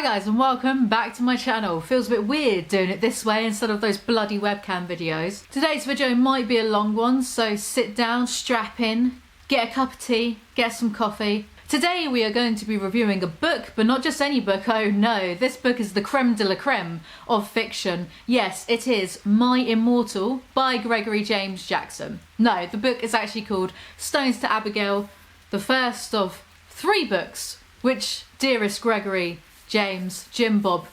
Hi guys and welcome back to my channel. Feels a bit weird doing it this way instead of those bloody webcam videos. Today's video might be a long one, so sit down, strap in, get a cup of tea, get some coffee. Today we are going to be reviewing a book, but not just any book, oh no. This book is the creme de la creme of fiction. Yes, it is My Immortal by Gregory James Jackson. No, the book is actually called Stones to Abbigale, the first of 3 books which dearest Gregory James, Jim Bob,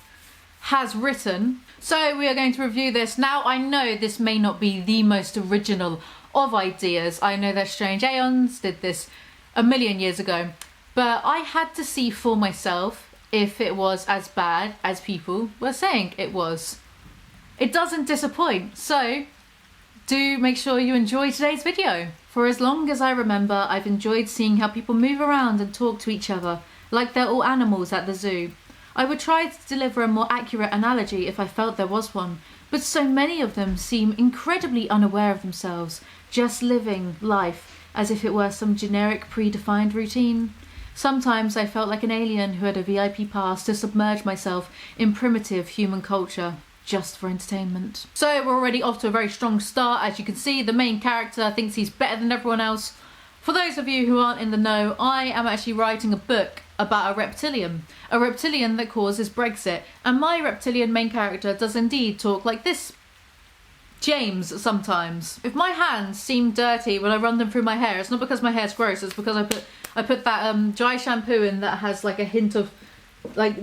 has written. So we are going to review this. Now I know this may not be the most original of ideas. I know that Strange Aeons did this a million years ago, but I had to see for myself if it was as bad as people were saying it was. It doesn't disappoint, so do make sure you enjoy today's video. For as long as I remember, I've enjoyed seeing how people move around and talk to each other like they're all animals at the zoo. I would try to deliver a more accurate analogy if I felt there was one, but so many of them seem incredibly unaware of themselves, just living life as if it were some generic predefined routine. Sometimes I felt like an alien who had a VIP pass to submerge myself in primitive human culture, just for entertainment. So we're already off to a very strong start. As you can see, the main character thinks he's better than everyone else. For those of you who aren't in the know, I am actually writing a book about a reptilian that causes Brexit, and my reptilian main character does indeed talk like this, James, sometimes. If my hands seem dirty when I run them through my hair, it's not because my hair's gross, it's because I put that dry shampoo in that has like a hint of like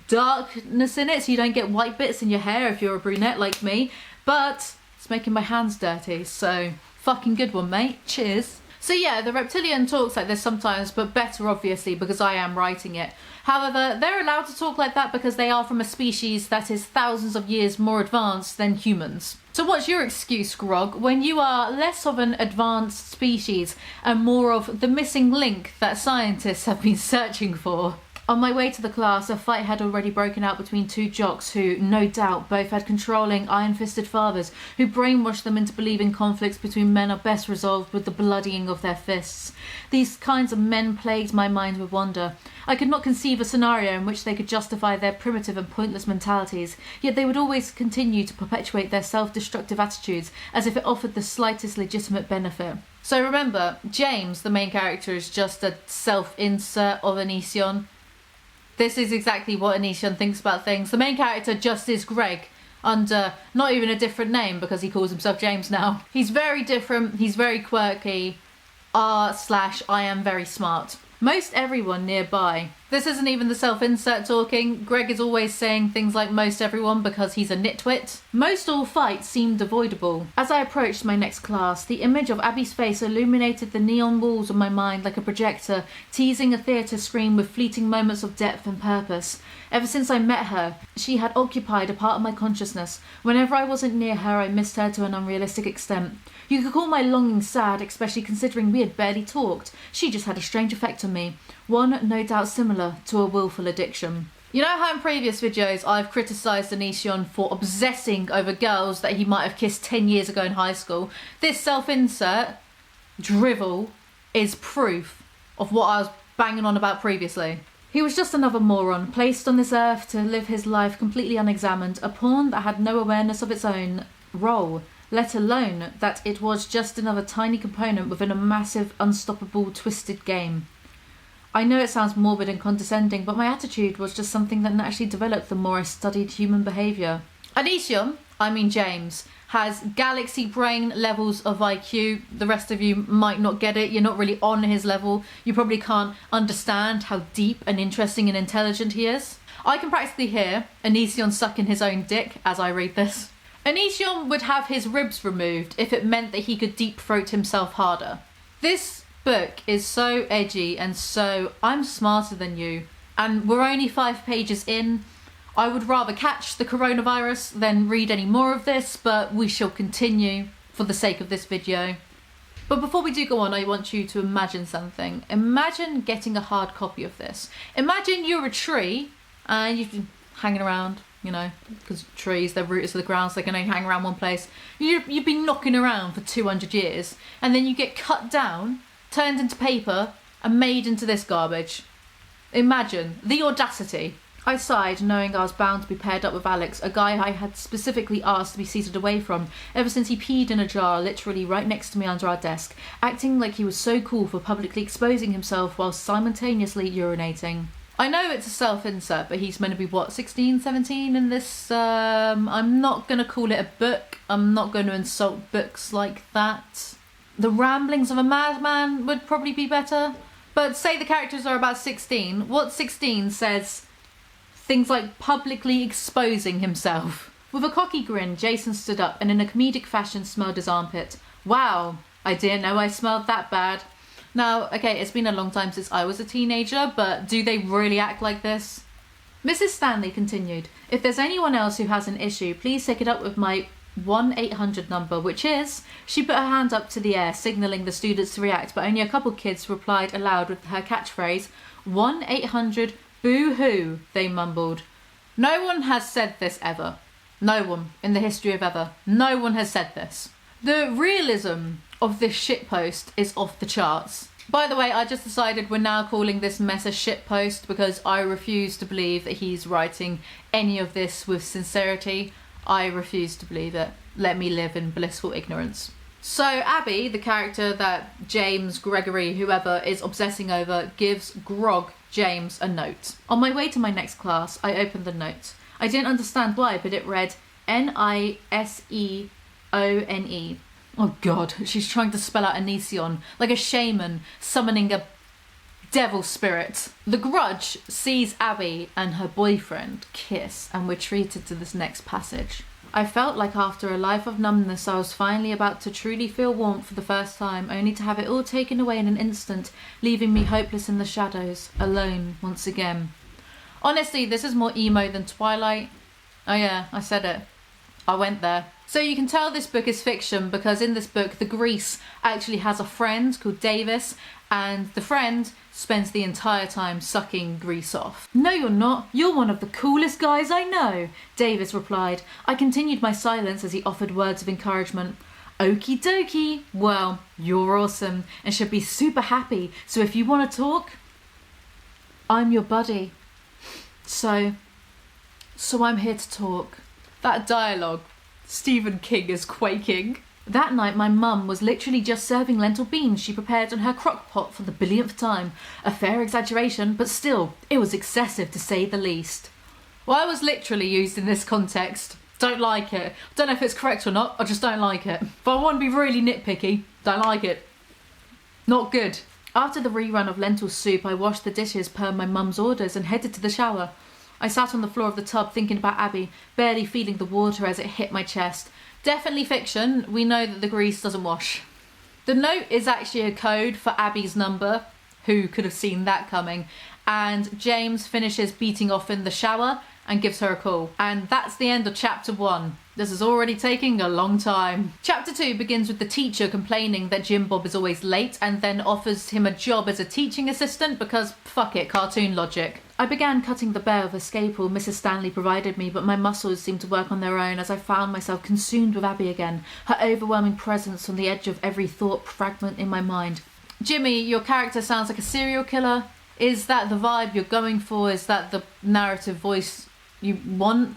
darkness in it, so you don't get white bits in your hair if you're a brunette like me, but it's making my hands dirty, so fucking good one, mate. Cheers. So yeah, the reptilian talks like this sometimes, but better obviously because I am writing it. However, they're allowed to talk like that because they are from a species that is thousands of years more advanced than humans. So what's your excuse, Grog, when you are less of an advanced species and more of the missing link that scientists have been searching for? On my way to the class, a fight had already broken out between 2 jocks who, no doubt, both had controlling, iron-fisted fathers who brainwashed them into believing conflicts between men are best resolved with the bloodying of their fists. These kinds of men plagued my mind with wonder. I could not conceive a scenario in which they could justify their primitive and pointless mentalities, yet they would always continue to perpetuate their self-destructive attitudes as if it offered the slightest legitimate benefit. So remember, James, the main character, is just a self-insert of Onision. This is exactly what Onision thinks about things. The main character just is Greg, under not even a different name because he calls himself James now. He's very different, he's very quirky, I am very smart. Most everyone nearby. This isn't even the self-insert talking. Greg is always saying things like most everyone because he's a nitwit. Most all fights seemed avoidable. As I approached my next class, the image of Abby's face illuminated the neon walls of my mind like a projector, teasing a theatre screen with fleeting moments of depth and purpose. Ever since I met her, she had occupied a part of my consciousness. Whenever I wasn't near her, I missed her to an unrealistic extent. You could call my longing sad, especially considering we had barely talked. She just had a strange effect on me. One no doubt similar to a willful addiction. You know how in previous videos I've criticised Onision for obsessing over girls that he might have kissed 10 years ago in high school? This self-insert drivel is proof of what I was banging on about previously. He was just another moron, placed on this earth to live his life completely unexamined, a pawn that had no awareness of its own role, let alone that it was just another tiny component within a massive, unstoppable, twisted game. I know it sounds morbid and condescending, but my attitude was just something that naturally developed the more I studied human behaviour. Onision, I mean James, has galaxy brain levels of IQ. The rest of you might not get it. You're not really on his level. You probably can't understand how deep and interesting and intelligent he is. I can practically hear Onision sucking his own dick as I read this. Onision would have his ribs removed if it meant that he could deep throat himself harder. This book is so edgy and so I'm smarter than you, and we're only 5 pages in. I would rather catch the coronavirus than read any more of this, but we shall continue for the sake of this video. But before we do go on, I want you to imagine something. Imagine getting a hard copy of this. Imagine you're a tree and you've been hanging around, you know, because trees, they're rooted to the ground, so they can only hang around one place. You've been knocking around for 200 years, and then you get cut down, turned into paper, and made into this garbage. Imagine the audacity. I sighed, knowing I was bound to be paired up with Alex, a guy I had specifically asked to be seated away from, ever since he peed in a jar literally right next to me under our desk, acting like he was so cool for publicly exposing himself while simultaneously urinating. I know it's a self-insert, but he's meant to be, what, 16, 17 in this, I'm not going to call it a book. I'm not going to insult books like that. The Ramblings of a Madman would probably be better. But say the characters are about 16. What 16 says things like publicly exposing himself? With a cocky grin, Jason stood up and in a comedic fashion smelled his armpit. Wow, I didn't know I smelled that bad. Now, okay, it's been a long time since I was a teenager, but do they really act like this? Mrs. Stanley continued, if there's anyone else who has an issue, please take it up with my 1-800 number, which is... She put her hand up to the air, signalling the students to react, but only a couple kids replied aloud with her catchphrase, 1-800 boo-hoo, they mumbled. No one has said this ever. No one in the history of ever. No one has said this. The realism of this shitpost is off the charts. By the way, I just decided we're now calling this mess a shitpost because I refuse to believe that he's writing any of this with sincerity. I refuse to believe it. Let me live in blissful ignorance. So Abby, the character that James, Gregory, whoever is obsessing over, gives Grog James a note. On my way to my next class, I opened the note. I didn't understand why, but it read Niseone. Oh God, she's trying to spell out Anision, like a shaman summoning a devil spirit. The Grudge sees Abby and her boyfriend kiss, and we're treated to this next passage. I felt like after a life of numbness I was finally about to truly feel warmth for the first time, only to have it all taken away in an instant, leaving me hopeless in the shadows, alone once again. Honestly, this is more emo than Twilight. Oh yeah, I said it. I went there. So you can tell this book is fiction because in this book, the Grease actually has a friend called Davis, and the friend spends the entire time sucking Grease off. No, you're not. You're one of the coolest guys I know, Davis replied. I continued my silence as he offered words of encouragement. Okie dokie. Well, you're awesome and should be super happy. So if you want to talk, I'm your buddy. So I'm here to talk. That dialogue, Stephen King is quaking. That night my mum was literally just serving lentil beans she prepared in her crock pot for the billionth time. A fair exaggeration, but still, it was excessive to say the least. Well, I was literally used in this context. Don't like it. Don't know if it's correct or not, I just don't like it. If I want to be really nitpicky, don't like it. Not good. After the rerun of lentil soup, I washed the dishes per my mum's orders and headed to the shower. I sat on the floor of the tub thinking about Abby, barely feeling the water as it hit my chest. Definitely fiction, we know that the grease doesn't wash. The note is actually a code for Abby's number. Who could have seen that coming? And James finishes beating off in the shower and gives her a call. And that's the end of chapter 1. This is already taking a long time. Chapter 2 begins with the teacher complaining that Jim Bob is always late and then offers him a job as a teaching assistant because fuck it, cartoon logic. I began cutting the bear with a scalpel Mrs. Stanley provided me, but my muscles seemed to work on their own as I found myself consumed with Abby again, her overwhelming presence on the edge of every thought fragment in my mind. Jimmy, your character sounds like a serial killer. Is that the vibe you're going for? Is that the narrative voice you want?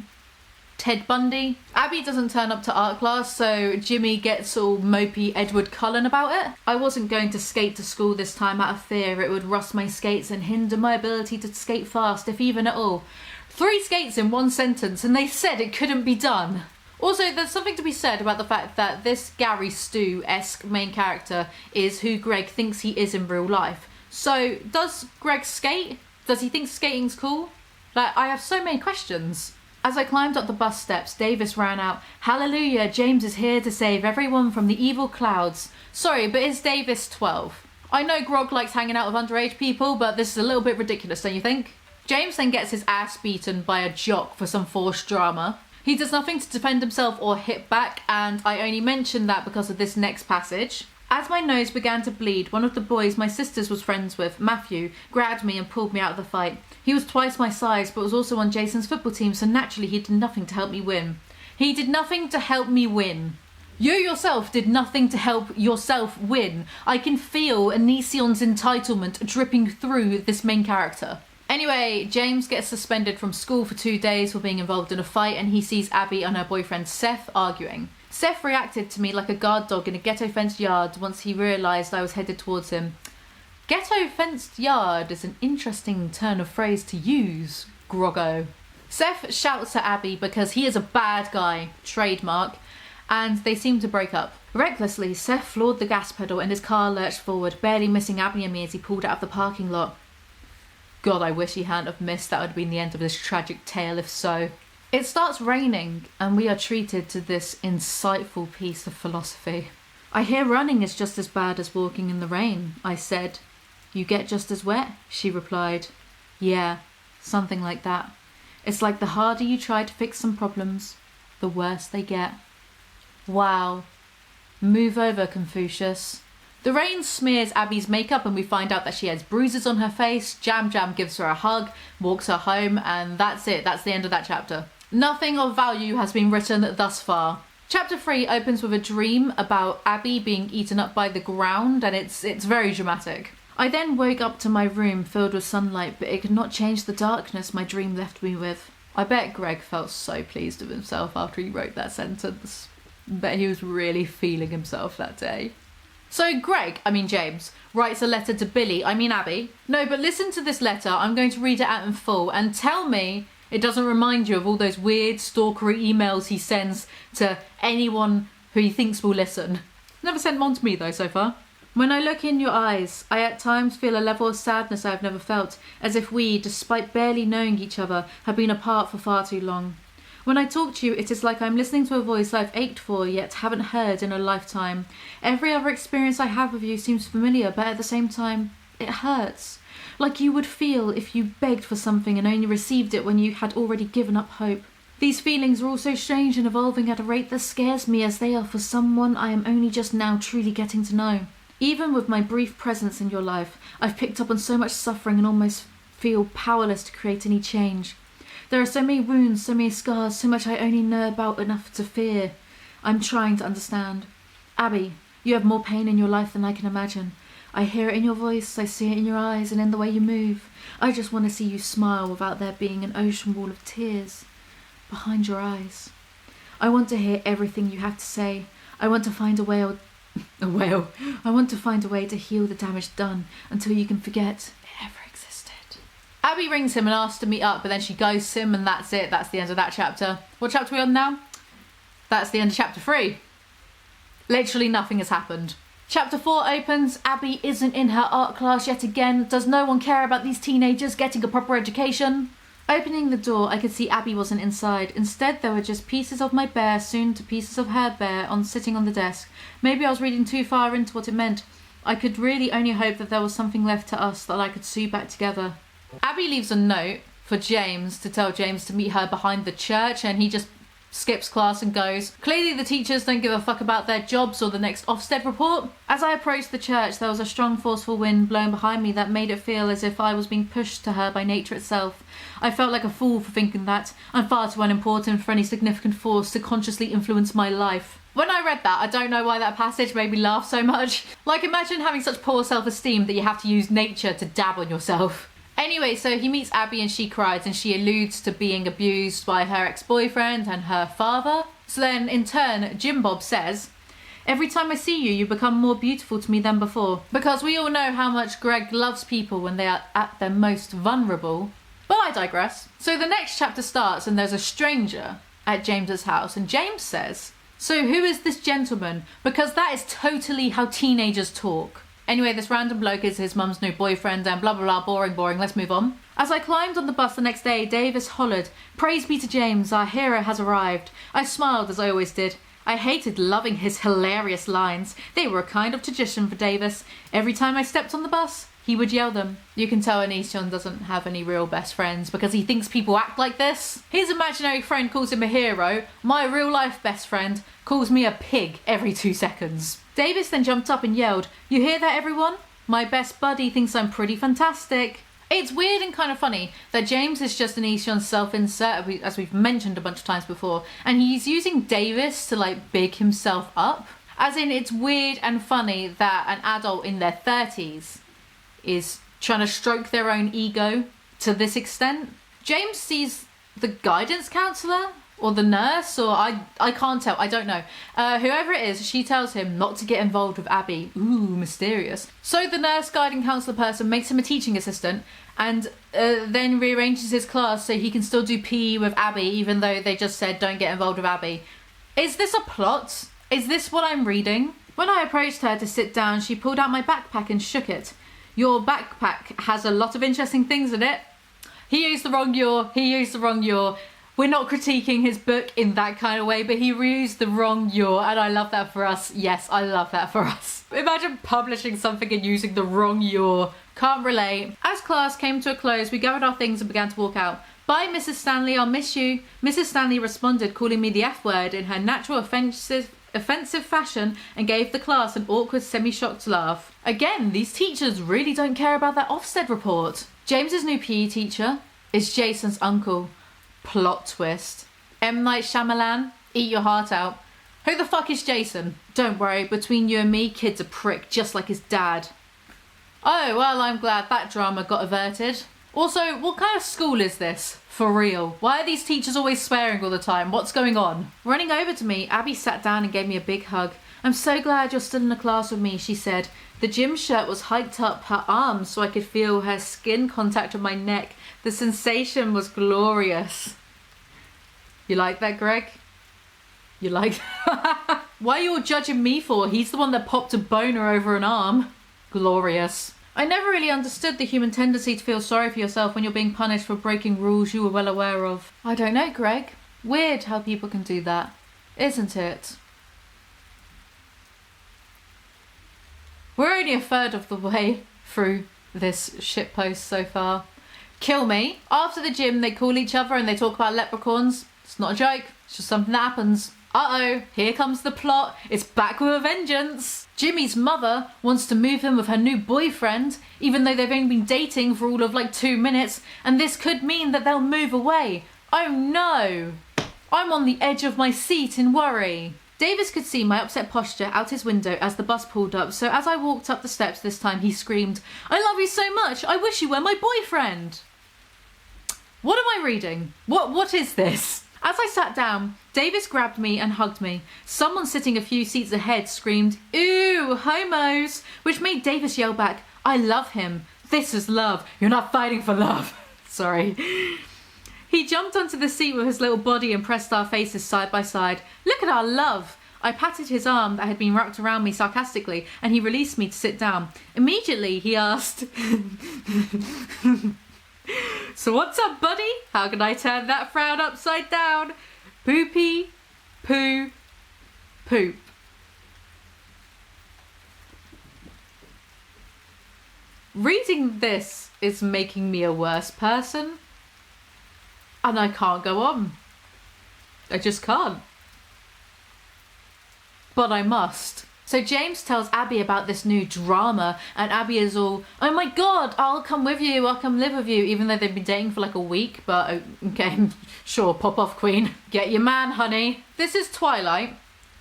Ted Bundy? Abby doesn't turn up to art class, so Jimmy gets all mopey Edward Cullen about it. I wasn't going to skate to school this time out of fear it would rust my skates and hinder my ability to skate fast, if even at all. 3 skates in 1 sentence, and they said it couldn't be done. Also, there's something to be said about the fact that this Gary Stu-esque main character is who Greg thinks he is in real life. So, does Greg skate? Does he think skating's cool? Like, I have so many questions. As I climbed up the bus steps, Davis ran out, "Hallelujah, James is here to save everyone from the evil clouds." Sorry, but is Davis 12? I know Grog likes hanging out with underage people, but this is a little bit ridiculous, don't you think? James then gets his ass beaten by a jock for some forced drama. He does nothing to defend himself or hit back, and I only mention that because of this next passage. As my nose began to bleed, one of the boys my sisters was friends with, Matthew, grabbed me and pulled me out of the fight. He was twice my size, but was also on Jason's football team, so naturally he did nothing to help me win. He did nothing to help me win. You yourself did nothing to help yourself win. I can feel Anision's entitlement dripping through this main character. Anyway, James gets suspended from school for 2 days for being involved in a fight, and he sees Abby and her boyfriend Seth arguing. Seth reacted to me like a guard dog in a ghetto-fenced yard once he realised I was headed towards him. Ghetto-fenced yard is an interesting turn of phrase to use, Groggo. Seth shouts at Abby because he is a bad guy, trademark, and they seem to break up. Recklessly, Seth floored the gas pedal and his car lurched forward, barely missing Abby and me as he pulled out of the parking lot. God, I wish he hadn't have missed. That would have been the end of this tragic tale if so. It starts raining and we are treated to this insightful piece of philosophy. I hear running is just as bad as walking in the rain, I said. You get just as wet, she replied. Yeah, something like that. It's like the harder you try to fix some problems, the worse they get. Wow. Move over, Confucius. The rain smears Abby's makeup and we find out that she has bruises on her face. Jam Jam gives her a hug, walks her home, and that's it. That's the end of that chapter. Nothing of value has been written thus far. Chapter 3 opens with a dream about Abby being eaten up by the ground, and it's very dramatic. I then woke up to my room filled with sunlight, but it could not change the darkness my dream left me with. I bet Greg felt so pleased with himself after he wrote that sentence. Bet he was really feeling himself that day. So James, writes a letter to Abby. No, but listen to this letter. I'm going to read it out in full and tell me it doesn't remind you of all those weird stalkery emails he sends to anyone who he thinks will listen. Never sent one to me though so far. When I look in your eyes, I at times feel a level of sadness I have never felt, as if we, despite barely knowing each other, have been apart for far too long. When I talk to you, it is like I'm listening to a voice I've ached for yet haven't heard in a lifetime. Every other experience I have with you seems familiar, but at the same time, it hurts. Like you would feel if you begged for something and only received it when you had already given up hope. These feelings are all so strange and evolving at a rate that scares me, as they are for someone I am only just now truly getting to know. Even with my brief presence in your life, I've picked up on so much suffering and almost feel powerless to create any change. There are so many wounds, so many scars, so much I only know about enough to fear. I'm trying to understand. Abby, you have more pain in your life than I can imagine. I hear it in your voice, I see it in your eyes and in the way you move. I just want to see you smile without there being an ocean wall of tears behind your eyes. I want to hear everything you have to say. I want to find I want to find a way to heal the damage done until you can forget it ever existed. Abby rings him and asks to meet up, but then she ghosts him and that's it. That's the end of that chapter. What chapter are we on now? That's the end of chapter 3. Literally nothing has happened. Chapter 4 opens. Abby isn't in her art class yet again. Does no one care about these teenagers getting a proper education? Opening the door, I could see Abby wasn't inside. Instead, there were just pieces of my bear, soon to pieces of her bear, sitting on the desk. Maybe I was reading too far into what it meant. I could really only hope that there was something left to us that I could sew back together. Abby leaves a note for James to tell James to meet her behind the church, and he just skips class and goes. Clearly the teachers don't give a fuck about their jobs or the next Ofsted report. As I approached the church, there was a strong forceful wind blowing behind me that made it feel as if I was being pushed to her by nature itself. I felt like a fool for thinking that. I'm far too unimportant for any significant force to consciously influence my life. When I read that, I don't know why that passage made me laugh so much. Like, imagine having such poor self-esteem that you have to use nature to dab on yourself. Anyway, so he meets Abby and she cries and she alludes to being abused by her ex-boyfriend and her father. So then, in turn, Jim Bob says, every time I see you, you become more beautiful to me than before. Because we all know how much Greg loves people when they are at their most vulnerable. But I digress. So the next chapter starts and there's a stranger at James's house and James says, so who is this gentleman? Because that is totally how teenagers talk. Anyway, this random bloke is his mum's new boyfriend and blah blah blah, boring, let's move on. As I climbed on the bus the next day, Davis hollered, praise be to James, our hero has arrived. I smiled as I always did. I hated loving his hilarious lines. They were a kind of tradition for Davis. Every time I stepped on the bus, he would yell them. You can tell Anision doesn't have any real best friends because he thinks people act like this. His imaginary friend calls him a hero. My real life best friend calls me a pig every 2 seconds. Davis then jumped up and yelled, you hear that everyone? My best buddy thinks I'm pretty fantastic. It's weird and kind of funny that James is just Anision's self-insert, as we've mentioned a bunch of times before, and he's using Davis to like big himself up. As in, it's weird and funny that an adult in their 30s is trying to stroke their own ego to this extent. James sees the guidance counsellor or the nurse, or I can't tell, I don't know. Whoever it is, she tells him not to get involved with Abby. Ooh, mysterious. So the nurse guiding counsellor person makes him a teaching assistant and then rearranges his class so he can still do PE with Abby, even though they just said don't get involved with Abby. Is this a plot? Is this what I'm reading? When I approached her to sit down, she pulled out my backpack and shook it. Your backpack has a lot of interesting things in it. He used the wrong your. We're not critiquing his book in that kind of way, but he reused the wrong your, and I love that for us. Yes, I love that for us. Imagine publishing something and using the wrong your. Can't relate. As class came to a close, we gathered our things and began to walk out. Bye, Mrs. Stanley, I'll miss you. Mrs. Stanley responded, calling me the F word in her natural offensive fashion, and gave the class an awkward semi-shocked laugh. Again, these teachers really don't care about their Ofsted report. James's new PE teacher is Jason's uncle. Plot twist. M. Night Shyamalan, eat your heart out. Who the fuck is Jason? Don't worry, between you and me, kid's a prick just like his dad. Oh, well, I'm glad that drama got averted. Also, what kind of school is this? For real. Why are these teachers always swearing all the time? What's going on? Running over to me, Abby sat down and gave me a big hug. I'm so glad you're still in the class with me, she said. The gym shirt was hiked up her arms so I could feel her skin contact on my neck. The sensation was glorious. You like that, Greg? You like that? Why are you all judging me for? He's the one that popped a boner over an arm. Glorious. I never really understood the human tendency to feel sorry for yourself when you're being punished for breaking rules you were well aware of. I don't know, Greg. Weird how people can do that, isn't it? We're only a third of the way through this shitpost so far. Kill me. After the gym, they call each other and they talk about leprechauns. It's not a joke. It's just something that happens. Uh-oh, here comes the plot. It's back with a vengeance. Jimmy's mother wants to move in with her new boyfriend, even though they've only been dating for all of like 2 minutes, and this could mean that they'll move away. Oh no. I'm on the edge of my seat in worry. Davis could see my upset posture out his window as the bus pulled up, so as I walked up the steps this time, he screamed, I love you so much, I wish you were my boyfriend. What am I reading? What is this? As I sat down, Davis grabbed me and hugged me. Someone sitting a few seats ahead screamed, "Ew, homos," which made Davis yell back, I love him. This is love. You're not fighting for love. Sorry. He jumped onto the seat with his little body and pressed our faces side by side. Look at our love. I patted his arm that had been wrapped around me sarcastically, and he released me to sit down. Immediately, he asked, So what's up, buddy? How can I turn that frown upside down? Poopy, poo, poop. Reading this is making me a worse person. And I can't go on. I just can't. But I must. So James tells Abby about this new drama, and Abby is all, oh my god, I'll come with you, I'll come live with you, even though they've been dating for like a week, but okay, sure, pop off, queen. Get your man, honey. This is Twilight,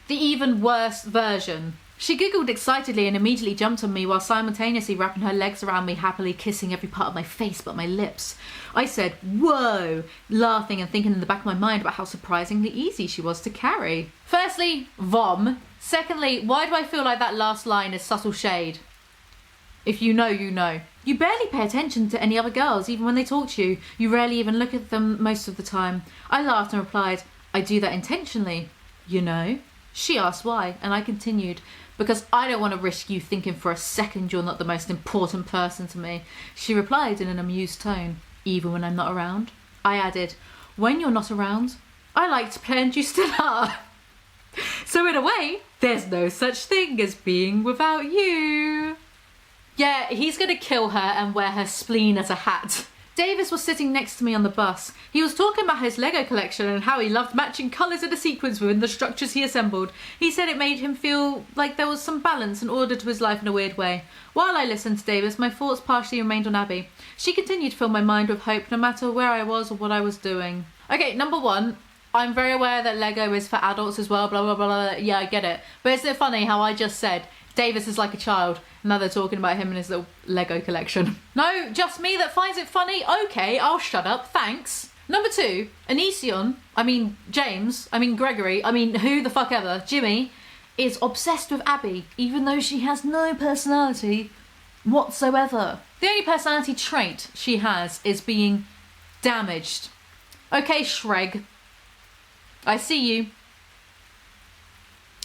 the even worse version. She giggled excitedly and immediately jumped on me while simultaneously wrapping her legs around me, happily kissing every part of my face but my lips. I said, whoa, laughing and thinking in the back of my mind about how surprisingly easy she was to carry. Firstly, vom. Secondly, why do I feel like that last line is subtle shade? If you know, you know. You barely pay attention to any other girls, even when they talk to you. You rarely even look at them most of the time. I laughed and replied, I do that intentionally. You know? She asked why, and I continued, because I don't want to risk you thinking for a second you're not the most important person to me. She replied in an amused tone, even when I'm not around. I added, when you're not around, I like to pretend you still are. So in a way, there's no such thing as being without you. Yeah, he's gonna kill her and wear her spleen as a hat. Davis was sitting next to me on the bus. He was talking about his Lego collection and how he loved matching colours in a sequence within the structures he assembled. He said it made him feel like there was some balance and order to his life in a weird way. While I listened to Davis, my thoughts partially remained on Abby. She continued to fill my mind with hope no matter where I was or what I was doing. Okay, number one, I'm very aware that Lego is for adults as well, blah, blah, blah, blah. Yeah, I get it. But isn't it funny how I just said, Davis is like a child. Now they're talking about him and his little Lego collection. No, just me that finds it funny? Okay, I'll shut up, thanks. Number 2, James, Gregory, who the fuck ever, Jimmy, is obsessed with Abby, even though she has no personality whatsoever. The only personality trait she has is being damaged. Okay, Shreg. I see you.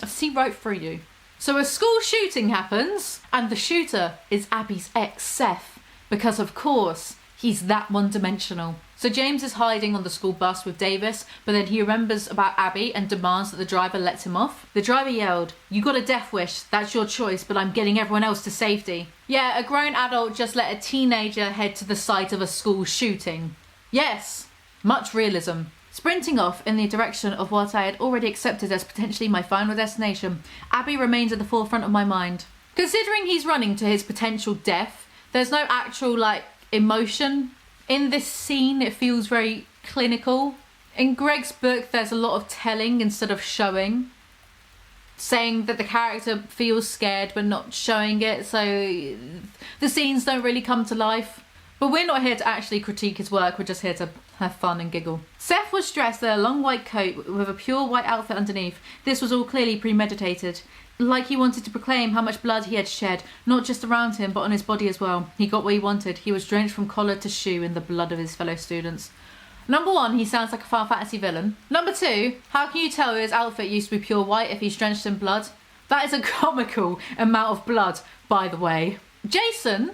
I see right through you. So a school shooting happens, and the shooter is Abby's ex, Seth, because of course, he's that one-dimensional. So James is hiding on the school bus with Davis, but then he remembers about Abby and demands that the driver lets him off. The driver yelled, "You got a death wish, that's your choice, but I'm getting everyone else to safety." Yeah, a grown adult just let a teenager head to the site of a school shooting. Yes, much realism. Sprinting off in the direction of what I had already accepted as potentially my final destination, Abby remains at the forefront of my mind. Considering he's running to his potential death, there's no actual, emotion. In this scene, it feels very clinical. In Greg's book, there's a lot of telling instead of showing. Saying that the character feels scared but not showing it, so the scenes don't really come to life. But we're not here to actually critique his work, we're just here to have fun and giggle. Seth was dressed in a long white coat with a pure white outfit underneath. This was all clearly premeditated. Like he wanted to proclaim how much blood he had shed, not just around him but on his body as well. He got what he wanted. He was drenched from collar to shoe in the blood of his fellow students. Number 1, he sounds like a Final Fantasy villain. Number 2, how can you tell his outfit used to be pure white if he's drenched in blood? That is a comical amount of blood, by the way. Jason,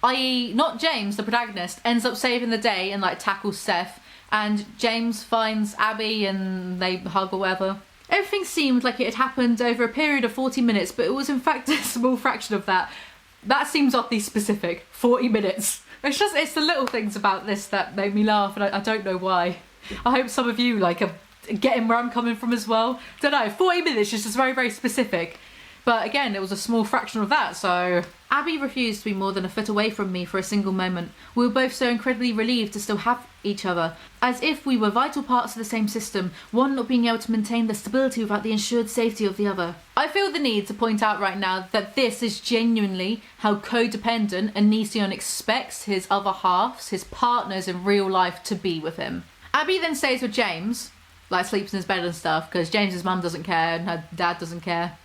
i.e. not James, the protagonist, ends up saving the day and tackles Seth, and James finds Abby and they hug or whatever. Everything seemed like it had happened over a period of 40 minutes, but it was in fact a small fraction of that. That seems oddly specific. 40 minutes. It's the little things about this that made me laugh, and I don't know why. I hope some of you are getting where I'm coming from as well. Don't know, 40 minutes is just very, very specific. But again, it was a small fraction of that, so... Abby refused to be more than a foot away from me for a single moment. We were both so incredibly relieved to still have each other, as if we were vital parts of the same system, one not being able to maintain the stability without the ensured safety of the other. I feel the need to point out right now that this is genuinely how codependent Onision expects his other halves, his partners in real life, to be with him. Abby then stays with James, sleeps in his bed and stuff, because James's mum doesn't care and her dad doesn't care.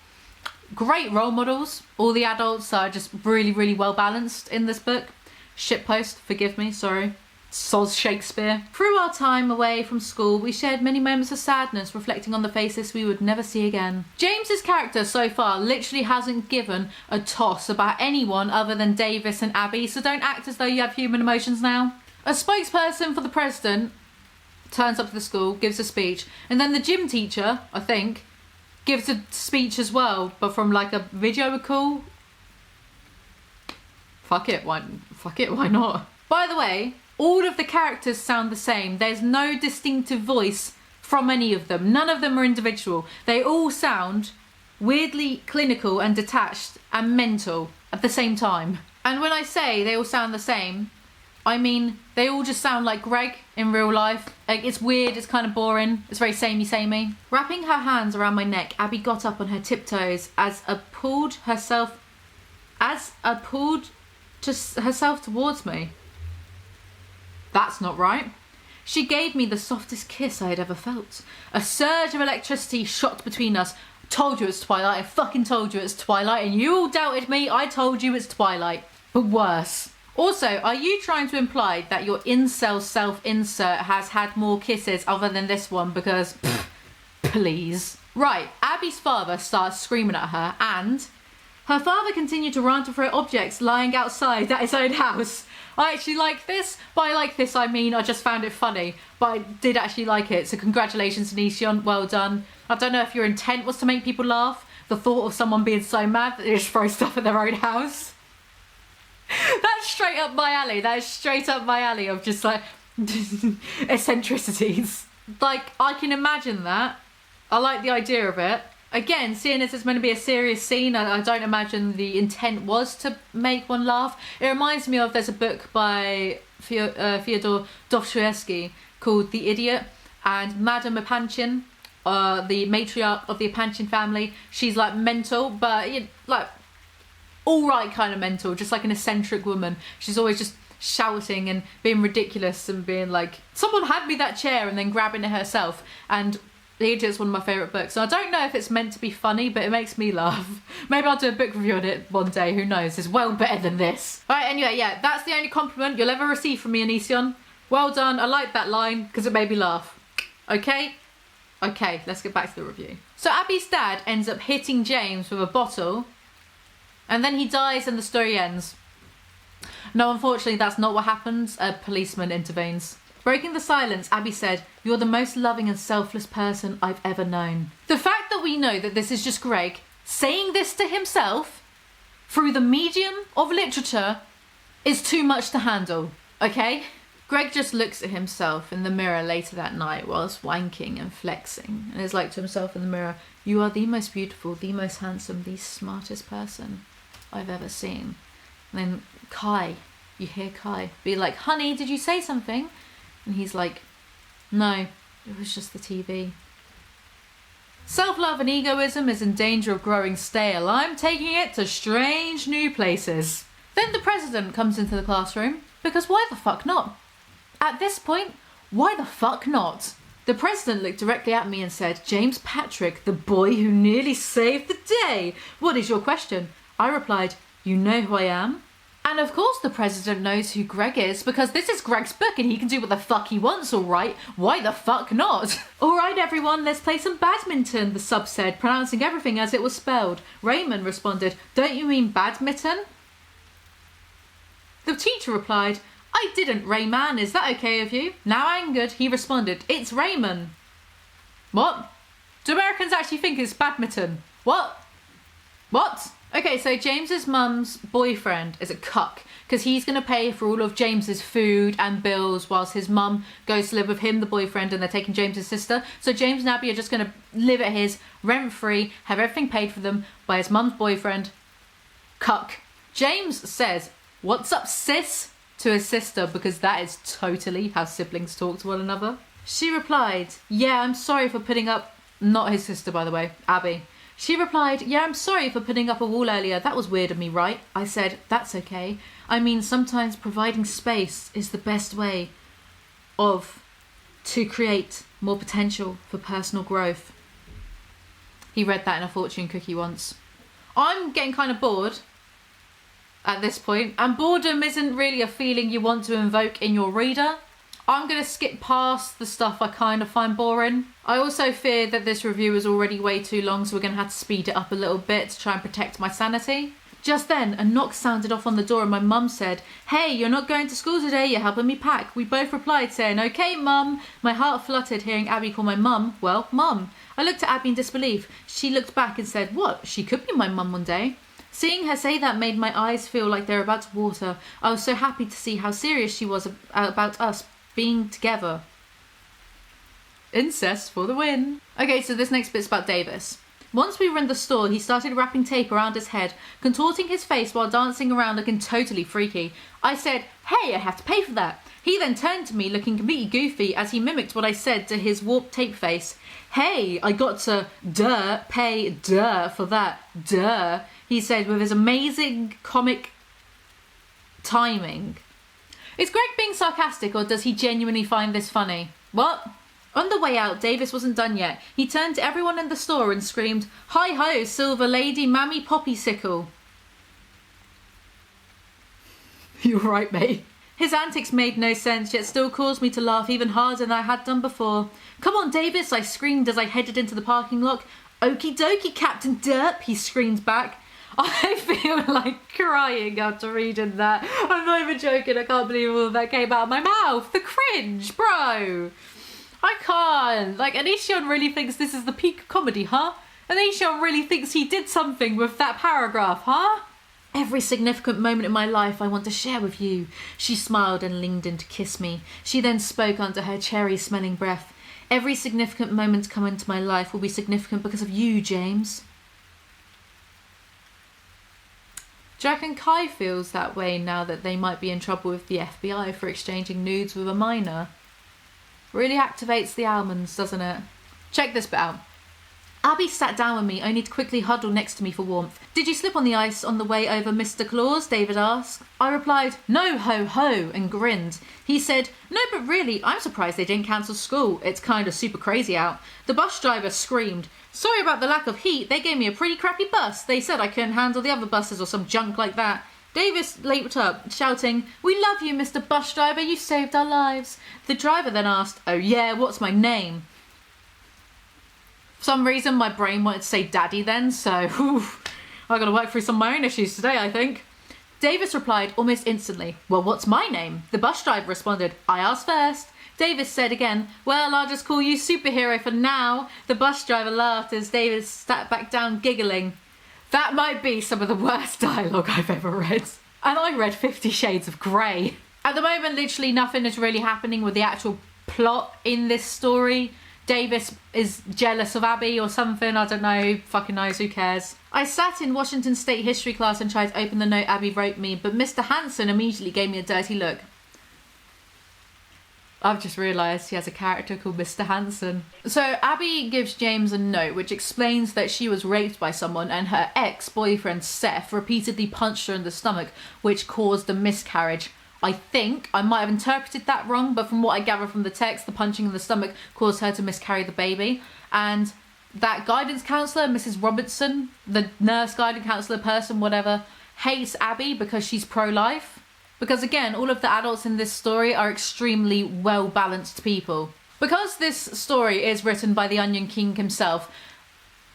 Great role models. All the adults are just really, really well balanced in this book. Shitpost, forgive me, sorry. Soz Shakespeare. Through our time away from school, we shared many moments of sadness, reflecting on the faces we would never see again. James's character so far literally hasn't given a toss about anyone other than Davis and Abby, so don't act as though you have human emotions now. A spokesperson for the president turns up to the school, gives a speech, and then the gym teacher, I think, gives a speech as well, but from a video call. Fuck it, why not? By the way, all of the characters sound the same. There's no distinctive voice from any of them. None of them are individual. They all sound weirdly clinical and detached and mental at the same time. And when I say they all sound the same, I mean they all just sound like Greg in real life. It's weird, it's kind of boring, it's very samey. Wrapping her hands around my neck, Abby got up on her tiptoes as pulled herself towards me. That's not right. She gave me the softest kiss I had ever felt. A surge of electricity shot between us. Told you it's Twilight, I fucking told you it's Twilight, and you all doubted me. I told you it's Twilight, but worse. Also, are you trying to imply that your incel self-insert has had more kisses other than this one? Because, please. Right, Abby's father starts screaming at her, and her father continued to run to throw objects lying outside at his own house. I actually like this. By like this, I mean I just found it funny, but I did actually like it. So congratulations, Onision, well done. I don't know if your intent was to make people laugh. The thought of someone being so mad that they just throw stuff at their own house. That's straight up my alley. That is straight up my alley of just eccentricities. I can imagine that. I like the idea of it. Again, seeing as it's meant to be a serious scene, I don't imagine the intent was to make one laugh. It reminds me of, there's a book by Fyodor Dostoevsky called The Idiot, and Madame Epanchin the matriarch of the Apanchin family. She's like mental, but like all right kind of mental, just like an eccentric woman. She's always just shouting and being ridiculous and being like, someone hand me that chair, and then grabbing it herself. And The Idiot's one of my favourite books. And I don't know if it's meant to be funny, but it makes me laugh. Maybe I'll do a book review on it one day, who knows. It's well better than this. Right, anyway, yeah, that's the only compliment you'll ever receive from me, Anision. Well done, I like that line because it made me laugh. Okay? Okay, let's get back to the review. So Abby's dad ends up hitting James with a bottle, and then he dies and the story ends. No, unfortunately, that's not what happens. A policeman intervenes. Breaking the silence, Abby said, "You're the most loving and selfless person I've ever known." The fact that we know that this is just Greg saying this to himself through the medium of literature is too much to handle, okay? Greg just looks at himself in the mirror later that night whilst wanking and flexing, and is like to himself in the mirror, "You are the most beautiful, the most handsome, the smartest person I've ever seen." And then Kai, you hear Kai be like, "Honey, did you say something?" And he's like, "No, it was just the TV." Self-love and egoism is in danger of growing stale. I'm taking it to strange new places. Then the president comes into the classroom, because why the fuck not? At this point, why the fuck not? The president looked directly at me and said, "James Patrick, the boy who nearly saved the day. What is your question?" I replied, "You know who I am?" And of course the president knows who Greg is, because this is Greg's book and he can do what the fuck he wants, alright? Why the fuck not? Alright everyone, let's play some badminton, the sub said, pronouncing everything as it was spelled. Raymond responded, "Don't you mean badminton?" The teacher replied, "I didn't, Rayman, is that okay with you?" Now angered, he responded, "It's Raymond." What? Do Americans actually think it's badminton? What? What? Okay, so James's mum's boyfriend is a cuck because he's going to pay for all of James's food and bills whilst his mum goes to live with him, the boyfriend, and they're taking James's sister. So James and Abby are just going to live at his rent-free, have everything paid for them by his mum's boyfriend, cuck. James says, "What's up, sis?" to his sister, because that is totally how siblings talk to one another. She replied, "Yeah, I'm sorry for putting up..." Not his sister, by the way, Abby. She replied, "Yeah, I'm sorry for putting up a wall earlier. That was weird of me, right?" I said, "That's okay. I mean, sometimes providing space is the best way to create more potential for personal growth." He read that in a fortune cookie once. I'm getting kind of bored at this point, and boredom isn't really a feeling you want to invoke in your reader. I'm going to skip past the stuff I kind of find boring. I also fear that this review is already way too long, so we're going to have to speed it up a little bit to try and protect my sanity. Just then, a knock sounded off on the door and my mum said, "Hey, you're not going to school today, you're helping me pack." We both replied saying, "Okay, mum." My heart fluttered hearing Abby call my mum, well, mum. I looked at Abby in disbelief. She looked back and said, "What? She could be my mum one day." Seeing her say that made my eyes feel like they were about to water. I was so happy to see how serious she was about us being together. Incest for the win. Okay, so this next bit's about Davis. Once we were in the store, he started wrapping tape around his head, contorting his face while dancing around looking totally freaky. I said, "Hey, I have to pay for that." He then turned to me looking completely goofy as he mimicked what I said to his warped tape face. "Hey, I got to, pay, for that, he said with his amazing comic timing. Is Greg being sarcastic or does he genuinely find this funny? What? On the way out, Davis wasn't done yet. He turned to everyone in the store and screamed, "Hi ho, silver lady, mammy poppysicle." You're right, mate. His antics made no sense, yet still caused me to laugh even harder than I had done before. "Come on, Davis," I screamed as I headed into the parking lot. "Okie dokie, Captain Derp," he screamed back. I feel like crying after reading that. I'm not even joking, I can't believe all of that came out of my mouth. The cringe, bro. I can't. Like, Anision really thinks this is the peak of comedy, huh? Anision really thinks he did something with that paragraph, huh? "Every significant moment in my life I want to share with you." She smiled and leaned in to kiss me. She then spoke under her cherry-smelling breath. "Every significant moment to come into my life will be significant because of you, James." Do you reckon Kai feels that way now that they might be in trouble with the FBI for exchanging nudes with a minor? Really activates the almonds, doesn't it? Check this bit out. Abby sat down with me, only to quickly huddle next to me for warmth. Did you slip on the ice on the way over Mr. Claus? David asked. I replied, no ho ho, and grinned. He said, no, but really, I'm surprised they didn't cancel school. It's kind of super crazy out. The bus driver screamed, sorry about the lack of heat. They gave me a pretty crappy bus. They said I couldn't handle the other buses or some junk like that. Davis leaped up, shouting, we love you, Mr. Bus Driver. You saved our lives. The driver then asked, oh yeah, what's my name? For some reason, my brain wanted to say daddy then, so I gotta work through some of my own issues today, I think. Davis replied almost instantly, well, what's my name? The bus driver responded, I asked first. Davis said again, well, I'll just call you superhero for now. The bus driver laughed as Davis sat back down giggling. That might be some of the worst dialogue I've ever read. And I read 50 Shades of Grey. At the moment, literally nothing is really happening with the actual plot in this story. Davis is jealous of Abby or something, I don't know, who fucking knows, who cares. I sat in Washington State history class and tried to open the note Abby wrote me, but Mr. Hanson immediately gave me a dirty look. I've just realised he has a character called Mr. Hanson. So Abby gives James a note which explains that she was raped by someone and her ex-boyfriend Seth repeatedly punched her in the stomach, which caused a miscarriage. I think I might have interpreted that wrong, but from what I gather from the text, the punching in the stomach caused her to miscarry the baby. And that guidance counsellor, Mrs. Robertson, the nurse, guidance counsellor person, whatever, hates Abby because she's pro-life. Because again, all of the adults in this story are extremely well-balanced people. Because this story is written by the Onion King himself,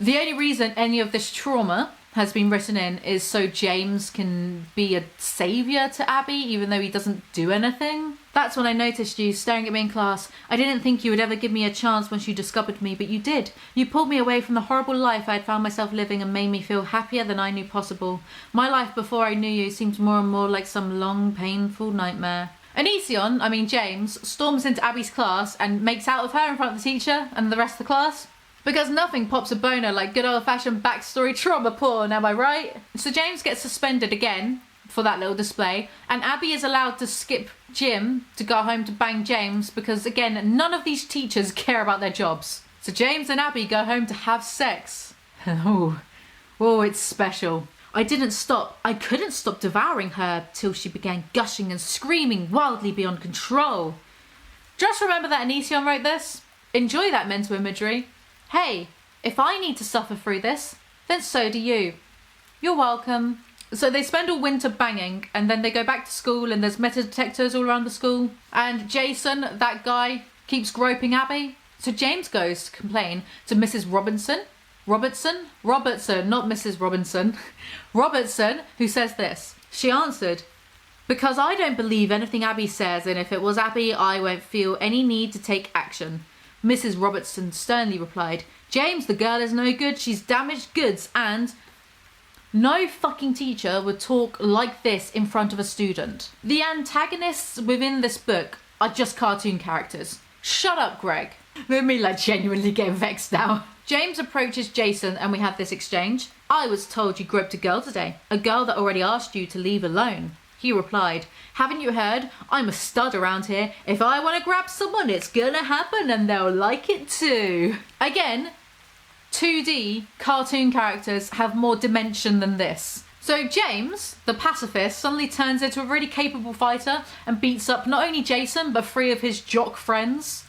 the only reason any of this trauma has been written in is so James can be a saviour to Abby, even though he doesn't do anything. That's when I noticed you staring at me in class. I didn't think you would ever give me a chance once you discovered me, but you did. You pulled me away from the horrible life I had found myself living and made me feel happier than I knew possible. My life before I knew you seemed more and more like some long, painful nightmare. James, storms into Abby's class and makes out with her in front of the teacher and the rest of the class. Because nothing pops a boner like good old-fashioned backstory trauma porn, am I right? So James gets suspended again for that little display, and Abby is allowed to skip gym to go home to bang James because, again, none of these teachers care about their jobs. So James and Abby go home to have sex. Oh, it's special. I couldn't stop devouring her till she began gushing and screaming wildly beyond control. Just remember that Anision wrote this. Enjoy that mental imagery. Hey, if I need to suffer through this, then so do you. You're welcome. So they spend all winter banging, and then they go back to school, and there's metal detectors all around the school. And Jason, that guy, keeps groping Abby. So James goes to complain to Mrs. Robertson, not Mrs. Robinson. Robertson, who says this. She answered, because I don't believe anything Abby says, and if it was Abby, I won't feel any need to take action. Mrs. Robertson sternly replied, James, the girl is no good, she's damaged goods, and no fucking teacher would talk like this in front of a student. The antagonists within this book are just cartoon characters. Shut up, Greg. Look at me genuinely getting vexed now. James approaches Jason and we have this exchange. I was told you groped a girl today, a girl that already asked you to leave alone. He replied, haven't you heard? I'm a stud around here. If I want to grab someone, it's gonna happen and they'll like it too. Again, 2D cartoon characters have more dimension than this. So James, the pacifist, suddenly turns into a really capable fighter and beats up not only Jason, but 3 of his jock friends.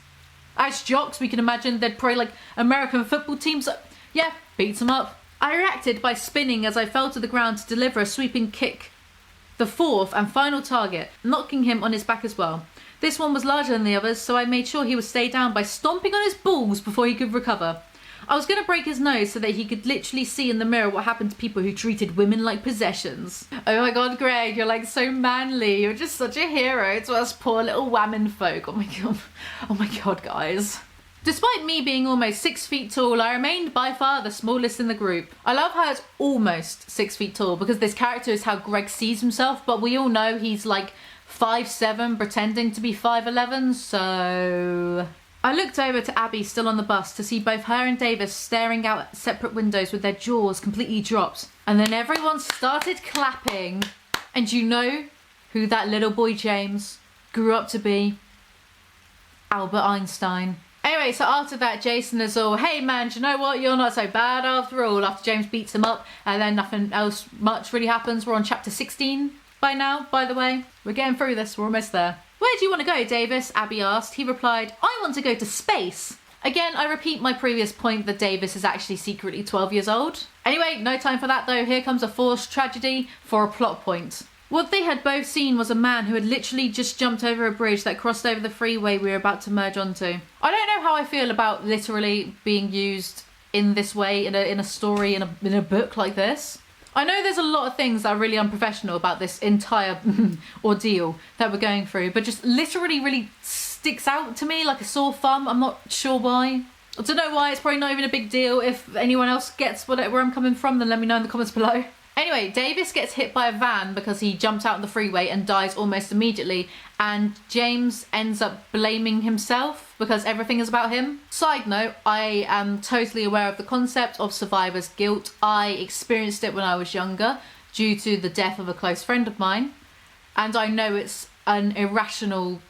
As jocks, we can imagine they'd probably American football teams. Yeah, beats them up. I reacted by spinning as I fell to the ground to deliver a sweeping kick. The 4th and final target, knocking him on his back as well. This one was larger than the others, so I made sure he would stay down by stomping on his balls before he could recover. I was going to break his nose so that he could literally see in the mirror what happened to people who treated women like possessions. Oh my god, Greg, you're so manly. You're just such a hero to us poor little whammon folk. Oh my god, guys. Despite me being almost 6 feet tall, I remained by far the smallest in the group. I love how it's almost 6 feet tall because this character is how Greg sees himself, but we all know he's 5'7", pretending to be 5'11", so... I looked over to Abby still on the bus to see both her and Davis staring out at separate windows with their jaws completely dropped. And then everyone started clapping. And you know who that little boy James grew up to be? Albert Einstein. Anyway, so after that, Jason is all, hey man, do you know what? You're not so bad after all. After James beats him up, and then nothing else much really happens. We're on chapter 16 by now, by the way. We're getting through this, we're almost there. Where do you want to go, Davis? Abby asked. He replied, I want to go to space. Again, I repeat my previous point that Davis is actually secretly 12 years old. Anyway, no time for that though. Here comes a forced tragedy for a plot point. What they had both seen was a man who had literally just jumped over a bridge that crossed over the freeway we were about to merge onto. I don't know how I feel about literally being used in this way in a story, in a book like this. I know there's a lot of things that are really unprofessional about this entire ordeal that we're going through, but just literally really sticks out to me like a sore thumb. I'm not sure why. I don't know why. It's probably not even a big deal. If anyone else gets where I'm coming from, then let me know in the comments below. Anyway, Davis gets hit by a van because he jumps out on the freeway and dies almost immediately, and James ends up blaming himself because everything is about him. Side note, I am totally aware of the concept of survivor's guilt. I experienced it when I was younger due to the death of a close friend of mine, and I know it's an irrational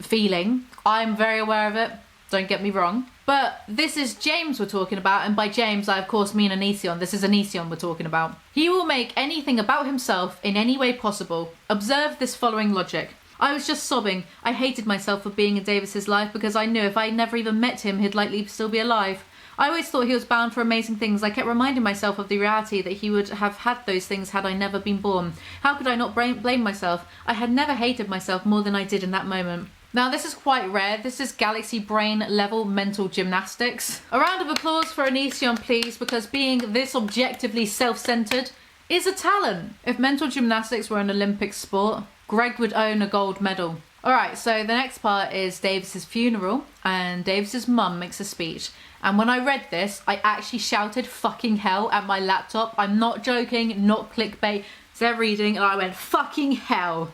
feeling. I'm very aware of it, don't get me wrong. But this is James we're talking about, and by James I of course mean Onision. This is Onision we're talking about. He will make anything about himself in any way possible. Observe this following logic. I was just sobbing. I hated myself for being in Davis's life because I knew if I never even met him he'd likely still be alive. I always thought he was bound for amazing things. I kept reminding myself of the reality that he would have had those things had I never been born. How could I not blame myself? I had never hated myself more than I did in that moment. Now this is quite rare. This is galaxy brain level mental gymnastics. A round of applause for Onision please, because being this objectively self-centered is a talent. If mental gymnastics were an Olympic sport, Greg would own a gold medal. Alright, so the next part is Davis's funeral, and Davis's mum makes a speech. And when I read this, I actually shouted fucking hell at my laptop. I'm not joking, not clickbait. They're reading and I went fucking hell.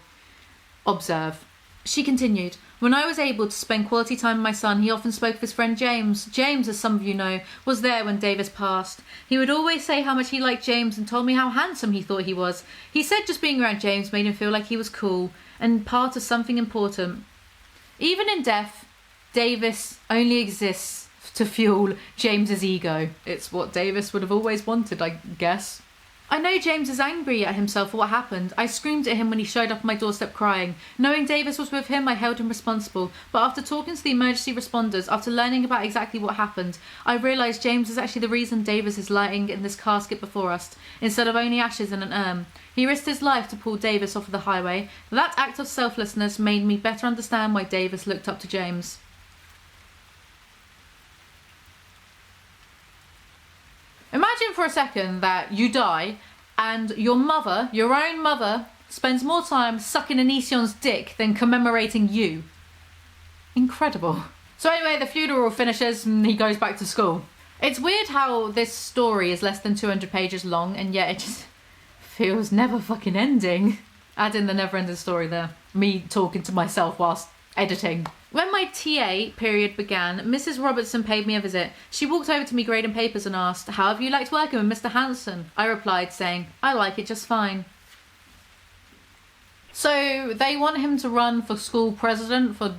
Observe. She continued, when I was able to spend quality time with my son, he often spoke of his friend James. James, as some of you know, was there when Davis passed. He would always say how much he liked James and told me how handsome he thought he was. He said just being around James made him feel like he was cool and part of something important. Even in death, Davis only exists to fuel James's ego. It's what Davis would have always wanted, I guess. I know James is angry at himself for what happened. I screamed at him when he showed up at my doorstep crying. Knowing Davis was with him, I held him responsible. But after talking to the emergency responders, after learning about exactly what happened, I realised James is actually the reason Davis is lying in this casket before us, instead of only ashes in an urn. He risked his life to pull Davis off of the highway. That act of selflessness made me better understand why Davis looked up to James. Imagine for a second that you die and your mother, your own mother, spends more time sucking Onision's dick than commemorating you. Incredible. So anyway, the funeral finishes and he goes back to school. It's weird how this story is less than 200 pages long and yet it just feels never fucking ending. Add in the never ending story there. Me talking to myself whilst editing. When my TA period began, Mrs. Robertson paid me a visit. She walked over to me grading papers and asked, how have you liked working with Mr. Hanson? I replied saying, I like it just fine. So they want him to run for school president for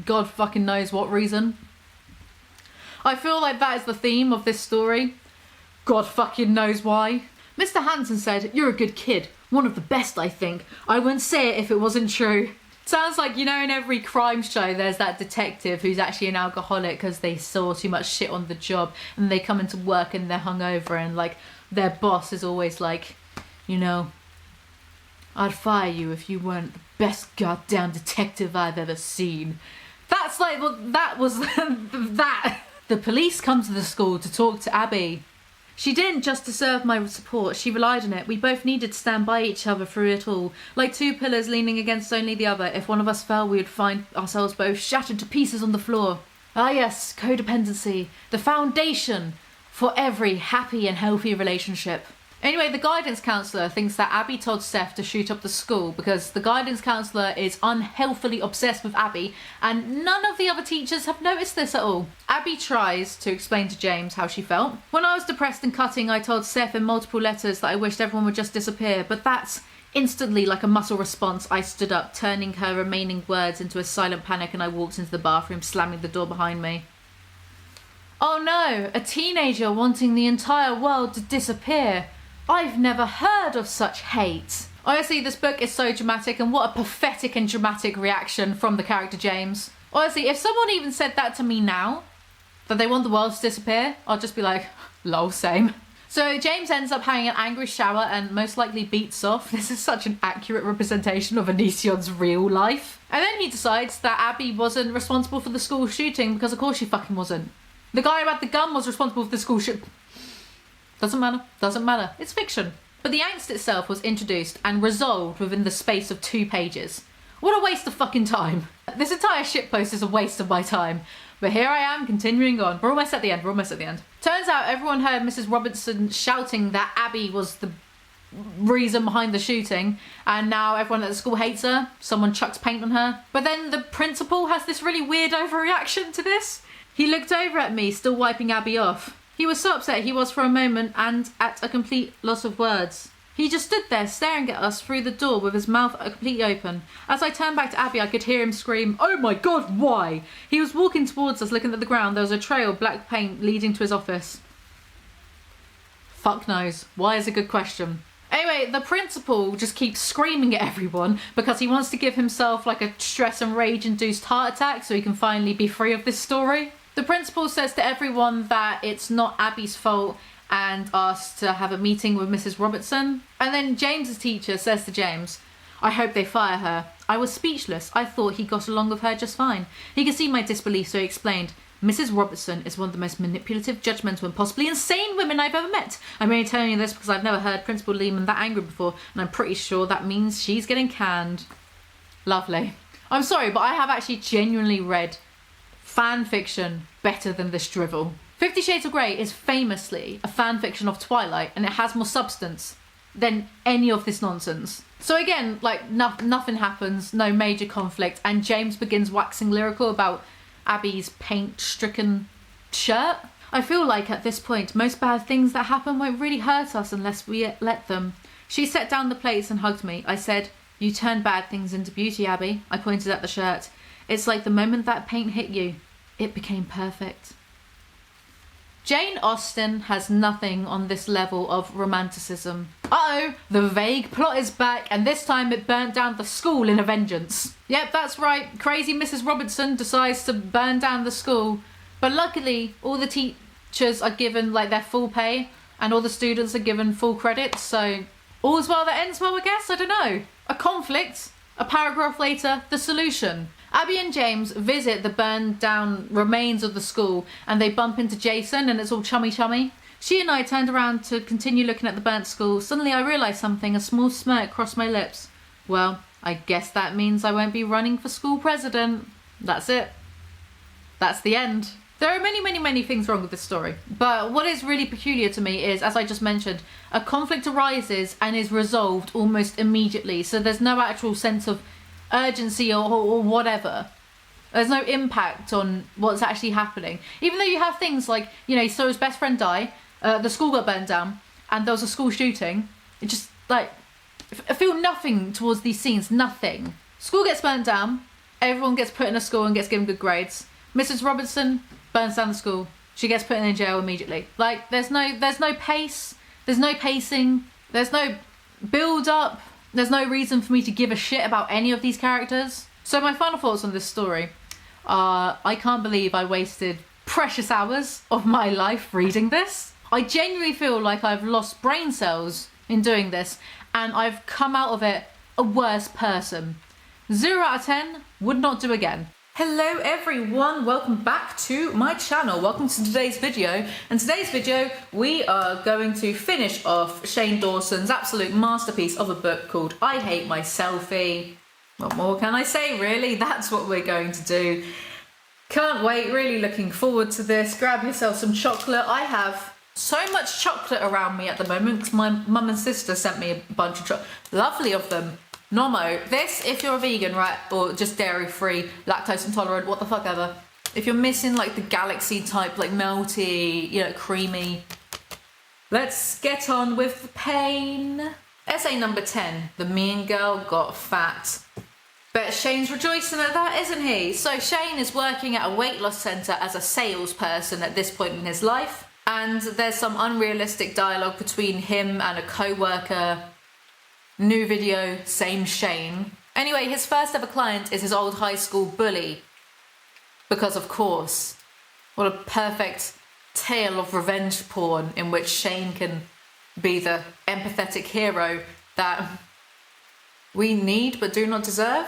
God fucking knows what reason. I feel like that is the theme of this story. God fucking knows why. Mr. Hanson said, you're a good kid. One of the best, I think. I wouldn't say it if it wasn't true. Sounds like, you know, in every crime show there's that detective who's actually an alcoholic because they saw too much shit on the job and they come into work and they're hungover and like their boss is always like, you know, I'd fire you if you weren't the best goddamn detective I've ever seen. That's like, well, that was that. The police come to the school to talk to Abby. She didn't just deserve my support, she relied on it. We both needed to stand by each other through it all. Like two pillars leaning against only the other. If one of us fell, we would find ourselves both shattered to pieces on the floor. Ah yes, codependency. The foundation for every happy and healthy relationship. Anyway, the guidance counsellor thinks that Abby told Seth to shoot up the school because the guidance counsellor is unhealthily obsessed with Abby and none of the other teachers have noticed this at all. Abby tries to explain to James how she felt. When I was depressed and cutting, I told Seth in multiple letters that I wished everyone would just disappear, but that's Instantly, like a muscle response, I stood up, turning her remaining words into a silent panic, and I walked into the bathroom, slamming the door behind me. Oh no, a teenager wanting the entire world to disappear. I've never heard of such hate. Honestly, this book is so dramatic, and what a pathetic and dramatic reaction from the character James. Honestly, if someone even said that to me now, that they want the world to disappear, I'll just be like, lol, same. So James ends up having an angry shower and most likely beats off. This is such an accurate representation of Onision's real life. And then he decides that Abby wasn't responsible for the school shooting, because of course she fucking wasn't. The guy who had the gun was responsible for the school shoot. Doesn't matter. It's fiction. But the angst itself was introduced and resolved within the space of 2 pages. What a waste of fucking time. This entire shitpost is a waste of my time. But here I am, continuing on. We're almost at the end. Turns out everyone heard Mrs. Robertson shouting that Abby was the reason behind the shooting, and now everyone at the school hates her. Someone chucks paint on her. But then the principal has this really weird overreaction to this. He looked over at me, still wiping Abby off. He was so upset he was for a moment, and at a complete loss of words. He just stood there staring at us through the door with his mouth completely open. As I turned back to Abby, I could hear him scream, "Oh my god, why?" He was walking towards us, looking at the ground. There was a trail of black paint leading to his office. Fuck knows. Why is a good question. Anyway, the principal just keeps screaming at everyone because he wants to give himself like a stress and rage-induced heart attack so he can finally be free of this story. The principal says to everyone that it's not Abby's fault and asks to have a meeting with Mrs. Robertson. And then James's teacher says to James, "I hope they fire her." I was speechless. I thought he got along with her just fine. He could see my disbelief, so he explained, "Mrs. Robertson is one of the most manipulative, judgmental and possibly insane women I've ever met. I'm only telling you this because I've never heard Principal Lehman that angry before, and I'm pretty sure that means she's getting canned." Lovely. I'm sorry, but I have actually genuinely read fan fiction better than this drivel. 50 Shades of Grey is famously a fan fiction of Twilight, and it has more substance than any of this nonsense. So again, like nothing happens, no major conflict, and James begins waxing lyrical about Abby's paint-stricken shirt. I feel like at this point, most bad things that happen won't really hurt us unless we let them. She set down the plates and hugged me. I said, "You turn bad things into beauty, Abby." I pointed at the shirt. "It's like the moment that paint hit you, it became perfect." Jane Austen has nothing on this level of romanticism. Uh-oh, the vague plot is back, and this time it burnt down the school in a vengeance. Yep, that's right, crazy Mrs. Robertson decides to burn down the school. But luckily, all the teachers are given like their full pay, and all the students are given full credit, so all's well that ends well, I guess, I don't know. A conflict, a paragraph later, the solution. Abby and James visit the burned down remains of the school, and they bump into Jason, and it's all chummy. She and I turned around to continue looking at the burnt school. Suddenly I realised something. A small smirk crossed my lips. Well, I guess that means I won't be running for school president. That's it. That's the end. There are many things wrong with this story. But what is really peculiar to me is, as I just mentioned, a conflict arises and is resolved almost immediately. So there's no actual sense of urgency or whatever. There's no impact on what's actually happening. Even though you have things like, you know, he saw his best friend die, the school got burned down, and there was a school shooting. It just, like, I feel nothing towards these scenes, nothing. School gets burned down, everyone gets put in a school and gets given good grades. Mrs. Robertson burns down the school. She gets put in jail immediately. Like, there's no pace, there's no pacing, there's no build up. There's no reason for me to give a shit about any of these characters. So my final thoughts on this story are, I can't believe I wasted precious hours of my life reading this. I genuinely feel like I've lost brain cells in doing this, and I've come out of it a worse person. 0 out of 10, would not do again. Hello everyone, welcome back to my channel. Welcome to today's video. In today's video, we are going to finish off Shane Dawson's absolute masterpiece of a book called I Hate My Selfie. What more can I say, really? That's what we're going to do. Can't wait, really looking forward to this. Grab yourself some chocolate. I have so much chocolate around me at the moment because my mum and sister sent me a bunch of chocolate. Lovely of them. Normo, this, if you're a vegan, right, or just dairy-free, lactose intolerant, what the fuck ever. If you're missing, like, the galaxy type, like, melty, you know, creamy. Let's get on with the pain. Essay number 10, the mean girl got fat. Bet Shane's rejoicing at that, isn't he? So Shane is working at a weight loss centre as a salesperson at this point in his life. And there's some unrealistic dialogue between him and a co-worker. New video, same Shane. Anyway, his first ever client is his old high school bully. Because of course, what a perfect tale of revenge porn in which Shane can be the empathetic hero that we need but do not deserve.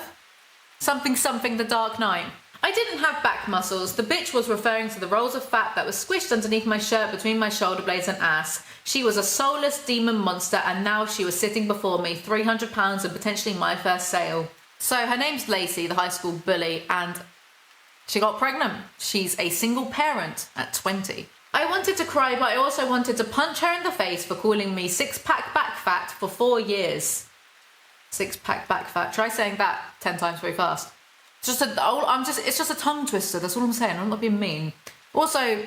Something, the Dark Knight. I didn't have back muscles. The bitch was referring to the rolls of fat that was squished underneath my shirt between my shoulder blades and ass. She was a soulless demon monster, and now she was sitting before me, 300 pounds and potentially my first sale. So her name's Lacey, the high school bully, and she got pregnant. She's a single parent at 20. I wanted to cry, but I also wanted to punch her in the face for calling me six-pack back fat for 4 years. Six-pack back fat. Try saying that 10 times very fast. It's just a tongue twister. That's all I'm saying. I'm not being mean. Also,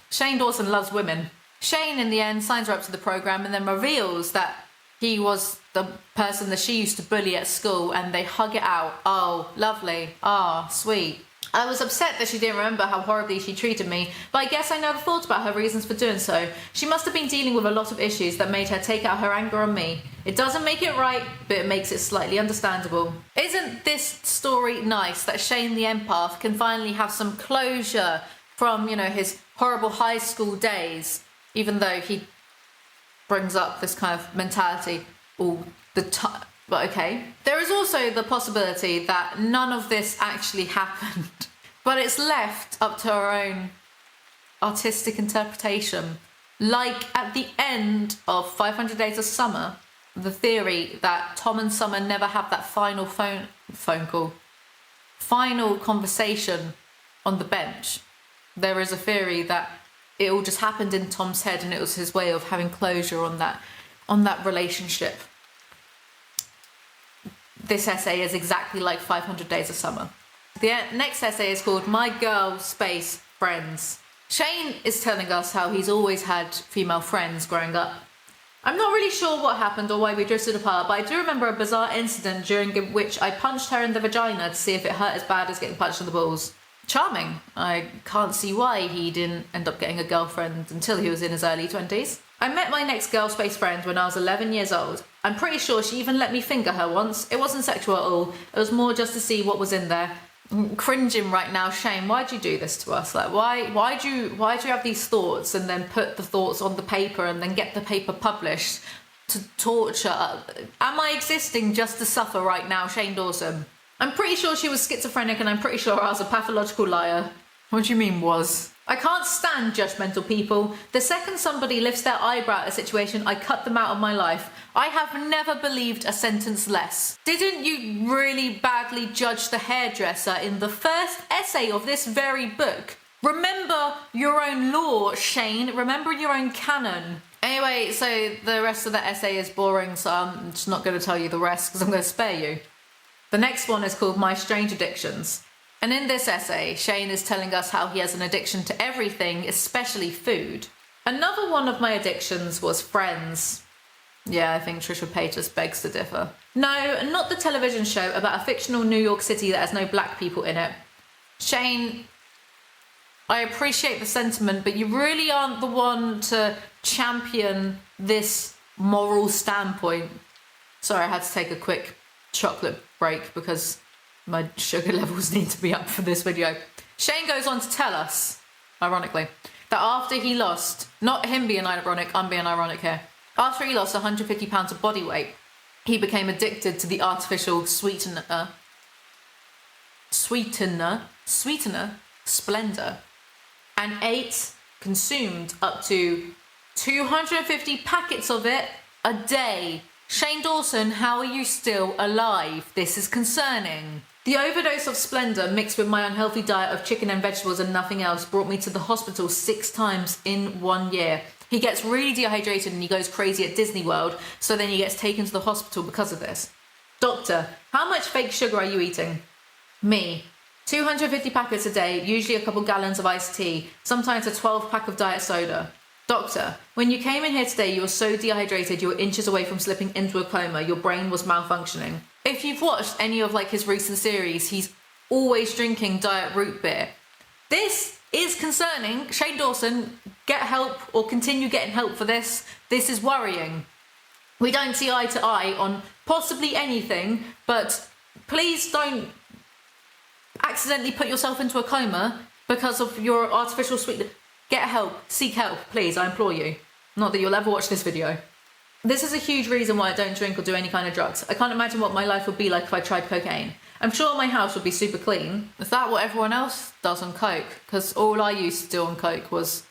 Shane Dawson loves women. Shane, in the end, signs her up to the program and then reveals that he was the person that she used to bully at school, and they hug it out. Oh, lovely. Ah, sweet. I was upset that she didn't remember how horribly she treated me, but I guess I never thought about her reasons for doing so. She must have been dealing with a lot of issues that made her take out her anger on me. It doesn't make it right, but it makes it slightly understandable. Isn't this story nice that Shane the empath can finally have some closure from, his horrible high school days, even though he brings up this kind of mentality all the time. But okay. There is also the possibility that none of this actually happened, but it's left up to our own artistic interpretation. Like at the end of 500 Days of Summer, the theory that Tom and Summer never have that final final conversation on the bench. There is a theory that it all just happened in Tom's head and it was his way of having closure on that relationship. This essay is exactly like 500 Days of Summer. The next essay is called My Girl Space Friends. Shane is telling us how he's always had female friends growing up. I'm not really sure what happened or why we drifted apart, but I do remember a bizarre incident during which I punched her in the vagina to see if it hurt as bad as getting punched in the balls. Charming. I can't see why he didn't end up getting a girlfriend until he was in his early 20s. I met my next girl space friend when I was 11 years old. I'm pretty sure she even let me finger her once. It wasn't sexual at all. It was more just to see what was in there. I'm cringing right now. Shane, why'd you do this to us? Like, why'd you have these thoughts and then put the thoughts on the paper and then get the paper published to torture? Am I existing just to suffer right now, Shane Dawson? I'm pretty sure she was schizophrenic, and I'm pretty sure I was a pathological liar. What do you mean was? I can't stand judgmental people. The second somebody lifts their eyebrow at a situation, I cut them out of my life. I have never believed a sentence less. Didn't you really badly judge the hairdresser in the first essay of this very book? Remember your own law, Shane. Remember your own canon. Anyway, so the rest of the essay is boring, so I'm just not going to tell you the rest because I'm going to spare you. The next one is called My Strange Addictions. And in this essay, Shane is telling us how he has an addiction to everything, especially food. Another one of my addictions was Friends. Yeah, I think Trisha Paytas begs to differ. No, not the television show about a fictional New York City that has no black people in it. Shane, I appreciate the sentiment, but you really aren't the one to champion this moral standpoint. Sorry, I had to take a quick chocolate break because my sugar levels need to be up for this video. Shane goes on to tell us, ironically, that after he lost, not him being ironic, I'm being ironic here, after he lost 150 pounds of body weight, he became addicted to the artificial sweetener, Splendor, and consumed up to 250 packets of it a day. Shane Dawson, how are you still alive? This is concerning. The overdose of Splendor mixed with my unhealthy diet of chicken and vegetables and nothing else brought me to the hospital 6 times in 1 year. He gets really dehydrated and he goes crazy at Disney World, so then he gets taken to the hospital because of this. Doctor, how much fake sugar are you eating? Me, 250 packets a day, usually a couple gallons of iced tea, sometimes a 12-pack of diet soda. Doctor, when you came in here today, you were so dehydrated you were inches away from slipping into a coma. Your brain was malfunctioning. If you've watched any of like his recent series, he's always drinking diet root beer. This is concerning. Shane Dawson, get help or continue getting help for this. This is worrying. We don't see eye to eye on possibly anything, but please don't accidentally put yourself into a coma because of your artificial sweetness. Get help. Seek help, please. I implore you. Not that you'll ever watch this video. This is a huge reason why I don't drink or do any kind of drugs. I can't imagine what my life would be like if I tried cocaine. I'm sure my house would be super clean. Is that what everyone else does on coke? Because all I used to do on coke was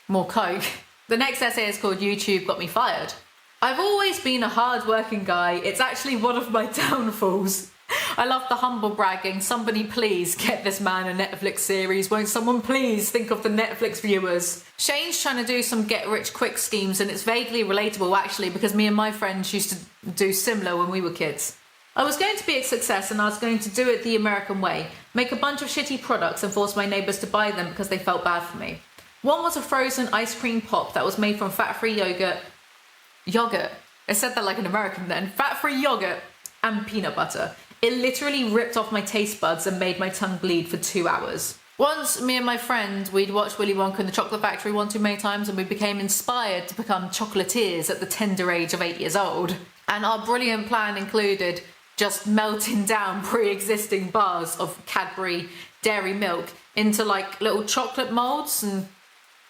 more coke. The next essay is called YouTube Got Me Fired. I've always been a hard-working guy. It's actually one of my downfalls. I love the humble bragging. Somebody please get this man a Netflix series. Won't someone please think of the Netflix viewers? Shane's trying to do some get-rich-quick schemes, and it's vaguely relatable actually because me and my friends used to do similar when we were kids. I was going to be a success and I was going to do it the American way. Make a bunch of shitty products and force my neighbours to buy them because they felt bad for me. One was a frozen ice cream pop that was made from fat-free yogurt. I said that like an American then. Fat-free yogurt and peanut butter. It literally ripped off my taste buds and made my tongue bleed for 2 hours. Once, me and my friend, we'd watched Willy Wonka and the Chocolate Factory one too many times and we became inspired to become chocolatiers at the tender age of 8 years old. And our brilliant plan included just melting down pre-existing bars of Cadbury dairy milk into like little chocolate molds and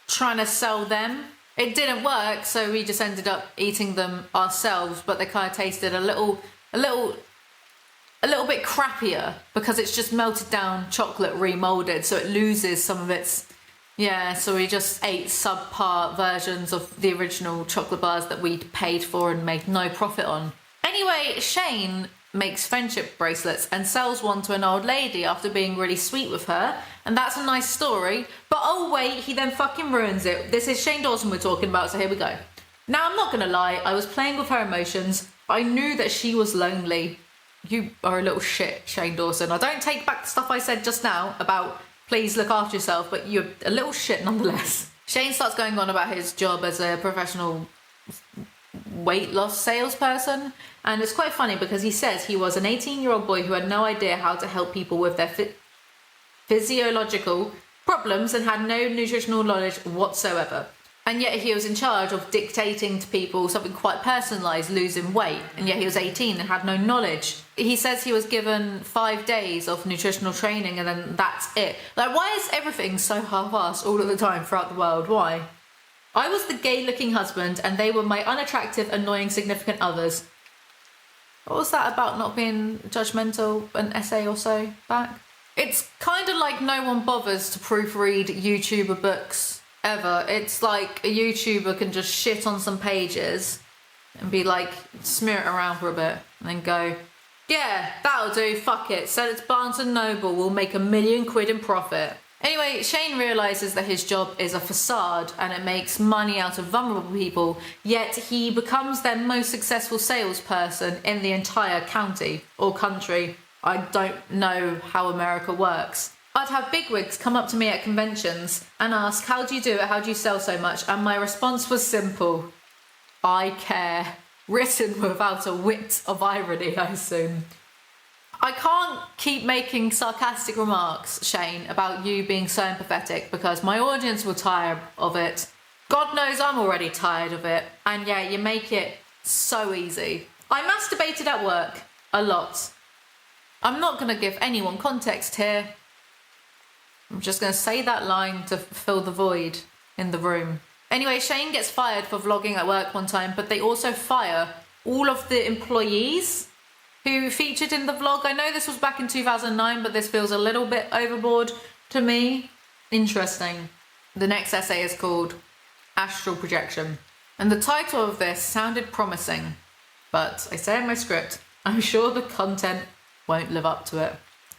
trying to sell them. It didn't work, so we just ended up eating them ourselves, but they kind of tasted a little bit crappier because it's just melted down chocolate remolded, so it loses some of its, so we just ate subpar versions of the original chocolate bars that we'd paid for and made no profit on. Anyway, Shane makes friendship bracelets and sells one to an old lady after being really sweet with her, and that's a nice story, but oh wait, he then fucking ruins it. This is Shane Dawson we're talking about, so here we go. Now, I'm not gonna lie, I was playing with her emotions. I knew that she was lonely. You are a little shit, Shane Dawson. I don't take back the stuff I said just now about please look after yourself, but you're a little shit nonetheless. Shane starts going on about his job as a professional weight loss salesperson, and it's quite funny because he says he was an 18-year-old boy who had no idea how to help people with their physiological problems and had no nutritional knowledge whatsoever. And yet he was in charge of dictating to people something quite personalised, losing weight, and yet he was 18 and had no knowledge. He says he was given 5 days of nutritional training and then that's it. Like, why is everything so half-assed all of the time throughout the world? Why? I was the gay-looking husband and they were my unattractive, annoying significant others. What was that about not being judgmental, an essay or so back? It's kind of like no one bothers to proofread YouTuber books ever. It's like a YouTuber can just shit on some pages and be like, smear it around for a bit and then go, yeah, that'll do, fuck it, sell it to Barnes & Noble, we'll make £1 million in profit. Anyway, Shane realises that his job is a facade and it makes money out of vulnerable people, yet he becomes their most successful salesperson in the entire county or country. I don't know how America works. I'd have bigwigs come up to me at conventions and ask, how do you do it? How do you sell so much? And my response was simple. I care. Written without a whit of irony, I assume. I can't keep making sarcastic remarks, Shane, about you being so empathetic because my audience will tire of it. God knows I'm already tired of it. And yeah, you make it so easy. I masturbated at work. A lot. I'm not going to give anyone context here. I'm just going to say that line to fill the void in the room. Anyway, Shane gets fired for vlogging at work one time, but they also fire all of the employees who featured in the vlog. I know this was back in 2009, but this feels a little bit overboard to me. Interesting. The next essay is called Astral Projection. And the title of this sounded promising, but I say in my script, I'm sure the content won't live up to it.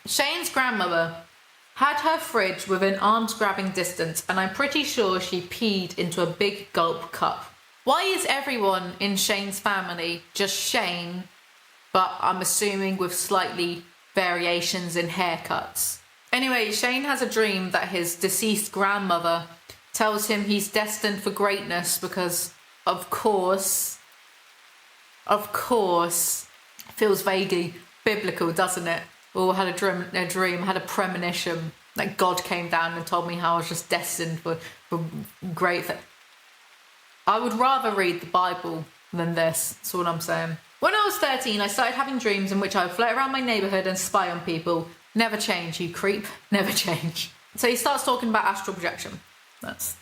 Shane's grandmother had her fridge within arms-grabbing distance, and I'm pretty sure she peed into a big gulp cup. Why is everyone in Shane's family just Shane, but I'm assuming with slightly variations in haircuts? Anyway, Shane has a dream that his deceased grandmother tells him he's destined for greatness because, of course, feels vaguely biblical, doesn't it? Oh, I had a dream, I had a premonition that God came down and told me how I was just destined for great things. I would rather read the Bible than this, that's all I'm saying. When I was 13, I started having dreams in which I would float around my neighbourhood and spy on people. Never change, you creep, never change. So he starts talking about astral projection. That's,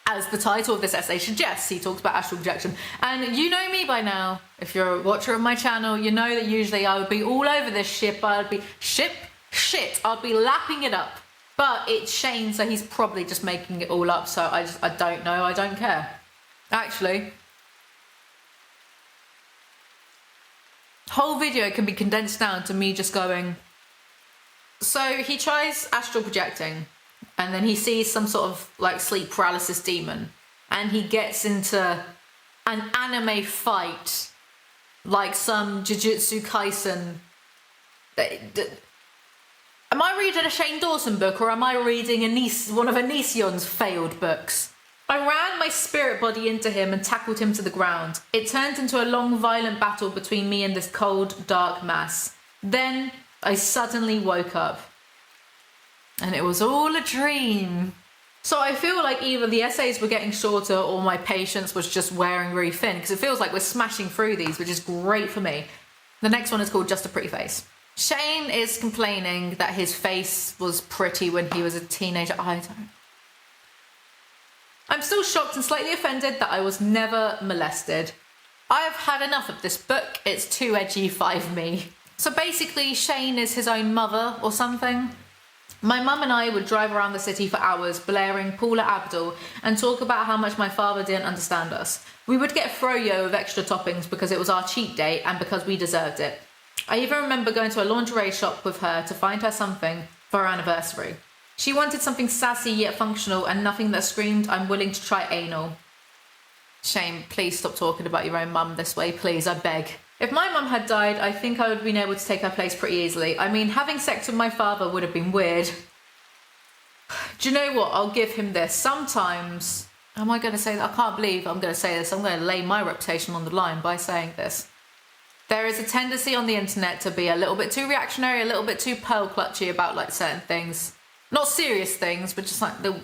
as the title of this essay suggests, he talks about astral projection. And you know me by now. If you're a watcher of my channel, you know that usually I would be all over this shit. I'd be I'd be lapping it up. But it's Shane, so he's probably just making it all up. So I don't know, I don't care. Actually, whole video can be condensed down to me just going, so he tries astral projecting and then he sees some sort of like sleep paralysis demon and he gets into an anime fight like some Jujutsu Kaisen. Am I reading a Shane Dawson book or am I reading one of Onision's failed books? I ran my spirit body into him and tackled him to the ground. It turned into a long, violent battle between me and this cold, dark mass. Then I suddenly woke up. And it was all a dream. So I feel like either the essays were getting shorter or my patience was just wearing really thin, because it feels like we're smashing through these, which is great for me. The next one is called Just a Pretty Face. Shane is complaining that his face was pretty when he was a teenager. I'm still shocked and slightly offended that I was never molested. I have had enough of this book. It's too edgy, 5 me. So basically, Shane is his own mother or something. My mum and I would drive around the city for hours, blaring Paula Abdul, and talk about how much my father didn't understand us. We would get froyo with extra toppings because it was our cheat day and because we deserved it. I even remember going to a lingerie shop with her to find her something for her anniversary. She wanted something sassy yet functional and nothing that screamed, I'm willing to try anal. Shane, please stop talking about your own mum this way, please, I beg. If my mum had died, I think I would have been able to take her place pretty easily. I mean, having sex with my father would have been weird. Do you know what? I'll give him this. Sometimes, am I going to say that? I can't believe I'm going to say this. I'm going to lay my reputation on the line by saying this. There is a tendency on the internet to be a little bit too reactionary, a little bit too pearl clutchy about like certain things. Not serious things, but just like the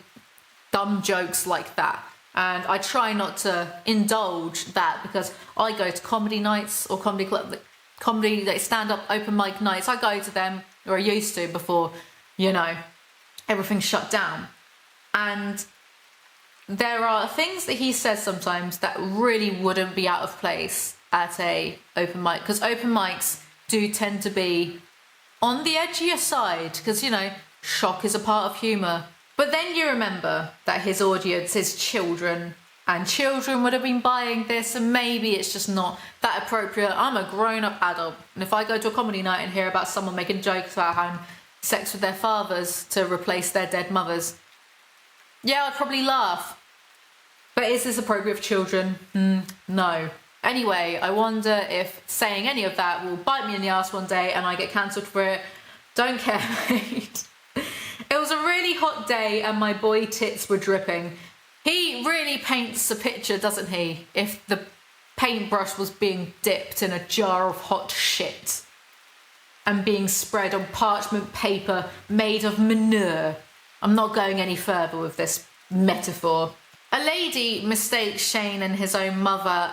dumb jokes like that. And I try not to indulge that because I go to comedy nights or comedy club, comedy like stand-up open mic nights. I go to them, or I used to before, you know, everything's shut down. And there are things that he says sometimes that really wouldn't be out of place at a open mic, because open mics do tend to be on the edgier side because, you know, shock is a part of humour. But then you remember that his audience is children, and children would have been buying this, and maybe it's just not that appropriate. I'm a grown-up adult, and if I go to a comedy night and hear about someone making jokes about having sex with their fathers to replace their dead mothers, yeah, I'd probably laugh. But is this appropriate for children? No. Anyway, I wonder if saying any of that will bite me in the ass one day and I get cancelled for it. Don't care, mate. It was a really hot day and my boy tits were dripping. He really paints a picture, doesn't he? If the paintbrush was being dipped in a jar of hot shit and being spread on parchment paper made of manure. I'm not going any further with this metaphor. A lady mistakes Shane and his own mother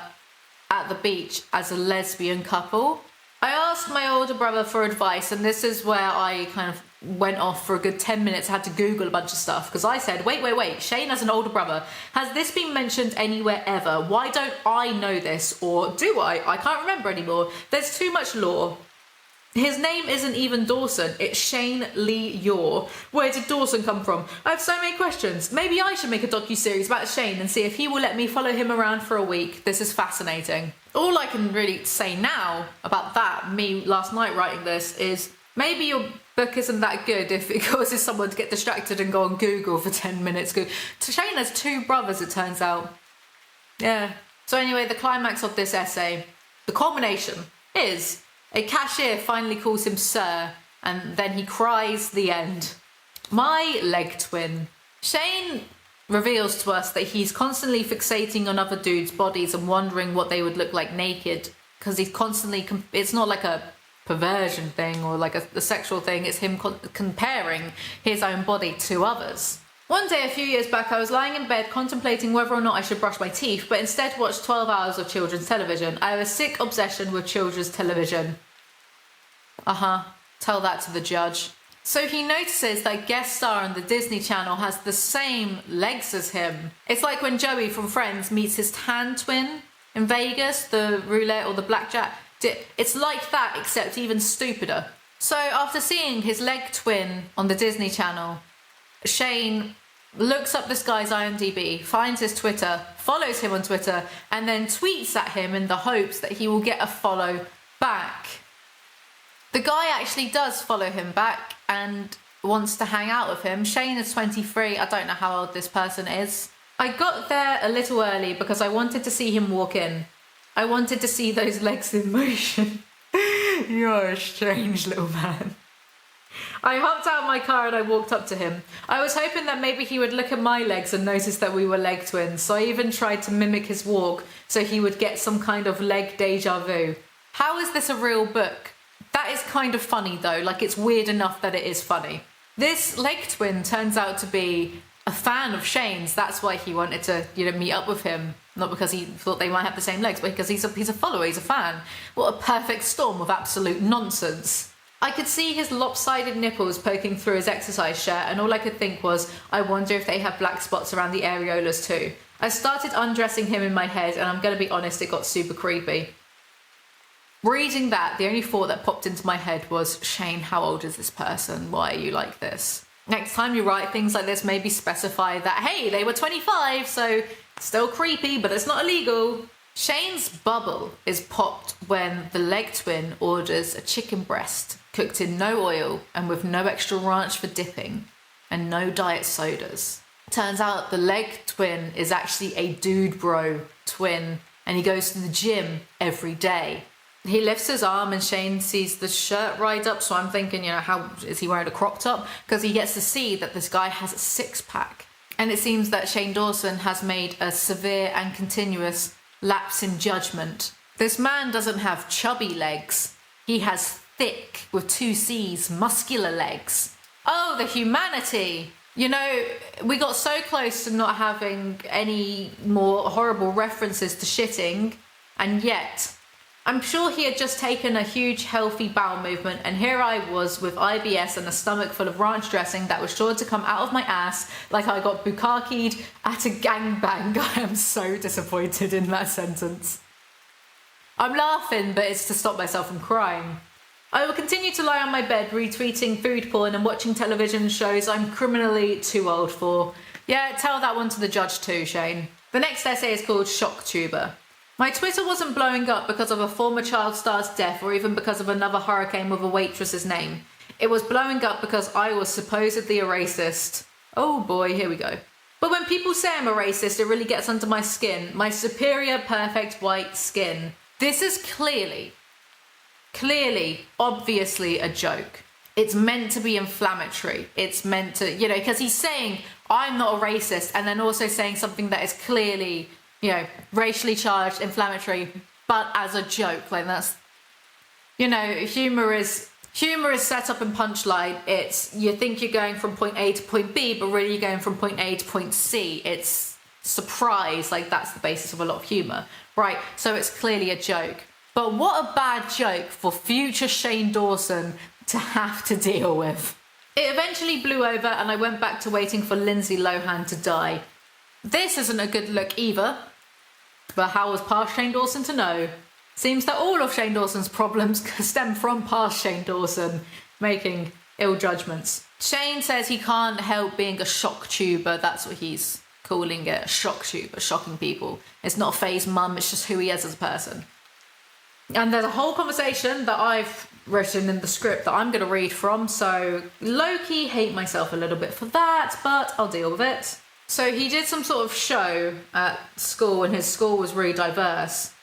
at the beach as a lesbian couple. I asked my older brother for advice, and this is where I kind of went off for a good 10 minutes, had to Google a bunch of stuff, because I said, wait, Shane has an older brother. Has this been mentioned anywhere ever? Why don't I know this? Or do I? I can't remember anymore. There's too much lore. His name isn't even Dawson, it's Shane Lee Yor. Where did Dawson come from? I have so many questions. Maybe I should make a docu-series about Shane and see if he will let me follow him around for a week. This is fascinating. All I can really say now about that, me last night writing this, is maybe your book isn't that good if it causes someone to get distracted and go on Google for 10 minutes. Shane has 2 brothers, it turns out. Yeah. So anyway, the climax of this essay, the culmination, is a cashier finally calls him sir, and then he cries the end. My leg twin. Shane reveals to us that he's constantly fixating on other dudes' bodies and wondering what they would look like naked, because he's constantly, it's not like a perversion thing or like a sexual thing, it's him comparing his own body to others. One day a few years back, I was lying in bed contemplating whether or not I should brush my teeth, but instead watched 12 hours of children's television. I have a sick obsession with children's television. Tell that to the judge. So he notices that a guest star on the Disney Channel has the same legs as him. It's like when Joey from Friends meets his tan twin in Vegas, the roulette or the blackjack. It's like that, except even stupider. So after seeing his leg twin on the Disney Channel, Shane looks up this guy's IMDb, finds his Twitter, follows him on Twitter, and then tweets at him in the hopes that he will get a follow back. The guy actually does follow him back and wants to hang out with him. Shane is 23. I don't know how old this person is. I got there a little early because I wanted to see him walk in. I wanted to see those legs in motion. You're a strange little man. I hopped out of my car and I walked up to him. I was hoping that maybe he would look at my legs and notice that we were leg twins, so I even tried to mimic his walk so he would get some kind of leg deja vu. How is this a real book? That is kind of funny though, like it's weird enough that it is funny. This leg twin turns out to be a fan of Shane's, that's why he wanted to, meet up with him. Not because he thought they might have the same legs, but because he's a follower, he's a fan. What a perfect storm of absolute nonsense. I could see his lopsided nipples poking through his exercise shirt, and all I could think was, I wonder if they have black spots around the areolas too. I started undressing him in my head, and I'm going to be honest, it got super creepy. Reading that, the only thought that popped into my head was, Shane, how old is this person? Why are you like this? Next time you write things like this, maybe specify that, hey, they were 25, so still creepy, but it's not illegal. Shane's bubble is popped when the leg twin orders a chicken breast cooked in no oil and with no extra ranch for dipping and no diet sodas. Turns out the leg twin is actually a dude bro twin and he goes to the gym every day. He lifts his arm and Shane sees the shirt right up, so I'm thinking, how is he wearing a crop top? Because he gets to see that this guy has a six-pack. And it seems that Shane Dawson has made a severe and continuous lapse in judgment. This man doesn't have chubby legs. He has thick, with two C's, muscular legs. Oh, the humanity! We got so close to not having any more horrible references to shitting, and yet I'm sure he had just taken a huge healthy bowel movement, and here I was with IBS and a stomach full of ranch dressing that was sure to come out of my ass like I got bukkakied at a gangbang. I am so disappointed in that sentence. I'm laughing, but it's to stop myself from crying. I will continue to lie on my bed retweeting food porn and watching television shows I'm criminally too old for. Yeah, tell that one to the judge too, Shane. The next essay is called ShockTuber. My Twitter wasn't blowing up because of a former child star's death or even because of another hurricane with a waitress's name. It was blowing up because I was supposedly a racist. Oh boy, here we go. But when people say I'm a racist, it really gets under my skin. My superior, perfect white skin. This is clearly, obviously a joke. It's meant to be inflammatory. It's meant to, because he's saying, I'm not a racist, and then also saying something that is clearly, racially charged, inflammatory, but as a joke. Like that's, humor is set up in punchline. It's, you think you're going from point A to point B, but really you're going from point A to point C. It's surprise, like that's the basis of a lot of humor, right? So it's clearly a joke. But what a bad joke for future Shane Dawson to have to deal with. It eventually blew over and I went back to waiting for Lindsay Lohan to die. This isn't a good look either, but how was past Shane Dawson to know? Seems that all of Shane Dawson's problems stem from past Shane Dawson making ill judgments. Shane says he can't help being a shock tuber. That's what he's calling it, a shock tuber, shocking people. It's not a phase mum, it's just who he is as a person. And there's a whole conversation that I've written in the script that I'm going to read from, so low-key hate myself a little bit for that, but I'll deal with it. So he did some sort of show at school, and his school was really diverse.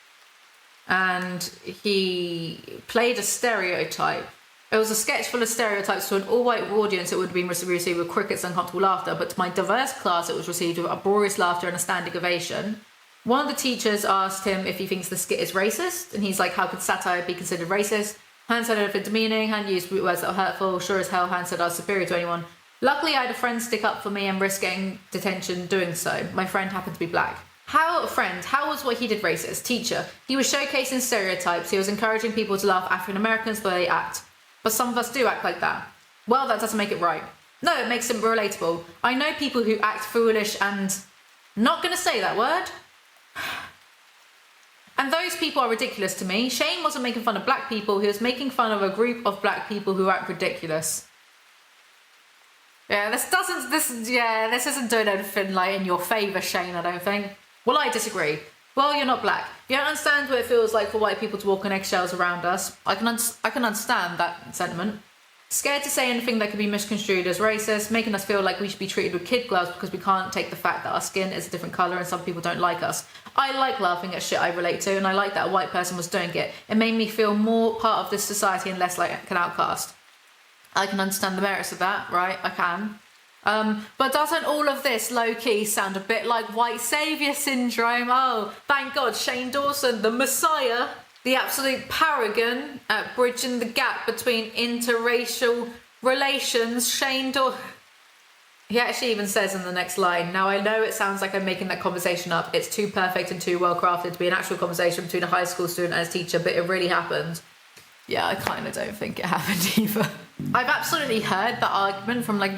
And he played a stereotype. It was a sketch full of stereotypes. To an all-white audience, it would have been received with crickets and uncomfortable laughter, but to my diverse class, it was received with uproarious laughter and a standing ovation. One of the teachers asked him if he thinks the skit is racist, and he's like, how could satire be considered racist? Han said anything demeaning, Han used words that were hurtful. Sure as hell, Han said I was superior to anyone. Luckily, I had a friend stick up for me and risk getting detention doing so. My friend happened to be black. How was what he did racist? Teacher. He was showcasing stereotypes. He was encouraging people to laugh African Americans the way they act. But some of us do act like that. Well, that doesn't make it right. No, it makes it relatable. I know people who act foolish and... not gonna say that word. And those people are ridiculous to me. Shane wasn't making fun of black people. He was making fun of a group of black people who act ridiculous. Yeah, this isn't doing anything like in your favour, Shane, I don't think. Well, I disagree. Well, you're not black. You don't understand what it feels like for white people to walk on eggshells around us. I can understand that sentiment. Scared to say anything that could be misconstrued as racist, making us feel like we should be treated with kid gloves because we can't take the fact that our skin is a different colour and some people don't like us. I like laughing at shit I relate to, and I like that a white person was doing it. It made me feel more part of this society and less like an outcast. I can understand the merits of that, right? I can. But doesn't all of this low-key sound a bit like white saviour syndrome? Oh, thank God, Shane Dawson, the messiah, the absolute paragon at bridging the gap between interracial relations. Shane Dawson. He actually even says in the next line, now I know it sounds like I'm making that conversation up. It's too perfect and too well crafted to be an actual conversation between a high school student and his teacher, but it really happened. Yeah, I kind of don't think it happened either. I've absolutely heard the argument from a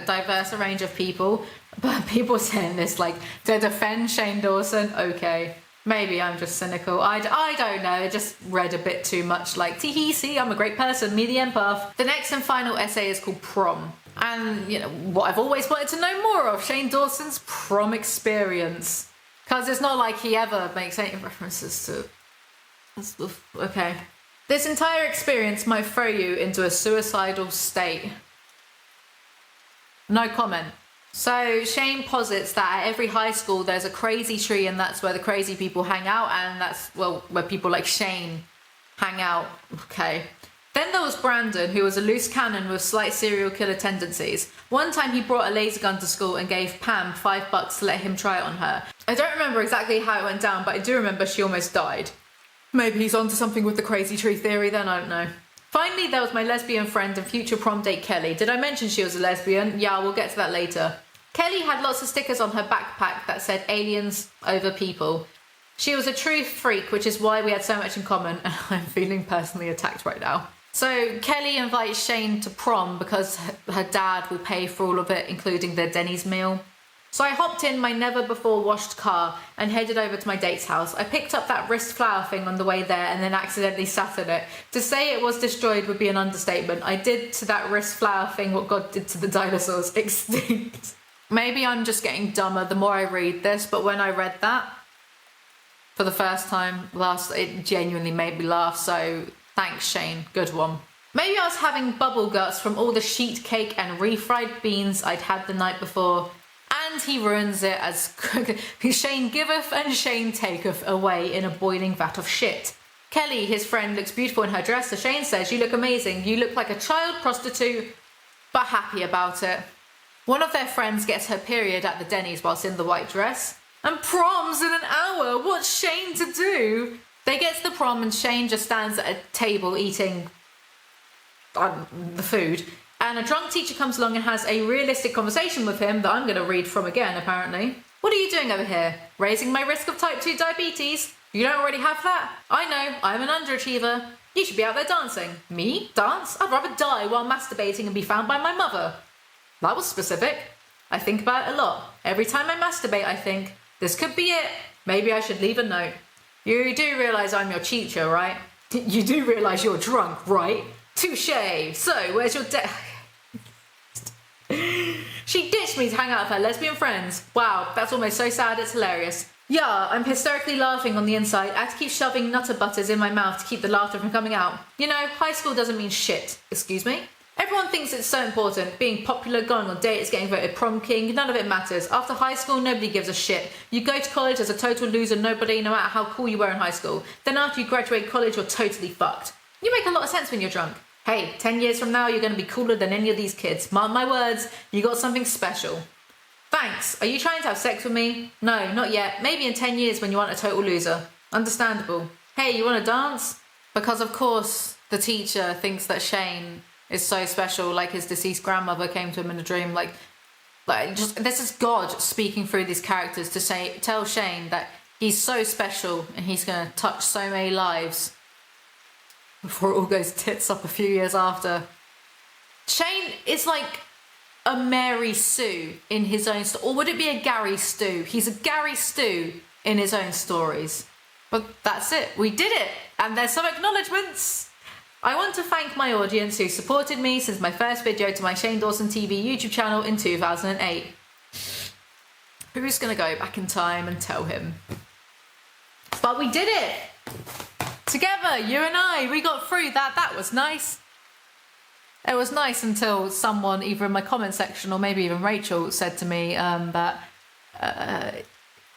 diverse range of people, but people saying this like to defend Shane Dawson, okay, maybe I'm just cynical. I don't know, I just read a bit too much like, tee see, I'm a great person, me the empath. The next and final essay is called Prom. And, what I've always wanted to know more of, Shane Dawson's prom experience. Because it's not like he ever makes any references to... Okay. This entire experience might throw you into a suicidal state. No comment. So Shane posits that at every high school there's a crazy tree and that's where the crazy people hang out, and that's, where people like Shane hang out. Okay. Then there was Brandon, who was a loose cannon with slight serial killer tendencies. One time he brought a laser gun to school and gave Pam $5 to let him try it on her. I don't remember exactly how it went down, but I do remember she almost died. Maybe he's onto something with the crazy tree theory then, I don't know. Finally, there was my lesbian friend and future prom date Kelly. Did I mention she was a lesbian? Yeah, we'll get to that later. Kelly had lots of stickers on her backpack that said aliens over people. She was a true freak, which is why we had so much in common, and I'm feeling personally attacked right now. So Kelly invites Shane to prom because her dad will pay for all of it, including the Denny's meal. So I hopped in my never-before-washed car and headed over to my date's house. I picked up that wrist flower thing on the way there and then accidentally sat in it. To say it was destroyed would be an understatement. I did to that wrist flower thing what God did to the dinosaurs, extinct. Maybe I'm just getting dumber the more I read this, but when I read that for the first time it genuinely made me laugh, so thanks, Shane. Good one. Maybe I was having bubble guts from all the sheet cake and refried beans I'd had the night before. And he ruins it as Shane giveth and Shane taketh away in a boiling vat of shit. Kelly, his friend, looks beautiful in her dress, so Shane says, you look amazing. You look like a child prostitute, but happy about it. One of their friends gets her period at the Denny's whilst in the white dress. And prom's in an hour. What's Shane to do? They get to the prom and Shane just stands at a table eating the food. And a drunk teacher comes along and has a realistic conversation with him that I'm going to read from again, apparently. What are you doing over here? Raising my risk of type 2 diabetes? You don't already have that? I know, I'm an underachiever. You should be out there dancing. Me? Dance? I'd rather die while masturbating and be found by my mother. That was specific. I think about it a lot. Every time I masturbate, I think, this could be it. Maybe I should leave a note. You do realise I'm your teacher, right? You do realise you're drunk, right? Touché. So, where's your She ditched me to hang out with her lesbian friends. Wow, that's almost so sad it's hilarious. Yeah, I'm hysterically laughing on the inside. I have to keep shoving nutter butters in my mouth to keep the laughter from coming out. High school doesn't mean shit. Excuse me? Everyone thinks it's so important. Being popular, going on dates, getting voted prom king, none of it matters. After high school, nobody gives a shit. You go to college as a total loser, nobody, no matter how cool you were in high school. Then after you graduate college, you're totally fucked. You make a lot of sense when you're drunk. Hey, 10 years from now, you're going to be cooler than any of these kids. Mark my words, you got something special. Thanks. Are you trying to have sex with me? No, not yet. Maybe in 10 years when you aren't a total loser. Understandable. Hey, you want to dance? Because of course, the teacher thinks that Shane is so special, like his deceased grandmother came to him in a dream. Like just this is God speaking through these characters to tell Shane that he's so special and he's going to touch so many lives before it all goes tits up a few years after. Shane is like a Mary Sue in his own story. Or would it be a Gary Stu? He's a Gary Stu in his own stories. But that's it. We did it. And there's some acknowledgements. I want to thank my audience who supported me since my first video to my Shane Dawson TV YouTube channel in 2008. Who's going to go back in time and tell him? But we did it. Together, you and I, we got through that. That was nice. It was nice until someone, either in my comment section or maybe even Rachel, said to me that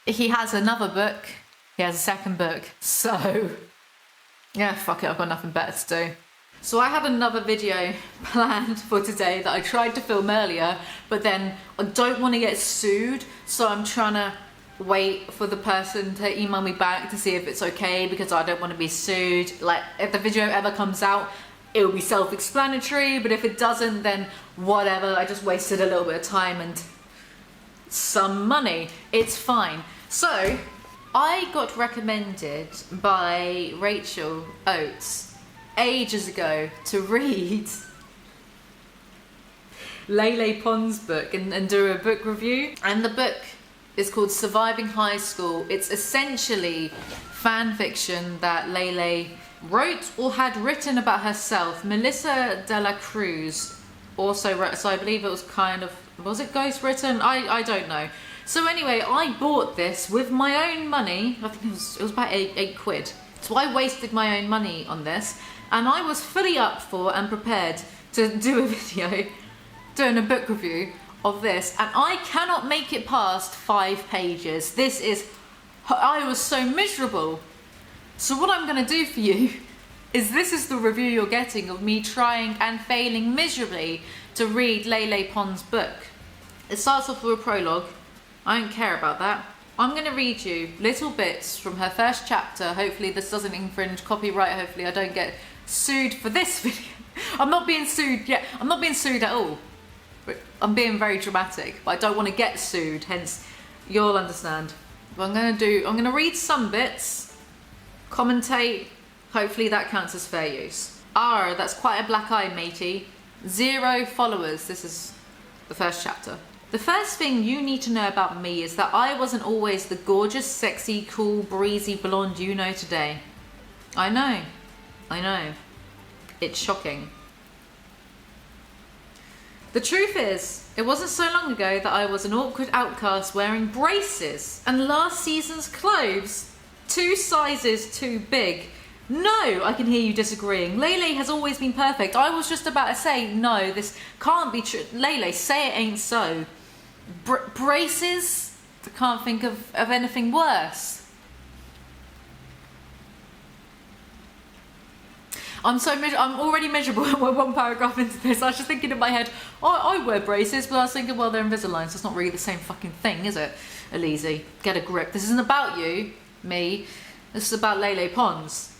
he has another book. He has a second book. So, yeah, fuck it. I've got nothing better to do. So I had another video planned for today that I tried to film earlier, but then I don't want to get sued. So I'm trying to wait for the person to email me back to see if it's okay, because I don't want to be sued. Like, if the video ever comes out, it will be self-explanatory, but if it doesn't, then whatever. I just wasted a little bit of time and some money. It's fine. So I got recommended by Rachel Oates ages ago to read Lele Pond's book and do a book review. And the book is called Surviving High School. It's essentially fan fiction that Lele wrote or had written about herself. Melissa de la Cruz also wrote, so I believe it was kind of, was it ghost written? I don't know. So anyway, I bought this with my own money. I think it was about eight quid. So I wasted my own money on this, and I was fully up for and prepared to do a video doing a book review of this, and I cannot make it past 5 pages. I was so miserable. So what I'm going to do for you is this is the review you're getting of me trying and failing miserably to read Lele Pond's book. It starts off with a prologue. I don't care about that. I'm going to read you little bits from her first chapter. Hopefully this doesn't infringe copyright. Hopefully I don't get sued for this video. I'm not being sued yet. I'm not being sued at all. But I'm being very dramatic, but I don't want to get sued, hence you'll understand. What I'm going to read some bits, commentate, hopefully that counts as fair use. That's quite a black eye, matey. 0 followers. This is the first chapter. The first thing you need to know about me is that I wasn't always the gorgeous, sexy, cool, breezy blonde you know today. I know. It's shocking. The truth is, it wasn't so long ago that I was an awkward outcast wearing braces and last season's clothes. 2 sizes too big. No, I can hear you disagreeing. Lele has always been perfect. I was just about to say, no, this can't be true. Lele, say it ain't so. Braces? I can't think of anything worse. I'm already miserable. We're 1 paragraph into this. I was just thinking in my head, I wear braces, but I was thinking, well, they're Invisalign, so it's not really the same fucking thing, is it? Elise, get a grip. This isn't about you, me. This is about Lele Pons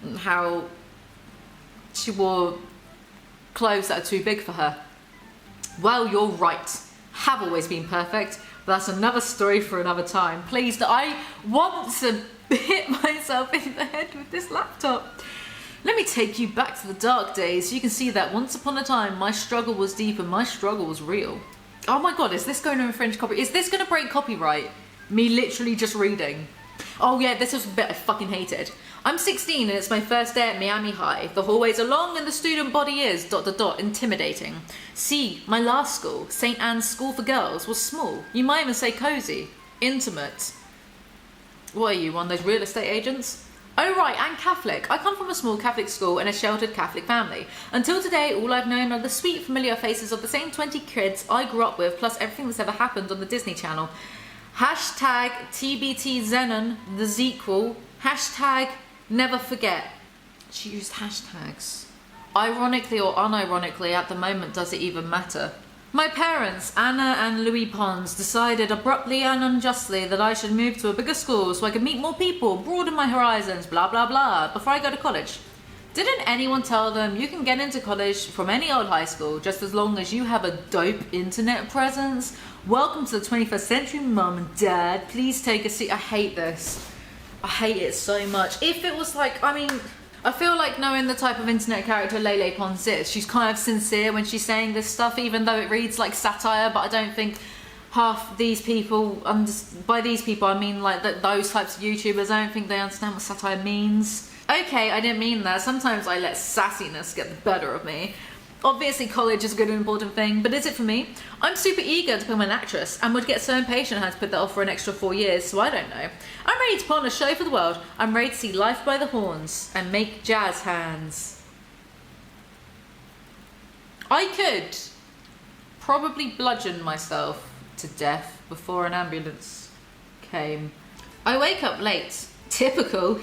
and how she wore clothes that are too big for her. Well, you're right. Have always been perfect, but that's another story for another time. Please, I want to hit myself in the head with this laptop. Let me take you back to the dark days. You can see that once upon a time, my struggle was deep and my struggle was real. Oh my God, is this going to infringe copyright? Is this going to break copyright? Me literally just reading. Oh yeah, this was a bit I fucking hated. I'm 16 and it's my first day at Miami High. The hallways are long and the student body is ... intimidating. See, my last school, St. Anne's School for Girls, was small. You might even say cozy. Intimate. What are you, one of those real estate agents? Oh right, and Catholic. I come from a small Catholic school and a sheltered Catholic family. Until today, all I've known are the sweet, familiar faces of the same 20 kids I grew up with, plus everything that's ever happened on the Disney Channel. Hashtag TBT Zenon, the sequel. Hashtag never forget. She used hashtags. Ironically or unironically, at the moment, does it even matter? My parents, Anna and Louis Pons, decided abruptly and unjustly that I should move to a bigger school so I could meet more people, broaden my horizons, blah blah blah, before I go to college. Didn't anyone tell them you can get into college from any old high school just as long as you have a dope internet presence? Welcome to the 21st century, mum and dad. Please take a seat. I hate this. I hate it so much. If it was like, I feel like knowing the type of internet character Lele Pons is, she's kind of sincere when she's saying this stuff, even though it reads like satire, but I don't think half these people, by these people I mean like those types of YouTubers, I don't think they understand what satire means. Okay, I didn't mean that. Sometimes I let sassiness get the better of me. Obviously college is a good and important thing, but is it for me? I'm super eager to become an actress and would get so impatient I had to put that off for an extra 4 years, so I don't know. I'm ready to put on a show for the world. I'm ready to see life by the horns and make jazz hands. I could probably bludgeon myself to death before an ambulance came. I wake up late. Typical,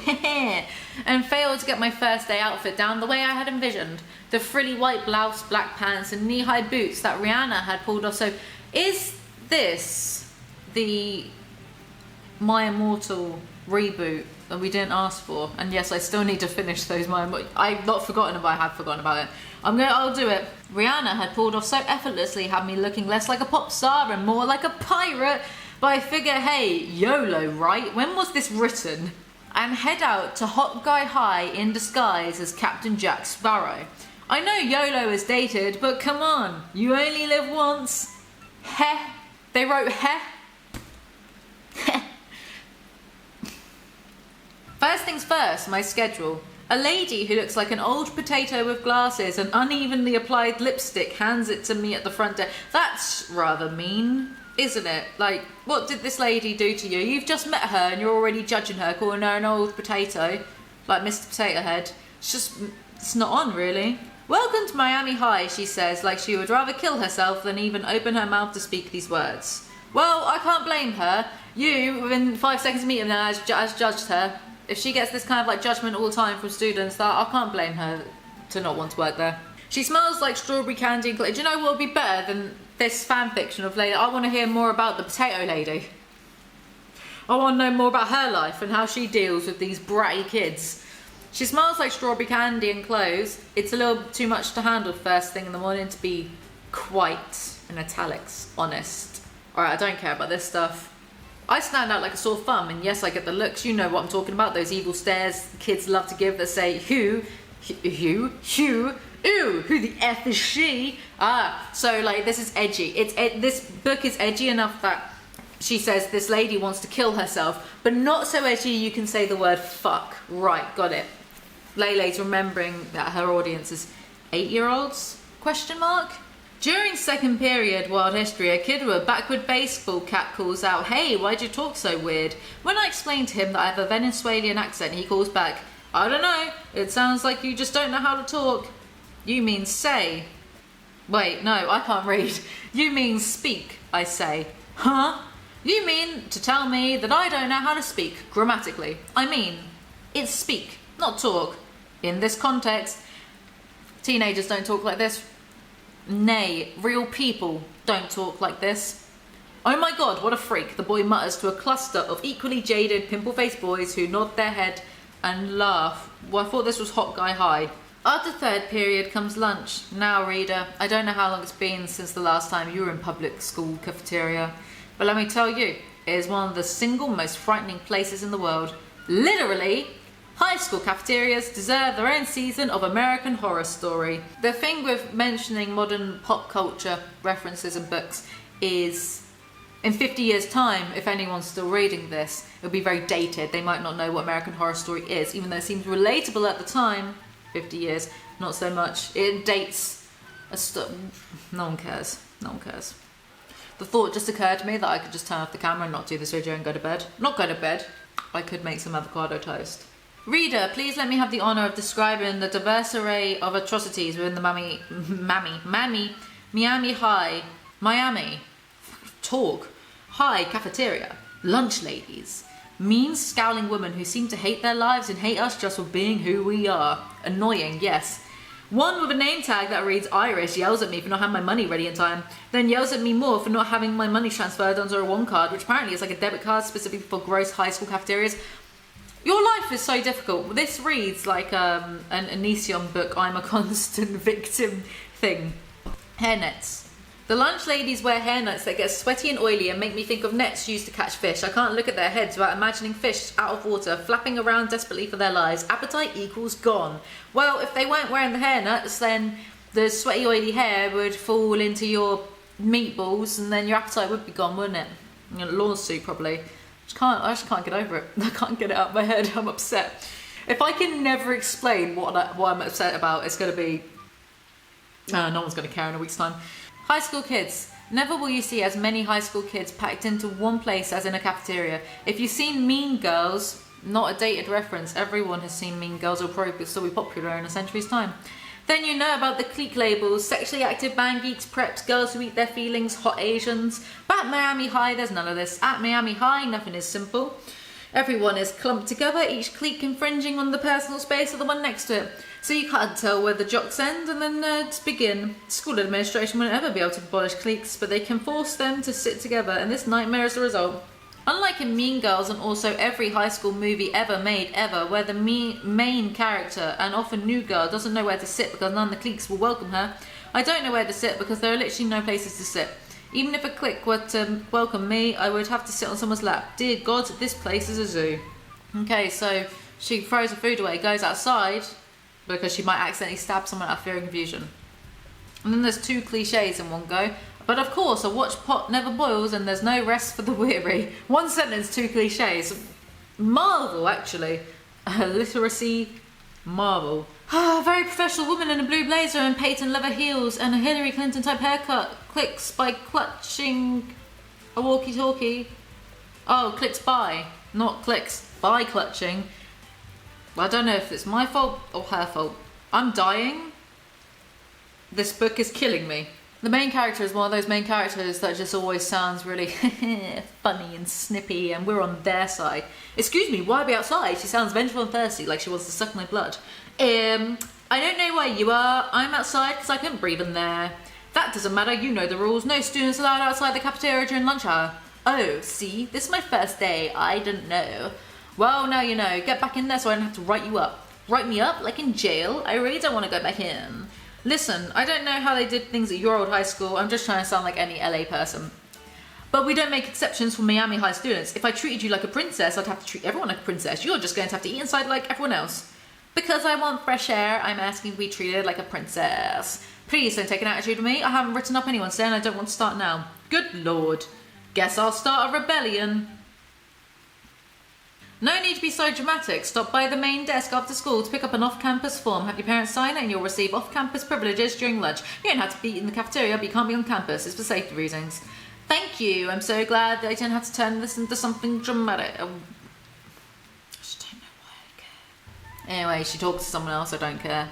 and failed to get my first day outfit down the way I had envisioned. The frilly white blouse, black pants and knee-high boots that Rihanna had pulled off. So is this the My Immortal reboot that we didn't ask for? And yes, I still need to finish those I've not forgotten about it, I have forgotten about it. I'll do it. Rihanna had pulled off so effortlessly, had me looking less like a pop star and more like a pirate. But I figure, hey, YOLO, right? When was this written? And head out to Hot Guy High in disguise as Captain Jack Sparrow. I know YOLO is dated, but come on, you only live once. Heh. They wrote heh. First things first, my schedule. A lady who looks like an old potato with glasses and unevenly applied lipstick hands it to me at the front desk. That's rather mean, isn't it? Like, what did this lady do to you? You've just met her and you're already judging her, calling her an old potato, like Mr. Potato Head. It's not on, really. Welcome to Miami High, she says, like she would rather kill herself than even open her mouth to speak these words. Well, I can't blame her. You, within 5 seconds of meeting her, has judged her. If she gets this kind of like judgment all the time from students, that I can't blame her to not want to work there. She smells like strawberry candy and glitter. Do you know what would be better than this fan fiction of Lady? I want to hear more about the potato lady. I want to know more about her life and how she deals with these bratty kids. She smells like strawberry candy and clothes. It's a little too much to handle first thing in the morning to be quite, in italics, honest. Alright, I don't care about this stuff. I stand out like a sore thumb, and yes, I get the looks. You know what I'm talking about. Those evil stares kids love to give that say, who, ooh, who the F is she? So like this is edgy. This book is edgy enough that she says this lady wants to kill herself, but not so edgy you can say the word fuck. Right, got it. Lele's remembering that her audience is 8-year-olds? Question mark? During second period world history, a kid with a backward baseball cap calls out, "Hey, why'd you talk so weird?" When I explain to him that I have a Venezuelan accent, he calls back, "I don't know, it sounds like you just don't know how to talk." You mean say. Wait, no, I can't read. You mean speak, I say. Huh? You mean to tell me that I don't know how to speak grammatically? I mean, it's speak, not talk. In this context, teenagers don't talk like this. Nay, real people don't talk like this. Oh my god, what a freak, the boy mutters to a cluster of equally jaded, pimple-faced boys who nod their head and laugh. Well, I thought this was Hot Guy High. After third period comes lunch. Now, reader, I don't know how long it's been since the last time you were in public school cafeteria, but let me tell you, it is one of the single most frightening places in the world. Literally, high school cafeterias deserve their own season of American Horror Story. The thing with mentioning modern pop culture references and books is, in 50 years' time, if anyone's still reading this, it'll be very dated. They might not know what American Horror Story is, even though it seems relatable at the time. 50 years, not so much. It dates no one cares. No one cares. The thought just occurred to me that I could just turn off the camera and not do this video and go to bed. Not go to bed. I could make some avocado toast. Reader, please let me have the honour of describing the diverse array of atrocities within the Miami High cafeteria. Lunch ladies. Mean, scowling women who seem to hate their lives and hate us just for being who we are. Annoying, yes. One with a name tag that reads Irish yells at me for not having my money ready in time, then yells at me more for not having my money transferred onto a one card, which apparently is like a debit card specifically for gross high school cafeterias. Your life is so difficult. This reads like an Onision book, I'm a constant victim thing. Hairnets. The lunch ladies wear hairnets that get sweaty and oily and make me think of nets used to catch fish. I can't look at their heads without imagining fish out of water, flapping around desperately for their lives. Appetite equals gone. Well, if they weren't wearing the hairnets, then the sweaty oily hair would fall into your meatballs and then your appetite would be gone, wouldn't it? A lawsuit probably. I just can't get over it. I can't get it out of my head. I'm upset. If I can never explain what I'm upset about, it's going to be... no one's going to care in a week's time. High school kids. Never will you see as many high school kids packed into one place as in a cafeteria. If you've seen Mean Girls, not a dated reference, everyone has seen Mean Girls or probably still be popular in a century's time. Then you know about the clique labels, sexually active band geeks, preps, girls who eat their feelings, hot Asians. But at Miami High, there's none of this. At Miami High, nothing is simple. Everyone is clumped together, each clique infringing on the personal space of the one next to it. So you can't tell where the jocks end and then nerds begin. School administration won't ever be able to abolish cliques, but they can force them to sit together, and this nightmare is the result. Unlike in Mean Girls and also every high school movie ever made ever, where the main character, and often new girl, doesn't know where to sit because none of the cliques will welcome her, I don't know where to sit because there are literally no places to sit. Even if a clique were to welcome me, I would have to sit on someone's lap. Dear God, this place is a zoo. Okay, so she throws her food away, goes outside, because she might accidentally stab someone out of fear and confusion. And then there's two cliches in one go. But of course, a watch pot never boils and there's no rest for the weary. One sentence, two cliches. Marvel, actually. Literacy, marvel. Very professional woman in a blue blazer and patent leather heels and a Hillary Clinton type haircut. Clicks by clutching a walkie-talkie. Oh, clicks by, not clicks by clutching. I don't know if it's my fault or her fault. I'm dying. This book is killing me. The main character is one of those main characters that just always sounds really funny and snippy, and we're on their side. Excuse me, why are we outside? She sounds vengeful and thirsty, like she wants to suck my blood. I don't know where you are. I'm outside because I couldn't breathe in there. That doesn't matter, you know the rules. No students allowed outside the cafeteria during lunch hour. Oh, see, this is my first day. I didn't know. Well, now you know. Get back in there so I don't have to write you up. Write me up? Like in jail? I really don't want to go back in. Listen, I don't know how they did things at your old high school. I'm just trying to sound like any LA person. But we don't make exceptions for Miami High students. If I treated you like a princess, I'd have to treat everyone like a princess. You're just going to have to eat inside like everyone else. Because I want fresh air, I'm asking to be treated like a princess. Please don't take an attitude with me. I haven't written up anyone today and I don't want to start now. Good Lord. Guess I'll start a rebellion. No need to be so dramatic. Stop by the main desk after school to pick up an off-campus form. Have your parents sign it and you'll receive off-campus privileges during lunch. You don't have to be in the cafeteria, but you can't be on campus. It's for safety reasons. Thank you. I'm so glad that I didn't have to turn this into something dramatic. I just don't know why I care. Anyway, she talks to someone else. I don't care.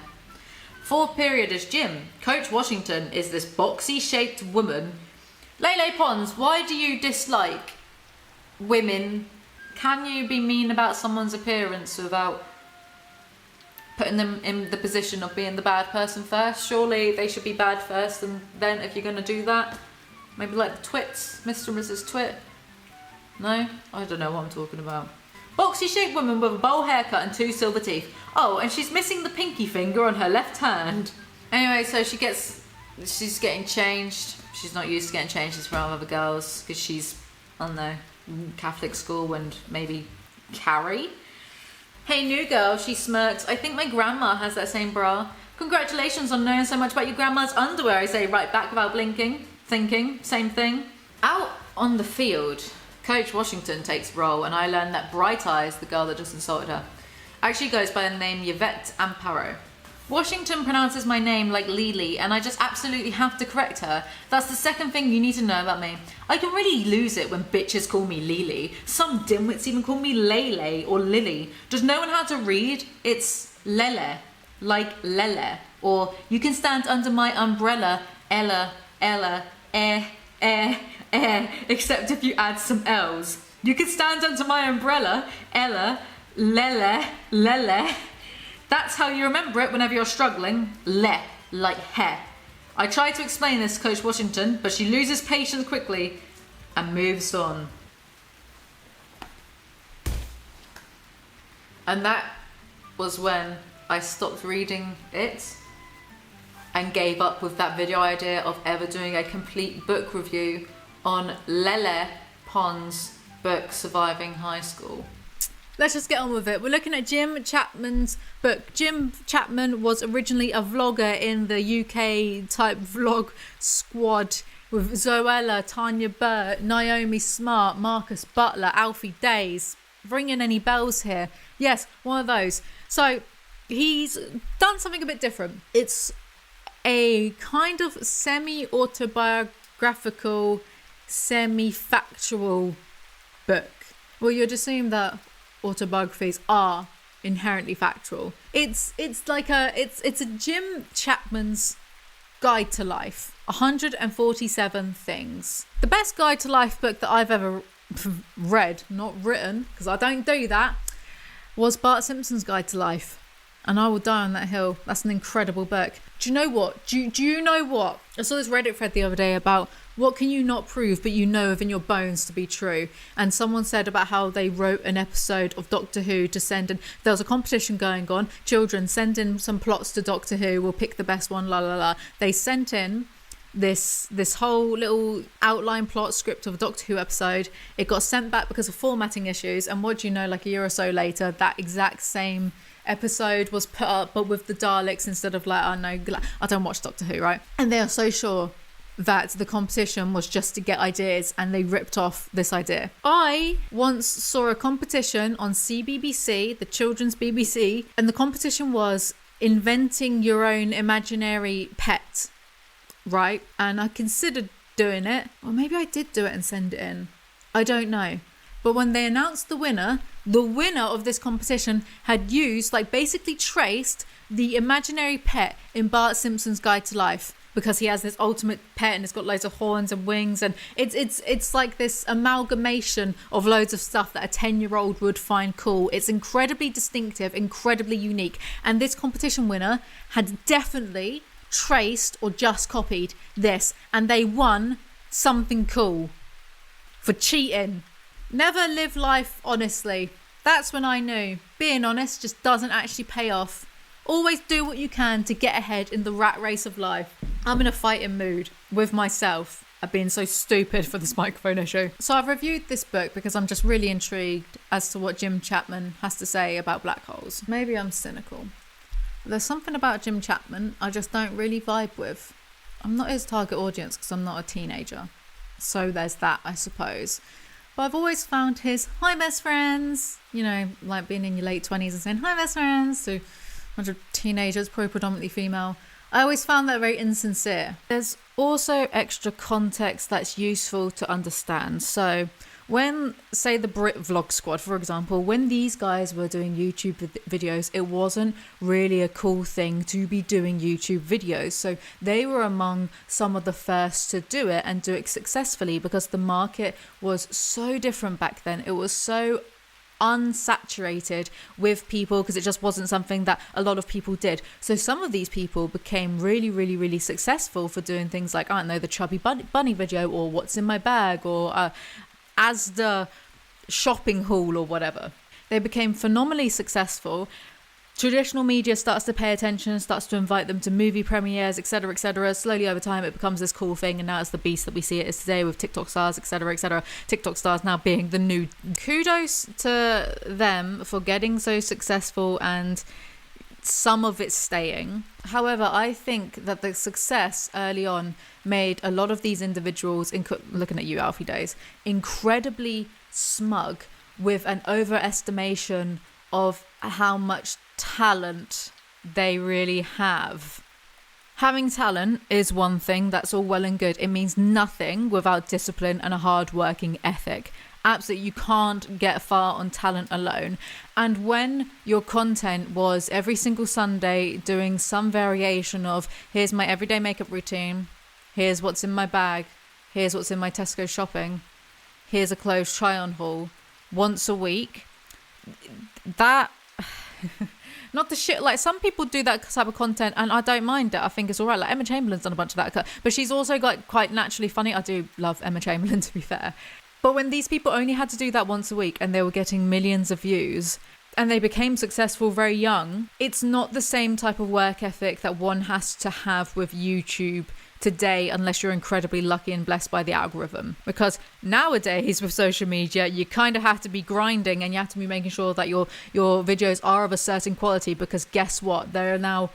Fourth period is gym. Coach Washington is this boxy-shaped woman. Lele Pons, why do you dislike women? Can you be mean about someone's appearance without putting them in the position of being the bad person first? Surely they should be bad first, and then if you're going to do that, maybe like the twits, Mr. and Mrs. Twit. No? I don't know what I'm talking about. Boxy-shaped woman with a bowl haircut and two silver teeth. Oh, and she's missing the pinky finger on her left hand. Anyway, so she's getting changed. She's not used to getting changed in front of other girls because she's, I don't know, Catholic school and maybe Carrie. Hey new girl, she smirks. I think my grandma has that same bra. Congratulations on knowing so much about your grandma's underwear, I say right back without blinking. Thinking, same thing. Out on the field, Coach Washington takes role and I learned that Bright Eyes, the girl that just insulted her, actually goes by the name Yvette Amparo. Washington pronounces my name like Lily and I just absolutely have to correct her. That's the second thing you need to know about me. I can really lose it when bitches call me Lily. Some dimwits even call me Lele or Lily. Does no one know how to read? It's Lele, like Lele. Or you can stand under my umbrella, Ella, except if you add some L's. You can stand under my umbrella, Ella, Lele. That's how you remember it whenever you're struggling. Le, like hair. I tried to explain this to Coach Washington, but she loses patience quickly and moves on. And that was when I stopped reading it and gave up with that video idea of ever doing a complete book review on Lele Pond's book, Surviving High School. Let's just get on with it. We're looking at Jim Chapman's book. Jim Chapman was originally a vlogger in the UK type vlog squad with Zoella, Tanya Burt, Naomi Smart, Marcus Butler, Alfie Days. Ringing any bells here? Yes, one of those. So he's done something a bit different. It's a kind of semi-autobiographical, semi-factual book. Well, you'd assume that autobiographies are inherently factual. It's a Jim Chapman's guide to life. 147 things. The best guide to life book that I've ever read, not written, because I don't do that, was Bart Simpson's Guide to Life. And I will die on that hill. That's an incredible book. Do you know what? Do you know what? I saw this Reddit thread the other day about what can you not prove but you know within your bones to be true. And someone said about how they wrote an episode of Doctor Who to send in. There was a competition going on. Children, send in some plots to Doctor Who. We'll pick the best one, la la la. They sent in this whole little outline plot script of a Doctor Who episode. It got sent back because of formatting issues. And what do you know, like a year or so later, that exact same episode was put up, but with the Daleks instead of like, I don't watch Doctor Who, right? And they are so sure that the competition was just to get ideas, and they ripped off this idea. I once saw a competition on CBBC, the children's BBC, and the competition was inventing your own imaginary pet, right? And I considered doing it, or maybe I did do it and send it in. I don't know. But when they announced the winner of this competition had used, like basically traced the imaginary pet in Bart Simpson's Guide to Life, because he has this ultimate pet and it's got loads of horns and wings, and it's like this amalgamation of loads of stuff that a 10-year-old would find cool. It's incredibly distinctive, incredibly unique. And this competition winner had definitely traced or just copied this, and they won something cool for cheating. Never live life honestly. That's when I knew being honest just doesn't actually pay off. Always do what you can to get ahead in the rat race of life. I'm in a fighting mood with myself at being so stupid for this microphone issue. So I've reviewed this book because I'm just really intrigued as to what Jim Chapman has to say about black holes. Maybe I'm cynical. There's something about Jim Chapman I just don't really vibe with. I'm not his target audience because I'm not a teenager. So there's that, I suppose. But I've always found his "hi best friends," you know, like being in your late 20s and saying "hi best friends" to a bunch of teenagers, probably predominantly female. I always found that very insincere. There's also extra context that's useful to understand. So when, say, the Brit Vlog Squad, for example, when these guys were doing YouTube videos, it wasn't really a cool thing to be doing YouTube videos. So they were among some of the first to do it and do it successfully, because the market was so different back then. It was so unsaturated with people because it just wasn't something that a lot of people did. So some of these people became really, really, really successful for doing things like, I don't know, the Chubby Bunny video, or What's in My Bag, or Asda shopping haul, or whatever. They became phenomenally successful. Traditional media starts to pay attention, starts to invite them to movie premieres, etc., etc. Slowly over time, it becomes this cool thing, and now it's the beast that we see it is today with TikTok stars, etc., etc. TikTok stars now being the new. Kudos to them for getting so successful and some of it staying. However, I think that the success early on made a lot of these individuals, looking at you, Alfie Days, incredibly smug with an overestimation of how much talent they really have. Having talent is one thing, that's all well and good. It means nothing without discipline and a hard-working ethic. Absolutely, you can't get far on talent alone. And when your content was every single Sunday doing some variation of, here's my everyday makeup routine, here's what's in my bag, here's what's in my Tesco shopping, here's a clothes try-on haul, once a week, that Not the shit, like some people do that type of content and I don't mind it. I think it's all right. Like Emma Chamberlain's done a bunch of that, but she's also like quite naturally funny. I do love Emma Chamberlain, to be fair. But when these people only had to do that once a week and they were getting millions of views and they became successful very young, it's not the same type of work ethic that one has to have with YouTube today, unless you're incredibly lucky and blessed by the algorithm. Because nowadays with social media, you kind of have to be grinding and you have to be making sure that your videos are of a certain quality, because guess what? There are now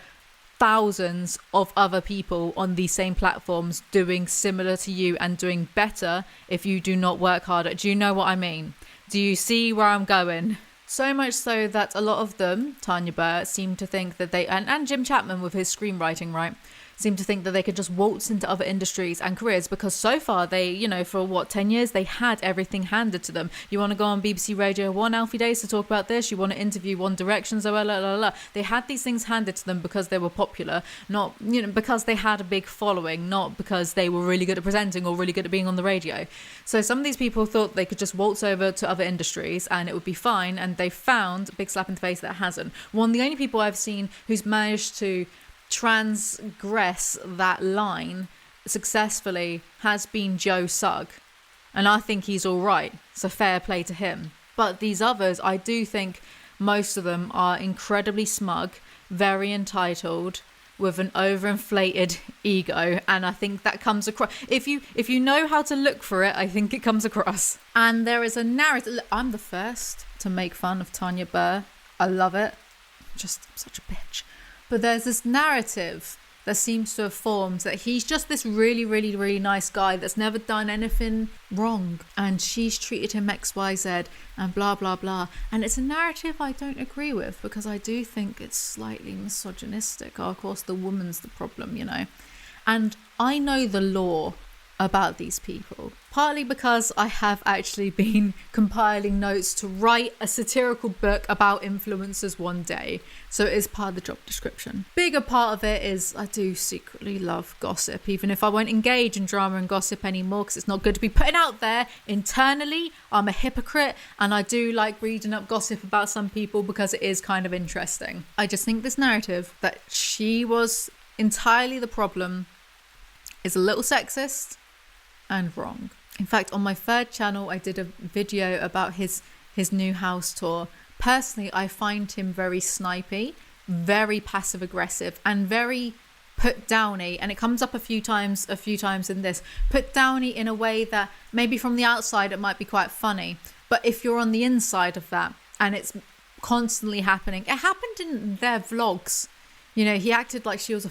thousands of other people on these same platforms doing similar to you and doing better if you do not work harder. Do you know what I mean? Do you see where I'm going? So much so that a lot of them, Tanya Burr, seem to think that they, and Jim Chapman with his screenwriting, right, seem to think that they could just waltz into other industries and careers, because so far they, you know, for 10 years, they had everything handed to them. You want to go on BBC Radio 1 Alfie Days to talk about this, you want to interview One Direction, so they had these things handed to them because they were popular, not, you know, because they had a big following, not because they were really good at presenting or really good at being on the radio. So some of these people thought they could just waltz over to other industries and it would be fine, and they found a big slap in the face that hasn't. One of the only people I've seen who's managed to transgress that line successfully has been Joe Sugg, and I think he's all right, so fair play to him. But these others, I do think most of them are incredibly smug, very entitled, with an overinflated ego, and I think that comes across. If you know how to look for it, I think it comes across. And there is a narrative. I'm the first to make fun of Tanya Burr. I love it. I'm such a bitch. But there's this narrative that seems to have formed that he's just this really, really, really nice guy that's never done anything wrong. And she's treated him XYZ and blah, blah, blah. And it's a narrative I don't agree with, because I do think it's slightly misogynistic. Oh, of course, the woman's the problem, you know. And I know the law about these people, partly because I have actually been compiling notes to write a satirical book about influencers one day, so it is part of the job description. Bigger part of it is I do secretly love gossip, even if I won't engage in drama and gossip anymore, because it's not good to be putting out there internally. I'm a hypocrite, and I do like reading up gossip about some people because it is kind of interesting. I just think this narrative that she was entirely the problem is a little sexist and wrong. In fact, on my third channel, I did a video about his new house tour. Personally, I find him very snipey, very passive aggressive, and very put downy. And it comes up a few times in this. Put downy in a way that maybe from the outside it might be quite funny, but if you're on the inside of that and it's constantly happening, it happened in their vlogs. You know, he acted like she is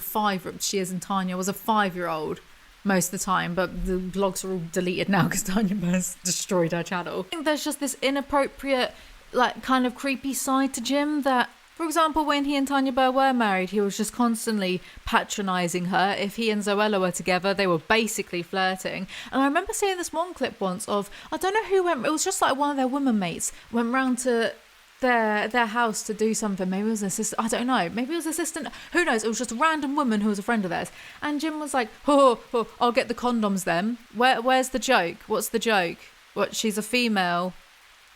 and Tanya was a 5-year-old most of the time, but the vlogs are all deleted now because Tanya Burr's destroyed her channel. I think there's just this inappropriate, like, kind of creepy side to Jim that, for example, when he and Tanya Burr were married, he was just constantly patronising her. If he and Zoella were together, they were basically flirting. And I remember seeing this one clip once of, I don't know who went, it was just like one of their woman mates went round to their house to do something. Maybe it was an assistant, I don't know, maybe it was an assistant, who knows. It was just a random woman who was a friend of theirs, and Jim was like, I'll get the condoms then. Where's the joke? What's the joke? What, she's a female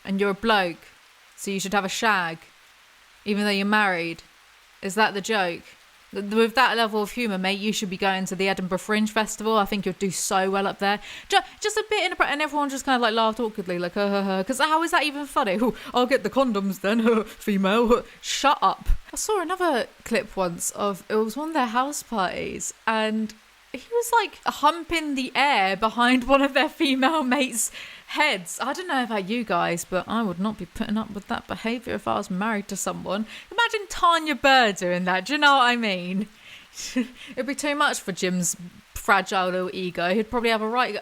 and you're a bloke, so you should have a shag even though you're married? Is that the joke? With that level of humour, mate, you should be going to the Edinburgh Fringe Festival. I think you'll do so well up there. Just a bit inappropriate, and everyone just kind of like laughed awkwardly, like, because how is that even funny? I'll get the condoms then, female. Shut up. I saw another clip once of, it was one of their house parties, and he was like humping the air behind one of their female mates' heads. I don't know about you guys, but I would not be putting up with that behaviour if I was married to someone. Imagine Tanya Burr doing that. Do you know what I mean? It'd be too much for Jim's fragile little ego. He'd probably have a right.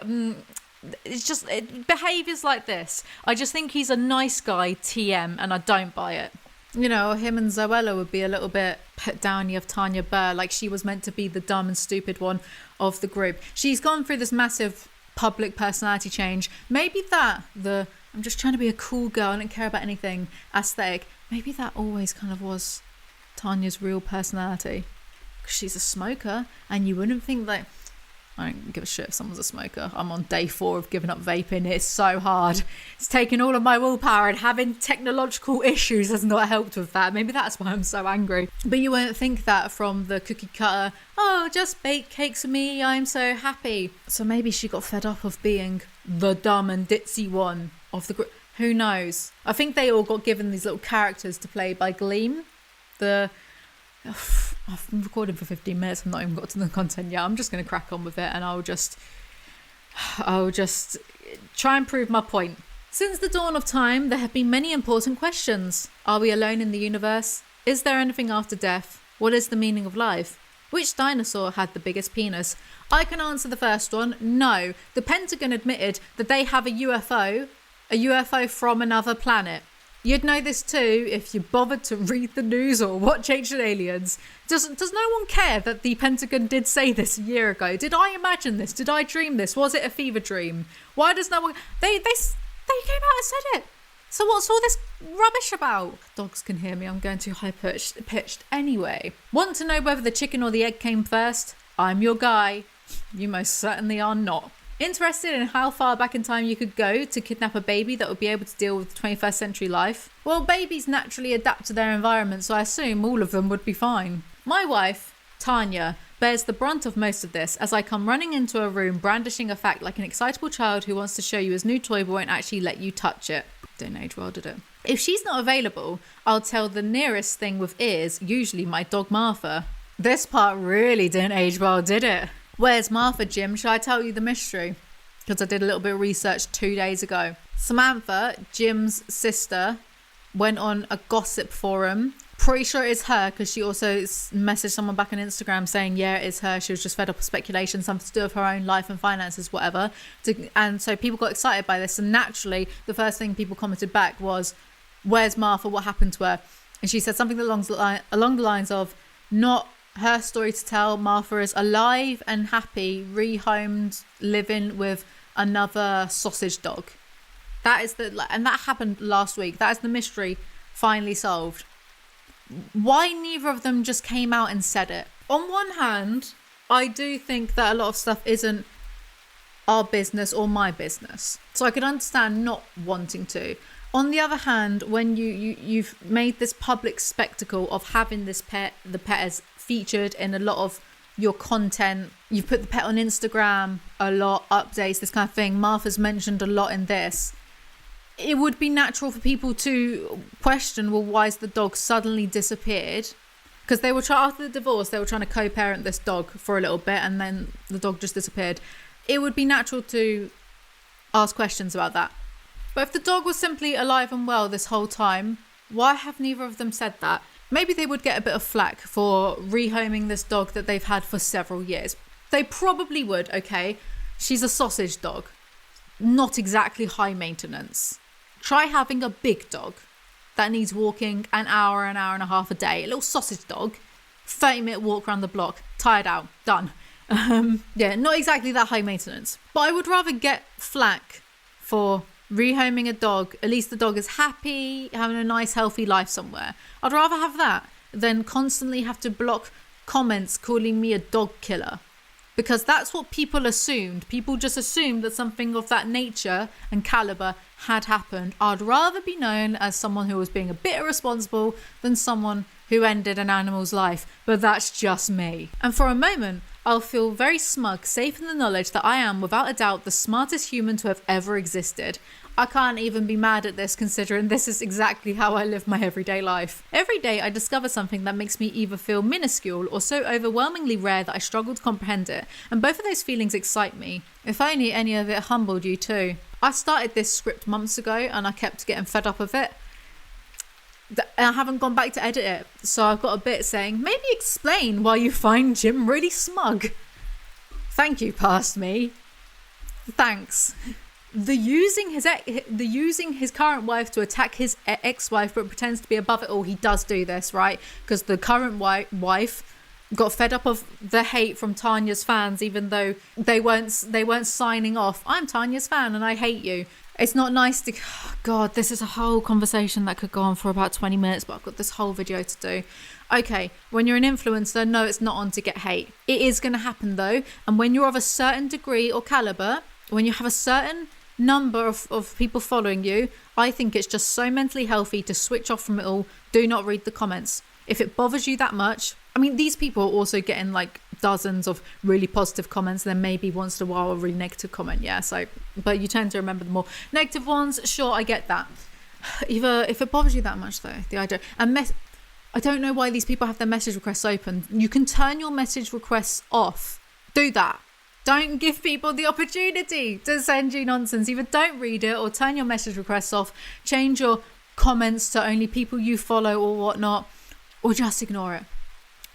It's just behaviours like this. I just think he's a nice guy, TM, and I don't buy it. You know, him and Zoella would be a little bit put downy of Tanya Burr, like she was meant to be the dumb and stupid one of the group. She's gone through this massive public personality change. Maybe that, I'm just trying to be a cool girl, I don't care about anything aesthetic, maybe that always kind of was Tanya's real personality. Because she's a smoker, and you wouldn't think that I don't give a shit if someone's a smoker. I'm on day 4 of giving up vaping. It's so hard. It's taken all of my willpower, and having technological issues has not helped with that. Maybe that's why I'm so angry. But you won't think that from the cookie cutter, oh, just bake cakes for me, I'm so happy. So maybe she got fed up of being the dumb and ditzy one of the group. Who knows? I think they all got given these little characters to play by Gleam. I've been recording for 15 minutes. I've not even got to the content yet. I'm just going to crack on with it, and I'll just try and prove my point. Since the dawn of time, there have been many important questions. Are we alone in the universe? Is there anything after death? What is the meaning of life? Which dinosaur had the biggest penis? I can answer the first one. No. The Pentagon admitted that they have a UFO from another planet. You'd know this too if you bothered to read the news or watch Ancient Aliens. Does no one care that the Pentagon did say this a year ago? Did I imagine this? Did I dream this? Was it a fever dream? Why does no one... They came out and said it. So what's all this rubbish about? Dogs can hear me. I'm going too high-pitched. Anyway, want to know whether the chicken or the egg came first? I'm your guy. You most certainly are not. Interested in how far back in time you could go to kidnap a baby that would be able to deal with 21st century life? Well, babies naturally adapt to their environment, so I assume all of them would be fine. My wife, Tanya, bears the brunt of most of this as I come running into a room brandishing a fact like an excitable child who wants to show you his new toy but won't actually let you touch it. Don't age well, did it? If she's not available, I'll tell the nearest thing with ears, usually my dog Martha. This part really didn't age well, did it? Where's Martha, Jim? Shall I tell you the mystery? Because I did a little bit of research 2 days ago. Samantha, Jim's sister, went on a gossip forum. Pretty sure it's her because she also messaged someone back on Instagram saying, yeah, it's her. She was just fed up with speculation, something to do with her own life and finances, whatever. And so people got excited by this. And naturally, the first thing people commented back was, where's Martha? What happened to her? And she said something along the lines of, not her story to tell. Martha is alive and happy, rehomed, living with another sausage dog. And that happened last week. That is the mystery finally solved. Why neither of them just came out and said it? On one hand, I do think that a lot of stuff isn't our business or my business, so I could understand not wanting to. On the other hand, when you've made this public spectacle of having this pet, the pet is featured in a lot of your content, you've put the pet on Instagram a lot, updates, this kind of thing. Martha's mentioned a lot in this. It would be natural for people to question, well, why is the dog suddenly disappeared? Because they were after the divorce, they were trying to co-parent this dog for a little bit, and then the dog just disappeared. It would be natural to ask questions about that. But if the dog was simply alive and well this whole time, why have neither of them said that? Maybe they would get a bit of flack for rehoming this dog that they've had for several years. They probably would, okay? She's a sausage dog. Not exactly high maintenance. Try having a big dog that needs walking an hour and a half a day. A little sausage dog, 30-minute walk around the block, tired out, done. Yeah, not exactly that high maintenance. But I would rather get flack for rehoming a dog. At least the dog is happy, having a nice, healthy life somewhere. I'd rather have that than constantly have to block comments calling me a dog killer. Because that's what people assumed. People just assumed that something of that nature and caliber had happened. I'd rather be known as someone who was being a bit irresponsible than someone who ended an animal's life. But that's just me. And for a moment, I'll feel very smug, safe in the knowledge that I am, without a doubt, the smartest human to have ever existed. I can't even be mad at this, considering this is exactly how I live my everyday life. Every day I discover something that makes me either feel minuscule or so overwhelmingly rare that I struggle to comprehend it, and both of those feelings excite me. If only any of it humbled you too. I started this script months ago and I kept getting fed up of it. And I haven't gone back to edit it, so I've got a bit saying, maybe explain why you find Jim really smug. Thank you, past me. Thanks. The using his current wife to attack his ex-wife but pretends to be above it all, he does do this, right? Because the current wife got fed up of the hate from Tanya's fans, even though they weren't signing off. I'm Tanya's fan and I hate you. It's not nice to... God, this is a whole conversation that could go on for about 20 minutes, but I've got this whole video to do. Okay, when you're an influencer, no, it's not on to get hate. It is going to happen though. And when you're of a certain degree or caliber, when you have a certain number of people following you, I think it's just so mentally healthy to switch off from it all. Do not read the comments. If it bothers you that much, I mean, these people are also getting like dozens of really positive comments, and then maybe once in a while a really negative comment. Yeah, so, but you tend to remember the more negative ones. Sure, I get that. Either if it bothers you that much though, the idea, and I don't know why these people have their message requests open. You can turn your message requests off. Do that. Don't give people the opportunity to send you nonsense. Either don't read it or turn your message requests off. Change your comments to only people you follow or whatnot, or just ignore it.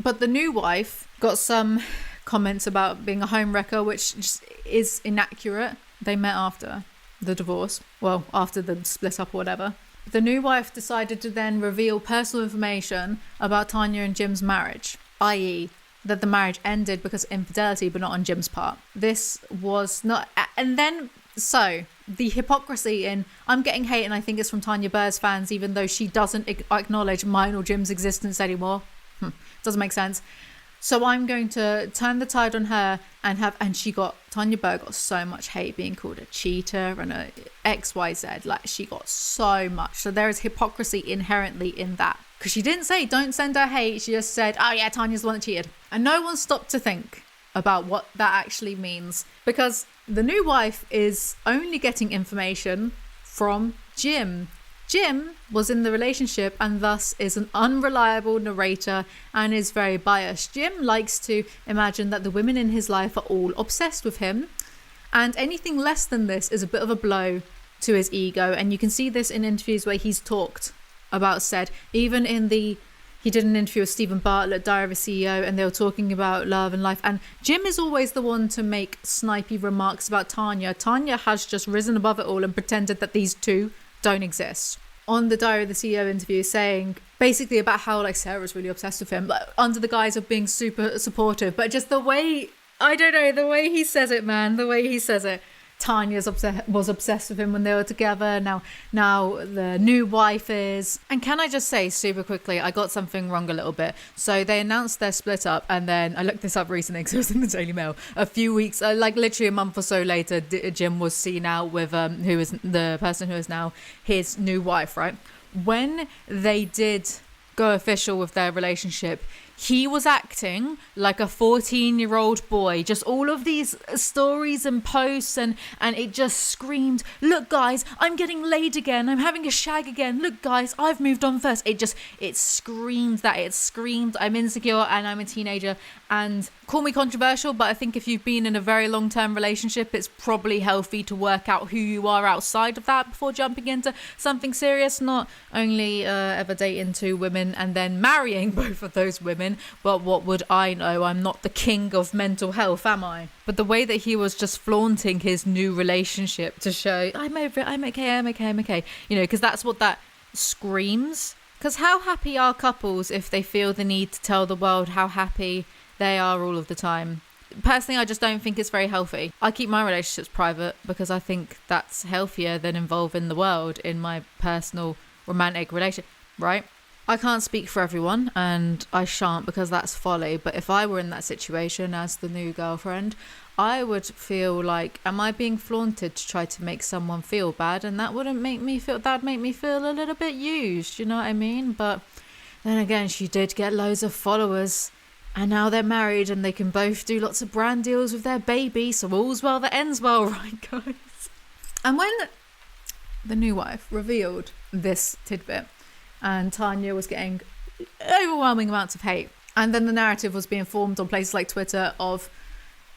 But the new wife got some comments about being a home wrecker, which just is inaccurate. They met after the divorce. Well, after the split up or whatever. The new wife decided to then reveal personal information about Tanya and Jim's marriage, i.e. that the marriage ended because of infidelity, but not on Jim's part. This was not... And then, so, the hypocrisy in, I'm getting hate and I think it's from Tanya Burr's fans, even though she doesn't acknowledge mine or Jim's existence anymore. Doesn't make sense. So I'm going to turn the tide on her and Tanya Burr got so much hate, being called a cheater and a XYZ. Like, she got so much. So there is hypocrisy inherently in that. Because she didn't say, don't send her hate. She just said, oh yeah, Tanya's the one that cheated. And no one stopped to think about what that actually means. Because the new wife is only getting information from Jim. Jim was in the relationship and thus is an unreliable narrator and is very biased. Jim likes to imagine that the women in his life are all obsessed with him, and anything less than this is a bit of a blow to his ego. And you can see this in interviews where he's talked about said, even in he did an interview with Stephen Bartlett, Diary of a CEO, and they were talking about love and life, and Jim is always the one to make snipey remarks about Tanya. Tanya has just risen above it all and pretended that these two don't exist. On the Diary of the CEO interview, saying basically about how like Sarah's really obsessed with him, like, under the guise of being super supportive, but just the way, I don't know, the way he says it, man, the way he says it. Tanya was obsessed with him when they were together. Now the new wife is. And can I just say super quickly, I got something wrong a little bit. So they announced their split up, and then I looked this up recently because it was in the Daily Mail. A few weeks, like literally a month or so later, Jim was seen out with who is the person who is now his new wife, right? When they did go official with their relationship, he was acting like a 14-year-old boy. Just all of these stories and posts, and it just screamed, look guys, I'm getting laid again, I'm having a shag again, look guys, I've moved on first. It screamed that. It screamed, I'm insecure and I'm a teenager. And call me controversial, but I think if you've been in a very long-term relationship, it's probably healthy to work out who you are outside of that before jumping into something serious. Not only ever dating two women and then marrying both of those women, but what would I know? I'm not the king of mental health, am I? But the way that he was just flaunting his new relationship to show, I'm over it, I'm okay. You know, because that's what that screams. Because how happy are couples if they feel the need to tell the world how happy they are all of the time? Personally, I just don't think it's very healthy. I keep my relationships private because I think that's healthier than involving the world in my personal romantic relationship, right? I can't speak for everyone, and I shan't because that's folly. But if I were in that situation as the new girlfriend, I would feel like, am I being flaunted to try to make someone feel bad? And that wouldn't make me feel, that'd make me feel a little bit used, you know what I mean? But then again, she did get loads of followers, and now they're married and they can both do lots of brand deals with their baby. So all's well that ends well, right guys? And when the new wife revealed this tidbit, and Tanya was getting overwhelming amounts of hate, and then the narrative was being formed on places like Twitter of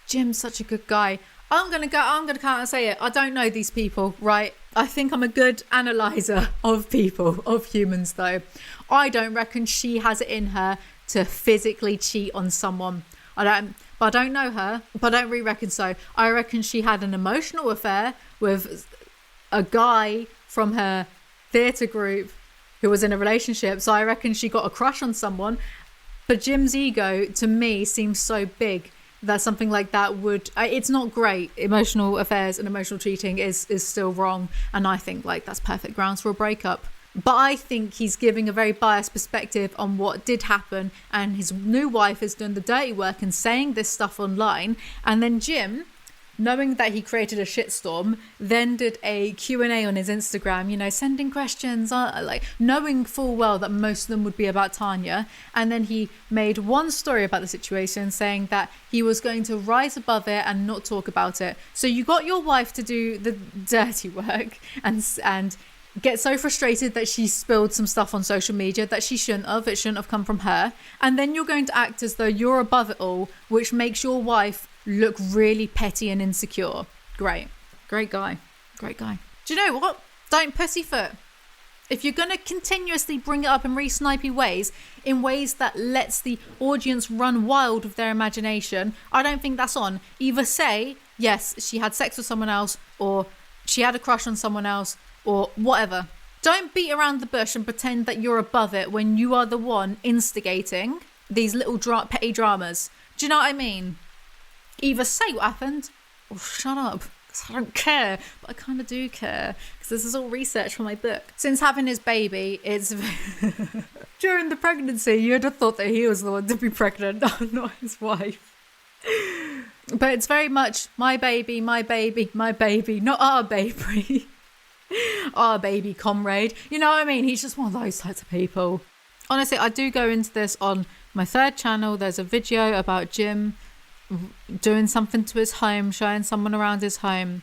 Jim's such a good guy. I'm gonna come out and say it. I don't know these people, right? I think I'm a good analyzer of people, of humans though. I don't reckon she has it in her to physically cheat on someone. I don't know her, but I don't really reckon so. I reckon she had an emotional affair with a guy from her theatre group who was in a relationship. So I reckon she got a crush on someone. But Jim's ego, to me, seems so big that something like that would, it's not great. Emotional affairs and emotional cheating is still wrong, and I think like that's perfect grounds for a breakup. But I think he's giving a very biased perspective on what did happen, and his new wife has done the dirty work and saying this stuff online. And then Jim, knowing that he created a shitstorm, then did a Q&A on his Instagram, you know, sending questions, like knowing full well that most of them would be about Tanya. And then he made one story about the situation, saying that he was going to rise above it and not talk about it. So you got your wife to do the dirty work and get so frustrated that she spilled some stuff on social media that she shouldn't have. It shouldn't have come from her. And then you're going to act as though you're above it all, which makes your wife look really petty and insecure. Great guy. Do you know what? Don't pussyfoot. If you're going to continuously bring it up in really snipey ways, in ways that lets the audience run wild with their imagination, I don't think that's on. Either say, yes, she had sex with someone else, or she had a crush on someone else, or whatever. Don't beat around the bush and pretend that you're above it when you are the one instigating these little petty dramas. Do you know what I mean? Either say what happened or shut up, because I don't care. But I kind of do care, because this is all research for my book. Since having his baby, it's during the pregnancy, you'd have thought that he was the one to be pregnant, not his wife. But it's very much my baby, not our baby. Our baby comrade. You know what I mean? He's just one of those types of people. Honestly, I do go into this on my third channel. There's a video about Jim doing something to his home, showing someone around his home.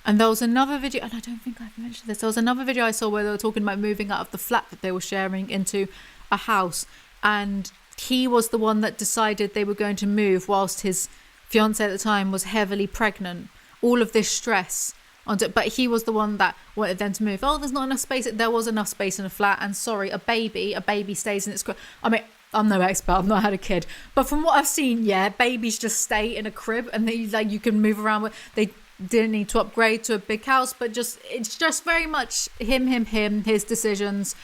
And there was another video, and I don't think I've mentioned this, there was another video I saw where they were talking about moving out of the flat that they were sharing into a house, and he was the one that decided they were going to move whilst his fiance at the time was heavily pregnant. All of this stress. But he was the one that wanted them to move. Oh, there's not enough space. There was enough space in a flat. And sorry, a baby stays in its crib. I mean, I'm no expert. I've not had a kid. But from what I've seen, yeah, babies just stay in a crib and they like you can move around. They didn't need to upgrade to a big house, but it's just very much him, his decisions.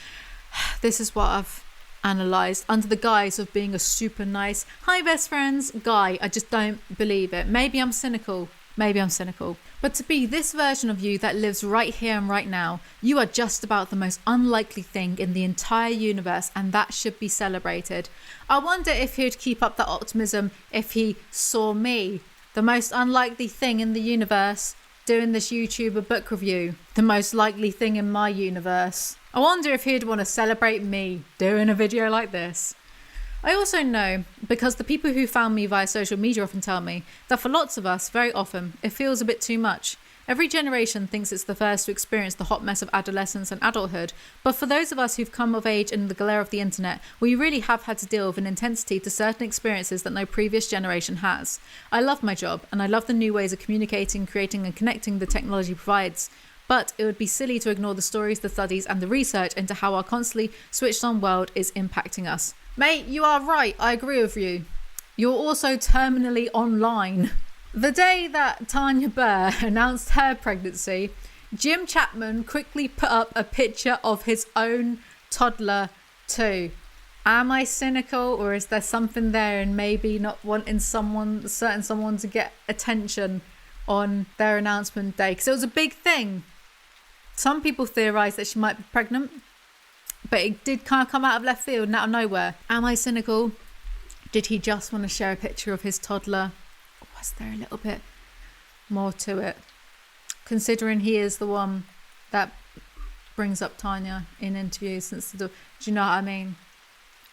This is what I've analysed under the guise of being a super nice, hi best friends guy. I just don't believe it. Maybe I'm cynical. But to be this version of you that lives right here and right now, you are just about the most unlikely thing in the entire universe, and that should be celebrated. I wonder if he'd keep up that optimism if he saw me, the most unlikely thing in the universe, doing this YouTuber book review, the most likely thing in my universe. I wonder if he'd want to celebrate me doing a video like this. I also know, because the people who found me via social media often tell me, that for lots of us, very often, it feels a bit too much. Every generation thinks it's the first to experience the hot mess of adolescence and adulthood, but for those of us who've come of age in the glare of the internet, we really have had to deal with an intensity to certain experiences that no previous generation has. I love my job, and I love the new ways of communicating, creating and connecting the technology provides. But it would be silly to ignore the stories, the studies and the research into how our constantly switched on world is impacting us. Mate, you are right. I agree with you. You're also terminally online. The day that Tanya Burr announced her pregnancy, Jim Chapman quickly put up a picture of his own toddler too. Am I cynical, or is there something there in maybe not wanting someone to get attention on their announcement day? Because it was a big thing. Some people theorise that she might be pregnant, but it did kind of come out of left field and out of nowhere. Am I cynical? Did he just want to share a picture of his toddler? Or was there a little bit more to it? Considering he is the one that brings up Tanya in interviews since the door. Do you know what I mean?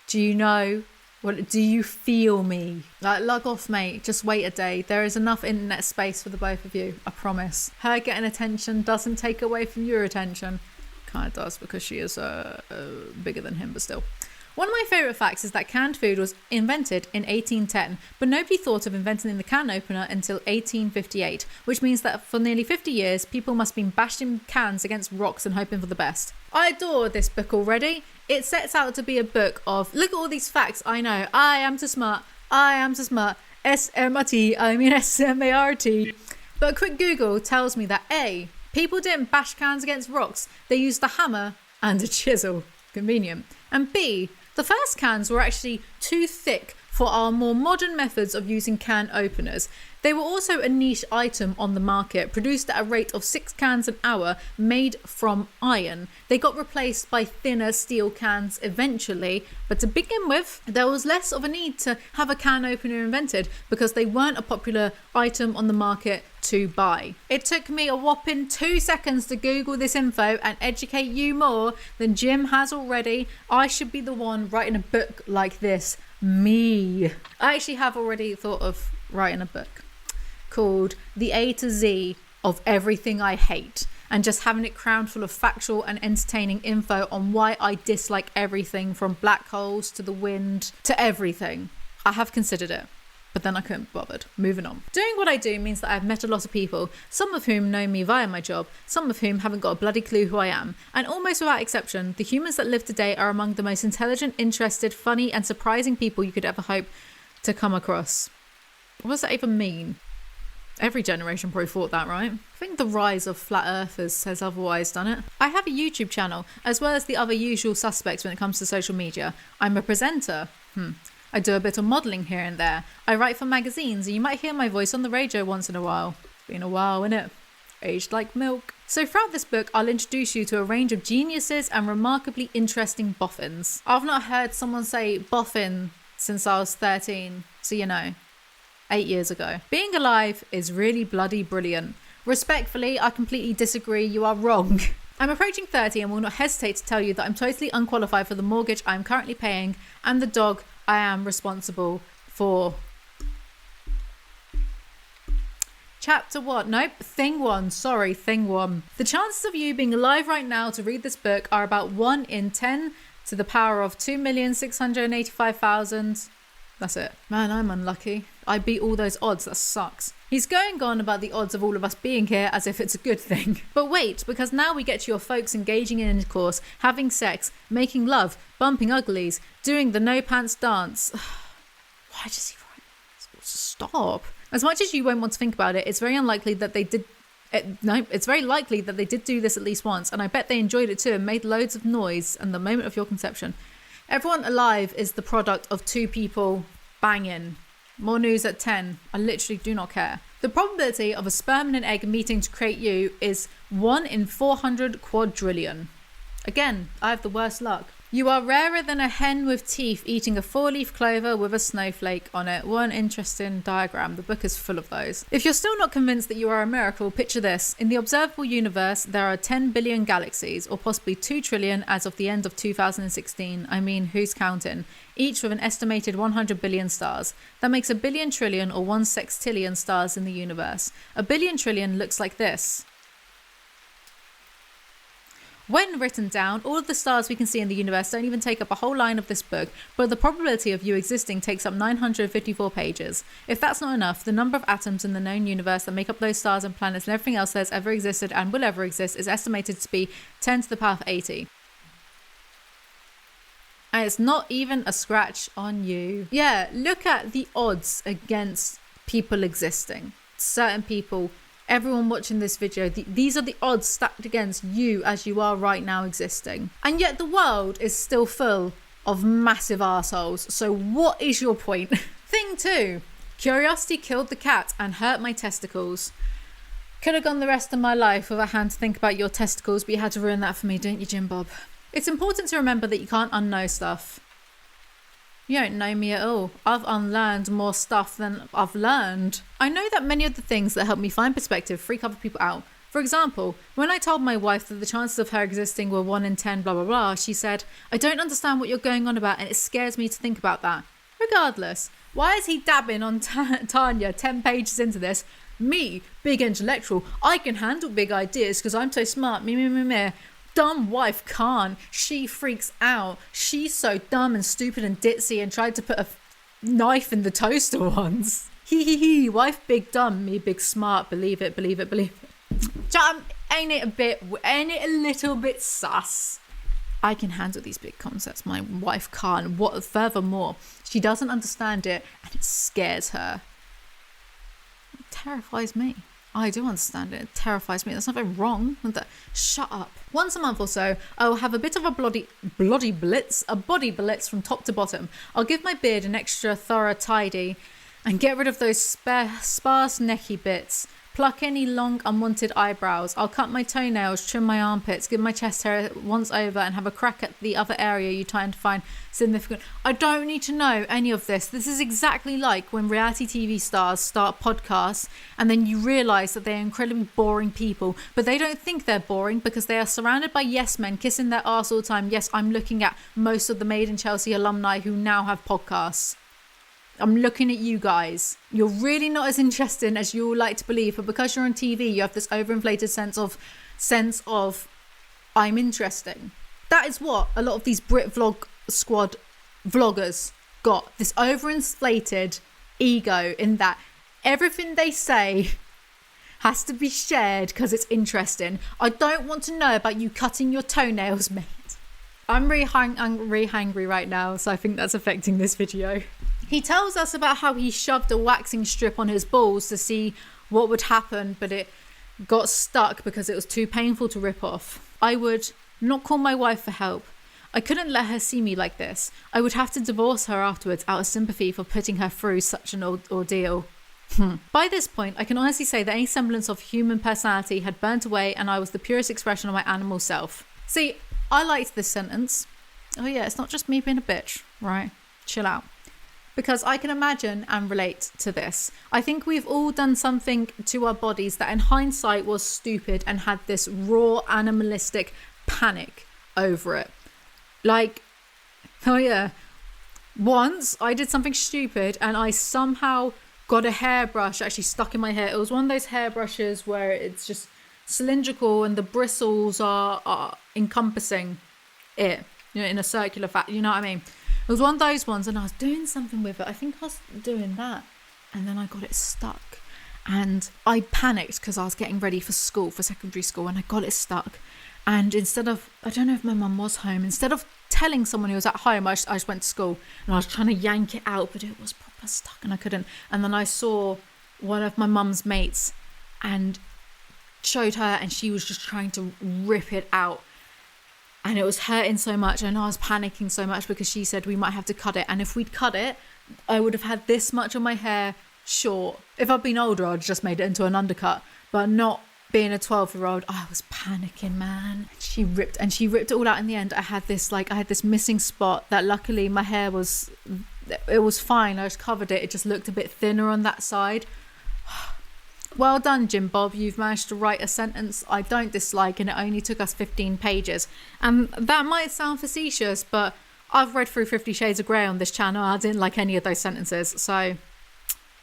Do you know? Do you feel me? Like, log off, mate. Just wait a day. There is enough internet space for the both of you. I promise. Her getting attention doesn't take away from your attention. Kind of does, because she is bigger than him, but still. One of my favourite facts is that canned food was invented in 1810, but nobody thought of inventing the can opener until 1858, which means that for nearly 50 years, people must have been bashing cans against rocks and hoping for the best. I adore this book already. It sets out to be a book of, look at all these facts I know. I am too smart. S-M-R-T, I mean S-M-A-R-T. But a quick Google tells me that A, people didn't bash cans against rocks. They used a hammer and a chisel. Convenient. And B, the first cans were actually too thick for our more modern methods of using can openers. They were also a niche item on the market, produced at a rate of 6 cans an hour, made from iron. They got replaced by thinner steel cans eventually, but to begin with, there was less of a need to have a can opener invented because they weren't a popular item on the market to buy. It took me a whopping 2 seconds to Google this info and educate you more than Jim has already. I should be the one writing a book like this. Me. I actually have already thought of writing a book called The A to Z of Everything I Hate, and just having it crammed full of factual and entertaining info on why I dislike everything from black holes to the wind to everything. I have considered it, but then I couldn't be bothered. Moving on. Doing what I do means that I've met a lot of people, some of whom know me via my job, some of whom haven't got a bloody clue who I am. And almost without exception, the humans that live today are among the most intelligent, interested, funny, and surprising people you could ever hope to come across. What does that even mean? Every generation probably thought that, right? I think the rise of flat earthers has otherwise done it. I have a YouTube channel, as well as the other usual suspects when it comes to social media. I'm a presenter. I do a bit of modelling here and there. I write for magazines, and you might hear my voice on the radio once in a while. Been a while, innit? Aged like milk. So throughout this book, I'll introduce you to a range of geniuses and remarkably interesting boffins. I've not heard someone say boffin since I was 13, so you know. 8 years ago. Being alive is really bloody brilliant. Respectfully, I completely disagree. You are wrong. I'm approaching 30 and will not hesitate to tell you that I'm totally unqualified for the mortgage I'm currently paying and the dog I am responsible for. Chapter what? Nope. Thing 1. Sorry, thing 1. The chances of you being alive right now to read this book are about 1 in 10 to the power of 2,685,000. That's it. Man, I'm unlucky. I beat all those odds. That sucks. He's going on about the odds of all of us being here as if it's a good thing. But wait, because now we get to your folks engaging in intercourse, having sex, making love, bumping uglies, doing the no pants dance. Why does he write this? Stop. As much as you won't want to think about it, it's very unlikely that they did. It's very likely that they did do this at least once, and I bet they enjoyed it too and made loads of noise in the moment of your conception. Everyone alive is the product of 2 people banging. More news at 10. I literally do not care. The probability of a sperm and an egg meeting to create you is 1 in 400 quadrillion. Again, I have the worst luck. You are rarer than a hen with teeth eating a 4-leaf clover with a snowflake on it. What an interesting diagram. The book is full of those. If you're still not convinced that you are a miracle, picture this. In the observable universe, there are 10 billion galaxies, or possibly 2 trillion as of the end of 2016. I mean, who's counting? Each with an estimated 100 billion stars. That makes a billion trillion or 1 sextillion stars in the universe. A billion trillion looks like this. When written down, all of the stars we can see in the universe don't even take up a whole line of this book, but the probability of you existing takes up 954 pages. If that's not enough, the number of atoms in the known universe that make up those stars and planets and everything else that has ever existed and will ever exist is estimated to be 10 to the power of 80. And it's not even a scratch on you. Yeah, look at the odds against people existing. Certain people, everyone watching this video, these are the odds stacked against you as you are right now existing. And yet the world is still full of massive arseholes. So what is your point? Thing 2. Curiosity killed the cat and hurt my testicles. Could have gone the rest of my life without having to think about your testicles, but you had to ruin that for me, didn't you, Jim Bob? It's important to remember that you can't unknow stuff. You don't know me at all. I've unlearned more stuff than I've learned. I know that many of the things that help me find perspective freak other people out. For example, when I told my wife that the chances of her existing were 1 in 10 blah blah blah, she said, I don't understand what you're going on about and it scares me to think about that. Regardless, why is he dabbing on Tanya 10 pages into this? Me, big intellectual, I can handle big ideas because I'm so smart, me. Dumb wife can't. She freaks out. She's so dumb and stupid and ditzy and tried to put a knife in the toaster once. Hee. Wife big dumb, me big smart. Believe it. Ain't it a little bit sus? I can handle these big concepts. My wife can't. What? Furthermore, she doesn't understand it and it scares her. It terrifies me. I do understand it. It terrifies me. There's nothing wrong with that. Shut up. Once a month or so, I'll have a bit of a body blitz from top to bottom. I'll give my beard an extra thorough tidy and get rid of those sparse necky bits. Pluck any long unwanted eyebrows. I'll cut my toenails, trim my armpits, give my chest hair once over and have a crack at the other area you tend to find significant. I don't need to know any of this. This is exactly like when reality TV stars start podcasts and then you realise that they're incredibly boring people, but they don't think they're boring because they are surrounded by yes men kissing their arse all the time. Yes, I'm looking at most of the Made in Chelsea alumni who now have podcasts. I'm looking at you guys. You're really not as interesting as you all like to believe, but because you're on TV, you have this overinflated sense of I'm interesting. That is what a lot of these Brit Vlog Squad vloggers got. This overinflated ego in that everything they say has to be shared because it's interesting. I don't want to know about you cutting your toenails, mate. I'm really hangry right now, so I think that's affecting this video. He tells us about how he shoved a waxing strip on his balls to see what would happen, but it got stuck because it was too painful to rip off. I would not call my wife for help. I couldn't let her see me like this. I would have to divorce her afterwards out of sympathy for putting her through such an ordeal. By this point, I can honestly say that any semblance of human personality had burnt away and I was the purest expression of my animal self. See, I liked this sentence. Oh yeah, it's not just me being a bitch, right? Chill out. Because I can imagine and relate to this. I think we've all done something to our bodies that in hindsight was stupid and had this raw animalistic panic over it. Like, oh yeah, once I did something stupid and I somehow got a hairbrush actually stuck in my hair. It was one of those hairbrushes where it's just cylindrical and the bristles are encompassing it, you know, in a circular you know what I mean? It was one of those ones and I was doing something with it. I think I was doing that and then I got it stuck and I panicked because I was getting ready for school, for secondary school, and I got it stuck. And instead of, I don't know if my mum was home, instead of telling someone who was at home, I just went to school and I was trying to yank it out, but it was proper stuck and I couldn't. And then I saw one of my mum's mates and showed her and she was just trying to rip it out. And it was hurting so much and I was panicking so much because she said we might have to cut it. And if we'd cut it, I would have had this much of my hair short. If I'd been older, I'd just made it into an undercut. But not being a 12-year-old, I was panicking, man. She ripped it all out in the end. I had this missing spot that luckily my hair was fine. I just covered it. It just looked a bit thinner on that side. Well done, Jim Bob. You've managed to write a sentence I don't dislike and it only took us 15 pages. And that might sound facetious, but I've read through 50 Shades of Grey on this channel. I didn't like any of those sentences. So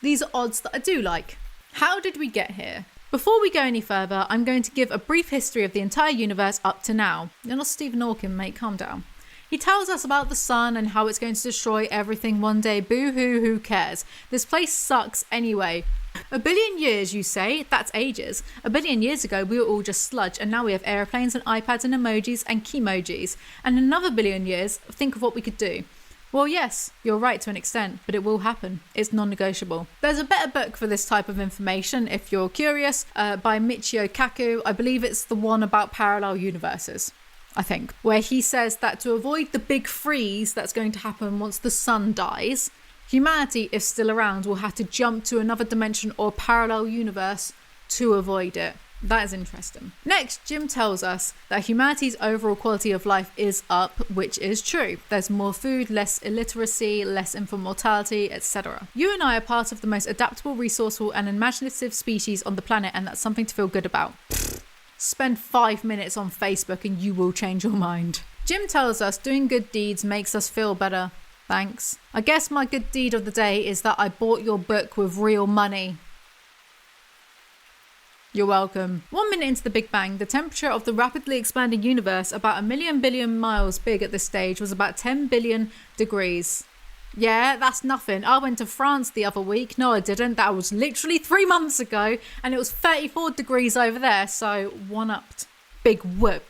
these are odds that I do like. How did we get here? Before we go any further, I'm going to give a brief history of the entire universe up to now. You're not Stephen Hawking, mate. Calm down. He tells us about the sun and how it's going to destroy everything one day. Boo-hoo, who cares? This place sucks anyway. A billion years, you say? That's ages. A billion years ago, we were all just sludge, and now we have airplanes and iPads and emojis and chemojis. And in another billion years, think of what we could do. Well, yes, you're right to an extent, but it will happen. It's non-negotiable. There's a better book for this type of information, if you're curious, by Michio Kaku. I believe it's the one about parallel universes, I think, where he says that to avoid the big freeze that's going to happen once the sun dies, humanity, if still around, will have to jump to another dimension or parallel universe to avoid it. That is interesting. Next, Jim tells us that humanity's overall quality of life is up, which is true. There's more food, less illiteracy, less infant mortality, etc. You and I are part of the most adaptable, resourceful and imaginative species on the planet, and that's something to feel good about. Spend 5 minutes on Facebook and you will change your mind. Jim tells us doing good deeds makes us feel better. Thanks. I guess my good deed of the day is that I bought your book with real money. You're welcome. 1 minute into the Big Bang, the temperature of the rapidly expanding universe, about 1,000,000 billion miles big at this stage, was about 10 billion degrees. Yeah, that's nothing. I went to France the other week. No, I didn't. That was literally 3 months ago, and it was 34 degrees over there, so one-upped. Big whoop.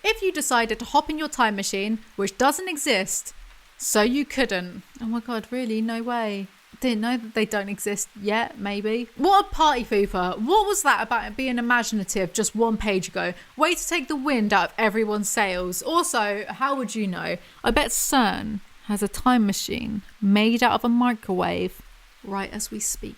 If you decided to hop in your time machine, which doesn't exist, so you couldn't. Oh my god, really? No way. didn't know that they don't exist yet, maybe. What a party pooper. What was that about it being imaginative just 1 page ago? Way to take the wind out of everyone's sails. Also, how would you know? I bet CERN has a time machine made out of a microwave right as we speak.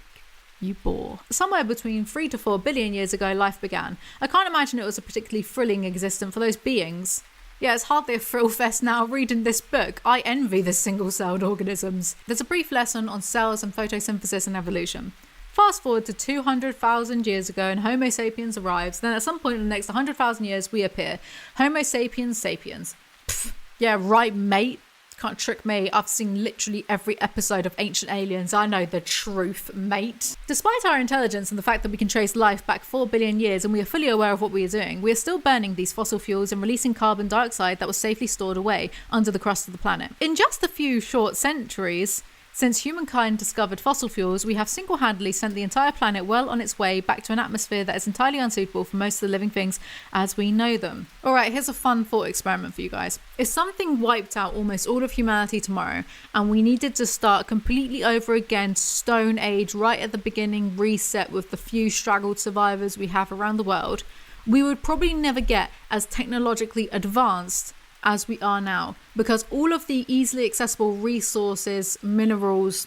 You bore. Somewhere between 3 to 4 billion years ago, life began. I can't imagine it was a particularly thrilling existence for those beings. Yeah, it's hardly a thrill fest now reading this book. I envy the single-celled organisms. There's a brief lesson on cells and photosynthesis and evolution. Fast forward to 200,000 years ago and Homo sapiens arrives. Then at some point in the next 100,000 years, we appear. Homo sapiens sapiens. Pfft, yeah, right, mate. Can't trick me. I've seen literally every episode of Ancient Aliens. I know the truth, mate. Despite our intelligence and the fact that we can trace life back 4 billion years and we are fully aware of what we are doing, we are still burning these fossil fuels and releasing carbon dioxide that was safely stored away under the crust of the planet. In just a few short centuries, since humankind discovered fossil fuels, we have single-handedly sent the entire planet well on its way back to an atmosphere that is entirely unsuitable for most of the living things as we know them. Alright, here's a fun thought experiment for you guys. If something wiped out almost all of humanity tomorrow and we needed to start completely over again, Stone Age, right at the beginning, reset with the few straggled survivors we have around the world, we would probably never get as technologically advanced as we are now, because all of the easily accessible resources, minerals,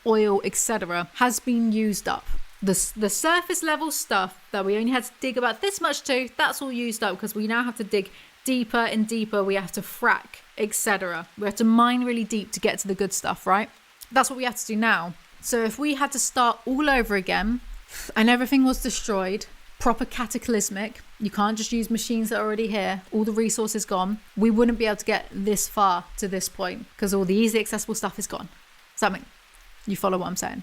oil, etc. has been used up. The surface level stuff that we only had to dig about this much to, that's all used up because we now have to dig deeper and deeper. We have to frack, etc. We have to mine really deep to get to the good stuff, right? That's what we have to do now. So if we had to start all over again and everything was destroyed, proper cataclysmic, you can't just use machines that are already here, all the resources gone, we wouldn't be able to get this far to this point because all the easily accessible stuff is gone. Something. You follow what I'm saying?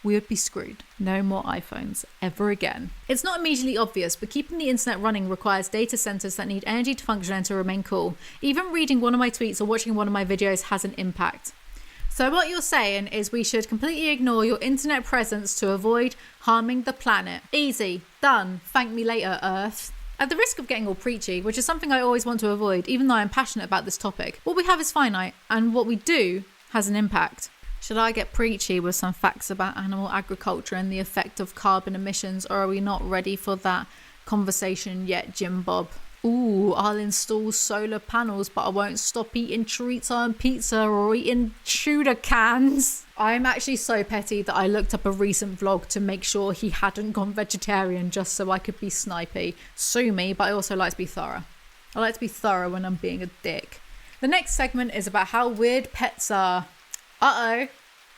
We would be screwed. No more iPhones ever again. It's not immediately obvious, but keeping the internet running requires data centers that need energy to function and to remain cool. Even reading one of my tweets or watching one of my videos has an impact. So what you're saying is we should completely ignore your internet presence to avoid harming the planet. Easy. Done. Thank me later, Earth. At the risk of getting all preachy, which is something I always want to avoid, even though I'm passionate about this topic, what we have is finite, and what we do has an impact. Should I get preachy with some facts about animal agriculture and the effect of carbon emissions, or are we not ready for that conversation yet, Jim Bob? Ooh, I'll install solar panels, but I won't stop eating chorizo and pizza or eating tuna cans. I'm actually so petty that I looked up a recent vlog to make sure he hadn't gone vegetarian just so I could be snipey. Sue me, but I also like to be thorough. I like to be thorough when I'm being a dick. The next segment is about how weird pets are. Uh-oh.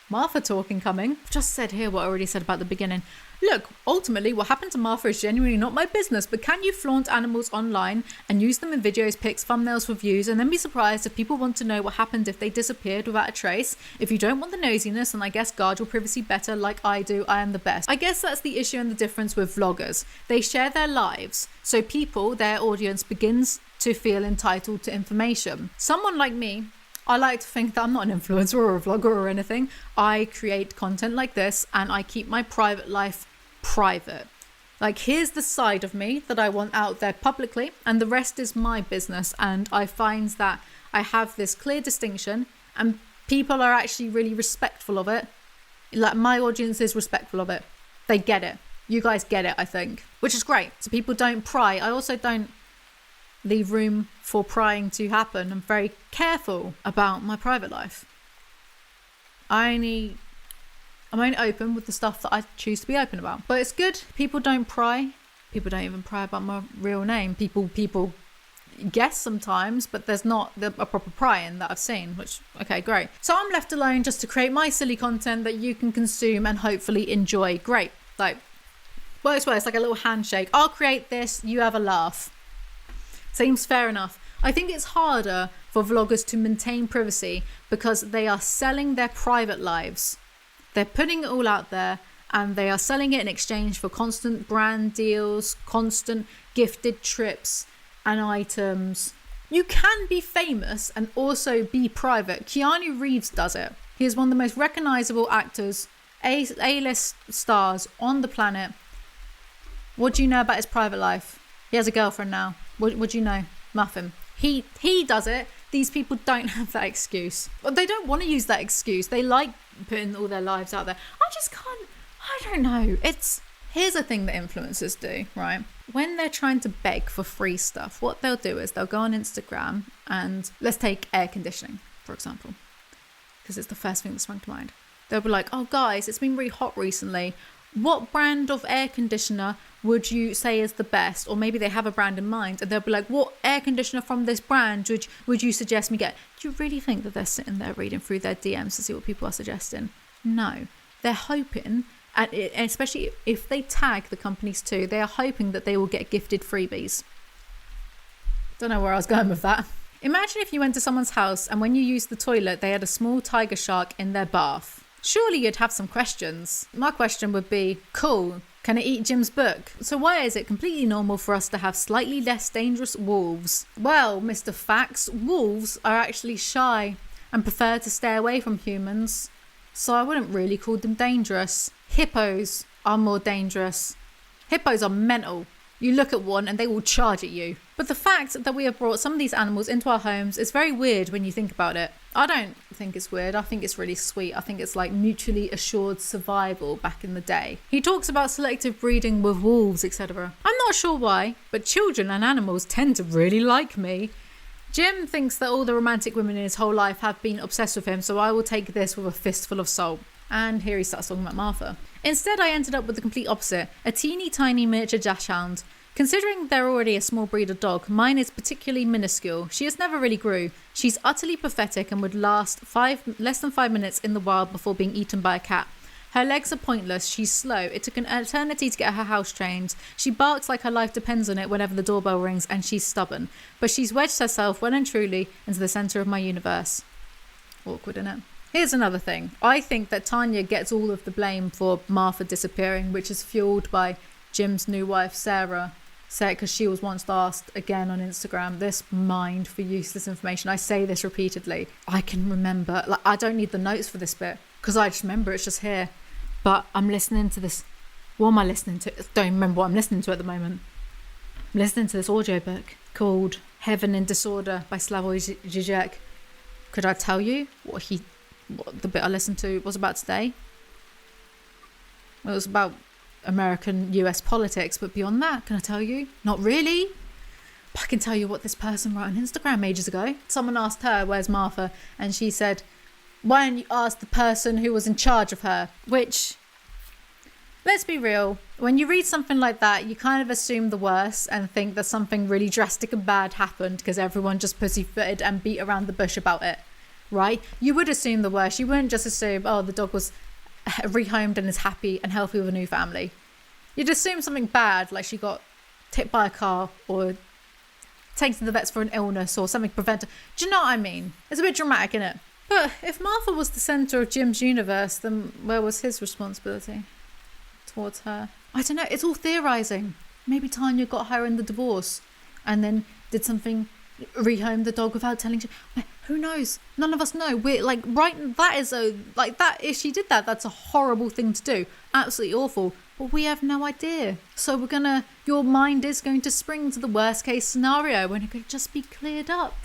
Martha talking coming. Just said here what I already said about the beginning. Look, ultimately what happened to Martha is genuinely not my business, but can you flaunt animals online and use them in videos, pics, thumbnails for views, and then be surprised if people want to know what happened if they disappeared without a trace? If you don't want the nosiness, then I guess guard your privacy better like I do. I am the best. I guess that's the issue and the difference with vloggers. They share their lives, so people, their audience, begins to feel entitled to information. Someone like me, I like to think that I'm not an influencer or a vlogger or anything. I create content like this and I keep my private life private. Like, here's the side of me that I want out there publicly and the rest is my business, and I find that I have this clear distinction and people are actually really respectful of it. Like, my audience is respectful of it. They get it. You guys get it, I think, which is great. So people don't pry. I also don't leave room for prying to happen. I'm very careful about my private life. I'm only open with the stuff that I choose to be open about. But it's good. People don't pry. People don't even pry about my real name. People guess sometimes, but there's not a proper prying that I've seen, which, okay, great. So I'm left alone just to create my silly content that you can consume and hopefully enjoy. Great. Like, works well. It's like a little handshake. I'll create this. You have a laugh. Seems fair enough. I think it's harder for vloggers to maintain privacy because they are selling their private lives. They're putting it all out there and they are selling it in exchange for constant brand deals, constant gifted trips and items. You can be famous and also be private. Keanu Reeves does it. He is one of the most recognizable actors, A-list stars on the planet. What do you know about his private life? He has a girlfriend now. What do you know? Nothing. He does it. These people don't have that excuse. But they don't want to use that excuse. They like putting all their lives out there. I don't know. Here's a thing that influencers do, right? When they're trying to beg for free stuff, what they'll do is they'll go on Instagram and let's take air conditioning, for example, because it's the first thing that sprung to mind. They'll be like, oh guys, it's been really hot recently. What brand of air conditioner would you say is the best? Or maybe they have a brand in mind and they'll be like, what air conditioner from this brand would you suggest me get? Do you really think that they're sitting there reading through their DMs to see what people are suggesting? No, they're hoping, and especially if they tag the companies too, they are hoping that they will get gifted freebies. Don't know where I was going with that. Imagine if you went to someone's house and when you used the toilet, they had a small tiger shark in their bath. Surely you'd have some questions. My question would be, cool, can I eat Jim's book? So why is it completely normal for us to have slightly less dangerous wolves? Well, Mr. Facts, wolves are actually shy and prefer to stay away from humans. So I wouldn't really call them dangerous. Hippos are more dangerous. Hippos are mental. You look at one and they will charge at you. But the fact that we have brought some of these animals into our homes is very weird when you think about it. I don't think it's weird. I think it's really sweet. I think it's like mutually assured survival back in the day. He talks about selective breeding with wolves, etc. I'm not sure why, but children and animals tend to really like me. Jim thinks that all the romantic women in his whole life have been obsessed with him, so I will take this with a fistful of salt. And here he starts talking about Martha. Instead, I ended up with the complete opposite, a teeny tiny miniature dachshund. Considering they're already a small breed of dog, mine is particularly minuscule. She has never really grew. She's utterly pathetic and would last less than 5 minutes in the wild before being eaten by a cat. Her legs are pointless, she's slow, it took an eternity to get her house trained. She barks like her life depends on it whenever the doorbell rings, and she's stubborn. But she's wedged herself well and truly into the centre of my universe. Awkward, innit? Here's another thing. I think that Tanya gets all of the blame for Martha disappearing, which is fueled by Jim's new wife, Sarah. Because she was once asked again on Instagram, this mind for useless information. I say this repeatedly. I can remember, like, I don't need the notes for this bit because I just remember it's just here. But I'm listening to this. What am I listening to? Don't remember what I'm listening to at the moment. I'm listening to this audiobook called Heaven in Disorder by Slavoj Žižek. Could I tell you what the bit I listened to was about today? It was about American US politics, but beyond that, can I tell you? Not really. But I can tell you what this person wrote on Instagram ages ago. Someone asked her, where's Martha? And she said, why don't you ask the person who was in charge of her? Which, let's be real, when you read something like that, you kind of assume the worst and think that something really drastic and bad happened because everyone just pussyfooted and beat around the bush about it, right? You would assume the worst. You wouldn't just assume, oh, the dog was rehomed and is happy and healthy with a new family. You'd assume something bad, like she got hit by a car or taken to the vets for an illness or something preventative. Do you know what I mean? It's a bit dramatic, isn't it? But if Martha was the centre of Jim's universe, then where was his responsibility towards her? I don't know. It's all theorising. Maybe Tanya got her in the divorce and then did something, rehomed the dog without telling Jim. Who knows? None of us know. We're like, right, that is if she did that, that's a horrible thing to do. Absolutely awful. But we have no idea. So your mind is going to spring to the worst case scenario when it could just be cleared up.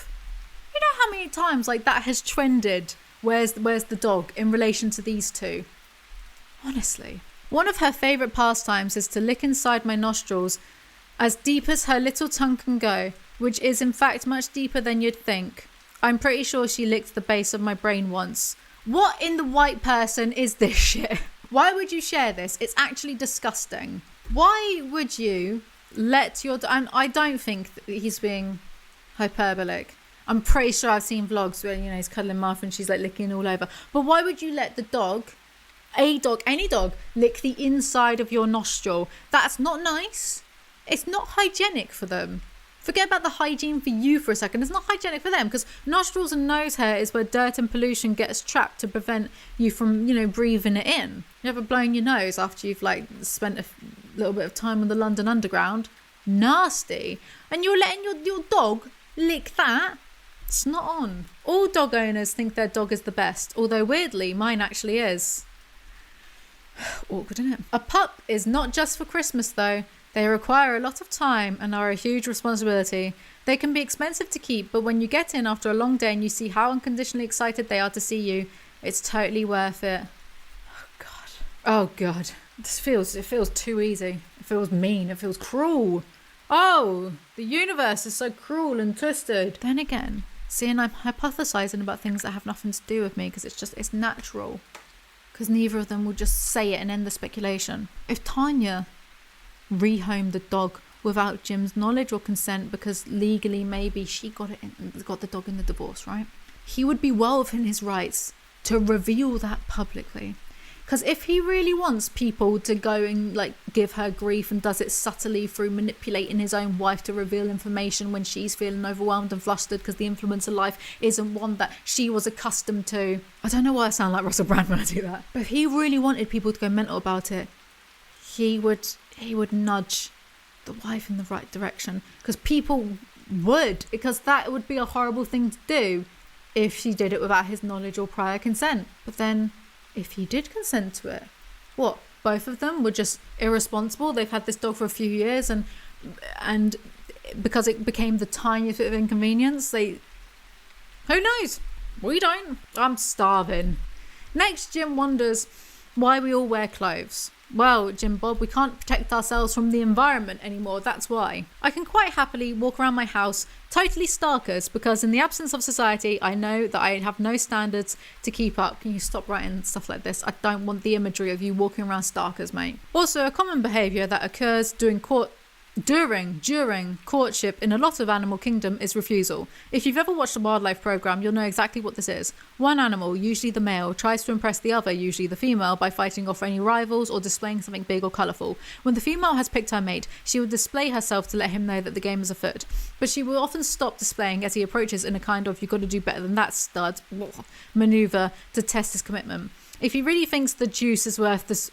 You know how many times like that has trended? Where's the dog in relation to these two? Honestly. One of her favourite pastimes is to lick inside my nostrils as deep as her little tongue can go, which is in fact much deeper than you'd think. I'm pretty sure she licked the base of my brain once. What in the white person is this shit? Why would you share this? It's actually disgusting. Why would you let your... And I don't think that he's being hyperbolic. I'm pretty sure I've seen vlogs where, he's cuddling Martha and she's like licking all over. But why would you let the dog, any dog, lick the inside of your nostril? That's not nice. It's not hygienic for them. Forget about the hygiene for you for a second. It's not hygienic for them because nostrils and nose hair is where dirt and pollution gets trapped to prevent you from, breathing it in. You ever blown your nose after you've spent a little bit of time on the London Underground? Nasty. And you're letting your dog lick that? It's not on. All dog owners think their dog is the best, although weirdly, mine actually is. Awkward, isn't it? A pup is not just for Christmas though. They require a lot of time and are a huge responsibility. They can be expensive to keep, but when you get in after a long day and you see how unconditionally excited they are to see you, it's totally worth it. Oh God. It feels too easy. It feels mean. It feels cruel. Oh, the universe is so cruel and twisted. Then again, seeing I'm hypothesizing about things that have nothing to do with me because it's natural. Because neither of them will just say it and end the speculation. If Tanya rehomed the dog without Jim's knowledge or consent because legally maybe she got the dog in the divorce, right? He would be well within his rights to reveal that publicly. Because if he really wants people to go and like give her grief and does it subtly through manipulating his own wife to reveal information when she's feeling overwhelmed and flustered because the influencer life isn't one that she was accustomed to. I don't know why I sound like Russell Brand when I do that. But if he really wanted people to go mental about it, he would nudge the wife in the right direction. Because people would. Because that would be a horrible thing to do if she did it without his knowledge or prior consent. But then if he did consent to it, what, both of them were just irresponsible? They've had this dog for a few years and because it became the tiniest bit of inconvenience, who knows? We don't. I'm starving. Next, Jim wonders why we all wear clothes. Well, Jim Bob, we can't protect ourselves from the environment anymore, that's why. I can quite happily walk around my house totally starkers because in the absence of society, I know that I have no standards to keep up. Can you stop writing stuff like this? I don't want the imagery of you walking around starkers, mate. Also, a common behaviour that occurs during courtship in a lot of animal kingdom is refusal. If you've ever watched a wildlife program, you'll know exactly what this is. One animal, usually the male, tries to impress the other, usually the female, by fighting off any rivals or displaying something big or colourful. When the female has picked her mate, she will display herself to let him know that the game is afoot. But she will often stop displaying as he approaches in a kind of "you got to do better than that, stud" manoeuvre to test his commitment. If he really thinks the juice is worth the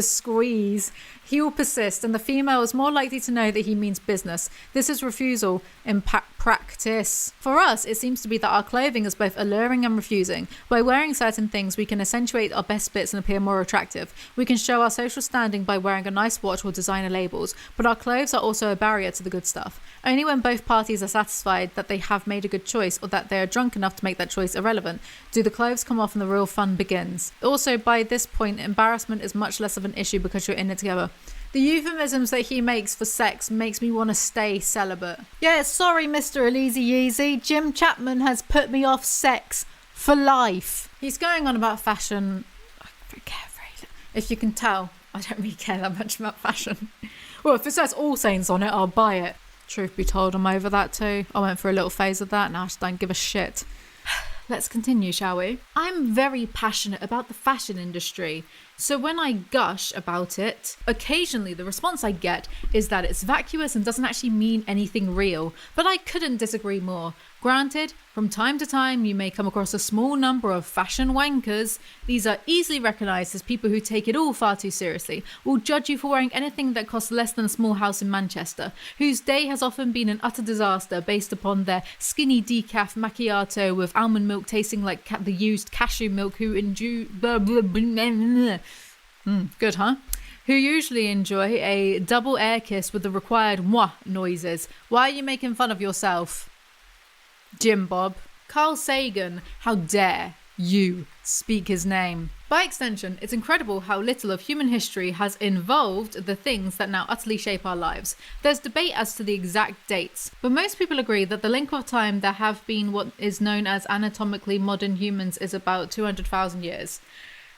squeeze, he will persist, and the female is more likely to know that he means business. This is refusal in practice. For us, it seems to be that our clothing is both alluring and refusing. By wearing certain things, we can accentuate our best bits and appear more attractive. We can show our social standing by wearing a nice watch or designer labels, but our clothes are also a barrier to the good stuff. Only when both parties are satisfied that they have made a good choice or that they are drunk enough to make that choice irrelevant do the clothes come off and the real fun begins. Also, by this point, embarrassment is much less of an issue because you're in it together. The euphemisms that he makes for sex makes me want to stay celibate. Yeah, sorry, Mr. Aleezy Yeezy. Jim Chapman has put me off sex for life. He's going on about fashion. If you can tell, I don't really care that much about fashion. Well, if it says All Saints on it, I'll buy it. Truth be told, I'm over that too. I went for a little phase of that, now I just don't give a shit. Let's continue, shall we? I'm very passionate about the fashion industry. So when I gush about it, occasionally the response I get is that it's vacuous and doesn't actually mean anything real. But I couldn't disagree more. Granted, from time to time you may come across a small number of fashion wankers. These are easily recognised as people who take it all far too seriously, will judge you for wearing anything that costs less than a small house in Manchester, whose day has often been an utter disaster based upon their skinny decaf macchiato with almond milk tasting like the used cashew milk, who good, huh? Who usually enjoy a double air kiss with the required mwah noises. Why are you making fun of yourself, Jim Bob? Carl Sagan, how dare you speak his name? By extension, it's incredible how little of human history has involved the things that now utterly shape our lives. There's debate as to the exact dates, but most people agree that the length of time there have been what is known as anatomically modern humans is about 200,000 years.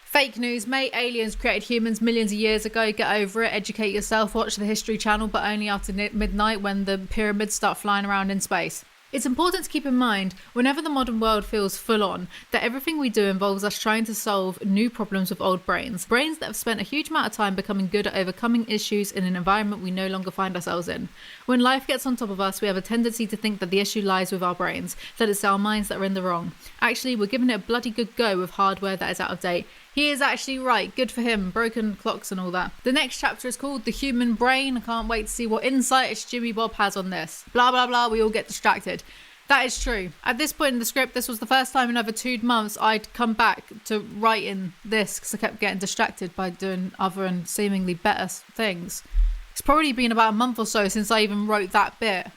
Fake news, mate. Aliens created humans millions of years ago. Get over it. Educate yourself. Watch the History Channel, but only after midnight when the pyramids start flying around in space. It's important to keep in mind, whenever the modern world feels full on, that everything we do involves us trying to solve new problems with old brains. Brains that have spent a huge amount of time becoming good at overcoming issues in an environment we no longer find ourselves in. When life gets on top of us, we have a tendency to think that the issue lies with our brains, that it's our minds that are in the wrong. Actually, we're giving it a bloody good go with hardware that is out of date. He is actually right. Good for him. Broken clocks and all that. The next chapter is called The Human Brain. I can't wait to see what insights Jimmy Bob has on this. Blah, blah, blah. We all get distracted. That is true. At this point in the script, this was the first time in over 2 months I'd come back to writing this because I kept getting distracted by doing other and seemingly better things. It's probably been about a month or so since I even wrote that bit.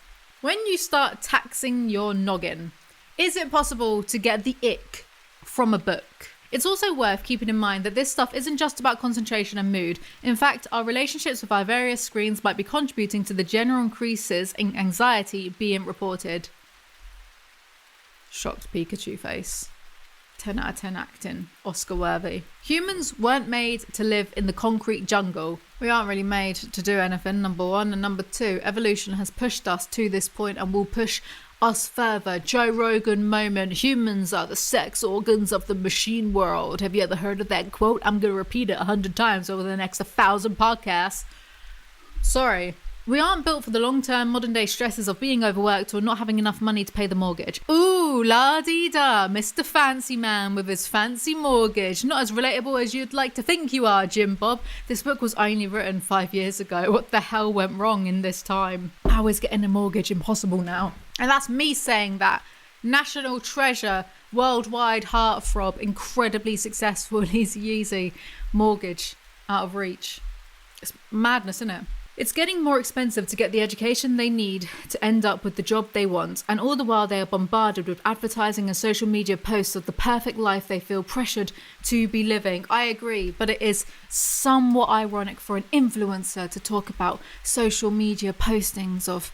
When you start taxing your noggin, is it possible to get the ick from a book? It's also worth keeping in mind that this stuff isn't just about concentration and mood. In fact, our relationships with our various screens might be contributing to the general increases in anxiety being reported. Shocked Pikachu face. 10 out of 10 acting. Oscar worthy. Humans weren't made to live in the concrete jungle. We aren't really made to do anything, number one. And number two, evolution has pushed us to this point and will push us further. Joe Rogan moment. Humans are the sex organs of the machine world. Have you ever heard of that quote? I'm going to repeat it 100 times over the next 1,000 podcasts. Sorry. We aren't built for the long-term modern-day stresses of being overworked or not having enough money to pay the mortgage. Ooh, la-dee-da, Mr. Fancy Man with his fancy mortgage. Not as relatable as you'd like to think you are, Jim Bob. This book was only written 5 years ago. What the hell went wrong in this time? How is getting a mortgage impossible now? And that's me saying that. National treasure, worldwide heartthrob, incredibly successful, easy, mortgage out of reach. It's madness, isn't it? It's getting more expensive to get the education they need to end up with the job they want, and all the while they are bombarded with advertising and social media posts of the perfect life they feel pressured to be living. I agree, but it is somewhat ironic for an influencer to talk about social media postings of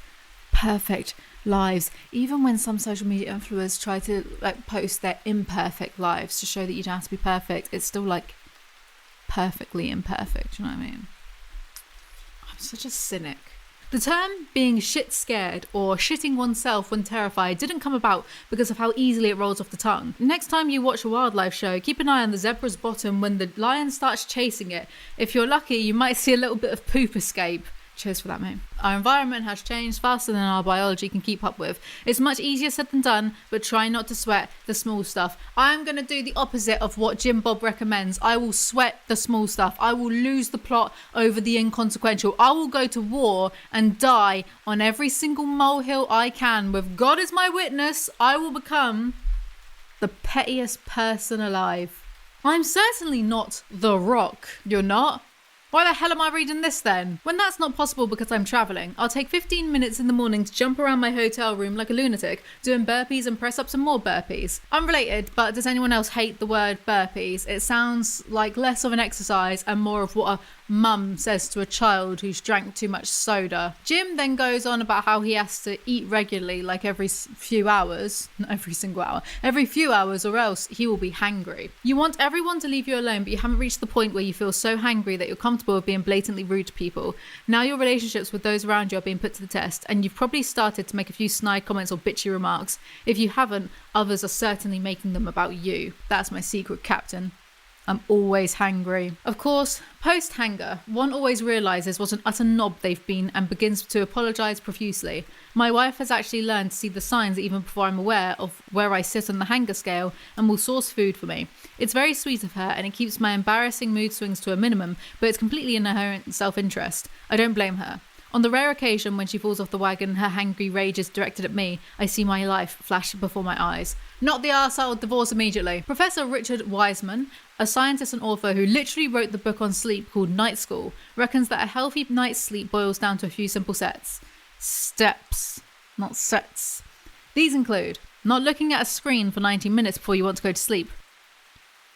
perfect lives, even when some social media influencers try to post their imperfect lives to show that you don't have to be perfect. It's still perfectly imperfect, you know what I mean? Such a cynic. The term being shit scared or shitting oneself when terrified didn't come about because of how easily it rolls off the tongue. Next time you watch a wildlife show, keep an eye on the zebra's bottom when the lion starts chasing it. If you're lucky, you might see a little bit of poop escape. Cheers for that, mate. Our environment has changed faster than our biology can keep up with. It's much easier said than done, but try not to sweat the small stuff. I'm going to do the opposite of what Jim Bob recommends. I will sweat the small stuff. I will lose the plot over the inconsequential. I will go to war and die on every single molehill I can. With God as my witness, I will become the pettiest person alive. I'm certainly not The Rock. You're not? Why the hell am I reading this then? When that's not possible because I'm travelling, I'll take 15 minutes in the morning to jump around my hotel room like a lunatic, doing burpees and press-ups and more burpees. Unrelated, but does anyone else hate the word burpees? It sounds like less of an exercise and more of what a mum says to a child who's drank too much soda. Jim then goes on about how he has to eat regularly, like every few hours, not every single hour, every few hours, or else he will be hangry. You want everyone to leave you alone, but you haven't reached the point where you feel so hangry that you're comfortable with being blatantly rude to people. Now your relationships with those around you are being put to the test, and you've probably started to make a few snide comments or bitchy remarks. If you haven't, others are certainly making them about you. That's my secret, Captain. I'm always hangry. Of course, post-hanger, one always realises what an utter knob they've been and begins to apologise profusely. My wife has actually learned to see the signs even before I'm aware of where I sit on the hanger scale and will source food for me. It's very sweet of her and it keeps my embarrassing mood swings to a minimum, but it's completely in her own self-interest. I don't blame her. On the rare occasion when she falls off the wagon, her hangry rage is directed at me, I see my life flash before my eyes. Not the arsehole, divorce immediately. Professor Richard Wiseman, a scientist and author who literally wrote the book on sleep called Night School, reckons that a healthy night's sleep boils down to a few simple steps, not sets. These include not looking at a screen for 90 minutes before you want to go to sleep.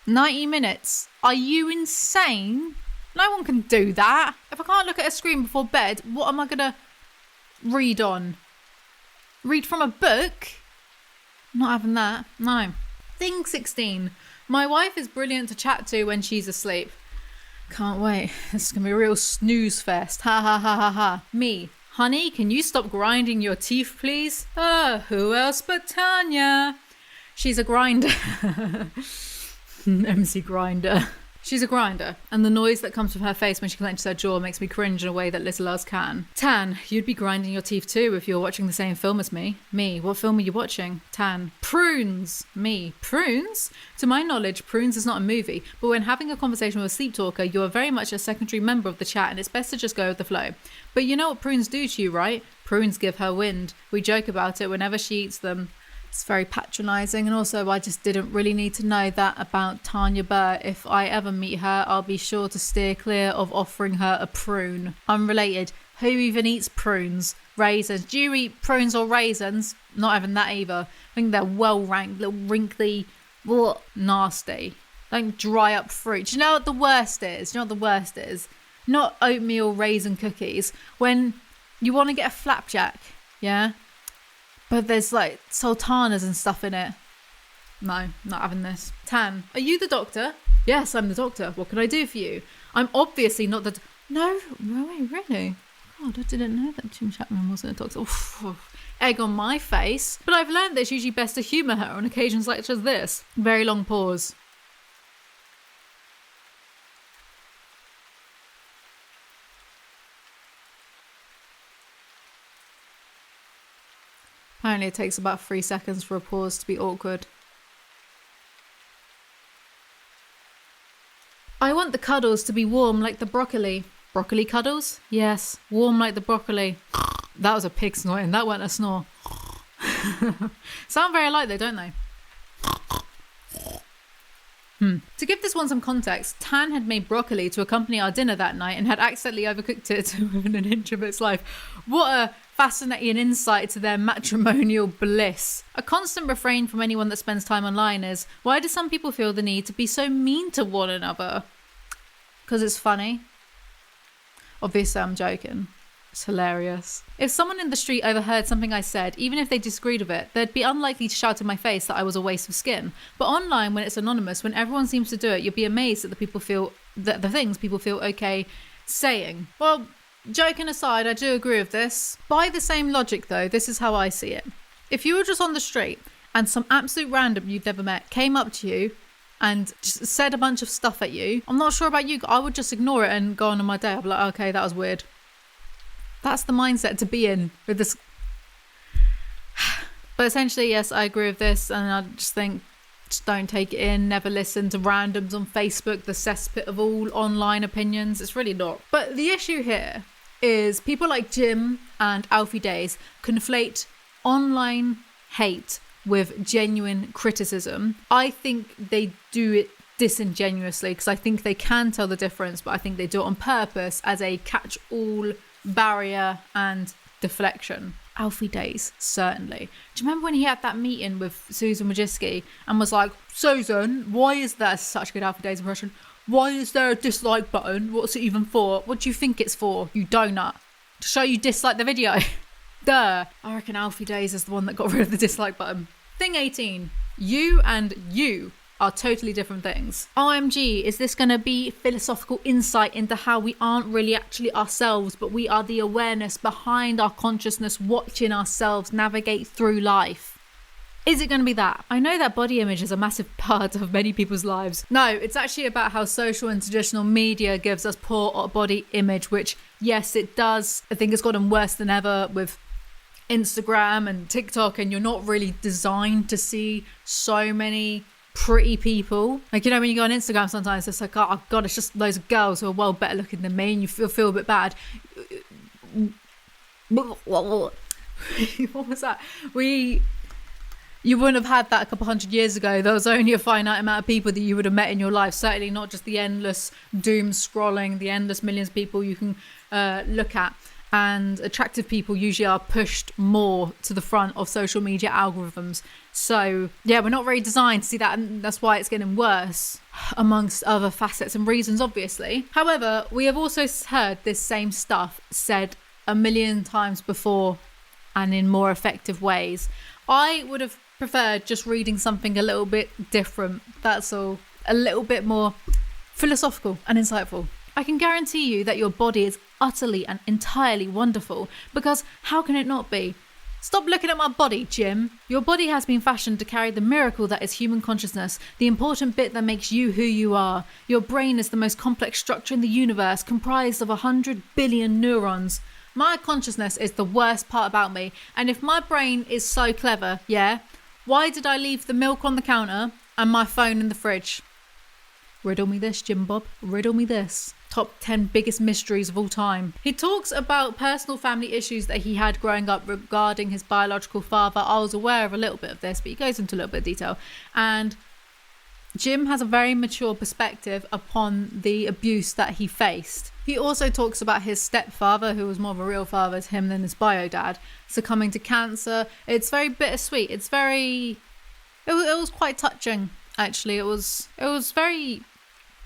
90 minutes? Are you insane? No one can do that. If I can't look at a screen before bed, what am I going to read on? Read from a book? Not having that. No. Thing 16. My wife is brilliant to chat to when she's asleep. Can't wait. This is going to be a real snooze fest. Ha ha ha ha ha. Me. Honey, can you stop grinding your teeth, please? Who else but Tanya? She's a grinder. MC Grinder. She's a grinder, and the noise that comes from her face when she clenches her jaw makes me cringe in a way that little else can. Tan, you'd be grinding your teeth too if you were watching the same film as me. Me, what film are you watching? Tan. Prunes. Me. Prunes? To my knowledge, Prunes is not a movie, but when having a conversation with a sleep talker, you are very much a secondary member of the chat and it's best to just go with the flow. But you know what prunes do to you, right? Prunes give her wind. We joke about it whenever she eats them. It's very patronising, and also I just didn't really need to know that about Tanya Burr. If I ever meet her, I'll be sure to steer clear of offering her a prune. Unrelated. Who even eats prunes? Raisins. Do you eat prunes or raisins? Not having that either. I think they're well-ranked, little wrinkly, nasty. Don't dry up fruit. Do you know what the worst is? Not oatmeal raisin cookies. When you want to get a flapjack, yeah? But there's like sultanas and stuff in it. No, not having this. Tan, are you the doctor? Yes, I'm the doctor. What can I do for you? I'm obviously not the... No, really? God, I didn't know that Jim Chapman wasn't a doctor. Oof. Egg on my face. But I've learned that it's usually best to humour her on occasions such as this. Very long pause. Apparently it takes about 3 seconds for a pause to be awkward. I want the cuddles to be warm like the broccoli. Broccoli cuddles? Yes, warm like the broccoli. That was a pig snorting. That wasn't a snore. Sound very alike though, don't they? To give this one some context, Tan had made broccoli to accompany our dinner that night and had accidentally overcooked it within an inch of its life. What a fascinating insight to their matrimonial bliss. A constant refrain from anyone that spends time online is, why do some people feel the need to be so mean to one another? Because it's funny. Obviously, I'm joking. It's hilarious. If someone in the street overheard something I said, even if they disagreed with it, they'd be unlikely to shout in my face that I was a waste of skin. But online, when it's anonymous, when everyone seems to do it, you'll be amazed at the things people feel okay saying. Well, joking aside, I do agree with this. By the same logic, though, this is how I see it. If you were just on the street and some absolute random you've never met came up to you and just said a bunch of stuff at you, I'm not sure about you, I would just ignore it and go on my day. I'd be like, okay, that was weird. That's the mindset to be in with this. But essentially, yes, I agree with this. And I just think, just don't take it in. Never listen to randoms on Facebook, the cesspit of all online opinions. It's really not. But the issue here is people like Jim and Alfie Days conflate online hate with genuine criticism. I think they do it disingenuously because I think they can tell the difference, but I think they do it on purpose as a catch-all barrier and deflection. Alfie Days, certainly. Do you remember when he had that meeting with Susan Wojcicki and was like, Susan, why is there such a good Alfie Days impression? Why is there a dislike button? What's it even for? What do you think it's for, you donut? To show you dislike the video? Duh. I reckon Alfie Days is the one that got rid of the dislike button. Thing 18. You and you are totally different things. OMG, is this going to be philosophical insight into how we aren't really actually ourselves, but we are the awareness behind our consciousness watching ourselves navigate through life? Is it going to be that? I know that body image is a massive part of many people's lives. No, it's actually about how social and traditional media gives us poor body image, which, yes, it does. I think it's gotten worse than ever with Instagram and TikTok, and you're not really designed to see so many pretty people. Like, you know, when you go on Instagram sometimes it's like, oh god, it's just loads of girls who are well better looking than me, and you feel a bit bad. What was that? You wouldn't have had that a couple hundred years ago. There was only a finite amount of people that you would have met in your life. Certainly not just the endless doom scrolling, the endless millions of people you can look at. And attractive people usually are pushed more to the front of social media algorithms. So, yeah, we're not very designed to see that, and that's why it's getting worse, amongst other facets and reasons, obviously. However, we have also heard this same stuff said a million times before and in more effective ways. I would have preferred just reading something a little bit different, that's all. A little bit more philosophical and insightful. I can guarantee you that your body is utterly and entirely wonderful, because how can it not be? Stop looking at my body, Jim. Your body has been fashioned to carry the miracle that is human consciousness, the important bit that makes you who you are. Your brain is the most complex structure in the universe, comprised of 100 billion neurons. My consciousness is the worst part about me, and if my brain is so clever, yeah, why did I leave the milk on the counter and my phone in the fridge? Riddle me this, Jim Bob. Riddle me this. top 10 biggest mysteries of all time. He talks about personal family issues that he had growing up regarding his biological father. I was aware of a little bit of this, but he goes into a little bit of detail. And Jim has a very mature perspective upon the abuse that he faced. He also talks about his stepfather, who was more of a real father to him than his bio dad, succumbing to cancer. It's very bittersweet. It was quite touching, actually. It was very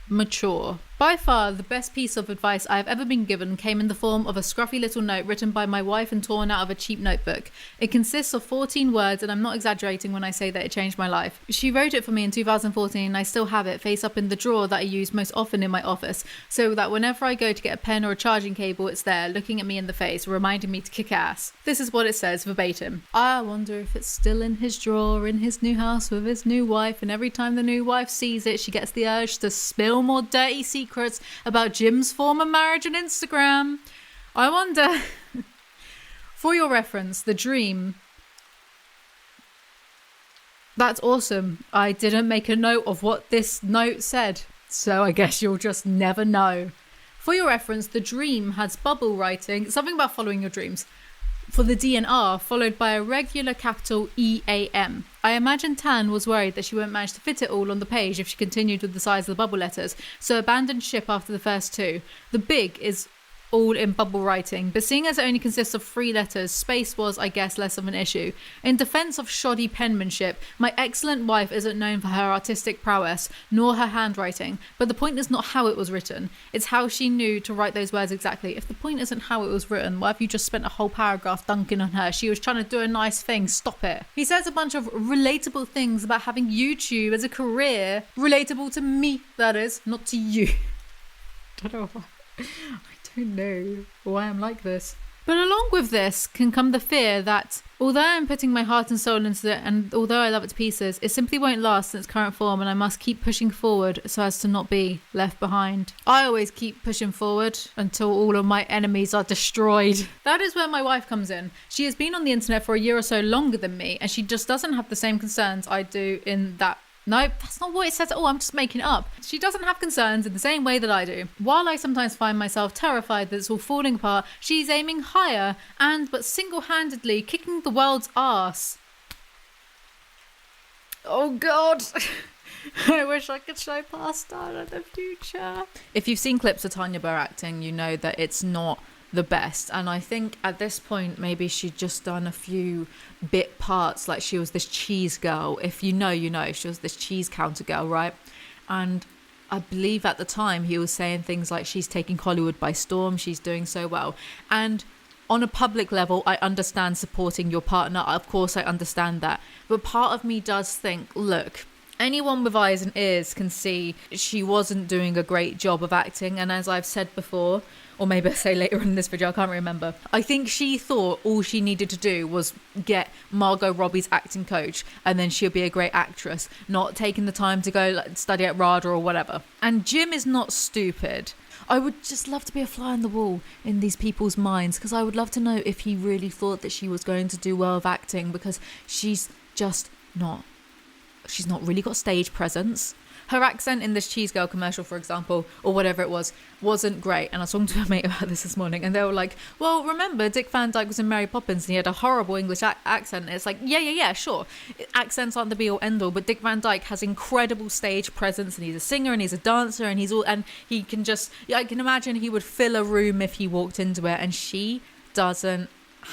mature. By far, the best piece of advice I have ever been given came in the form of a scruffy little note written by my wife and torn out of a cheap notebook. It consists of 14 words, and I'm not exaggerating when I say that it changed my life. She wrote it for me in 2014, and I still have it face up in the drawer that I use most often in my office, so that whenever I go to get a pen or a charging cable, it's there, looking at me in the face, reminding me to kick ass. This is what it says verbatim. I wonder if it's still in his drawer in his new house with his new wife, and every time the new wife sees it, she gets the urge to spill more dirty secrets about Jim's former marriage on Instagram. I wonder. For your reference, the dream. That's awesome. I didn't make a note of what this note said, so I guess you'll just never know. For your reference, the dream has bubble writing, something about following your dreams, for the D and R, followed by a regular capital EAM. I imagine Tan was worried that she won't manage to fit it all on the page if she continued with the size of the bubble letters, so abandoned ship after the first two. The big is all in bubble writing, but seeing as it only consists of 3 letters, space was, I guess, less of an issue. In defense of shoddy penmanship, my excellent wife isn't known for her artistic prowess, nor her handwriting, but the point is not how it was written, it's how she knew to write those words exactly. If the point isn't how it was written, why have you just spent a whole paragraph dunking on her? She was trying to do a nice thing, stop it. He says a bunch of relatable things about having YouTube as a career, relatable to me, that is, not to you. I don't know why. I don't know why I'm like this. But along with this can come the fear that, although I'm putting my heart and soul into it, and although I love it to pieces, it simply won't last in its current form, and I must keep pushing forward so as to not be left behind. I always keep pushing forward until all of my enemies are destroyed. That is where my wife comes in. She has been on the internet for a year or so longer than me, and she just doesn't have the same concerns I do in that. No, that's not what it says at all. I'm just making it up. She doesn't have concerns in the same way that I do. While I sometimes find myself terrified that it's all falling apart, she's aiming higher but single-handedly kicking the world's arse. Oh God. I wish I could show past that in the future. If you've seen clips of Tanya Burr acting, you know that it's not the best, and I think at this point maybe she'd just done a few bit parts, like she was this cheese girl. If you know, you know, she was this cheese counter girl, right? And I believe at the time he was saying things like she's taking Hollywood by storm, she's doing so well. And on a public level, I understand supporting your partner, of course I understand that, but part of me does think, look, anyone with eyes and ears can see she wasn't doing a great job of acting, and as I've said before, or maybe I say later in this video, I can't remember, I think she thought all she needed to do was get Margot Robbie's acting coach and then she'll be a great actress, not taking the time to go study at RADA or whatever. And Jim is not stupid. I would just love to be a fly on the wall in these people's minds, because I would love to know if he really thought that she was going to do well with acting, because she's not really got stage presence. Her accent in this cheese girl commercial, for example, or whatever it was, wasn't great. And I was talking to a mate about this morning, and they were like, well, remember Dick Van Dyke was in Mary Poppins and he had a horrible English accent. And it's like, yeah, sure. Accents aren't the be all end all, but Dick Van Dyke has incredible stage presence, and he's a singer and he's a dancer, and he can just, I can imagine he would fill a room if he walked into it, and she doesn't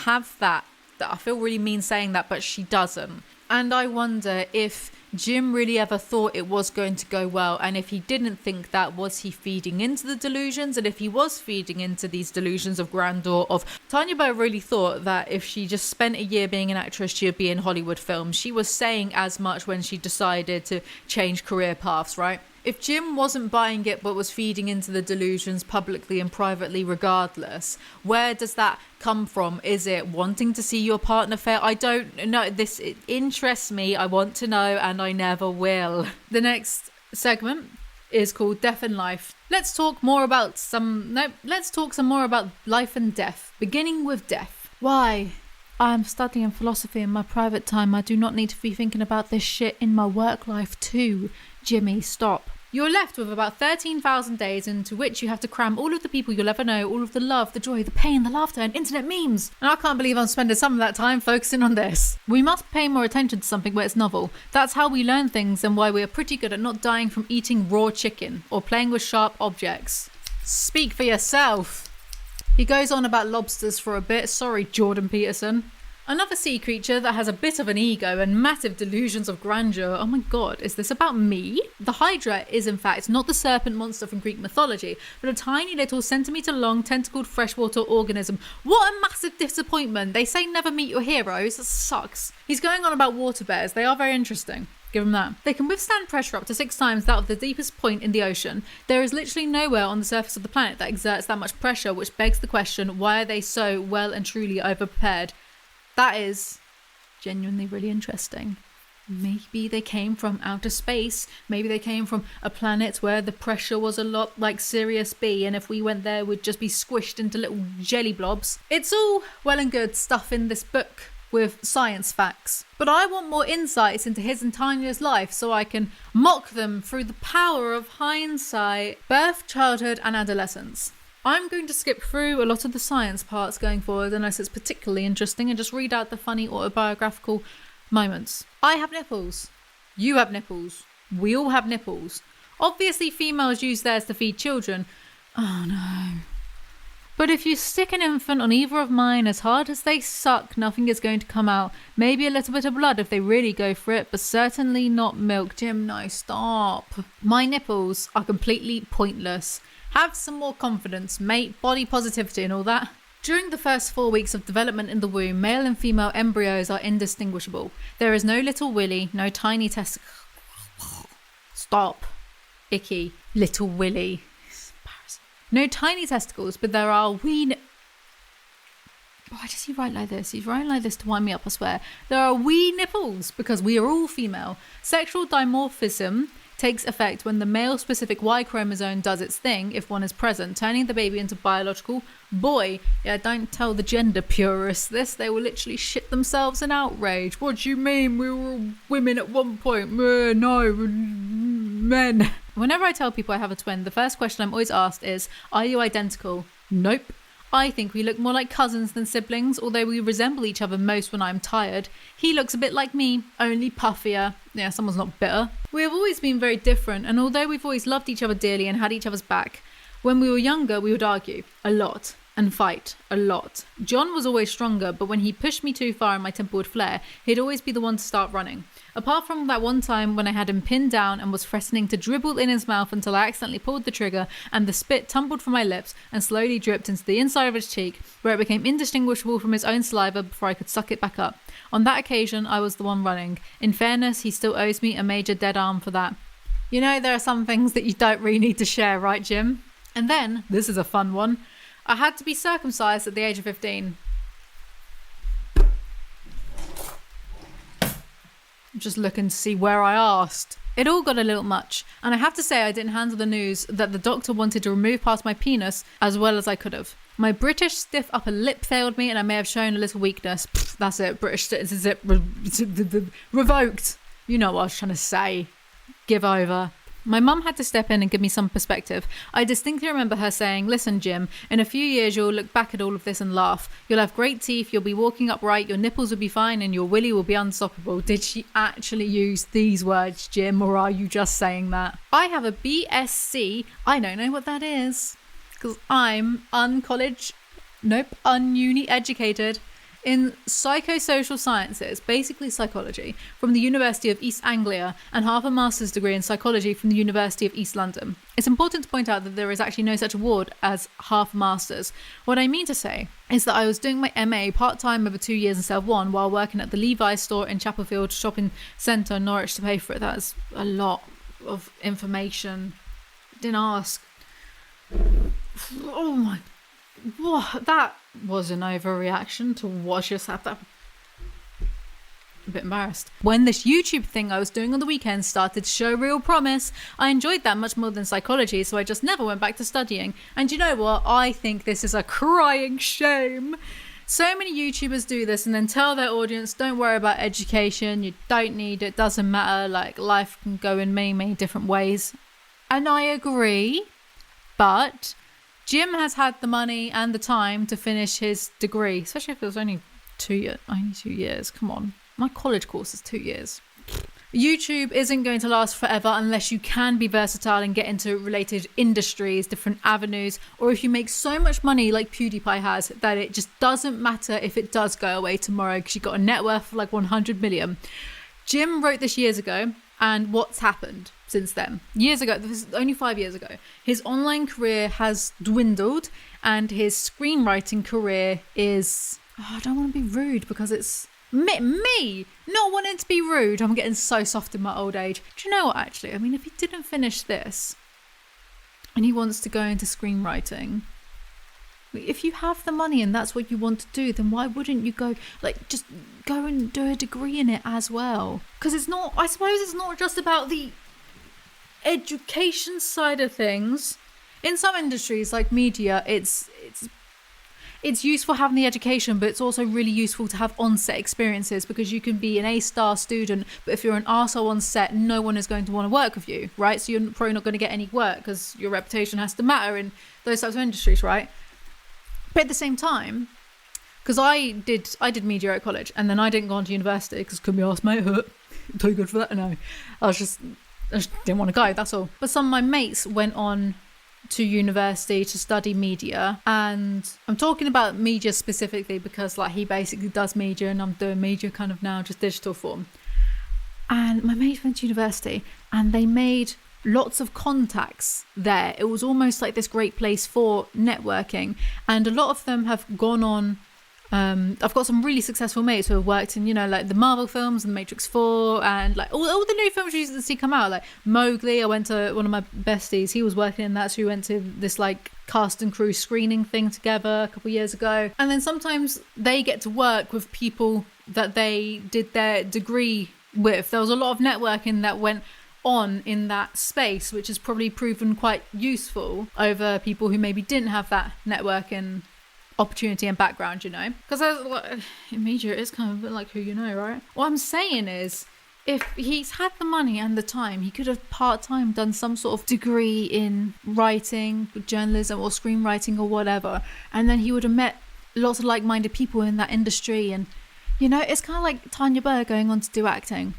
have that. I feel really mean saying that, but she doesn't. And I wonder if Jim really ever thought it was going to go well, and if he didn't think that, was he feeding into the delusions? And if he was feeding into these delusions of grandeur, of Tanya Burr really thought that if she just spent a year being an actress, she would be in Hollywood films. She was saying as much when she decided to change career paths, right? If Jim wasn't buying it but was feeding into the delusions publicly and privately regardless, where does that come from? Is it wanting to see your partner fail? I don't know. It interests me. I want to know, and I never will. The next segment is called Death and Life. Let's talk some more about life and death, beginning with death. Why? I'm studying philosophy in my private time. I do not need to be thinking about this shit in my work life too. Jimmy, stop. You're left with about 13,000 days into which you have to cram all of the people you'll ever know, all of the love, the joy, the pain, the laughter, and internet memes. And I can't believe I'm spending some of that time focusing on this. We must pay more attention to something where it's novel. That's how we learn things and why we are pretty good at not dying from eating raw chicken or playing with sharp objects. Speak for yourself. He goes on about lobsters for a bit. Sorry, Jordan Peterson. Another sea creature that has a bit of an ego and massive delusions of grandeur. Oh my god, is this about me? The Hydra is in fact not the serpent monster from Greek mythology, but a tiny little centimetre-long tentacled freshwater organism. What a massive disappointment. They say never meet your heroes. That sucks. He's going on about water bears. They are very interesting. Give them that. They can withstand pressure up to 6 times that of the deepest point in the ocean. There is literally nowhere on the surface of the planet that exerts that much pressure, which begs the question, why are they so well and truly overprepared? That is genuinely really interesting. Maybe they came from outer space. Maybe they came from a planet where the pressure was a lot like Sirius B, and if we went there, we'd just be squished into little jelly blobs. It's all well and good stuff in this book with science facts, but I want more insights into his and Tanya's life so I can mock them through the power of hindsight, birth, childhood, and adolescence. I'm going to skip through a lot of the science parts going forward unless it's particularly interesting and just read out the funny autobiographical moments. I have nipples. You have nipples. We all have nipples. Obviously females use theirs to feed children. Oh no. But if you stick an infant on either of mine as hard as they suck, nothing is going to come out. Maybe a little bit of blood if they really go for it, but certainly not milk. Jim, no, stop. My nipples are completely pointless. Have some more confidence, mate, body positivity and all that. During the first 4 weeks of development in the womb, male and female embryos are indistinguishable. There is no little willy, no tiny Stop. Icky. Little willy. No tiny testicles, but there are wee... Why does he write like this? He's writing like this to wind me up, I swear. There are wee nipples, because we are all female. Sexual dimorphism takes effect when the male-specific Y chromosome does its thing, if one is present, turning the baby into biological boy. Yeah, don't tell the gender purists this. They will literally shit themselves in outrage. What do you mean? We were all women at one point. No, men. Whenever I tell people I have a twin, the first question I'm always asked is, are you identical? Nope. I think we look more like cousins than siblings, although we resemble each other most when I'm tired. He looks a bit like me, only puffier. Yeah, someone's not bitter. We have always been very different, and although we've always loved each other dearly and had each other's back, when we were younger we would argue a lot and fight a lot. John was always stronger, but when he pushed me too far and my temper would flare, he'd always be the one to start running. Apart from that one time when I had him pinned down and was threatening to dribble in his mouth until I accidentally pulled the trigger and the spit tumbled from my lips and slowly dripped into the inside of his cheek, where it became indistinguishable from his own saliva before I could suck it back up. On that occasion, I was the one running. In fairness, he still owes me a major dead arm for that. You know, there are some things that you don't really need to share, right, Jim? And then, this is a fun one, I had to be circumcised at the age of 15. Just looking to see where I asked. It all got a little much, and I have to say I didn't handle the news that the doctor wanted to remove part of my penis as well as I could have. My British stiff upper lip failed me and I may have shown a little weakness. Pfft, that's it, British citizenship revoked. You know what I was trying to say. Give over. My mum had to step in and give me some perspective. I distinctly remember her saying, listen Jim, in a few years you'll look back at all of this and laugh. You'll have great teeth, you'll be walking upright, your nipples will be fine and your willy will be unstoppable. Did she actually use these words, Jim, or are you just saying that? I have a BSc, I don't know what that is, because I'm un-uni educated in psychosocial sciences, basically psychology, from the University of East Anglia, and half a master's degree in psychology from the University of East London. It's important to point out that there is actually no such award as half a master's. What I mean to say is that I was doing my MA part-time over 2 years in Self 1 while working at the Levi's store in Chapelfield Shopping Centre, Norwich, to pay for it. That's a lot of information. Didn't ask. Oh my... What? That was an overreaction to what just happened. A bit embarrassed. When this YouTube thing I was doing on the weekend started to show real promise, I enjoyed that much more than psychology, so I just never went back to studying. And you know what? I think this is a crying shame. So many YouTubers do this and then tell their audience, don't worry about education, you don't need it, doesn't matter, like life can go in many, many different ways. And I agree, but Jim has had the money and the time to finish his degree, especially if it was only 2 years. Only 2 years, come on. My college course is 2 years. YouTube isn't going to last forever unless you can be versatile and get into related industries, different avenues, or if you make so much money like PewDiePie has that it just doesn't matter if it does go away tomorrow because you've got a net worth of like 100 million. Jim wrote this years ago, and what's happened since then? Years ago, this is only 5 years ago, his online career has dwindled and his screenwriting career is... I don't want to be rude because it's... Me not wanting to be rude. I'm getting so soft in my old age. Do you know what, actually? I mean, if he didn't finish this and he wants to go into screenwriting, if you have the money and that's what you want to do, then why wouldn't you go, like, just go and do a degree in it as well? Because it's not, I suppose it's not just about the education side of things. In some industries like media, it's useful having the education, but it's also really useful to have on-set experiences because you can be an A-star student, but if you're an arsehole on set, no one is going to want to work with you, right? So you're probably not going to get any work because your reputation has to matter in those types of industries, right? But at the same time, because I did media at college and then I didn't go on to university because couldn't be arsed, mate, too good for that, no. I just didn't want to go, that's all. But some of my mates went on to university to study media, and I'm talking about media specifically because like he basically does media and I'm doing media kind of now, just digital form. And my mates went to university and they made lots of contacts there. It was almost like this great place for networking, and a lot of them have gone on. I've got some really successful mates who have worked in, you know, like the Marvel films and The Matrix 4 and like all the new films you used to see come out, like Mowgli. I went to one of my besties, he was working in that, so we went to this like cast and crew screening thing together a couple of years ago. And then sometimes they get to work with people that they did their degree with. There was a lot of networking that went on in that space, which has probably proven quite useful over people who maybe didn't have that networking opportunity and background, you know, because in media it's kind of a bit like who you know, right? What I'm saying is, if he's had the money and the time, he could have part-time done some sort of degree in writing, journalism or screenwriting or whatever, and then he would have met lots of like-minded people in that industry. And you know, it's kind of like Tanya Burr going on to do acting.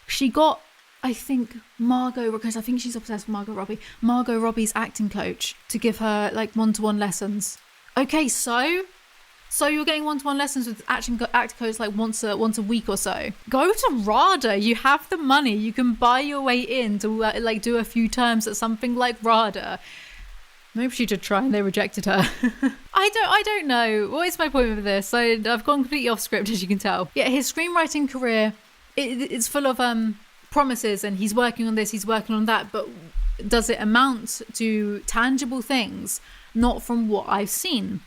She got, I think, Margot, because I think she's obsessed with Margot Robbie's acting coach to give her like one-to-one lessons. Okay, so you're getting one-to-one lessons with acting coach like once a week or so. Go to RADA. You have the money. You can buy your way in to like do a few terms at something like RADA. Maybe she did try and they rejected her. I don't know. What is my point with this? So I've gone completely off script, as you can tell. Yeah, his screenwriting career, it's full of promises, and he's working on this, he's working on that, but does it amount to tangible things? Not from what I've seen.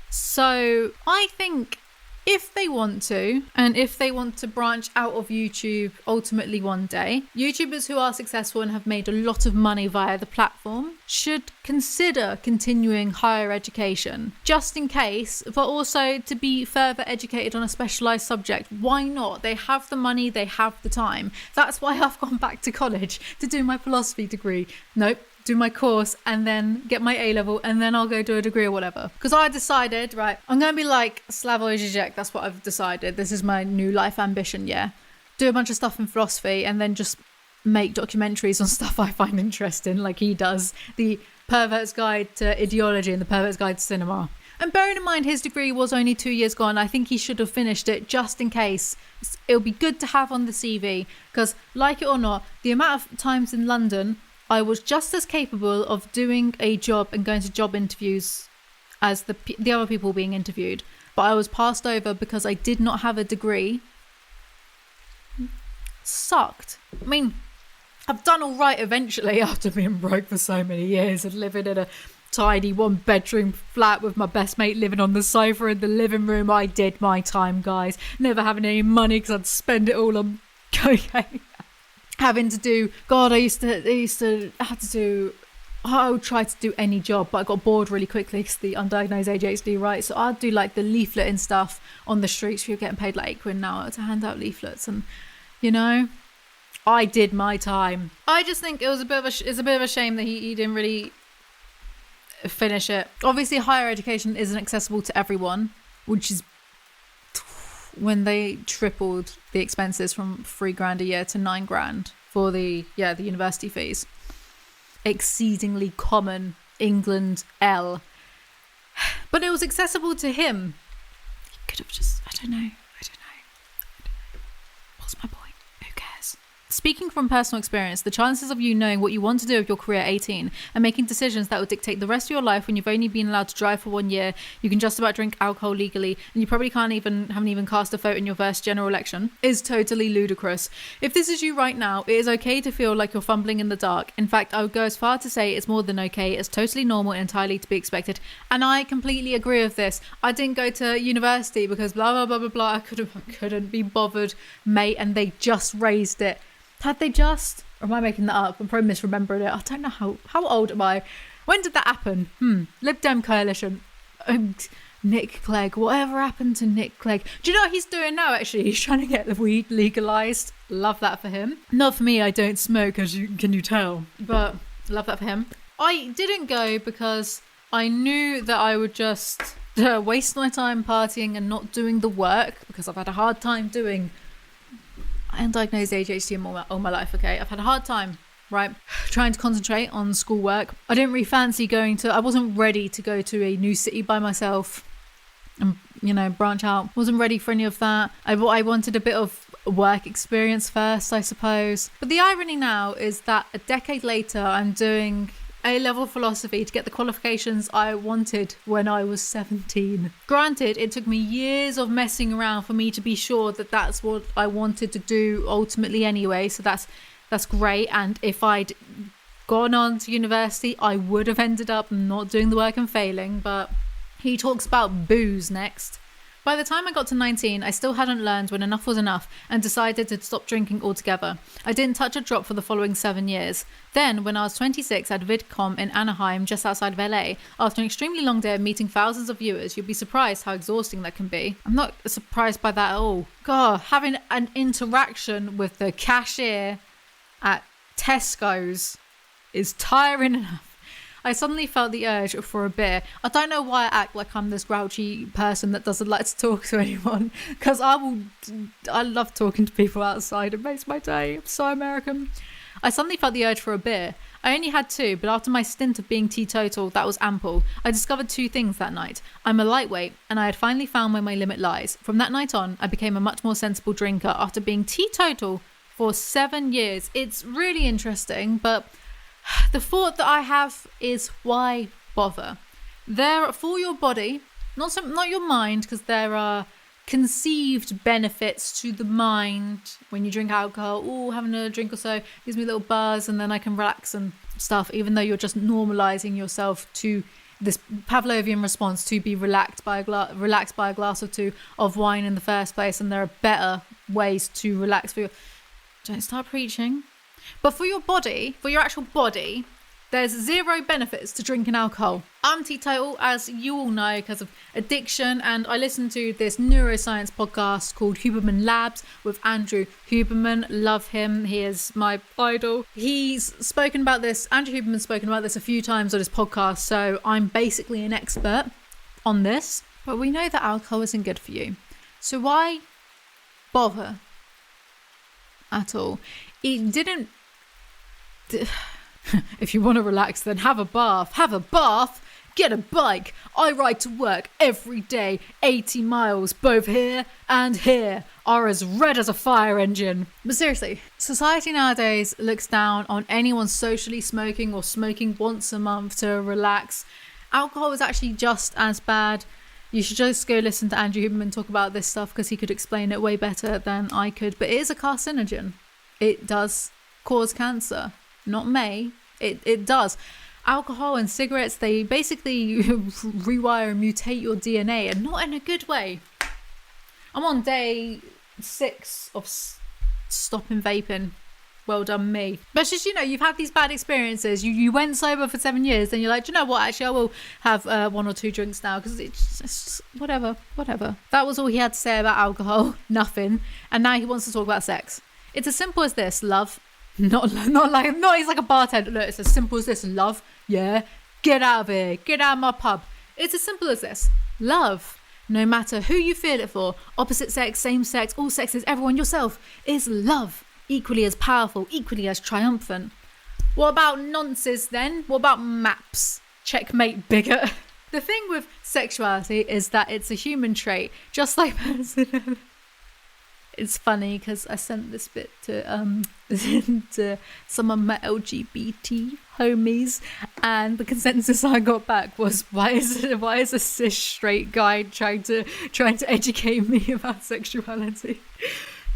So I think if they want to, and if they want to branch out of YouTube ultimately one day, YouTubers who are successful and have made a lot of money via the platform should consider continuing higher education, just in case, but also to be further educated on a specialised subject. Why not? They have the money, they have the time. That's why I've gone back to college to do my philosophy degree. Nope. Do my course and then get my A-level and then I'll go do a degree or whatever. Because I decided, right, I'm going to be like Slavoj Žižek. That's what I've decided. This is my new life ambition, yeah. Do a bunch of stuff in philosophy and then just make documentaries on stuff I find interesting, like he does. The Pervert's Guide to Ideology and the Pervert's Guide to Cinema. And bearing in mind his degree was only 2 years gone, I think he should have finished it just in case. It'll be good to have on the CV because, like it or not, the amount of times in London I was just as capable of doing a job and going to job interviews as the other people being interviewed. But I was passed over because I did not have a degree. Sucked. I mean, I've done all right eventually after being broke for so many years and living in a tiny one-bedroom flat with my best mate living on the sofa in the living room. I did my time, guys. Never having any money because I'd spend it all on cocaine. Having to do, God, I would try to do any job, but I got bored really quickly because the undiagnosed ADHD, right? So I'd do like the leafleting stuff on the streets. You're getting paid like £8 now to hand out leaflets, and you know, I did my time. I just think it was it's a bit of a shame that he didn't really finish it. Obviously, higher education isn't accessible to everyone, which is when they tripled the expenses from $3,000 a year to $9,000 for the university fees. Exceedingly common England L. But it was accessible to him. He could have just, I don't know. What's my point? Who cares? Speaking from personal experience, the chances of you knowing what you want to do with your career at 18 and making decisions that will dictate the rest of your life when you've only been allowed to drive for 1 year, you can just about drink alcohol legally, and you probably haven't even cast a vote in your first general election, is totally ludicrous. If this is you right now, it is okay to feel like you're fumbling in the dark. In fact, I would go as far to say it's more than okay. It's totally normal and entirely to be expected. And I completely agree with this. I didn't go to university because blah, blah, blah, blah, blah. I couldn't be bothered, mate, and they just raised it. Had they just, or am I making that up? I'm probably misremembering it. I don't know how old am I? When did that happen? Lib Dem coalition. Nick Clegg. Whatever happened to Nick Clegg? Do you know what he's doing now, actually? He's trying to get the weed legalised. Love that for him. Not for me, I don't smoke, can you tell? But love that for him. I didn't go because I knew that I would just waste my time partying and not doing the work, because I've had a hard time doing... I am diagnosed ADHD all my life, okay? I've had a hard time, right? Trying to concentrate on schoolwork. I didn't really fancy I wasn't ready to go to a new city by myself and, branch out. Wasn't ready for any of that. I wanted a bit of work experience first, I suppose. But the irony now is that a decade later, I'm doing A-level philosophy to get the qualifications I wanted when I was 17. Granted, it took me years of messing around for me to be sure that that's what I wanted to do ultimately anyway, so that's great. And if I'd gone on to university, I would have ended up not doing the work and failing. But he talks about booze next. By the time I got to 19, I still hadn't learned when enough was enough and decided to stop drinking altogether. I didn't touch a drop for the following 7 years. Then, when I was 26 at VidCon in Anaheim, just outside of LA, after an extremely long day of meeting thousands of viewers, you'd be surprised how exhausting that can be. I'm not surprised by that at all. God, having an interaction with the cashier at Tesco's is tiring enough. I suddenly felt the urge for a beer. I don't know why I act like I'm this grouchy person that doesn't like to talk to anyone, because I love talking to people outside. It makes my day. I'm so American. I suddenly felt the urge for a beer. I only had 2, but after my stint of being teetotal, that was ample. I discovered 2 things that night. I'm a lightweight, and I had finally found where my limit lies. From that night on, I became a much more sensible drinker after being teetotal for 7 years. It's really interesting, but the thought that I have is, why bother? There, for your body, not your mind, because there are conceived benefits to the mind when you drink alcohol. Oh, having a drink or so gives me a little buzz and then I can relax and stuff, even though you're just normalizing yourself to this Pavlovian response to be relaxed by a glass or 2 of wine in the first place. And there are better ways to relax. Don't start preaching. But for your body, for your actual body, there's 0 benefits to drinking alcohol. I'm teetotal, as you all know, because of addiction, and I listen to this neuroscience podcast called Huberman Labs with Andrew Huberman. Love him. He is my idol. He's spoken about this. Andrew Huberman's spoken about this a few times on his podcast, so I'm basically an expert on this. But we know that alcohol isn't good for you. So why bother at all? It didn't... If you want to relax, then have a bath. Have a bath? Get a bike. I ride to work every day. 80 miles, both here and here, are as red as a fire engine. But seriously, society nowadays looks down on anyone socially smoking or smoking once a month to relax. Alcohol is actually just as bad. You should just go listen to Andrew Huberman talk about this stuff, because he could explain it way better than I could. But it is a carcinogen. It does cause cancer. Not may. It does. Alcohol and cigarettes, they basically rewire and mutate your DNA, and not in a good way. I'm on day 6 of stopping vaping. Well done me. But just, you've had these bad experiences. You went sober for 7 years, then you're like, do you know what? Actually, I will have 1 or 2 drinks now, because it's just whatever. That was all he had to say about alcohol. Nothing. And now he wants to talk about sex. It's as simple as this, love. Not he's like a bartender. Look, it's as simple as this, love. Yeah, get out of here. Get out of my pub. It's as simple as this, love. No matter who you feel it for, opposite sex, same sex, all sexes, everyone, yourself, is love. Equally as powerful, equally as triumphant. What about nonsense then? What about maps? Checkmate, bigot. The thing with sexuality is that it's a human trait, just like personality. It's funny because I sent this bit to to some of my LGBT homies, and the consensus I got back was, why is a cis straight guy trying to educate me about sexuality?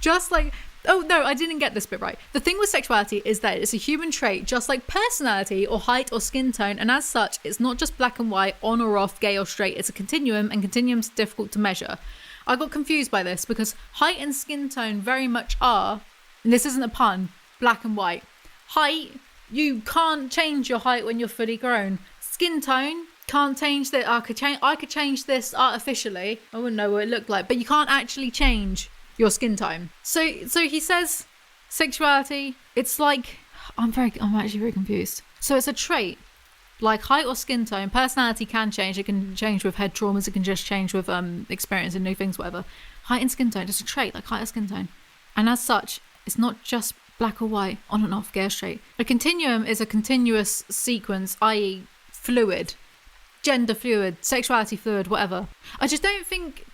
Just like, oh no, I didn't get this bit right. The thing with sexuality is that it's a human trait, just like personality or height or skin tone, and as such, it's not just black and white, on or off, gay or straight. It's a continuum, and continuum's difficult to measure. I got confused by this because height and skin tone very much are, and this isn't a pun, black and white. Height, you can't change your height when you're fully grown. Skin tone, can't change that. I could change this artificially. I wouldn't know what it looked like, but you can't actually change your skin tone. So he says sexuality, it's like, I'm actually very confused. So it's a trait. Like height or skin tone, personality can change. It can change with head traumas. It can just change with experience and new things, whatever. Height and skin tone, it's a trait, like height or skin tone. And as such, it's not just black or white, on and off, gay or straight. A continuum is a continuous sequence, i.e. fluid, gender fluid, sexuality fluid, whatever. I just don't think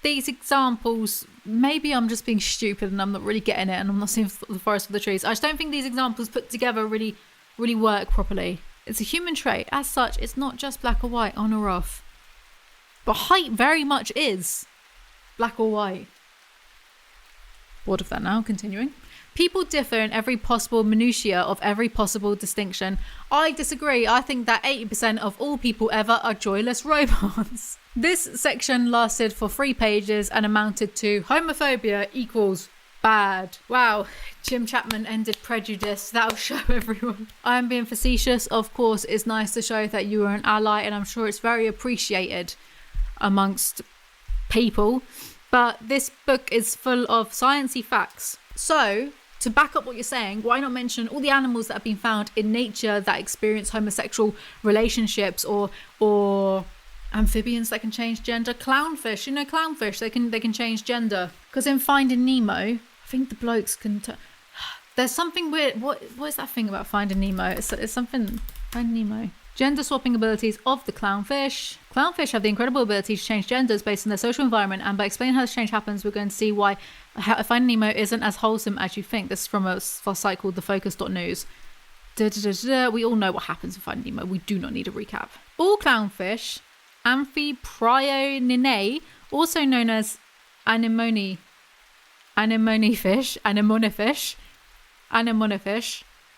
these examples, maybe I'm just being stupid and I'm not really getting it and I'm not seeing the forest for the trees. I just don't think these examples put together really work properly. It's a human trait. As such, it's not just black or white, on or off. But height very much is black or white. Bored of that now, continuing. People differ in every possible minutiae of every possible distinction. I disagree. I think that 80% of all people ever are joyless robots. This section lasted for 3 pages and amounted to homophobia equals bad. Wow, Jim Chapman ended prejudice. That'll show everyone. I am being facetious. Of course, it's nice to show that you are an ally, and I'm sure it's very appreciated amongst people. But this book is full of sciencey facts. So, to back up what you're saying, why not mention all the animals that have been found in nature that experience homosexual relationships, or amphibians that can change gender? Clownfish, clownfish, they can change gender. Because in Finding Nemo, I think the blokes can there's something weird. What is that thing about Finding Nemo? It's something, Finding Nemo. Gender swapping abilities of the clownfish. Clownfish have the incredible ability to change genders based on their social environment, and by explaining how this change happens, we're going to see why Finding Nemo isn't as wholesome as you think. This is from a site called thefocus.news. We all know what happens in Finding Nemo. We do not need a recap. All clownfish, Amphiprioninae, also known as anemone fish,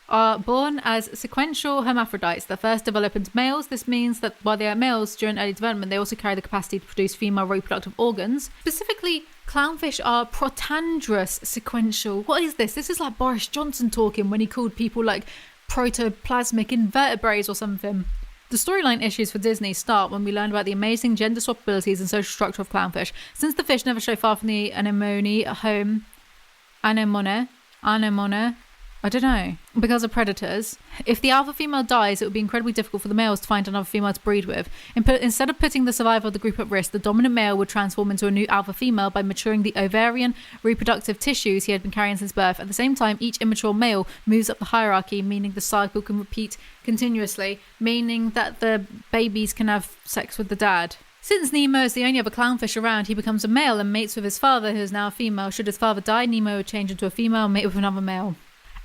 are born as sequential hermaphrodites that first develop into males. This means that while they are males during early development, they also carry the capacity to produce female reproductive organs. Specifically, clownfish are protandrous sequential. What is this? This is like Boris Johnson talking when he called people like protoplasmic invertebrates or something. The storyline issues for Disney start when we learn about the amazing gender swap abilities and social structure of clownfish. Since the fish never stray far from the anemone home, anemone, I don't know, because of predators. If the alpha female dies, it would be incredibly difficult for the males to find another female to breed with. Instead of putting the survival of the group at risk, the dominant male would transform into a new alpha female by maturing the ovarian reproductive tissues he had been carrying since birth. At the same time, each immature male moves up the hierarchy, meaning the cycle can repeat continuously, meaning that the babies can have sex with the dad. Since Nemo is the only other clownfish around, he becomes a male and mates with his father, who is now a female. Should his father die, Nemo would change into a female and mate with another male.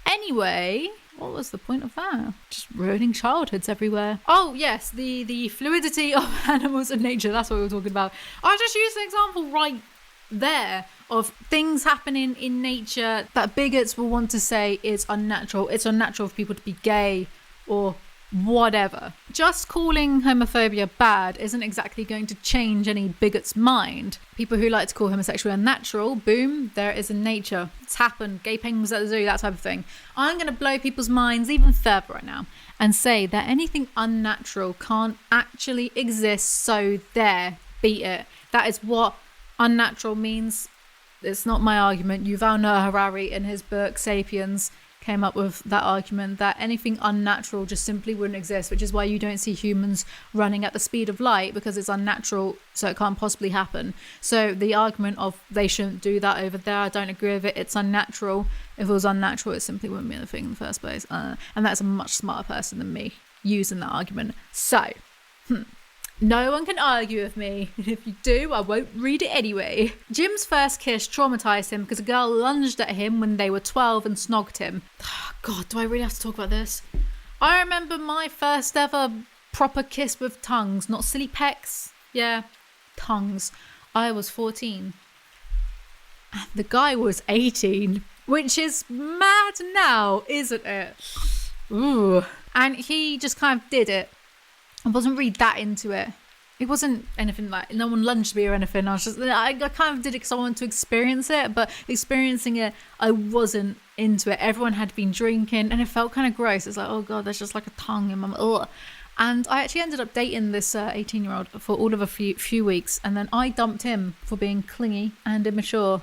Anyway, what was the point of that? Just ruining childhoods everywhere. Oh yes, the fluidity of animals and nature, that's what we were talking about. I just used an example right there of things happening in nature that bigots will want to say is unnatural. It's unnatural for people to be gay or whatever. Just calling homophobia bad isn't exactly going to change any bigot's mind. People who like to call homosexuality unnatural, boom, there is in nature. It's happened. Gay penguins at the zoo, that type of thing. I'm going to blow people's minds even further right now and say that anything unnatural can't actually exist, so there, beat it. That is what unnatural means It's not my argument. Yuval Noah Harari in his book Sapiens came up with that argument that anything unnatural just simply wouldn't exist, which is why you don't see humans running at the speed of light, because it's unnatural, so it can't possibly happen. So the argument of they shouldn't do that over there, I don't agree with it. It's unnatural. If it was unnatural, it simply wouldn't be a thing in the first place. And that's a much smarter person than me using that argument. So no one can argue with me. If you do, I won't read it anyway. Jim's first kiss traumatized him because a girl lunged at him when they were 12 and snogged him. Oh, God, do I really have to talk about this? I remember my first ever proper kiss with tongues, not silly pecks. Yeah, tongues. I was 14. And the guy was 18, which is mad now, isn't it? Ooh. And he just kind of did it. I wasn't really that into it. It wasn't anything like, no one lunged me or anything. I kind of did it because I wanted to experience it, but experiencing it, I wasn't into it. Everyone had been drinking and it felt kind of gross. It's like, oh God, there's just like a tongue in my mouth. And I actually ended up dating this 18-year-old for all of a few weeks, and then I dumped him for being clingy and immature.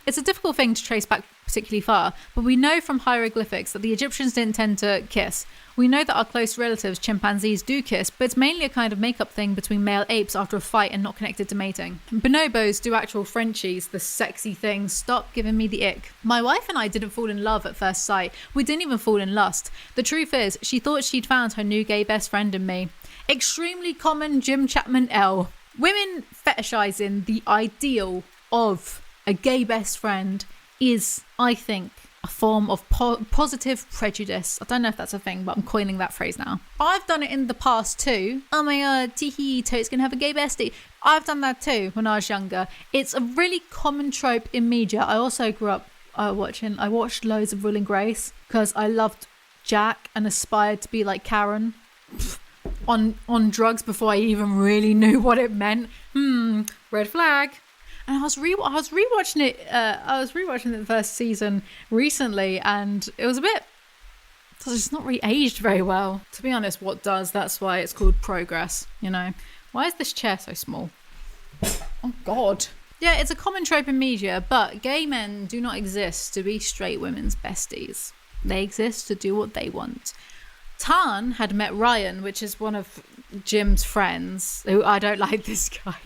It's a difficult thing to trace back particularly far, but we know from hieroglyphics that the Egyptians didn't tend to kiss. We know that our close relatives, chimpanzees, do kiss, but it's mainly a kind of make-up thing between male apes after a fight and not connected to mating. Bonobos do actual Frenchies, the sexy things. Stop giving me the ick. My wife and I didn't fall in love at first sight. We didn't even fall in lust. The truth is, she thought she'd found her new gay best friend in me. Extremely common Jim Chapman L. Women fetishizing the ideal of a gay best friend is, I think, a form of positive prejudice. I don't know if that's a thing, but I'm coining that phrase now. I've done it in the past too. Oh my God, teehee, Tote's gonna have a gay bestie. I've done that too when I was younger. It's a really common trope in media. I also grew up I watched loads of Will and Grace because I loved Jack and aspired to be like Karen on drugs before I even really knew what it meant. Red flag. And I was rewatching it. I was rewatching the first season recently, and it was it's just not really aged very well. To be honest, what does? That's why it's called progress. You know, why is this chair so small? Oh God. Yeah, it's a common trope in media, but gay men do not exist to be straight women's besties. They exist to do what they want. Tan had met Ryan, which is one of Jim's friends, who I don't like this guy.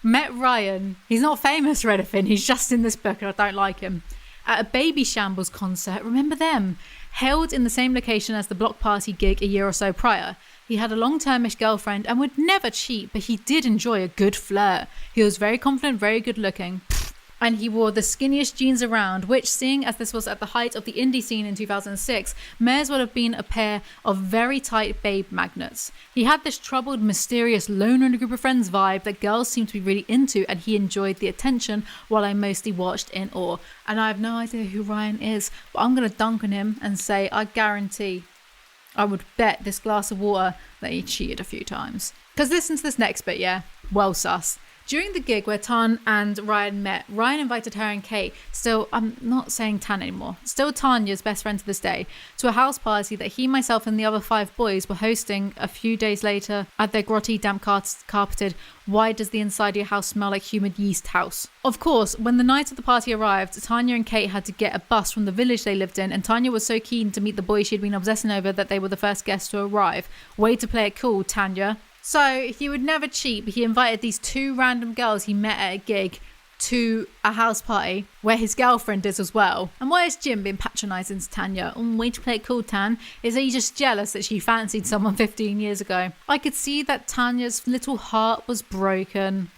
Met Ryan. He's not famous or anything. He's just in this book and I don't like him. At a Baby Shambles concert, remember them? Held in the same location as the Block Party gig a year or so prior. He had a long-termish girlfriend and would never cheat, but he did enjoy a good flirt. He was very confident, very good looking. And he wore the skinniest jeans around, which, seeing as this was at the height of the indie scene in 2006, may as well have been a pair of very tight babe magnets. He had this troubled, mysterious, loner in a group of friends vibe that girls seemed to be really into, and he enjoyed the attention while I mostly watched in awe. And I have no idea who Ryan is, but I'm going to dunk on him and say I guarantee, I would bet this glass of water that he cheated a few times. Because listen to this next bit, yeah? Well sus. During the gig where Tan and Ryan met, Ryan invited her and Kate, still, I'm not saying Tan anymore, still Tanya's best friend to this day, to a house party that he, myself and the other 5 boys were hosting a few days later at their grotty, damp carpeted, why does the inside of your house smell like humid yeast house? Of course, when the night of the party arrived, Tanya and Kate had to get a bus from the village they lived in, and Tanya was so keen to meet the boy she'd been obsessing over that they were the first guests to arrive. Way to play it cool, Tanya. So he would never cheat, but he invited these 2 random girls he met at a gig to a house party where his girlfriend is as well. And why has Jim been patronising to Tanya? Way to play it cool, Tan. Is he just jealous that she fancied someone 15 years ago? I could see that Tanya's little heart was broken.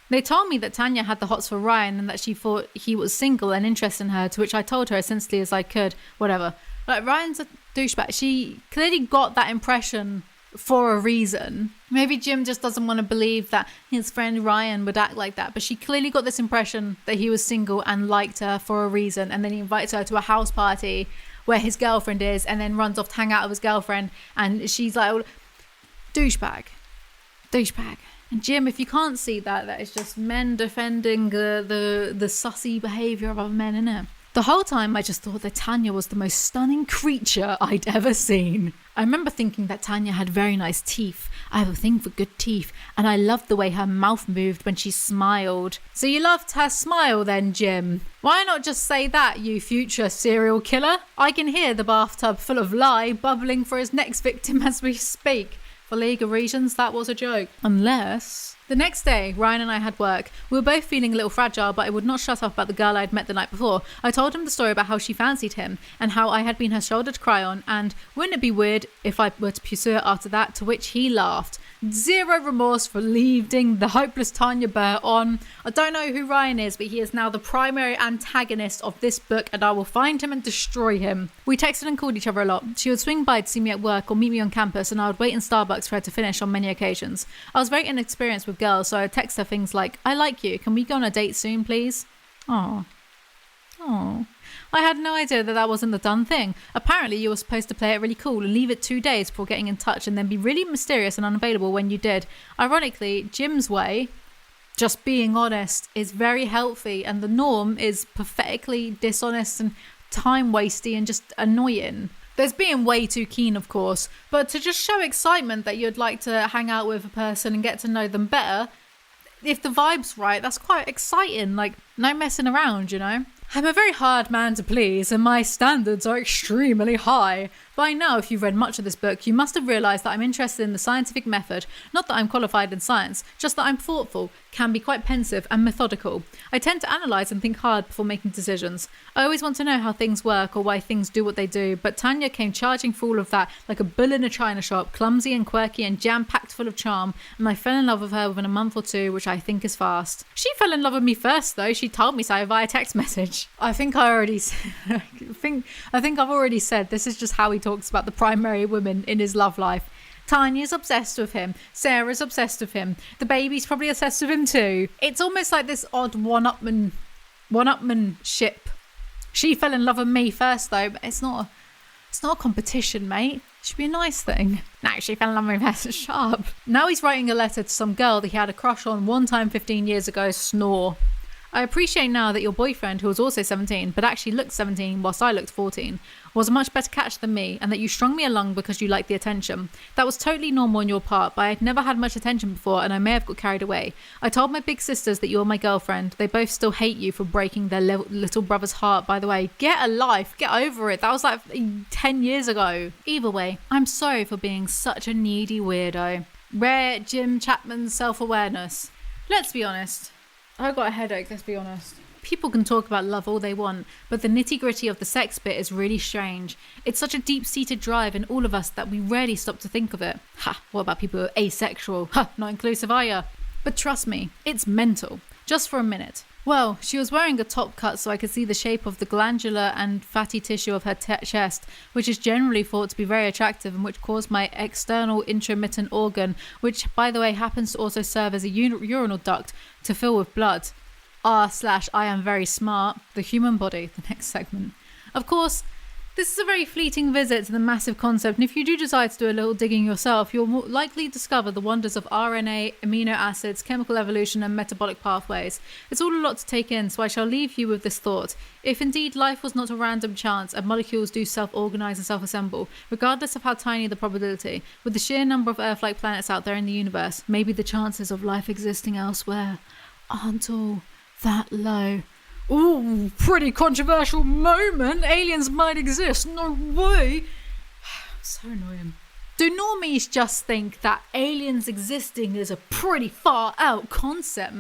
They told me that Tanya had the hots for Ryan and that she thought he was single and interested in her, to which I told her as sensibly as I could. Whatever. Like, Ryan's a douchebag. She clearly got that impression for a reason. Maybe Jim just doesn't want to believe that his friend Ryan would act like that, but she clearly got this impression that he was single and liked her for a reason, and then he invites her to a house party where his girlfriend is and then runs off to hang out with his girlfriend, and she's like, oh, douchebag. And Jim, if you can't see that, that is just men defending the sussy behaviour of other men, innit? The whole time I just thought that Tanya was the most stunning creature I'd ever seen. I remember thinking that Tanya had very nice teeth. I have a thing for good teeth, and I loved the way her mouth moved when she smiled. So you loved her smile then, Jim? Why not just say that, you future serial killer? I can hear the bathtub full of lye bubbling for his next victim as we speak. For legal reasons, that was a joke. Unless... The next day, Ryan and I had work. We were both feeling a little fragile, but I would not shut up about the girl I'd met the night before. I told him the story about how she fancied him and how I had been her shoulder to cry on, and wouldn't it be weird if I were to pursue her after that, to which he laughed. Zero remorse for leading the hopeless Tanya Burr on. I don't know who Ryan is, but he is now the primary antagonist of this book, and I will find him and destroy him. We texted and called each other a lot. She would swing by to see me at work or meet me on campus, and I would wait in Starbucks for her to finish on many occasions. I was very inexperienced with girls, so I would text her things like, I like you, can we go on a date soon, please? Aww. I had no idea that wasn't the done thing. Apparently you were supposed to play it really cool and leave it 2 days before getting in touch and then be really mysterious and unavailable when you did. Ironically, Jim's way, just being honest, is very healthy, and the norm is pathetically dishonest and time-wasty and just annoying. There's being way too keen, of course, but to just show excitement that you'd like to hang out with a person and get to know them better, if the vibe's right, that's quite exciting. Like, no messing around, you know? I'm a very hard man to please, and my standards are extremely high. By now, if you've read much of this book, you must have realised that I'm interested in the scientific method. Not that I'm qualified in science, just that I'm thoughtful, can be quite pensive and methodical. I tend to analyse and think hard before making decisions. I always want to know how things work or why things do what they do, but Tanya came charging for all of that like a bull in a china shop, clumsy and quirky and jam-packed full of charm, and I fell in love with her within a month or two, which I think is fast. She fell in love with me first, though. She told me so via text message. I think I've already said this is just how he talks about the primary women in his love life. Tanya's obsessed with him. Sarah's obsessed with him. The baby's probably obsessed with him too. It's almost like this odd one-upmanship. She fell in love with me first though, but it's not a competition, mate. It should be a nice thing. No, she fell in love with me. Shut up. Now he's writing a letter to some girl that he had a crush on one time 15 years ago. Snore. I appreciate now that your boyfriend, who was also 17, but actually looked 17 whilst I looked 14, was a much better catch than me, and that you strung me along because you liked the attention. That was totally normal on your part, but I had never had much attention before, and I may have got carried away. I told my big sisters that you're my girlfriend. They both still hate you for breaking their little brother's heart, by the way. Get a life. Get over it. That was like 10 years ago. Either way, I'm sorry for being such a needy weirdo. Rare Jim Chapman's self-awareness. Let's be honest. I've got a headache, let's be honest. People can talk about love all they want, but the nitty-gritty of the sex bit is really strange. It's such a deep-seated drive in all of us that we rarely stop to think of it. Ha, what about people who are asexual? Ha, not inclusive, are ya? But trust me, it's mental. Just for a minute. Well, she was wearing a top cut so I could see the shape of the glandular and fatty tissue of her chest, which is generally thought to be very attractive and which caused my external intromittent organ, which by the way happens to also serve as a urinal duct, to fill with blood. I am very smart, the human body, the next segment. Of course, this is a very fleeting visit to the massive concept, and if you do decide to do a little digging yourself, you'll more likely discover the wonders of RNA, amino acids, chemical evolution, and metabolic pathways. It's all a lot to take in, so I shall leave you with this thought. If indeed life was not a random chance, and molecules do self-organise and self-assemble, regardless of how tiny the probability, with the sheer number of Earth-like planets out there in the universe, maybe the chances of life existing elsewhere aren't all that low. Ooh, pretty controversial moment. Aliens might exist. No way. So annoying. Do normies just think that aliens existing is a pretty far out concept,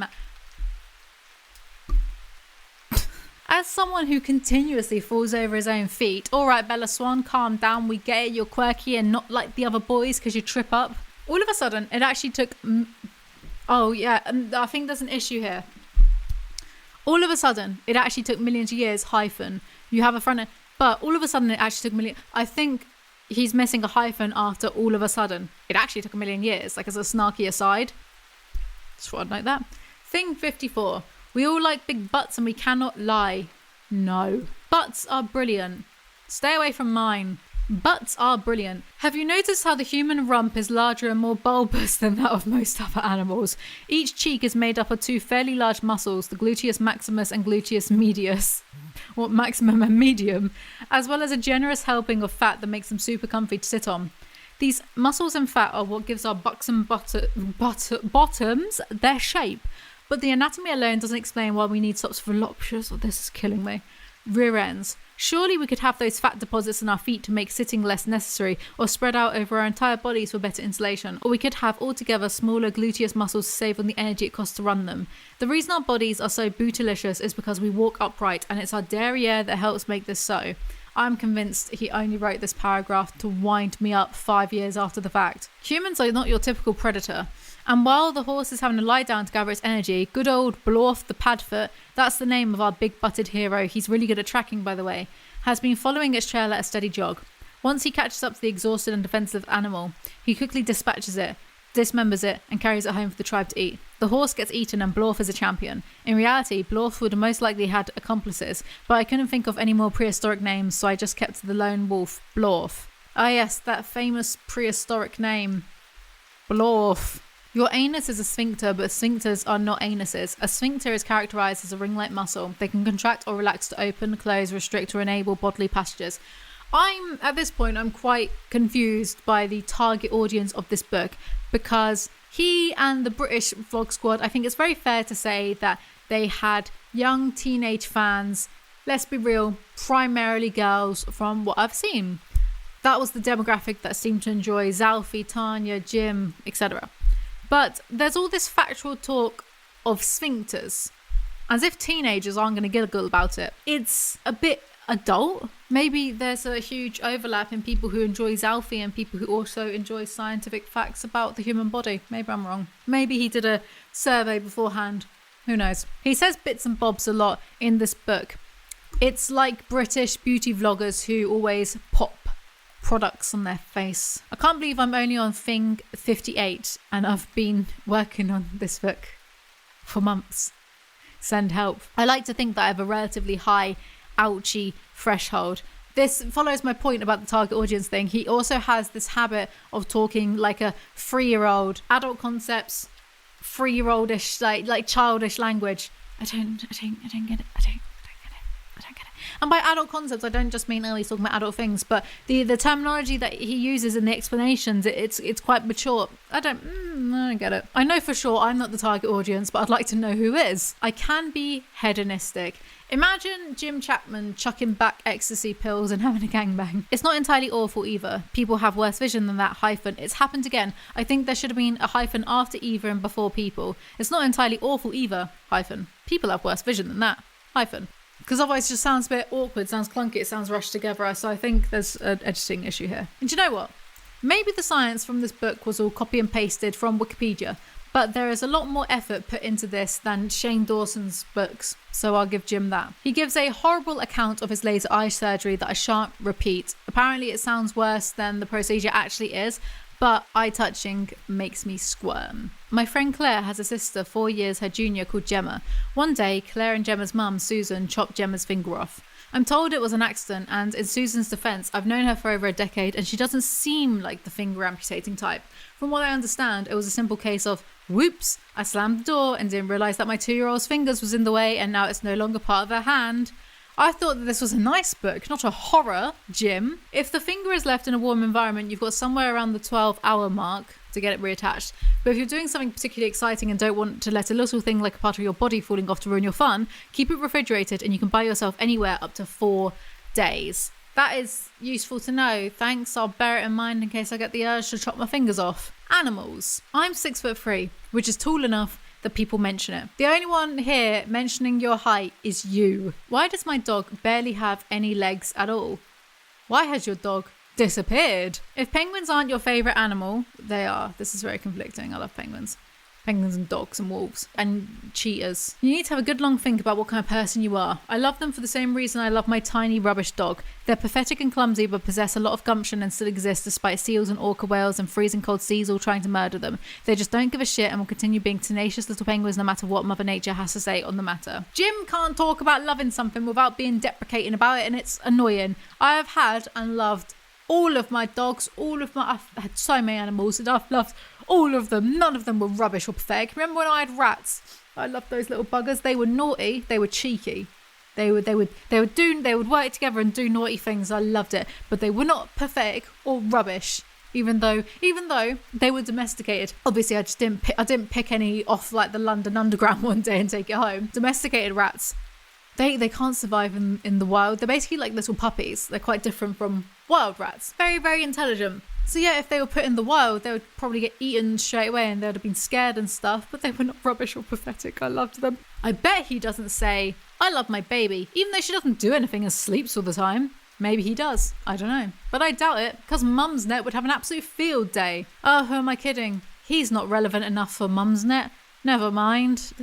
As someone who continuously falls over his own feet, alright Bella Swan, calm down, we get it, you're quirky and not like the other boys because you trip up. All of a sudden, it actually took... Oh yeah, I think there's an issue here. All of a sudden, it actually took millions of years, hyphen. You have a front end, but all of a sudden it actually took million. I think he's missing a hyphen after all of a sudden. It actually took a million years, like as a snarky aside. Just thought I'd note that. Thing 54. We all like big butts and we cannot lie. No. Butts are brilliant. Stay away from mine. Butts are brilliant. Have you noticed how the human rump is larger and more bulbous than that of most other animals? Each cheek is made up of two fairly large muscles, the gluteus maximus and gluteus medius. or maximum and medium, as well as a generous helping of fat that makes them super comfy to sit on. These muscles and fat are what gives our buxom bottoms their shape, but the anatomy alone doesn't explain why we need such voluptuous, this is killing me, rear ends. Surely we could have those fat deposits in our feet to make sitting less necessary, or spread out over our entire bodies for better insulation, or we could have altogether smaller gluteus muscles to save on the energy it costs to run them. The reason our bodies are so bootylicious is because we walk upright, and it's our derriere that helps make this so. I'm convinced he only wrote this paragraph to wind me up 5 years after the fact. Humans are not your typical predator. And while the horse is having a lie down to gather its energy, good old Blorf the Padfoot, that's the name of our big-butted hero, he's really good at tracking by the way, has been following its trail at a steady jog. Once he catches up to the exhausted and defensive animal, he quickly dispatches it, dismembers it, and carries it home for the tribe to eat. The horse gets eaten and Blorf is a champion. In reality, Blorf would have most likely had accomplices, but I couldn't think of any more prehistoric names, so I just kept to the lone wolf, Blorf. Ah yes, that famous prehistoric name, Blorf. Your anus is a sphincter, but sphincters are not anuses. A sphincter is characterised as a ring-like muscle. They can contract or relax to open, close, restrict or enable bodily passages. At this point, I'm quite confused by the target audience of this book, because he and the British vlog squad, I think it's very fair to say that they had young teenage fans, let's be real, primarily girls from what I've seen. That was the demographic that seemed to enjoy Zalfie, Tanya, Jim, etc. But there's all this factual talk of sphincters, as if teenagers aren't going to giggle about it. It's a bit adult. Maybe there's a huge overlap in people who enjoy Zalfie and people who also enjoy scientific facts about the human body. Maybe I'm wrong. Maybe he did a survey beforehand. Who knows? He says bits and bobs a lot in this book. It's like British beauty vloggers who always pop products on their face. I can't believe I'm only on thing 58 and I've been working on this book for months. Send help. I like to think that I have a relatively high ouchy threshold. This follows my point about the target audience thing. He also has this habit of talking like a 3-year-old, adult concepts, 3-year-oldish, like childish language. I don't get it. I don't get it. And by adult concepts, I don't just mean, he's talking about adult things, but the terminology that he uses in the explanations, it's quite mature. I don't get it. I know for sure I'm not the target audience, but I'd like to know who is. I can be hedonistic. Imagine Jim Chapman chucking back ecstasy pills and having a gangbang. It's not entirely awful either. People have worse vision than that, hyphen. It's happened again. I think there should have been a hyphen after either and before people. It's not entirely awful either, hyphen. People have worse vision than that, hyphen. Because otherwise it just sounds a bit awkward, sounds clunky, it sounds rushed together. So I think there's an editing issue here. And do you know what? Maybe the science from this book was all copy and pasted from Wikipedia, but there is a lot more effort put into this than Shane Dawson's books, so I'll give Jim that. He gives a horrible account of his laser eye surgery that I shan't repeat. Apparently it sounds worse than the procedure actually is, but eye touching makes me squirm. My friend Claire has a sister 4 years her junior called Gemma. One day, Claire and Gemma's mum, Susan, chopped Gemma's finger off. I'm told it was an accident, and in Susan's defence, I've known her for over a decade and she doesn't seem like the finger amputating type. From what I understand, it was a simple case of, whoops, I slammed the door and didn't realise that my 2-year-old's fingers was in the way and now it's no longer part of her hand. I thought that this was a nice book, not a horror, Jim. If the finger is left in a warm environment, you've got somewhere around the 12-hour mark to get it reattached. But if you're doing something particularly exciting and don't want to let a little thing like a part of your body falling off to ruin your fun, keep it refrigerated and you can buy yourself anywhere up to 4 days. That is useful to know. Thanks, I'll bear it in mind in case I get the urge to chop my fingers off. Animals. I'm 6'3", which is tall enough that people mention it. The only one here mentioning your height is you. Why does my dog barely have any legs at all? Why has your dog disappeared? If penguins aren't your favourite animal, they are. This is very conflicting. I love penguins. Penguins and dogs and wolves and cheetahs. You need to have a good long think about what kind of person you are. I love them for the same reason I love my tiny rubbish dog. They're pathetic and clumsy but possess a lot of gumption and still exist despite seals and orca whales and freezing cold seas all trying to murder them. They just don't give a shit and will continue being tenacious little penguins no matter what Mother Nature has to say on the matter. Jim can't talk about loving something without being deprecating about it, and it's annoying. I have had and loved all of my dogs, I've had so many animals and I've loved all of them. None of them were rubbish or pathetic. Remember when I had rats? I loved those little buggers. They were naughty, they were cheeky. They would work together and do naughty things. I loved it, but they were not pathetic or rubbish. Even though they were domesticated. Obviously, I didn't pick any off like the London Underground one day and take it home. Domesticated rats, they can't survive in the wild. They're basically like little puppies. They're quite different from wild rats. Very, very intelligent. So yeah, if they were put in the wild, they would probably get eaten straight away and they would have been scared and stuff, but they were not rubbish or pathetic. I loved them. I bet he doesn't say, I love my baby, even though she doesn't do anything and sleeps all the time. Maybe he does. I don't know. But I doubt it, because Mumsnet would have an absolute field day. Oh, who am I kidding? He's not relevant enough for Mumsnet. Never mind.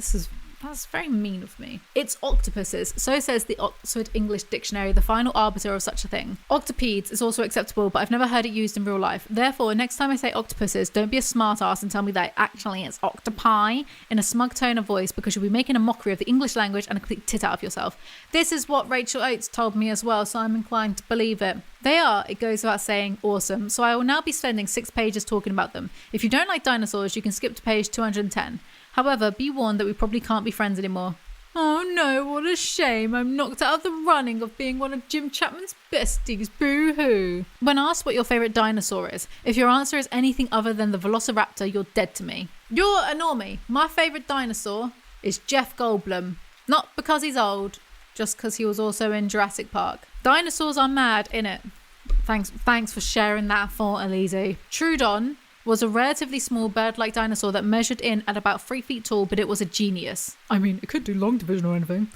That's very mean of me. It's octopuses. So says the Oxford English Dictionary, the final arbiter of such a thing. Octopedes is also acceptable, but I've never heard it used in real life. Therefore, next time I say octopuses, don't be a smart ass and tell me that actually it's octopi in a smug tone of voice, because you'll be making a mockery of the English language and a complete tit out of yourself. This is what Rachel Oates told me as well, so I'm inclined to believe it. They are, it goes without saying, awesome. So I will now be spending 6 pages talking about them. If you don't like dinosaurs, you can skip to page 210. However, be warned that we probably can't be friends anymore. Oh no, what a shame. I'm knocked out of the running of being one of Jim Chapman's besties. Boo-hoo. When asked what your favourite dinosaur is, if your answer is anything other than the Velociraptor, you're dead to me. You're a normie. My favourite dinosaur is Jeff Goldblum. Not because he's old, just because he was also in Jurassic Park. Dinosaurs are mad, innit? Thanks for sharing that thought, Elise. Troodon was a relatively small bird-like dinosaur that measured in at about 3 feet tall, but it was a genius. I mean, it could do long division or anything.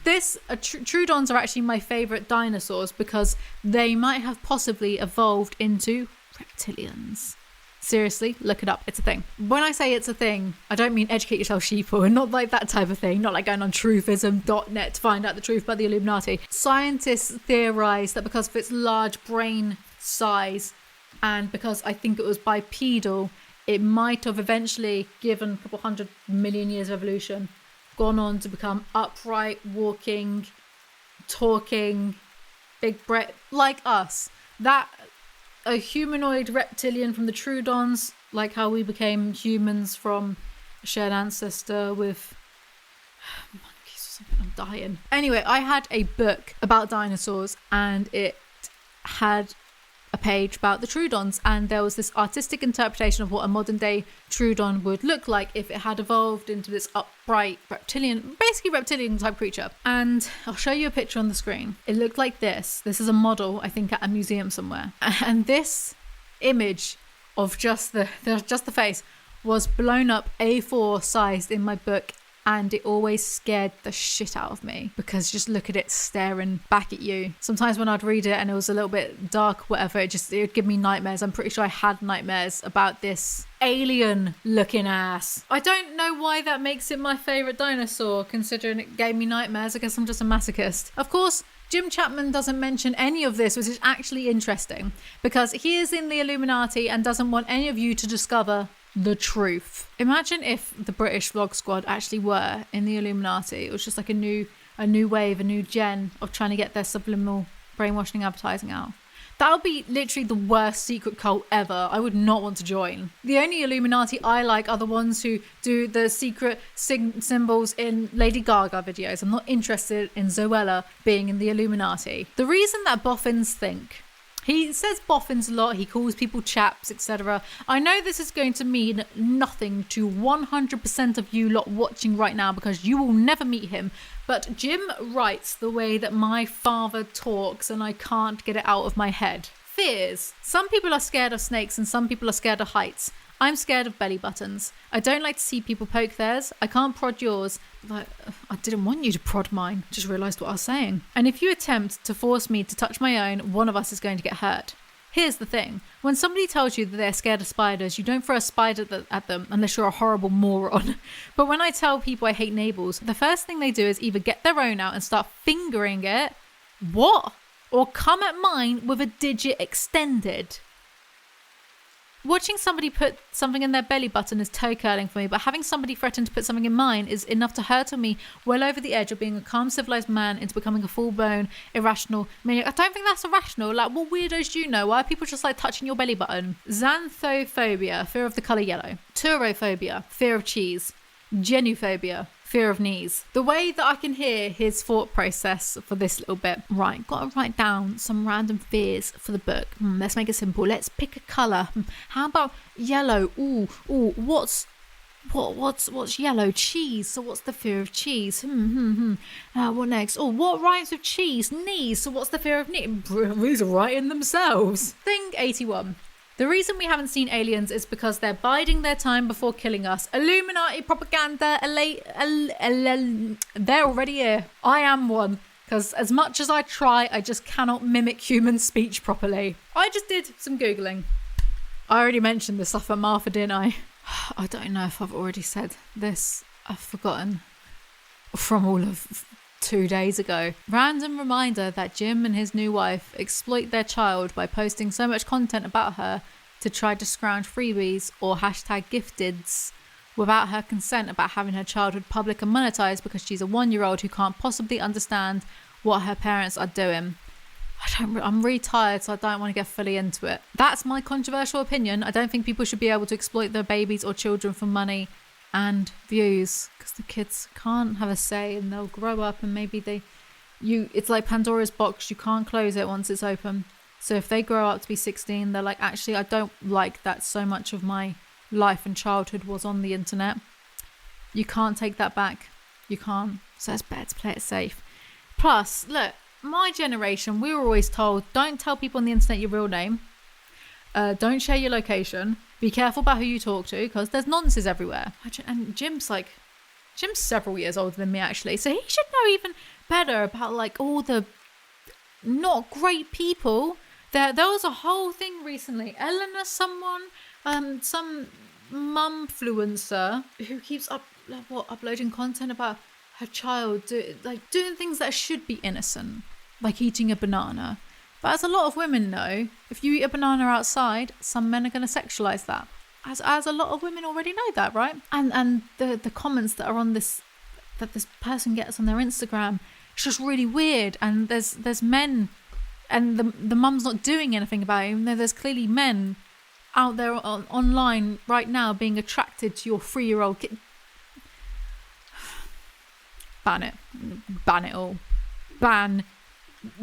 Troodons are actually my favourite dinosaurs because they might have possibly evolved into reptilians. Seriously, look it up. It's a thing. When I say it's a thing, I don't mean educate yourself, sheeple, and not like that type of thing. Not like going on truthism.net to find out the truth about the Illuminati. Scientists theorise that because of its large brain size, and because I think it was bipedal, it might have eventually, given a couple 100 million years of evolution, gone on to become upright, walking, talking, big breath, like us. That a humanoid reptilian from the Troodons, like how we became humans from a shared ancestor with monkeys or something. I'm dying. Anyway, I had a book about dinosaurs and it had a page about the Troodons, and there was this artistic interpretation of what a modern day Troodon would look like if it had evolved into this upright reptilian, basically reptilian type creature. And I'll show you a picture on the screen. It looked like this. This is a model, I think, at a museum somewhere. And this image of just the face was blown up A4 sized in my book, and it always scared the shit out of me because just look at it staring back at you. Sometimes when I'd read it and it was a little bit dark, whatever, it would give me nightmares. I'm pretty sure I had nightmares about this alien looking ass. I don't know why that makes it my favourite dinosaur, considering it gave me nightmares. I guess I'm just a masochist. Of course, Jim Chapman doesn't mention any of this, which is actually interesting because he is in the Illuminati and doesn't want any of you to discover the truth. Imagine if the British Vlog Squad actually were in the Illuminati. It was just like a new wave, a new gen of trying to get their subliminal brainwashing advertising out. That would be literally the worst secret cult ever. I would not want to join. The only Illuminati I like are the ones who do the secret symbols in Lady Gaga videos. I'm not interested in Zoella being in the Illuminati. The reason that boffins think, he says boffins a lot, he calls people chaps, etc. I know this is going to mean nothing to 100% of you lot watching right now because you will never meet him, but Jim writes the way that my father talks and I can't get it out of my head. Fears. Some people are scared of snakes and some people are scared of heights. I'm scared of belly buttons. I don't like to see people poke theirs. I can't prod yours. But I didn't want you to prod mine. Just realised what I was saying. And if you attempt to force me to touch my own, one of us is going to get hurt. Here's the thing. When somebody tells you that they're scared of spiders, you don't throw a spider at them unless you're a horrible moron. But when I tell people I hate neighbours, the first thing they do is either get their own out and start fingering it. What? Or come at mine with a digit extended. Watching somebody put something in their belly button is toe curling for me, but having somebody threaten to put something in mine is enough to hurtle me well over the edge of being a calm, civilised man into becoming a full-blown, irrational maniac. I don't think that's irrational. Like, what weirdos do you know? Why are people just like touching your belly button? Xanthophobia, fear of the colour yellow. Turophobia, fear of cheese. Genophobia, fear of knees. The way that I can hear his thought process for this little bit. Right, got to write down some random fears for the book. Let's make it simple. Let's pick a colour. How about yellow? Ooh, what's yellow? Cheese. So what's the fear of cheese? What next? Oh, what rhymes with cheese? Knees. So what's the fear of knees? These are writing themselves. Thing 81. The reason we haven't seen aliens is because they're biding their time before killing us. Illuminati propaganda, they're already here. I am one. Because as much as I try, I just cannot mimic human speech properly. I just did some Googling. I already mentioned this stuff at Martha, didn't I? I don't know if I've already said this. I've forgotten from all of 2 days ago. Random reminder that Jim and his new wife exploit their child by posting so much content about her to try to scrounge freebies or hashtag gifteds without her consent about having her childhood public and monetized because she's a 1-year-old who can't possibly understand what her parents are doing. I'm really tired, so I don't want to get fully into it. That's my controversial opinion. I don't think people should be able to exploit their babies or children for money and views, because the kids can't have a say and they'll grow up and maybe it's like Pandora's box. You can't close it once it's open. So if they grow up to be 16, they're like, actually, I don't like that so much of my life and childhood was on the internet. You can't take that back. You can't. So it's better to play it safe. Plus, look, my generation, we were always told, don't tell people on the internet your real name. Don't share your location. Be careful about who you talk to, because there's nonsense everywhere. And Jim's several years older than me, actually. So he should know even better about like all the not great people. There was a whole thing recently. Eleanor, some mumfluencer who keeps uploading content about her child doing things that should be innocent, like eating a banana. But as a lot of women know, if you eat a banana outside, some men are going to sexualize that. As a lot of women already know that, right? And the comments that are on this, that this person gets on their Instagram, it's just really weird. And there's men, and the mum's not doing anything about it, even though there's clearly men out there online right now being attracted to your 3-year-old kid. Ban it all. Ban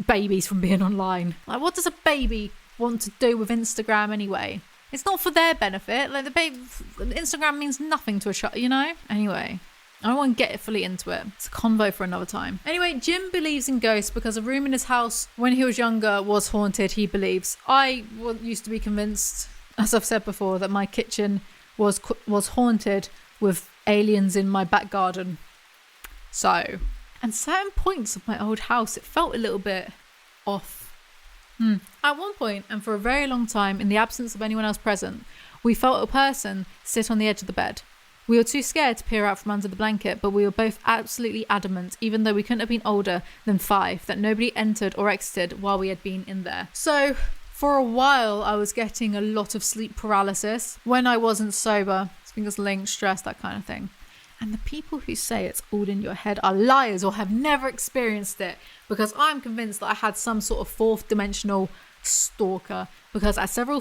babies from being online. Like, what does a baby want to do with Instagram anyway? It's not for their benefit. Like, Instagram means nothing to a child, you know? Anyway, I don't want to get fully into it. It's a convo for another time. Anyway, Jim believes in ghosts because a room in his house when he was younger was haunted, he believes. I used to be convinced, as I've said before, that my kitchen was haunted with aliens in my back garden. So, and certain points of my old house, it felt a little bit off. At one point, and for a very long time, in the absence of anyone else present, we felt a person sit on the edge of the bed. We were too scared to peer out from under the blanket, but we were both absolutely adamant, even though we couldn't have been older than 5, that nobody entered or exited while we had been in there. So, for a while, I was getting a lot of sleep paralysis when I wasn't sober. It's because linked, stress, that kind of thing. And the people who say it's all in your head are liars or have never experienced it, because I'm convinced that I had some sort of 4th dimensional stalker, because at several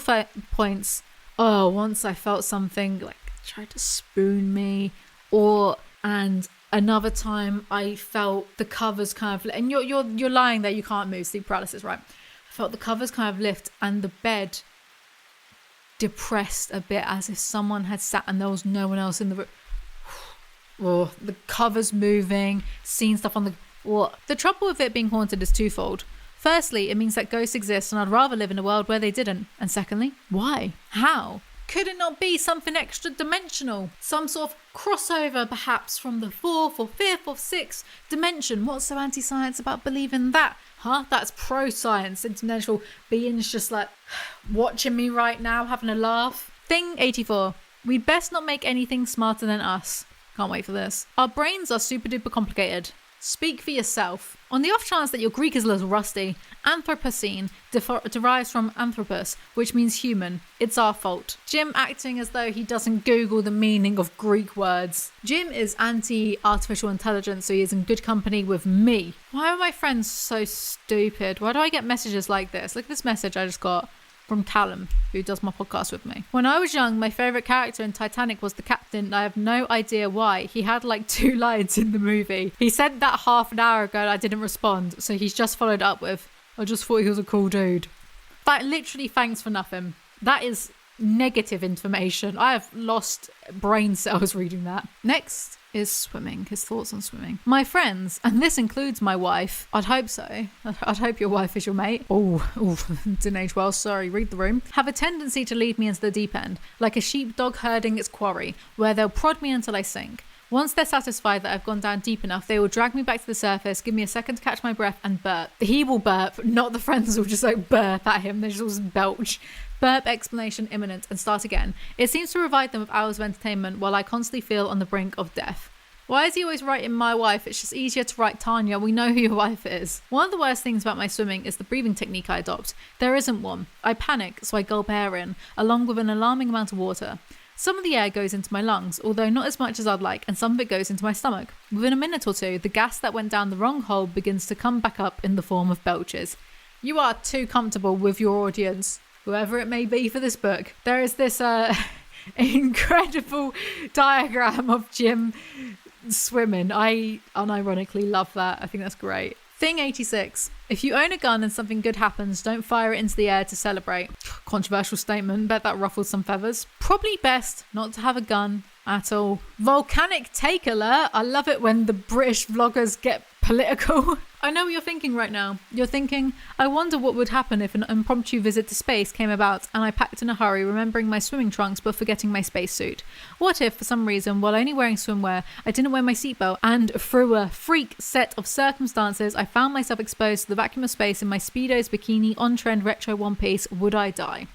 points, once I felt something like tried to spoon me, and another time I felt the covers kind of, and you're lying there, you can't move, sleep paralysis, right? I felt the covers kind of lift and the bed depressed a bit, as if someone had sat and there was no one else in the room. Oh, the covers moving, seeing stuff on the trouble with it being haunted is twofold. Firstly, it means that ghosts exist, and I'd rather live in a world where they didn't. And secondly, why? How? Could it not be something extra dimensional? Some sort of crossover, perhaps, from the 4th or 5th or 6th dimension? What's so anti-science about believing that? Huh? That's pro-science. Interdimensional beings just like watching me right now, having a laugh. Thing 84. We'd best not make anything smarter than us. Can't wait for this. Our brains are super duper complicated. Speak for yourself. On the off chance that your Greek is a little rusty, Anthropocene derives from anthropos, which means human. It's our fault. Jim acting as though he doesn't Google the meaning of Greek words. Jim is anti-artificial intelligence, so he is in good company with me. Why are my friends so stupid? Why do I get messages like this? Look at this message I just got. from Callum, who does my podcast with me. When I was young, my favourite character in Titanic was the captain, and I have no idea why. He had like 2 lines in the movie. He said that half an hour ago and I didn't respond, so he's just followed up with, I just thought he was a cool dude. That literally thanks for nothing. That is negative information. I have lost brain cells reading that. Next is swimming. His thoughts on swimming. My friends, and this includes my wife. I'd hope so. I'd hope your wife is your mate. Oh, didn't age well. Sorry, read the room. Have a tendency to lead me into the deep end, like a sheepdog herding its quarry, where they'll prod me until I sink. Once they're satisfied that I've gone down deep enough, they will drag me back to the surface, give me a second to catch my breath, and burp. He will burp, not the friends will just like burp at him. They just all belch. Burp, explanation imminent, and start again. It seems to provide them with hours of entertainment while I constantly feel on the brink of death. Why is he always writing my wife? It's just easier to write Tanya. We know who your wife is. One of the worst things about my swimming is the breathing technique I adopt. There isn't one. I panic, so I gulp air in, along with an alarming amount of water. Some of the air goes into my lungs, although not as much as I'd like, and some of it goes into my stomach. Within a minute or two, the gas that went down the wrong hole begins to come back up in the form of belches. You are too comfortable with your audience, whoever it may be, for this book. There is this incredible diagram of Jim swimming. I unironically love that. I think that's great. Thing 86. If you own a gun and something good happens, don't fire it into the air to celebrate. Controversial statement. Bet that ruffled some feathers. Probably best not to have a gun at all. Volcanic take alert. I love it when the British vloggers get political. I know what you're thinking right now. You're thinking, I wonder what would happen if an impromptu visit to space came about and I packed in a hurry, remembering my swimming trunks but forgetting my spacesuit. What if, for some reason, while only wearing swimwear, I didn't wear my seatbelt and through a freak set of circumstances, I found myself exposed to the vacuum of space in my Speedos, bikini, on-trend retro one-piece? Would I die?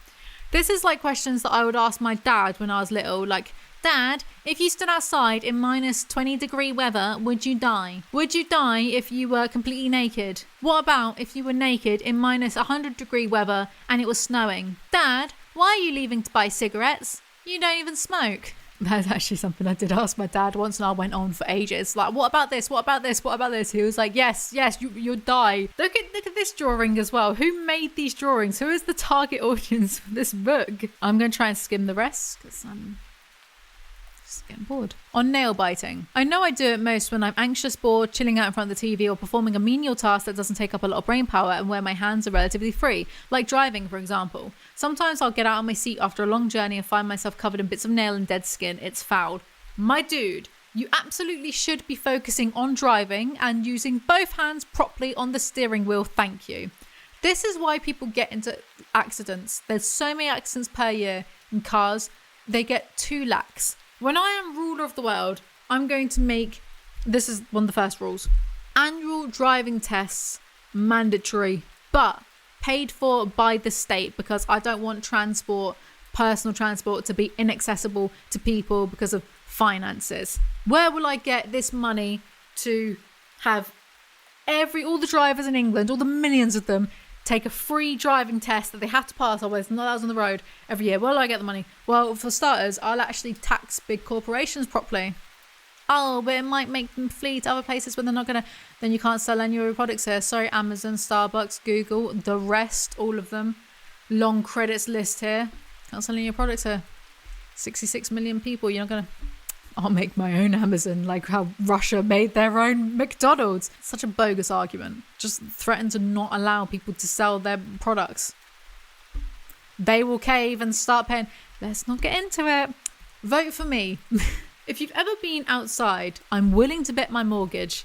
This is like questions that I would ask my dad when I was little, like, Dad, if you stood outside in minus 20-degree weather, would you die? Would you die if you were completely naked? What about if you were naked in minus 100-degree weather and it was snowing? Dad, why are you leaving to buy cigarettes? You don't even smoke. That's actually something I did ask my dad once, and I went on for ages. Like, what about this? What about this? What about this? He was like, yes, you'll die. Look at this drawing as well. Who made these drawings? Who is the target audience for this book? I'm going to try and skim the rest because I'm just getting bored. On nail biting. I know I do it most when I'm anxious, bored, chilling out in front of the TV, or performing a menial task that doesn't take up a lot of brain power and where my hands are relatively free, like driving, for example. Sometimes I'll get out of my seat after a long journey and find myself covered in bits of nail and dead skin. It's foul. My dude, you absolutely should be focusing on driving and using both hands properly on the steering wheel. Thank you. This is why people get into accidents. There's so many accidents per year in cars. They get too lax. When I am ruler of the world, I'm going to make, this is one of the first rules, annual driving tests mandatory, but paid for by the state, because I don't want personal transport, to be inaccessible to people because of finances. Where will I get this money to have all the drivers in England, all the millions of them, take a free driving test that they have to pass, otherwise not allowed on the road every year? Where will I get the money? Well, for starters, I'll actually tax big corporations properly. Oh, but it might make them flee to other places where they're not going to... Then you can't sell any of your products here. Sorry, Amazon, Starbucks, Google, the rest, all of them. Long credits list here. Can't sell any of your products here. 66 million people, you're not going to... I'll make my own Amazon, like how Russia made their own McDonald's. Such a bogus argument. Just threaten to not allow people to sell their products. They will cave and start paying. Let's not get into it. Vote for me. If you've ever been outside, I'm willing to bet my mortgage.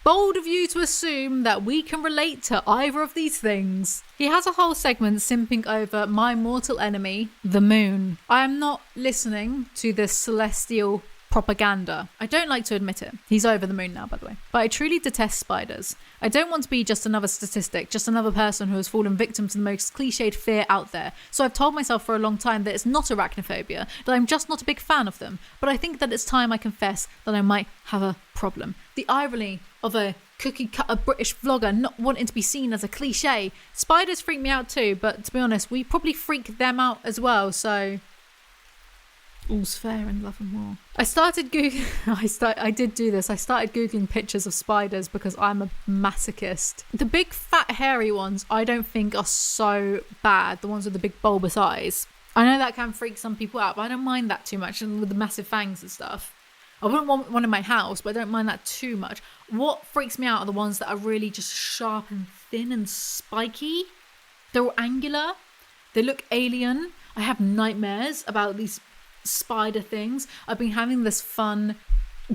Bold of you to assume that we can relate to either of these things. He has a whole segment simping over my mortal enemy, the moon. I am not listening to this celestial propaganda. I don't like to admit it. He's over the moon now, by the way. But I truly detest spiders. I don't want to be just another statistic, just another person who has fallen victim to the most cliched fear out there. So I've told myself for a long time that it's not arachnophobia, that I'm just not a big fan of them. But I think that it's time I confess that I might have a problem. The irony of a cookie cutter British vlogger not wanting to be seen as a cliche. Spiders freak me out too, but to be honest, we probably freak them out as well, so All's fair in love and war. I started Googling. I did do this. I started Googling pictures of spiders because I'm a masochist. The big fat hairy ones I don't think are so bad. The ones with the big bulbous eyes. I know that can freak some people out, but I don't mind that too much. And with the massive fangs and stuff. I wouldn't want one in my house, but I don't mind that too much. What freaks me out are the ones that are really just sharp and thin and spiky. They're all angular. They look alien. I have nightmares about these spider things. I've been having this fun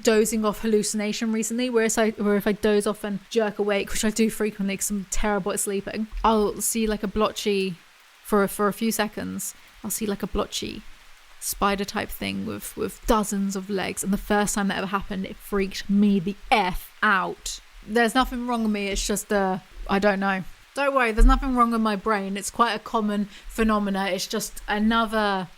dozing off hallucination recently, where if I doze off and jerk awake, which I do frequently because I'm terrible at sleeping, I'll see like a blotchy for a few seconds. I'll see like a blotchy spider type thing with dozens of legs, and the first time that ever happened, it freaked me the F out. There's nothing wrong with me, it's just I don't know. Don't worry, there's nothing wrong with my brain. It's quite a common phenomena. It's just another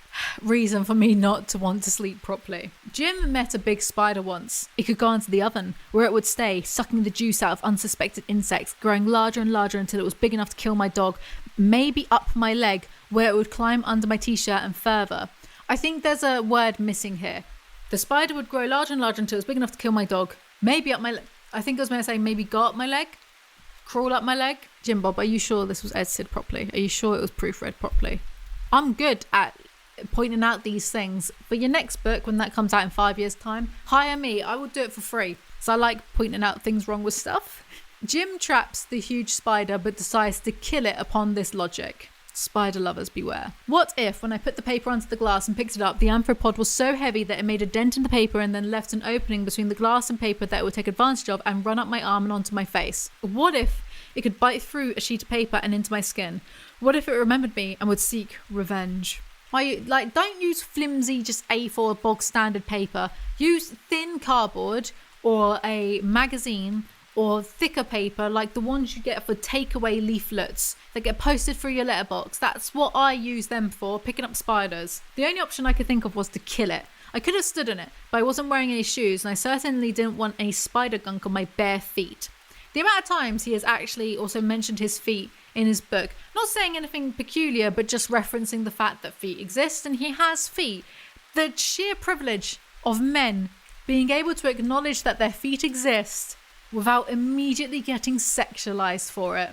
reason for me not to want to sleep properly. Jim met a big spider once. It could go into the oven, where it would stay, sucking the juice out of unsuspected insects, growing larger and larger until it was big enough to kill my dog, maybe up my leg, where it would climb under my t-shirt and further. I think there's a word missing here. The spider would grow larger and larger until it was big enough to kill my dog, maybe up my leg. I think I was going to say maybe go up my leg, crawl up my leg. Jim Bob, are you sure this was edited properly? Are you sure it was proofread properly? I'm good at pointing out these things. For your next book, when that comes out in 5 years' time, hire me. I will do it for free. So I like pointing out things wrong with stuff. Jim traps the huge spider but decides to kill it upon this logic. Spider lovers beware. What if, when I put the paper onto the glass and picked it up, the arthropod was so heavy that it made a dent in the paper and then left an opening between the glass and paper that it would take advantage of and run up my arm and onto my face? What if it could bite through a sheet of paper and into my skin? What if it remembered me and would seek revenge? Don't use flimsy, just A4 bog standard paper. Use thin cardboard or a magazine or thicker paper like the ones you get for takeaway leaflets that get posted through your letterbox. That's what I use them for, picking up spiders. The only option I could think of was to kill it. I could have stood in it, but I wasn't wearing any shoes, and I certainly didn't want any spider gunk on my bare feet. The amount of times he has actually also mentioned his feet in his book, not saying anything peculiar, but just referencing the fact that feet exist and he has feet. The sheer privilege of men being able to acknowledge that their feet exist without immediately getting sexualized for it.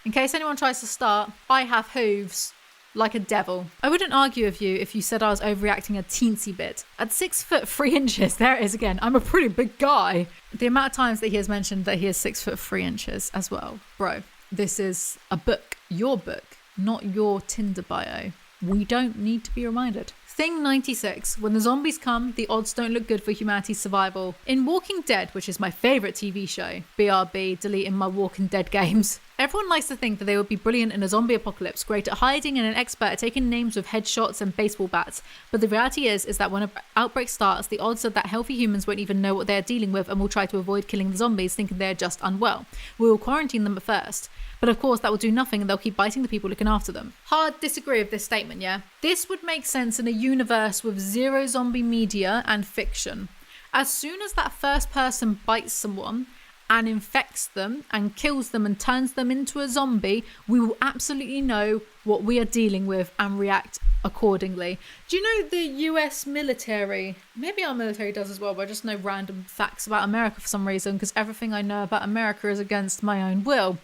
In case anyone tries to start, I have hooves like a devil. I wouldn't argue with you if you said I was overreacting a teensy bit. At 6'3", there it is again, I'm a pretty big guy. The amount of times that he has mentioned that he is 6'3" as well. Bro, this is a book, your book, not your Tinder bio. We don't need to be reminded. Thing 96. When the zombies come, the odds don't look good for humanity's survival. In Walking Dead, which is my favourite TV show, BRB, deleting my Walking Dead games, everyone likes to think that they would be brilliant in a zombie apocalypse, great at hiding and an expert at taking names with headshots and baseball bats. But the reality is that when an outbreak starts, the odds are that healthy humans won't even know what they're dealing with and will try to avoid killing the zombies, thinking they're just unwell. We will quarantine them at first. But of course that will do nothing and they'll keep biting the people looking after them. Hard disagree with this statement, yeah? This would make sense in a universe with zero zombie media and fiction. As soon as that first person bites someone and infects them and kills them and turns them into a zombie, we will absolutely know what we are dealing with and react accordingly. Do you know the US military? Maybe our military does as well, but I just know random facts about America for some reason because everything I know about America is against my own will.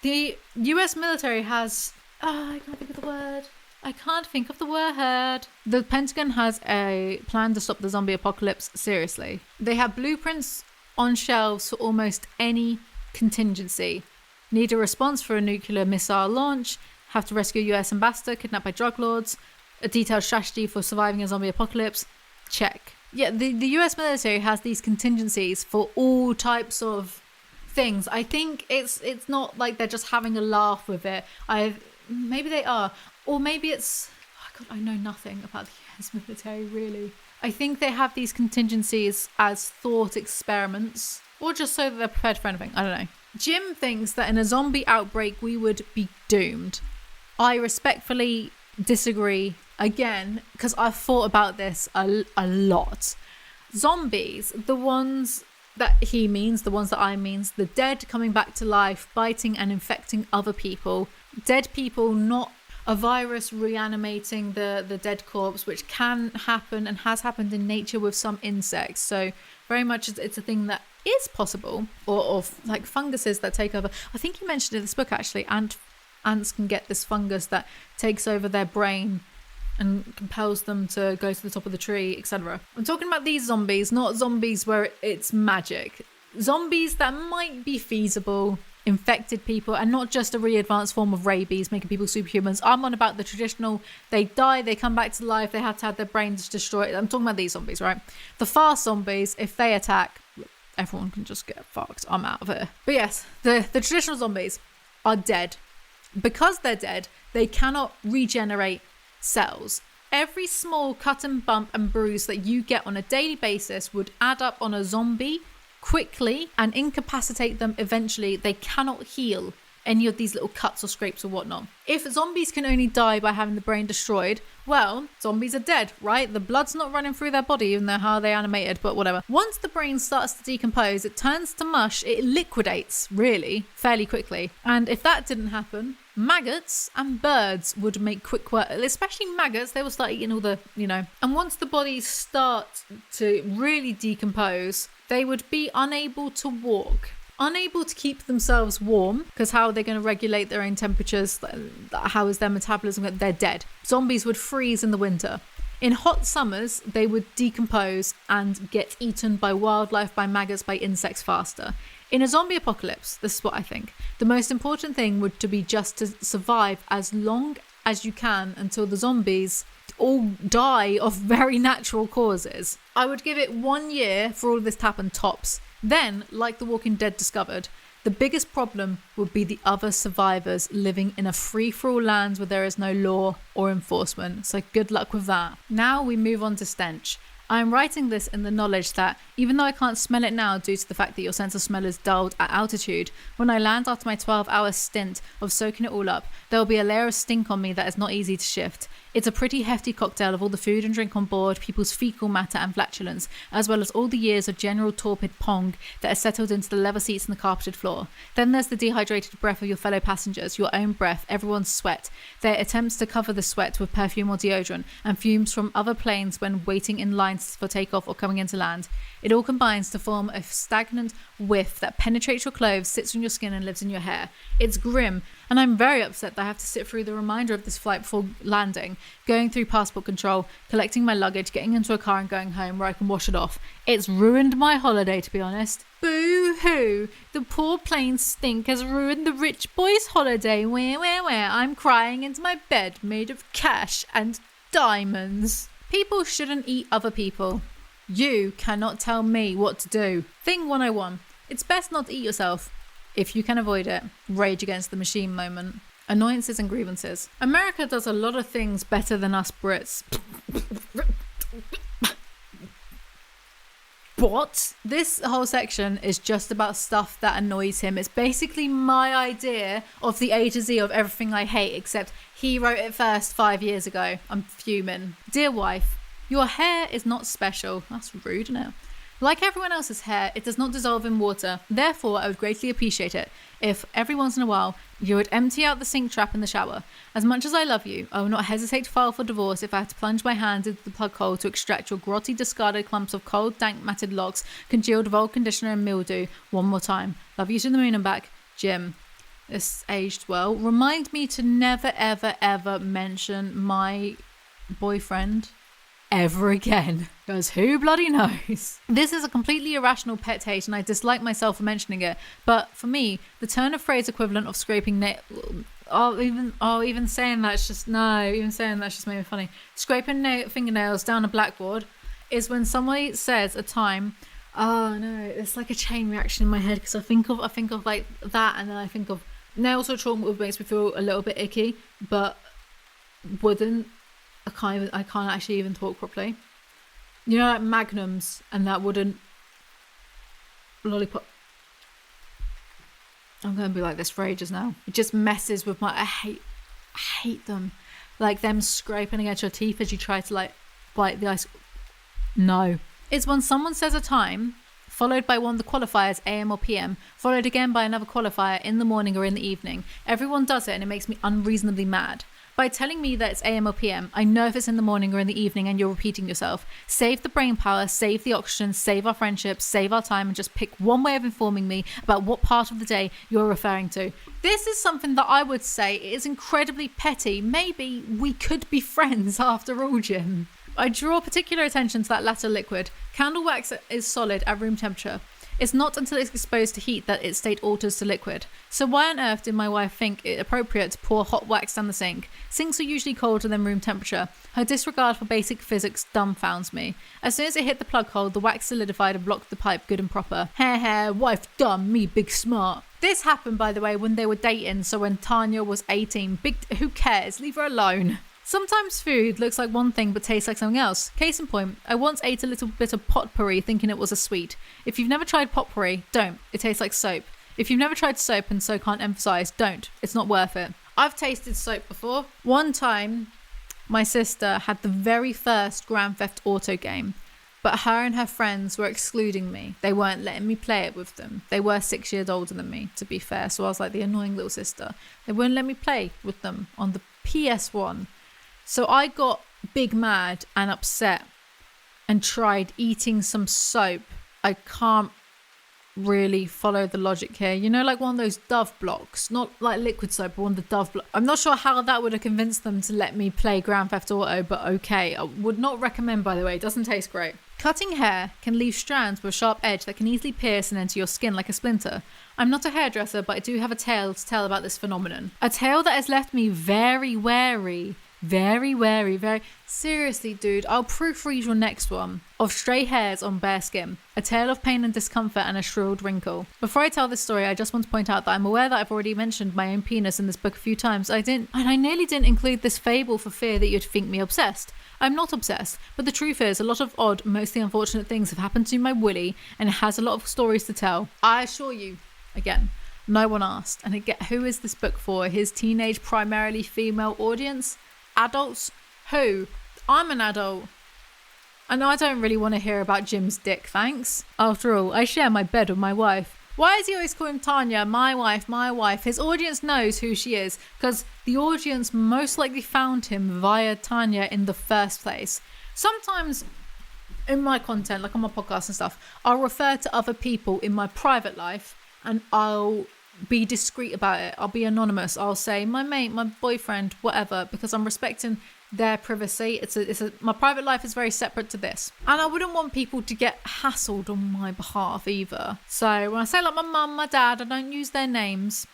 The US military has... I can't think of the word. The Pentagon has a plan to stop the zombie apocalypse seriously. They have blueprints on shelves for almost any contingency. Need a response for a nuclear missile launch, have to rescue a US ambassador kidnapped by drug lords, a detailed strategy for surviving a zombie apocalypse. Check. Yeah, the US military has these contingencies for all types of things. I think it's not like they're just having a laugh with it. Maybe they are, or maybe it's... Oh God, I know nothing about the US military really. I think they have these contingencies as thought experiments, or just so that they're prepared for anything. I don't know. Jim thinks that in a zombie outbreak we would be doomed. I respectfully disagree again because I've thought about this a lot. Zombies, the ones that he means, the ones that I means, the dead coming back to life, biting and infecting other people. Dead people not... a virus reanimating the dead corpse, which can happen and has happened in nature with some insects. So very much it's a thing that is possible, or like funguses that take over. I think you mentioned in this book actually, ants can get this fungus that takes over their brain and compels them to go to the top of the tree, etc. I'm talking about these zombies, not zombies where it's magic. Zombies that might be feasible, infected people, and not just a really advanced form of rabies making people superhumans. I'm on about the traditional, they die, they come back to life, they have to have their brains destroyed. I'm talking about these zombies, right? The fast zombies, if they attack, everyone can just get fucked. I'm out of here. But yes, the traditional zombies are dead. Because they're dead, they cannot regenerate cells. Every small cut and bump and bruise that you get on a daily basis would add up on a zombie quickly and incapacitate them eventually. They cannot heal any of these little cuts or scrapes or whatnot. If zombies can only die by having the brain destroyed, well, zombies are dead, right? The blood's not running through their body, even though how they animated, but whatever. Once the brain starts to decompose, it turns to mush, it liquidates, really, fairly quickly. And if that didn't happen, maggots and birds would make quick work, especially maggots. They will start eating all the, and once the bodies start to really decompose, they would be unable to walk, unable to keep themselves warm, because how are they going to regulate their own temperatures? How is their metabolism? They're dead. Zombies would freeze in the winter. In hot summers, they would decompose and get eaten by wildlife, by maggots, by insects faster. In a zombie apocalypse, this is what I think, the most important thing would to be just to survive as long as you can until the zombies all die of very natural causes. I would give it 1 year for all of this to happen tops. Then, like The Walking Dead discovered, the biggest problem would be the other survivors living in a free-for-all land where there is no law or enforcement. So good luck with that. Now we move on to stench. I'm writing this in the knowledge that even though I can't smell it now due to the fact that your sense of smell is dulled at altitude, when I land after my 12-hour stint of soaking it all up, there will be a layer of stink on me that is not easy to shift. It's a pretty hefty cocktail of all the food and drink on board, people's fecal matter and flatulence, as well as all the years of general torpid pong that has settled into the leather seats and the carpeted floor. Then there's the dehydrated breath of your fellow passengers, your own breath, everyone's sweat, their attempts to cover the sweat with perfume or deodorant, and fumes from other planes when waiting in lines for takeoff or coming into land. It all combines to form a stagnant whiff that penetrates your clothes, sits on your skin and lives in your hair. It's grim, and I'm very upset that I have to sit through the remainder of this flight before landing, going through passport control, collecting my luggage, getting into a car and going home where I can wash it off. It's ruined my holiday, to be honest. Boo-hoo! The poor plane stink has ruined the rich boy's holiday. Where? I'm crying into my bed made of cash and diamonds. People shouldn't eat other people. You cannot tell me what to do. Thing 101. It's best not to eat yourself. If you can avoid it. Rage against the machine moment. Annoyances and grievances. America does a lot of things better than us Brits. What? This whole section is just about stuff that annoys him. It's basically my idea of the A to Z of everything I hate, except he wrote it first 5 years ago. I'm fuming. Dear wife, your hair is not special. That's rude, isn't it? Like everyone else's hair, it does not dissolve in water. Therefore, I would greatly appreciate it if every once in a while you would empty out the sink trap in the shower. As much as I love you, I will not hesitate to file for divorce if I have to plunge my hands into the plug hole to extract your grotty, discarded clumps of cold, dank, matted locks, congealed with old conditioner and mildew. One more time. Love you to the moon and back, Jim. This aged well. Remind me to never, ever, ever mention my boyfriend ever again, because who bloody knows? This is a completely irrational pet hate and I dislike myself for mentioning it, but for me the turn of phrase equivalent of scraping even saying that's just made me funny. Scraping fingernails down a blackboard is when somebody says a time, oh no, it's like a chain reaction in my head, because I think of like that, and then I think of nails or chalk, which makes me feel a little bit icky, but I can't actually even talk properly. Like magnums and that wooden lollipop. I'm going to be like this for ages now. It just messes with I hate them. Like them scraping against your teeth as you try to like bite the ice. No. It's when someone says a time, followed by one of the qualifiers AM or PM, followed again by another qualifier in the morning or in the evening. Everyone does it and it makes me unreasonably mad. By telling me that it's AM or PM, I know if it's in the morning or in the evening and you're repeating yourself. Save the brain power, save the oxygen, save our friendship, save our time, and just pick one way of informing me about what part of the day you're referring to. This is something that I would say is incredibly petty. Maybe we could be friends after all, Jim. I draw particular attention to that latter liquid. Candle wax is solid at room temperature. It's not until it's exposed to heat that its state alters to liquid. So why on earth did my wife think it appropriate to pour hot wax down the sink? Sinks are usually colder than room temperature. Her disregard for basic physics dumbfounds me. As soon as it hit the plug hole, the wax solidified and blocked the pipe good and proper. Heh, wife dumb, me big smart. This happened, by the way, when they were dating, so when Tanya was 18. Who cares? Leave her alone. Sometimes food looks like one thing but tastes like something else. Case in point, I once ate a little bit of potpourri thinking it was a sweet. If you've never tried potpourri, don't. It tastes like soap. If you've never tried soap and so can't emphasise, don't. It's not worth it. I've tasted soap before. One time, my sister had the very first Grand Theft Auto game, but her and her friends were excluding me. They weren't letting me play it with them. They were 6 years older than me, to be fair, so I was like the annoying little sister. They wouldn't let me play with them on the PS1. So I got big mad and upset and tried eating some soap. I can't really follow the logic here. You know, like one of those Dove blocks, not like liquid soap, but one of the Dove blocks. I'm not sure how that would have convinced them to let me play Grand Theft Auto, but okay. I would not recommend, by the way. It doesn't taste great. Cutting hair can leave strands with a sharp edge that can easily pierce and enter your skin like a splinter. I'm not a hairdresser, but I do have a tale to tell about this phenomenon. A tale that has left me very wary. Very wary, very... Seriously, dude, I'll proofread your next one. Of stray hairs on bare skin. A tale of pain and discomfort and a shrewd wrinkle. Before I tell this story, I just want to point out that I'm aware that I've already mentioned my own penis in this book a few times. I nearly didn't include this fable for fear that you'd think me obsessed. I'm not obsessed, but the truth is a lot of odd, mostly unfortunate things have happened to my willy, and it has a lot of stories to tell. I assure you, again, no one asked. And again, who is this book for? His teenage, primarily female audience? Adults? Who? I'm an adult. And I don't really want to hear about Jim's dick, thanks. After all, I share my bed with my wife. Why does he always call him Tanya? My wife, my wife. His audience knows who she is, because the audience most likely found him via Tanya in the first place. Sometimes in my content, like on my podcast and stuff, I'll refer to other people in my private life and I'll be discreet about it. I'll be anonymous. I'll say my mate, my boyfriend, whatever, because I'm respecting their privacy. My private life is very separate to this, and I wouldn't want people to get hassled on my behalf either. So when I say like my mum, my dad, I don't use their names.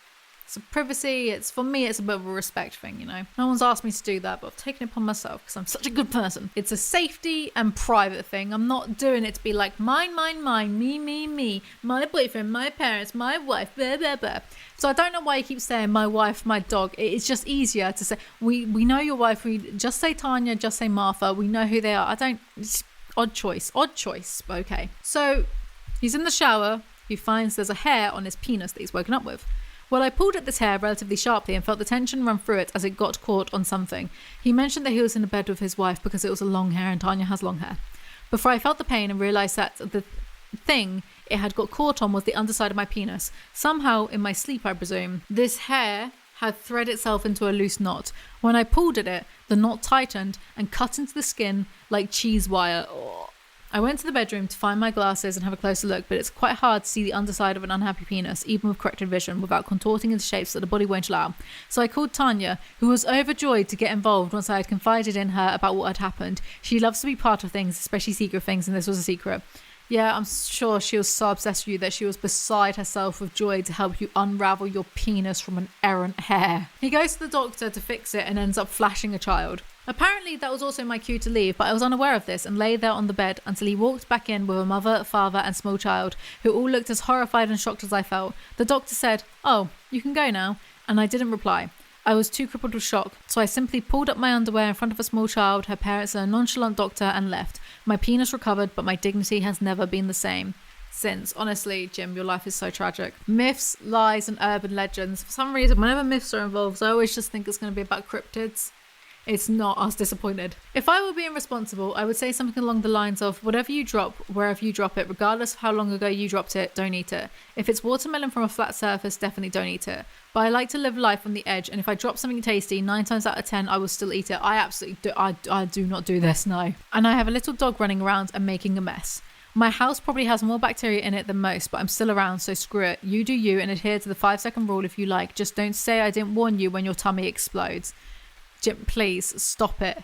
It's a privacy. It's for me. It's a bit of a respect thing, you know. No one's asked me to do that, but I've taken it upon myself because I'm such a good person. It's a safety and private thing. I'm not doing it to be like mine, me, my boyfriend, my parents, my wife, blah blah blah. So I don't know why you keep saying my wife, my dog. It's just easier to say we know your wife. We just say Tanya, just say Martha. We know who they are. It's odd choice, but okay. So he's in the shower. He finds there's a hair on his penis that he's woken up with. Well, I pulled at this hair relatively sharply and felt the tension run through it as it got caught on something. He mentioned that he was in a bed with his wife because it was a long hair and Tanya has long hair. Before I felt the pain and realised that the thing it had got caught on was the underside of my penis. Somehow, in my sleep I presume, this hair had threaded itself into a loose knot. When I pulled at it, the knot tightened and cut into the skin like cheese wire. Oh. I went to the bedroom to find my glasses and have a closer look, but it's quite hard to see the underside of an unhappy penis, even with corrected vision, without contorting into shapes that the body won't allow. So I called Tanya, who was overjoyed to get involved once I had confided in her about what had happened. She loves to be part of things, especially secret things, and this was a secret. Yeah, I'm sure she was so obsessed with you that she was beside herself with joy to help you unravel your penis from an errant hair. He goes to the doctor to fix it and ends up flashing a child. Apparently that was also my cue to leave, but I was unaware of this and lay there on the bed until he walked back in with a mother, father and small child, who all looked as horrified and shocked as I felt. The doctor said, "Oh, you can go now," and I didn't reply. I was too crippled with shock, so I simply pulled up my underwear in front of a small child, her parents and a nonchalant doctor, and left. My penis recovered, but my dignity has never been the same since. Honestly, Jim, your life is so tragic. Myths, lies and urban legends. For some reason, whenever myths are involved, I always just think it's going to be about cryptids. it's not us disappointed. If I were being responsible, I would say something along the lines of, whatever you drop, wherever you drop it, regardless of how long ago you dropped it, don't eat it. If it's watermelon from a flat surface, definitely don't eat it. But I like to live life on the edge, and if I drop something tasty, 9 times out of 10, I will still eat it. I absolutely do. I do not do this, no. And I have a little dog running around and making a mess. My house probably has more bacteria in it than most, but I'm still around, so screw it. You do you and adhere to the 5-second rule if you like. Just don't say I didn't warn you when your tummy explodes. Jim, please stop it.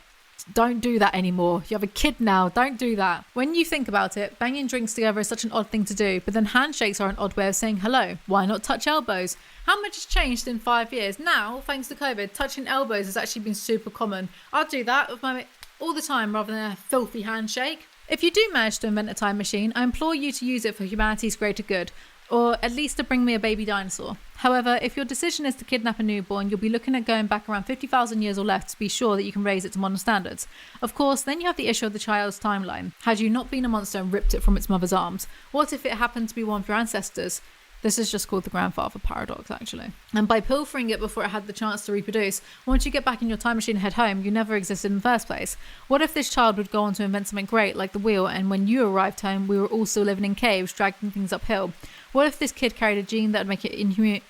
Don't do that anymore. You have a kid now. Don't do that. When you think about it, banging drinks together is such an odd thing to do, but then handshakes are an odd way of saying hello. Why not touch elbows? How much has changed in 5 years? Now, thanks to COVID, touching elbows has actually been super common. I'll do that with my mate all the time rather than a filthy handshake. If you do manage to invent a time machine, I implore you to use it for humanity's greater good, or at least to bring me a baby dinosaur. However, if your decision is to kidnap a newborn, you'll be looking at going back around 50,000 years or less to be sure that you can raise it to modern standards. Of course, then you have the issue of the child's timeline. Had you not been a monster and ripped it from its mother's arms? What if it happened to be one of your ancestors? This is just called the grandfather paradox, actually. And by pilfering it before it had the chance to reproduce, once you get back in your time machine and head home, you never existed in the first place. What if this child would go on to invent something great, like the wheel, and when you arrived home, we were all still living in caves, dragging things uphill? What if this kid carried a gene that would make it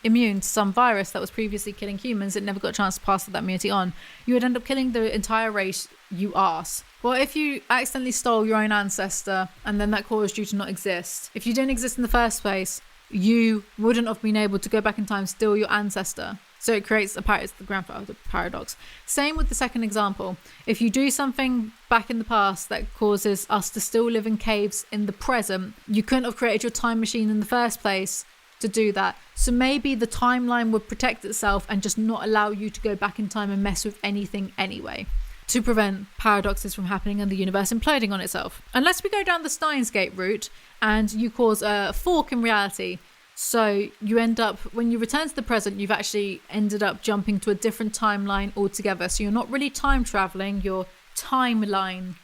immune to some virus that was previously killing humans and never got a chance to pass that immunity on? You would end up killing the entire race, you arse. What if you accidentally stole your own ancestor and then that caused you to not exist? If you didn't exist in the first place, you wouldn't have been able to go back in time, steal your ancestor. So it creates it's the grandfather paradox. Same with the second example. If you do something back in the past that causes us to still live in caves in the present, you couldn't have created your time machine in the first place to do that. So maybe the timeline would protect itself and just not allow you to go back in time and mess with anything anyway, to prevent paradoxes from happening and the universe imploding on itself. Unless we go down the Steins Gate route and you cause a fork in reality. So you end up, when you return to the present, you've actually ended up jumping to a different timeline altogether. So you're not really time traveling, you're timeline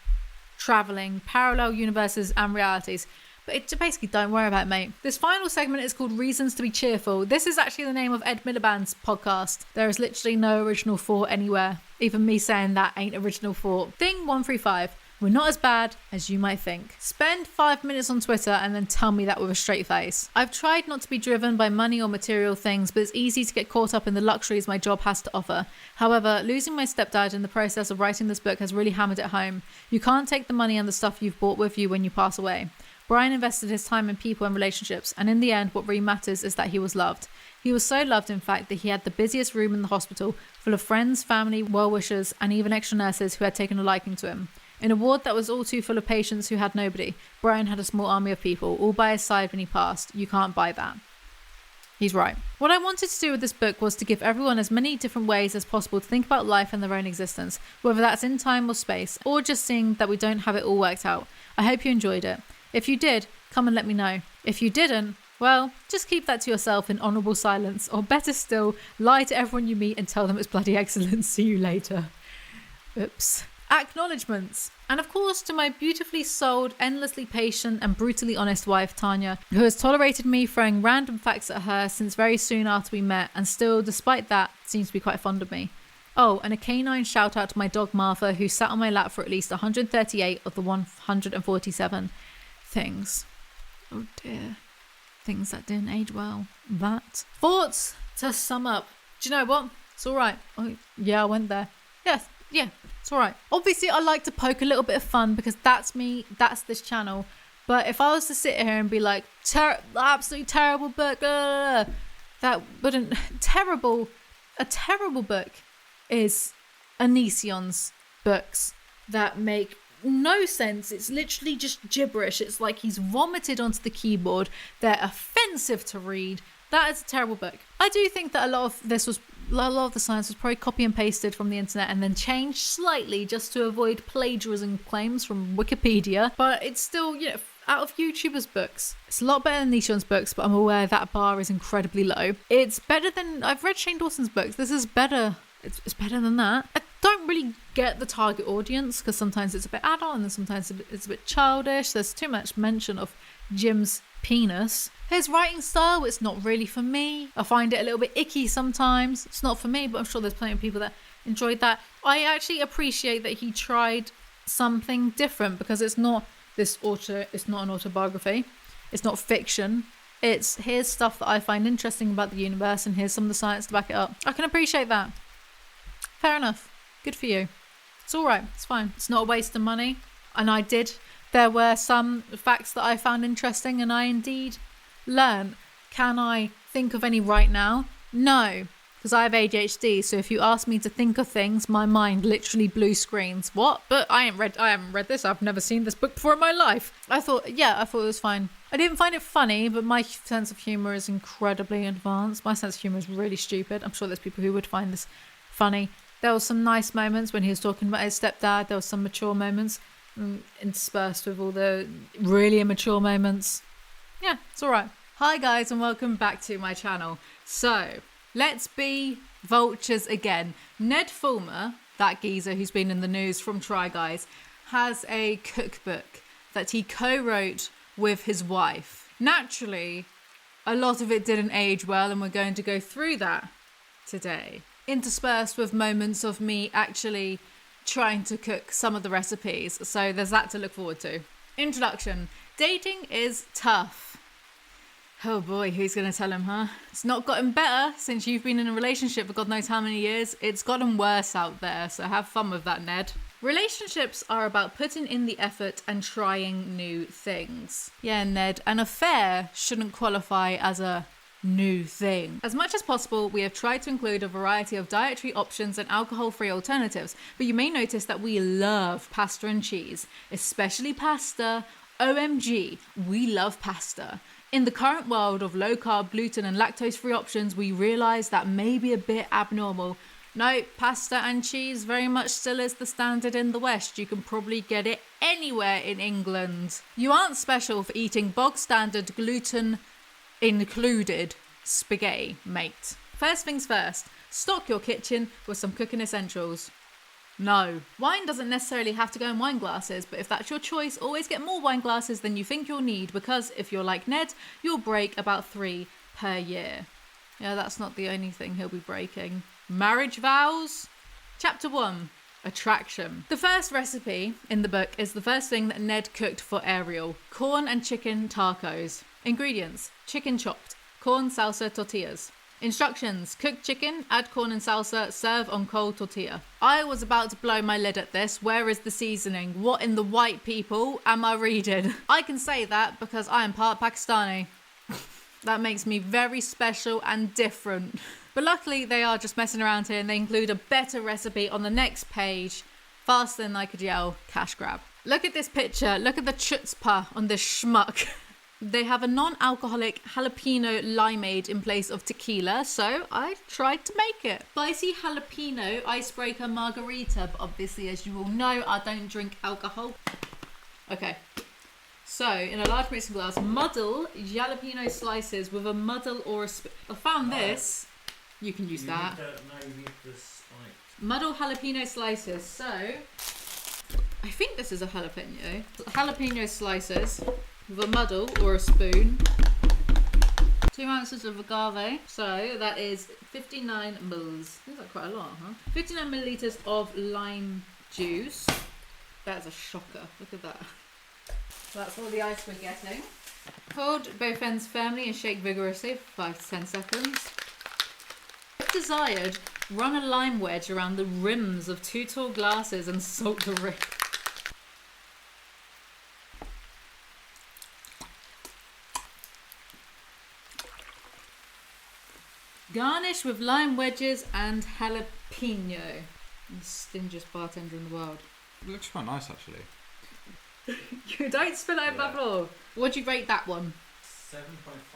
traveling, parallel universes and realities. But basically, don't worry about it, mate. This final segment is called Reasons to be Cheerful. This is actually the name of Ed Miliband's podcast. There is literally no original thought anywhere. Even me saying that ain't original thought. Thing 135. We're not as bad as you might think. Spend 5 minutes on Twitter and then tell me that with a straight face. I've tried not to be driven by money or material things, but it's easy to get caught up in the luxuries my job has to offer. However, losing my stepdad in the process of writing this book has really hammered it home. You can't take the money and the stuff you've bought with you when you pass away. Brian invested his time in people and relationships, and in the end, what really matters is that he was loved. He was so loved, in fact, that he had the busiest room in the hospital, full of friends, family, well-wishers, and even extra nurses who had taken a liking to him. In a ward that was all too full of patients who had nobody, Brian had a small army of people, all by his side when he passed. You can't buy that. He's right. What I wanted to do with this book was to give everyone as many different ways as possible to think about life and their own existence, whether that's in time or space, or just seeing that we don't have it all worked out. I hope you enjoyed it. If you did, come and let me know. If you didn't, well, just keep that to yourself in honourable silence, or better still, lie to everyone you meet and tell them it's bloody excellent. See you later. Oops. Acknowledgements. And of course to my beautifully souled, endlessly patient and brutally honest wife Tanya, who has tolerated me throwing random facts at her since very soon after we met, and still, despite that, seems to be quite fond of me. Oh, and a canine shout out to my dog Martha, who sat on my lap for at least 138 of the 147 things. Oh dear. Things that didn't age well. That. Thoughts to sum up. Do you know what? It's alright. Oh, yeah, I went there. Yes. Yeah, it's all right. Obviously, I like to poke a little bit of fun because that's me, that's this channel. But if I was to sit here and be like, absolutely terrible book, that wouldn't... A terrible book is Onision's books that make no sense. It's literally just gibberish. It's like he's vomited onto the keyboard. They're offensive to read. That is a terrible book. I do think that a lot of the science was probably copy and pasted from the internet and then changed slightly just to avoid plagiarism claims from Wikipedia. But it's still, out of YouTubers' books, it's a lot better than Nishon's books, but I'm aware that bar is incredibly low. It's better than... I've read Shane Dawson's books. This is better. It's better than that. I don't really get the target audience because sometimes it's a bit adult and then sometimes it's a bit childish. There's too much mention of Jim's penis. His writing style, it's not really for me. I find it a little bit icky sometimes. It's not for me, but I'm sure there's plenty of people that enjoyed that. I actually appreciate that he tried something different, because it's not it's not an autobiography. It's not fiction. It's, here's stuff that I find interesting about the universe, and here's some of the science to back it up. I can appreciate that. Fair enough. Good for you. It's all right. It's fine. It's not a waste of money. And I did. There were some facts that I found interesting, and I indeed learned. Can I think of any right now? No, because I have ADHD. So if you ask me to think of things, my mind literally blue screens. What? But I haven't read this. I've never seen this book before in my life. I thought it was fine. I didn't find it funny, but my sense of humour is incredibly advanced. My sense of humour is really stupid. I'm sure there's people who would find this funny. There were some nice moments when he was talking about his stepdad. There were some mature moments interspersed with all the really immature moments. Yeah, it's all right. Hi guys, and welcome back to my channel. So, let's be vultures again. Ned Fulmer, that geezer who's been in the news from Try Guys, has a cookbook that he co-wrote with his wife. Naturally, a lot of it didn't age well, and we're going to go through that today, interspersed with moments of me actually trying to cook some of the recipes. So there's that to look forward to. Introduction. Dating is tough. Oh boy, who's going to tell him, huh? It's not gotten better since you've been in a relationship for God knows how many years. It's gotten worse out there, so have fun with that, Ned. Relationships are about putting in the effort and trying new things. Yeah, Ned, an affair shouldn't qualify as a new thing. As much as possible, we have tried to include a variety of dietary options and alcohol-free alternatives, but you may notice that we love pasta and cheese, especially pasta. OMG, we love pasta. In the current world of low-carb, gluten and lactose-free options, we realise that may be a bit abnormal. No, pasta and cheese very much still is the standard in the West. You can probably get it anywhere in England. You aren't special for eating bog-standard gluten included spaghetti, mate. First things first, stock your kitchen with some cooking essentials. No, wine doesn't necessarily have to go in wine glasses, but if that's your choice, always get more wine glasses than you think you'll need, because if you're like Ned, you'll break about 3 per year. Yeah, that's not the only thing he'll be breaking. Marriage vows? Chapter 1. Attraction. The first recipe in the book is the first thing that Ned cooked for Ariel. Corn and chicken tacos. Ingredients: chicken chopped, corn, salsa, tortillas. Instructions: cook chicken, add corn and salsa, serve on cold tortilla. I was about to blow my lid at this. Where is the seasoning? What in the white people am I reading? I can say that because I am part Pakistani. That makes me very special and different. But luckily they are just messing around here, and they include a better recipe on the next page. Faster than I could yell, cash grab. Look at this picture. Look at the chutzpah on this schmuck. They have a non-alcoholic jalapeno limeade in place of tequila, so I tried to make it. Spicy jalapeno icebreaker margarita, but obviously, as you all know, I don't drink alcohol. Okay, so in a large mixing glass, muddle jalapeno slices with a muddle or a spoon. I found this. You can use that. Muddle jalapeno slices. So, I think this is a jalapeno. Jalapeno slices with a muddle or a spoon. 2 ounces of agave. So that is 59 mils. That's like quite a lot, huh? 59 milliliters of lime juice. That's a shocker. Look at that. That's all the ice we're getting. Hold both ends firmly and shake vigorously for 5 to 10 seconds. If desired, run a lime wedge around the rims of 2 tall glasses and salt the rim. Garnish with lime wedges and jalapeno. The stingiest bartender in the world. It looks quite nice, actually. You don't spill over my floor. What'd you rate that one? 7.5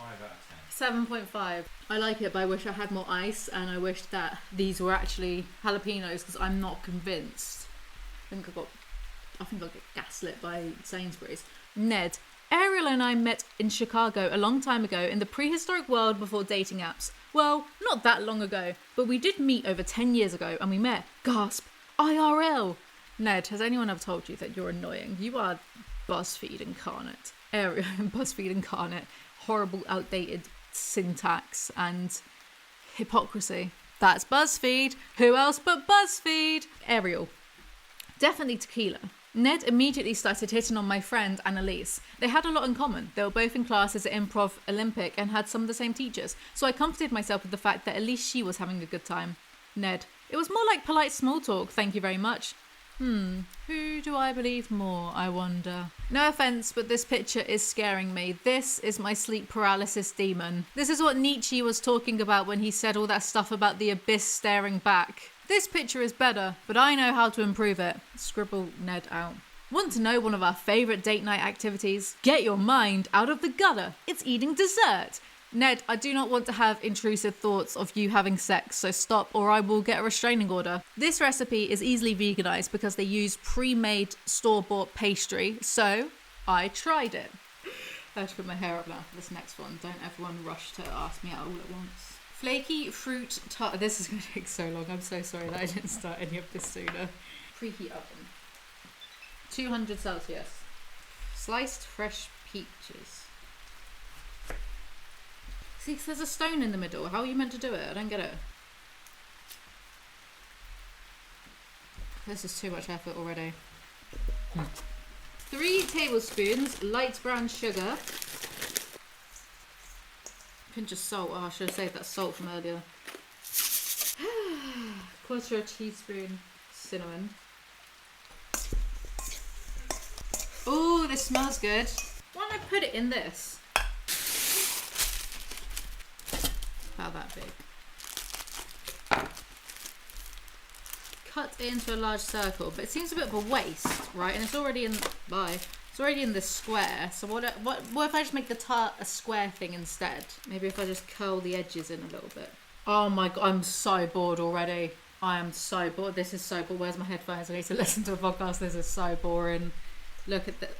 out of 10. 7.5. I like it, but I wish I had more ice, and I wish that these were actually jalapenos, because I'm not convinced. I think I got gaslit by Sainsbury's. Ned. Ariel and I met in Chicago a long time ago in the prehistoric world before dating apps. Well, not that long ago, but we did meet over 10 years ago, and we met. Gasp. IRL. Ned, has anyone ever told you that you're annoying? You are BuzzFeed incarnate. Ariel, BuzzFeed incarnate. horrible, outdated syntax and hypocrisy. That's BuzzFeed. Who else but BuzzFeed? Ariel. Definitely tequila. Ned immediately started hitting on my friend Annalise. They had a lot in common. They were both in classes at Improv Olympic and had some of the same teachers, so I comforted myself with the fact that at least she was having a good time. Ned. It was more like polite small talk, thank you very much. Who do I believe more, I wonder? No offence, but this picture is scaring me. This is my sleep paralysis demon. This is what Nietzsche was talking about when he said all that stuff about the abyss staring back. This picture is better, but I know how to improve it. Scribble Ned out. Want to know one of our favourite date night activities? Get your mind out of the gutter. It's eating dessert. Ned, I do not want to have intrusive thoughts of you having sex, so stop or I will get a restraining order. This recipe is easily veganised because they use pre-made store-bought pastry, so I tried it. I have to put my hair up now for this next one. Don't everyone rush to ask me out all at once. Flaky fruit tart. This is going to take so long. I'm so sorry that I didn't start any of this sooner. Preheat oven. 200 Celsius. Sliced fresh peaches. See, there's a stone in the middle. How are you meant to do it? I don't get it. This is too much effort already. 3 tablespoons light brown sugar. Pinch of salt. Oh, I should have saved that salt from earlier. 1/4 teaspoon cinnamon. Oh, this smells good. Why don't I put it in this? About that big. Cut it into a large circle, but it seems a bit of a waste, right? And it's already in it's already in this square. So what if I just make the tart a square thing instead? Maybe if I just curl the edges in a little bit. Oh my god, I'm so bored already. I am so bored. This is so bored. Where's my headphones? I need to listen to a podcast. This is so boring. Look at that.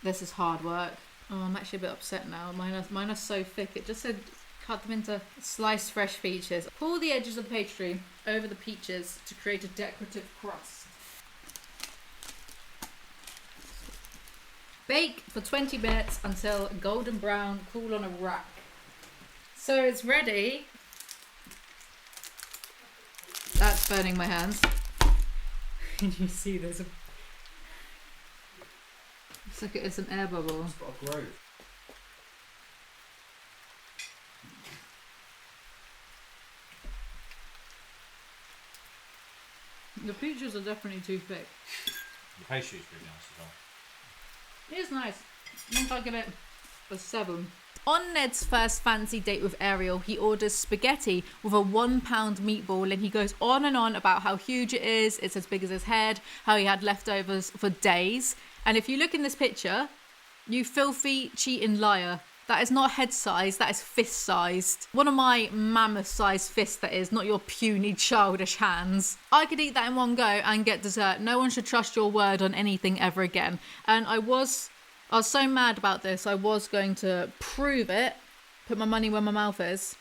This is hard work. Oh, I'm actually a bit upset now. Mine are so thick. It just said cut them into sliced fresh peaches. Pull the edges of the pastry over the peaches to create a decorative crust. Bake for 20 minutes until golden brown, cool on a rack. So it's ready. That's burning my hands. Can you see there's a... It's like it's an air bubble. It's got a growth. The peaches are definitely too thick. The pastry is really nice as well. It is nice. I think I'll give it a 7. On Ned's first fancy date with Ariel, he orders spaghetti with a £1 meatball, and he goes on and on about how huge it is. It's as big as his head, how he had leftovers for days. And if you look in this picture, you filthy, cheating liar. That is not head size, that is fist sized. One of my mammoth sized fists, that is, not your puny, childish hands. I could eat that in one go and get dessert. No one should trust your word on anything ever again. And I was so mad about this, I was going to prove it, put my money where my mouth is.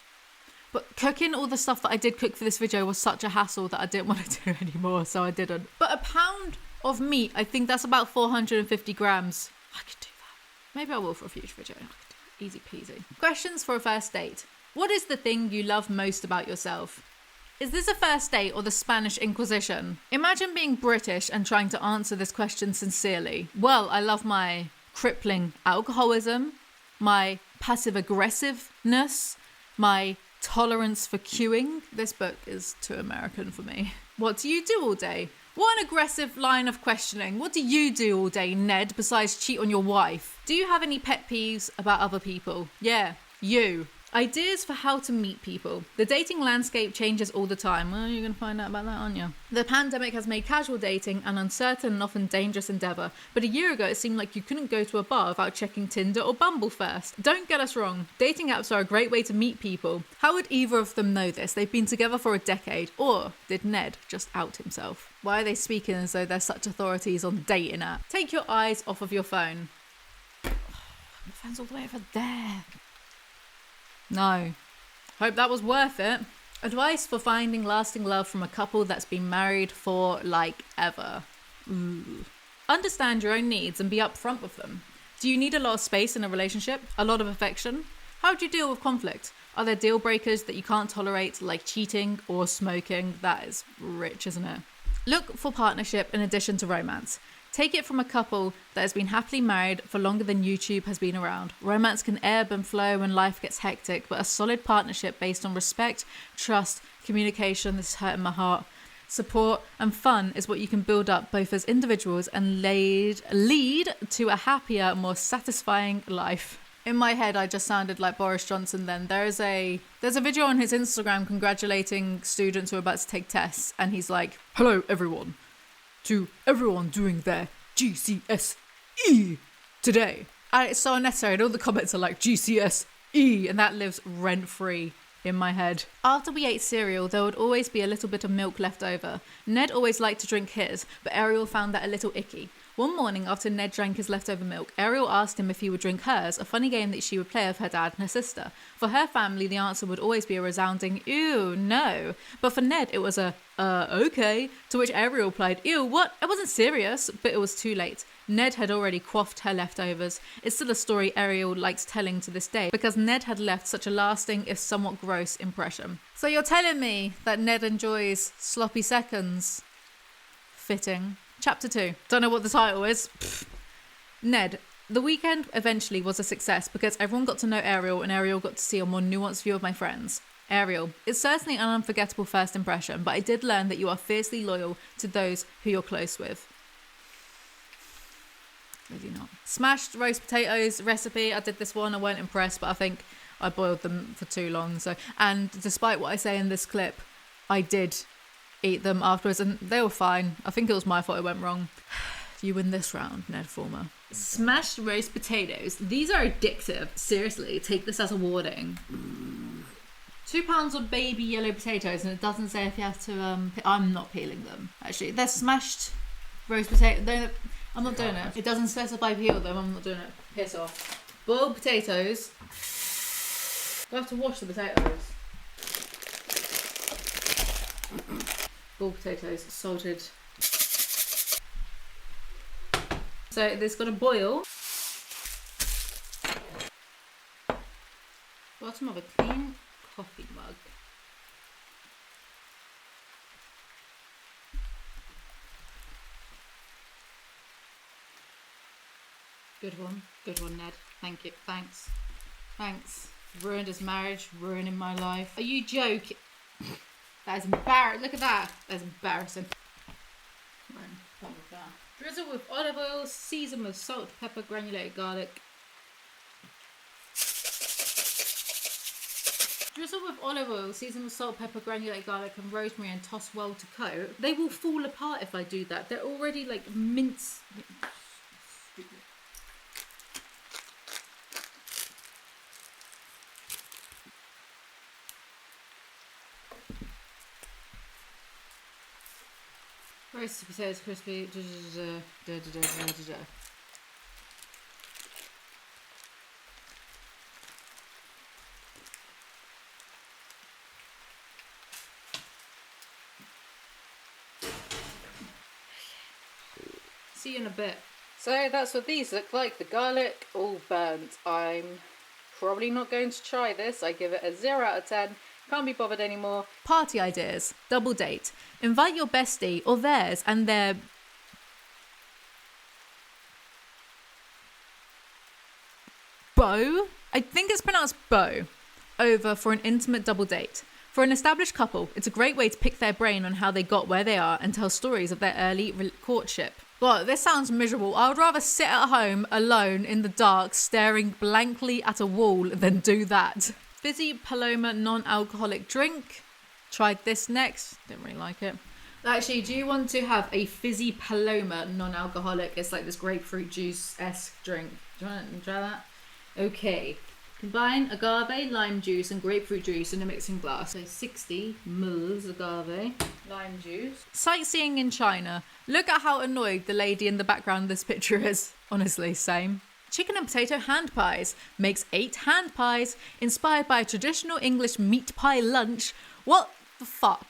But cooking all the stuff that I did cook for this video was such a hassle that I didn't want to do anymore, so I didn't. But a pound of meat, I think that's about 450 grams. I could do that. Maybe I will for a future video. Easy peasy. Questions for a first date. What is the thing you love most about yourself? Is this a first date or the Spanish Inquisition? Imagine being British and trying to answer this question sincerely. Well, I love my crippling alcoholism, my passive aggressiveness, my tolerance for queuing. This book is too American for me. What do you do all day? What an aggressive line of questioning. What do you do all day, Ned, besides cheat on your wife? Do you have any pet peeves about other people? Yeah, you. Ideas for how to meet people. The dating landscape changes all the time. Well, you're going to find out about that, aren't you? The pandemic has made casual dating an uncertain and often dangerous endeavour. But a year ago, it seemed like you couldn't go to a bar without checking Tinder or Bumble first. Don't get us wrong. Dating apps are a great way to meet people. How would either of them know this? They've been together for a decade. Or did Ned just out himself? Why are they speaking as though they're such authorities on dating apps? Take your eyes off of your phone. Oh, my phone's all the way over there. No. Hope that was worth it. Advice for finding lasting love from a couple that's been married for like ever. Ooh. Understand your own needs and be upfront with them. Do you need a lot of space in a relationship? A lot of affection? How do you deal with conflict? Are there deal breakers that you can't tolerate, like cheating or smoking? That is rich, isn't it? Look for partnership in addition to romance. Take it from a couple that has been happily married for longer than YouTube has been around. Romance can ebb and flow when life gets hectic, but a solid partnership based on respect, trust, communication, this is hurting my heart, support and fun is what you can build up both as individuals and lead to a happier, more satisfying life. In my head, I just sounded like Boris Johnson then. There's a video on his Instagram congratulating students who are about to take tests, and he's like, "Hello everyone, to everyone doing their GCSE today." And it's so unnecessary, and all the comments are like, GCSE, and that lives rent-free in my head. After we ate cereal, there would always be a little bit of milk left over. Ned always liked to drink his, but Ariel found that a little icky. One morning after Ned drank his leftover milk, Ariel asked him if he would drink hers, a funny game that she would play with her dad and her sister. For her family, the answer would always be a resounding, ew, no. But for Ned, it was a, okay, to which Ariel replied, ew, what? I wasn't serious, but it was too late. Ned had already quaffed her leftovers. It's still a story Ariel likes telling to this day, because Ned had left such a lasting, if somewhat gross, impression. So you're telling me that Ned enjoys sloppy seconds? Fitting. Chapter 2. Don't know what the title is. Pfft. Ned. The weekend eventually was a success because everyone got to know Ariel and Ariel got to see a more nuanced view of my friends. Ariel. It's certainly an unforgettable first impression, but I did learn that you are fiercely loyal to those who you're close with. Maybe not. Smashed roast potatoes recipe. I did this one. I weren't impressed, but I think I boiled them for too long. And despite what I say in this clip, I did eat them afterwards and they were fine. I think it was my fault it went wrong. You win this round, Ned Fulmer. Smashed roast potatoes. These are addictive. Seriously, take this as a warning. 2 pounds of baby yellow potatoes, and it doesn't say if you have to I'm not peeling them, actually. They're smashed roast potatoes. I'm not doing it. It doesn't specify peel them. I'm not doing it. Piss off. Boiled potatoes. Do I have to wash the potatoes? Boiled potatoes, salted. So this got to boil. Bottom of a clean coffee mug. Good one, Ned. Thank you. Thanks. Ruined his marriage, ruining my life. Are you joking? That is embarrassing. Look at that. That's embarrassing. Drizzle with olive oil, season with salt, pepper, granulated garlic. Drizzle with olive oil, season with salt, pepper, granulated garlic, and rosemary, and toss well to coat. They will fall apart if I do that. They're already like minced. Roasted potatoes crispy. See you in a bit. So that's what these look like. The garlic all burnt. I'm probably not going to try this. I give it a 0 out of 10. Can't be bothered anymore. Party ideas. Double date. Invite your bestie or theirs and their beau. I think it's pronounced beau. Over for an intimate double date. For an established couple, it's a great way to pick their brain on how they got where they are and tell stories of their early courtship. Well, this sounds miserable. I would rather sit at home alone in the dark staring blankly at a wall than do that. Fizzy Paloma non-alcoholic drink. Tried this next. Didn't really like it. Actually, do you want to have a Fizzy Paloma non-alcoholic? It's like this grapefruit juice-esque drink. Do you want to try that? Okay. Combine agave, lime juice and grapefruit juice in a mixing glass. So 60 ml agave, lime juice. Sightseeing in China. Look at how annoyed the lady in the background of this picture is. Honestly, same. Chicken and potato hand pies. Makes 8 hand pies inspired by a traditional English meat pie lunch. What the fuck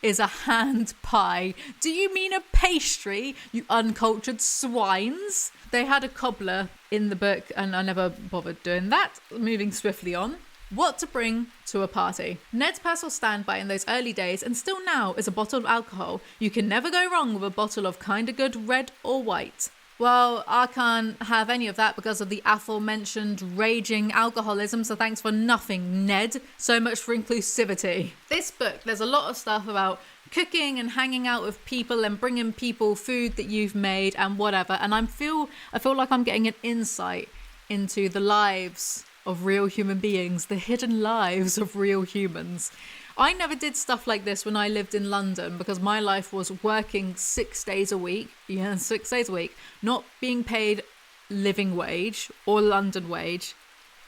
is a hand pie. Do you mean a pastry, you uncultured swines? They had a cobbler in the book and I never bothered doing that. Moving swiftly on. What to bring to a party. Ned's personal standby in those early days and still now is a bottle of alcohol. You can never go wrong with a bottle of kinda good red or white. Well, I can't have any of that because of the aforementioned raging alcoholism, so thanks for nothing, Ned. So much for inclusivity. This book, there's a lot of stuff about cooking and hanging out with people and bringing people food that you've made and whatever, and I feel like I'm getting an insight into the lives of real human beings, the hidden lives of real humans. I never did stuff like this when I lived in London because my life was working 6 days a week. Yeah, 6 days a week. Not being paid living wage or London wage.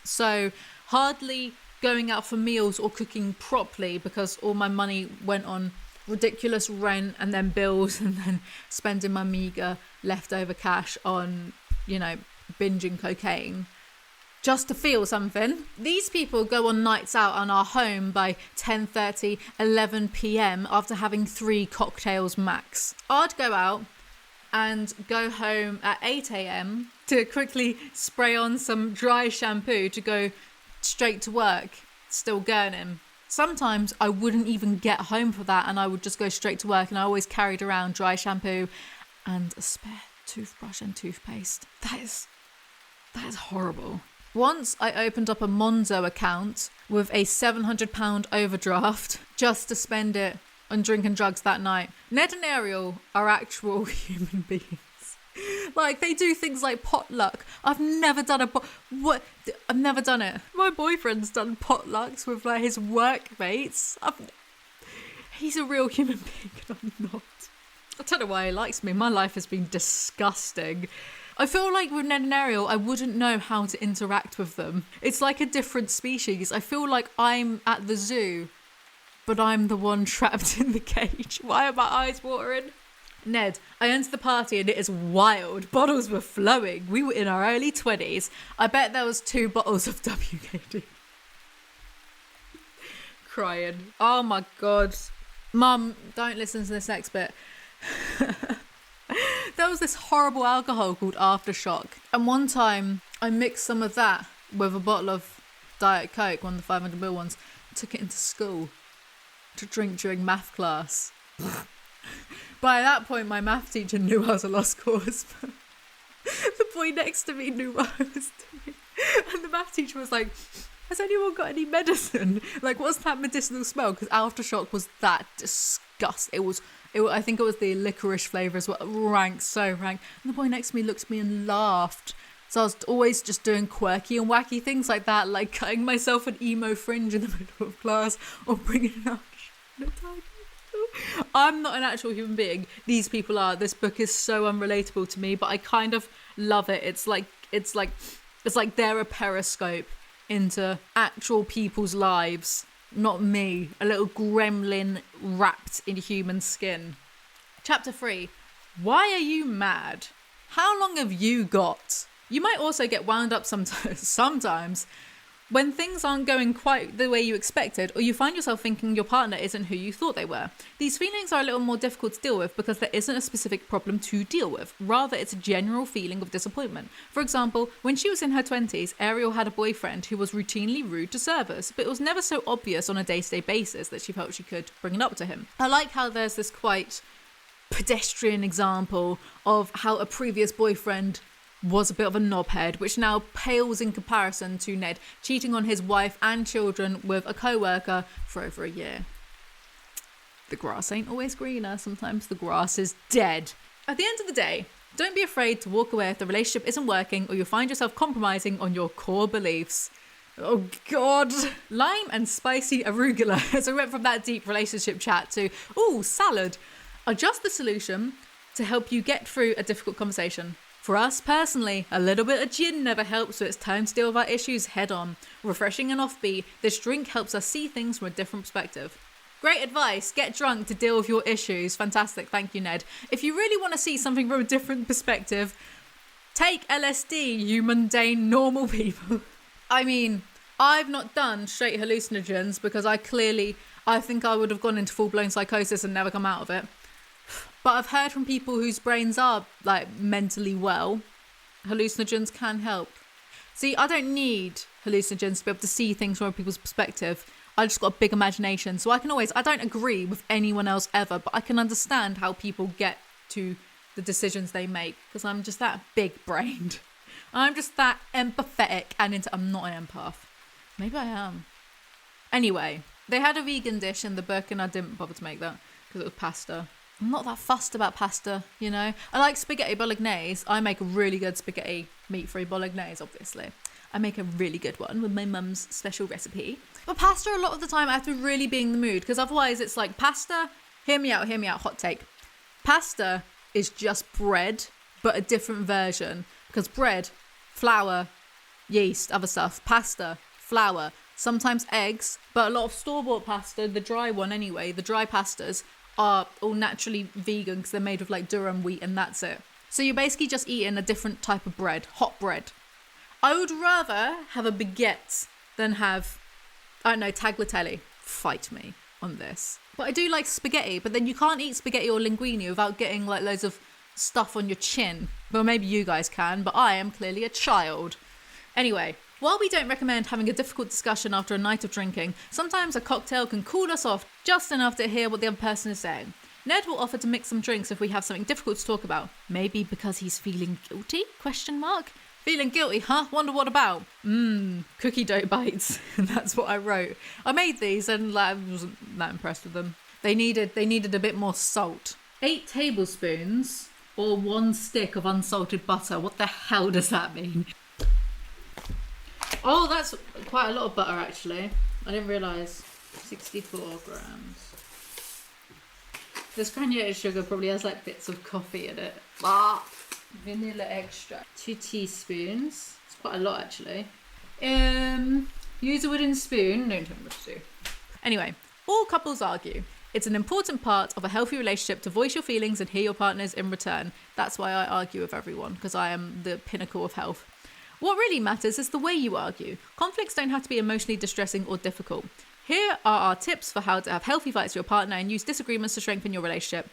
So hardly going out for meals or cooking properly because all my money went on ridiculous rent and then bills and then spending my meager leftover cash on, binging cocaine. Just to feel something. These people go on nights out and are home by 10:30, 11 p.m. after having 3 cocktails max. I'd go out and go home at 8 a.m. to quickly spray on some dry shampoo to go straight to work, still gurning. Sometimes I wouldn't even get home for that and I would just go straight to work, and I always carried around dry shampoo and a spare toothbrush and toothpaste. That is horrible. Once I opened up a Monzo account with a £700 overdraft just to spend it on drinking drugs that night. Ned and Ariel are actual human beings. Like, they do things like potluck. I've never done I've never done it. My boyfriend's done potlucks with his workmates. He's a real human being and I'm not. I don't know why he likes me. My life has been disgusting. I feel like with Ned and Ariel, I wouldn't know how to interact with them. It's like a different species. I feel like I'm at the zoo, but I'm the one trapped in the cage. Why are my eyes watering? Ned, I entered the party and it is wild. Bottles were flowing. We were in our early 20s. I bet there was 2 bottles of WKD. Crying. Oh my God. Mum, don't listen to this next bit. There was this horrible alcohol called Aftershock, and one time I mixed some of that with a bottle of Diet Coke, one of the 500ml ones, took it into school to drink during math class. By that point my math teacher knew I was a lost cause. The boy next to me knew what I was doing, and the math teacher was like, has anyone got any medicine? Like, what's that medicinal smell? Because Aftershock was that disgusting. I think it was the licorice flavour as well. Rank, so rank. And the boy next to me looked at me and laughed. So I was always just doing quirky and wacky things like that, like cutting myself an emo fringe in the middle of class or bringing out a tiny. I'm not an actual human being. These people are. This book is so unrelatable to me, but I kind of love it. It's like they're a periscope into actual people's lives. Not me, a little gremlin wrapped in human skin. Chapter 3. Why are you mad? How long have you got? You might also get wound up sometimes when things aren't going quite the way you expected, or you find yourself thinking your partner isn't who you thought they were. These feelings are a little more difficult to deal with because there isn't a specific problem to deal with. Rather, it's a general feeling of disappointment. For example, when she was in her 20s, Ariel had a boyfriend who was routinely rude to servers, but it was never so obvious on a day-to-day basis that she felt she could bring it up to him. I like how there's this quite pedestrian example of how a previous boyfriend was a bit of a knobhead, which now pales in comparison to Ned cheating on his wife and children with a co-worker for over a year. The grass ain't always greener. Sometimes the grass is dead. At the end of the day, don't be afraid to walk away if the relationship isn't working or you'll find yourself compromising on your core beliefs. Oh God. Lime and spicy arugula. As I went from that deep relationship chat to, salad, are just the solution to help you get through a difficult conversation. For us personally, a little bit of gin never helps, so it's time to deal with our issues head on. Refreshing and offbeat, this drink helps us see things from a different perspective. Great advice, get drunk to deal with your issues. Fantastic, thank you, Ned. If you really want to see something from a different perspective, take LSD, you mundane, normal people. I mean, I've not done straight hallucinogens because I I think I would have gone into full-blown psychosis and never come out of it. But I've heard from people whose brains are like mentally well, hallucinogens can help. See, I don't need hallucinogens to be able to see things from people's perspective. I just got a big imagination, so I don't agree with anyone else ever, but I can understand how people get to the decisions they make, because I'm just that big-brained. I'm just that empathetic and I'm not an empath. Maybe I am. Anyway, they had a vegan dish in the book and I didn't bother to make that because it was pasta. I'm not that fussed about pasta, you know. I like spaghetti bolognese. I make a really good spaghetti meat-free bolognese, obviously. I make a really good one with my mum's special recipe. But pasta, a lot of the time, I have to really be in the mood, because otherwise it's like pasta, hear me out, hot take. Pasta is just bread, but a different version. Because bread, flour, yeast, other stuff, pasta, flour, sometimes eggs, but a lot of store-bought pasta, the dry one anyway, the dry pastas, are all naturally vegan because they're made with like durum wheat and that's it. So you're basically just eating a different type of bread, hot bread. I would rather have a baguette than have, I don't know, tagliatelle. Fight me on this. But I do like spaghetti, but then you can't eat spaghetti or linguine without getting like loads of stuff on your chin. Well, maybe you guys can, but I am clearly a child. Anyway, while we don't recommend having a difficult discussion after a night of drinking, sometimes a cocktail can cool us off just enough to hear what the other person is saying. Ned will offer to mix some drinks if we have something difficult to talk about. Maybe because he's feeling guilty? ? Feeling guilty, huh? Wonder what about? Cookie dough bites. That's what I wrote. I made these and I wasn't that impressed with them. They needed a bit more salt. 8 tablespoons or 1 stick of unsalted butter. What the hell does that mean? Oh, that's quite a lot of butter actually. I didn't realise. 64 grams. This granulated sugar probably has like bits of coffee in it. Vanilla extract. 2 teaspoons. It's quite a lot actually. Use a wooden spoon. Don't tell me what to do. Anyway, all couples argue. It's an important part of a healthy relationship to voice your feelings and hear your partners in return. That's why I argue with everyone, because I am the pinnacle of health. What really matters is the way you argue. Conflicts don't have to be emotionally distressing or difficult. Here are our tips for how to have healthy fights with your partner and use disagreements to strengthen your relationship.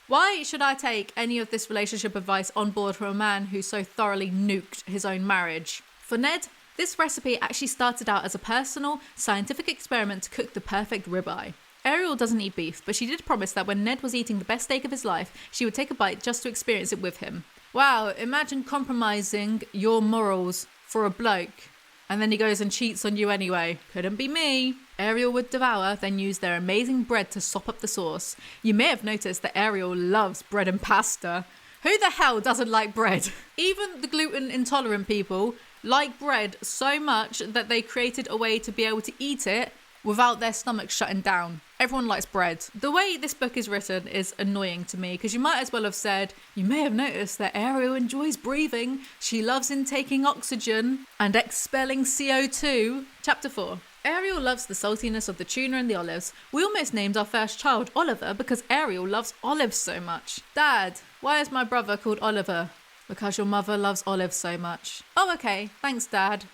Why should I take any of this relationship advice on board from a man who so thoroughly nuked his own marriage? For Ned, this recipe actually started out as a personal, scientific experiment to cook the perfect ribeye. Ariel doesn't eat beef, but she did promise that when Ned was eating the best steak of his life, she would take a bite just to experience it with him. Wow, imagine compromising your morals for a bloke, and then he goes and cheats on you anyway. Couldn't be me. Ariel would devour, then use their amazing bread to sop up the sauce. You may have noticed that Ariel loves bread and pasta. Who the hell doesn't like bread? Even the gluten intolerant people like bread so much that they created a way to be able to eat it without their stomach shutting down. Everyone likes bread. The way this book is written is annoying to me because you might as well have said, you may have noticed that Ariel enjoys breathing. She loves intaking oxygen and expelling CO2. Chapter 4. Ariel loves the saltiness of the tuna and the olives. We almost named our first child Oliver because Ariel loves olives so much. Dad, why is my brother called Oliver? Because your mother loves olives so much. Oh, okay. Thanks, Dad.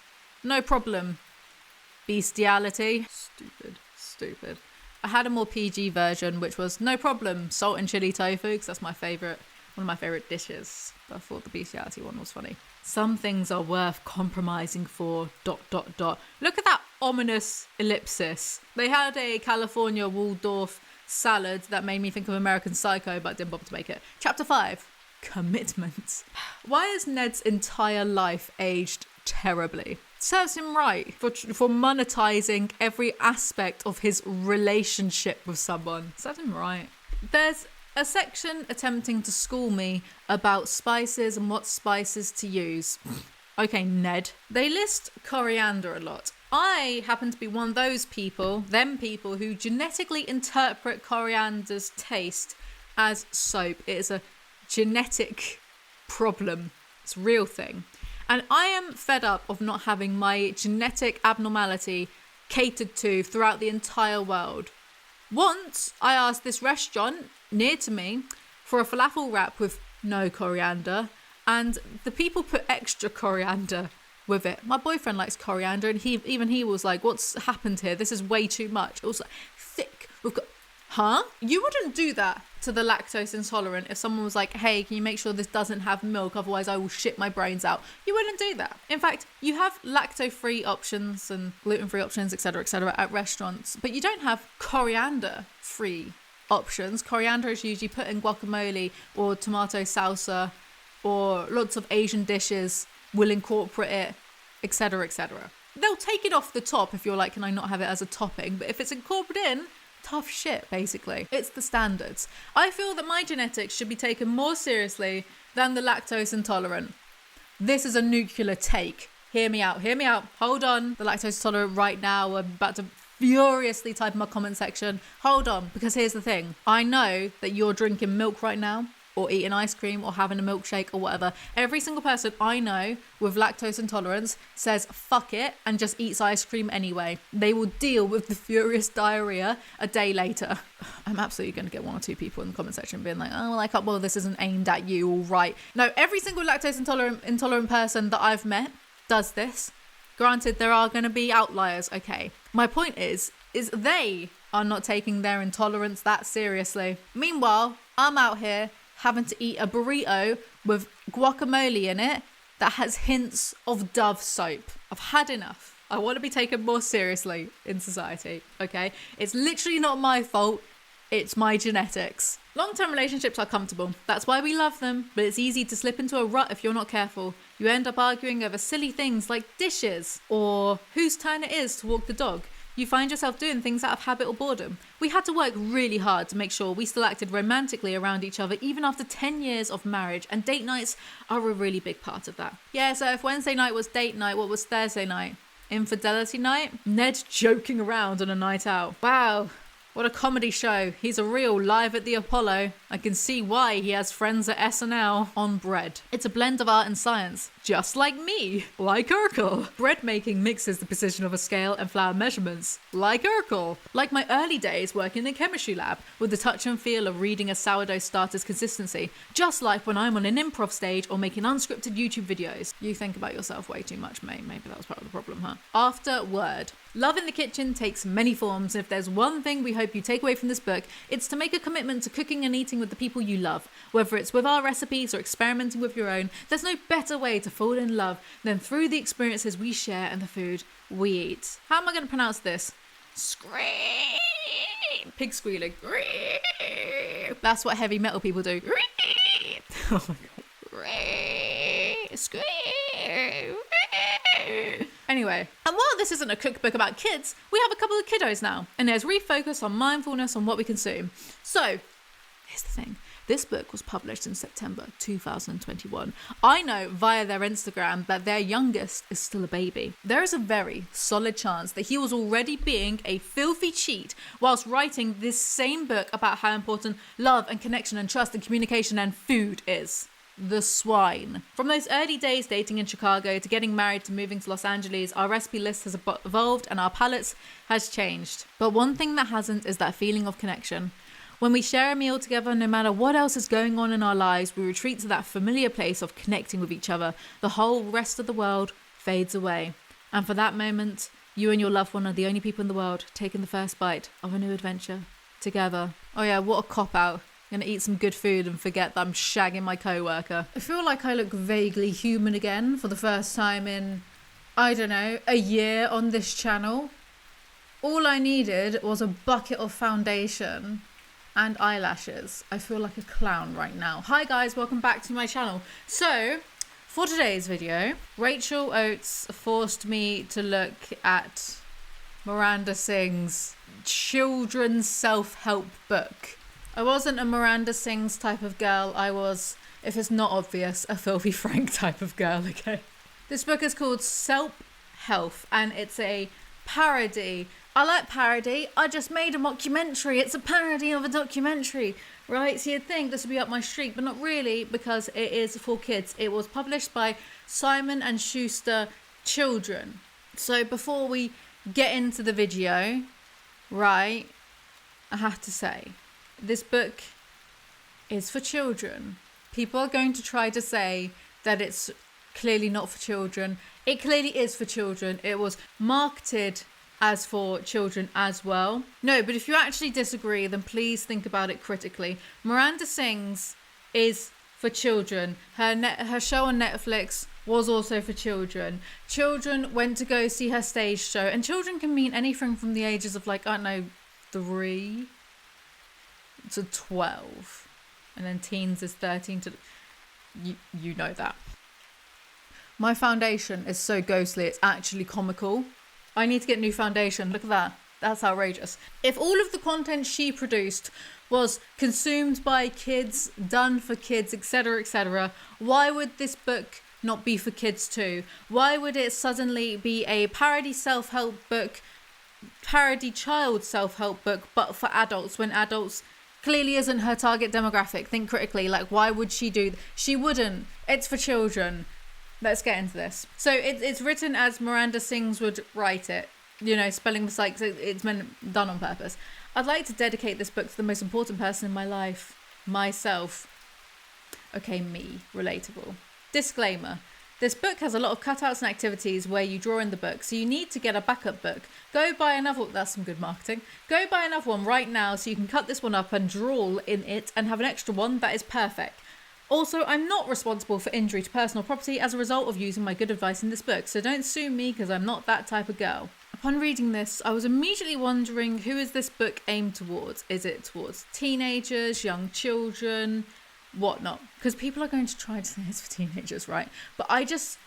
No problem. Bestiality. Stupid. I had a more PG version, which was no problem, salt and chili tofu, because that's one of my favourite dishes. But I thought the bestiality one was funny. Some things are worth compromising for, ... Look at that ominous ellipsis. They had a California Waldorf salad that made me think of American Psycho, but didn't bother to make it. Chapter 5. Commitment. Why is Ned's entire life aged terribly? Serves him right for monetizing every aspect of his relationship with someone. Serves him right. There's a section attempting to school me about spices and what spices to use. Okay, Ned. They list coriander a lot. I happen to be one of those people, who genetically interpret coriander's taste as soap. It is a genetic problem. It's a real thing. And I am fed up of not having my genetic abnormality catered to throughout the entire world. Once I asked this restaurant near to me for a falafel wrap with no coriander, and the people put extra coriander with it. My boyfriend likes coriander, and he was like, what's happened here? This is way too much. It was like thick, We've got, huh? You wouldn't do that to the lactose intolerant if someone was like, hey, can you make sure this doesn't have milk? Otherwise I will shit my brains out. You wouldn't do that. In fact, you have lacto-free options and gluten-free options, etc., at restaurants, but you don't have coriander-free options. Coriander is usually put in guacamole or tomato salsa, or lots of Asian dishes will incorporate it, etc., They'll take it off the top if you're like, can I not have it as a topping? But if it's incorporated in, tough shit, basically. It's the standards. I feel that my genetics should be taken more seriously than the lactose intolerant. This is a nuclear take. Hear me out. Hold on. The lactose intolerant right now, I'm about to furiously type in my comment section. Hold on, because here's the thing. I know that you're drinking milk right now, or eating ice cream, or having a milkshake, or whatever. Every single person I know with lactose intolerance says fuck it and just eats ice cream anyway. They will deal with the furious diarrhea a day later. I'm absolutely going to get 1 or 2 people in the comment section being like, oh, well, this isn't aimed at you, all right. No, every single lactose intolerant person that I've met does this. Granted, there are going to be outliers, okay. My point is they are not taking their intolerance that seriously. Meanwhile, I'm out here having to eat a burrito with guacamole in it that has hints of Dove soap. I've had enough. I want to be taken more seriously in society, okay? It's literally not my fault. It's my genetics. Long-term relationships are comfortable. That's why we love them, but it's easy to slip into a rut if you're not careful. You end up arguing over silly things like dishes or whose turn it is to walk the dog. You find yourself doing things out of habit or boredom. We had to work really hard to make sure we still acted romantically around each other even after 10 years of marriage, and date nights are a really big part of that. Yeah, so if Wednesday night was date night, what was Thursday night? Infidelity night? Ned joking around on a night out. Wow. What a comedy show. He's a real live at the Apollo. I can see why he has friends at SNL on bread. It's a blend of art and science, just like me, like Urkel. Bread making mixes the precision of a scale and flour measurements, like Urkel. Like my early days working in a chemistry lab, with the touch and feel of reading a sourdough starter's consistency, just like when I'm on an improv stage or making unscripted YouTube videos. You think about yourself way too much, mate. Maybe that was part of the problem, huh? After word. Love in the kitchen takes many forms, and if there's one thing we hope you take away from this book, it's to make a commitment to cooking and eating with the people you love. Whether it's with our recipes or experimenting with your own, there's no better way to fall in love than through the experiences we share and the food we eat. How am I going to pronounce this? Scream! Pig squealing. That's what heavy metal people do. Oh my god. Scream! Anyway, and while this isn't a cookbook about kids, we have a couple of kiddos now, and there's refocus on mindfulness on what we consume. So, here's the thing. This book was published in September 2021. I know via their Instagram that their youngest is still a baby. There is a very solid chance that he was already being a filthy cheat whilst writing this same book about how important love and connection and trust and communication and food is. The swine. From those early days dating in Chicago to getting married to moving to Los Angeles, our recipe list has evolved and our palates has changed. But one thing that hasn't is that feeling of connection. When we share a meal together, no matter what else is going on in our lives, we retreat to that familiar place of connecting with each other. The whole rest of the world fades away. And for that moment, you and your loved one are the only people in the world taking the first bite of a new adventure together. Oh yeah, what a cop-out. Gonna eat some good food and forget that I'm shagging my co-worker. I feel like I look vaguely human again for the first time in, I don't know, a year on this channel. All I needed was a bucket of foundation and eyelashes. I feel like a clown right now. Hi guys, welcome back to my channel. So, for today's video, Rachel Oates forced me to look at Miranda Sings' children's self-help book. I wasn't a Miranda Sings type of girl. I was, if it's not obvious, a Filthy Frank type of girl, okay? This book is called Self-Health, and it's a parody. I like parody. I just made a mockumentary. It's a parody of a documentary, right? So you'd think this would be up my street, but not really, because it is for kids. It was published by Simon & Schuster Children. So before we get into the video, right, I have to say, this book is for children. People are going to try to say that it's clearly not for children. It clearly is for children. It was marketed as for children as well. No, but if you actually disagree, then please think about it critically. Miranda Sings is for children. Her show on Netflix was also for children. Children went to go see her stage show, and children can mean anything from the ages of, like, I don't know, 3 to 12, and then teens is 13 to... You know that. My foundation is so ghostly, it's actually comical. I need to get new foundation. Look at that. That's outrageous. If all of the content she produced was consumed by kids, done for kids, etc., why would this book not be for kids too? Why would it suddenly be a parody self-help book, parody child self-help book, but for adults, when adults clearly isn't her target demographic? Think critically. Like, why would she do she wouldn't. It's for children. Let's get into this. So it's written as Miranda Sings would write it. You know, spelling mistakes, it's meant done on purpose. I'd like to dedicate this book to the most important person in my life. Myself. Okay, me. Relatable. Disclaimer. This book has a lot of cutouts and activities where you draw in the book, so you need to get a backup book. Go buy another... That's some good marketing. Go buy another one right now so you can cut this one up and draw in it and have an extra one that is perfect. Also, I'm not responsible for injury to personal property as a result of using my good advice in this book, so don't sue me because I'm not that type of girl. Upon reading this, I was immediately wondering, who is this book aimed towards? Is it towards teenagers, young children, whatnot? Because people are going to try to say it's for teenagers, right? But I just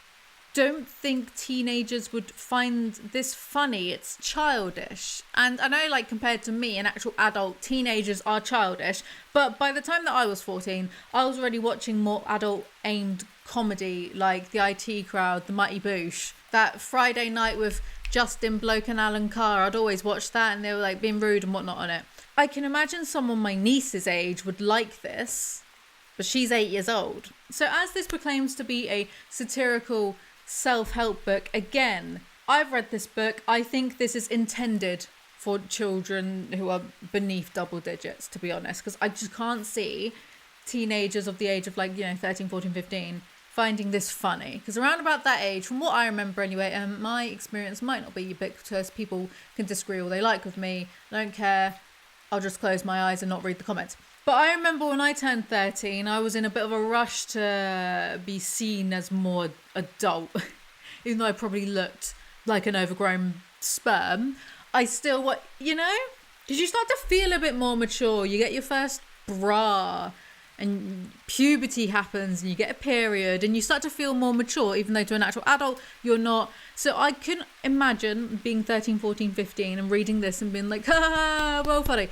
don't think teenagers would find this funny. It's childish. And I know, like, compared to me, an actual adult, teenagers are childish. But by the time that I was 14, I was already watching more adult-aimed comedy, like The IT Crowd, The Mighty Boosh. That Friday night with Justin Bloke and Alan Carr, I'd always watch that, and they were, like, being rude and whatnot on it. I can imagine someone my niece's age would like this, but she's 8 years old. So as this proclaims to be a satirical self-help book, again, I've read this book. I think this is intended for children who are beneath double digits, to be honest, because I just can't see teenagers of the age of, like, 13, 14, 15 finding this funny. Because around about that age, from what I remember anyway, my experience might not be ubiquitous. People can disagree all they like with me. I don't care. I'll just close my eyes and not read the comments. But I remember when I turned 13, I was in a bit of a rush to be seen as more adult. Even though I probably looked like an overgrown sperm, I still, because you start to feel a bit more mature. You get your first bra and puberty happens and you get a period and you start to feel more mature, even though to an actual adult, you're not. So I can imagine being 13, 14, 15 and reading this and being like, ha, well, funny,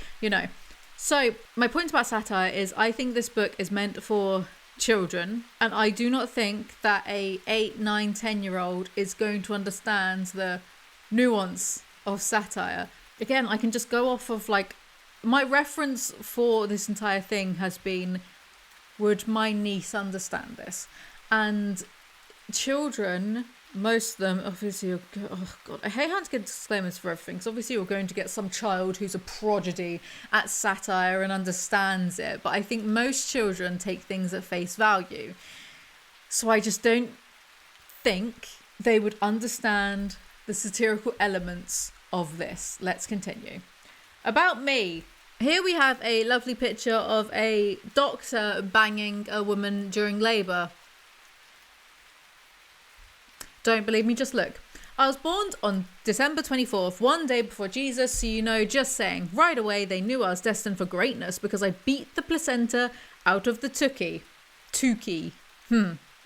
So my point about satire is I think this book is meant for children, and I do not think that a 8, 9, 10-year-old is going to understand the nuance of satire. Again, I can just go off of, like, my reference for this entire thing has been, would my niece understand this? And children, most of them, obviously, oh God, I hate having to get disclaimers for everything, because obviously you're going to get some child who's a prodigy at satire and understands it, but I think most children take things at face value. So I just don't think they would understand the satirical elements of this. Let's continue. About me. Here we have a lovely picture of a doctor banging a woman during labour. Don't believe me, just look. I was born on December 24th, one day before Jesus, so just saying. Right away, they knew I was destined for greatness because I beat the placenta out of the Tukey.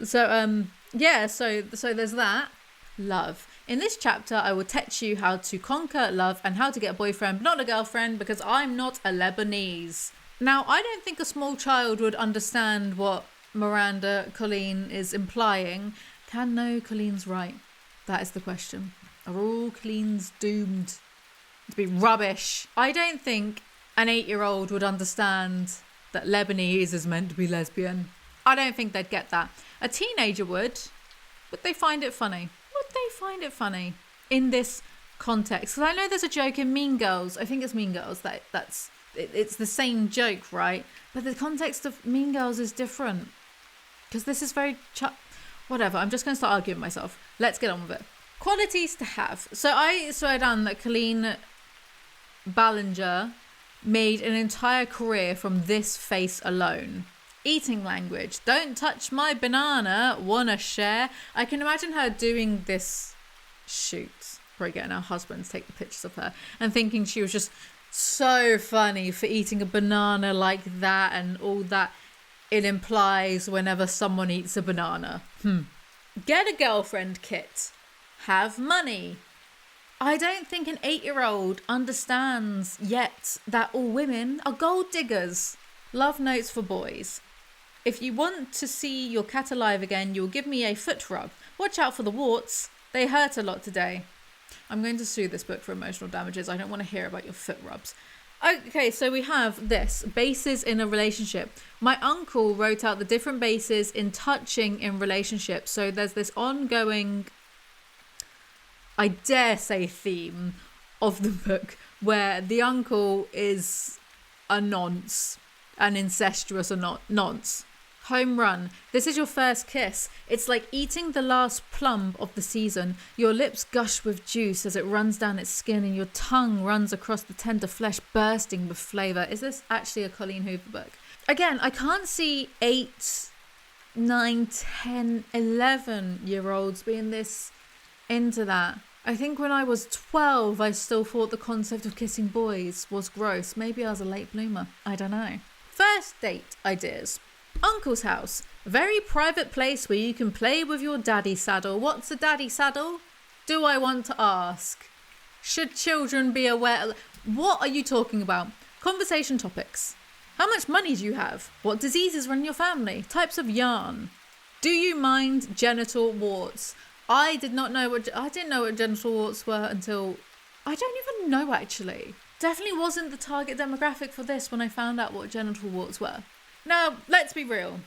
So there's that. Love. In this chapter, I will teach you how to conquer love and how to get a boyfriend, but not a girlfriend, because I'm not a Lebanese. Now, I don't think a small child would understand what Miranda Colleen is implying. Colleen's right? That is the question. Are all Colleens doomed to be rubbish? I don't think an 8-year-old would understand that Lebanese is meant to be lesbian. I don't think they'd get that. A teenager would. Would they find it funny? Would they find it funny in this context? Because I know there's a joke in Mean Girls. I think it's Mean Girls. It's the same joke, right? But the context of Mean Girls is different. Because this is very... Whatever, I'm just going to start arguing with myself. Let's get on with it. Qualities to have. So I swear down that Colleen Ballinger made an entire career from this face alone. Eating language. Don't touch my banana. Wanna share? I can imagine her doing this shoot. Probably getting her husband to take the pictures of her and thinking she was just so funny for eating a banana like that and all that it implies whenever someone eats a banana. Get a girlfriend kit. Have money. I don't think an 8-year-old understands yet that all women are gold diggers. Love notes for boys. If you want to see your cat alive again, you'll give me a foot rub. Watch out for the warts. They hurt a lot today. I'm going to sue this book for emotional damages. I don't want to hear about your foot rubs. Okay, so we have this. Bases in a relationship. My uncle wrote out the different bases in touching in relationships. So there's this ongoing, I dare say, theme of the book where the uncle is a nonce, an incestuous nonce. Home run. This is your first kiss. It's like eating the last plum of the season. Your lips gush with juice as it runs down its skin and your tongue runs across the tender flesh, bursting with flavour. Is this actually a Colleen Hoover book? Again, I can't see 8, 9, 10, 11-year-olds being this into that. I think when I was 12, I still thought the concept of kissing boys was gross. Maybe I was a late bloomer. I don't know. First date ideas. Uncle's house. A very private place where you can play with your daddy saddle. What's a daddy saddle? Do I want to ask? Should children be aware? What are you talking about? Conversation topics. How much money do you have? What diseases run your family? Types of yarn. Do you mind genital warts? I didn't know what genital warts were until I don't even know actually. Definitely wasn't the target demographic for this when I found out what genital warts were. Now, let's be real.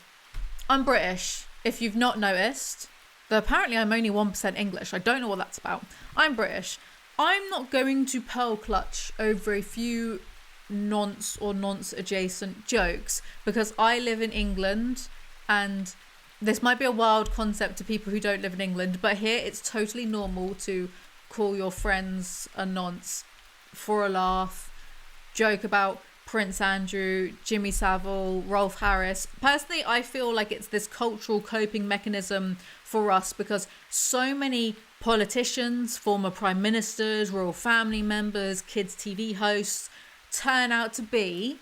I'm British, if you've not noticed. Though apparently I'm only 1% English. I don't know what that's about. I'm British. I'm not going to pearl clutch over a few nonce or nonce adjacent jokes because I live in England and this might be a wild concept to people who don't live in England, but here it's totally normal to call your friends a nonce for a laugh, joke about Prince Andrew, Jimmy Savile, Rolf Harris. Personally, I feel like it's this cultural coping mechanism for us because so many politicians, former prime ministers, royal family members, kids' TV hosts turn out to be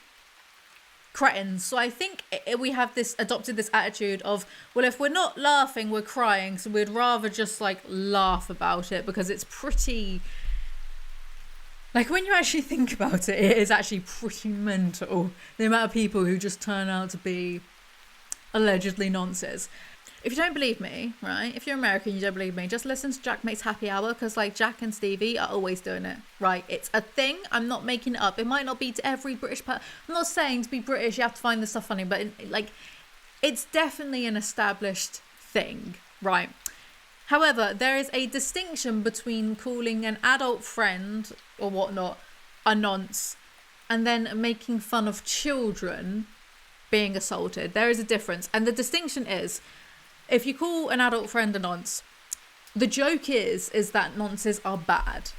cretins. So I think we have adopted this attitude of, well, if we're not laughing, we're crying. So we'd rather just laugh about it because it's pretty... when you actually think about it, it is actually pretty mental. The amount of people who just turn out to be allegedly nonces. If you don't believe me, right? If you're American, you don't believe me, just listen to Jack Mate's Happy Hour because Jack and Stevie are always doing it, right? It's a thing. I'm not making it up. It might not be to every British person. I'm not saying to be British, you have to find this stuff funny, but it's definitely an established thing, right? However, there is a distinction between calling an adult friend or whatnot a nonce and then making fun of children being assaulted. There is a difference. And the distinction is, if you call an adult friend a nonce, the joke is that nonces are bad.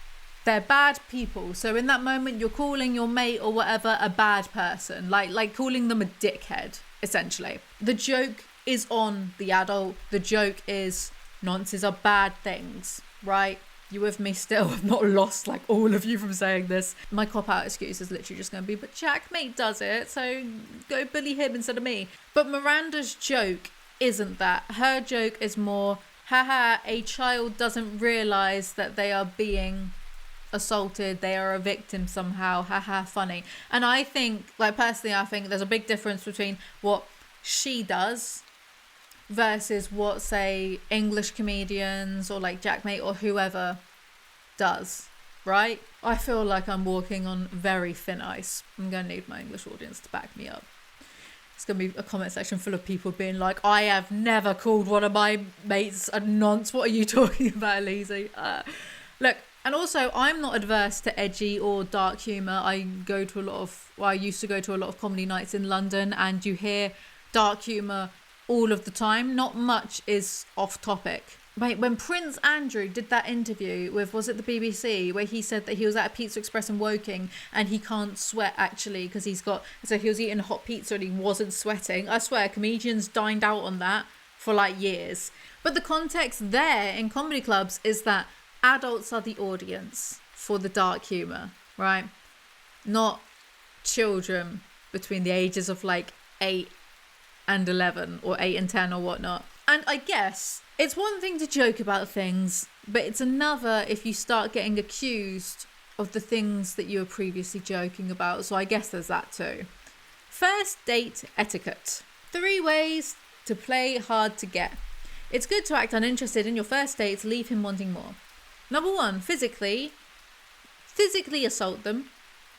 They're bad people. So in that moment, you're calling your mate or whatever a bad person, like calling them a dickhead, essentially. The joke is on the adult. The joke is nonces are bad things, right? You with me still? I've not lost all of you from saying this. My cop-out excuse is literally just going to be, but Jack Mate does it, so go bully him instead of me. But Miranda's joke isn't that. Her joke is more, haha, a child doesn't realise that they are being assaulted, they are a victim somehow, haha, funny. And I think, personally, I think there's a big difference between what she does versus what, say, English comedians or Jack Mate or whoever does, right? I feel like I'm walking on very thin ice. I'm going to need my English audience to back me up. It's going to be a comment section full of people being like, I have never called one of my mates a nonce. What are you talking about, Lizzie? Look, and also, I'm not adverse to edgy or dark humour. I used to go to a lot of comedy nights in London, and you hear dark humour all of the time. Not much is off topic, Wait, when Prince Andrew did that interview with, was it the BBC, where he said that he was at a Pizza Express in Woking and he can't sweat actually because so he was eating hot pizza and he wasn't sweating. I swear, comedians dined out on that for like years. But the context there in comedy clubs is that adults are the audience for the dark humour, right? Not children between the ages of like 8 and 11 or 8 and 10 or whatnot. And I guess it's one thing to joke about things, but it's another if you start getting accused of the things that you were previously joking about. So I guess there's that too. First date etiquette. 3 ways to play hard to get. It's good to act uninterested in your first date to leave him wanting more. Number 1, physically assault them.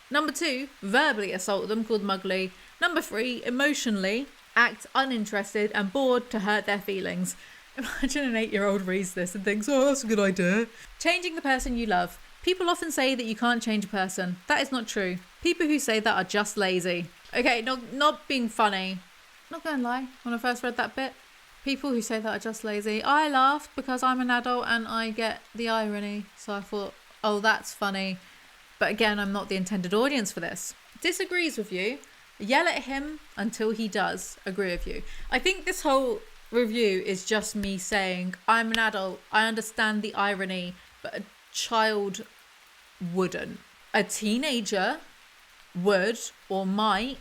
Number 2, verbally assault them, called mugly. Number 3, emotionally act uninterested and bored to hurt their feelings. Imagine an 8-year-old reads this and thinks, oh, that's a good idea. Changing the person you love. People often say that you can't change a person. That is not true. People who say that are just lazy. Okay, not being funny. Not gonna lie, when I first read that bit, people who say that are just lazy, I laughed because I'm an adult and I get the irony. So I thought, oh, that's funny. But again, I'm not the intended audience for this. Disagrees with you. Yell at him until he does agree with you. I think this whole review is just me saying, I'm an adult, I understand the irony, but a child wouldn't. A teenager would or might,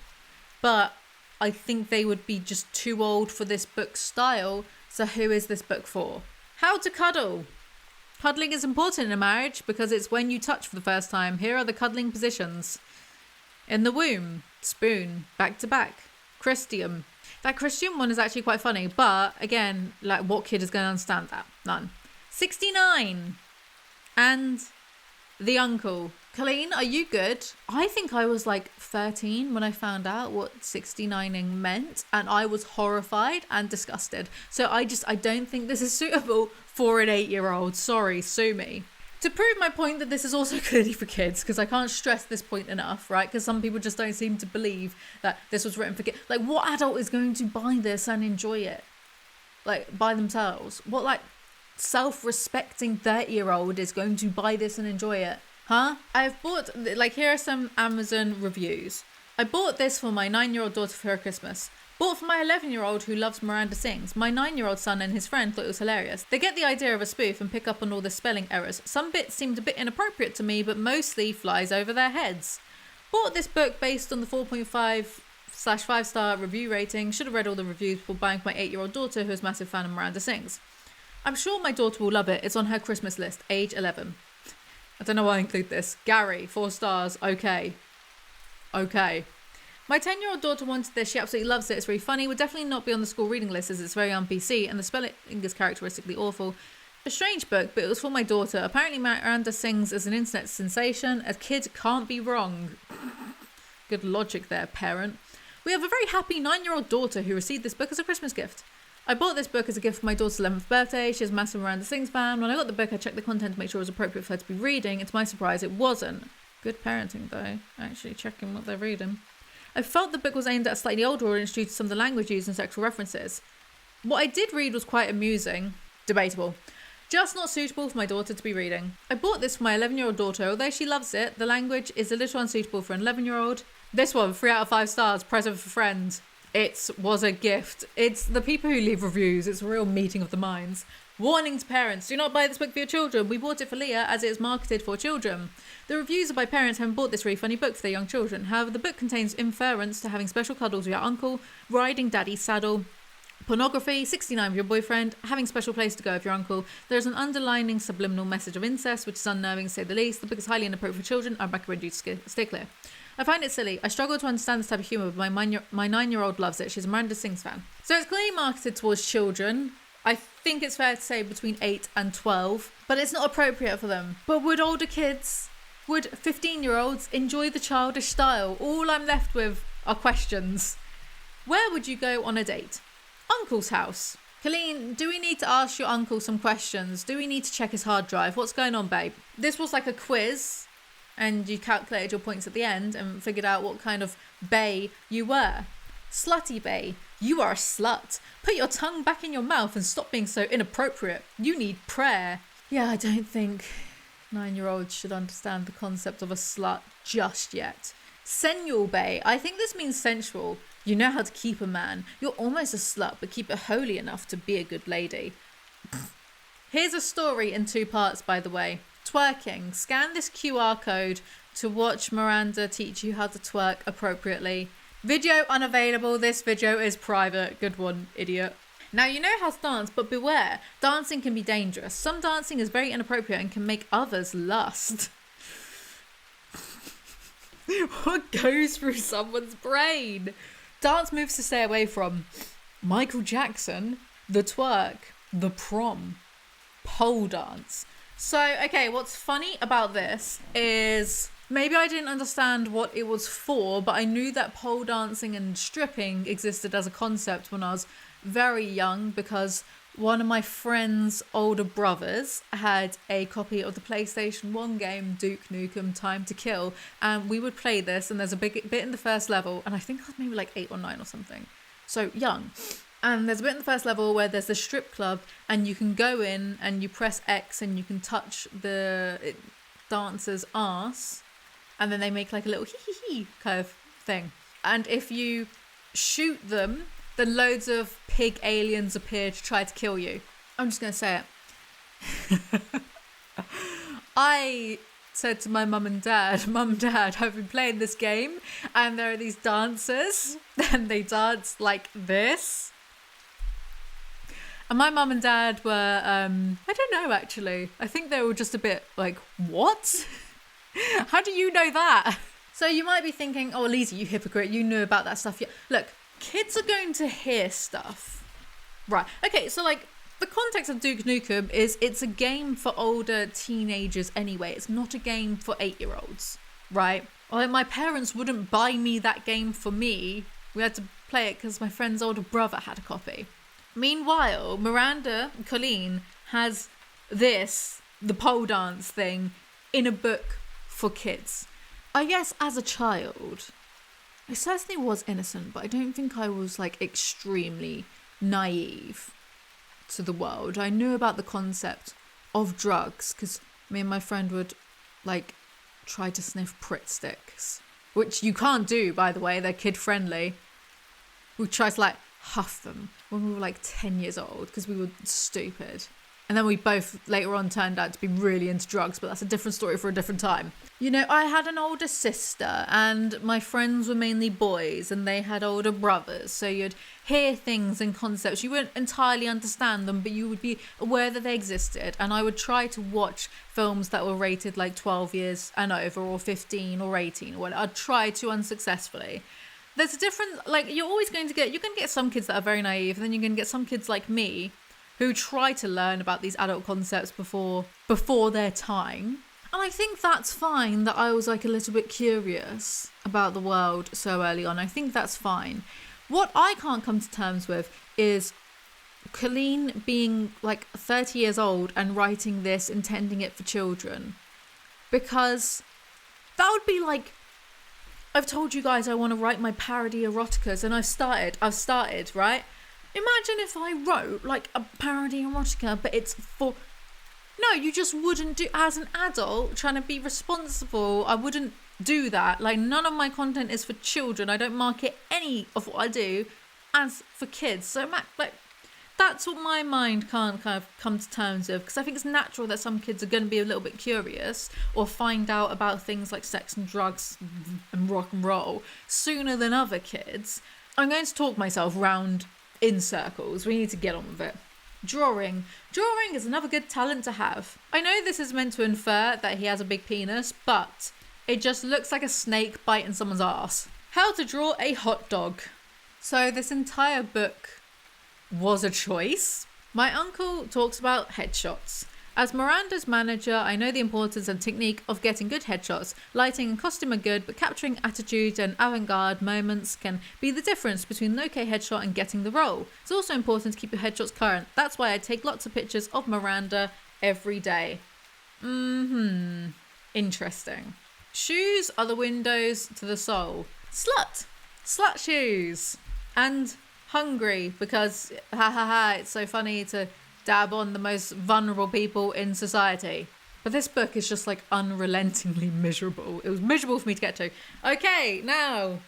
but I think they would be just too old for this book style. So who is this book for? How to cuddle. Cuddling is important in a marriage because it's when you touch for the first time. Here are the cuddling positions. In the womb, spoon, back to back, Christian. That Christian one is actually quite funny, but again, like, what kid is going to understand that? None. 69. And the uncle. Colleen, are you good? I think I was like 13 when I found out what 69ing meant, and I was horrified and disgusted. So I don't think this is suitable for an 8-year-old. Sorry, sue me. To prove my point that this is also clearly for kids, because I can't stress this point enough, right? Because some people just don't seem to believe that this was written for kids. Like, what adult is going to buy this and enjoy it? Like, by themselves? What, like, self-respecting 30-year-old is going to buy this and enjoy it? Huh? I've bought, like, here are some Amazon reviews. I bought this for my 9-year-old daughter for her Christmas. Bought for my 11-year-old who loves Miranda Sings. My 9-year-old son and his friend thought it was hilarious. They get the idea of a spoof and pick up on all the spelling errors. Some bits seemed a bit inappropriate to me, but mostly flies over their heads. Bought this book based on the 4.5/5-star review rating. Should have read all the reviews before buying for my 8-year-old daughter who is a massive fan of Miranda Sings. I'm sure my daughter will love it. It's on her Christmas list, age 11. I don't know why I include this. Gary, 4 stars. Okay. My 10-year-old daughter wanted this. She absolutely loves it. It's very funny. Would definitely not be on the school reading list as it's very un-PC and the spelling is characteristically awful. A strange book, but it was for my daughter. Apparently Miranda Sings as an internet sensation. A kid can't be wrong. Good logic there, parent. We have a very happy 9-year-old daughter who received this book as a Christmas gift. I bought this book as a gift for my daughter's 11th birthday. She's a massive Miranda Sings fan. When I got the book, I checked the content to make sure it was appropriate for her to be reading, and to my surprise, it wasn't. Good parenting, though. Actually checking what they're reading. I felt the book was aimed at a slightly older audience due to some of the language used and sexual references. What I did read was quite amusing. Debatable. Just not suitable for my daughter to be reading. I bought this for my 11-year-old daughter. Although she loves it, the language is a little unsuitable for an 11-year-old. This one, 3 out of 5 stars, present for friends. It was a gift. It's the people who leave reviews. It's a real meeting of the minds. Warning to parents, do not buy this book for your children. We bought it for Leah as it is marketed for children. The reviews are by parents having bought this really funny book for their young children. However, the book contains inference to having special cuddles with your uncle, riding daddy's saddle, pornography, 69 with your boyfriend, having special place to go with your uncle. There is an underlining subliminal message of incest, which is unnerving to say the least. The book is highly inappropriate for children. I recommend you to stay clear. I find it silly. I struggle to understand this type of humour, but my 9-year-old loves it. She's a Miranda Sings fan. So it's clearly marketed towards children. I think it's fair to say between 8 and 12, but it's not appropriate for them. But would older kids, would 15-year-olds enjoy the childish style? All I'm left with are questions. Where would you go on a date? Uncle's house. Colleen, do we need to ask your uncle some questions? Do we need to check his hard drive? What's going on, babe? This was like a quiz, and you calculated your points at the end and figured out what kind of bae you were. Slutty bae. You are a slut. Put your tongue back in your mouth and stop being so inappropriate. You need prayer. Yeah, I don't think 9-year-olds should understand the concept of a slut just yet. Sensual bae. I think this means sensual. You know how to keep a man. You're almost a slut, but keep it holy enough to be a good lady. Here's a story in 2 parts, by the way. Twerking. Scan this QR code to watch Miranda teach you how to twerk appropriately. Video unavailable. This video is private. Good one, idiot. Now, you know how to dance, but beware. Dancing can be dangerous. Some dancing is very inappropriate and can make others lust. What goes through someone's brain? Dance moves to stay away from. Michael Jackson, the twerk, the prom, pole dance. So, okay, what's funny about this is maybe I didn't understand what it was for, but I knew that pole dancing and stripping existed as a concept when I was very young because one of my friend's older brothers had a copy of the PlayStation 1 game Duke Nukem Time to Kill, and we would play this, and there's a big bit in the first level, and I think I was maybe like 8 or 9 or something, so young. And there's a bit in the first level where there's a strip club and you can go in and you press X and you can touch the dancer's arse and then they make like a little hee kind of thing. And if you shoot them, then loads of pig aliens appear to try to kill you. I'm just going to say it. I said to my mum and dad, I've been playing this game and there are these dancers and they dance like this. And my mum and dad were, I don't know actually. I think they were just a bit like, what? How do you know that? So you might be thinking, oh, Lisa, you hypocrite, you knew about that stuff. Yeah. Look, kids are going to hear stuff. Right. Okay, so like the context of Duke Nukem is it's a game for older teenagers anyway. It's not a game for 8-year-olds, right? Like my parents wouldn't buy me that game for me. We had to play it because my friend's older brother had a copy. Meanwhile, Miranda, Colleen, has the pole dance thing in a book for kids. I guess as a child, I certainly was innocent, but I don't think I was like extremely naive to the world. I knew about the concept of drugs because me and my friend would like try to sniff Pritt sticks, which you can't do, by the way. They're kid friendly. We tried to like huff them when we were like 10 years old because we were stupid. And then we both later on turned out to be really into drugs, but that's a different story for a different time. You know, I had an older sister and my friends were mainly boys and they had older brothers. So you'd hear things and concepts. You wouldn't entirely understand them, but you would be aware that they existed. And I would try to watch films that were rated like 12 years and over or 15 or 18 or whatever. I'd try to unsuccessfully. There's a different, like you're going to get some kids that are very naive, and then you're going to get some kids like me who try to learn about these adult concepts before their time. And I think that's fine that I was like a little bit curious about the world so early on. I think that's fine. What I can't come to terms with is Colleen being like 30 years old and writing this, intending it for children. Because that would be like, I've told you guys I want to write my parody eroticas and I've started, right? Imagine if I wrote like a parody erotica, but it's for... No, you just wouldn't do... As an adult trying to be responsible, I wouldn't do that. Like none of my content is for children. I don't market any of what I do as for kids. So like that's what my mind can't kind of come to terms with, because I think it's natural that some kids are going to be a little bit curious or find out about things like sex and drugs and rock and roll sooner than other kids. I'm going to talk myself round in circles. We need to get on with it. Drawing is another good talent to have. I know this is meant to infer that he has a big penis, but it just looks like a snake biting someone's ass. How to draw a hot dog. So this entire book was a choice. My uncle talks about headshots. As Miranda's manager, I know the importance and technique of getting good headshots. Lighting and costume are good, but capturing attitude and avant-garde moments can be the difference between an okay headshot and getting the role. It's also important to keep your headshots current. That's why I take lots of pictures of Miranda every day. Interesting. Shoes are the windows to the soul. Slut shoes. And hungry because ha ha ha, it's so funny to dab on the most vulnerable people in society. But this book is just like unrelentingly miserable. It was miserable for me to get to. Okay, now,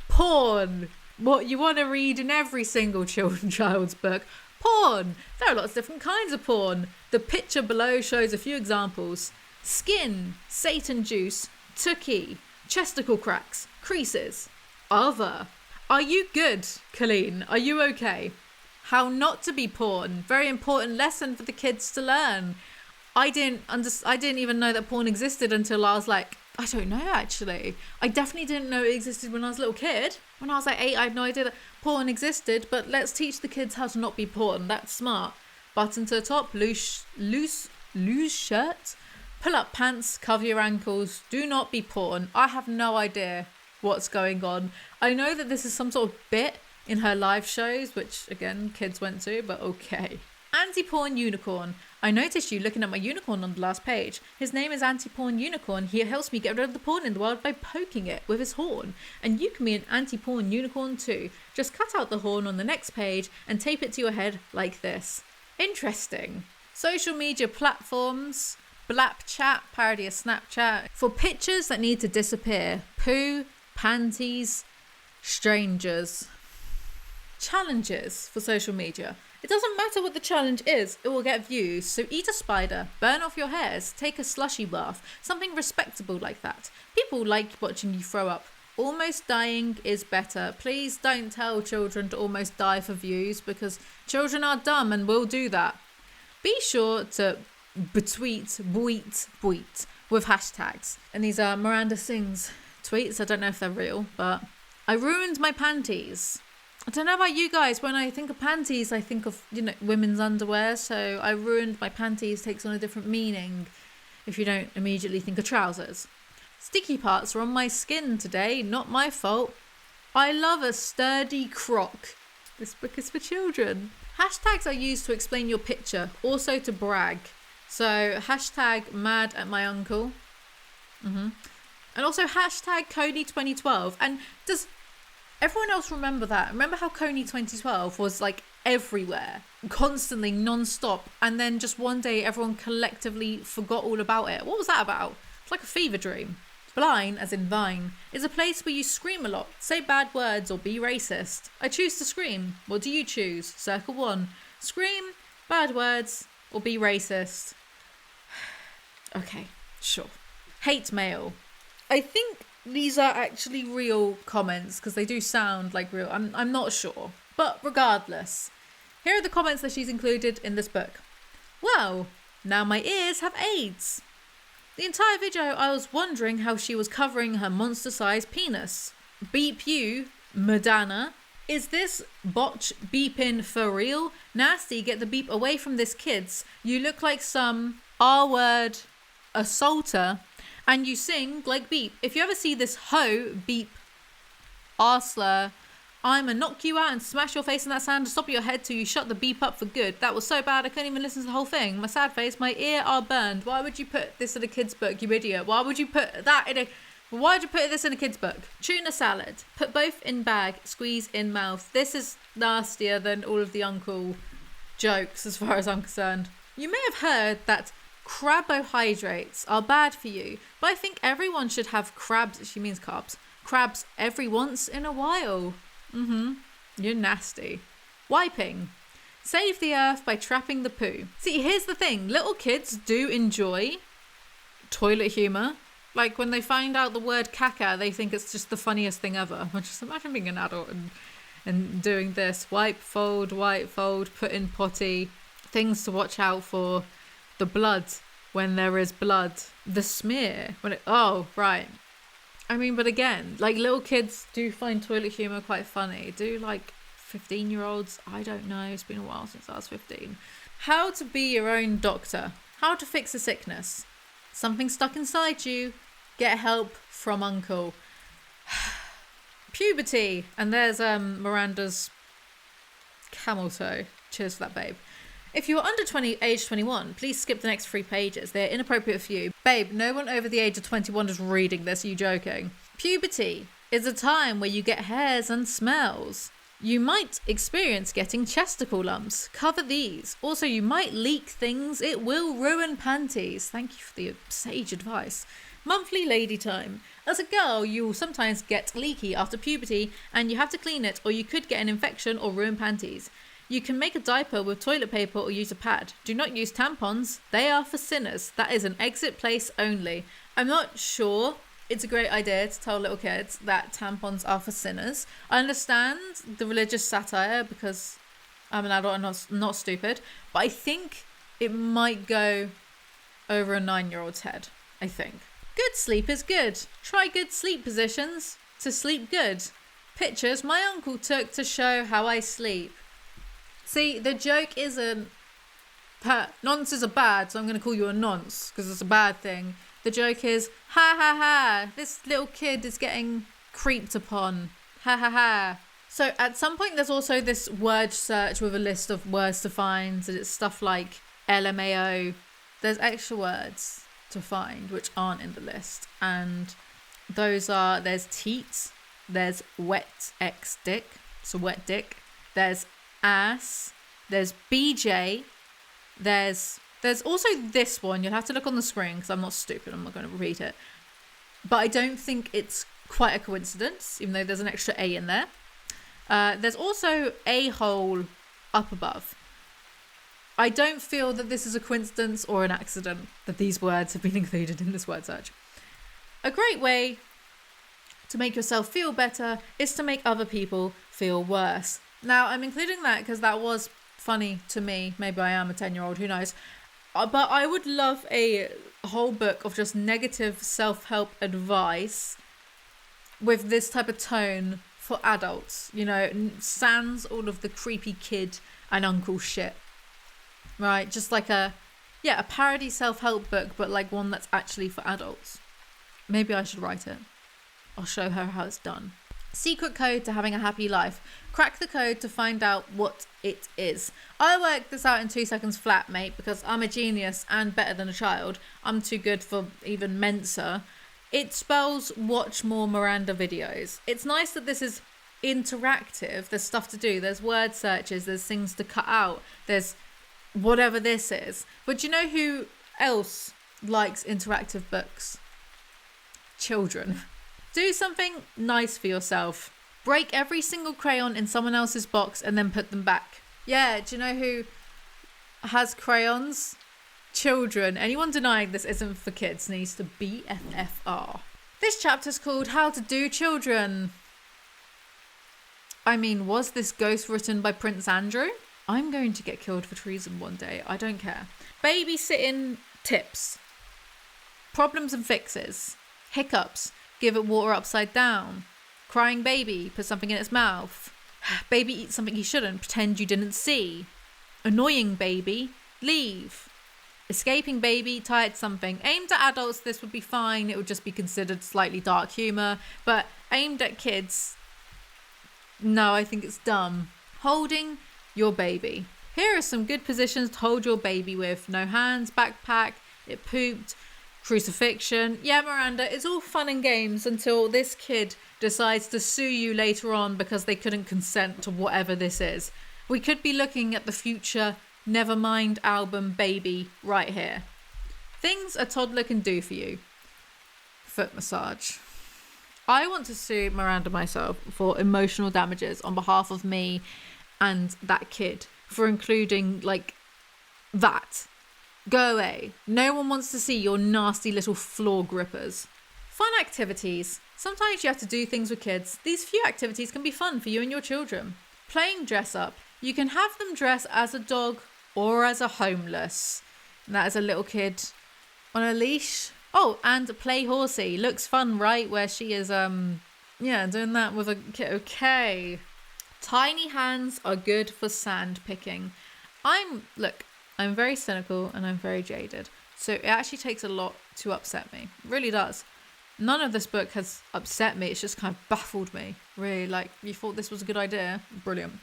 porn. What you want to read in every single child's book. Porn. There are lots of different kinds of porn. The picture below shows a few examples. Skin, Satan juice, tookie, chesticle cracks, creases. Other. Are you good, Colleen? Are you okay? How not to be porn. Very important lesson for the kids to learn. I didn't even know that porn existed until I was like, I don't know actually. I definitely didn't know it existed when I was a little kid. When I was like 8, I had no idea that porn existed, but let's teach the kids how to not be porn. That's smart. Button to the top, loose shirt, pull up pants, cover your ankles. Do not be porn. I have no idea what's going on. I know that this is some sort of bit in her live shows, which again, kids went to, but okay. Anti-porn unicorn. I noticed you looking at my unicorn on the last page. His name is Anti-Porn Unicorn. He helps me get rid of the porn in the world by poking it with his horn. And you can be an anti-porn unicorn too. Just cut out the horn on the next page and tape it to your head like this. Interesting. Social media platforms. Blapchat, parody of Snapchat. For pictures that need to disappear. Poo, panties, strangers. Challenges for social media. It doesn't matter what the challenge is, it will get views. So eat a spider, burn off your hairs, take a slushy bath, something respectable like that. People like watching you throw up. Almost dying is better. Please don't tell children to almost die for views because children are dumb and will do that. Be sure to tweet with hashtags. And these are Miranda Sings tweets. I don't know if they're real, but I ruined my panties. I don't know about you guys, when I think of panties, I think of, women's underwear. So I ruined my panties takes on a different meaning if you don't immediately think of trousers. Sticky parts are on my skin today, not my fault. I love a sturdy crock. This book is for children. Hashtags are used to explain your picture, also to brag. So hashtag mad at my uncle. And also hashtag Coney 2012. And does everyone else remember that? Remember how Coney 2012 was like everywhere, constantly, non-stop, and then just one day everyone collectively forgot all about it? What was that about? It's like a fever dream. Blind, as in vine, is a place where you scream a lot, say bad words, or be racist. I choose to scream. What do you choose? Circle 1. Scream, bad words, or be racist. Okay, sure. Hate mail. I think these are actually real comments because they do sound like real. I'm not sure. But regardless, here are the comments that she's included in this book. Well, now my ears have AIDS. The entire video I was wondering how she was covering her monster-sized penis. Beep you, Madonna. Is this botch beeping for real? Nasty, get the beep away from this, kids. You look like some R-word assaulter. And you sing like beep. If you ever see this hoe beep R-slur, I'ma knock you out and smash your face in that sand and stop your head till you shut the beep up for good. That was so bad I couldn't even listen to the whole thing. My sad face, my ear are burned. Why would you put this in a kid's book, you idiot? Why'd you put this in a kid's book? Tuna salad. Put both in bag, squeeze in mouth. This is nastier than all of the uncle jokes as far as I'm concerned. You may have heard that carbohydrates are bad for you, but I think everyone should have crabs. She means carbs. Crabs every once in a while. You're nasty. Wiping. Save the earth by trapping the poo. See, here's the thing. Little kids do enjoy toilet humour. Like when they find out the word caca, they think it's just the funniest thing ever. Just imagine being an adult and doing this. Wipe, fold, put in potty. Things to watch out for. The blood, when there is blood. The smear, oh, right. I mean, but again, like little kids do find toilet humour quite funny. Do like 15-year-olds? I don't know. It's been a while since I was 15. How to be your own doctor. How to fix a sickness. Something stuck inside you. Get help from uncle. Puberty. And there's Miranda's camel toe. Cheers for that, babe. If you're under age 21, please skip the next 3 pages. They're inappropriate for you. Babe, no one over the age of 21 is reading this. Are you joking? Puberty is a time where you get hairs and smells. You might experience getting chesticle lumps. Cover these. Also, you might leak things. It will ruin panties. Thank you for the sage advice. Monthly lady time. As a girl, you will sometimes get leaky after puberty and you have to clean it, or you could get an infection or ruin panties. You can make a diaper with toilet paper or use a pad. Do not use tampons. They are for sinners. That is an exit place only. I'm not sure it's a great idea to tell little kids that tampons are for sinners. I understand the religious satire because I'm an adult and not stupid, but I think it might go over a 9-year-old's head, I think. Good sleep is good. Try good sleep positions to sleep good. Pictures my uncle took to show how I sleep. See, the joke isn't nonces are bad, so I'm going to call you a nonce because it's a bad thing. The joke is, ha ha ha, this little kid is getting creeped upon. Ha ha ha. So at some point there's also this word search with a list of words to find. And it's stuff like LMAO. There's extra words to find which aren't in the list. And those are, there's teat, there's wet X dick, so wet dick. There's ass, there's BJ, there's also this one. You'll have to look on the screen because I'm not stupid. I'm not going to repeat it. But I don't think it's quite a coincidence, even though there's an extra A in there. There's also a-hole up above. I don't feel that this is a coincidence or an accident that these words have been included in this word search. A great way to make yourself feel better is to make other people feel worse. Now, I'm including that because that was funny to me. Maybe I am a 10-year-old, who knows? But I would love a whole book of just negative self-help advice with this type of tone for adults. You know, sans all of the creepy kid and uncle shit. Right? Just like a parody self-help book, but like one that's actually for adults. Maybe I should write it. I'll show her how it's done. Secret code to having a happy life. Crack the code to find out what it is. I worked this out in 2 seconds flat, mate, because I'm a genius and better than a child. I'm too good for even Mensa. It spells watch more Miranda videos. It's nice that this is interactive. There's stuff to do. There's word searches. There's things to cut out. There's whatever this is. But do you know who else likes interactive books? Children. Do something nice for yourself. Break every single crayon in someone else's box and then put them back. Yeah, do you know who has crayons? Children. Anyone denying this isn't for kids needs to BFFR. This chapter's called How to Do Children. I mean, was this ghost written by Prince Andrew? I'm going to get killed for treason one day. I don't care. Babysitting tips. Problems and fixes. Hiccups. Give it water upside down. Crying baby, put something in its mouth. Baby eats something he shouldn't, pretend you didn't see. Annoying baby, leave. Escaping baby, tie it to something. Aimed at adults, this would be fine. It would just be considered slightly dark humour. But aimed at kids, no, I think it's dumb. Holding your baby. Here are some good positions to hold your baby with. No hands, backpack, it pooped. Crucifixion. Yeah, Miranda, it's all fun and games until this kid decides to sue you later on because they couldn't consent to whatever this is. We could be looking at the future Nevermind album Baby right here. Things a toddler can do for you. Foot massage. I want to sue Miranda myself for emotional damages on behalf of me and that kid for including like that. Go away. No one wants to see your nasty little floor grippers. Fun activities. Sometimes you have to do things with kids. These few activities can be fun for you and your children. Playing dress up. You can have them dress as a dog or as a homeless. And that is a little kid on a leash. Oh, and play horsey. Looks fun, right? Where she is, doing that with a kid. Okay. Tiny hands are good for sand picking. I'm very cynical and I'm very jaded. So it actually takes a lot to upset me. It really does. None of this book has upset me. It's just kind of baffled me. Really, like, you thought this was a good idea? Brilliant.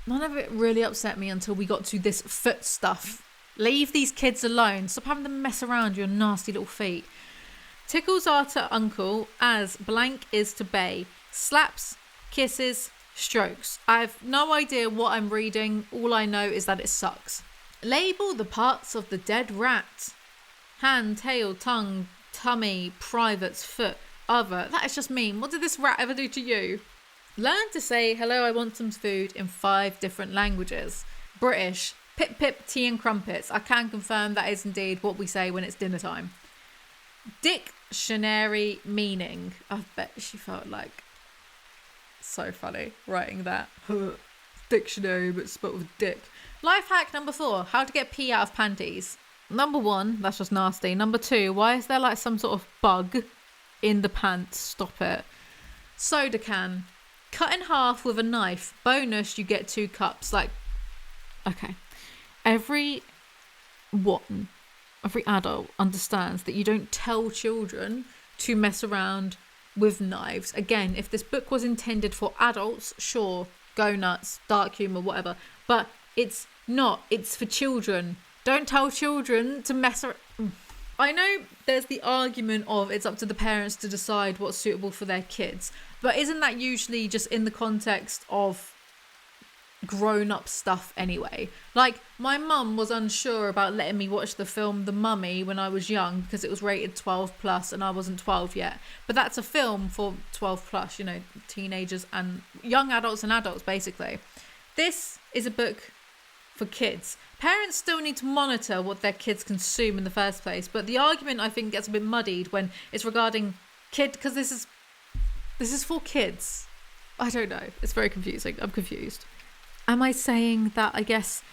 None of it really upset me until we got to this foot stuff. Leave these kids alone. Stop having them mess around your nasty little feet. Tickles are to uncle as blank is to bay. Slaps, kisses, strokes. I have no idea what I'm reading. All I know is that it sucks. Label the parts of the dead rat. Hand, tail, tongue, tummy, privates, foot, other. That is just mean. What did this rat ever do to you? Learn to say, hello, I want some food in 5 different languages. British, pip pip, tea and crumpets. I can confirm that is indeed what we say when it's dinner time. Dictionary meaning. I bet she felt like so funny writing that. Dictionary but spelled with dick. Life hack number 4, how to get pee out of panties. Number 1, that's just nasty. Number 2, why is there like some sort of bug in the pants? Stop it. Soda can. Cut in half with a knife. Bonus, you get 2 cups. Like, okay. Every adult understands that you don't tell children to mess around with knives. Again, if this book was intended for adults, sure, go nuts, dark humour, whatever. But it's not. It's for children. Don't tell children to mess around. I know there's the argument of it's up to the parents to decide what's suitable for their kids. But isn't that usually just in the context of grown-up stuff anyway? Like, my mum was unsure about letting me watch the film The Mummy when I was young because it was rated 12 plus and I wasn't 12 yet. But that's a film for 12 plus, you know, teenagers and young adults and adults, basically. This is a book for kids. Parents still need to monitor what their kids consume in the first place, but the argument I think gets a bit muddied when it's regarding because this is for kids. I don't know. It's very confusing. I'm confused. Am I saying that I guess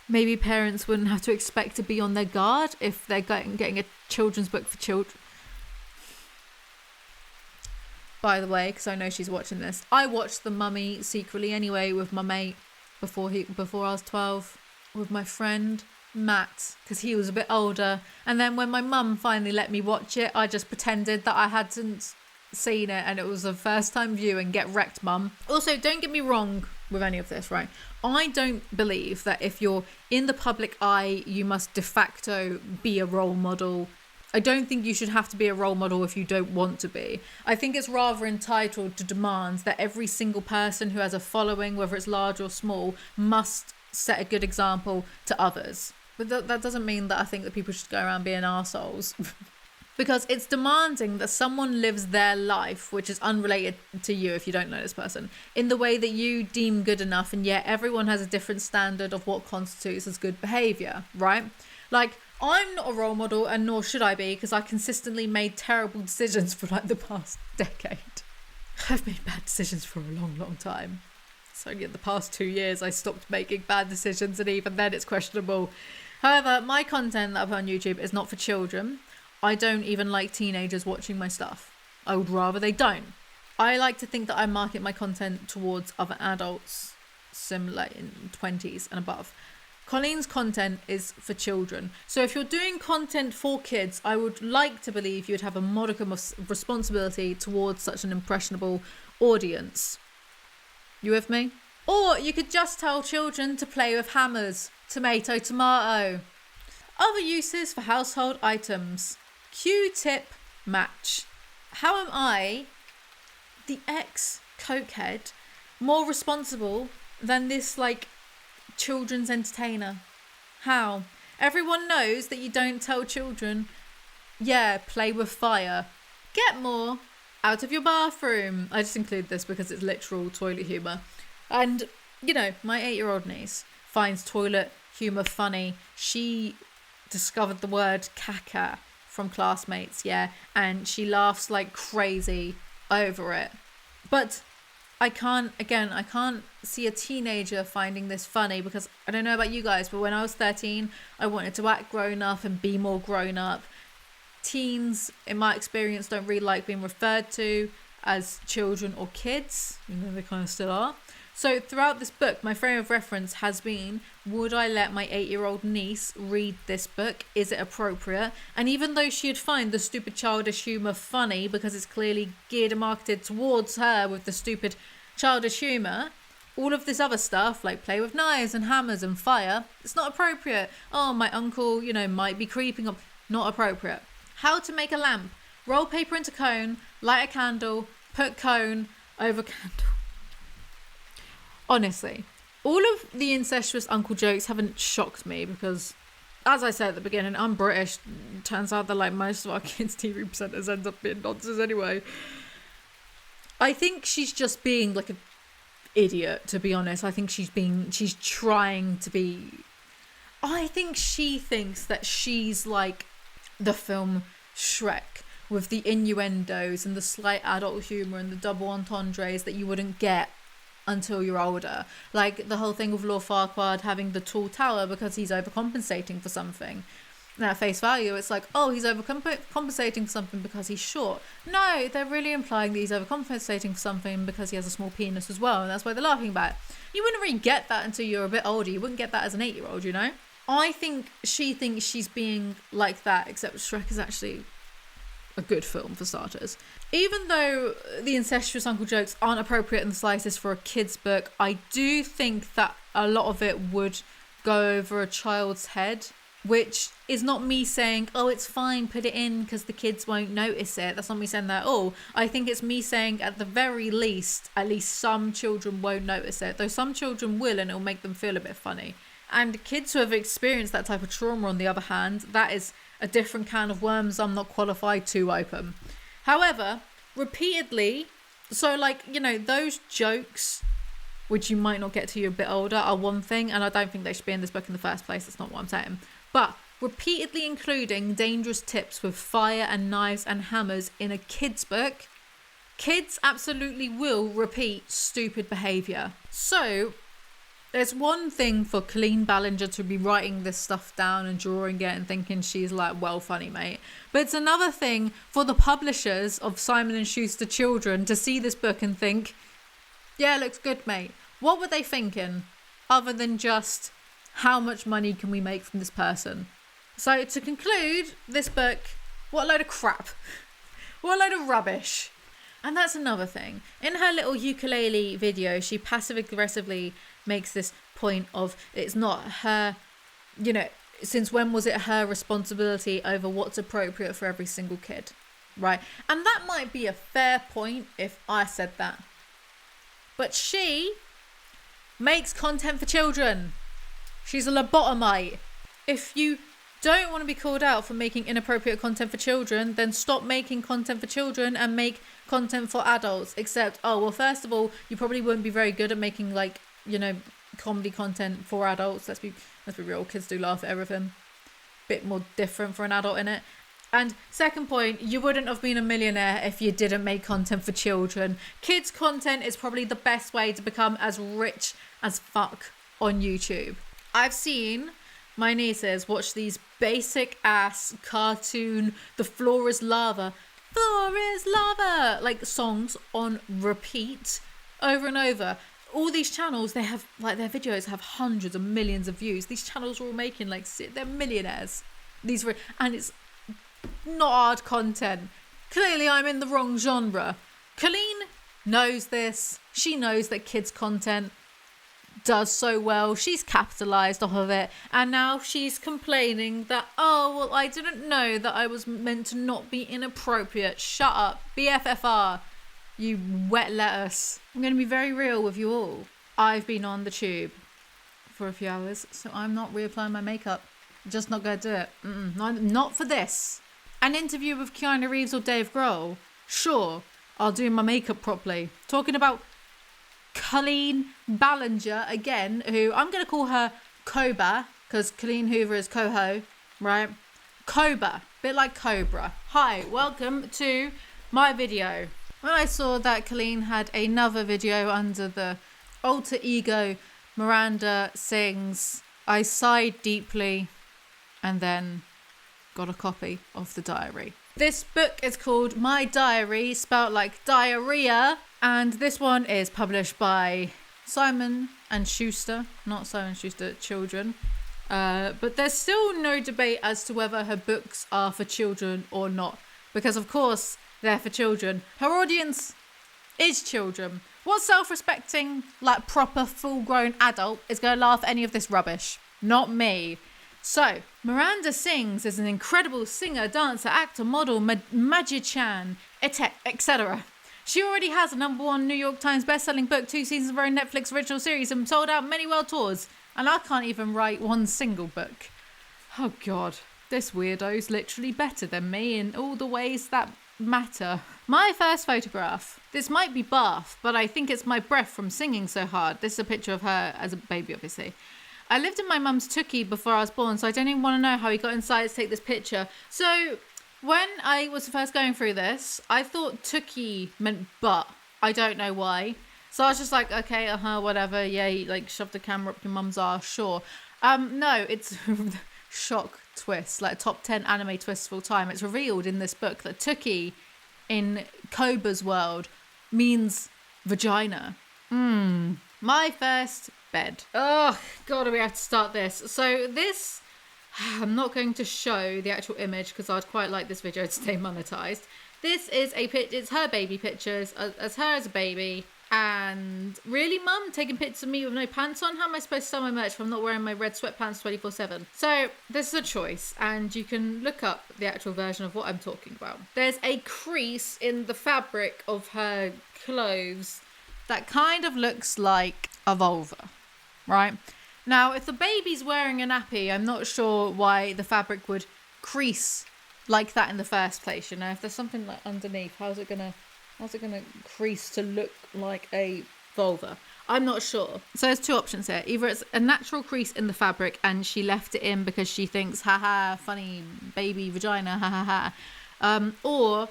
maybe parents wouldn't have to expect to be on their guard if they're getting a children's book for children? By the way, because I know she's watching this, I watched The Mummy secretly anyway with my mate before I was 12, with my friend Matt, because he was a bit older. And then when my mum finally let me watch it, I just pretended that I hadn't seen it and it was a first time view, and get wrecked, mum. Also, don't get me wrong with any of this, right? I don't believe that if you're in the public eye, you must de facto be a role model. I don't think you should have to be a role model if you don't want to be. I think it's rather entitled to demand that every single person who has a following, whether it's large or small, must set a good example to others. But that doesn't mean that I think that people should go around being arseholes. Because it's demanding that someone lives their life, which is unrelated to you if you don't know this person, in the way that you deem good enough, and yet everyone has a different standard of what constitutes as good behaviour, right? Like, I'm not a role model, and nor should I be, because I consistently made terrible decisions for like the past decade. I've made bad decisions for a long, long time. It's only in the past 2 years I stopped making bad decisions, and even then it's questionable. However, my content that I put on YouTube is not for children. I don't even like teenagers watching my stuff. I would rather they don't. I like to think that I market my content towards other adults, similar in 20s and above. Colleen's content is for children. So if you're doing content for kids, I would like to believe you'd have a modicum of responsibility towards such an impressionable audience. You with me? Or you could just tell children to play with hammers. Tomato, tomato. Other uses for household items. Q-tip match. How am I, the ex-cokehead, more responsible than this, like, children's entertainer? How? Everyone knows that you don't tell children, yeah, play with fire. Get more out of your bathroom. I just include this because it's literal toilet humour. And, you know, my 8-year-old niece finds toilet humour funny. She discovered the word caca from classmates, yeah, and she laughs like crazy over it. But I can't see a teenager finding this funny, because I don't know about you guys, but when I was 13, I wanted to act grown up and be more grown up. Teens, in my experience, don't really like being referred to as children or kids, even though they kind of still are. So throughout this book, my frame of reference has been, would I let my 8-year-old niece read this book? Is it appropriate? And even though she'd find the stupid childish humour funny because it's clearly geared and marketed towards her with the stupid childish humour, all of this other stuff, like play with knives and hammers and fire, it's not appropriate. Oh, my uncle, you know, might be creeping up. Not appropriate. How to make a lamp. Roll paper into cone, light a candle, put cone over candle. Honestly, all of the incestuous uncle jokes haven't shocked me because, as I said at the beginning, I'm British. Turns out that like most of our kids' TV presenters end up being nonsense anyway. I think she's just being like an idiot, to be honest. I think she's trying to be. I think she thinks that she's like the film Shrek with the innuendos and the slight adult humour and the double entendres that you wouldn't get until you're older. Like the whole thing with Lord Farquaad having the tall tower because he's overcompensating for something. Now, at face value, it's like, oh, he's overcompensating for something because he's short. No, they're really implying that he's overcompensating for something because he has a small penis as well, and that's why they're laughing about it. You wouldn't really get that until you're a bit older. You wouldn't get that as an 8-year-old, you know? I think she thinks she's being like that, except Shrek is actually a good film for starters. Even though the incestuous uncle jokes aren't appropriate in the slightest for a kid's book, I do think that a lot of it would go over a child's head, which is not me saying, oh, it's fine, put it in because the kids won't notice it. That's not me saying that at all. I think it's me saying at the very least, at least some children won't notice it, though some children will, and it'll make them feel a bit funny. And kids who have experienced that type of trauma, on the other hand, that is a different can of worms I'm not qualified to open. However, repeatedly, so like, you know, those jokes, which you might not get till you're a bit older, are one thing, and I don't think they should be in this book in the first place. That's not what I'm saying. But repeatedly including dangerous tips with fire and knives and hammers in a kid's book, kids absolutely will repeat stupid behaviour. So there's one thing for Colleen Ballinger to be writing this stuff down and drawing it and thinking she's like, well, funny, mate. But it's another thing for the publishers of Simon & Schuster Children to see this book and think, yeah, looks good, mate. What were they thinking other than just, how much money can we make from this person? So to conclude this book, what a load of crap. What a load of rubbish. And that's another thing. In her little ukulele video, she passive-aggressively makes this point of it's not her, you know, since when was it her responsibility over what's appropriate for every single kid, right? And that might be a fair point if I said that. But she makes content for children. She's a lobotomite. If you don't want to be called out for making inappropriate content for children, then stop making content for children and make content for adults. Except, oh, well, first of all, you probably wouldn't be very good at making, like, you know, comedy content for adults. Let's be real. Kids do laugh at everything. Bit more different for an adult in it. And second point, you wouldn't have been a millionaire if you didn't make content for children. Kids content is probably the best way to become as rich as fuck on YouTube. I've seen my nieces watch these basic ass cartoon, the floor is lava, like songs on repeat over and over. All these channels, they have, like, their videos have hundreds of millions of views. These channels are all making, like, they're millionaires. And it's not hard content. Clearly I'm in the wrong genre. Colleen knows this. She knows that kids content does so well. She's capitalized off of it, and now she's complaining that, oh, well, I didn't know that I was meant to not be inappropriate. Shut up. BFFR, you wet lettuce. I'm going to be very real with you all. I've been on the tube for a few hours, so I'm not reapplying my makeup. Just not going to do it. Not for this. An interview with Keanu Reeves or Dave Grohl, sure, I'll do my makeup properly. Talking about Colleen Ballinger again, who I'm going to call her Koba, because Colleen Hoover is Coho, right? Koba, bit like Cobra. Hi, welcome to my video. When I saw that Colleen had another video under the alter ego Miranda Sings, I sighed deeply and then got a copy of the diary. This book is called My Diary, spelt like diarrhea, and this one is published by Simon and Schuster, not Simon Schuster Children. But there's still no debate as to whether her books are for children or not, because of course they're for children. Her audience is children. What self-respecting, like proper full-grown adult is going to laugh at any of this rubbish? Not me. So, Miranda Sings is an incredible singer, dancer, actor, model, magician, etc. She already has a #1 New York Times bestselling book, 2 seasons of her own Netflix original series, and sold out many world tours. And I can't even write one single book. Oh God, this weirdo's literally better than me in all the ways that matter. My first photograph. This might be Bath, but I think it's my breath from singing so hard. This is a picture of her as a baby, obviously. I lived in my mum's Tookie before I was born, so I don't even want to know how he got inside to take this picture. So when I was first going through this, I thought Tookie meant butt. I don't know why. So I was just like, okay, whatever. Yeah, he like shoved the camera up your mum's arse, sure. No, it's shock twist, like top 10 anime twists of all time. It's revealed in this book that Tookie in Koba's world means vagina. My first bed. Oh God, we have to start this. So this, I'm not going to show the actual image because I'd quite like this video to stay monetized. This is it's her baby pictures as her as a baby. And really, mum, taking pictures of me with no pants on? How am I supposed to sell my merch if I'm not wearing my red sweatpants 24/7? So this is a choice, and you can look up the actual version of what I'm talking about. There's a crease in the fabric of her clothes that kind of looks like a vulva, right? Now, if the baby's wearing a nappy, I'm not sure why the fabric would crease like that in the first place. You know, if there's something like underneath, how's it gonna crease to look like a vulva? I'm not sure. So there's two options here. Either it's a natural crease in the fabric and she left it in because she thinks, haha, funny baby vagina, ha. Or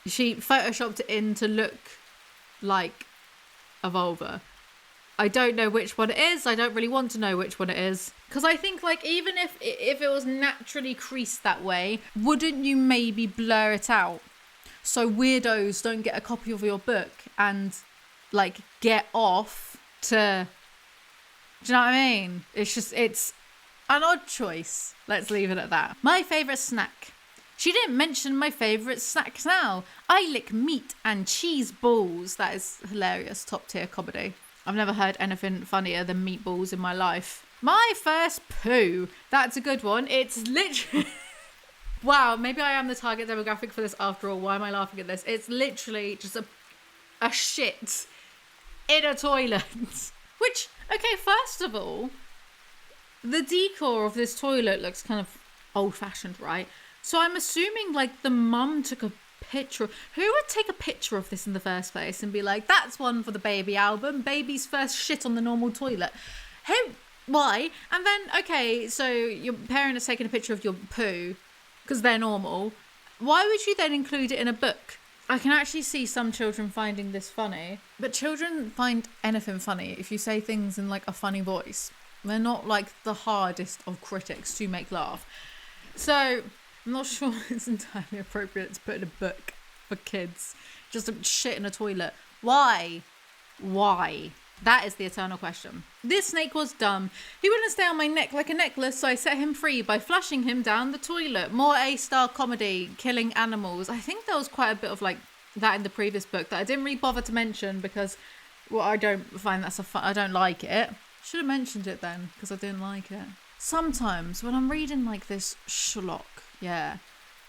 she photoshopped it in to look like a vulva. I don't know which one it is. I don't really want to know which one it is. Because I think, like, even if it was naturally creased that way, wouldn't you maybe blur it out? So weirdos don't get a copy of your book and, like, get off to... Do you know what I mean? It's an odd choice. Let's leave it at that. My favourite snack. She didn't mention my favourite snacks now. I lick meat and cheese balls. That is hilarious. Top tier comedy. I've never heard anything funnier than meatballs in my life. My first poo. That's a good one. It's literally... Wow, maybe I am the target demographic for this after all. Why am I laughing at this? It's literally just a shit in a toilet. Which, okay, first of all, the decor of this toilet looks kind of old-fashioned, right? So I'm assuming, like, the mum took a picture. Who would take a picture of this in the first place and be like, that's one for the baby album, baby's first shit on the normal toilet? Who? Why? And then, okay, so your parent has taken a picture of your poo because they're normal. Why would you then include it in a book? I can actually see some children finding this funny, but children find anything funny if you say things in, like, a funny voice. They're not, like, the hardest of critics to make laugh. So I'm not sure it's entirely appropriate to put in a book for kids. Just a shit in a toilet. Why? Why? That is the eternal question. This snake was dumb. He wouldn't stay on my neck like a necklace, so I set him free by flushing him down the toilet. More A-star comedy, killing animals. I think there was quite a bit of, like, that in the previous book that I didn't really bother to mention because, well, I don't find that's I don't like it. Should have mentioned it then because I didn't like it. Sometimes when I'm reading, like, this schlock, yeah,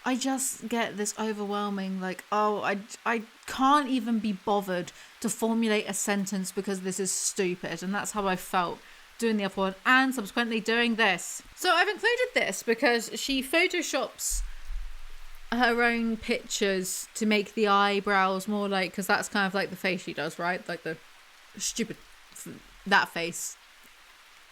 I just get this overwhelming, like, oh, I can't even be bothered to formulate a sentence because this is stupid. And that's how I felt doing the other one and subsequently doing this. So I've included this because she photoshops her own pictures to make the eyebrows more like, because that's kind of like the face she does, right? Like the stupid, that face.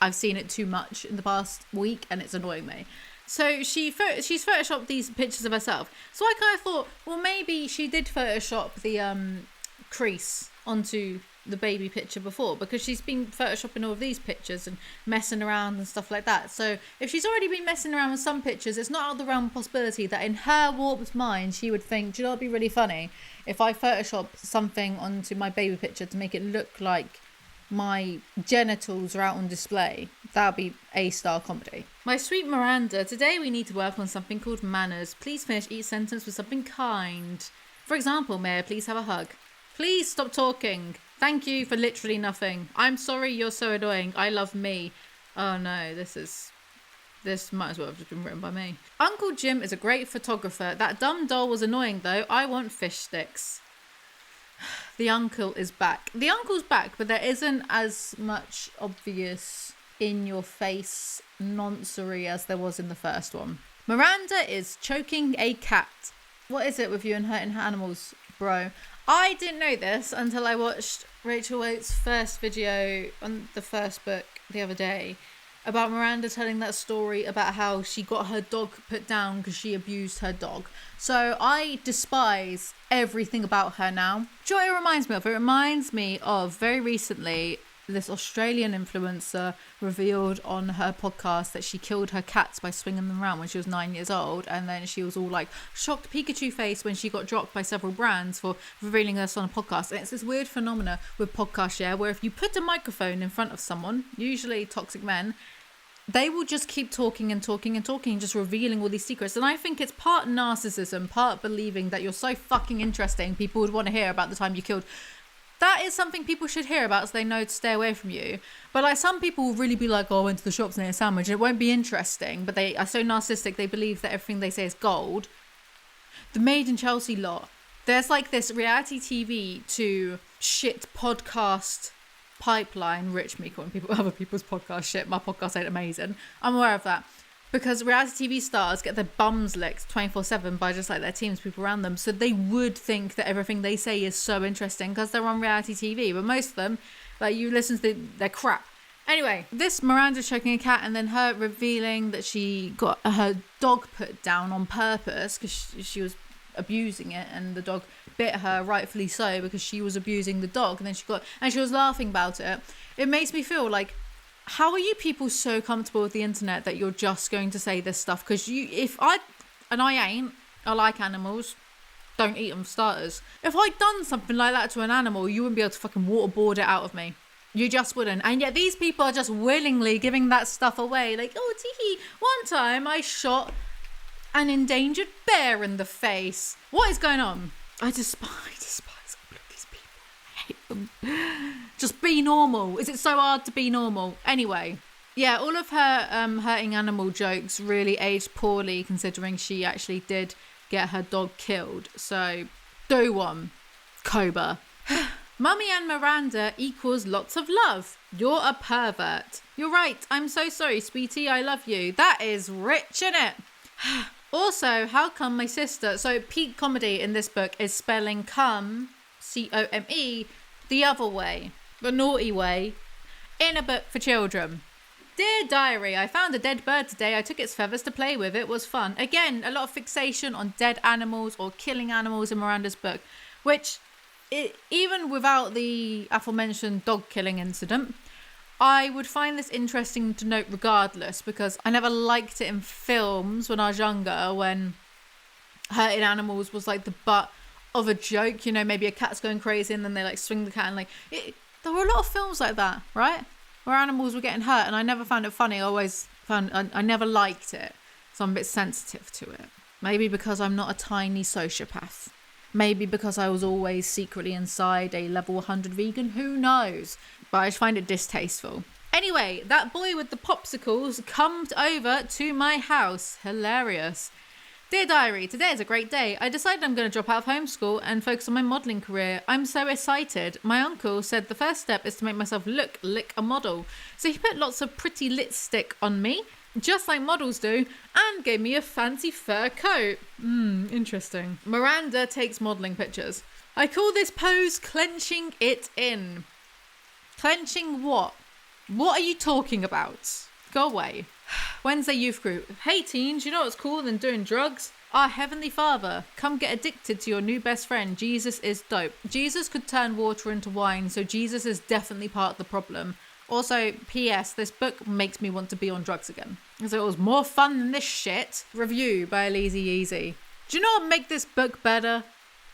I've seen it too much in the past week and it's annoying me. So she's photoshopped these pictures of herself. So I kind of thought, well, maybe she did photoshop the crease onto the baby picture before because she's been photoshopping all of these pictures and messing around and stuff like that. So if she's already been messing around with some pictures, it's not out of the realm of possibility that in her warped mind, she would think, do you know what'd be really funny? If I photoshop something onto my baby picture to make it look like my genitals are out on display. That would be A-star comedy. My sweet Miranda, today we need to work on something called manners. Please finish each sentence with something kind. For example, may I please have a hug? Please stop talking. Thank you for literally nothing. I'm sorry you're so annoying. I love me. Oh no, this might as well have just been written by me. Uncle Jim is a great photographer. That dumb doll was annoying though. I want fish sticks. The uncle is back. The uncle's back, but there isn't as much obvious in your face nonsense as there was in the first one. Miranda is choking a cat. What is it with you and hurting animals, bro? I didn't know this until I watched Rachel Oates' first video on the first book the other day about Miranda telling that story about how she got her dog put down because she abused her dog. So I despise everything about her now. Do you know what it reminds me of? It reminds me of very recently this Australian influencer revealed on her podcast that she killed her cats by swinging them around when she was 9 years old, and then she was all like shocked Pikachu face when she got dropped by several brands for revealing this on a podcast. And it's this weird phenomena with podcasts, yeah, where if you put a microphone in front of someone, usually toxic men, they will just keep talking and talking and talking, just revealing all these secrets. And I think it's part narcissism, part believing that you're so fucking interesting people would want to hear about the time you killed. That is something people should hear about so they know to stay away from you. But like, some people will really be like, oh, I went to the shops and ate a sandwich. It won't be interesting, but they are so narcissistic they believe that everything they say is gold. The Made in Chelsea lot. There's like this reality TV to shit podcast pipeline, rich me calling people other people's podcast shit. My podcast ain't amazing. I'm aware of that. Because reality TV stars get their bums licked 24/7 by just like their teams, people around them. So they would think that everything they say is so interesting because they're on reality TV. But most of them, like, you listen to their crap. Anyway, this Miranda choking a cat and then her revealing that she got her dog put down on purpose because she was abusing it, and the dog bit her, rightfully so, because she was abusing the dog, and then she was laughing about it. It makes me feel like, how are you people so comfortable with the internet that you're just going to say this stuff? Because I like animals, don't eat them for starters. If I'd done something like that to an animal, you wouldn't be able to fucking waterboard it out of me. You just wouldn't. And yet these people are just willingly giving that stuff away. Like, oh, tee, one time I shot an endangered bear in the face. What is going on? I despise all of these people. I hate them. Just be normal. Is it so hard to be normal? Anyway, yeah, all of her hurting animal jokes really aged poorly considering she actually did get her dog killed. So, do one. Cobra. Mummy and Miranda equals lots of love. You're a pervert. You're right. I'm so sorry, sweetie. I love you. That is rich, innit? Also, how come my sister... So, peak comedy in this book is spelling come, C-O-M-E, the other way, the naughty way, in a book for children. Dear Diary, I found a dead bird today. I took its feathers to play with. It was fun. Again, a lot of fixation on dead animals or killing animals in Miranda's book, which, even without the aforementioned dog killing incident, I would find this interesting to note regardless, because I never liked it in films when I was younger, when hurting animals was like the butt of a joke. You know, maybe a cat's going crazy and then they like swing the cat and there were a lot of films like that, right? Where animals were getting hurt, and I never found it funny. I never liked it. So I'm a bit sensitive to it. Maybe because I'm not a tiny sociopath. Maybe because I was always secretly inside a level 100 vegan. Who knows? But I just find it distasteful. Anyway, that boy with the popsicles come over to my house. Hilarious. Dear Diary, today is a great day. I decided I'm going to drop out of homeschool and focus on my modelling career. I'm so excited. My uncle said the first step is to make myself look like a model. So he put lots of pretty lipstick on me, just like models do, and gave me a fancy fur coat. Interesting. Miranda takes modelling pictures. I call this pose clenching it in. Clenching what? What are you talking about? Go away. Wednesday youth group. Hey teens, you know what's cooler than doing drugs? Our Heavenly Father. Come get addicted to your new best friend. Jesus is dope. Jesus could turn water into wine, so Jesus is definitely part of the problem. Also, P.S. this book makes me want to be on drugs again. So it was more fun than this shit. Review by Lazy Easy. Do you know what would make this book better?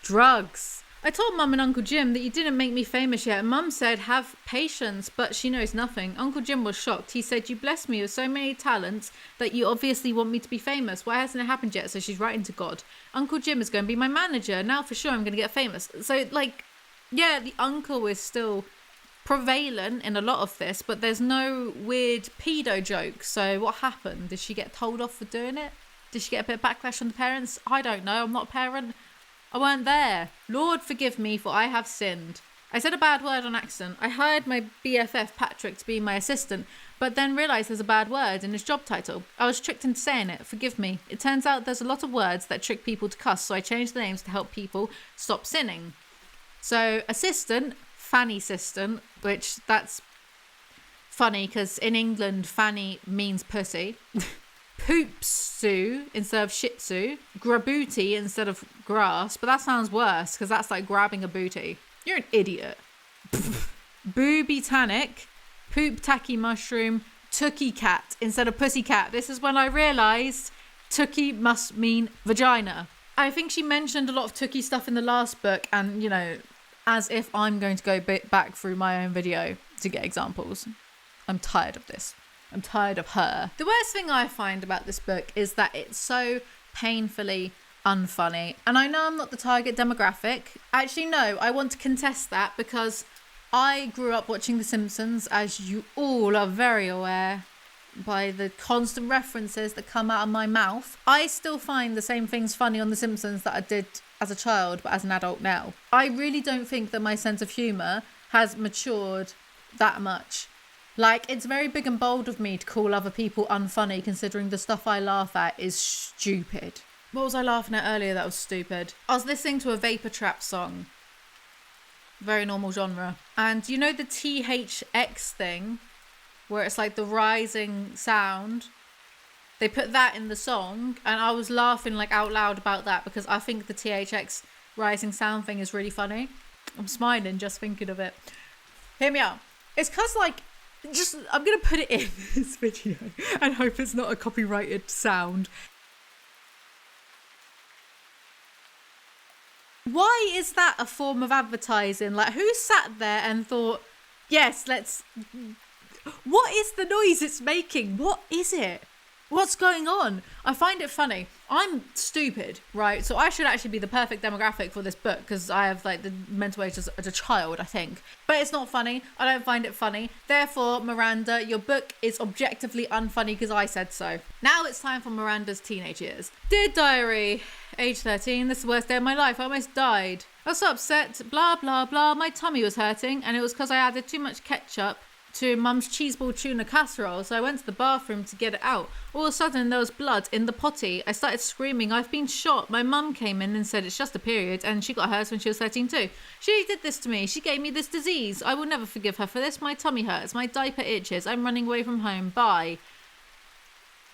Drugs. I told Mum and Uncle Jim that you didn't make me famous yet. Mum said, have patience, but she knows nothing. Uncle Jim was shocked. He said, you blessed me with so many talents that you obviously want me to be famous. Why hasn't it happened yet? So she's writing to God. Uncle Jim is going to be my manager. Now for sure I'm going to get famous. So, like, yeah, the uncle is still prevalent in a lot of this, but there's no weird pedo jokes. So what happened? Did she get told off for doing it? Did she get a bit of backlash from the parents? I don't know. I'm not a parent. I weren't there. Lord, forgive me, for I have sinned. I said a bad word on accident. I hired my BFF Patrick to be my assistant, but then realised there's a bad word in his job title. I was tricked into saying it. Forgive me. It turns out there's a lot of words that trick people to cuss, so I changed the names to help people stop sinning. So, assistant, fanny assistant, which that's funny because in England, fanny means pussy. Poopsu instead of shih tzu. Grabooty instead of grass, but that sounds worse because that's like grabbing a booty. You're an idiot. Boobitanic, poop tacky mushroom, tookie cat instead of pussy cat. This is when I realised tookie must mean vagina. I think she mentioned a lot of tookie stuff in the last book, and, you know, as if I'm going to go back through my own video to get examples. I'm tired of this. I'm tired of her. The worst thing I find about this book is that it's so painfully unfunny. And I know I'm not the target demographic. Actually, no, I want to contest that because I grew up watching The Simpsons, as you all are very aware by the constant references that come out of my mouth. I still find the same things funny on The Simpsons that I did as a child, but as an adult now. I really don't think that my sense of humour has matured that much. Like, it's very big and bold of me to call other people unfunny, considering the stuff I laugh at is stupid. What was I laughing at earlier that was stupid? I was listening to a Vapor Trap song. Very normal genre. And you know the THX thing? Where it's like the rising sound? They put that in the song, and I was laughing like out loud about that because I think the THX rising sound thing is really funny. I'm smiling just thinking of it. Hear me out. It's because like, I'm going to put it in this video and hope it's not a copyrighted sound. Why is that a form of advertising? Like, who sat there and thought, yes, let's... What is the noise it's making? What is it? What's going on? I find it funny. I'm stupid, right? So I should actually be the perfect demographic for this book because I have like the mental age as a child, I think. But it's not funny. I don't find it funny. Therefore, Miranda, your book is objectively unfunny because I said so. Now it's time for Miranda's teenage years. Dear Diary, age 13, this is the worst day of my life. I almost died. I was so upset, blah, blah, blah. My tummy was hurting and it was because I added too much ketchup to Mum's cheeseball tuna casserole, so I went to the bathroom to get it out. All of a sudden there was blood in the potty. I started screaming, I've been shot. My mum came in and said it's just a period, and she got hers when she was 13 too. She did this to me. She gave me this disease. I will never forgive her for this. My tummy hurts. My diaper itches. I'm running away from home. Bye.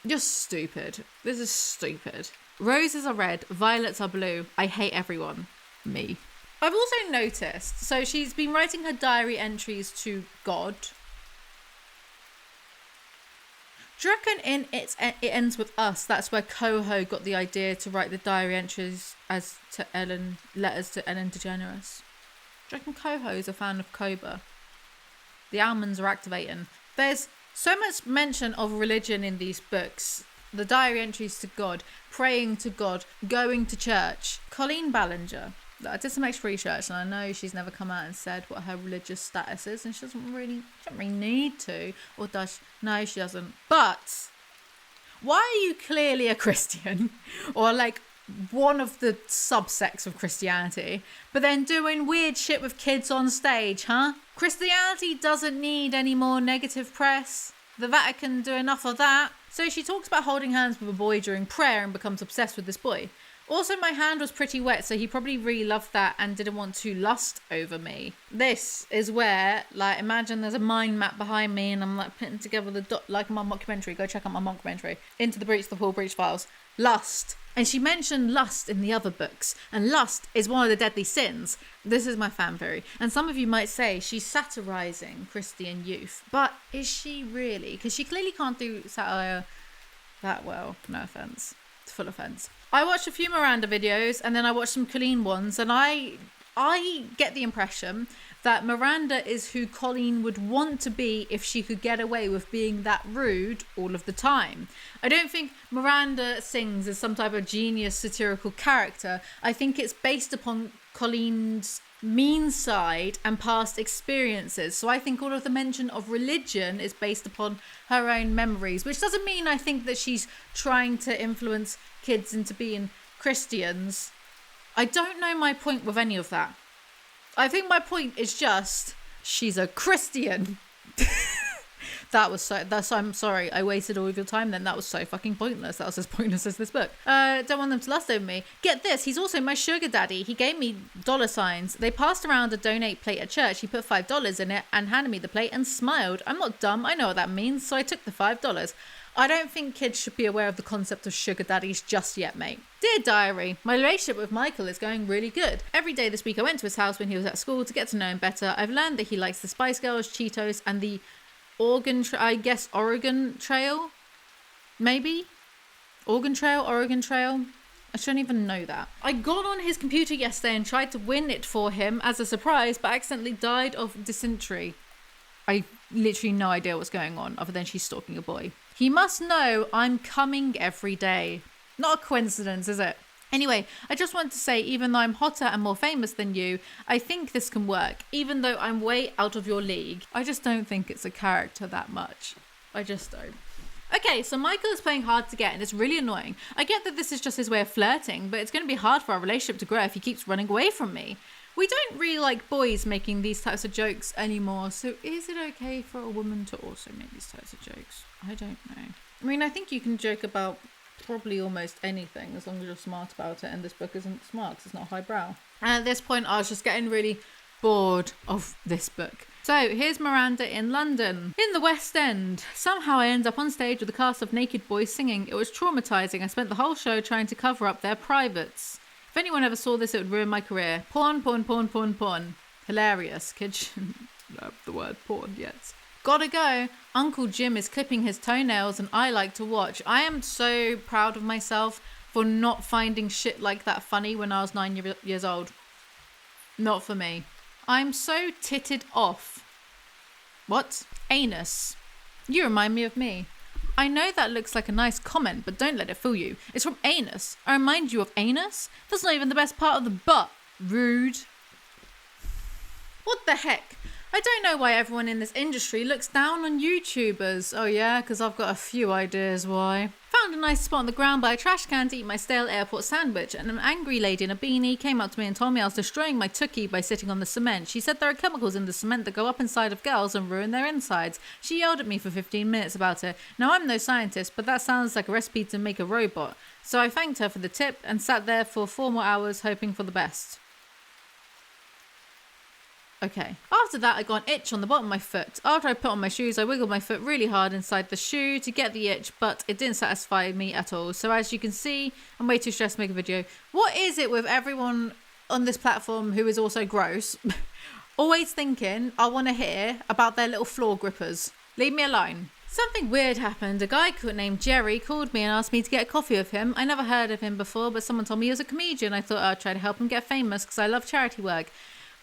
You're stupid. This is stupid. Roses are red. Violets are blue. I hate everyone. Me. I've also noticed, so she's been writing her diary entries to God. Do you reckon in it ends with us? That's where Coho got the idea to write the diary entries as to Ellen, letters to Ellen DeGeneres. Do you reckon Coho is a fan of Cobra? The almonds are activating. There's so much mention of religion in these books. The diary entries to God, praying to God, going to church. Colleen Ballinger. I did some extra research and I know she's never come out and said what her religious status is, and she doesn't really need to, or does she? No, she doesn't. But why are you clearly a Christian or like one of the subsects of Christianity, but then doing weird shit with kids on stage, huh? Christianity doesn't need any more negative press. The Vatican do enough of that. So she talks about holding hands with a boy during prayer and becomes obsessed with this boy. Also, my hand was pretty wet, so he probably really loved that and didn't want to lust over me. This is where, like, imagine there's a mind map behind me and I'm, like, putting together the dot, like my mockumentary. Go check out my mockumentary. Into the Breach, the Full Breach Files. Lust. And she mentioned lust in the other books. And lust is one of the deadly sins. This is my fan theory. And some of you might say she's satirising Christian youth. But is she really? Because she clearly can't do satire that well. No offence. It's full offence. I watched a few Miranda videos and then I watched some Colleen ones, and I get the impression that Miranda is who Colleen would want to be if she could get away with being that rude all of the time. I don't think Miranda Sings is some type of genius satirical character. I think it's based upon Colleen's mean side and past experiences. So I think all of the mention of religion is based upon her own memories, which doesn't mean I think that she's trying to influence kids into being Christians. I don't know my point with any of that. I think my point is just, she's a Christian. I'm sorry, I wasted all of your time then. That was so fucking pointless. That was as pointless as this book. Don't want them to lust over me. Get this, he's also my sugar daddy. He gave me $signs. They passed around a donate plate at church. He put $5 in it and handed me the plate and smiled. I'm not dumb, I know what that means, so I took the $5. I don't think kids should be aware of the concept of sugar daddies just yet, mate. Dear diary, my relationship with Michael is going really good. Every day this week I went to his house when he was at school to get to know him better. I've learned that he likes the Spice Girls, Cheetos, and the Oregon Trail? Maybe? Oregon Trail? I shouldn't even know that. I got on his computer yesterday and tried to win it for him as a surprise, but accidentally died of dysentery. I literally no idea what's going on other than she's stalking a boy. He must know I'm coming every day. Not a coincidence, is it? Anyway, I just wanted to say, even though I'm hotter and more famous than you, I think this can work, even though I'm way out of your league. I just don't think it's a character that much. I just don't. Okay, so Michael is playing hard to get, and it's really annoying. I get that this is just his way of flirting, but it's going to be hard for our relationship to grow if he keeps running away from me. We don't really like boys making these types of jokes anymore, so is it okay for a woman to also make these types of jokes? I don't know. I mean, I think you can joke about probably almost anything as long as you're smart about it, and this book isn't smart because it's not highbrow. And at this point I was just getting really bored of this book. So here's Miranda in London, in the West End. Somehow I end up on stage with a cast of naked boys singing. It was traumatizing. I spent the whole show trying to cover up their privates. If anyone ever saw this, it would ruin my career. Porn. Hilarious. Kids shouldn't love the word porn yet. Gotta go. Uncle Jim is clipping his toenails and I like to watch. I am so proud of myself for not finding shit like that funny when I was 9 years old. Not for me. I'm so titted off. What? Anus. You remind me of me. I know that looks like a nice comment, but don't let it fool you. It's from anus. I remind you of anus? That's not even the best part of the butt. Rude. What the heck? I don't know why everyone in this industry looks down on YouTubers. Oh yeah, because I've got a few ideas why. Found a nice spot on the ground by a trash can to eat my stale airport sandwich, and an angry lady in a beanie came up to me and told me I was destroying my tookie by sitting on the cement. She said there are chemicals in the cement that go up inside of girls and ruin their insides. She yelled at me for 15 minutes about it. Now I'm no scientist, but that sounds like a recipe to make a robot. So I thanked her for the tip and sat there for 4 more hours hoping for the best. Okay. After that, I got an itch on the bottom of my foot. After I put on my shoes, I wiggled my foot really hard inside the shoe to get the itch, but it didn't satisfy me at all. So as you can see, I'm way too stressed to make a video. What is it with everyone on this platform who is also gross? Always thinking, I want to hear about their little floor grippers. Leave me alone. Something weird happened. A guy named Jerry called me and asked me to get a coffee with him. I never heard of him before, but someone told me he was a comedian. I thought I'd try to help him get famous because I love charity work.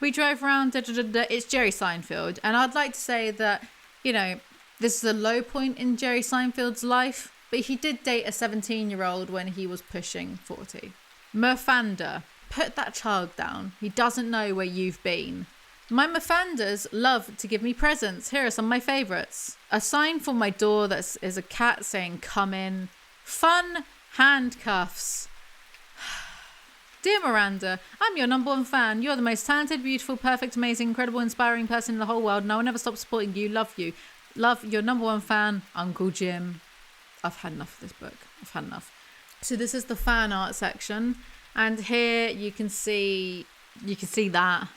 We drove around, it's Jerry Seinfeld, and I'd like to say that, you know, this is a low point in Jerry Seinfeld's life, but he did date a 17-year-old when he was pushing 40. Murfander, put that child down. He doesn't know where you've been. My Murfanders love to give me presents. Here are some of my favourites. A sign for my door that is a cat saying, come in. Fun handcuffs. Dear Miranda, I'm your #1 fan. You're the most talented, beautiful, perfect, amazing, incredible, inspiring person in the whole world, and I will never stop supporting you. Love you. Love your #1 fan, Uncle Jim. I've had enough of this book. I've had enough. So this is the fan art section, and here you can see that.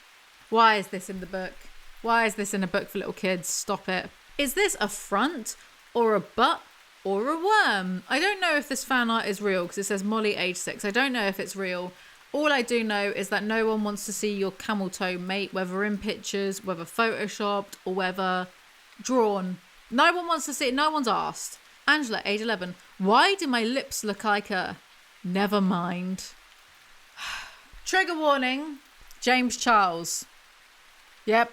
Why is this in the book? Why is this in a book for little kids? Stop it. Is this a front or a butt or a worm? I don't know if this fan art is real because it says Molly age 6. I don't know if it's real. All I do know is that no one wants to see your camel toe mate, whether in pictures, whether photoshopped, or whether drawn. No one wants to see it. No one's asked. Angela, age 11. Why do my lips look like a... Never mind. Trigger warning. James Charles. Yep,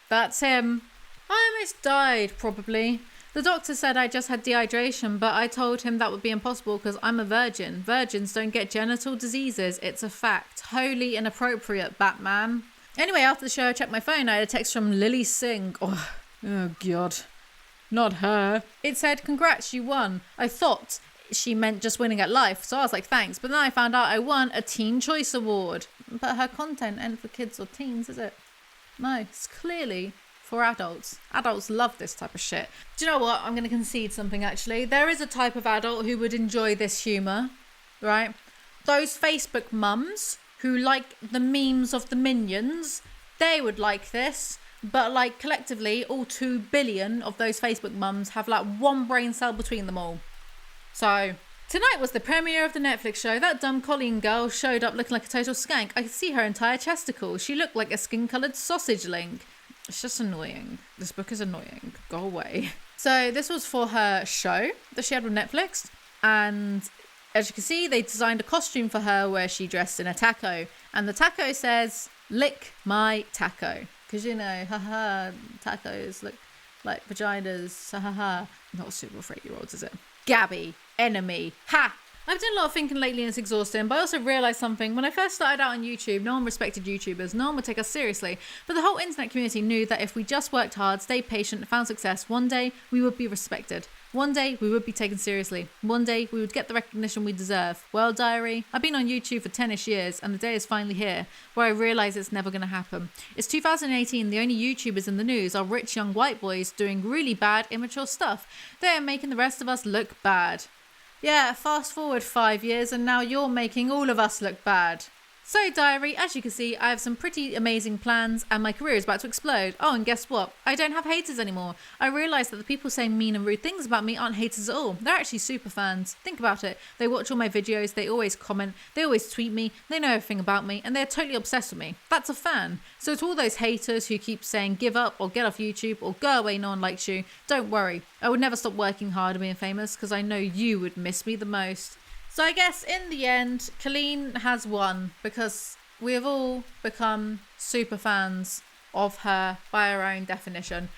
that's him. I almost died, probably. The doctor said I just had dehydration, but I told him that would be impossible because I'm a virgin. Virgins don't get genital diseases. It's a fact. Wholly inappropriate, Batman. Anyway, after the show, I checked my phone. I had a text from Lily Singh. Oh God. Not her. It said, congrats, you won. I thought she meant just winning at life. So I was like, thanks. But then I found out I won a Teen Choice Award. But her content ain't for kids or teens, is it? No, it's clearly for adults. Adults love this type of shit. Do you know what? I'm going to concede something, actually. There is a type of adult who would enjoy this humour, right? Those Facebook mums who like the memes of the Minions, they would like this. But like collectively, all 2 billion of those Facebook mums have like one brain cell between them all. So tonight was the premiere of the Netflix show. That dumb Colleen girl showed up looking like a total skank. I could see her entire chesticle. She looked like a skin-coloured sausage link. It's just annoying. This book is annoying. Go away. So this was for her show that she had with Netflix. And as you can see, they designed a costume for her where she dressed in a taco. And the taco says, "Lick my taco." Because, you know, haha, tacos look like vaginas, haha. Not super for 8-year-olds, is it? Gabby, enemy, ha! I've done a lot of thinking lately and it's exhausting, but I also realised something. When I first started out on YouTube, no one respected YouTubers, no one would take us seriously. But the whole internet community knew that if we just worked hard, stayed patient, found success, one day we would be respected. One day we would be taken seriously. One day we would get the recognition we deserve. Well, diary, I've been on YouTube for 10ish years and the day is finally here where I realise it's never going to happen. It's 2018, the only YouTubers in the news are rich young white boys doing really bad, immature stuff. They are making the rest of us look bad. Yeah, fast forward 5 years and now you're making all of us look bad. So diary, as you can see, I have some pretty amazing plans and my career is about to explode. Oh, and guess what? I don't have haters anymore. I realised that the people saying mean and rude things about me aren't haters at all. They're actually super fans. Think about it. They watch all my videos, they always comment, they always tweet me, they know everything about me, and they're totally obsessed with me. That's a fan. So to all those haters who keep saying give up or get off YouTube or go away, no one likes you, don't worry. I would never stop working hard and being famous because I know you would miss me the most. So I guess in the end, Colleen has won because we have all become super fans of her by our own definition.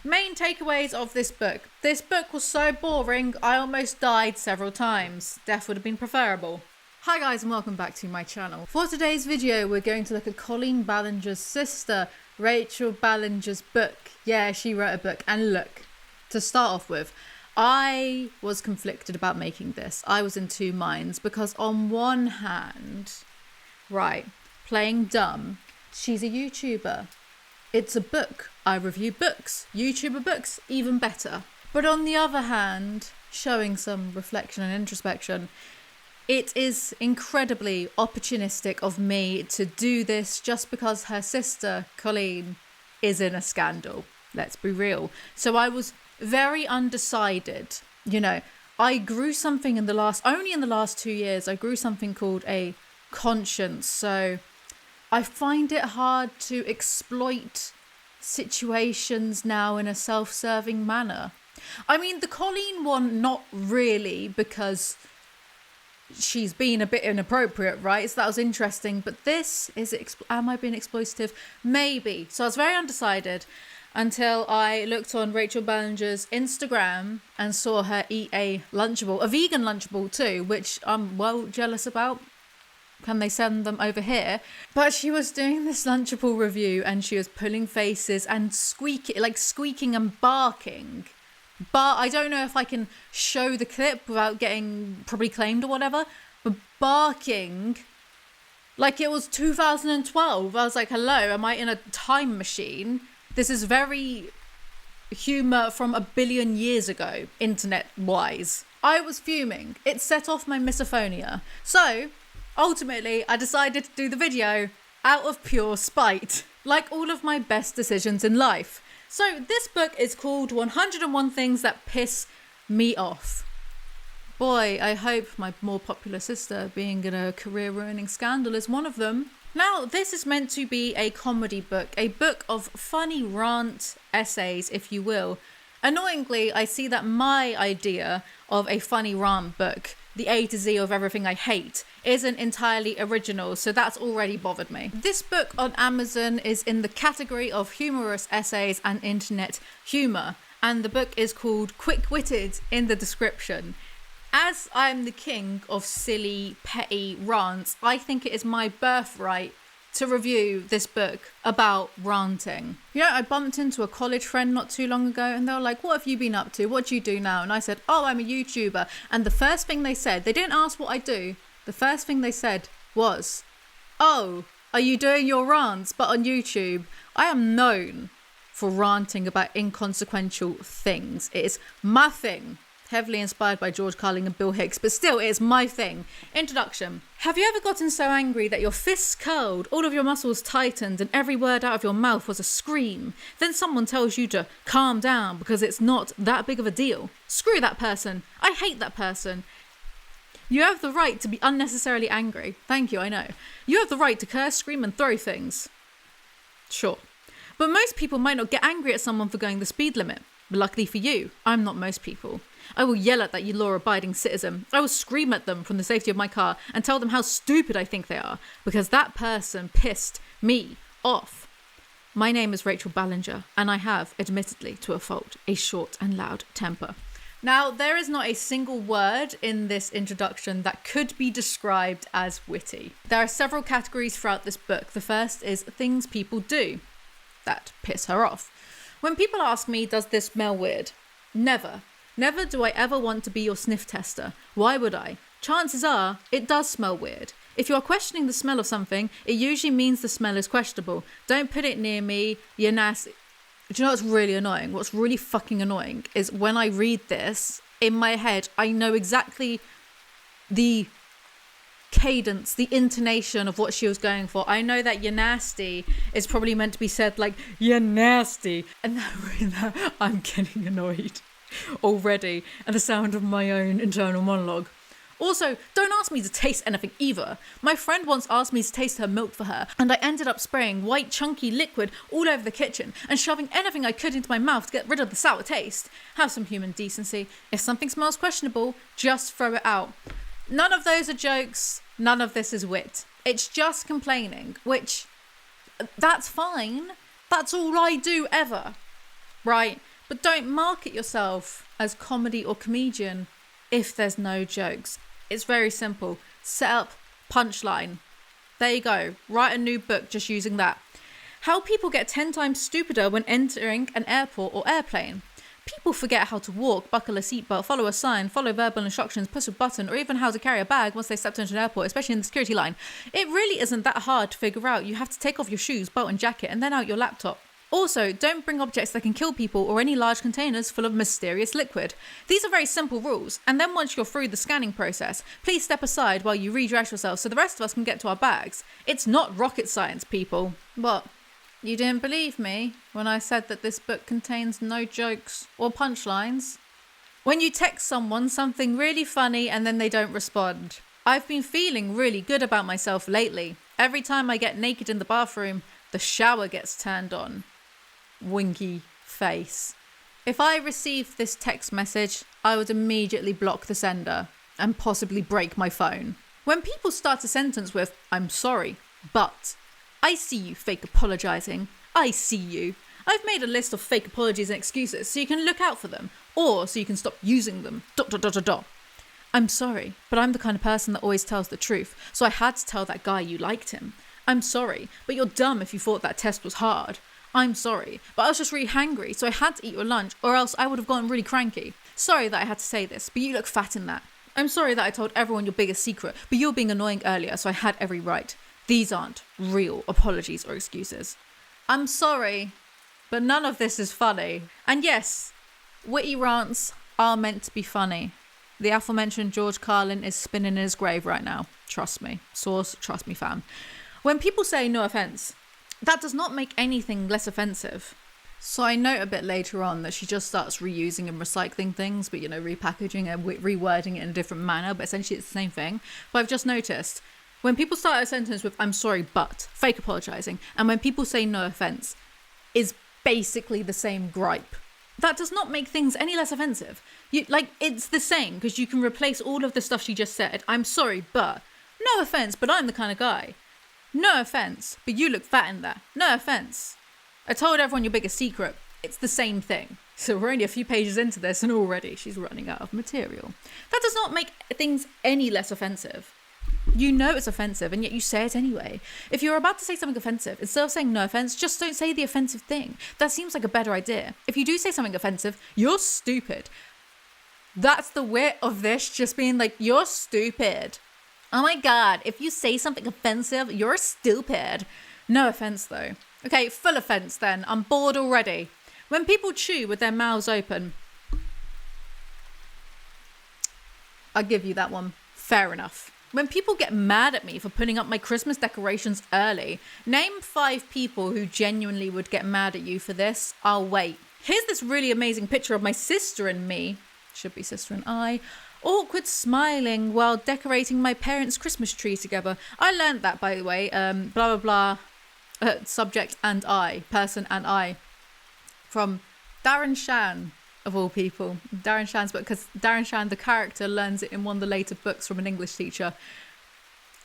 Main takeaways of this book. This book was so boring, I almost died several times. Death would have been preferable. Hi guys and welcome back to my channel. For today's video, we're going to look at Colleen Ballinger's sister, Rachel Ballinger's book. Yeah, she wrote a book. And look, to start off with, I was conflicted about making this. I was in 2 minds because on one hand, right, playing dumb, she's a YouTuber. It's a book. I review books. YouTuber books, even better. But on the other hand, showing some reflection and introspection, it is incredibly opportunistic of me to do this just because her sister, Colleen, is in a scandal. Let's be real. So I was very undecided. You know, I grew something only in the last 2 years, I grew something called a conscience. So I find it hard to exploit situations now in a self-serving manner. I mean, the Colleen one, not really, because she's been a bit inappropriate, right? So that was interesting. But this, am I being exploitative? Maybe. So I was very undecided until I looked on Rachel Ballinger's Instagram and saw her eat a Lunchable, a vegan Lunchable too, which I'm well jealous about. Can they send them over here? But she was doing this Lunchable review and she was pulling faces and squeaking and barking. But I don't know if I can show the clip without getting probably claimed or whatever. But barking like it was 2012. I was like, hello, am I in a time machine? This is very humour from a billion years ago, internet-wise. I was fuming. It set off my misophonia. So, ultimately, I decided to do the video out of pure spite, like all of my best decisions in life. So, this book is called 101 Things That Piss Me Off. Boy, I hope my more popular sister being in a career-ruining scandal is one of them. Now, this is meant to be a comedy book, a book of funny rant essays, if you will. Annoyingly, I see that my idea of a funny rant book, the A to Z of everything I hate, isn't entirely original, so that's already bothered me. This book on Amazon is in the category of humorous essays and internet humour, and the book is called Quick-Witted in the description. As I'm the king of silly, petty rants, I think it is my birthright to review this book about ranting. You know, I bumped into a college friend not too long ago and they were like, what have you been up to? What do you do now? And I said, oh, I'm a YouTuber. And the first thing they said, they didn't ask what I do. The first thing they said was, oh, are you doing your rants but on YouTube? I am known for ranting about inconsequential things. It is my thing. Heavily inspired by George Carlin and Bill Hicks, but still, it is my thing. Introduction. Have you ever gotten so angry that your fists curled, all of your muscles tightened, and every word out of your mouth was a scream? Then someone tells you to calm down because it's not that big of a deal. Screw that person. I hate that person. You have the right to be unnecessarily angry. Thank you, I know. You have the right to curse, scream, and throw things. Sure. But most people might not get angry at someone for going the speed limit. But luckily for you, I'm not most people. I will yell at that law-abiding citizen. I will scream at them from the safety of my car and tell them how stupid I think they are because that person pissed me off. My name is Rachel Ballinger and I have, admittedly to a fault, a short and loud temper. Now, there is not a single word in this introduction that could be described as witty. There are several categories throughout this book. The first is things people do that piss her off. When people ask me, does this smell weird? Never. Never do I ever want to be your sniff tester. Why would I? Chances are, it does smell weird. If you are questioning the smell of something, it usually means the smell is questionable. Don't put it near me, you're nasty. Do you know what's really annoying? What's really fucking annoying is when I read this, in my head, I know exactly the cadence, the intonation of what she was going for. I know that you're nasty is probably meant to be said like, you're nasty. And that I'm getting annoyed already at the sound of my own internal monologue. Also, don't ask me to taste anything either. My friend once asked me to taste her milk for her, and I ended up spraying white chunky liquid all over the kitchen and shoving anything I could into my mouth to get rid of the sour taste. Have some human decency. If something smells questionable, just throw it out. None of those are jokes. None of this is wit. It's just complaining, which, that's fine. That's all I do ever, right? But don't market yourself as comedy or comedian if there's no jokes. It's very simple. Set up, punchline. There you go. Write a new book just using that. How people get 10 times stupider when entering an airport or airplane. People forget how to walk, buckle a seatbelt, follow a sign, follow verbal instructions, push a button, or even how to carry a bag once they stepped into an airport, especially in the security line. It really isn't that hard to figure out. You have to take off your shoes, belt and jacket, and then out your laptop. Also, don't bring objects that can kill people or any large containers full of mysterious liquid. These are very simple rules, and then once you're through the scanning process, please step aside while you redress yourself so the rest of us can get to our bags. It's not rocket science, people. What? You didn't believe me when I said that this book contains no jokes or punchlines? When you text someone something really funny and then they don't respond. I've been feeling really good about myself lately. Every time I get naked in the bathroom, the shower gets turned on. Winky face. If I received this text message, I would immediately block the sender and possibly break my phone. When people start a sentence with, I'm sorry, but I see you fake apologizing. I see you. I've made a list of fake apologies and excuses so you can look out for them or so you can stop using them. ... I'm sorry, but I'm the kind of person that always tells the truth, so I had to tell that guy you liked him. I'm sorry, but you're dumb if you thought that test was hard. I'm sorry, but I was just really hangry, so I had to eat your lunch, or else I would have gotten really cranky. Sorry that I had to say this, but you look fat in that. I'm sorry that I told everyone your biggest secret, but you were being annoying earlier, so I had every right. These aren't real apologies or excuses. I'm sorry, but none of this is funny. And yes, witty rants are meant to be funny. The aforementioned George Carlin is spinning in his grave right now. Trust me. Source, trust me, fam. When people say no offence, that does not make anything less offensive. So I note a bit later on that she just starts reusing and recycling things, but, repackaging and rewording it in a different manner, but essentially it's the same thing. But I've just noticed, when people start a sentence with, I'm sorry, but, fake apologising, and when people say no offence, is basically the same gripe. That does not make things any less offensive. It's the same, because you can replace all of the stuff she just said. I'm sorry, but, no offence, but I'm the kind of guy. No offence, but you look fat in that. No offence. I told everyone your biggest secret. It's the same thing. So we're only a few pages into this and already she's running out of material. That does not make things any less offensive. You know it's offensive, and yet you say it anyway. If you're about to say something offensive, instead of saying no offense, just don't say the offensive thing. That seems like a better idea. If you do say something offensive, you're stupid. That's the wit of this, just being like, you're stupid. Oh my God, if you say something offensive, you're stupid. No offense though. Okay, full offense then. I'm bored already. When people chew with their mouths open, I'll give you that one. Fair enough. When people get mad at me for putting up my Christmas decorations early, name 5 people who genuinely would get mad at you for this. I'll wait. Here's this really amazing picture of my sister and me. Should be sister and I. Awkward smiling while decorating my parents' Christmas tree together. I learned that, by the way. Blah, blah, blah. Subject and I. Person and I. From Darren Shan, of all people. Darren Shan's book, because Darren Shan, the character, learns it in one of the later books from an English teacher.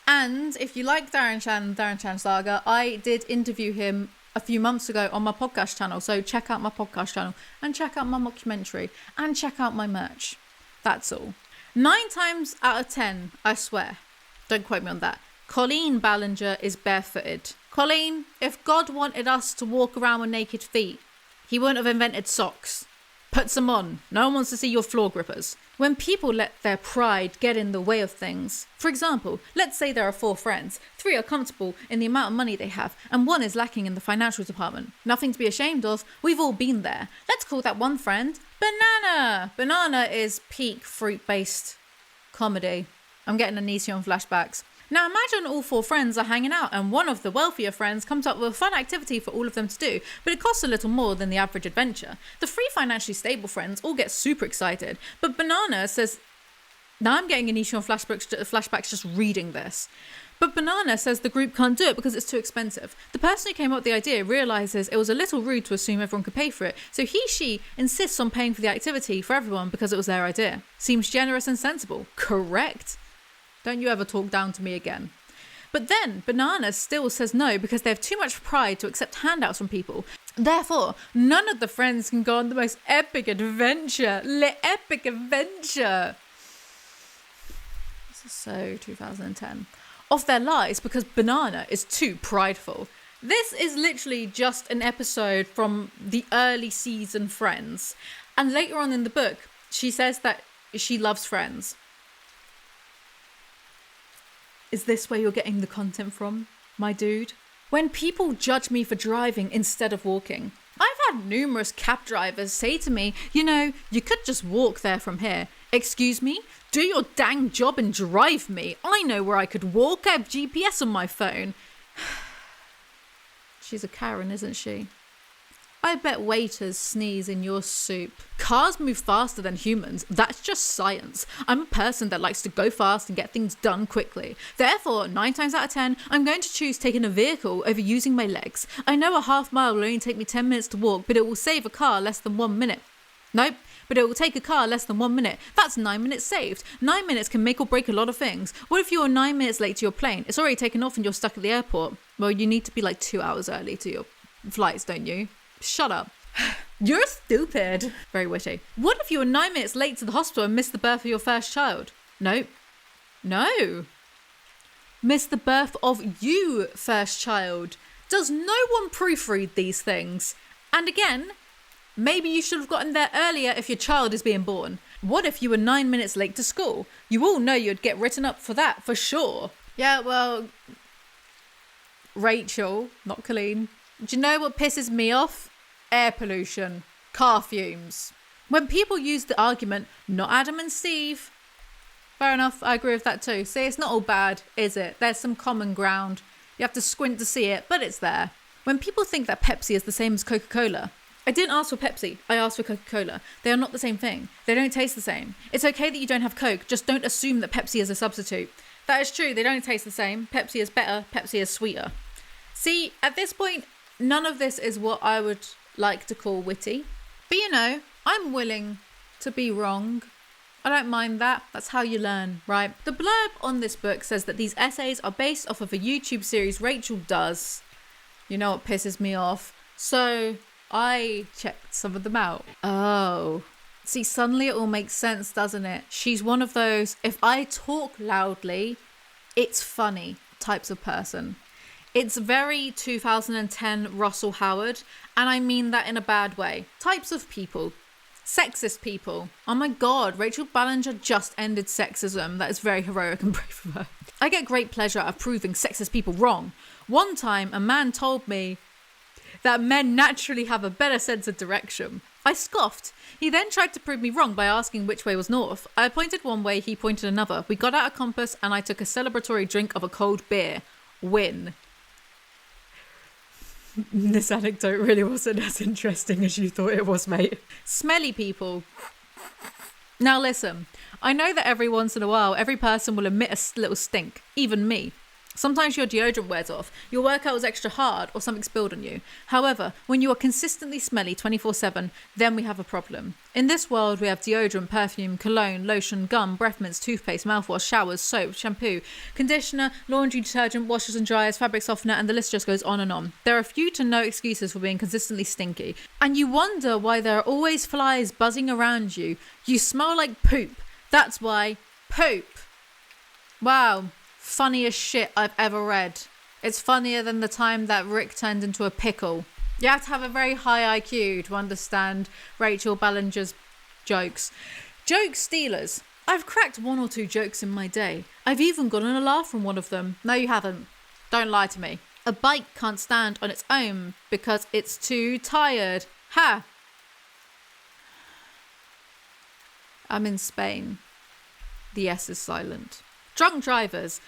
And if you like Darren Shan, Darren Shan Saga, I did interview him a few months ago on my podcast channel. So check out my podcast channel and check out my mockumentary and check out my merch. That's all. 9 times out of 10, I swear, don't quote me on that, Colleen Ballinger is barefooted. Colleen, if God wanted us to walk around with naked feet, he wouldn't have invented socks. Put some on. No one wants to see your floor grippers. When people let their pride get in the way of things. For example, let's say there are 4 friends. 3 are comfortable in the amount of money they have, and 1 is lacking in the financial department. Nothing to be ashamed of. We've all been there. Let's call that one friend Banana. Banana is peak fruit-based comedy. I'm getting Onision flashbacks. Now imagine all 4 friends are hanging out and one of the wealthier friends comes up with a fun activity for all of them to do, but it costs a little more than the average adventure. The 3 financially stable friends all get super excited, but Banana says, now I'm getting Onision flashbacks just reading this. But Banana says the group can't do it because it's too expensive. The person who came up with the idea realises it was a little rude to assume everyone could pay for it, so she insists on paying for the activity for everyone because it was their idea. Seems generous and sensible. Correct. Don't you ever talk down to me again. But then Banana still says no because they have too much pride to accept handouts from people. Therefore, none of the friends can go on the most epic adventure. Epic adventure. This is so 2010. Of their lives because Banana is too prideful. This is literally just an episode from the early season Friends. And later on in the book, she says that she loves Friends. Is this where you're getting the content from, my dude? When people judge me for driving instead of walking. I've had numerous cab drivers say to me, you know, you could just walk there from here. Excuse me? Do your dang job and drive me. I know where I could walk. I have GPS on my phone. She's a Karen, isn't she? I bet waiters sneeze in your soup. Cars move faster than humans. That's just science. I'm a person that likes to go fast and get things done quickly. Therefore, 9 times out of 10, I'm going to choose taking a vehicle over using my legs. I know a half mile will only take me 10 minutes to walk, but it will save a car less than 1 minute. Nope. But it will take a car less than 1 minute. That's 9 minutes saved. 9 minutes can make or break a lot of things. What if you're 9 minutes late to your plane? It's already taken off and you're stuck at the airport. Well, you need to be like 2 hours early to your flights, don't you? Shut up. You're stupid. Very witty. What if you were 9 minutes late to the hospital and missed the birth of your first child? Nope. No. Missed the birth of you, first child. Does no one proofread these things? And again, maybe you should have gotten there earlier if your child is being born. What if you were 9 minutes late to school? You all know you'd get written up for that, for sure. Yeah, well, Rachel, not Colleen. Do you know what pisses me off? Air pollution. Car fumes. When people use the argument, not Adam and Steve. Fair enough, I agree with that too. See, it's not all bad, is it? There's some common ground. You have to squint to see it, but it's there. When people think that Pepsi is the same as Coca-Cola, I didn't ask for Pepsi, I asked for Coca-Cola. They are not the same thing. They don't taste the same. It's okay that you don't have Coke, just don't assume that Pepsi is a substitute. That is true, they don't taste the same. Pepsi is better, Pepsi is sweeter. See, at this point, none of this is what I would like to call witty. But you know, I'm willing to be wrong. I don't mind that. That's how you learn, right? The blurb on this book says that these essays are based off of a YouTube series Rachel does. You know what pisses me off? So I checked some of them out. Oh. See, suddenly it all makes sense, doesn't it? She's one of those, if I talk loudly, it's funny types of person. It's very 2010 Russell Howard, and I mean that in a bad way. Types of people. Sexist people. Oh my god, Rachel Ballinger just ended sexism. That is very heroic and brave of her. I get great pleasure of proving sexist people wrong. One time, a man told me that men naturally have a better sense of direction. I scoffed. He then tried to prove me wrong by asking which way was north. I pointed one way, he pointed another. We got out a compass and I took a celebratory drink of a cold beer. Win. This anecdote really wasn't as interesting as you thought it was, mate. Smelly people. Now listen, I know that every once in a while, every person will emit a little stink, even me. Sometimes your deodorant wears off, your workout was extra hard, or something spilled on you. However, when you are consistently smelly 24/7, then we have a problem. In this world, we have deodorant, perfume, cologne, lotion, gum, breath mints, toothpaste, mouthwash, showers, soap, shampoo, conditioner, laundry detergent, washers and dryers, fabric softener, and the list just goes on and on. There are few to no excuses for being consistently stinky. And you wonder why there are always flies buzzing around you. You smell like poop. That's why. Poop. Wow. Funniest shit I've ever read. It's funnier than the time that Rick turned into a pickle. You have to have a very high IQ to understand Rachel Ballinger's jokes. Joke stealers. I've cracked one or two jokes in my day. I've even gotten a laugh from one of them. No, you haven't. Don't lie to me. A bike can't stand on its own because it's too tired. Ha! I'm in Spain. The S is silent. Drunk drivers.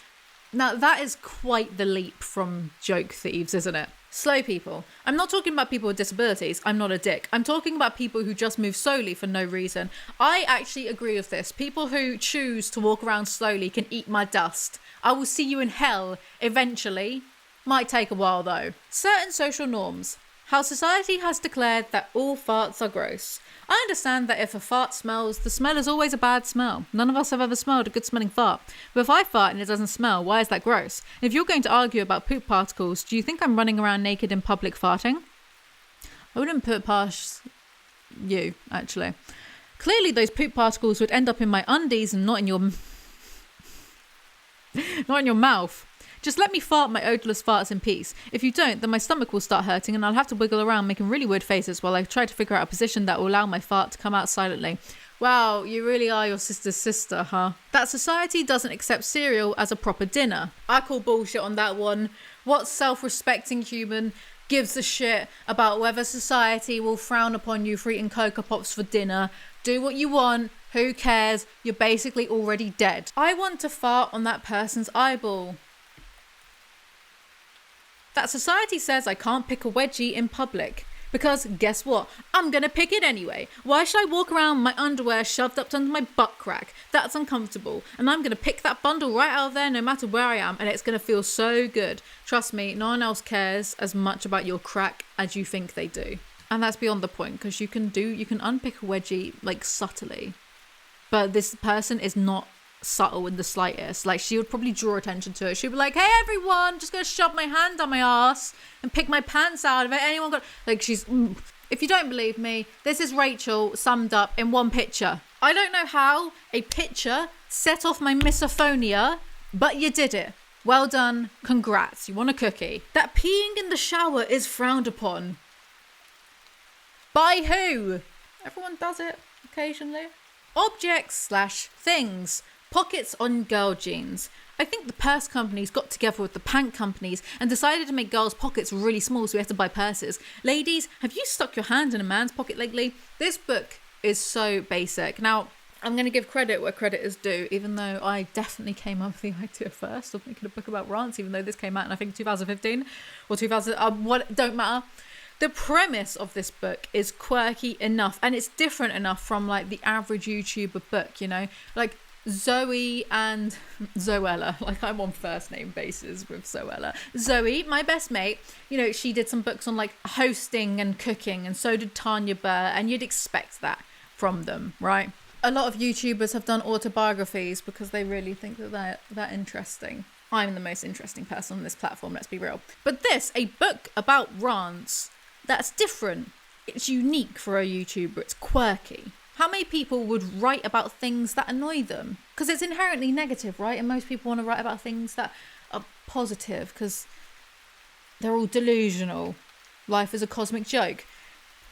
Now that is quite the leap from joke thieves, isn't it? Slow people. I'm not talking about people with disabilities. I'm not a dick. I'm talking about people who just move slowly for no reason. I actually agree with this. People who choose to walk around slowly can eat my dust. I will see you in hell eventually. Might take a while though. Certain social norms. How society has declared that all farts are gross. I understand that if a fart smells, the smell is always a bad smell. None of us have ever smelled a good smelling fart. But if I fart and it doesn't smell, why is that gross? And if you're going to argue about poop particles, do you think I'm running around naked in public farting? I wouldn't put past you, actually. Clearly those poop particles would end up in my undies and not in your mouth. Just let me fart my odorless farts in peace. If you don't, then my stomach will start hurting and I'll have to wiggle around making really weird faces while I try to figure out a position that will allow my fart to come out silently. Wow, you really are your sister's sister, huh? That society doesn't accept cereal as a proper dinner. I call bullshit on that one. What self-respecting human gives a shit about whether society will frown upon you for eating Cocoa Pops for dinner? Do what you want. Who cares? You're basically already dead. I want to fart on that person's eyeball. That society says I can't pick a wedgie in public. Because guess what? I'm gonna pick it anyway. Why should I walk around with my underwear shoved up under my butt crack? That's uncomfortable. And I'm gonna pick that bundle right out of there no matter where I am, and it's gonna feel so good. Trust me, no one else cares as much about your crack as you think they do. And that's beyond the point, because you can unpick a wedgie like subtly. But this person is not subtle in the slightest. Like, she would probably draw attention to it. She'd be like, hey everyone, just gonna shove my hand down my ass and pick my pants out of it. Anyone got like, she's If you don't believe me, this is Rachel summed up in one picture. I don't know how a picture set off my misophonia, but you did it. Well done. Congrats. You want a cookie. That peeing in the shower is frowned upon. By who? Everyone does it occasionally. Objects/things. Pockets on girl jeans. I think the purse companies got together with the pant companies and decided to make girls' pockets really small so we have to buy purses. Ladies, have you stuck your hand in a man's pocket lately? This book is so basic. Now, I'm going to give credit where credit is due, even though I definitely came up with the idea first of making a book about rants, even though this came out in, I think, 2015 or 2000, don't matter. The premise of this book is quirky enough, and it's different enough from like the average YouTuber book, you know, like Zoe and Zoella, like I'm on first name basis with Zoella. Zoe, my best mate, you know, she did some books on like hosting and cooking, and so did Tanya Burr, and you'd expect that from them, right? A lot of YouTubers have done autobiographies because they really think that they're that interesting. I'm the most interesting person on this platform, let's be real. But this, a book about rants, that's different. It's unique for a YouTuber. It's quirky. How many people would write about things that annoy them? Because it's inherently negative, right? And most people want to write about things that are positive because they're all delusional. Life is a cosmic joke.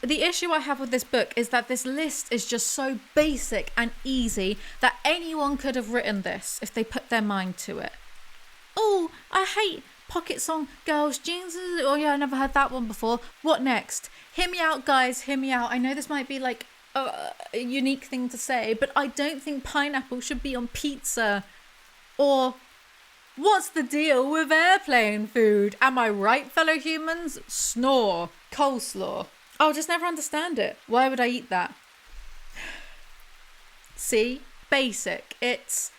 The issue I have with this book is that this list is just so basic and easy that anyone could have written this if they put their mind to it. Oh, I hate pockets on girls' jeans. Oh yeah, I never heard that one before. What next? Hear me out, guys. Hear me out. I know this might be like a unique thing to say, but I don't think pineapple should be on pizza. Or what's the deal with airplane food? Am I right, fellow humans? Snore. Coleslaw. I'll just never understand it. Why would I eat that? See? Basic. It's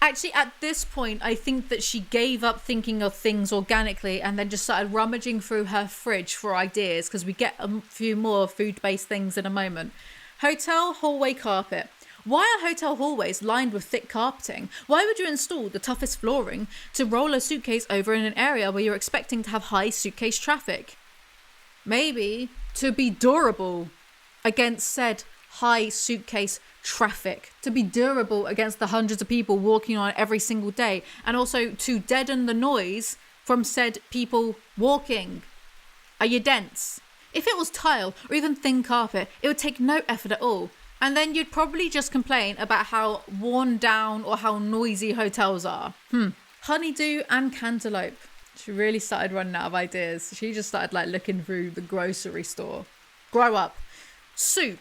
actually, at this point, I think that she gave up thinking of things organically and then just started rummaging through her fridge for ideas, because we get a few more food-based things in a moment. Hotel hallway carpet. Why are hotel hallways lined with thick carpeting? Why would you install the toughest flooring to roll a suitcase over in an area where you're expecting to have high suitcase traffic? Maybe to be durable against said high suitcase traffic, to be durable against the hundreds of people walking on it every single day, and also to deaden the noise from said people walking. Are you dense? If it was tile or even thin carpet, it would take no effort at all, and then you'd probably just complain about how worn down or how noisy hotels are. Honeydew and cantaloupe. She really started running out of ideas. She just started like looking through the grocery store. Grow up. Soup.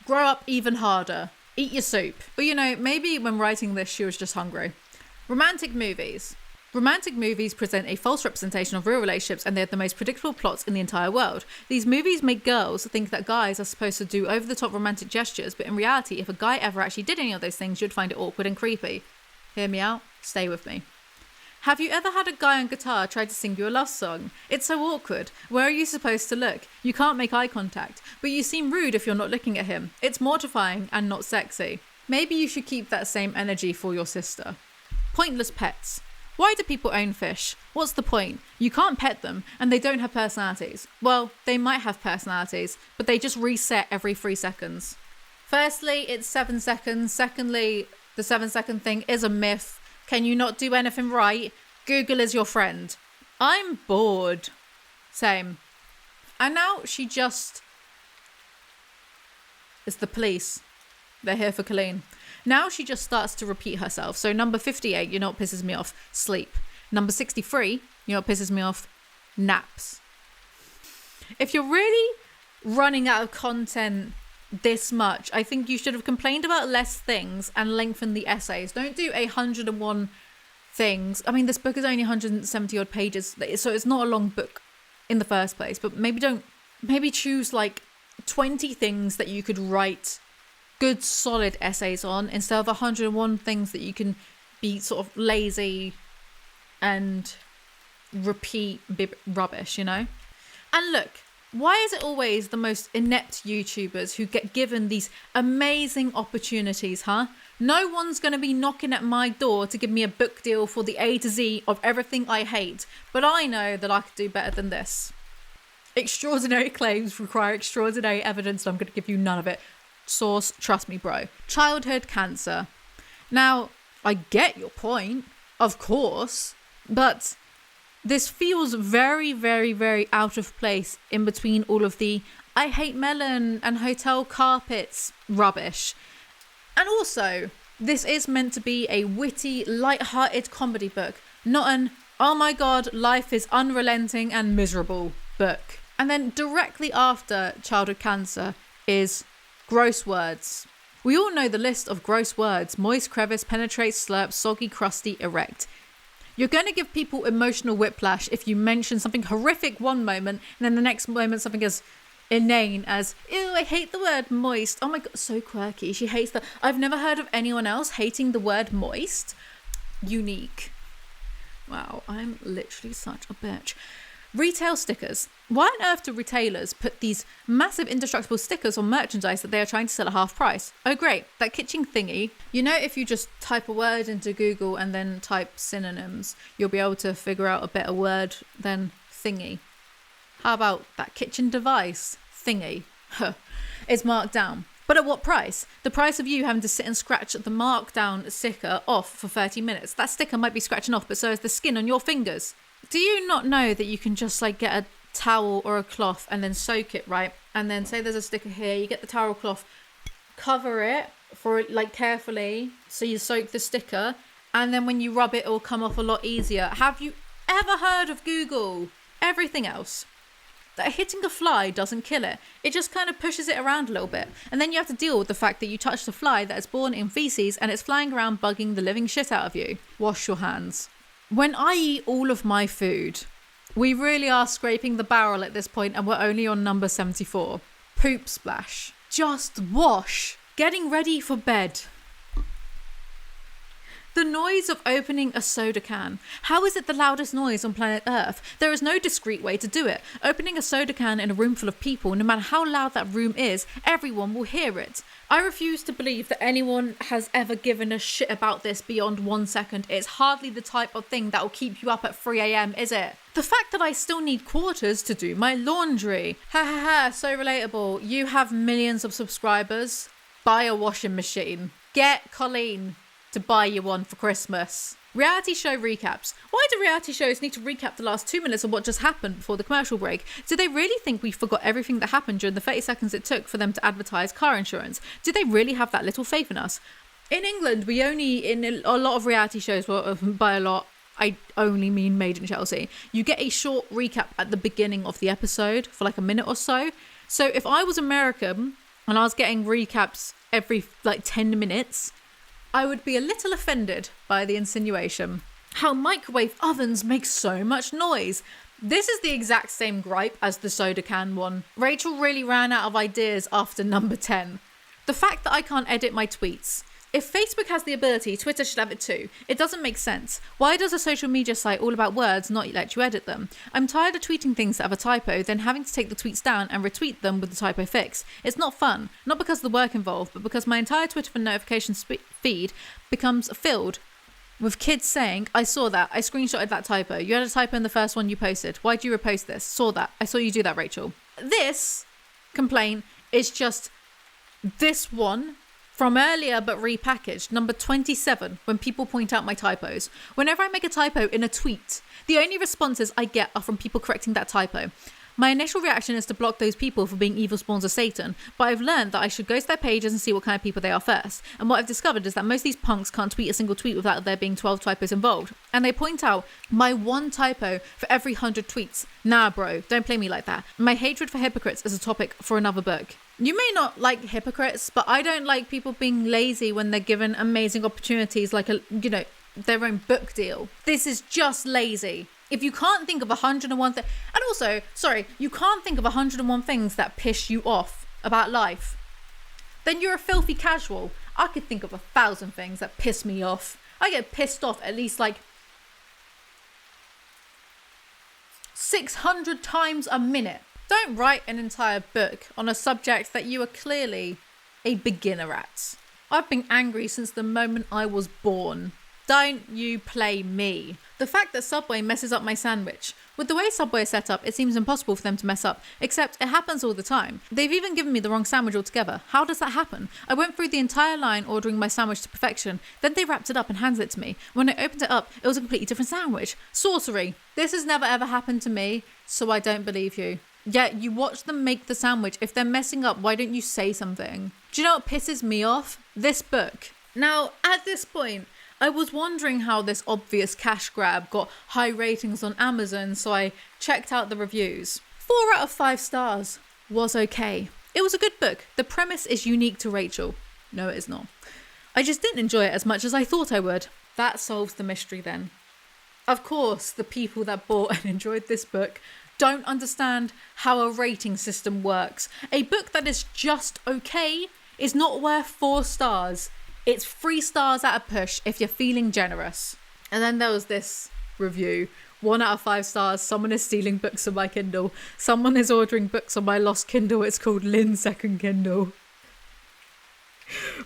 Grow up even harder. Eat your soup. But you know, maybe when writing this, she was just hungry. Romantic movies. Romantic movies present a false representation of real relationships, and they're the most predictable plots in the entire world. These movies make girls think that guys are supposed to do over-the-top romantic gestures, but in reality, if a guy ever actually did any of those things, you'd find it awkward and creepy. Hear me out? Stay with me. Have you ever had a guy on guitar try to sing you a love song? It's so awkward. Where are you supposed to look? You can't make eye contact, but you seem rude if you're not looking at him. It's mortifying and not sexy. Maybe you should keep that same energy for your sister. Pointless pets. Why do people own fish? What's the point? You can't pet them, and they don't have personalities. Well, they might have personalities, but they just reset every 3 seconds. Firstly, it's 7 seconds. Secondly, the 7-second thing is a myth. Can you not do anything right? Google is your friend. I'm bored. Same. And now she just... It's the police. They're here for Colleen. Now she just starts to repeat herself. So number 58, you know what pisses me off? Sleep. Number 63, you know what pisses me off? Naps. If you're really running out of content this much, I think you should have complained about less things and lengthened the essays. Don't do 101 things. I mean, this book is only 170 odd pages, so it's not a long book in the first place, but maybe choose like 20 things that you could write good solid essays on instead of 101 things that you can be sort of lazy and repeat rubbish, you know? And look, why is it always the most inept YouTubers who get given these amazing opportunities, huh? No one's going to be knocking at my door to give me a book deal for the A to Z of everything I hate, but I know that I could do better than this. Extraordinary claims require extraordinary evidence, and I'm going to give you none of it. Source, trust me, bro. Childhood cancer. Now, I get your point, of course, but this feels very, very, very out of place in between all of the I hate melon and hotel carpets rubbish. And also, this is meant to be a witty, light-hearted comedy book, not an oh my god, life is unrelenting and miserable book. And then directly after childhood cancer is gross words. We all know the list of gross words: moist, crevice, penetrate, slurp, soggy, crusty, erect. You're going to give people emotional whiplash if you mention something horrific one moment and then the next moment something as inane as, ew, I hate the word moist. Oh my god, so quirky. She hates that. I've never heard of anyone else hating the word moist. Unique. Wow, I'm literally such a bitch. Retail stickers. Why on earth do retailers put these massive indestructible stickers on merchandise that they are trying to sell at half price? Oh great, that kitchen thingy. You know, if you just type a word into Google and then type synonyms, you'll be able to figure out a better word than thingy. How about that kitchen device thingy? It's marked down. But at what price? The price of you having to sit and scratch the markdown sticker off for 30 minutes. That sticker might be scratching off, but so is the skin on your fingers. Do you not know that you can just like get a towel or a cloth and then soak it, right? And then say there's a sticker here, you get the towel or cloth, cover it for like carefully, so you soak the sticker, and then when you rub it, it'll come off a lot easier. Have you ever heard of Google? Everything else. That hitting a fly doesn't kill it. It just kind of pushes it around a little bit. And then you have to deal with the fact that you touched a fly that is born in feces and it's flying around bugging the living shit out of you. Wash your hands. When I eat all of my food, we really are scraping the barrel at this point, and we're only on number 74. Poop splash. Just wash. Getting ready for bed. The noise of opening a soda can. How is it the loudest noise on planet Earth? There is no discreet way to do it. Opening a soda can in a room full of people, no matter how loud that room is, everyone will hear it. I refuse to believe that anyone has ever given a shit about this beyond 1 second. It's hardly the type of thing that will keep you up at 3 a.m, is it? The fact that I still need quarters to do my laundry. Ha ha ha, so relatable. You have millions of subscribers. Buy a washing machine. Get Colleen to buy you one for Christmas. Reality show recaps. Why do reality shows need to recap the last 2 minutes of what just happened before the commercial break? Do they really think we forgot everything that happened during the 30 seconds it took for them to advertise car insurance? Do they really have that little faith in us? In England, we only, in a lot of reality shows, well, by a lot, I only mean Made in Chelsea, you get a short recap at the beginning of the episode for like a minute or so. So if I was American and I was getting recaps every like 10 minutes, I would be a little offended by the insinuation. How microwave ovens make so much noise. This is the exact same gripe as the soda can one. Rachel really ran out of ideas after number 10. The fact that I can't edit my tweets. If Facebook has the ability, Twitter should have it too. It doesn't make sense. Why does a social media site all about words not let you edit them? I'm tired of tweeting things that have a typo, then having to take the tweets down and retweet them with the typo fixed. It's not fun. Not because of the work involved, but because my entire Twitter and notification feed becomes filled with kids saying, I saw that, I screenshotted that typo. You had a typo in the first one you posted. Why'd you repost this? Saw that. I saw you do that, Rachel. This complaint is just this one from earlier but repackaged, number 27, when people point out my typos. Whenever I make a typo in a tweet, the only responses I get are from people correcting that typo. My initial reaction is to block those people for being evil spawns of Satan, but I've learned that I should go to their pages and see what kind of people they are first. And what I've discovered is that most of these punks can't tweet a single tweet without there being 12 typos involved. And they point out my one typo for every 100 tweets. Nah, bro, don't play me like that. My hatred for hypocrites is a topic for another book. You may not like hypocrites, but I don't like people being lazy when they're given amazing opportunities like their own book deal. This is just lazy. If you can't think of 101 things, and also, sorry, you can't think of 101 things that piss you off about life, then you're a filthy casual. I could think of 1,000 things that piss me off. I get pissed off at least like 600 times a minute. Don't write an entire book on a subject that you are clearly a beginner at. I've been angry since the moment I was born. Don't you play me. The fact that Subway messes up my sandwich. With the way Subway is set up, it seems impossible for them to mess up, except it happens all the time. They've even given me the wrong sandwich altogether. How does that happen? I went through the entire line ordering my sandwich to perfection, then they wrapped it up and handed it to me. When I opened it up, it was a completely different sandwich. Sorcery. This has never ever happened to me, so I don't believe you. Yeah, you watch them make the sandwich. If they're messing up, why don't you say something? Do you know what pisses me off? This book. Now, at this point, I was wondering how this obvious cash grab got high ratings on Amazon, so I checked out the reviews. 4 out of 5 stars was okay. It was a good book. The premise is unique to Rachel. No, it is not. I just didn't enjoy it as much as I thought I would. That solves the mystery then. Of course, the people that bought and enjoyed this book don't understand how a rating system works. A book that is just okay is not worth 4 stars. It's 3 stars at a push if you're feeling generous. And then there was this review. 1 out of 5 stars. Someone is stealing books on my Kindle. Someone is ordering books on my lost Kindle. It's called Lynn's second Kindle.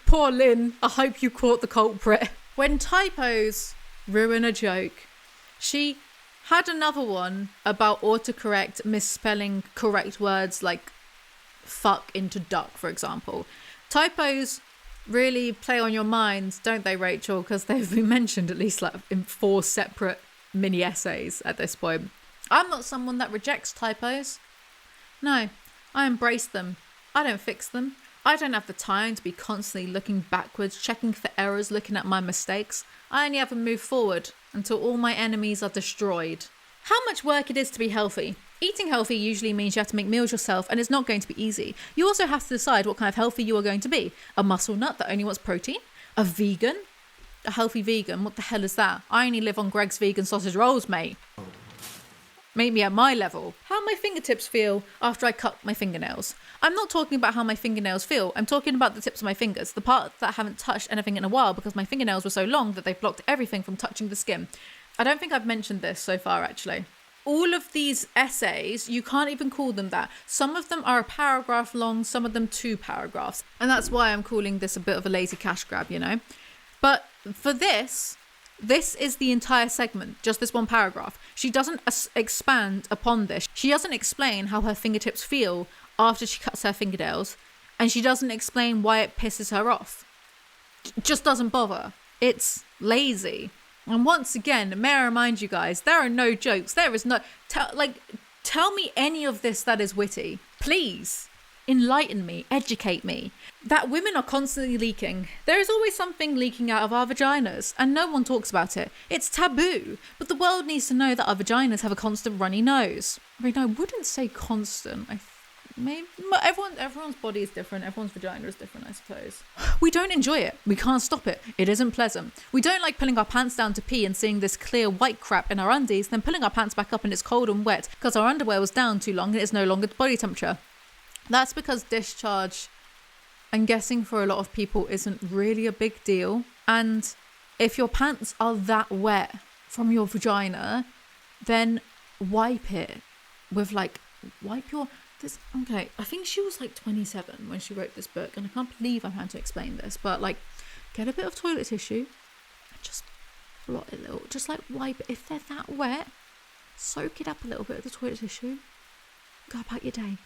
Poor Lynn. I hope you caught the culprit. When typos ruin a joke, she had another one about autocorrect misspelling correct words like fuck into duck, for example. Typos really play on your minds, don't they, Rachel? Because they've been mentioned at least like in 4 separate mini essays at this point. I'm not someone that rejects typos. No, I embrace them. I don't fix them. I don't have the time to be constantly looking backwards, checking for errors, looking at my mistakes. I only ever move forward until all my enemies are destroyed. How much work it is to be healthy. Eating healthy usually means you have to make meals yourself, and it's not going to be easy. You also have to decide what kind of healthy you are going to be. A muscle nut that only wants protein? A vegan? A healthy vegan? What the hell is that? I only live on Greg's vegan sausage rolls, mate. Meet me at my level. How my fingertips feel after I cut my fingernails. I'm not talking about how my fingernails feel. I'm talking about the tips of my fingers, the part that haven't touched anything in a while because my fingernails were so long that they've blocked everything from touching the skin. I don't think I've mentioned this so far, actually. All of these essays, you can't even call them that. Some of them are a paragraph long, some of them 2 paragraphs. And that's why I'm calling this a bit of a lazy cash grab, you know? But for this is the entire segment, just this 1 paragraph. She doesn't expand upon this. She doesn't explain how her fingertips feel after she cuts her fingernails. And she doesn't explain why it pisses her off. Just doesn't bother. It's lazy. And once again, may I remind you guys, there are no jokes. There is no... Tell me any of this that is witty. Please. Enlighten me. Educate me. That women are constantly leaking. There is always something leaking out of our vaginas, and no one talks about it. It's taboo. But the world needs to know that our vaginas have a constant runny nose. I mean, I wouldn't say constant. Maybe everyone's body is different. Everyone's vagina is different, I suppose. We don't enjoy it. We can't stop it. It isn't pleasant. We don't like pulling our pants down to pee and seeing this clear white crap in our undies, then pulling our pants back up and it's cold and wet because our underwear was down too long and it's no longer body temperature. That's because discharge, I'm guessing for a lot of people, isn't really a big deal. And if your pants are that wet from your vagina, then wipe it with wipe your... Okay, I think she was 27 when she wrote this book, and I can't believe I'm having to explain this, but get a bit of toilet tissue and just blot it a little, just wipe it. If they're that wet, soak it up a little bit of the toilet tissue, go about your day,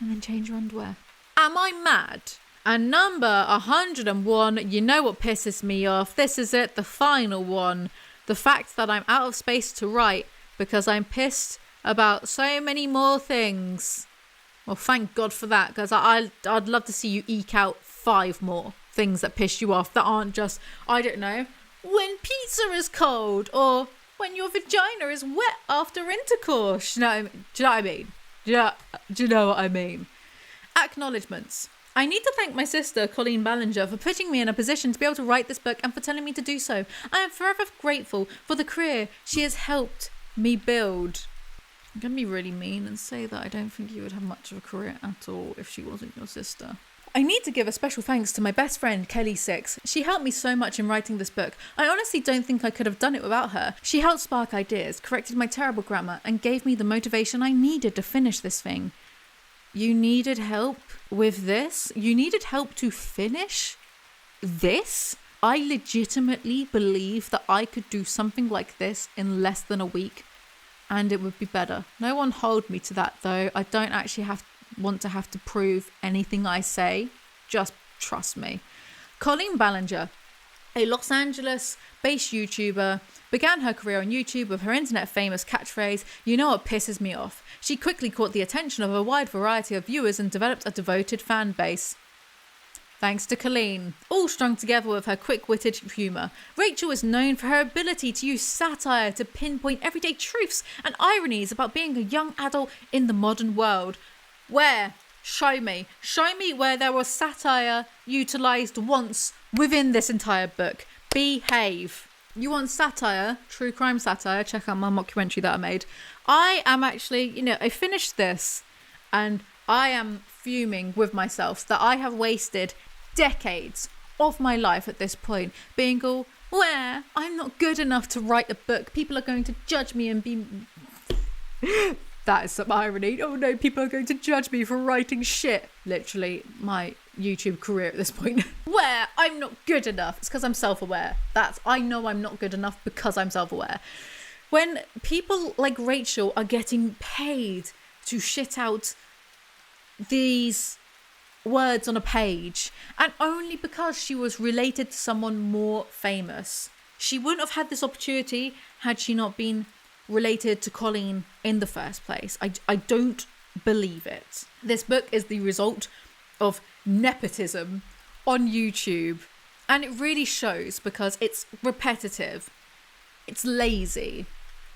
and then change your underwear. Am I mad? And number 101, you know what pisses me off? This is it, the final one. The fact that I'm out of space to write because I'm pissed about so many more things. Well, thank God for that, because I'd love to see you eke out 5 more things that piss you off that aren't just, I don't know, when pizza is cold or when your vagina is wet after intercourse. Do you know what I mean? Do you know what I mean? Acknowledgements. I need to thank my sister, Colleen Ballinger, for putting me in a position to be able to write this book and for telling me to do so. I am forever grateful for the career she has helped me build. I'm going to be really mean and say that I don't think you would have much of a career at all if she wasn't your sister. I need to give a special thanks to my best friend, Kelly Six. She helped me so much in writing this book. I honestly don't think I could have done it without her. She helped spark ideas, corrected my terrible grammar, and gave me the motivation I needed to finish this thing. You needed help with this? You needed help to finish this? I legitimately believe that I could do something like this in less than a week. And it would be better. No one hold me to that, though. I don't actually want to have to prove anything I say. Just trust me. Colleen Ballinger, a Los Angeles-based YouTuber, began her career on YouTube with her internet-famous catchphrase, "You know what pisses me off." She quickly caught the attention of a wide variety of viewers and developed a devoted fan base. Thanks to Colleen, all strung together with her quick-witted humour. Rachel is known for her ability to use satire to pinpoint everyday truths and ironies about being a young adult in the modern world. Where? Show me. Show me where there was satire utilised once within this entire book. Behave. You want satire, true crime satire, check out my mockumentary that I made. I am actually, I finished this and I am fuming with myself that I have wasted decades of my life at this point being all, where I'm not good enough to write a book. People are going to judge me and be... That is some irony. Oh no, people are going to judge me for writing shit. Literally my YouTube career at this point. Where I'm not good enough. It's because I'm self-aware. I know I'm not good enough because I'm self-aware. When people like Rachel are getting paid to shit out these words on a page, and only because she was related to someone more famous. She wouldn't have had this opportunity had she not been related to Colleen in the first place. I don't believe it. This book is the result of nepotism on YouTube, and it really shows because it's repetitive, it's lazy,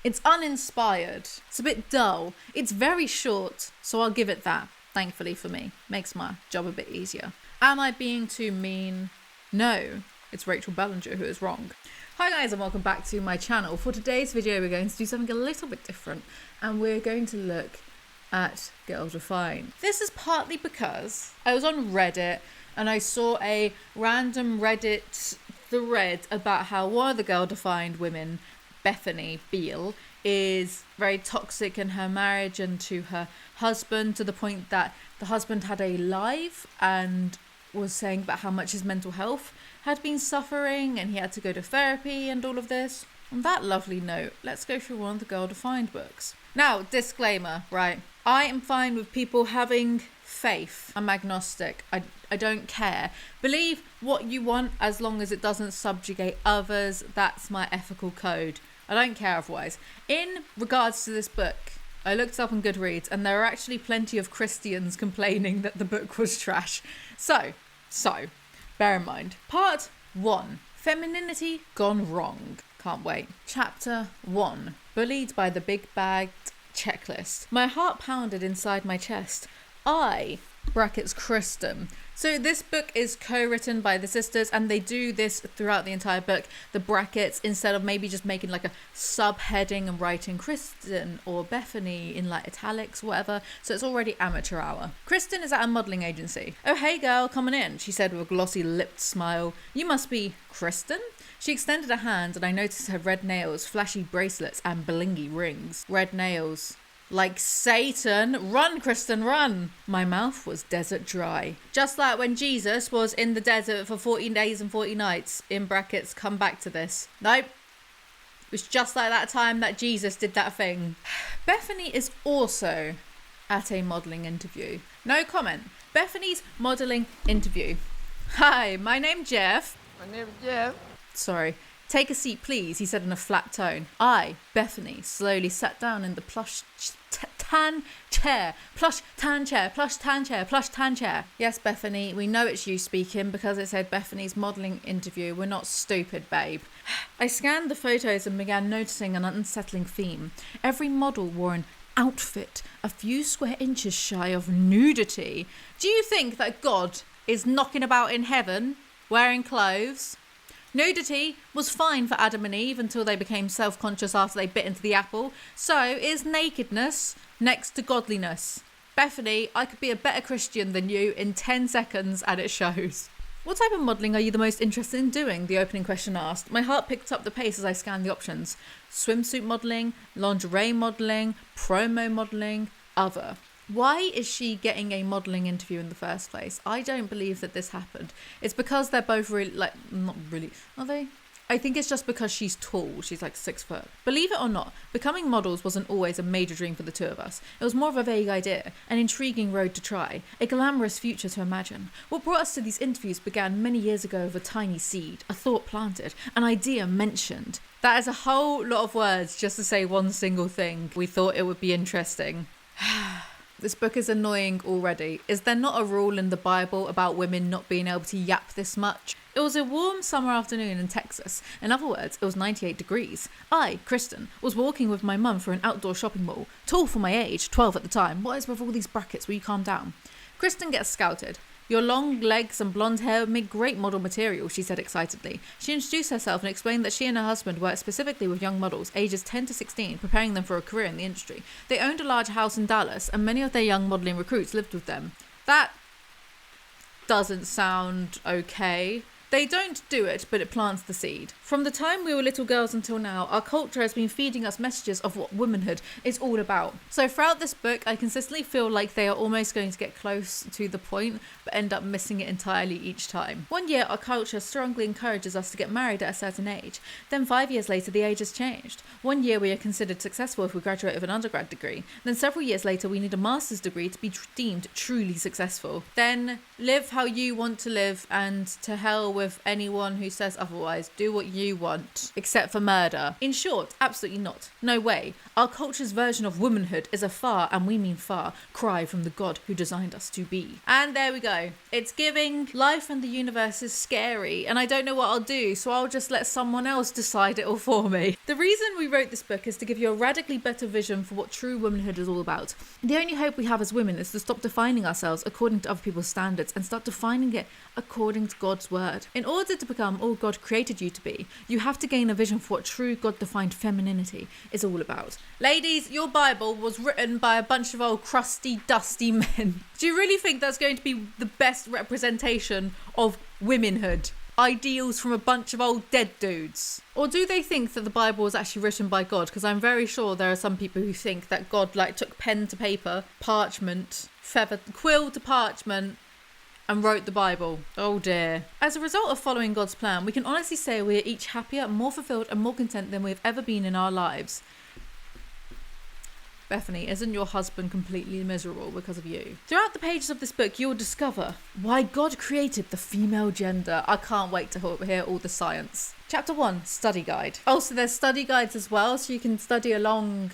it's uninspired, it's a bit dull, it's very short, so I'll give it that. Thankfully for me, makes my job a bit easier. Am I being too mean? No, it's Rachel Ballinger who is wrong. Hi guys, and welcome back to my channel. For today's video we're going to do something a little bit different, and we're going to look at Girl Defined. This is partly because I was on Reddit and I saw a random Reddit thread about how one of the Girl Defined women, Bethany Beale, is very toxic in her marriage and to her husband, to the point that the husband had a live and was saying about how much his mental health had been suffering and he had to go to therapy and all of this. On that lovely note, let's go through one of the Girl Defined books. Now, disclaimer, right? I am fine with people having faith. I'm agnostic. I don't care. Believe what you want as long as it doesn't subjugate others. That's my ethical code. I don't care otherwise. In regards to this book, I looked up on Goodreads and there are actually plenty of Christians complaining that the book was trash. So, bear in mind. Part 1. Femininity Gone Wrong. Can't wait. Chapter 1. Bullied by the big bagged checklist. My heart pounded inside my chest. Brackets Kristen. So this book is co-written by the sisters, and they do this throughout the entire book. The brackets, instead of maybe just making like a subheading and writing Kristen or Bethany in like italics, whatever. So it's already amateur hour. Kristen is at a modelling agency. "Oh, hey girl, coming in," she said with a glossy lipped smile. "You must be Kristen?" She extended a hand and I noticed her red nails, flashy bracelets and blingy rings. Red nails. Like Satan. "Run, Kristen, run." My mouth was desert dry. Just like when Jesus was in the desert for 40 days and 40 nights. In brackets, come back to this. Nope. It was just like that time that Jesus did that thing. Bethany is also at a modelling interview. No comment. Bethany's modelling interview. "Hi, my name's Jeff." My name's Jeff. Sorry. "Take a seat, please," he said in a flat tone. Bethany, slowly sat down in the plush tan chair. Plush tan chair, plush tan chair, plush tan chair. "Yes, Bethany, we know it's you speaking because it said Bethany's modelling interview. We're not stupid, babe." I scanned the photos and began noticing an unsettling theme. Every model wore an outfit a few square inches shy of nudity. Do you think that God is knocking about in heaven wearing clothes? Nudity was fine for Adam and Eve until they became self-conscious after they bit into the apple. So is nakedness next to godliness. Bethany, I could be a better Christian than you in 10 seconds and it shows. "What type of modelling are you the most interested in doing?" the opening question asked. My heart picked up the pace as I scanned the options. Swimsuit modelling, lingerie modelling, promo modelling, other. Why is she getting a modelling interview in the first place? I don't believe that this happened. It's because they're both really, not really, are they? I think it's just because she's tall. She's like 6 foot. Believe it or not, becoming models wasn't always a major dream for the two of us. It was more of a vague idea, an intriguing road to try, a glamorous future to imagine. What brought us to these interviews began many years ago with a tiny seed, a thought planted, an idea mentioned. That is a whole lot of words just to say one single thing. We thought it would be interesting. This book is annoying already. Is there not a rule in the Bible about women not being able to yap this much? It was a warm summer afternoon in Texas. In other words, it was 98 degrees. I, Kristen, was walking with my mum through an outdoor shopping mall. Tall for my age, 12 at the time. What is with all these brackets? Will you calm down? Kristen gets scouted. "Your long legs and blonde hair would make great model material," she said excitedly. She introduced herself and explained that she and her husband worked specifically with young models, ages 10 to 16, preparing them for a career in the industry. They owned a large house in Dallas, and many of their young modelling recruits lived with them. That doesn't sound okay. They don't do it, but it plants the seed. From the time we were little girls until now, our culture has been feeding us messages of what womanhood is all about. So throughout this book, I consistently feel like they are almost going to get close to the point, but end up missing it entirely each time. One year, our culture strongly encourages us to get married at a certain age. Then 5 years later, the age has changed. One year, we are considered successful if we graduate with an undergrad degree. Then several years later, we need a master's degree to be deemed truly successful. Then live how you want to live, and to hell with anyone who says otherwise. Do what you want, except for murder. In short, absolutely not. No way. Our culture's version of womanhood is a far, and we mean far, cry from the God who designed us to be. And there we go. It's giving life and the universe is scary, and I don't know what I'll do, so I'll just let someone else decide it all for me. The reason we wrote this book is to give you a radically better vision for what true womanhood is all about. The only hope we have as women is to stop defining ourselves according to other people's standards and start defining it according to God's word. In order to become all God created you to be, you have to gain a vision for what true God-defined femininity is all about. Ladies, your Bible was written by a bunch of old crusty, dusty men. Do you really think that's going to be the best representation of womanhood? Ideals from a bunch of old dead dudes? Or do they think that the Bible was actually written by God? Because I'm very sure there are some people who think that God took pen to paper, parchment, feather, quill to parchment, and wrote the Bible. Oh dear. As a result of following God's plan, we can honestly say we are each happier, more fulfilled, and more content than we've ever been in our lives. Bethany, isn't your husband completely miserable because of you? Throughout the pages of this book, you'll discover why God created the female gender. I can't wait to hear all the science. Chapter 1, Study Guide. Oh, so there's study guides as well, so you can study along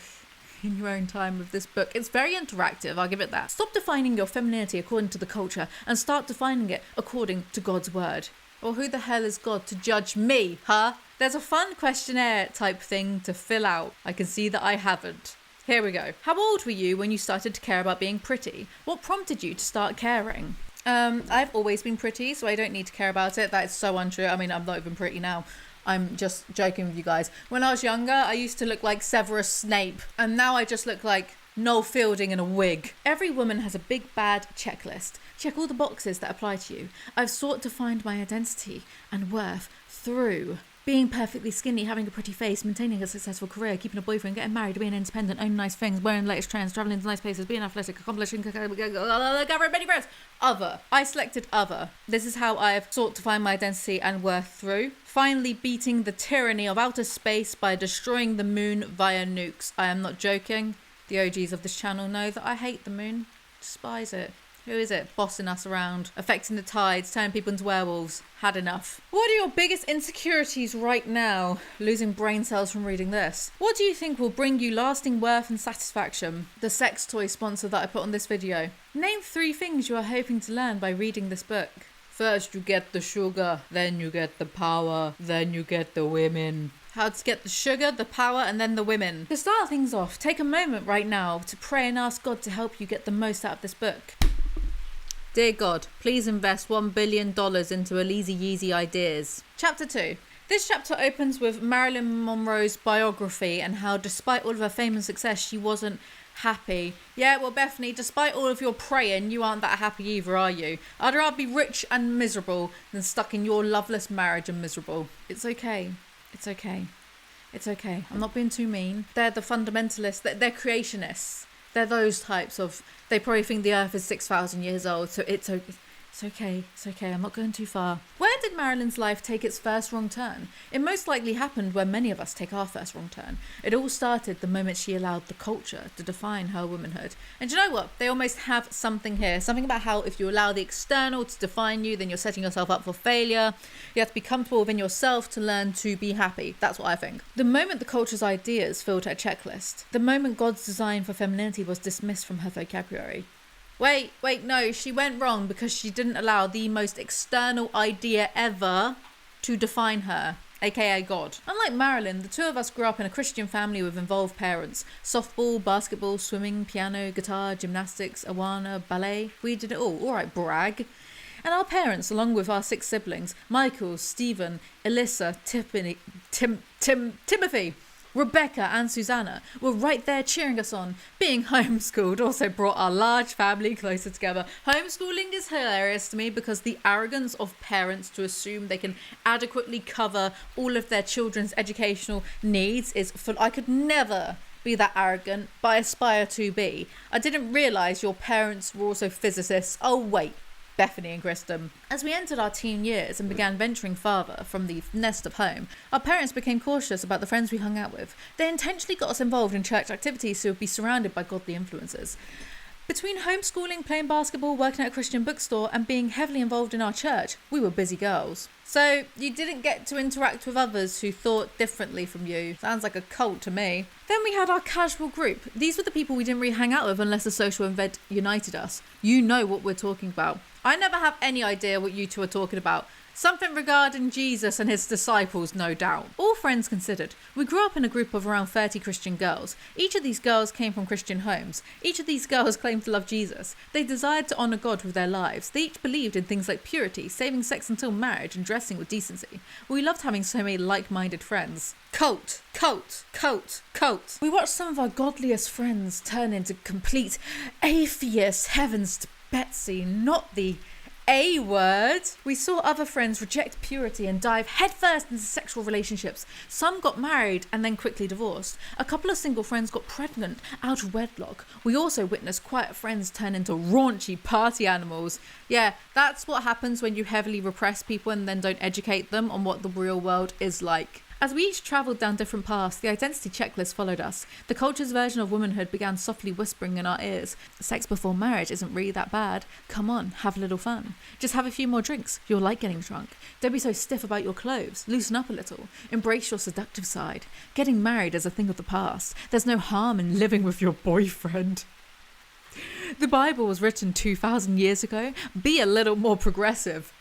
in your own time with this book. It's very interactive, I'll give it that. Stop defining your femininity according to the culture and start defining it according to God's word. Or who the hell is God to judge me, huh? There's a fun questionnaire type thing to fill out. I can see that I haven't. Here we go. How old were you when you started to care about being pretty? What prompted you to start caring? I've always been pretty, so I don't need to care about it. That is so untrue. I mean, I'm not even pretty now. I'm just joking with you guys. When I was younger, I used to look like Severus Snape, and now I just look like Noel Fielding in a wig. Every woman has a big bad checklist. Check all the boxes that apply to you. I've sought to find my identity and worth through being perfectly skinny, having a pretty face, maintaining a successful career, keeping a boyfriend, getting married, being independent, owning nice things, wearing the latest trends, travelling to nice places, being athletic, accomplishing, gathering many friends. Other. I selected other. This is how I have sought to find my identity and worth through. Finally beating the tyranny of outer space by destroying the moon via nukes. I am not joking. The OGs of this channel know that I hate the moon. Despise it. Who is it? Bossing us around, affecting the tides, turning people into werewolves. Had enough. What are your biggest insecurities right now? Losing brain cells from reading this. What do you think will bring you lasting worth and satisfaction? The sex toy sponsor that I put on this video. Name 3 things you are hoping to learn by reading this book. First you get the sugar, then you get the power, then you get the women. How to get the sugar, the power, and then the women. To start things off, take a moment right now to pray and ask God to help you get the most out of this book. Dear God, please invest $1 billion into Aleezy Yeezy ideas. Chapter 2. This chapter opens with Marilyn Monroe's biography and how despite all of her fame and success, she wasn't happy. Yeah, well, Bethany, despite all of your praying, you aren't that happy either, are you? I'd rather be rich and miserable than stuck in your loveless marriage and miserable. It's okay. It's okay. It's okay. I'm not being too mean. They're the fundamentalists. They're creationists. They're those types of... They probably think the earth is 6,000 years old, so it's okay. It's okay. It's okay. I'm not going too far. Where did Marilyn's life take its first wrong turn? It most likely happened where many of us take our first wrong turn. It all started the moment she allowed the culture to define her womanhood. And do you know what? They almost have something here. Something about how if you allow the external to define you, then you're setting yourself up for failure. You have to be comfortable within yourself to learn to be happy. That's what I think. The moment the culture's ideas filled her checklist, the moment God's design for femininity was dismissed from her vocabulary. Wait, no, she went wrong because she didn't allow the most external idea ever to define her, aka God. Unlike Marilyn, the two of us grew up in a Christian family with involved parents. Softball, basketball, swimming, piano, guitar, gymnastics, Awana, ballet. We did it all. Alright, brag. And our parents, along with our 6 siblings, Michael, Stephen, Alyssa, Timothy, Rebecca and Susanna were right there cheering us on. Being homeschooled also brought our large family closer together. Homeschooling is hilarious to me because the arrogance of parents to assume they can adequately cover all of their children's educational needs is full. I could never be that arrogant, but I aspire to be. I didn't realise your parents were also physicists. Oh wait, Bethany and Kristen. As we entered our teen years and began venturing farther from the nest of home, our parents became cautious about the friends we hung out with. They intentionally got us involved in church activities so we'd be surrounded by godly influences. Between homeschooling, playing basketball, working at a Christian bookstore, and being heavily involved in our church, we were busy girls. So you didn't get to interact with others who thought differently from you. Sounds like a cult to me. Then we had our casual group. These were the people we didn't really hang out with unless a social event united us. You know what we're talking about. I never have any idea what you two are talking about. Something regarding Jesus and his disciples, no doubt. All friends considered, we grew up in a group of around 30 Christian girls. Each of these girls came from Christian homes. Each of these girls claimed to love Jesus. They desired to honour God with their lives. They each believed in things like purity, saving sex until marriage, and dressing with decency. We loved having so many like-minded friends. Cult. We watched some of our godliest friends turn into complete atheists. Heavens to Betsy, not the A word. We saw other friends reject purity and dive headfirst into sexual relationships. Some got married and then quickly divorced. A couple of single friends got pregnant out of wedlock. We also witnessed quiet friends turn into raunchy party animals. Yeah, that's what happens when you heavily repress people and then don't educate them on what the real world is like. As we each travelled down different paths, the identity checklist followed us. The culture's version of womanhood began softly whispering in our ears. Sex before marriage isn't really that bad. Come on, have a little fun. Just have a few more drinks. You'll like getting drunk. Don't be so stiff about your clothes. Loosen up a little. Embrace your seductive side. Getting married is a thing of the past. There's no harm in living with your boyfriend. The Bible was written 2,000 years ago. Be a little more progressive.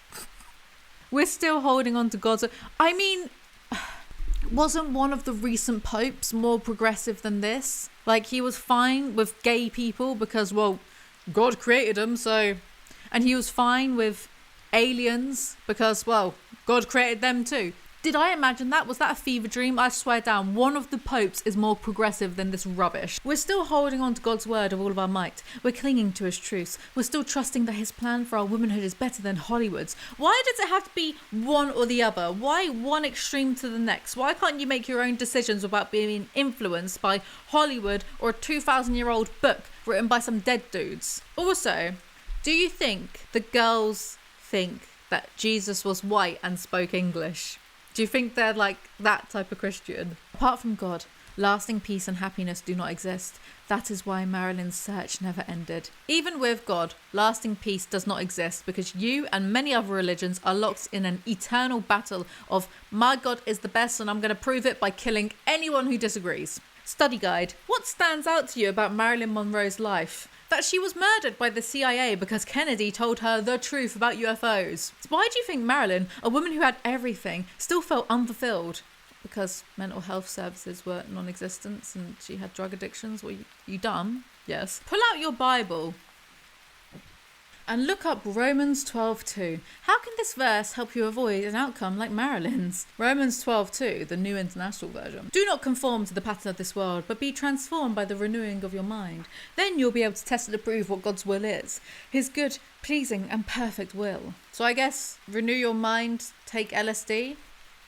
We're still holding on to God's... Wasn't one of the recent popes more progressive than this? Like, he was fine with gay people because, well, God created them, so... And he was fine with aliens because, well, God created them too. Did I imagine that? Was that a fever dream? I swear down, one of the popes is more progressive than this rubbish. We're still holding on to God's word with all of our might. We're clinging to his truths. We're still trusting that his plan for our womanhood is better than Hollywood's. Why does it have to be one or the other? Why one extreme to the next? Why can't you make your own decisions without being influenced by Hollywood or a 2,000-year-old book written by some dead dudes? Also, do you think the girls think that Jesus was white and spoke English? Do you think they're like that type of Christian? Apart from God, lasting peace and happiness do not exist. That is why Marilyn's search never ended. Even with God, lasting peace does not exist because you and many other religions are locked in an eternal battle of my God is the best and I'm going to prove it by killing anyone who disagrees. Study guide. What stands out to you about Marilyn Monroe's life? That she was murdered by the CIA because Kennedy told her the truth about UFOs. So why do you think Marilyn, a woman who had everything, still felt unfulfilled? Because mental health services were non-existent and she had drug addictions? Were you dumb? Yes. Pull out your Bible and look up Romans 12:2. How can this verse help you avoid an outcome like Marilyn's? Romans 12:2, the New International Version. Do not conform to the pattern of this world, but be transformed by the renewing of your mind. Then you'll be able to test and approve what God's will is. His good, pleasing and perfect will. So I guess renew your mind, take LSD.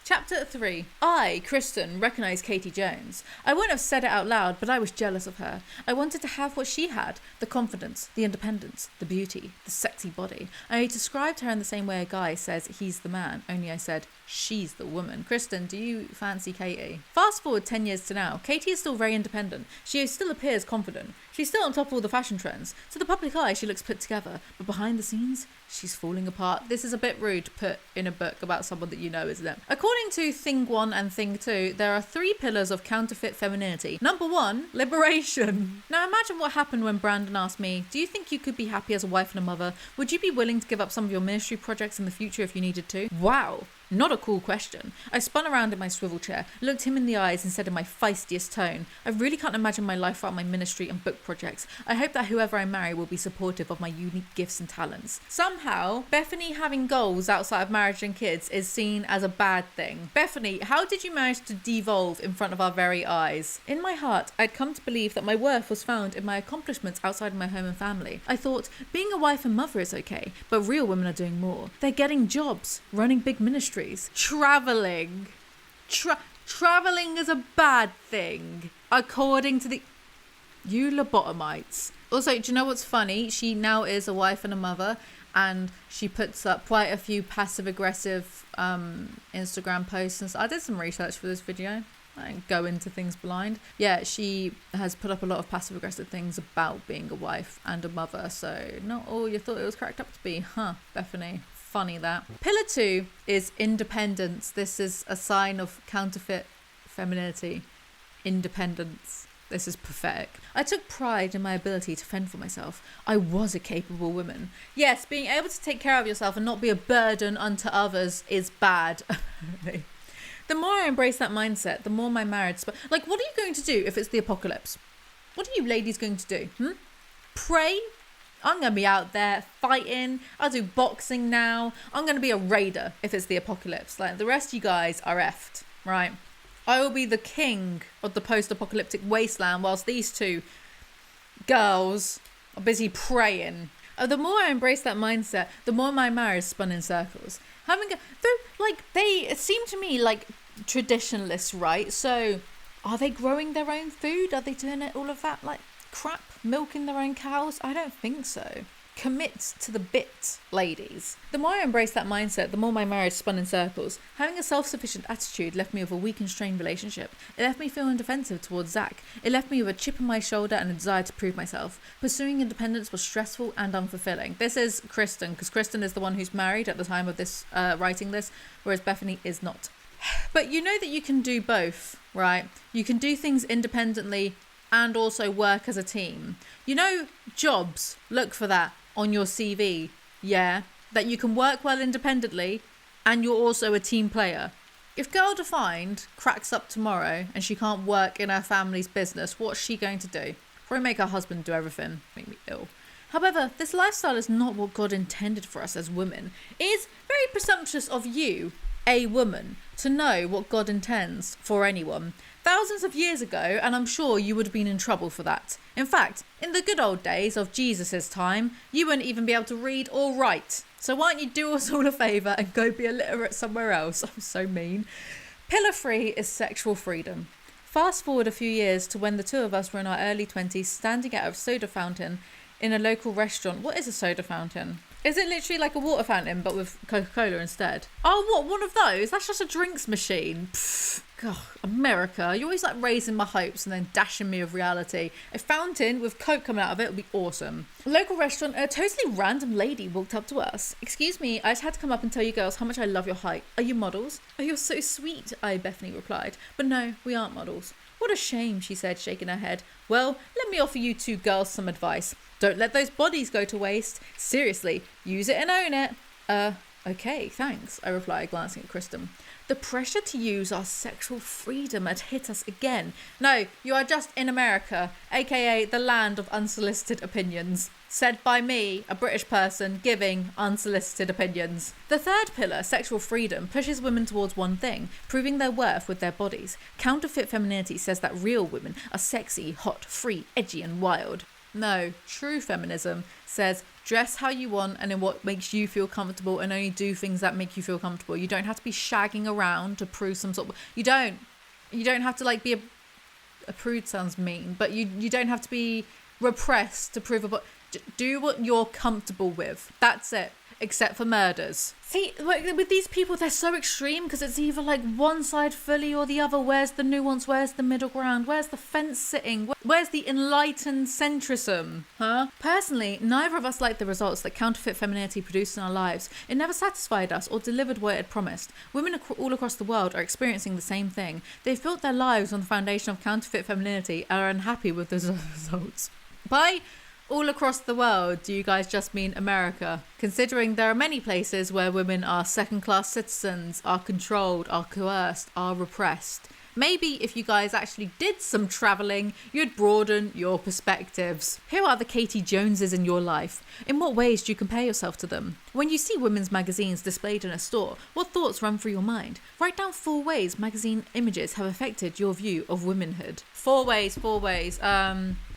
Chapter 3. I, Kristen, recognise Katie Jones. I wouldn't have said it out loud, but I was jealous of her. I wanted to have what she had. The confidence, the independence, the beauty, the sexy body. I described her in the same way a guy says he's the man, only I said she's the woman. Kristen, do you fancy Katie? Fast forward 10 years to now. Katie is still very independent. She still appears confident. She's still on top of all the fashion trends. To the public eye, she looks put together. But behind the scenes, she's falling apart. This is a bit rude to put in a book about someone that you know, isn't it? According to Thing 1 and Thing 2, there are 3 pillars of counterfeit femininity. Number 1, liberation. Now imagine what happened when Brandon asked me, do you think you could be happy as a wife and a mother? Would you be willing to give up some of your ministry projects in the future if you needed to? Wow. Not a cool question. I spun around in my swivel chair, looked him in the eyes and said in my feistiest tone, I really can't imagine my life without my ministry and book projects. I hope that whoever I marry will be supportive of my unique gifts and talents. Somehow, Bethany having goals outside of marriage and kids is seen as a bad thing. Bethany, how did you manage to devolve in front of our very eyes? In my heart, I'd come to believe that my worth was found in my accomplishments outside my home and family. I thought, being a wife and mother is okay, but real women are doing more. They're getting jobs, running big ministries. Traveling is a bad thing, according to you lobotomites. Also, do you know what's funny? She now is a wife and a mother, and she puts up quite a few passive-aggressive Instagram posts. And I did some research for this video. I didn't go into things blind. Yeah, she has put up a lot of passive-aggressive things about being a wife and a mother. So not all you thought it was cracked up to be, huh, Bethany? Funny that. Pillar 2 is independence. This is a sign of counterfeit femininity. Independence. This is pathetic. I took pride in my ability to fend for myself. I was a capable woman. Yes, being able to take care of yourself and not be a burden unto others is bad. The more I embrace that mindset, the more my marriage... what are you going to do if it's the apocalypse? What are you ladies going to do? Pray? I'm going to be out there fighting. I'll do boxing now. I'm going to be a raider if it's the apocalypse. Like, the rest of you guys are effed, right? I will be the king of the post-apocalyptic wasteland whilst these two girls are busy praying. The more I embrace that mindset, the more my marriage spun in circles. It seem to me like traditionalists, right? So are they growing their own food? Are they doing all of that like crap, milking their own cows? I don't think so. Commit to the bit, ladies. The more I embraced that mindset, the more my marriage spun in circles. Having a self-sufficient attitude left me with a weak and strained relationship. It left me feeling defensive towards Zach. It left me with a chip on my shoulder and a desire to prove myself. Pursuing independence was stressful and unfulfilling. This is Kristen, because Kristen is the one who's married at the time of this writing this, whereas Bethany is not. But you know that you can do both, right? You can do things independently and also work as a team. You know, jobs, look for that on your CV, yeah? That you can work well independently and you're also a team player. If Girl Defined cracks up tomorrow and she can't work in her family's business, what's she going to do? Probably make her husband do everything. Make me ill. However, this lifestyle is not what God intended for us as women. It is very presumptuous of you, a woman, to know what God intends for anyone. Thousands of years ago, and I'm sure you would have been in trouble for that. In fact, in the good old days of Jesus' time, you wouldn't even be able to read or write. So why don't you do us all a favour and go be illiterate somewhere else? I'm so mean. Pillar 3 is sexual freedom. Fast forward a few years to when the two of us were in our early 20s standing at a soda fountain in a local restaurant. What is a soda fountain? Is it literally like a water fountain but with Coca-Cola instead? Oh, what? One of those? That's just a drinks machine. Pfft. God, America, you're always like raising my hopes and then dashing me with reality. A fountain with Coke coming out of it would be awesome. A local restaurant, a totally random lady walked up to us. Excuse me, I just had to come up and tell you girls how much I love your height. Are you models? Oh, you're so sweet, Bethany replied. But no, we aren't models. What a shame, she said, shaking her head. Well, let me offer you two girls some advice. Don't let those bodies go to waste. Seriously, use it and own it. Okay, thanks, I replied, glancing at Kristen. The pressure to use our sexual freedom had hit us again. No, you are just in America, aka the land of unsolicited opinions. Said by me, a British person, giving unsolicited opinions. The third pillar, sexual freedom, pushes women towards one thing, proving their worth with their bodies. Counterfeit femininity says that real women are sexy, hot, free, edgy and wild. No, true feminism says dress how you want and in what makes you feel comfortable and only do things that make you feel comfortable. You don't have to be shagging around to prove some sort of... You don't have to like be a prude sounds mean, but you don't have to be repressed to prove do what you're comfortable with. That's it. Except for murders. See, like, with these people, they're so extreme because it's either like one side fully or the other. Where's the nuance? Where's the middle ground? Where's the fence sitting? Where's the enlightened centrism? Huh? Personally, neither of us liked the results that counterfeit femininity produced in our lives. It never satisfied us or delivered what it had promised. Women all across the world are experiencing the same thing. They've built their lives on the foundation of counterfeit femininity and are unhappy with the results. By All across the world, do you guys just mean America? Considering there are many places where women are second-class citizens, are controlled, are coerced, are repressed. Maybe if you guys actually did some travelling, you'd broaden your perspectives. Who are the Katie Joneses in your life? In what ways do you compare yourself to them? When you see women's magazines displayed in a store, what thoughts run through your mind? Write down 4 ways magazine images have affected your view of womanhood. 4 ways.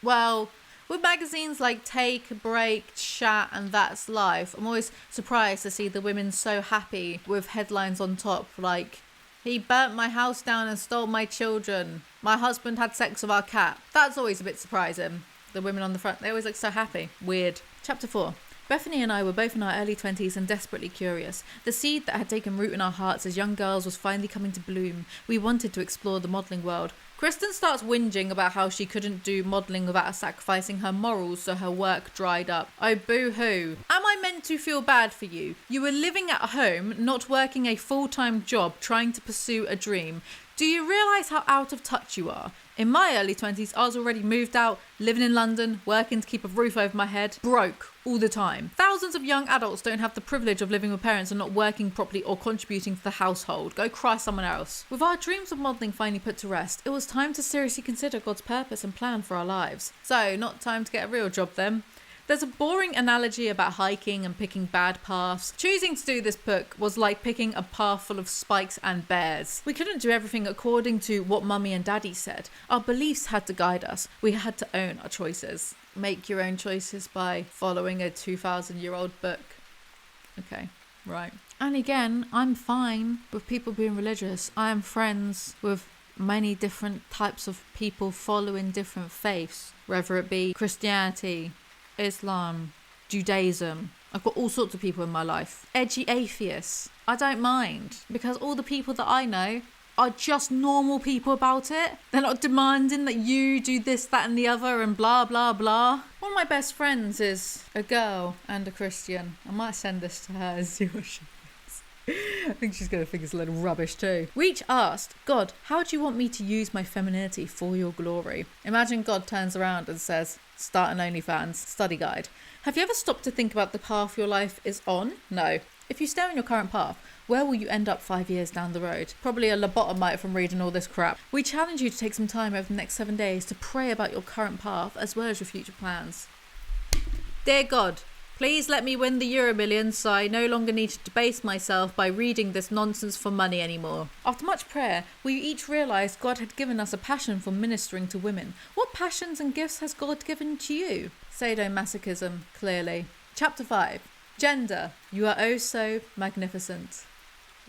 Well, with magazines like Take, Break, Chat and That's Life, I'm always surprised to see the women so happy with headlines on top like, "He burnt my house down and stole my children. My husband had sex with our cat." That's always a bit surprising. The women on the front, they always look so happy. Weird. Chapter 4. Bethany and I were both in our early 20s and desperately curious. The seed that had taken root in our hearts as young girls was finally coming to bloom. We wanted to explore the modelling world. Kristen starts whinging about how she couldn't do modelling without sacrificing her morals, so her work dried up. Oh, boo-hoo. Am I meant to feel bad for you? You were living at home, not working a full-time job, trying to pursue a dream. Do you realise how out of touch you are? In my early 20s, I was already moved out, living in London, working to keep a roof over my head, broke all the time. Thousands of young adults don't have the privilege of living with parents and not working properly or contributing to the household. Go cry someone else. With our dreams of modelling finally put to rest, it was time to seriously consider God's purpose and plan for our lives. So, not time to get a real job then. There's a boring analogy about hiking and picking bad paths. Choosing to do this book was like picking a path full of spikes and bears. We couldn't do everything according to what mummy and daddy said. Our beliefs had to guide us. We had to own our choices. Make your own choices by following a 2,000-year-old book. Okay, right. And again, I'm fine with people being religious. I am friends with many different types of people following different faiths, whether it be Christianity, Islam, Judaism. I've got all sorts of people in my life. Edgy atheists. I don't mind, because all the people that I know are just normal people about it. They're not demanding that you do this, that and the other and blah, blah, blah. One of my best friends is a girl and a Christian. I might send this to her and see what she thinks. I think she's going to think it's a little rubbish too. We each asked, "God, how do you want me to use my femininity for your glory?" Imagine God turns around and says, "Start an OnlyFans study guide." Have you ever stopped to think about the path your life is on? No. If you stay on your current path, where will you end up 5 years down the road? Probably a lobotomite from reading all this crap. We challenge you to take some time over the next 7 days to pray about your current path as well as your future plans. Dear God, please let me win the Euro Millions so I no longer need to debase myself by reading this nonsense for money anymore. After much prayer, we each realised God had given us a passion for ministering to women. What passions and gifts has God given to you? Sadomasochism, clearly. Chapter 5. Gender. You are oh so magnificent.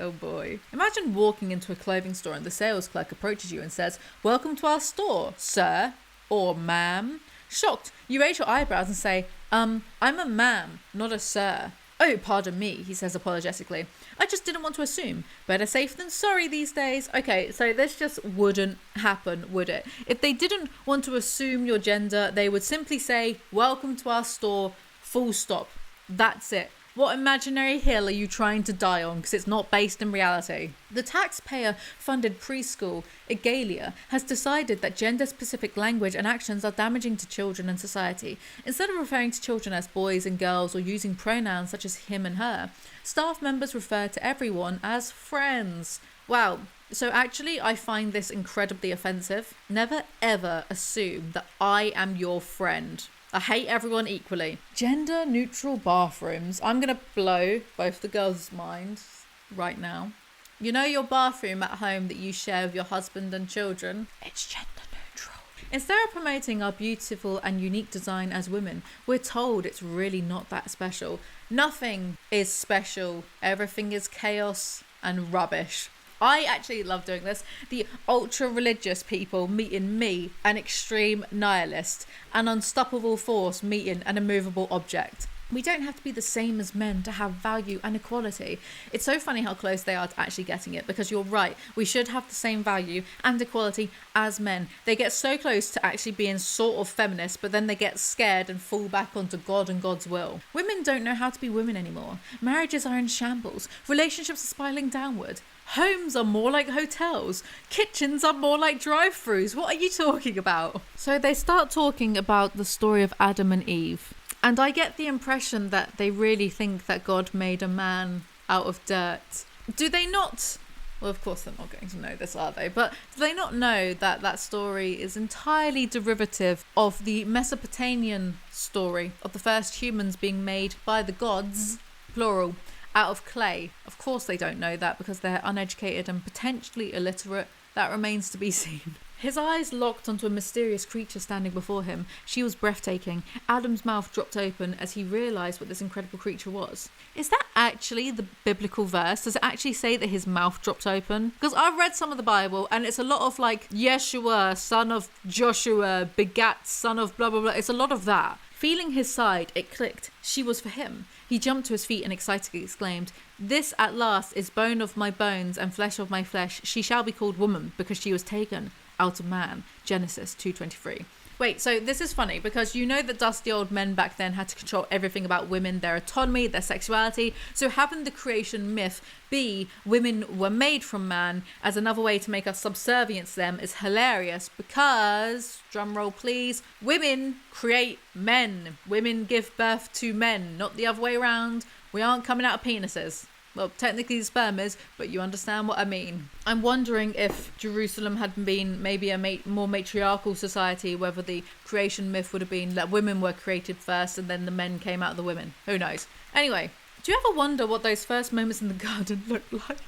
Oh boy. Imagine walking into a clothing store and the sales clerk approaches you and says, "Welcome to our store, sir," or "ma'am." Shocked, you raise your eyebrows and say, I'm a ma'am, not a sir." "Oh, pardon me," he says apologetically. "I just didn't want to assume. Better safe than sorry these days." Okay, so this just wouldn't happen, would it? If they didn't want to assume your gender, they would simply say, "Welcome to our store," full stop. That's it. What imaginary hill are you trying to die on? Because it's not based in reality. The taxpayer-funded preschool, Abbigale, has decided that gender-specific language and actions are damaging to children and society. Instead of referring to children as boys and girls or using pronouns such as him and her, staff members refer to everyone as friends. Wow. So actually, I find this incredibly offensive. Never ever assume that I am your friend. I hate everyone equally. Gender neutral bathrooms. I'm going to blow both the girls' minds right now. You know your bathroom at home that you share with your husband and children? It's gender neutral. Instead of promoting our beautiful and unique design as women, we're told it's really not that special. Nothing is special. Everything is chaos and rubbish. I actually love doing this. The ultra-religious people meeting me, an extreme nihilist, an unstoppable force meeting an immovable object. We don't have to be the same as men to have value and equality. It's so funny how close they are to actually getting it, because you're right. We should have the same value and equality as men. They get so close to actually being sort of feminist, but then they get scared and fall back onto God and God's will. Women don't know how to be women anymore. Marriages are in shambles. Relationships are spiraling downward. Homes are more like hotels. Kitchens are more like drive-thrus. What are you talking about? So they start talking about the story of Adam and Eve. And I get the impression that they really think that God made a man out of dirt. Do they not? Well, of course they're not going to know this, are they? But do they not know that that story is entirely derivative of the Mesopotamian story of the first humans being made by the gods, plural, out of clay? Of course they don't know that, because they're uneducated and potentially illiterate. That remains to be seen. His eyes locked onto a mysterious creature standing before him. She was breathtaking. Adam's mouth dropped open as he realised what this incredible creature was. Is that actually the biblical verse? Does it actually say that his mouth dropped open? Because I've read some of the Bible and it's a lot of like, Yeshua, son of Joshua, begat, son of blah, blah, blah. It's a lot of that. Feeling his side, it clicked. She was for him. He jumped to his feet and excitedly exclaimed, "This at last is bone of my bones and flesh of my flesh. She shall be called woman, because she was taken out of man." Genesis 2:23. Wait, so this is funny, because you know that dusty old men back then had to control everything about women, their autonomy, their sexuality. So having the creation myth be women were made from man as another way to make us subservient to them is hilarious, because, drumroll please, women create men. Women give birth to men, not the other way around. We aren't coming out of penises. Well, technically the sperm is, but you understand what I mean. I'm wondering if Jerusalem had been maybe a more matriarchal society, whether the creation myth would have been that women were created first and then the men came out of the women. Who knows? Anyway, do you ever wonder what those first moments in the garden looked like?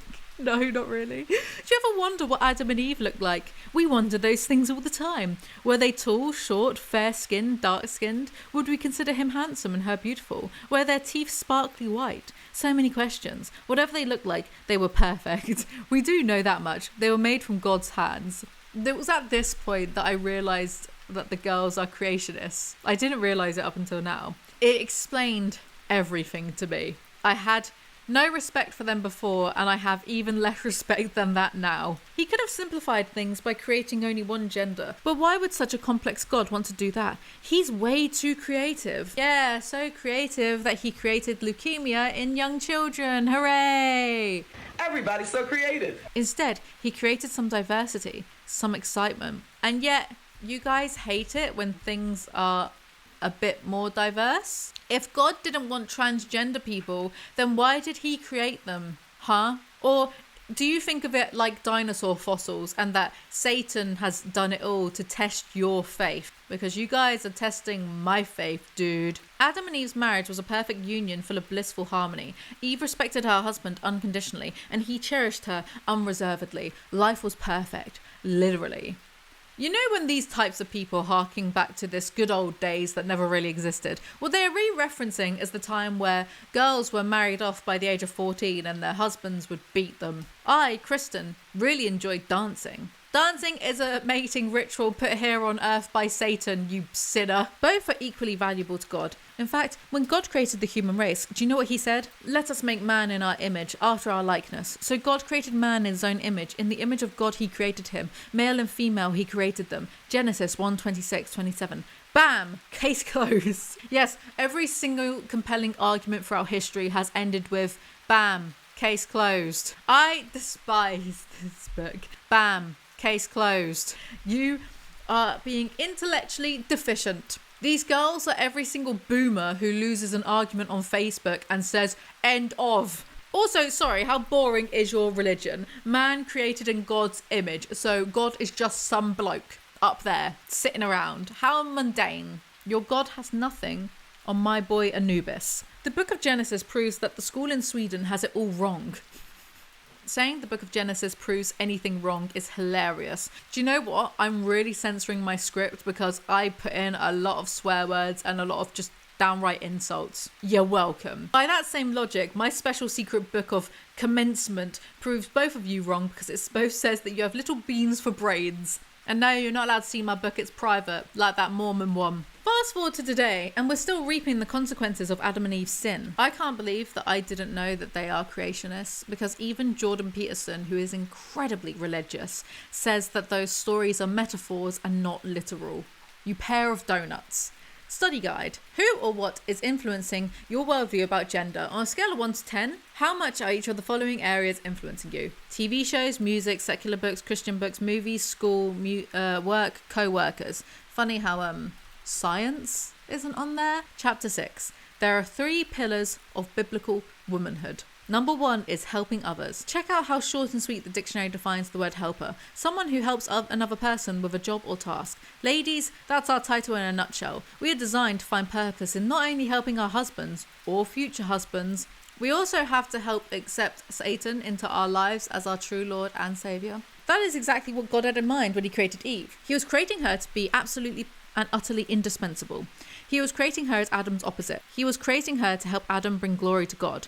No, not really. Do you ever wonder what Adam and Eve looked like? We wonder those things all the time. Were they tall, short, fair-skinned, dark-skinned? Would we consider him handsome and her beautiful? Were their teeth sparkly white? So many questions. Whatever they looked like, they were perfect. We do know that much. They were made from God's hands. It was at this point that I realised that the girls are creationists. I didn't realise it up until now. It explained everything to me. I had no respect for them before, and I have even less respect than that now. He could have simplified things by creating only one gender, but why would such a complex god want to do that? He's way too creative. Yeah, so creative that he created leukemia in young children. Hooray! Everybody's so creative. Instead, he created some diversity, some excitement, and yet you guys hate it when things are a bit more diverse. If God didn't want transgender people, then why did he create them? Huh? Or do you think of it like dinosaur fossils and that Satan has done it all to test your faith? Because you guys are testing my faith, dude. Adam and Eve's marriage was a perfect union full of blissful harmony. Eve respected her husband unconditionally and he cherished her unreservedly. Life was perfect, literally. You know when these types of people harking back to this good old days that never really existed? Well, they're re-referencing as the time where girls were married off by the age of 14 and their husbands would beat them. I, Kristen, really enjoyed dancing. Dancing is a mating ritual put here on earth by Satan, you sinner. Both are equally valuable to God. In fact, when God created the human race, do you know what he said? Let us make man in our image, after our likeness. So God created man in his own image. In the image of God he created him. Male and female he created them. Genesis 1:26-27. Bam! Case closed. Yes, every single compelling argument throughout history has ended with bam! Case closed. I despise this book. Bam! Case closed. You are being intellectually deficient. These girls are every single boomer who loses an argument on Facebook and says, end of. Also, sorry, how boring is your religion? Man created in God's image, so God is just some bloke up there, sitting around. How mundane. Your God has nothing on my boy Anubis. The book of Genesis proves that the school in Sweden has it all wrong. Saying the book of Genesis proves anything wrong is hilarious. Do you know what? I'm really censoring my script because I put in a lot of swear words and a lot of just downright insults. You're welcome. By that same logic, my special secret book of commencement proves both of you wrong because it both says that you have little beans for brains And no, you're not allowed to see my book, it's private, like that Mormon one. Fast forward to today, and we're still reaping the consequences of Adam and Eve's sin. I can't believe that I didn't know that they are creationists, because even Jordan Peterson, who is incredibly religious, says that those stories are metaphors and not literal. You pair of donuts. Study guide. Who or what is influencing your worldview about gender? On a scale of 1 to 10, how much are each of the following areas influencing you? TV shows, music, secular books, Christian books, movies, school, work, co-workers. Funny how science isn't on there. Chapter 6. There are 3 pillars of biblical womanhood. Number 1 is helping others. Check out how short and sweet the dictionary defines the word helper. Someone who helps another person with a job or task. Ladies, that's our title in a nutshell. We are designed to find purpose in not only helping our husbands or future husbands, we also have to help accept Satan into our lives as our true Lord and Saviour. That is exactly what God had in mind when he created Eve. He was creating her to be absolutely and utterly indispensable. He was creating her as Adam's opposite. He was creating her to help Adam bring glory to God.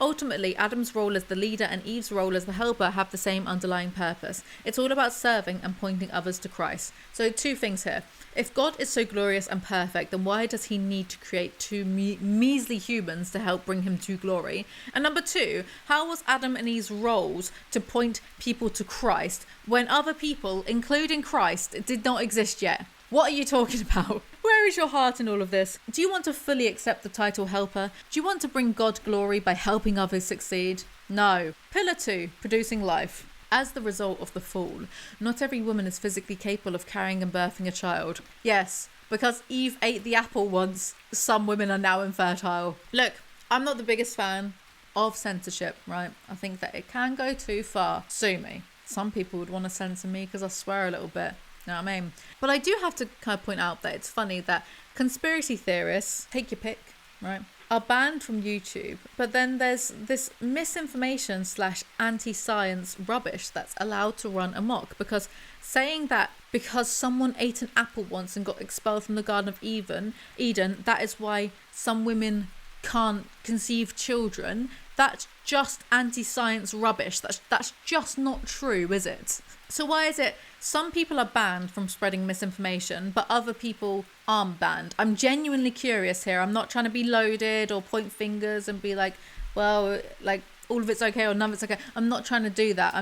Ultimately, Adam's role as the leader and Eve's role as the helper have the same underlying purpose. It's all about serving and pointing others to Christ. So 2 things here. If God is so glorious and perfect, then why does he need to create 2 measly humans to help bring him to glory? And number 2, how was Adam and Eve's roles to point people to Christ when other people, including Christ, did not exist yet? What are you talking about? Where is your heart in all of this? Do you want to fully accept the title helper? Do you want to bring God glory by helping others succeed? No. Pillar 2, producing life. As the result of the fall, not every woman is physically capable of carrying and birthing a child. Yes, because Eve ate the apple once, some women are now infertile. Look, I'm not the biggest fan of censorship, right? I think that it can go too far. Sue me. Some people would want to censor me because I swear a little bit. You know what I mean? But I do have to kind of point out that it's funny that conspiracy theorists, take your pick, right, are banned from YouTube. But then there's this misinformation / anti-science rubbish that's allowed to run amok. Because saying that because someone ate an apple once and got expelled from the Garden of Eden, that is why some women can't conceive children, that's just anti-science rubbish. That's just not true, is it? So why is it some people are banned from spreading misinformation, but other people aren't banned? I'm genuinely curious here. I'm not trying to be loaded or point fingers and be like, well, like all of it's okay or none of it's okay. I'm not trying to do that.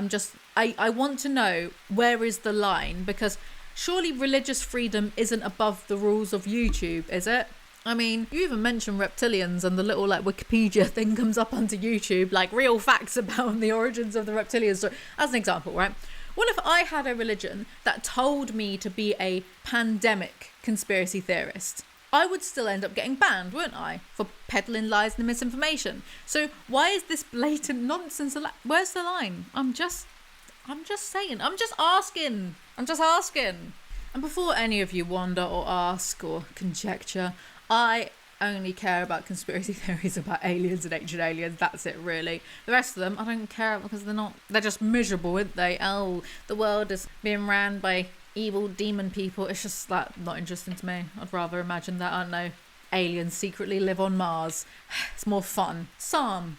I want to know, where is the line? Because surely religious freedom isn't above the rules of YouTube, is it? I mean, you even mention reptilians and the little like Wikipedia thing comes up onto YouTube, like real facts about the origins of the reptilian story, as an example, right? What if I had a religion that told me to be a pandemic conspiracy theorist? I would still end up getting banned, wouldn't I? For peddling lies and misinformation. So why is this blatant nonsense? Where's the line? I'm just saying. I'm just asking. And before any of you wonder or ask or conjecture, I only care about conspiracy theories about aliens and ancient aliens. That's it, really. The rest of them, I don't care because they're just miserable, aren't they? Oh, the world is being ran by evil demon people. It's just like not interesting to me. I'd rather imagine that, I don't know, aliens secretly live on Mars. It's more fun. Psalm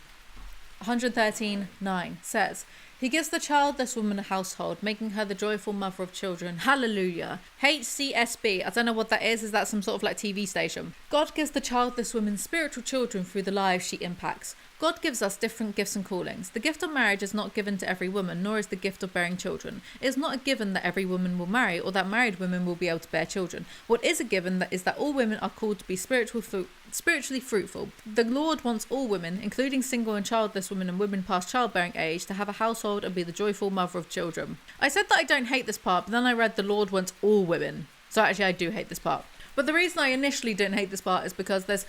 113:9 says, he gives the childless woman a household, making her the joyful mother of children. Hallelujah. HCSB, I don't know what that is. Is that some sort of like TV station? God gives the childless woman spiritual children through the lives she impacts. God gives us different gifts and callings. The gift of marriage is not given to every woman, nor is the gift of bearing children. It is not a given that every woman will marry or that married women will be able to bear children. What is a given is that all women are called to be spiritually fruitful. The Lord wants all women, including single and childless women and women past childbearing age, to have a household and be the joyful mother of children. I said that I don't hate this part, but then I read the Lord wants all women. So actually I do hate this part. But the reason I initially didn't hate this part is because there's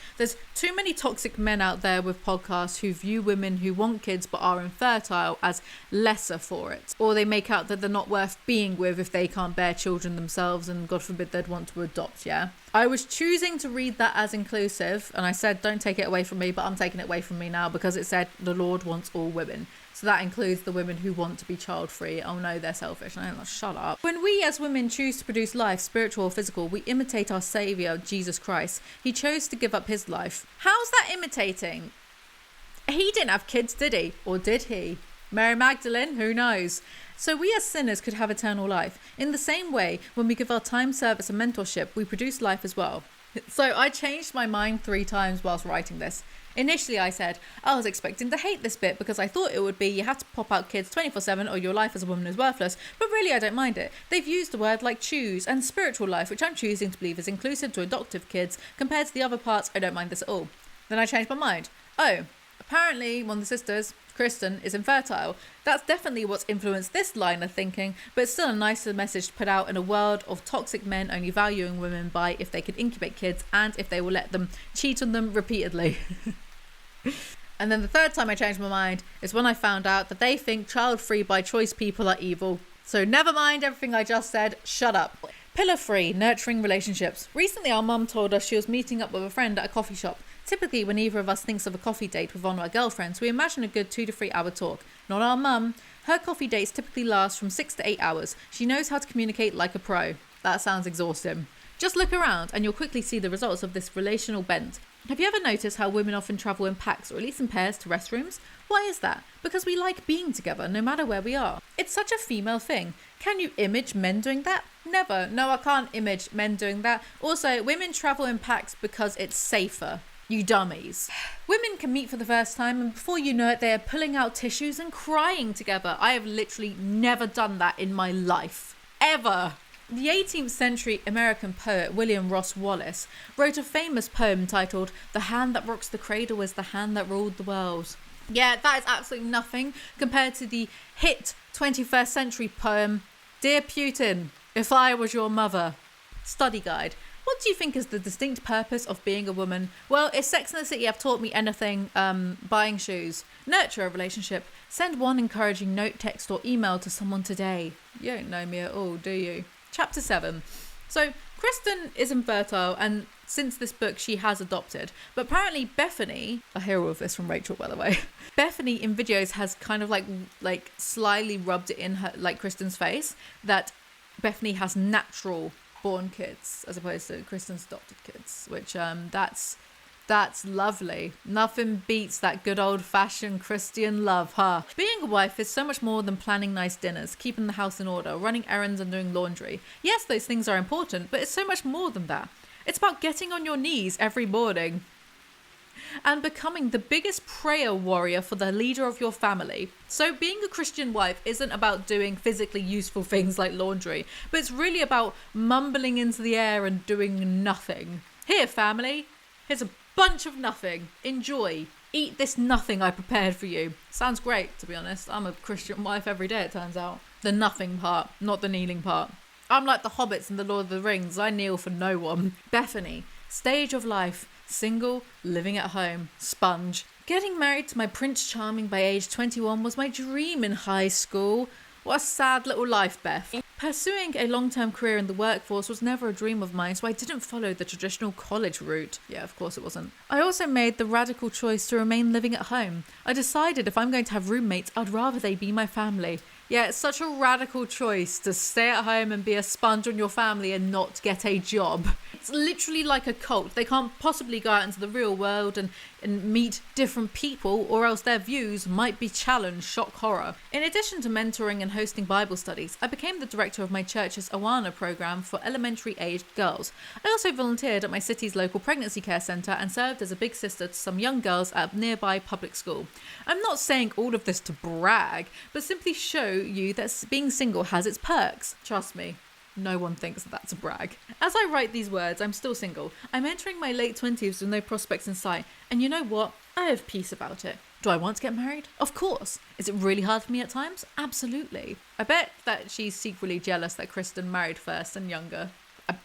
too many toxic men out there with podcasts who view women who want kids but are infertile as lesser for it. Or they make out that they're not worth being with if they can't bear children themselves and God forbid they'd want to adopt, yeah? I was choosing to read that as inclusive and I said don't take it away from me, but I'm taking it away from me now because it said the Lord wants all women. So that includes the women who want to be child-free. Oh no, they're selfish. No, shut up. When we as women choose to produce life, spiritual or physical, we imitate our Saviour, Jesus Christ. He chose to give up his life. How's that imitating? He didn't have kids, did he? Or did he? Mary Magdalene, who knows? So we as sinners could have eternal life. In the same way, when we give our time, service and mentorship, we produce life as well. So I changed my mind 3 times whilst writing this. Initially I said, I was expecting to hate this bit because I thought it would be you have to pop out kids 24/7 or your life as a woman is worthless, but really I don't mind it. They've used a word like choose and spiritual life, which I'm choosing to believe is inclusive to adoptive kids. Compared to the other parts, I don't mind this at all. Then I changed my mind. Oh, apparently one of the sisters, Kristen, is infertile. That's definitely what's influenced this line of thinking, but it's still a nicer message to put out in a world of toxic men only valuing women by if they can incubate kids and if they will let them cheat on them repeatedly. And then the third time I changed my mind is when I found out that they think child-free by choice people are evil. So never mind everything I just said, shut up. Pillar 3, nurturing relationships. Recently our mum told us she was meeting up with a friend at a coffee shop. Typically when either of us thinks of a coffee date with one of our girlfriends, we imagine a good 2 to 3 hour talk. Not our mum. Her coffee dates typically last from 6 to 8 hours. She knows how to communicate like a pro. That sounds exhausting. Just look around and you'll quickly see the results of this relational bent. Have you ever noticed how women often travel in packs or at least in pairs to restrooms? Why is that? Because we like being together no matter where we are. It's such a female thing. Can you image men doing that? Never. No, I can't image men doing that. Also, women travel in packs because it's safer. You dummies. Women can meet for the first time and before you know it, they are pulling out tissues and crying together. I have literally never done that in my life. Ever. The 18th century American poet William Ross Wallace wrote a famous poem titled "The hand that rocks the cradle is the hand that ruled the world." Yeah, that is absolutely nothing compared to the hit 21st century poem "Dear Putin, if I was your mother." Study guide. What do you think is the distinct purpose of being a woman? Well, if Sex and the City have taught me anything, buying shoes. Nurture a relationship. Send one encouraging note, text or email to someone today. You don't know me at all, do you? Chapter 7. So, Kristen is infertile and since this book she has adopted. But apparently Bethany, I hear all of this from Rachel by the way, Bethany in videos has kind of like slyly rubbed it in her, like Kristen's face, that Bethany has natural born kids as opposed to Kristen's adopted kids, which that's lovely. Nothing beats that good old-fashioned Christian love, huh? Being a wife is so much more than planning nice dinners, keeping the house in order, running errands and doing laundry. Yes, those things are important, but it's so much more than that. It's about getting on your knees every morning and becoming the biggest prayer warrior for the leader of your family. So being a Christian wife isn't about doing physically useful things like laundry, but it's really about mumbling into the air and doing nothing. Here, family, here's a bunch of nothing. Enjoy. Eat this nothing I prepared for you. Sounds great, to be honest. I'm a Christian wife every day, it turns out. The nothing part, not the kneeling part. I'm like the hobbits in the Lord of the Rings. I kneel for no one. Bethany. Stage of life. Single. Living at home. Sponge. Getting married to my Prince Charming by age 21 was my dream in high school. What a sad little life, Beth. Pursuing a long-term career in the workforce was never a dream of mine, so I didn't follow the traditional college route. Yeah, of course it wasn't. I also made the radical choice to remain living at home. I decided if I'm going to have roommates, I'd rather they be my family. Yeah, it's such a radical choice to stay at home and be a sponge on your family and not get a job. It's literally like a cult. They can't possibly go out into the real world and meet different people, or else their views might be challenged. Shock horror. In addition to mentoring and hosting Bible studies, I became the director of my church's Awana program for elementary aged girls. I also volunteered at my city's local pregnancy care centre and served as a big sister to some young girls at a nearby public school. I'm not saying all of this to brag, but simply show you that being single has its perks. Trust me. No one thinks that's a brag. As I write these words, I'm still single. I'm entering my late 20s with no prospects in sight. And you know what? I have peace about it. Do I want to get married? Of course. Is it really hard for me at times? Absolutely. I bet that she's secretly jealous that Kristen married first and younger.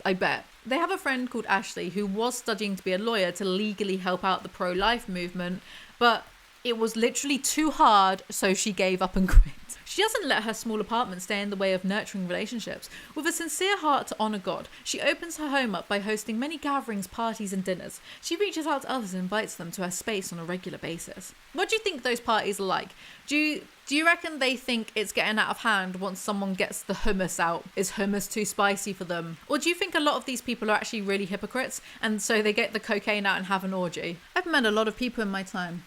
I bet. They have a friend called Ashley who was studying to be a lawyer to legally help out the pro-life movement, but it was literally too hard, so she gave up and quit. She doesn't let her small apartment stay in the way of nurturing relationships. With a sincere heart to honour God, she opens her home up by hosting many gatherings, parties and dinners. She reaches out to others and invites them to her space on a regular basis. What do you think those parties are like? Do you reckon they think it's getting out of hand once someone gets the hummus out? Is hummus too spicy for them? Or do you think a lot of these people are actually really hypocrites and so they get the cocaine out and have an orgy? I've met a lot of people in my time.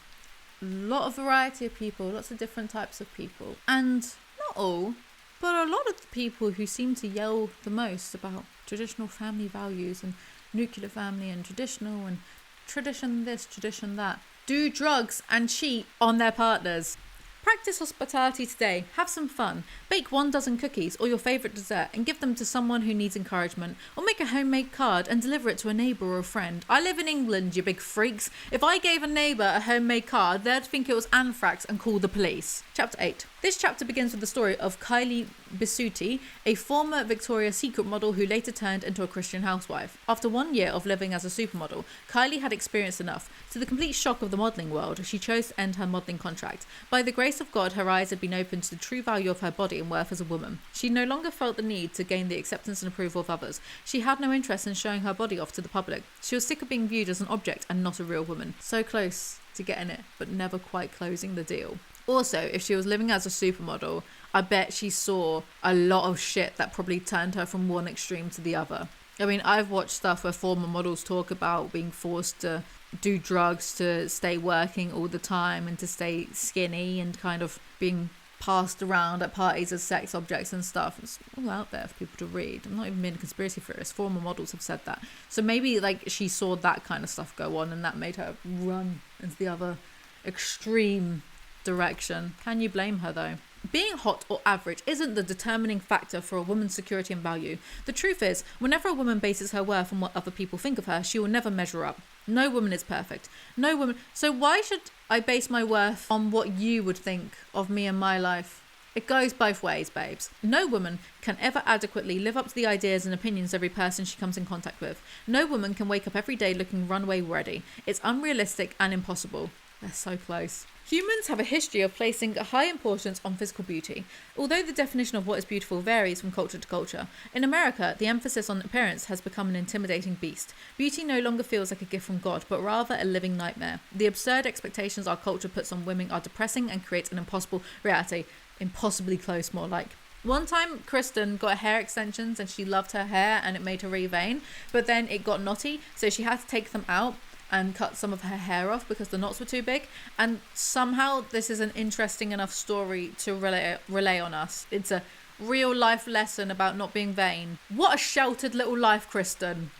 lot of variety of people, lots of different types of people. And not all, but a lot of the people who seem to yell the most about traditional family values and nuclear family and traditional and tradition this, tradition that, do drugs and cheat on their partners. Practice hospitality today. Have some fun. Bake 1 dozen cookies or your favourite dessert and give them to someone who needs encouragement. Or make a homemade card and deliver it to a neighbour or a friend. I live in England, you big freaks. If I gave a neighbour a homemade card, they'd think it was anthrax and call the police. Chapter 8. This chapter begins with the story of Kylie Bisutti, a former Victoria's Secret model who later turned into a Christian housewife. After 1 year of living as a supermodel, Kylie had experienced enough. To the complete shock of the modelling world, she chose to end her modelling contract. By the grace of God, her eyes had been opened to the true value of her body and worth as a woman. She no longer felt the need to gain the acceptance and approval of others. She had no interest in showing her body off to the public. She was sick of being viewed as an object and not a real woman. So close to getting it, but never quite closing the deal. Also, if she was living as a supermodel, I bet she saw a lot of shit that probably turned her from one extreme to the other. I mean, I've watched stuff where former models talk about being forced to do drugs to stay working all the time and to stay skinny and kind of being passed around at parties as sex objects and stuff. It's all out there for people to read. I'm not even being a conspiracy theorist. Former models have said that. So maybe like she saw that kind of stuff go on and that made her run into the other extreme direction. Can you blame her though? Being hot or average isn't the determining factor for a woman's security and value. The truth is, whenever a woman bases her worth on what other people think of her, she will never measure up. No woman is perfect. No woman. So why should I base my worth on what you would think of me and my life? It goes both ways, babes. No woman can ever adequately live up to the ideas and opinions of every person she comes in contact with. No woman can wake up every day looking runway ready. It's unrealistic and impossible. They're so close. Humans have a history of placing a high importance on physical beauty, although the definition of what is beautiful varies from culture to culture. In America, the emphasis on appearance has become an intimidating beast. Beauty no longer feels like a gift from God, but rather a living nightmare. The absurd expectations our culture puts on women are depressing and create an impossible reality. Impossibly close, more like. One time, Kristen got hair extensions and she loved her hair and it made her really vain, but then it got knotty, so she had to take them out and cut some of her hair off because the knots were too big. And somehow this is an interesting enough story to relay on us. It's a real life lesson about not being vain. What a sheltered little life, Kristen.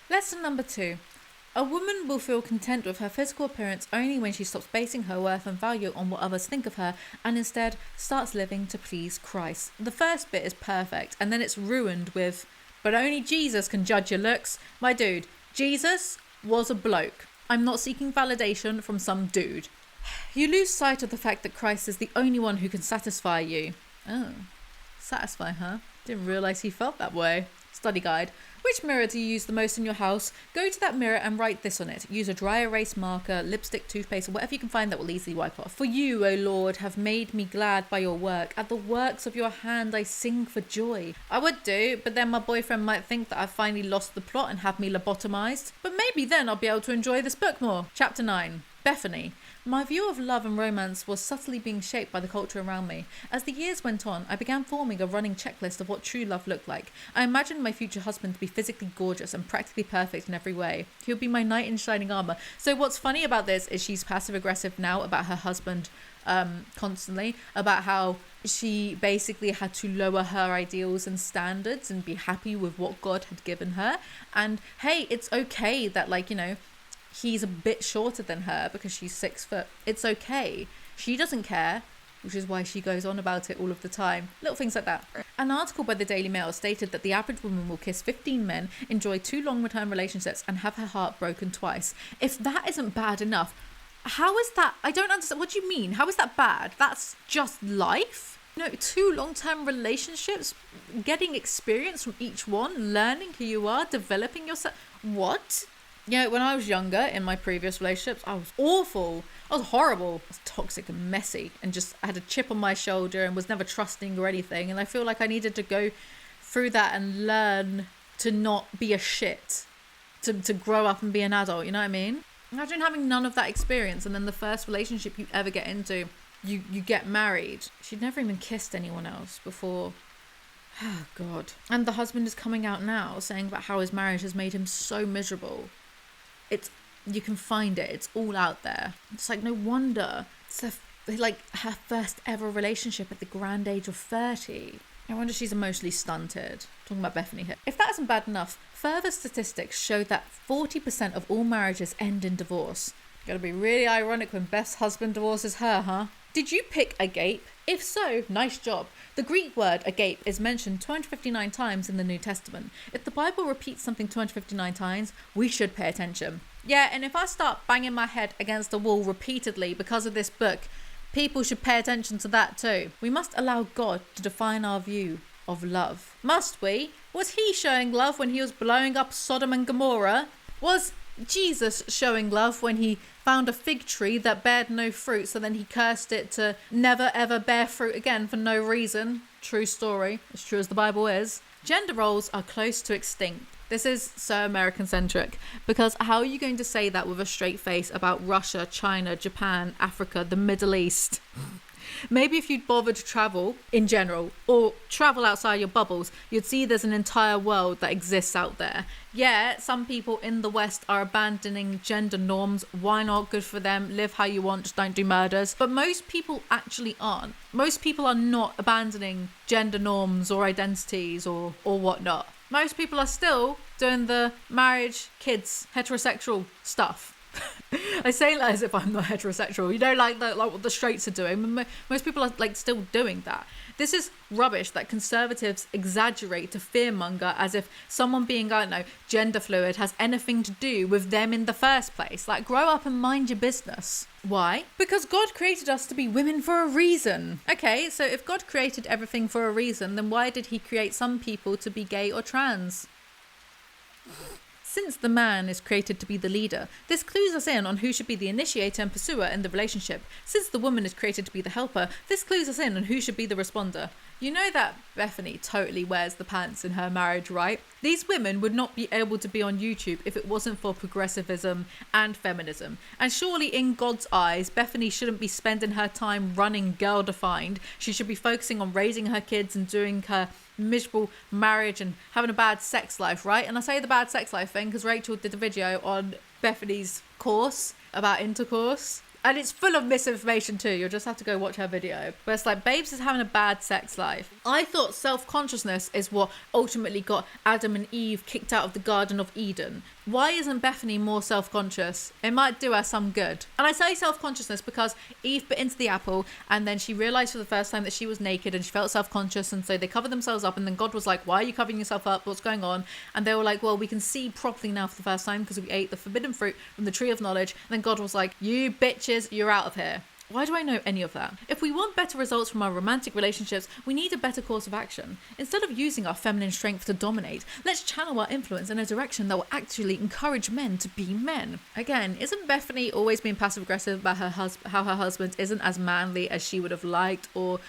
Lesson number 2. A woman will feel content with her physical appearance only when she stops basing her worth and value on what others think of her and instead starts living to please Christ. The first bit is perfect and then it's ruined with, but only Jesus can judge your looks. My dude, Jesus was a bloke. I'm not seeking validation from some dude. You lose sight of the fact that Christ is the only one who can satisfy you. Oh, satisfy, huh? Didn't realise he felt that way. Study guide. Which mirror do you use the most in your house? Go to that mirror and write this on it. Use a dry erase marker, lipstick, toothpaste, or whatever you can find that will easily wipe off. For you, O Lord, have made me glad by your work. At the works of your hand I sing for joy. I would do, but then my boyfriend might think that I've finally lost the plot and have me lobotomized. But maybe then I'll be able to enjoy this book more. Chapter 9. Bethany. My view of love and romance was subtly being shaped by the culture around me. As the years went on, I began forming a running checklist of what true love looked like. I imagined my future husband to be physically gorgeous and practically perfect in every way. He would be my knight in shining armour. So what's funny about this is she's passive aggressive now about her husband constantly, about how she basically had to lower her ideals and standards and be happy with what God had given her. And hey, it's okay that, like, you know, he's a bit shorter than her because she's 6 foot. It's okay. She doesn't care, which is why she goes on about it all of the time. Little things like that. An article by the Daily Mail stated that the average woman will kiss 15 men, enjoy 2 long-term relationships, and have her heart broken twice. If that isn't bad enough, how is that? I don't understand. What do you mean? How is that bad? That's just life? You know, 2 long-term relationships, getting experience from each one, learning who you are, developing yourself. What? You know, when I was younger, in my previous relationships, I was awful. I was horrible. I was toxic and messy and just had a chip on my shoulder and was never trusting or anything. And I feel like I needed to go through that and learn to not be a shit, to grow up and be an adult, you know what I mean? Imagine having none of that experience and then the first relationship you ever get into, you get married. She'd never even kissed anyone else before. Oh, God. And the husband is coming out now saying about how his marriage has made him so miserable. It's You can find it. It's all out there. It's like, no wonder. It's like her first ever relationship at the grand age of 30. No wonder she's emotionally stunted. Talking about Bethany here. If that isn't bad enough, further statistics show that 40% of all marriages end in divorce. Gotta be really ironic when Beth's husband divorces her, huh? Did you pick agape? If so, nice job. The Greek word agape is mentioned 259 times in the New Testament. If the Bible repeats something 259 times, we should pay attention. Yeah, and if I start banging my head against the wall repeatedly because of this book, people should pay attention to that too. We must allow God to define our view of love. Must we? Was he showing love when he was blowing up Sodom and Gomorrah? Was Jesus showing love when he found a fig tree that bared no fruit, so then he cursed it to never ever bear fruit again for no reason? True story, as true as the Bible is. Gender roles are close to extinct. This is so American-centric, because how are you going to say that with a straight face about Russia, China, Japan, Africa, the Middle East? Maybe if you'd bother to travel in general, or travel outside your bubbles, you'd see there's an entire world that exists out there. Yeah, some people in the West are abandoning gender norms. Why not? Good for them. Live how you want, just don't do murders. But most people actually aren't. Most people are not abandoning gender norms or identities or whatnot. Most people are still doing the marriage, kids, heterosexual stuff. I say that as if I'm not heterosexual, like what the straights are doing. Most people are like still doing that. This is rubbish that conservatives exaggerate to fearmonger as if someone being, I don't know, gender fluid has anything to do with them in the first place. Like, grow up and mind your business. Why? Because God created us to be women for a reason. Okay, so if God created everything for a reason, then why did he create some people to be gay or trans? Since the man is created to be the leader, this clues us in on who should be the initiator and pursuer in the relationship. Since the woman is created to be the helper, this clues us in on who should be the responder. You know that Bethany totally wears the pants in her marriage, right? These women would not be able to be on YouTube if it wasn't for progressivism and feminism. And surely in God's eyes, Bethany shouldn't be spending her time running Girl Defined. She should be focusing on raising her kids and doing her miserable marriage and having a bad sex life, right? And I say the bad sex life thing because Rachel did a video on Bethany's course about intercourse, and it's full of misinformation too. You'll just have to go watch her video. But it's like, Babes is having a bad sex life. I thought self-consciousness is what ultimately got Adam and Eve kicked out of the Garden of Eden. Why isn't Bethany more self-conscious? It might do her some good. And I say self-consciousness because Eve bit into the apple and then she realised for the first time that she was naked and she felt self-conscious, and so they covered themselves up, and then God was like, why are you covering yourself up? What's going on? And they were like, well, we can see properly now for the first time because we ate the forbidden fruit from the tree of knowledge. And then God was like, you bitches, you're out of here. Why do I know any of that? If we want better results from our romantic relationships, we need a better course of action. Instead of using our feminine strength to dominate, let's channel our influence in a direction that will actually encourage men to be men. Again, isn't Bethany always being passive-aggressive about how her husband isn't as manly as she would have liked, or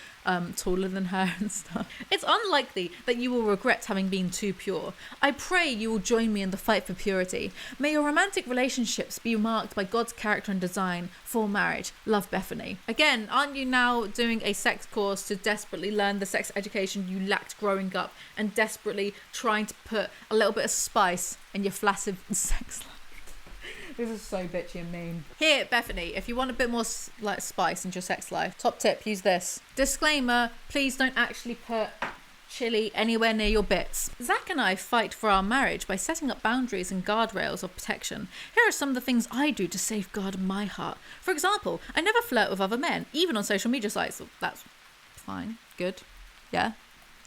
taller than her and stuff? It's unlikely that you will regret having been too pure. I pray you will join me in the fight for purity. May your romantic relationships be marked by God's character and design for marriage. Love, Bethany. Again, aren't you now doing a sex course to desperately learn the sex education you lacked growing up, and desperately trying to put a little bit of spice in your flaccid sex life? This is so bitchy and mean. Here, Bethany, if you want a bit more like spice in your sex life, top tip, use this. Disclaimer, please don't actually put chili anywhere near your bits. Zach and I fight for our marriage by setting up boundaries and guardrails of protection. Here are some of the things I do to safeguard my heart. For example, I never flirt with other men, even on social media sites. That's fine, good, yeah.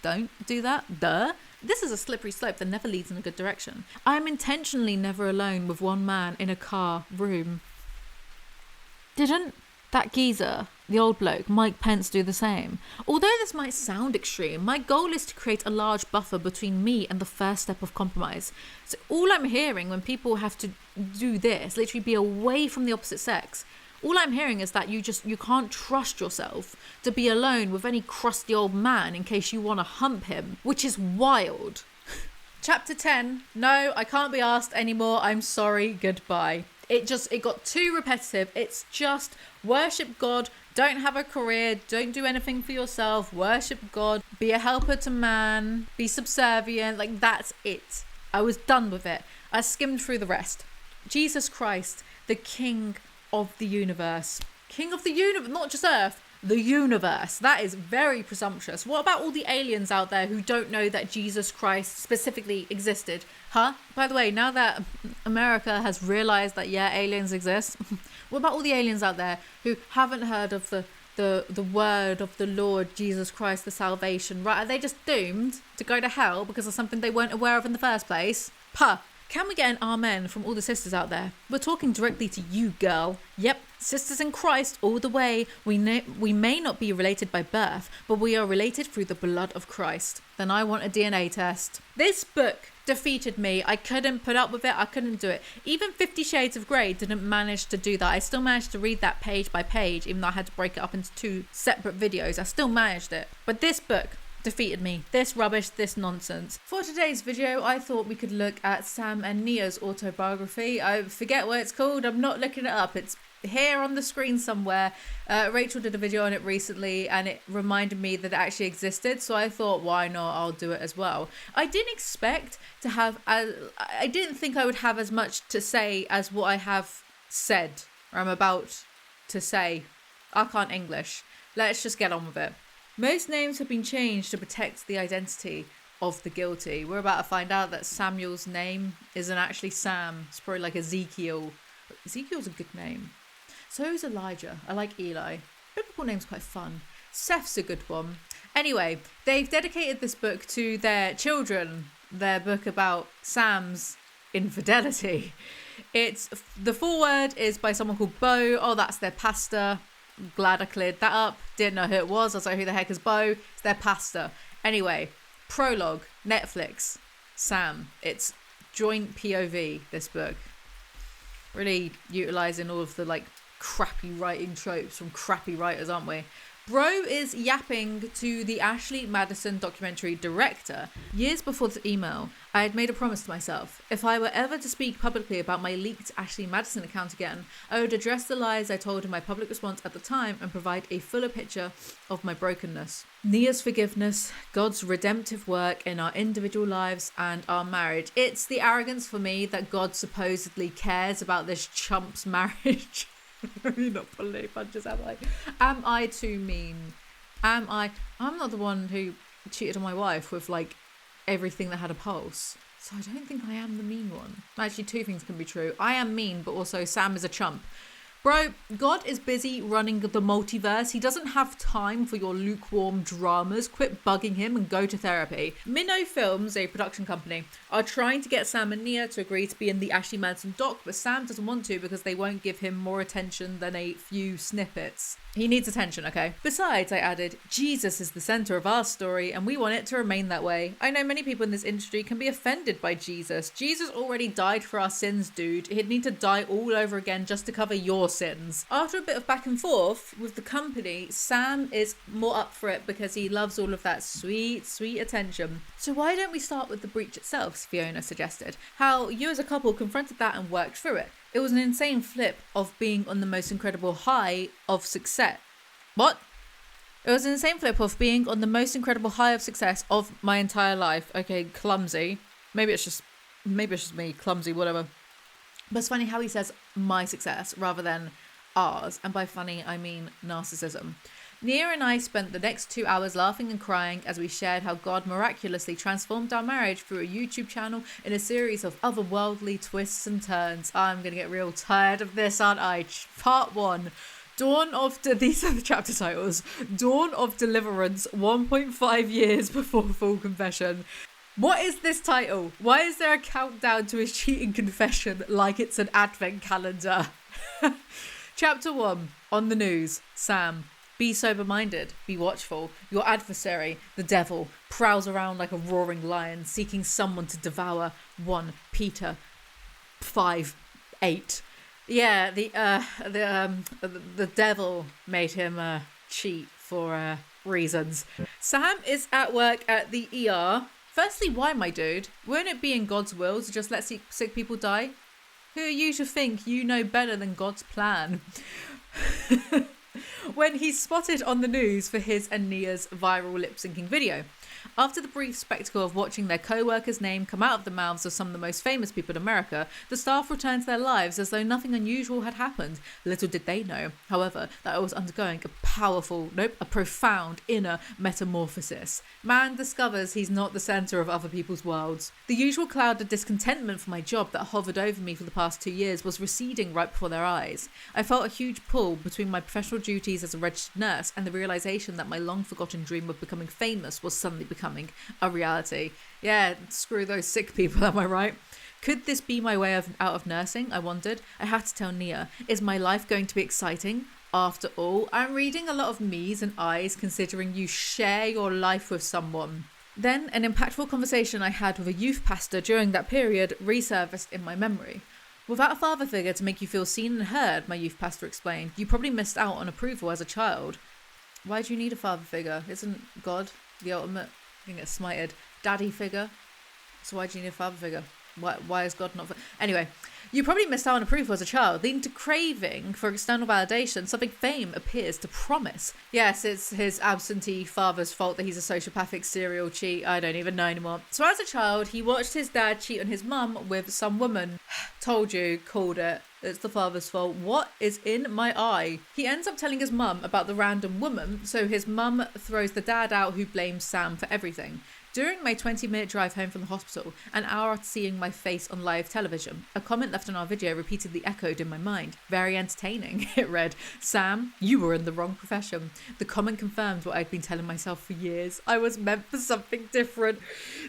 Don't do that, duh. This is a slippery slope that never leads in a good direction. I am intentionally never alone with one man in a car, room. Didn't that geezer, the old bloke, Mike Pence, do the same? Although this might sound extreme, my goal is to create a large buffer between me and the first step of compromise. So all I'm hearing when people have to do this, literally be away from the opposite sex, all I'm hearing is that you can't trust yourself to be alone with any crusty old man in case you want to hump him, which is wild. Chapter 10. No, I can't be asked anymore. I'm sorry. Goodbye. It got too repetitive. It's just worship God, don't have a career, don't do anything for yourself, worship God, be a helper to man, be subservient. Like, that's it. I was done with it. I skimmed through the rest. Jesus Christ, the King of the universe. King of the universe, not just Earth, the universe. That is very presumptuous. What about all the aliens out there who don't know that Jesus Christ specifically existed? Huh? By the way, now that America has realized that, yeah, aliens exist, what about all the aliens out there who haven't heard of the word of the Lord Jesus Christ, the salvation, right? Are they just doomed to go to hell because of something they weren't aware of in the first place? Puh. Can we get an amen from all the sisters out there? We're talking directly to you, girl. Yep, sisters in Christ all the way. We may not be related by birth, but we are related through the blood of Christ. Then I want a DNA test. This book defeated me. I couldn't put up with it. I couldn't do it. Even 50 Shades of Grey didn't manage to do that. I still managed to read that page by page, even though I had to break it up into 2 separate videos. I still managed it. But this book defeated me. This rubbish, this nonsense. For today's video, I thought we could look at Sam and Nia's autobiography. I forget what it's called. I'm not looking it up. It's here on the screen somewhere. Rachel did a video on it recently and it reminded me that it actually existed, so I thought, why not, I'll do it as well. I didn't expect to have I didn't think I would have as much to say as what I have said, or I'm about to say. I can't English. Let's just get on with it. Most names have been changed to protect the identity of the guilty. We're about to find out that Samuel's name isn't actually Sam. It's probably like Ezekiel. Ezekiel's a good name. So is Elijah. I like Eli. Biblical name's quite fun. Seth's a good one. Anyway, they've dedicated this book to their children. Their book about Sam's infidelity. It's the foreword is by someone called Bo. Oh, that's their pastor. Glad I cleared that up. Didn't know who it was. I was like, who the heck is Bo? It's their pastor. Anyway, prologue, Netflix, Sam. It's joint POV, this book. Really utilising all of the like crappy writing tropes from crappy writers, aren't we? Bro is yapping to the Ashley Madison documentary director. Years before the email, I had made a promise to myself. If I were ever to speak publicly about my leaked Ashley Madison account again, I would address the lies I told in my public response at the time and provide a fuller picture of my brokenness. Nia's forgiveness, God's redemptive work in our individual lives and our marriage. It's the arrogance for me that God supposedly cares about this chump's marriage. I'm not pulling any punches, am I? Am I too mean? I'm not the one who cheated on my wife with like everything that had a pulse. So I don't think I am the mean one. Actually, 2 things can be true. I am mean, but also Sam is a chump. Bro, God is busy running the multiverse. He doesn't have time for your lukewarm dramas. Quit bugging him and go to therapy. Minnow Films, a production company, are trying to get Sam and Nia to agree to be in the Ashley Madison doc, but Sam doesn't want to because they won't give him more attention than a few snippets. He needs attention, okay? Besides, I added, Jesus is the center of our story and we want it to remain that way. I know many people in this industry can be offended by Jesus. Jesus already died for our sins, dude. He'd need to die all over again just to cover your sins. After a bit of back and forth with the company, Sam is more up for it because he loves all of that sweet, sweet attention. So why don't we start with the breach itself, Fiona suggested. How you as a couple confronted that and worked through it. It was an insane flip of being on the most incredible high of success. What? It was an insane flip of being on the most incredible high of success of my entire life. Okay, clumsy. Maybe it's just me, clumsy, whatever. But it's funny how he says my success rather than ours. And by funny, I mean narcissism. Nia and I spent the next 2 hours laughing and crying as we shared how God miraculously transformed our marriage through a YouTube channel in a series of otherworldly twists and turns. I'm going to get real tired of this, aren't I? Part 1. These are the chapter titles. Dawn of Deliverance, 1.5 years before full confession. What is this title? Why is there a countdown to his cheating confession like it's an advent calendar? Chapter 1. On the news. Sam. Be sober-minded, be watchful. Your adversary, the devil, prowls around like a roaring lion, seeking someone to devour. 1 Peter 5:8. Yeah, the devil made him cheat for reasons. Sam is at work at the ER. Firstly, why, my dude? Won't it be in God's will to just let sick people die? Who are you to think you know better than God's plan? when he's spotted on the news for his and Nia's viral lip-syncing video. After the brief spectacle of watching their co-worker's name come out of the mouths of some of the most famous people in America, the staff returned to their lives as though nothing unusual had happened. Little did they know, however, that I was undergoing a profound inner metamorphosis. Man discovers he's not the centre of other people's worlds. The usual cloud of discontentment for my job that hovered over me for the past 2 years was receding right before their eyes. I felt a huge pull between my professional duties as a registered nurse and the realisation that my long-forgotten dream of becoming famous was suddenly becoming a reality. Yeah, screw those sick people, am I right? Could this be my way out of nursing? I wondered. I had to tell Nia, is my life going to be exciting? After all, I'm reading a lot of me's and I's considering you share your life with someone. Then, an impactful conversation I had with a youth pastor during that period resurfaced in my memory. Without a father figure to make you feel seen and heard, my youth pastor explained, you probably missed out on approval as a child. Why do you need a father figure? Isn't God the ultimate, I think it's smited, daddy figure? So why do you need a father figure? Why is God not... Anyway, you probably missed out on approval as a child, leading to craving for external validation, something fame appears to promise. Yes, it's his absentee father's fault that he's a sociopathic serial cheat. I don't even know anymore. So as a child, he watched his dad cheat on his mum with some woman. Told you, called it. It's the father's fault. What is in my eye? He ends up telling his mum about the random woman, so his mum throws the dad out who blames Sam for everything. During my 20-minute drive home from the hospital, an hour after seeing my face on live television, a comment left on our video repeatedly echoed in my mind. Very entertaining, it read. Sam, you were in the wrong profession. The comment confirmed what I'd been telling myself for years. I was meant for something different.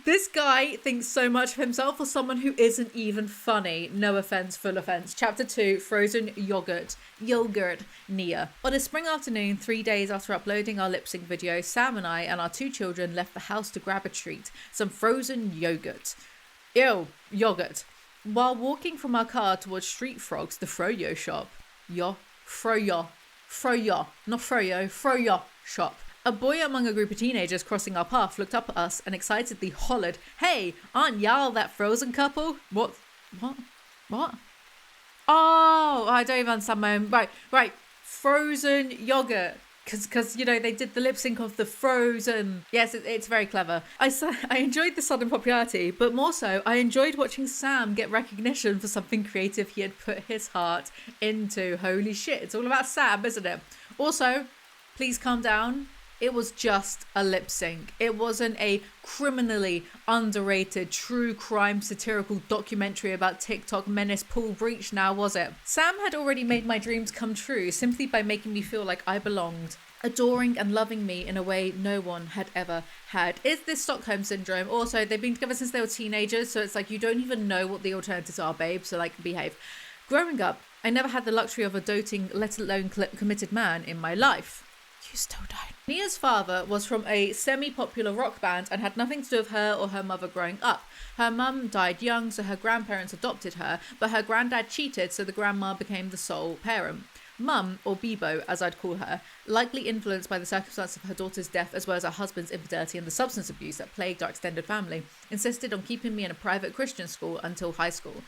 This guy thinks so much of himself as someone who isn't even funny. No offence, full offence. Chapter 2, Frozen Yogurt, Nia. On a spring afternoon, 3 days after uploading our lip sync video, Sam and I and our 2 children left the house to grab a treat, some frozen yogurt. Ew, yogurt. While walking from our car towards Street Frogs, the Froyo shop. Froyo, not Froyo, Froyo shop. A boy among a group of teenagers crossing our path looked up at us and excitedly hollered, "Hey, aren't y'all that frozen couple?" What? Oh, I don't even understand my own. Right. Frozen yogurt. Because you know, they did the lip sync of the Frozen. Yes, it's very clever. I enjoyed the sudden popularity, but more so, I enjoyed watching Sam get recognition for something creative he had put his heart into. Holy shit, it's all about Sam, isn't it? Also, please calm down. It was just a lip sync. It wasn't a criminally underrated true crime satirical documentary about TikTok menace Paul Breach now, was it? Sam had already made my dreams come true simply by making me feel like I belonged, adoring and loving me in a way no one had ever had. Is this Stockholm Syndrome? Also, they've been together since they were teenagers, so it's like you don't even know what the alternatives are, babe, so like behave. Growing up, I never had the luxury of a doting, let alone committed man in my life. You still don't. Nia's father was from a semi-popular rock band and had nothing to do with her or her mother growing up. Her mum died young, so her grandparents adopted her, but her granddad cheated, so the grandma became the sole parent. Mum, or Bibo as I'd call her, likely influenced by the circumstance of her daughter's death as well as her husband's infidelity and the substance abuse that plagued our extended family, insisted on keeping me in a private Christian school until high school.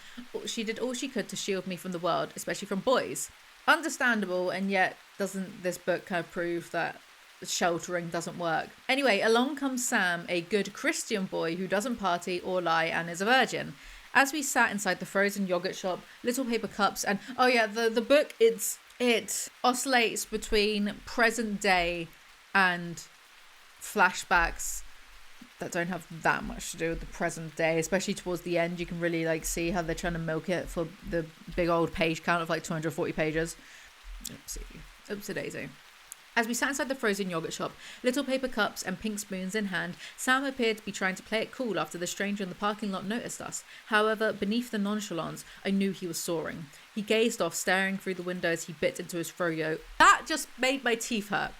She did all she could to shield me from the world, especially from boys. Understandable, and yet doesn't this book kind of prove that sheltering doesn't work? Anyway, along comes Sam, a good Christian boy who doesn't party or lie and is a virgin. As we sat inside the frozen yogurt shop, little paper cups, and oh yeah, the book, it oscillates between present day and flashbacks that don't have that much to do with the present day, especially towards the end. You can really like see how they're trying to milk it for the big old page count of like 240 pages. Oopsie daisy. As we sat inside the frozen yogurt shop, little paper cups and pink spoons in hand, Sam appeared to be trying to play it cool after the stranger in the parking lot noticed us. However, beneath the nonchalance, I knew he was soaring. He gazed off, staring through the window as he bit into his froyo. That just made my teeth hurt.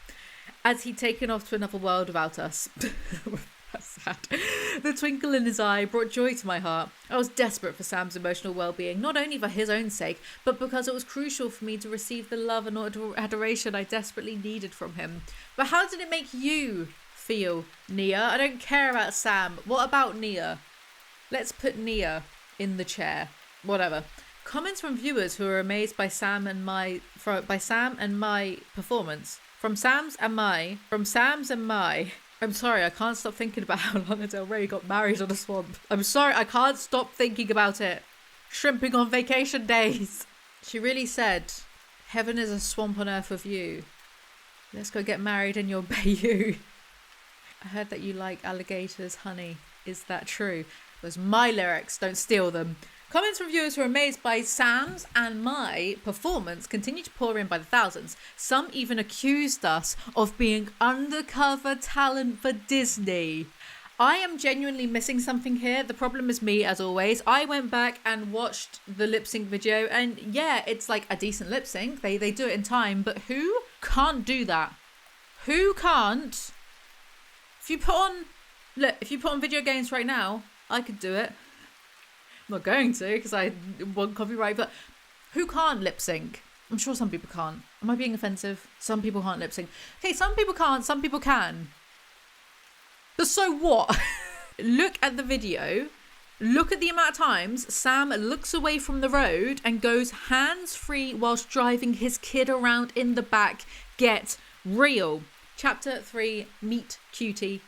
As he'd taken off to another world without us. That's sad. The twinkle in his eye brought joy to my heart. I was desperate for Sam's emotional well-being, not only for his own sake, but because it was crucial for me to receive the love and adoration I desperately needed from him. But how did it make you feel, Nia? I don't care about Sam. What about Nia? Let's put Nia in the chair. Whatever. Comments from viewers who are amazed by Sam and my performance. From Sam's and my. I'm sorry, I can't stop thinking about how Lana Del Rey got married on a swamp. I'm sorry, I can't stop thinking about it. Shrimping on vacation days. She really said, heaven is a swamp on earth with you. Let's go get married in your bayou. I heard that you like alligators, honey. Is that true? Those are my lyrics, don't steal them. Comments from viewers who are amazed by Sam's and my performance continue to pour in by the thousands. Some even accused us of being undercover talent for Disney. I am genuinely missing something here. The problem is me, as always. I went back and watched the lip sync video, and yeah, it's like a decent lip sync. They do it in time, but who can't do that? Who can't? If you put on video games right now, I could do it. I'm not going to because I want copyright, but who can't lip sync? I'm sure some people can't. Am I being offensive? Some people can't lip sync. Okay, some people can't, some people can. But so what? Look at the video. Look at the amount of times Sam looks away from the road and goes hands-free whilst driving his kid around in the back. Get real. Chapter 3, Meet Cutie.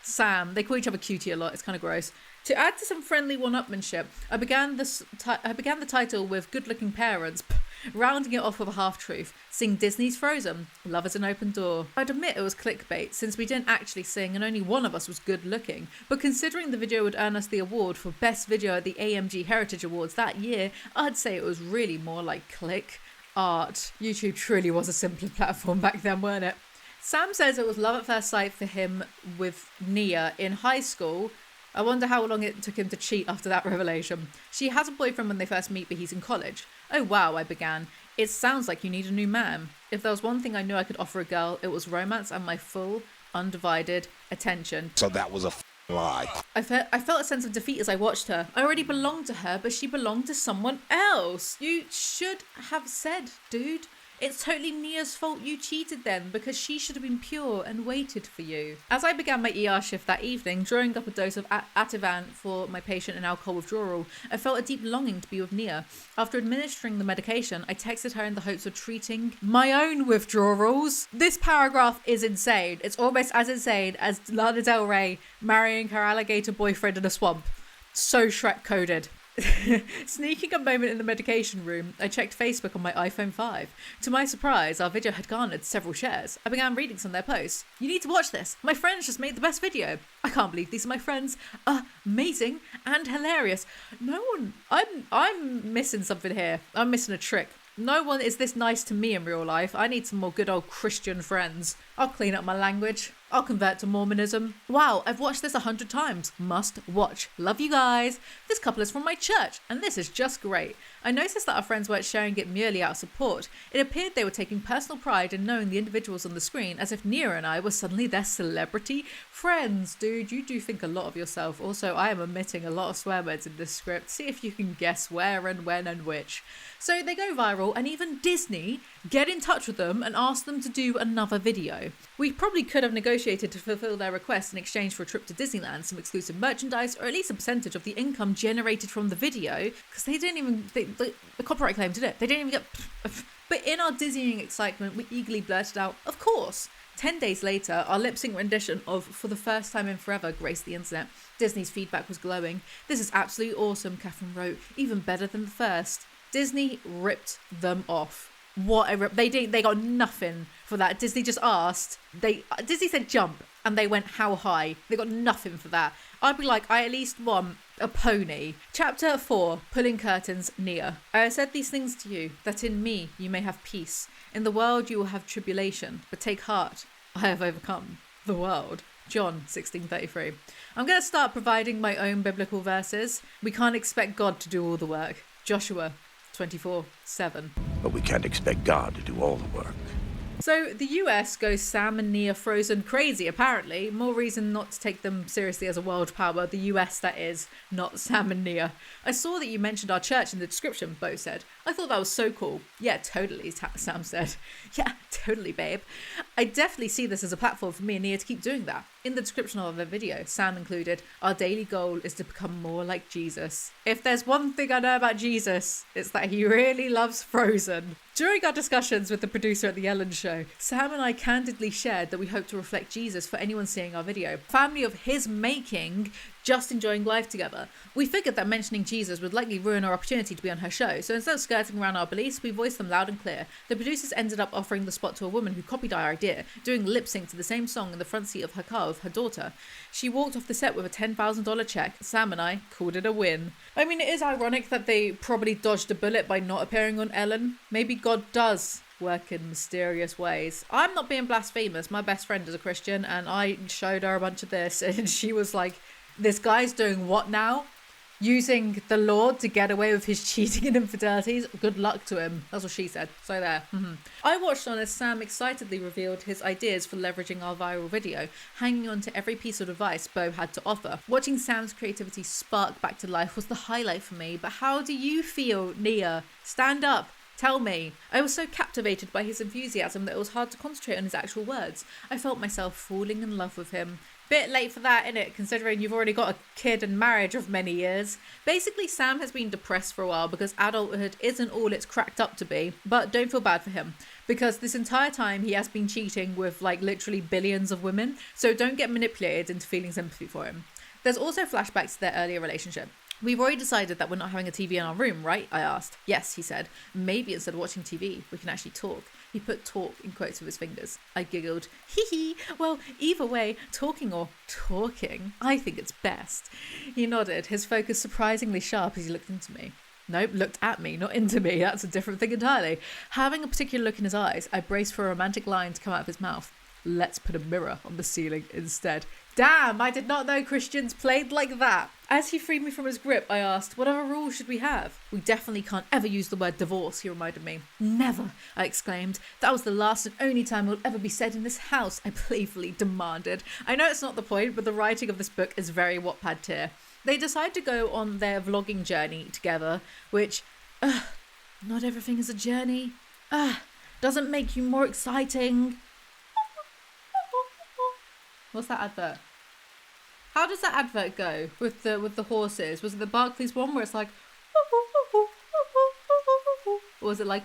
Sam. They call each other Cutie a lot. It's kind of gross. To add to some friendly one-upmanship, I began the title with good-looking parents, rounding it off with a half-truth. Sing Disney's Frozen. Love is an open door. I'd admit it was clickbait, since we didn't actually sing and only one of us was good-looking. But considering the video would earn us the award for Best Video at the AMG Heritage Awards that year, I'd say it was really more like click art. YouTube truly was a simpler platform back then, weren't it? Sam says it was love at first sight for him with Nia in high school. I wonder how long it took him to cheat after that revelation. She has a boyfriend when they first meet, but he's in college. Oh wow, I began. It sounds like you need a new man. If there was one thing I knew I could offer a girl, it was romance and my full, undivided attention. So that was a lie. I felt a sense of defeat as I watched her. I already belonged to her, but she belonged to someone else. You should have said, dude. It's totally Nia's fault you cheated then, because she should have been pure and waited for you. As I began my ER shift that evening, drawing up a dose of Ativan for my patient in alcohol withdrawal, I felt a deep longing to be with Nia. After administering the medication, I texted her in the hopes of treating my own withdrawals. This paragraph is insane. It's almost as insane as Lana Del Rey marrying her alligator boyfriend in a swamp. So Shrek coded. Sneaking a moment in the medication room, I checked Facebook on my iPhone 5. To my surprise, our video had garnered several shares. I began reading some of their posts. You need to watch this. My friends just made the best video. I can't believe these are my friends. Amazing and hilarious. No one. I'm missing something here. I'm missing a trick. No one is this nice to me in real life. I need some more good old Christian friends. I'll clean up my language. I'll convert to Mormonism. Wow, I've watched this 100 times. Must watch. Love you guys. This couple is from my church, and this is just great. I noticed that our friends weren't sharing it merely out of support. It appeared they were taking personal pride in knowing the individuals on the screen, as if Nia and I were suddenly their celebrity friends. Dude, you do think a lot of yourself. Also, I am omitting a lot of swear words in this script. See if you can guess where and when and which. So they go viral, and even Disney get in touch with them and ask them to do another video. We probably could have negotiated to fulfill their request in exchange for a trip to Disneyland, some exclusive merchandise, or at least a percentage of the income generated from the video, because they didn't even, the copyright claim did it. They didn't even get, but in our dizzying excitement, we eagerly blurted out, of course. 10 days later, our lip sync rendition of For the First Time in Forever graced the internet. Disney's feedback was glowing. This is absolutely awesome, Catherine wrote, even better than the first. Disney ripped them off. What a rip. They got nothing for that. Disney just asked. Disney said jump, and they went how high. They got nothing for that. I'd be like, I at least want a pony. Chapter 4, Pulling Curtains, Nia. I have said these things to you, that in me you may have peace. In the world you will have tribulation, but take heart. I have overcome the world. John 16:33. I'm going to start providing my own biblical verses. We can't expect God to do all the work. Joshua 24:7. But we can't expect God to do all the work. So the US goes Sam and Nia Frozen crazy, apparently. More reason not to take them seriously as a world power. The US, that is, not Sam and Nia. I saw that you mentioned our church in the description, Bo said. I thought that was so cool. Yeah, totally, Sam said. Yeah, totally, babe. I definitely see this as a platform for me and Nia to keep doing that. In the description of the video, Sam included, "Our daily goal is to become more like Jesus. If there's one thing I know about Jesus, it's that he really loves Frozen." During our discussions with the producer at The Ellen Show, Sam and I candidly shared that we hope to reflect Jesus for anyone seeing our video. Family of his making, just enjoying life together. We figured that mentioning Jesus would likely ruin our opportunity to be on her show, so instead of skirting around our beliefs, we voiced them loud and clear. The producers ended up offering the spot to a woman who copied our idea, doing lip sync to the same song in the front seat of her car with her daughter. She walked off the set with a $10,000 check. Sam and I called it a win. I mean, it is ironic that they probably dodged a bullet by not appearing on Ellen. Maybe God does work in mysterious ways. I'm not being blasphemous. My best friend is a Christian, and I showed her a bunch of this, and she was like, "This guy's doing what now? Using the Lord to get away with his cheating and infidelities? Good luck to him." That's what she said. So there. I watched on as Sam excitedly revealed his ideas for leveraging our viral video, hanging on to every piece of advice Bo had to offer. Watching Sam's creativity spark back to life was the highlight for me. But how do you feel, Nia? Stand up. Tell me. I was so captivated by his enthusiasm that it was hard to concentrate on his actual words. I felt myself falling in love with him. Bit late for that, innit, considering you've already got a kid and marriage of many years. Basically, Sam has been depressed for a while because adulthood isn't all it's cracked up to be, but don't feel bad for him, because this entire time he has been cheating with like literally billions of women, so don't get manipulated into feeling sympathy for him. There's also flashbacks to their earlier relationship. "We've already decided that we're not having a TV in our room, right?" I asked. "Yes," he said. "Maybe instead of watching TV, we can actually talk." He put "talk" in quotes with his fingers. I giggled. "Hee hee, well, either way, talking or talking, I think it's best." He nodded, his focus surprisingly sharp as he looked into me. Nope, looked at me, not into me. That's a different thing entirely. Having a particular look in his eyes, I braced for a romantic line to come out of his mouth. "Let's put a mirror on the ceiling instead." Damn, I did not know Christians played like that. As he freed me from his grip, I asked, "What other rules should we have?" "We definitely can't ever use the word divorce," he reminded me. "Never," I exclaimed. "That was the last and only time it will ever be said in this house," I playfully demanded. I know it's not the point, but the writing of this book is very Wattpad tier. They decide to go on their vlogging journey together, which, not everything is a journey. Doesn't make you more exciting. What's that advert? How does that advert go with the horses? Was it the Barclays one where it's like, or was it like,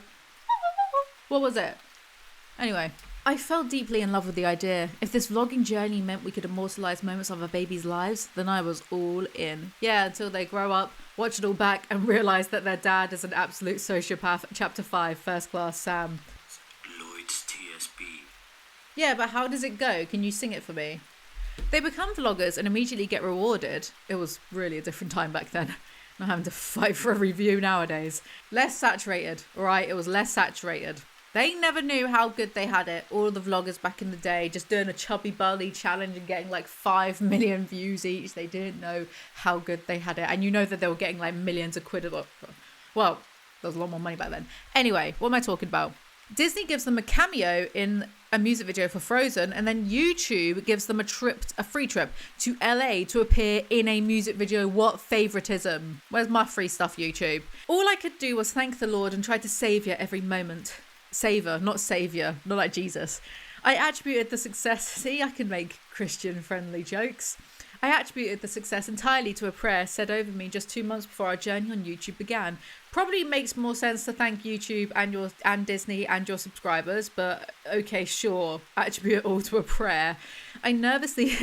what was it? Anyway, I fell deeply in love with the idea. If this vlogging journey meant we could immortalise moments of our babies' lives, then I was all in. Yeah, until they grow up, watch it all back, and realise that their dad is an absolute sociopath. Chapter 5, First Class Sam. Lloyd's TSB. Yeah, but how does it go? Can you sing it for me? They become vloggers and immediately get rewarded. It was really a different time back then. Not having to fight for a review nowadays. Less saturated, alright? It was less saturated. They never knew how good they had it. All of the vloggers back in the day just doing a chubby belly challenge and getting like 5 million views each. They didn't know how good they had it. And you know that they were getting like millions of quid. Well, there was a lot more money back then. Anyway, what am I talking about? Disney gives them a cameo in a music video for Frozen, and then YouTube gives them a free trip to LA to appear in a music video. What favoritism? Where's my free stuff, YouTube? All I could do was thank the Lord and try to savor every moment. Savor, not savior, not like Jesus. I attributed the success. See, I can make Christian-friendly jokes. I attributed the success entirely to a prayer said over me just 2 months before our journey on YouTube began. Probably makes more sense to thank YouTube and Disney and your subscribers, but okay, sure, attribute it all to a prayer. I nervously...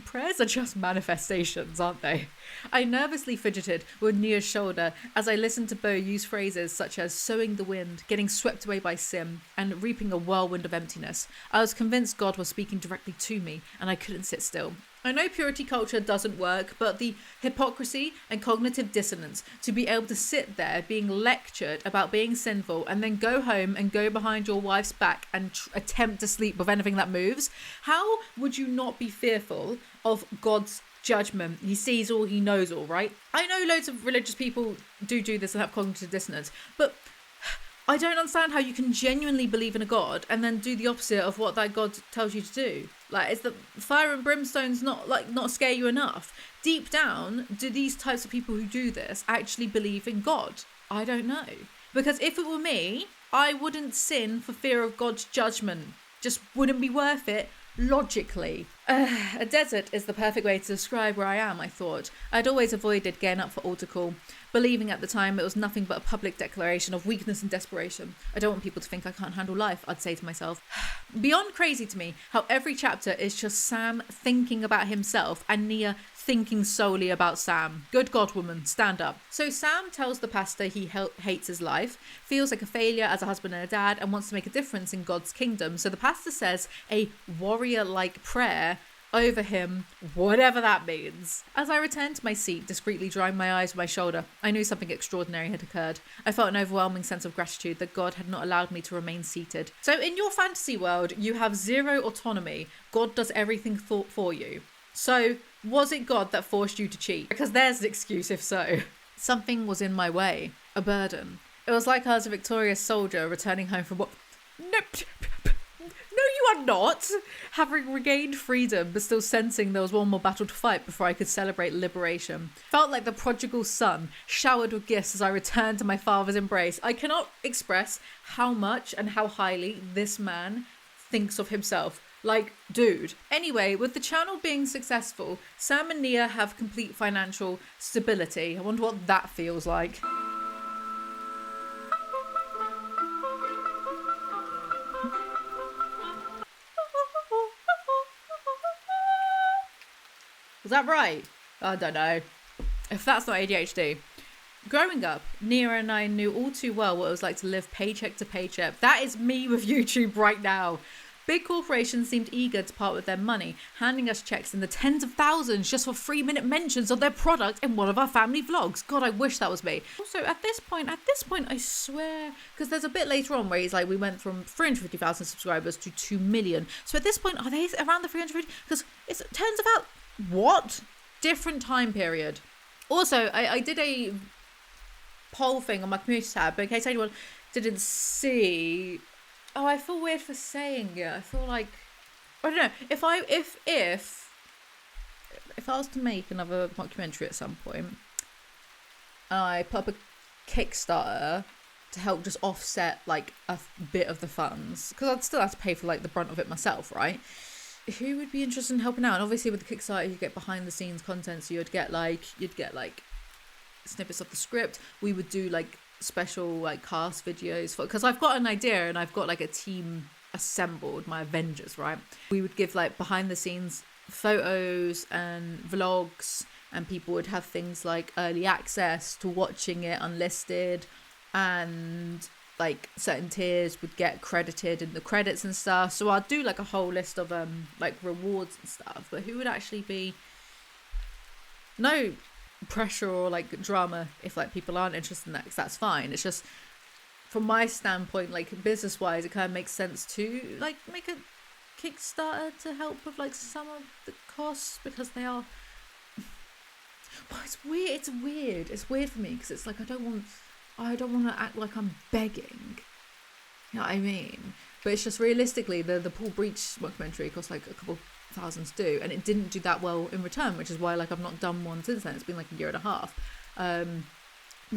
Prayers are just manifestations, aren't they? I nervously fidgeted with Nia's shoulder as I listened to Bo use phrases such as sowing the wind, getting swept away by sin, and reaping a whirlwind of emptiness. I was convinced God was speaking directly to me, and I couldn't sit still. I know purity culture doesn't work, but the hypocrisy and cognitive dissonance to be able to sit there being lectured about being sinful and then go home and go behind your wife's back and attempt to sleep with anything that moves. How would you not be fearful of God's judgment? He sees all, he knows all, right? I know loads of religious people do this and have cognitive dissonance, but I don't understand how you can genuinely believe in a God and then do the opposite of what that God tells you to do. Like, is the fire and brimstone's not scare you enough? Deep down, do these types of people who do this actually believe in God? I don't know. Because if it were me, I wouldn't sin for fear of God's judgment. Just wouldn't be worth it logically. A desert is the perfect way to describe where I am, I thought. I'd always avoided getting up for altar call, believing at the time it was nothing but a public declaration of weakness and desperation. I don't want people to think I can't handle life, I'd say to myself. Beyond crazy to me, how every chapter is just Sam thinking about himself and Nia thinking solely about Sam. Good God, woman, stand up. So Sam tells the pastor he hates his life, feels like a failure as a husband and a dad, and wants to make a difference in God's kingdom. So the pastor says a warrior-like prayer over him, whatever that means. As I returned to my seat, discreetly drying my eyes with my shoulder, I knew something extraordinary had occurred. I felt an overwhelming sense of gratitude that God had not allowed me to remain seated. So in your fantasy world, you have zero autonomy. God does everything for you. So was it God that forced you to cheat? Because there's an excuse if so. Something was in my way. A burden. It was like I was a victorious soldier returning home from what... No, you are not. Having regained freedom, but still sensing there was one more battle to fight before I could celebrate liberation. Felt like the prodigal son, showered with gifts as I returned to my father's embrace. I cannot express how much and how highly this man thinks of himself. Like, dude. Anyway, with the channel being successful, Sam and Nia have complete financial stability. I wonder what that feels like. Was that right? I don't know. If that's not ADHD. Growing up, Nia and I knew all too well what it was like to live paycheck to paycheck. That is me with YouTube right now. Big corporations seemed eager to part with their money, handing us checks in the tens of thousands just for 3-minute mentions of their product in one of our family vlogs. God, I wish that was me. Also, at this point, I swear, because there's a bit later on where he's like, we went from 350,000 subscribers to 2 million. So at this point, are they around the 350? Because it turns out, what? Different time period. Also, I did a poll thing on my community tab, in case anyone didn't see. Oh, I feel weird for saying it. I feel like, I don't know, if I was to make another documentary at some point, I put up a Kickstarter to help just offset like a bit of the funds, because I'd still have to pay for like the brunt of it myself, right? Who would be interested in helping out? And obviously with the Kickstarter you get behind the scenes content, so you'd get like snippets of the script. We would do like special like cast videos for, because I've got an idea and I've got like a team assembled, my Avengers, right? We would give like behind the scenes photos and vlogs, and people would have things like early access to watching it unlisted, and like certain tiers would get credited in the credits and stuff. So I'll do like a whole list of like rewards and stuff, but who would actually be, no pressure or like drama if like people aren't interested in that, because that's fine. It's just from my standpoint, like business wise, it kind of makes sense to like make a Kickstarter to help with like some of the costs, because they are, well, it's weird for me, because it's like I don't want to act like I'm begging, you know what I mean? But it's just realistically the Pool Breach documentary cost like a couple thousand to do, and it didn't do that well in return, which is why like I've not done one since then. It's been like a year and a half, and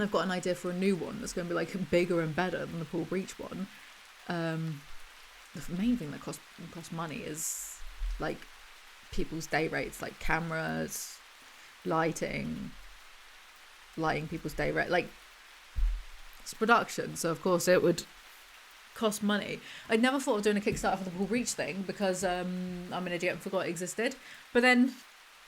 I've got an idea for a new one that's going to be like bigger and better than the Pool Breach one. The main thing that costs money is like people's day rates, like cameras, lighting people's day rate, like it's production, so of course it would cost money. I never thought of doing a Kickstarter for the Pool Breach thing because I'm an idiot and forgot it existed. But then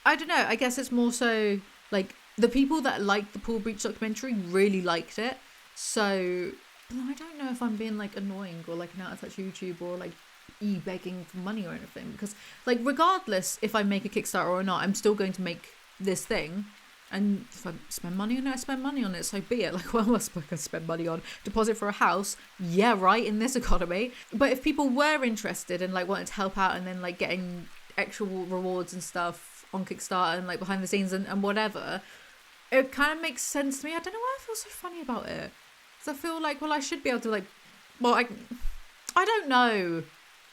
I don't know, I guess it's more so like the people that liked the Pool Breach documentary really liked it, so I don't know if I'm being like annoying or like an out of touch YouTube or like begging for money or anything, because like regardless if I make a Kickstarter or not, I'm still going to make this thing. And if I spend money on it, I spend money on it, so be it. Like, well, else I can spend money on? Deposit for a house? Yeah, right, in this economy. But if people were interested and like wanted to help out and then like getting actual rewards and stuff on Kickstarter and like behind the scenes and whatever, it kind of makes sense to me. I don't know why I feel so funny about it. Because I feel like, well, I should be able to like, well, I don't know.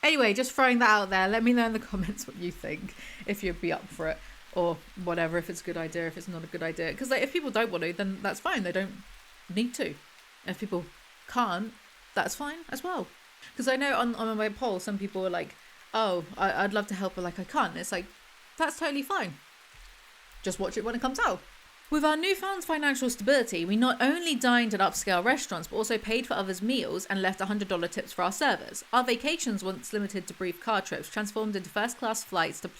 Anyway, just throwing that out there. Let me know in the comments what you think, if you'd be up for it. Or whatever, if it's a good idea, if it's not a good idea. Because like, if people don't want to, then that's fine. They don't need to. If people can't, that's fine as well. Because I know on my poll, some people were like, oh, I'd love to help, but like I can't. It's like, that's totally fine. Just watch it when it comes out. With our newfound financial stability, we not only dined at upscale restaurants, but also paid for others' meals and left $100 tips for our servers. Our vacations, once limited to brief car trips, transformed into first-class flights to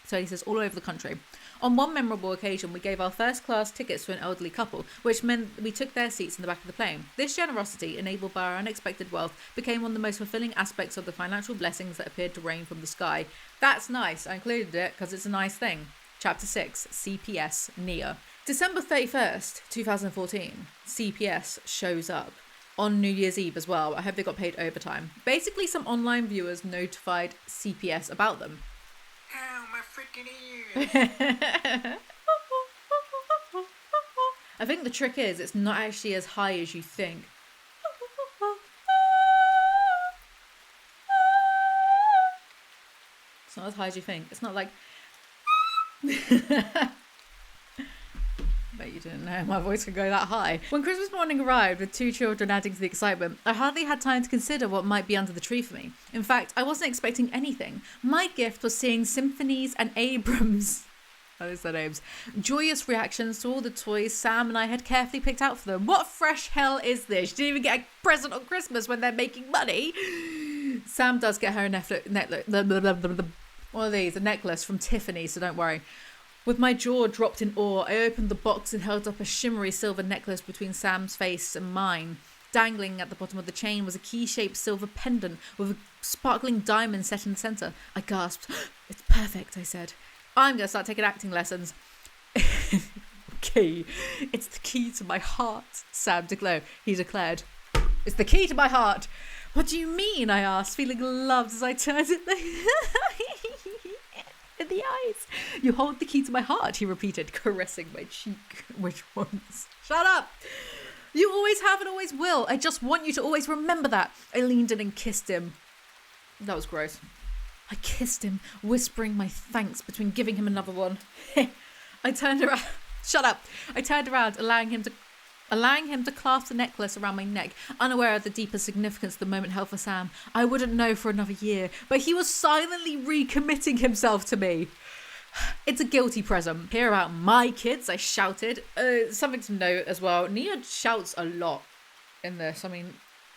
places all over the country. On one memorable occasion, we gave our first-class tickets to an elderly couple, which meant we took their seats in the back of the plane. This generosity, enabled by our unexpected wealth, became one of the most fulfilling aspects of the financial blessings that appeared to rain from the sky. That's nice. I included it because it's a nice thing. Chapter 6, CPS, Nia. December 31st, 2014, CPS shows up on New Year's Eve as well. I hope they got paid overtime. Basically, some online viewers notified CPS about them. Ow, my freaking ears! I think the trick is it's not actually as high as you think. It's not as high as you think. It's not like... Bet you didn't know my voice could go that high. When Christmas morning arrived with 2 children adding to the excitement, I hardly had time to consider what might be under the tree for me. In fact, I wasn't expecting anything. My gift was seeing Symphonies and Abrams' that is their names. Joyous reactions to all the toys Sam and I had carefully picked out for them. What fresh hell is this? You didn't even get a present on Christmas when they're making money. Sam does get her a necklace from Tiffany, so don't worry. With my jaw dropped in awe, I opened the box and held up a shimmery silver necklace between Sam's face and mine. Dangling at the bottom of the chain was a key-shaped silver pendant with a sparkling diamond set in the centre. I gasped. It's perfect, I said. I'm going to start taking acting lessons. Okay, it's the key to my heart, Sam declared. He declared. It's the key to my heart. What do you mean? I asked, feeling loved as I turned it in the eyes. You hold the key to my heart, he repeated, caressing my cheek. Which ones? Shut up! You always have and always will. I just want you to always remember that. I leaned in and kissed him. That was gross. I kissed him, whispering my thanks between giving him another one. I turned around. Shut up. I turned around, allowing him to clasp the necklace around my neck, unaware of the deeper significance the moment held for Sam. I wouldn't know for another year, but he was silently recommitting himself to me. It's a guilty present. Hear about my kids, I shouted. Something to note as well, Nia shouts a lot in this. I mean,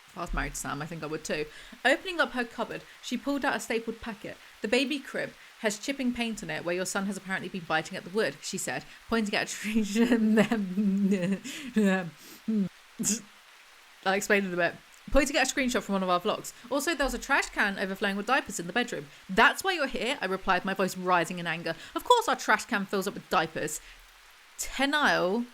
if I was married to Sam, I think I would too. Opening up her cupboard, she pulled out a stapled packet. The baby crib has chipping paint on it where your son has apparently been biting at the wood, she said, pointing at a tree. I'll explain in a bit. Pointing at a screenshot from one of our vlogs. Also, there was a trash can overflowing with diapers in the bedroom. That's why you're here, I replied, my voice rising in anger. Of course our trash can fills up with diapers. Tenille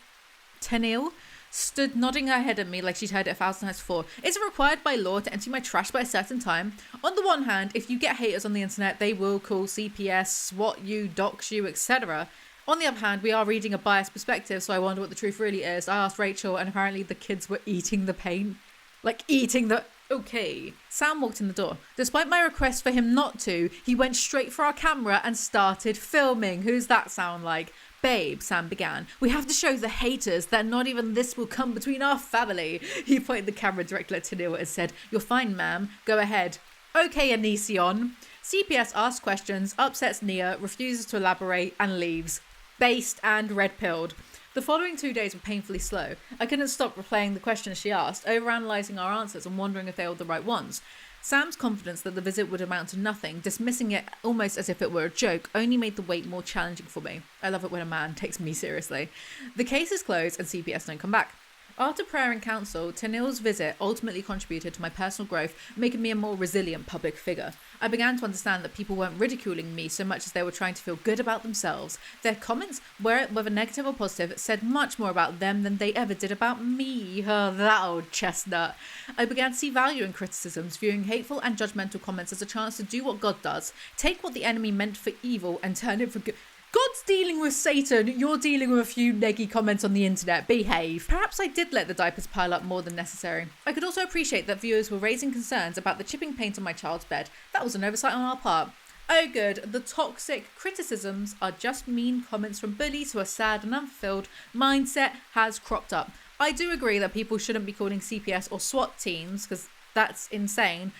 stood nodding her head at me like she'd heard it 1,000 times before. Is it required by law to empty my trash by a certain time? On the one hand, if you get haters on the internet, they will call CPS, swat you, dox you, etc. On the other hand, we are reading a biased perspective, so I wonder what the truth really is. I asked Rachel, and apparently the kids were eating the paint. Like, eating the... Okay. Sam walked in the door. Despite my request for him not to, he went straight for our camera and started filming. Who's that sound like? Babe, Sam began, we have to show the haters that not even this will come between our family. He pointed the camera directly at Tenille and said, you're fine, ma'am. Go ahead. Okay, Anision. CPS asks questions, upsets Nia, refuses to elaborate, and leaves. Based and red-pilled. The following 2 days were painfully slow. I couldn't stop replaying the questions she asked, overanalyzing our answers and wondering if they were the right ones. Sam's confidence that the visit would amount to nothing, dismissing it almost as if it were a joke, only made the wait more challenging for me. I love it when a man takes me seriously. The case is closed and CPS don't come back. After prayer and counsel, Tenille's visit ultimately contributed to my personal growth, making me a more resilient public figure. I began to understand that people weren't ridiculing me so much as they were trying to feel good about themselves. Their comments, whether negative or positive, said much more about them than they ever did about me. Oh, that old chestnut. I began to see value in criticisms, viewing hateful and judgmental comments as a chance to do what God does. Take what the enemy meant for evil and turn it for good. God's dealing with Satan, you're dealing with a few neggy comments on the internet. Behave. Perhaps I did let the diapers pile up more than necessary. I could also appreciate that viewers were raising concerns about the chipping paint on my child's bed. That was an oversight on our part. Oh good, the toxic criticisms are just mean comments from bullies who are sad and unfulfilled. Mindset has cropped up. I do agree that people shouldn't be calling CPS or SWAT teams, because that's insane.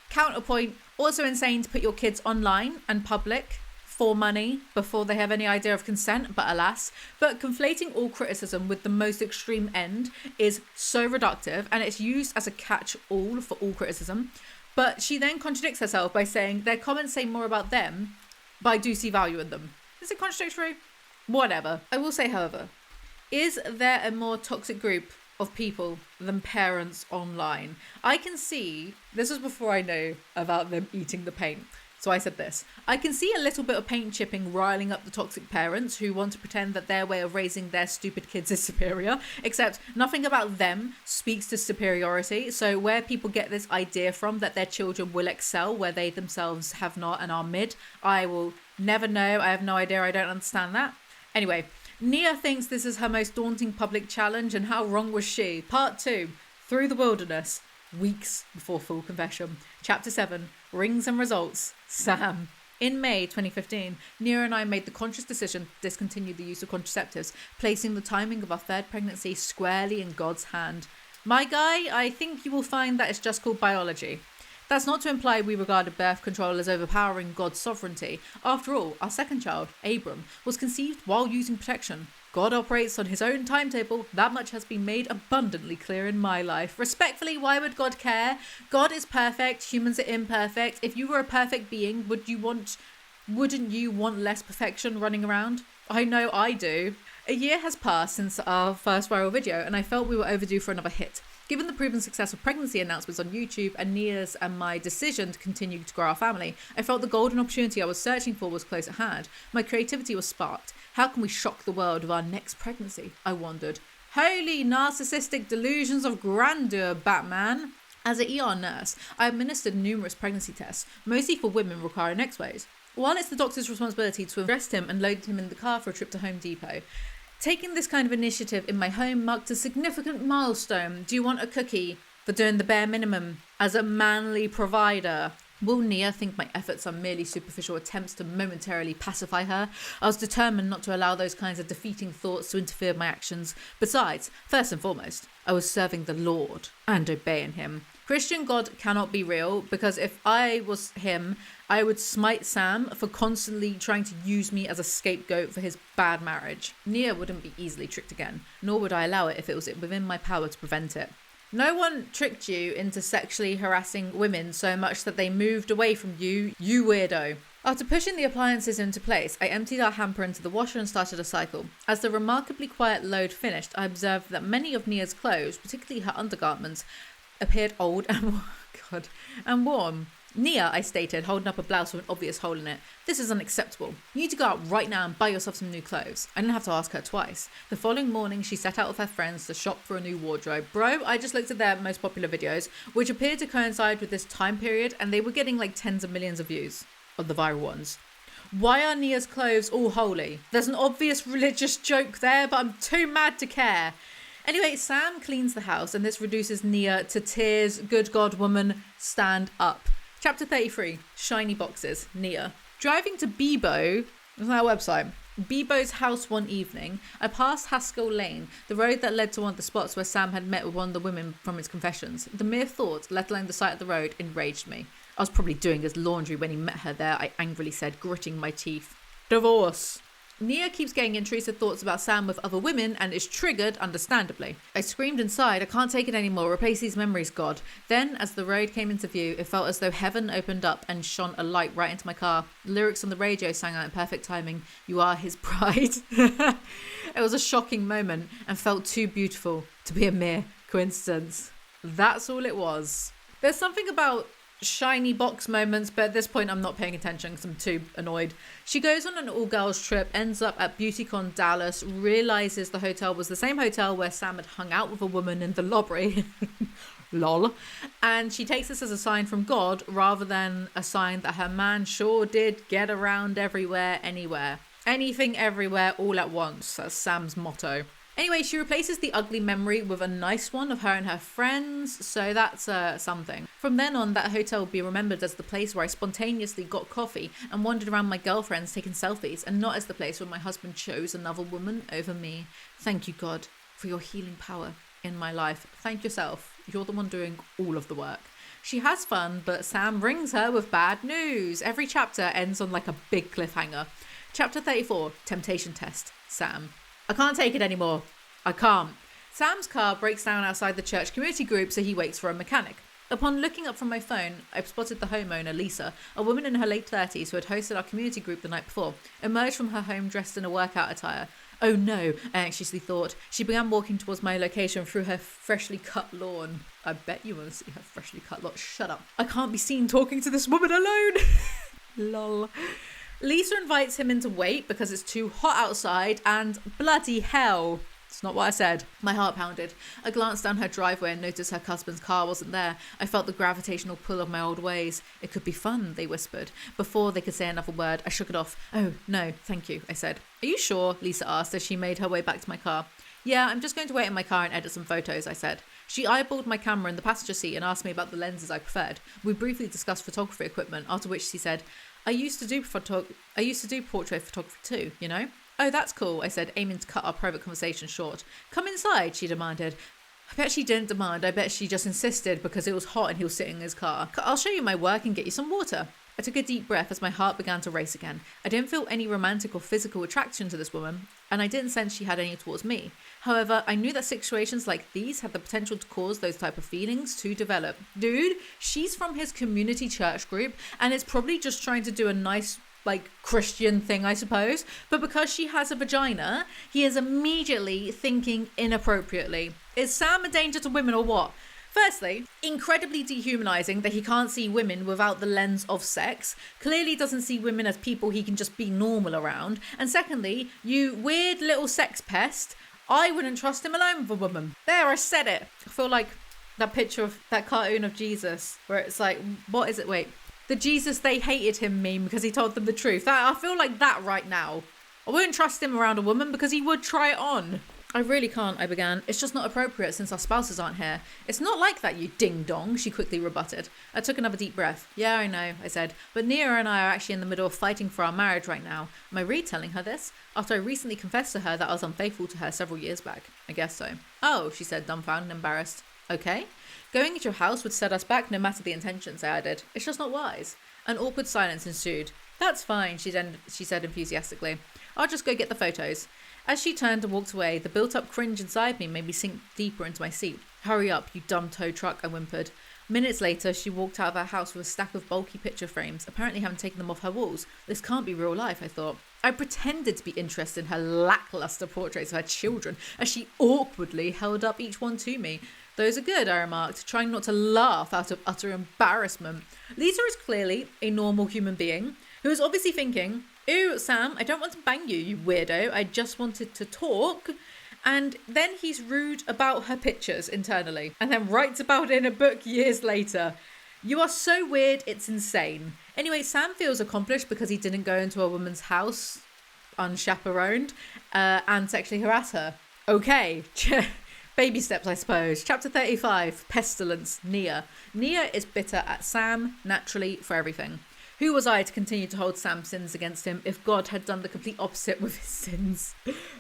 Counterpoint, Also insane to put your kids online and public for money before they have any idea of consent, but alas. But conflating all criticism with the most extreme end is so reductive, and it's used as a catch-all for all criticism. But she then contradicts herself by saying their comments say more about them, but I do see value in them. Is it contradictory? Whatever. I will say, however, is there a more toxic group of people than parents online? I can see, this was before I knew about them eating the paint. So I said this, I can see a little bit of paint chipping riling up the toxic parents who want to pretend that their way of raising their stupid kids is superior, except nothing about them speaks to superiority. So where people get this idea from that their children will excel where they themselves have not and are mid, I will never know. I have no idea. I don't understand that. Anyway, Nia thinks this is her most daunting public challenge, and how wrong was she? Part 2, Through the Wilderness, weeks before full confession. Chapter 7, Rings and Results, Sam. In May 2015, Nia and I made the conscious decision to discontinue the use of contraceptives, placing the timing of our third pregnancy squarely in God's hand. My guy, I think you will find that it's just called biology. That's not to imply we regarded birth control as overpowering God's sovereignty. After all, our second child, Abram, was conceived while using protection. God operates on his own timetable. That much has been made abundantly clear in my life. Respectfully, why would God care? God is perfect. Humans are imperfect. If you were a perfect being, wouldn't you want less perfection running around? I know I do. A year has passed since our first viral video, and I felt we were overdue for another hit. Given the proven success of pregnancy announcements on YouTube and Nia's and my decision to continue to grow our family, I felt the golden opportunity I was searching for was close at hand. My creativity was sparked. How can we shock the world with our next pregnancy? I wondered. Holy narcissistic delusions of grandeur, Batman. As an ER nurse, I administered numerous pregnancy tests, mostly for women requiring X-rays. While it's the doctor's responsibility to arrest him and load him in the car for a trip to Home Depot, taking this kind of initiative in my home marked a significant milestone. Do you want a cookie for doing the bare minimum as a manly provider? Will Nia think my efforts are merely superficial attempts to momentarily pacify her? I was determined not to allow those kinds of defeating thoughts to interfere with my actions. Besides, first and foremost, I was serving the Lord and obeying him. Christian God cannot be real, because if I was him, I would smite Sam for constantly trying to use me as a scapegoat for his bad marriage. Nia wouldn't be easily tricked again, nor would I allow it if it was within my power to prevent it. No one tricked you into sexually harassing women so much that they moved away from you, you weirdo. After pushing the appliances into place, I emptied our hamper into the washer and started a cycle. As the remarkably quiet load finished, I observed that many of Nia's clothes, particularly her undergarments, appeared old and warm. Nia, I stated, holding up a blouse with an obvious hole in it. This is unacceptable. You need to go out right now and buy yourself some new clothes. I didn't have to ask her twice. The following morning, she set out with her friends to shop for a new wardrobe. Bro, I just looked at their most popular videos, which appeared to coincide with this time period, and they were getting like tens of millions of views of the viral ones. Why are Nia's clothes all holy? There's an obvious religious joke there, but I'm too mad to care. Anyway, Sam cleans the house, and this reduces Nia to tears. Good God, woman, stand up. Chapter 33, Shiny Boxes, Nia. Driving to Bebo, that's our website, Bebo's house one evening, I passed Haskell Lane, the road that led to one of the spots where Sam had met with one of the women from his confessions. The mere thought, let alone the sight of the road, enraged me. I was probably doing his laundry when he met her there, I angrily said, gritting my teeth. Divorce. Nia keeps getting intrusive thoughts about Sam with other women and is triggered, understandably. I screamed inside, I can't take it anymore, replace these memories, God. Then, as the road came into view, it felt as though heaven opened up and shone a light right into my car. The lyrics on the radio sang out in perfect timing, "You are his bride." It was a shocking moment and felt too beautiful to be a mere coincidence. That's all it was. There's something about shiny box moments, but at this point I'm not paying attention because I'm too annoyed. She goes on an all-girls trip, ends up at BeautyCon Dallas, realizes the hotel was the same hotel where Sam had hung out with a woman in the lobby. Lol. And she takes this as a sign from God rather than a sign that her man sure did get around everywhere, anywhere. Anything, everywhere, all at once. That's Sam's motto. Anyway, she replaces the ugly memory with a nice one of her and her friends, so that's something. From then on, that hotel will be remembered as the place where I spontaneously got coffee and wandered around my girlfriends taking selfies, and not as the place where my husband chose another woman over me. Thank you, God, for your healing power in my life. Thank yourself. You're the one doing all of the work. She has fun, but Sam rings her with bad news. Every chapter ends on like a big cliffhanger. Chapter 34, Temptation Test. Sam. I can't take it anymore. I can't. Sam's car breaks down outside the church community group, so he waits for a mechanic. Upon looking up from my phone, I spotted the homeowner, Lisa, a woman in her late 30s who had hosted our community group the night before, emerge from her home dressed in a workout attire. Oh no, I anxiously thought. She began walking towards my location through her freshly cut lawn. I bet you want to see her freshly cut lawn. Shut up. I can't be seen talking to this woman alone. Lol. Lisa invites him in to wait because it's too hot outside, and bloody hell. It's not what I said. My heart pounded. I glanced down her driveway and noticed her husband's car wasn't there. I felt the gravitational pull of my old ways. It could be fun, they whispered. Before they could say another word, I shook it off. Oh, no, thank you, I said. Are you sure? Lisa asked as she made her way back to my car. Yeah, I'm just going to wait in my car and edit some photos, I said. She eyeballed my camera in the passenger seat and asked me about the lenses I preferred. We briefly discussed photography equipment, after which she said, I used to do portrait photography too, you know? Oh, that's cool, I said, aiming to cut our private conversation short. Come inside, she demanded. I bet she didn't demand. I bet she just insisted because it was hot and he was sitting in his car. I'll show you my work and get you some water. I took a deep breath as my heart began to race again. I didn't feel any romantic or physical attraction to this woman, and I didn't sense she had any towards me. However, I knew that situations like these had the potential to cause those type of feelings to develop. Dude, she's from his community church group and is probably just trying to do a nice Christian thing, I suppose. But because she has a vagina, he is immediately thinking inappropriately. Is Sam a danger to women or what? Firstly, incredibly dehumanizing that he can't see women without the lens of sex. Clearly doesn't see women as people he can just be normal around. And secondly, you weird little sex pest, I wouldn't trust him alone with a woman. There, I said it. I feel like that picture of that cartoon of Jesus where it's like, what is it? Wait. The Jesus they hated him meme because he told them the truth. I feel like that right now. I wouldn't trust him around a woman because he would try it on. I really can't, I began. It's just not appropriate since our spouses aren't here. It's not like that, you ding-dong, she quickly rebutted. I took another deep breath. Yeah, I know, I said. But Nia and I are actually in the middle of fighting for our marriage right now. Am I retelling her this? After I recently confessed to her that I was unfaithful to her several years back. I guess so. Oh, she said, dumbfounded and embarrassed. Okay. Going into your house would set us back no matter the intentions, I added. It's just not wise. An awkward silence ensued. That's fine, she said enthusiastically. I'll just go get the photos. As she turned and walked away, the built-up cringe inside me made me sink deeper into my seat. Hurry up, you dumb tow truck, I whimpered. Minutes later, she walked out of her house with a stack of bulky picture frames, apparently having taken them off her walls. This can't be real life, I thought. I pretended to be interested in her lackluster portraits of her children as she awkwardly held up each one to me. Those are good, I remarked, trying not to laugh out of utter embarrassment. Lisa is clearly a normal human being who is obviously thinking, ew, Sam, I don't want to bang you, you weirdo. I just wanted to talk. And then he's rude about her pictures internally and then writes about it in a book years later. You are so weird, it's insane. Anyway, Sam feels accomplished because he didn't go into a woman's house unchaperoned and sexually harass her. Okay. Baby steps, I suppose. Chapter 35, Pestilence, Nia. Nia is bitter at Sam, naturally, for everything. Who was I to continue to hold Sam's sins against him if God had done the complete opposite with his sins?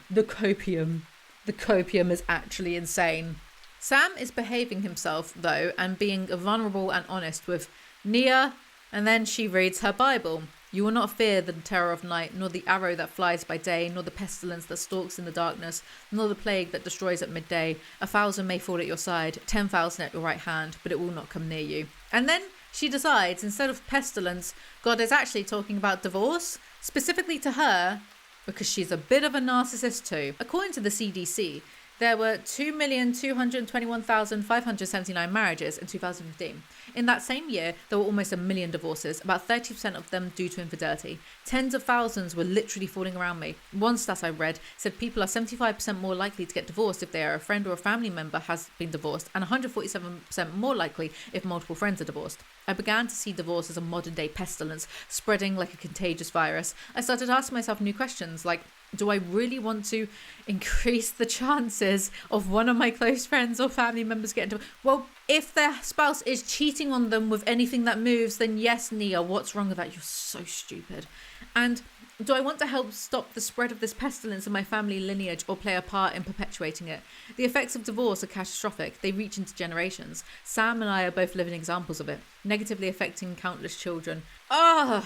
The copium. The copium is actually insane. Sam is behaving himself, though, and being vulnerable and honest with Nia, and then she reads her Bible. You will not fear the terror of night, nor the arrow that flies by day, nor the pestilence that stalks in the darkness, nor the plague that destroys at midday. 1,000 may fall at your side, 10,000 at your right hand, but it will not come near you. And then she decides, instead of pestilence, God is actually talking about divorce, specifically to her, because she's a bit of a narcissist too. According to the CDC, there were 2,221,579 marriages in 2015. In that same year, there were almost 1 million divorces, about 30% of them due to infidelity. Tens of thousands were literally falling around me. One stat I read said people are 75% more likely to get divorced if they are a friend or a family member has been divorced, and 147% more likely if multiple friends are divorced. I began to see divorce as a modern-day pestilence, spreading like a contagious virus. I started asking myself new questions like, do I really want to increase the chances of one of my close friends or family members getting divorced? Well, if their spouse is cheating on them with anything that moves, then yes, Nia, what's wrong with that? You're so stupid. And Do I want to help stop the spread of this pestilence in my family lineage or play a part in perpetuating it? The effects of divorce are catastrophic. They reach into generations. Sam and I are both living examples of it, negatively affecting countless children. I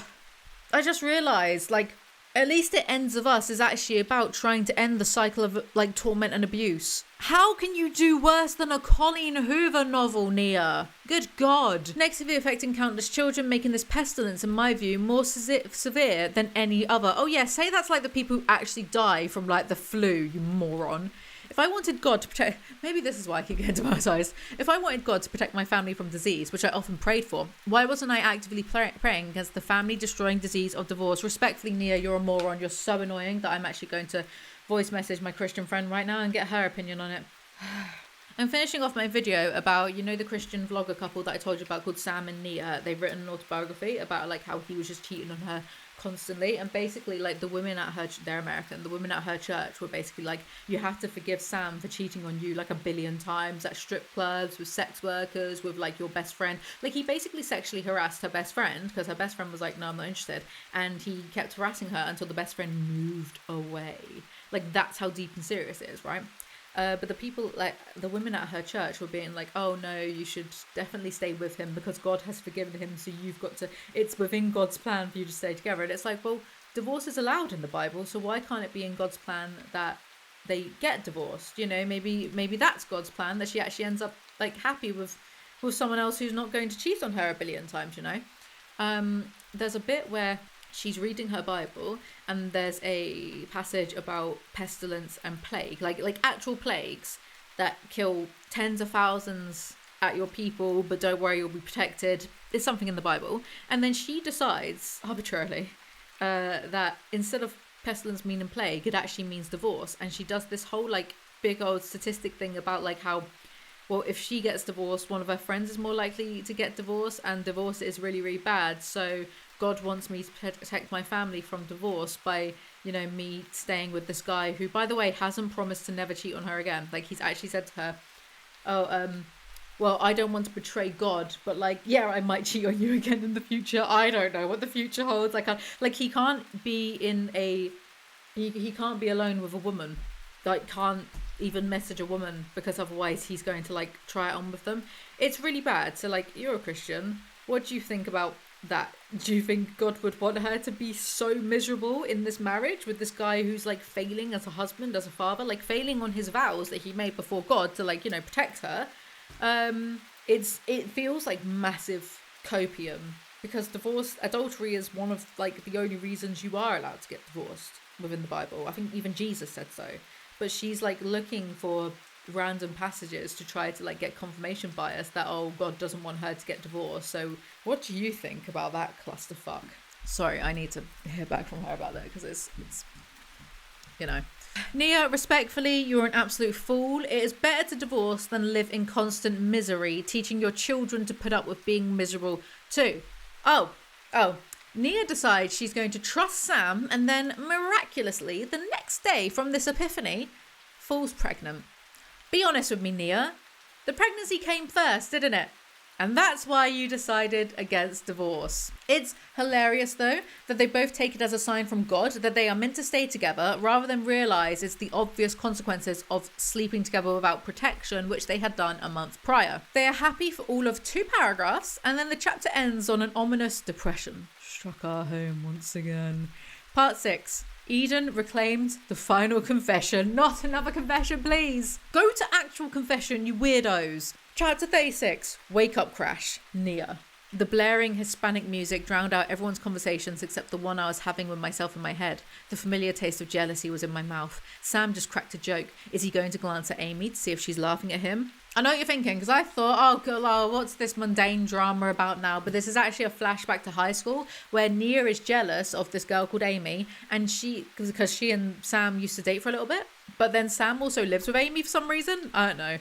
just realised, like, at least It Ends of Us is actually about trying to end the cycle of, like, torment and abuse. How can you do worse than a Colleen Hoover novel, Nia? Good God. Negatively affecting countless children, making this pestilence, in my view, more severe than any other. Oh yeah, say that's like the people who actually die from, like, the flu, you moron. If I wanted God to protect... Maybe this is why I keep getting demonetized. If I wanted God to protect my family from disease, which I often prayed for, why wasn't I actively praying against the family-destroying disease of divorce? Respectfully, Nia, you're a moron. You're so annoying that I'm actually going to voice message my Christian friend right now and get her opinion on it. I'm finishing off my video about, you know, the Christian vlogger couple that I told you about called Sam and Nia. They've written an autobiography about, like, how he was just cheating on her constantly, and basically, like, the women at her, they're American, the women at her church were basically like, you have to forgive Sam for cheating on you like 1 billion times at strip clubs, with sex workers, with, like, your best friend. Like, he basically sexually harassed her best friend because her best friend was like, no, I'm not interested, and he kept harassing her until the best friend moved away. Like, that's how deep and serious it is, right? But the people, like, the women at her church were being like, oh no, you should definitely stay with him because God has forgiven him, so you've got to, it's within God's plan for you to stay together. And it's like, well, divorce is allowed in the Bible, so why can't it be in God's plan that they get divorced? You know, maybe that's God's plan, that she actually ends up, like, happy with someone else who's not going to cheat on her 1 billion times, you know? There's a bit where she's reading her Bible and there's a passage about pestilence and plague, like actual plagues that kill tens of thousands at your people, but don't worry, you'll be protected. It's something in the Bible. And then she decides arbitrarily that instead of pestilence meaning plague, it actually means divorce. And she does this whole, like, big old statistic thing about, like, how, well, if she gets divorced, one of her friends is more likely to get divorced, and divorce is really, really bad. So God wants me to protect my family from divorce by, you know, me staying with this guy who, by the way, hasn't promised to never cheat on her again. Like, he's actually said to her, well, I don't want to betray God, but, like, yeah, I might cheat on you again in the future. I don't know what the future holds. He can't be he can't be alone with a woman. Like, can't even message a woman because otherwise he's going to, like, try it on with them. It's really bad. So, like, you're a Christian. What do you think about that? Do you think God would want her to be so miserable in this marriage with this guy who's, like, failing as a husband, as a father, like, failing on his vows that he made before God to, like, you know, protect her? It feels like massive copium, because adultery is one of, like, the only reasons you are allowed to get divorced within the Bible. I think even Jesus said so. But she's, like, looking for random passages to try to, like, get confirmation bias that, oh, God doesn't want her to get divorced. So what do you think about that clusterfuck? Sorry, I need to hear back from her about that, because it's you know. Nia, respectfully, you're an absolute fool. It is better to divorce than live in constant misery, teaching your children to put up with being miserable too. Oh, Nia decides she's going to trust Sam, and then miraculously the next day from this epiphany falls pregnant. Be honest with me, Nia. The pregnancy came first, didn't it? And that's why you decided against divorce. It's hilarious, though, that they both take it as a sign from God that they are meant to stay together, rather than realise it's the obvious consequences of sleeping together without protection, which they had done a month prior. They are happy for all of 2 paragraphs, and then the chapter ends on an ominous depression. Struck our home once again. Part 6. Eden reclaimed the final confession. Not another confession, please. Go to actual confession, you weirdos. Chapter 36. Wake up crash. Nia. The blaring Hispanic music drowned out everyone's conversations except the one I was having with myself in my head. The familiar taste of jealousy was in my mouth. Sam just cracked a joke. Is he going to glance at Amy to see if she's laughing at him? I know what you're thinking, because I thought, oh, God, what's this mundane drama about now? But this is actually a flashback to high school, where Nia is jealous of this girl called Amy, and because she and Sam used to date for a little bit, but then Sam also lives with Amy for some reason. I don't know.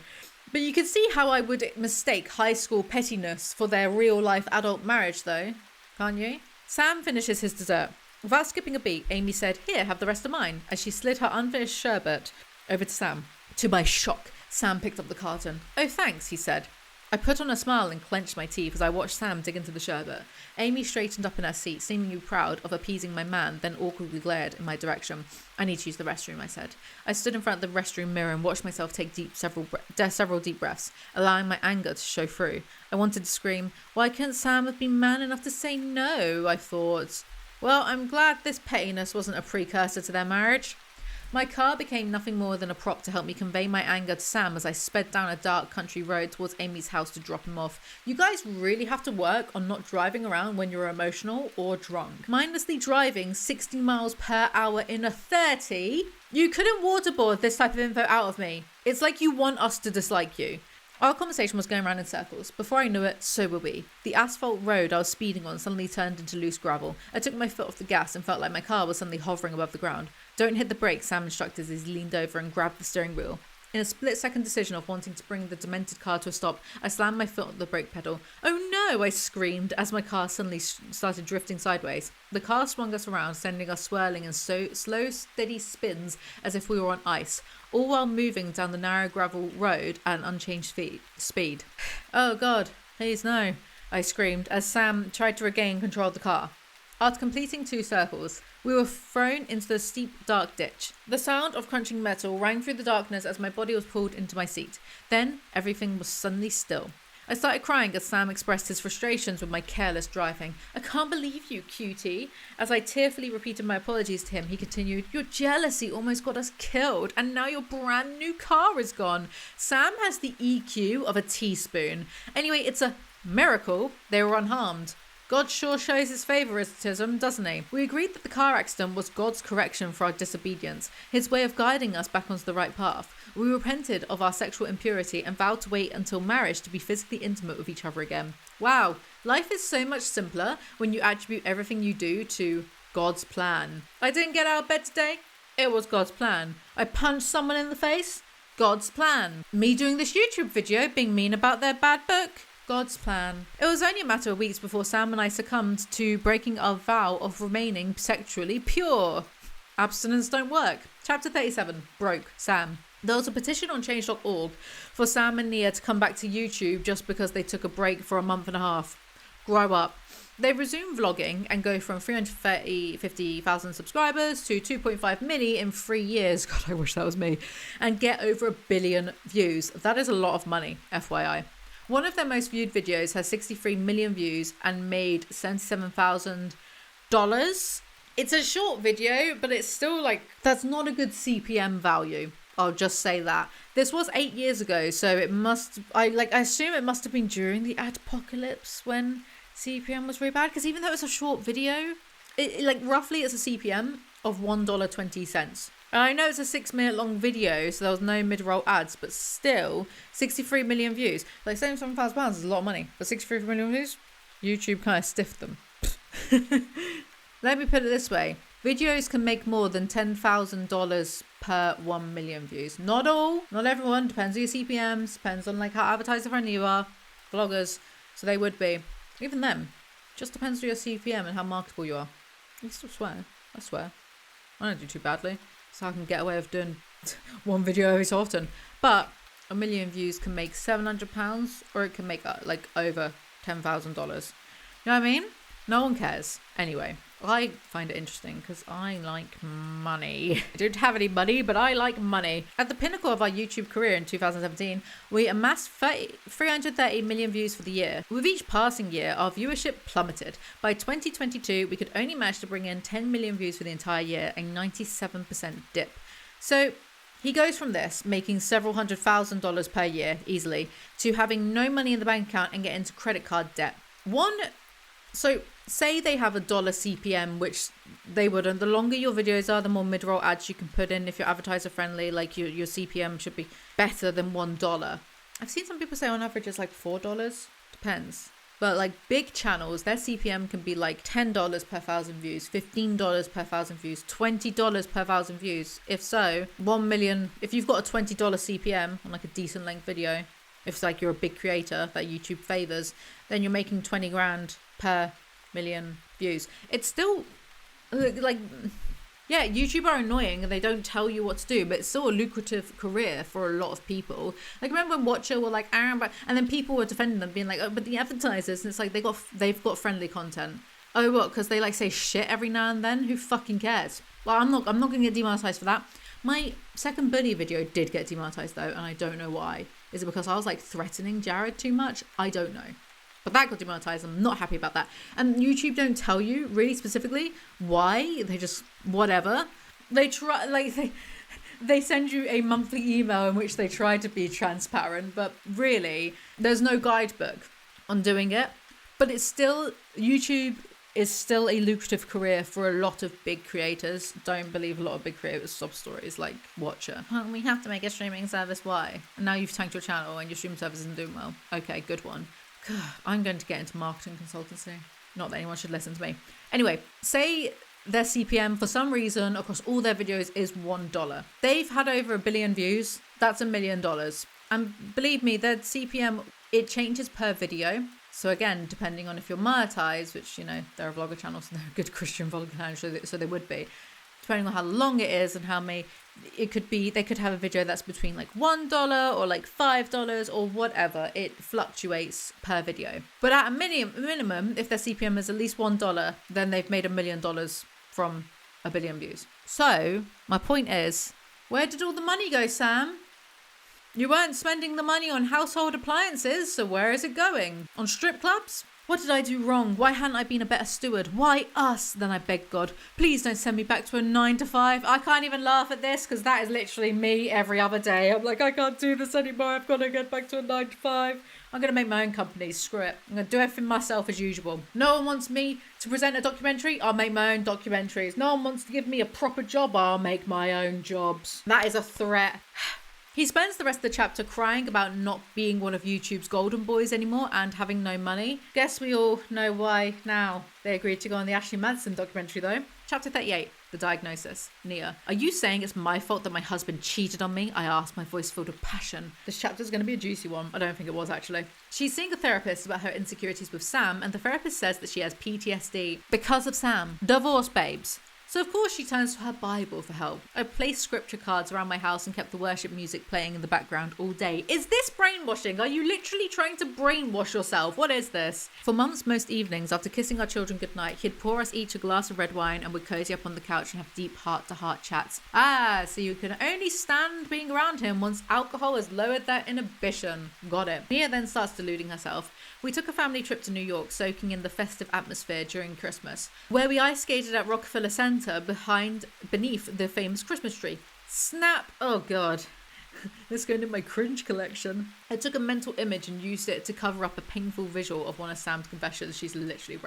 But you can see how I would mistake high school pettiness for their real-life adult marriage, though, can't you? Sam finishes his dessert. Without skipping a beat, Amy said, "Here, have the rest of mine," as she slid her unfinished sherbet over to Sam. To my shock, Sam picked up the carton. "Oh, thanks," he said. I put on a smile and clenched my teeth as I watched Sam dig into the sherbet. Amy straightened up in her seat, seemingly proud of appeasing my man, then awkwardly glared in my direction. I need to use the restroom, I said. I stood in front of the restroom mirror and watched myself take several deep breaths, allowing my anger to show through. I wanted to scream, why couldn't Sam have been man enough to say no, I thought. Well, I'm glad this pettiness wasn't a precursor to their marriage. My car became nothing more than a prop to help me convey my anger to Sam as I sped down a dark country road towards Amy's house to drop him off. You guys really have to work on not driving around when you're emotional or drunk. Mindlessly driving 60 miles per hour in a 30? You couldn't waterboard this type of info out of me. It's like you want us to dislike you. Our conversation was going around in circles. Before I knew it, so were we. The asphalt road I was speeding on suddenly turned into loose gravel. I took my foot off the gas and felt like my car was suddenly hovering above the ground. Don't hit the brakes, Sam instructed as he leaned over and grabbed the steering wheel. In a split-second decision of wanting to bring the demented car to a stop, I slammed my foot on the brake pedal. Oh no, I screamed as my car suddenly started drifting sideways. The car swung us around, sending us swirling in slow, steady spins as if we were on ice, all while moving down the narrow gravel road at an unchanged speed. Oh God, please no, I screamed as Sam tried to regain control of the car. After completing 2 circles, we were thrown into the steep, dark ditch. The sound of crunching metal rang through the darkness as my body was pulled into my seat. Then, everything was suddenly still. I started crying as Sam expressed his frustrations with my careless driving. I can't believe you, cutie. As I tearfully repeated my apologies to him, he continued, your jealousy almost got us killed, and now your brand new car is gone. Sam has the EQ of a teaspoon. Anyway, it's a miracle they were unharmed. God sure shows his favoritism, doesn't he? We agreed that the car accident was God's correction for our disobedience, his way of guiding us back onto the right path. We repented of our sexual impurity and vowed to wait until marriage to be physically intimate with each other again. Wow, life is so much simpler when you attribute everything you do to God's plan. I didn't get out of bed today. It was God's plan. I punched someone in the face. God's plan. Me doing this YouTube video being mean about their bad book. God's plan. It was only a matter of weeks before Sam and I succumbed to breaking our vow of remaining sexually pure. Abstinence don't work. Chapter 37. Broke. Sam. There was a petition on change.org for Sam and Nia to come back to YouTube just because they took a break for a month and a half. Grow up. They resumed vlogging and go from 350,000 subscribers to 2.5 million in 3 years. God, I wish that was me. And get over 1 billion views. That is a lot of money, FYI. One of their most viewed videos has 63 million views and made $77,000. It's a short video, but it's still like, that's not a good CPM value. I'll just say that. This was 8 years ago, so it must, I assume it must have been during the adpocalypse when CPM was really bad, because even though it's a short video, roughly it's a CPM of $1.20. And I know it's a 6-minute long video, so there was no mid-roll ads, but still, 63 million views. Like, £77,000 is a lot of money, but 63 million views? YouTube kind of stiffed them. Let me put it this way. Videos can make more than $10,000 per 1 million views. Not all, not everyone, depends on your CPMs, depends on like how advertiser friendly you are, vloggers, so they would be. Even them, just depends on your CPM and how marketable you are. I still swear, I swear. I don't do too badly, so I can get away with doing one video every so often. But 1 million views can make £700, or it can make like over $10,000. You know what I mean? No one cares. Anyway, I find it interesting because I like money. I don't have any money, but I like money. At the pinnacle of our YouTube career in 2017, we amassed 330 million views for the year. With each passing year, our viewership plummeted. By 2022, we could only manage to bring in 10 million views for the entire year, a 97% dip. So he goes from this, making several $100,000 per year easily, to having no money in the bank account and get into credit card debt. So say they have $1 CPM, which they wouldn't. The longer your videos are, the more mid-roll ads you can put in. If you're advertiser friendly, like your CPM should be better than $1. I've seen some people say on average it's like $4. Depends. But like big channels, their CPM can be like $10 per 1,000 views, $15 per 1,000 views, $20 per 1,000 views. If so, 1 million, if you've got a $20 CPM on like a decent length video, if it's like you're a big creator that YouTube favors, then you're making 20 grand per million views. It's still like, Yeah, YouTube are annoying and they don't tell you what to do, but it's still a lucrative career for a lot of people. Like, remember when Watcher were like, and then people were defending them, being like, oh, but the advertisers, and it's like they've got friendly content. Oh, what? Because they like say shit every now and then. Who fucking cares? Well, I'm not going to get demonetized for that. My second bully video did get demonetized though, and I don't know why. Is it because I was like threatening Jared too much? I don't know. But that got demonetized. I'm not happy about that. And YouTube don't tell you really specifically why. They just whatever. They try like they send you a monthly email in which they try to be transparent, but really there's no guidebook on doing it. But it's still, YouTube is still a lucrative career for a lot of big creators. Don't believe a lot of big creators sob stories like Watcher. Oh, we have to make a streaming service. Why? And now you've tanked your channel and your streaming service isn't doing well. Okay, good one. I'm going to get into marketing consultancy. Not that anyone should listen to me. Anyway, say their CPM for some reason across all their videos is $1. They've had over 1 billion views. That's $1 million. And believe me, their CPM, it changes per video. So again, depending on if you're monetized, which, you know, they're a vlogger channel, so they're a good Christian vlogger channel, so they would be. Depending on how long it is and how many, it could be, they could have a video that's between like $1 or like $5 or whatever. It fluctuates per video. But at a minimum, if their CPM is at least $1, then they've made $1 million from 1 billion views. So my point is, where did all the money go, Sam? You weren't spending the money on household appliances, so where is it going? On strip clubs? What did I do wrong? Why hadn't I been a better steward? Why us? Then I begged God, please don't send me back to a 9 to 5. I can't even laugh at this because that is literally me every other day. I'm like, I can't do this anymore. I've got to get back to a 9 to 5. I'm going to make my own company. Screw it. I'm going to do everything myself as usual. No one wants me to present a documentary. I'll make my own documentaries. No one wants to give me a proper job. I'll make my own jobs. That is a threat. He spends the rest of the chapter crying about not being one of YouTube's golden boys anymore and having no money. Guess we all know why now. They agreed to go on the Ashley Madison documentary though. Chapter 38, The Diagnosis. Nia. Are you saying it's my fault that my husband cheated on me? I asked, my voice filled with passion. This chapter is going to be a juicy one. I don't think it was actually. She's seeing a therapist about her insecurities with Sam, and the therapist says that she has PTSD because of Sam. Divorce, babes. So of course she turns to her Bible for help. I placed scripture cards around my house and kept the worship music playing in the background all day. Is this brainwashing? Are you literally trying to brainwash yourself? What is this? For months, most evenings, after kissing our children goodnight, he'd pour us each a glass of red wine and we'd cozy up on the couch and have deep heart-to-heart chats. Ah, so you can only stand being around him once alcohol has lowered that inhibition. Got it. Nia then starts deluding herself. We took a family trip to New York, soaking in the festive atmosphere during Christmas, where we ice skated at Rockefeller Center beneath the famous Christmas tree. Snap! Oh god. Let's go into my cringe collection. I took a mental image and used it to cover up a painful visual of one of Sam's confessions. She's literally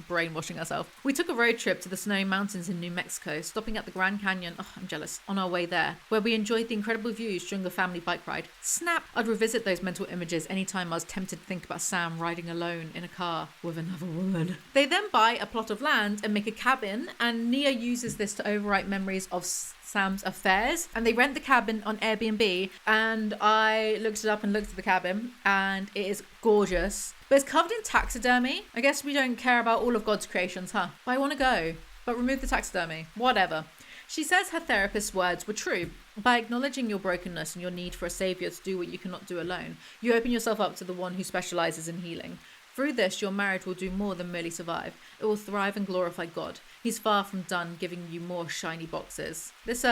brainwashing herself. We took a road trip to the snowy mountains in New Mexico, stopping at the Grand Canyon, oh, I'm jealous, on our way there, where we enjoyed the incredible views during the family bike ride. Snap! I'd revisit those mental images anytime I was tempted to think about Sam riding alone in a car with another woman. They then buy a plot of land and make a cabin, and Nia uses this to overwrite memories of Sam's affairs, and they rent the cabin on Airbnb, and I looked it up and looked at the cabin, and it is gorgeous, but it's covered in taxidermy. I guess we don't care about all of God's creations, huh? But I want to go, but remove the taxidermy. Whatever. She says her therapist's words were true. By acknowledging your brokenness and your need for a savior to do what you cannot do alone, you open yourself up to the one who specializes in healing. Through this, your marriage will do more than merely survive. It will thrive and glorify God. He's far from done giving you more shiny boxes. This,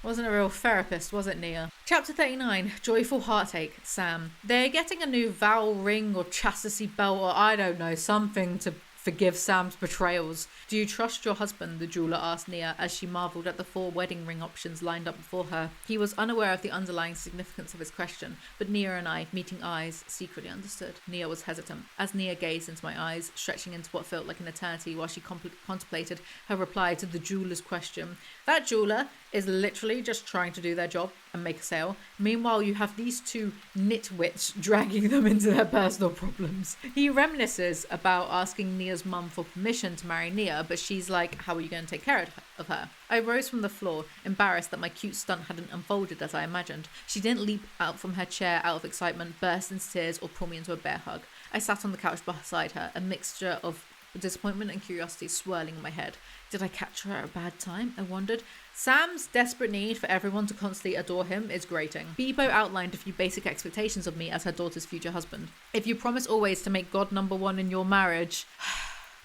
wasn't a real therapist, was it, Nia? Chapter 39, Joyful Heartache, Sam. They're getting a new vow ring or chastity belt or I don't know, something to forgive Sam's betrayals. Do you trust your husband? The jeweler asked Nia as she marvelled at the 4 wedding ring options lined up before her. He was unaware of the underlying significance of his question, but Nia and I, meeting eyes, secretly understood. Nia was hesitant. As Nia gazed into my eyes, stretching into what felt like an eternity while she contemplated her reply to the jeweler's question. That jeweler is literally just trying to do their job and make a sale. Meanwhile, you have these 2 nitwits dragging them into their personal problems. He reminisces about asking Nia's mum for permission to marry Nia, but she's like, how are you going to take care of her? I rose from the floor, embarrassed that my cute stunt hadn't unfolded as I imagined. She didn't leap out from her chair out of excitement, burst into tears, or pull me into a bear hug. I sat on the couch beside her, a mixture of with disappointment and curiosity swirling in my head. Did I catch her at a bad time? I wondered. Sam's desperate need for everyone to constantly adore him is grating. Bebo outlined a few basic expectations of me as her daughter's future husband. If you promise always to make God number one in your marriage...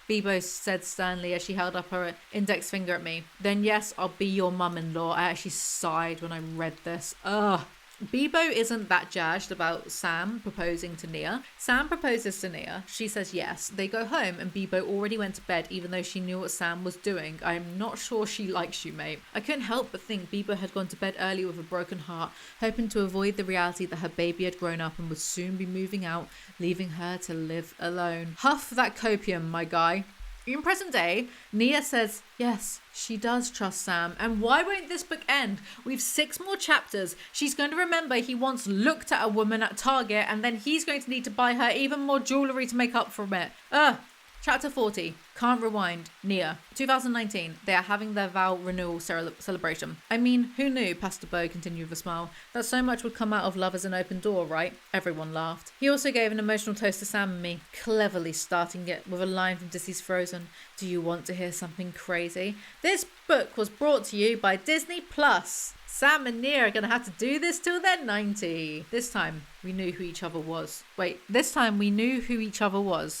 Bebo said sternly as she held up her index finger at me. Then yes, I'll be your mum-in-law. I actually sighed when I read this. Ugh. Bebo isn't that jazzed about Sam proposing to Nia. Sam proposes to Nia. She says yes. They go home and Bebo already went to bed even though she knew what Sam was doing. I'm not sure she likes you, mate. I couldn't help but think Bebo had gone to bed early with a broken heart, hoping to avoid the reality that her baby had grown up and would soon be moving out, leaving her to live alone. Huff that copium, my guy. In present day, Nia says, yes, she does trust Sam. And why won't this book end? We've 6 more chapters. She's going to remember he once looked at a woman at Target and then he's going to need to buy her even more jewellery to make up for it. Chapter 40, Can't Rewind, Nia. 2019, they are having their vow renewal celebration. I mean, who knew, Pastor Bo continued with a smile, that so much would come out of love as an open door, right? Everyone laughed. He also gave an emotional toast to Sam and me, cleverly starting it with a line from Disney's Frozen. Do you want to hear something crazy? This book was brought to you by Disney Plus. Sam and Nia are going to have to do this till they're 90. This time, we knew who each other was. This time we knew who each other was.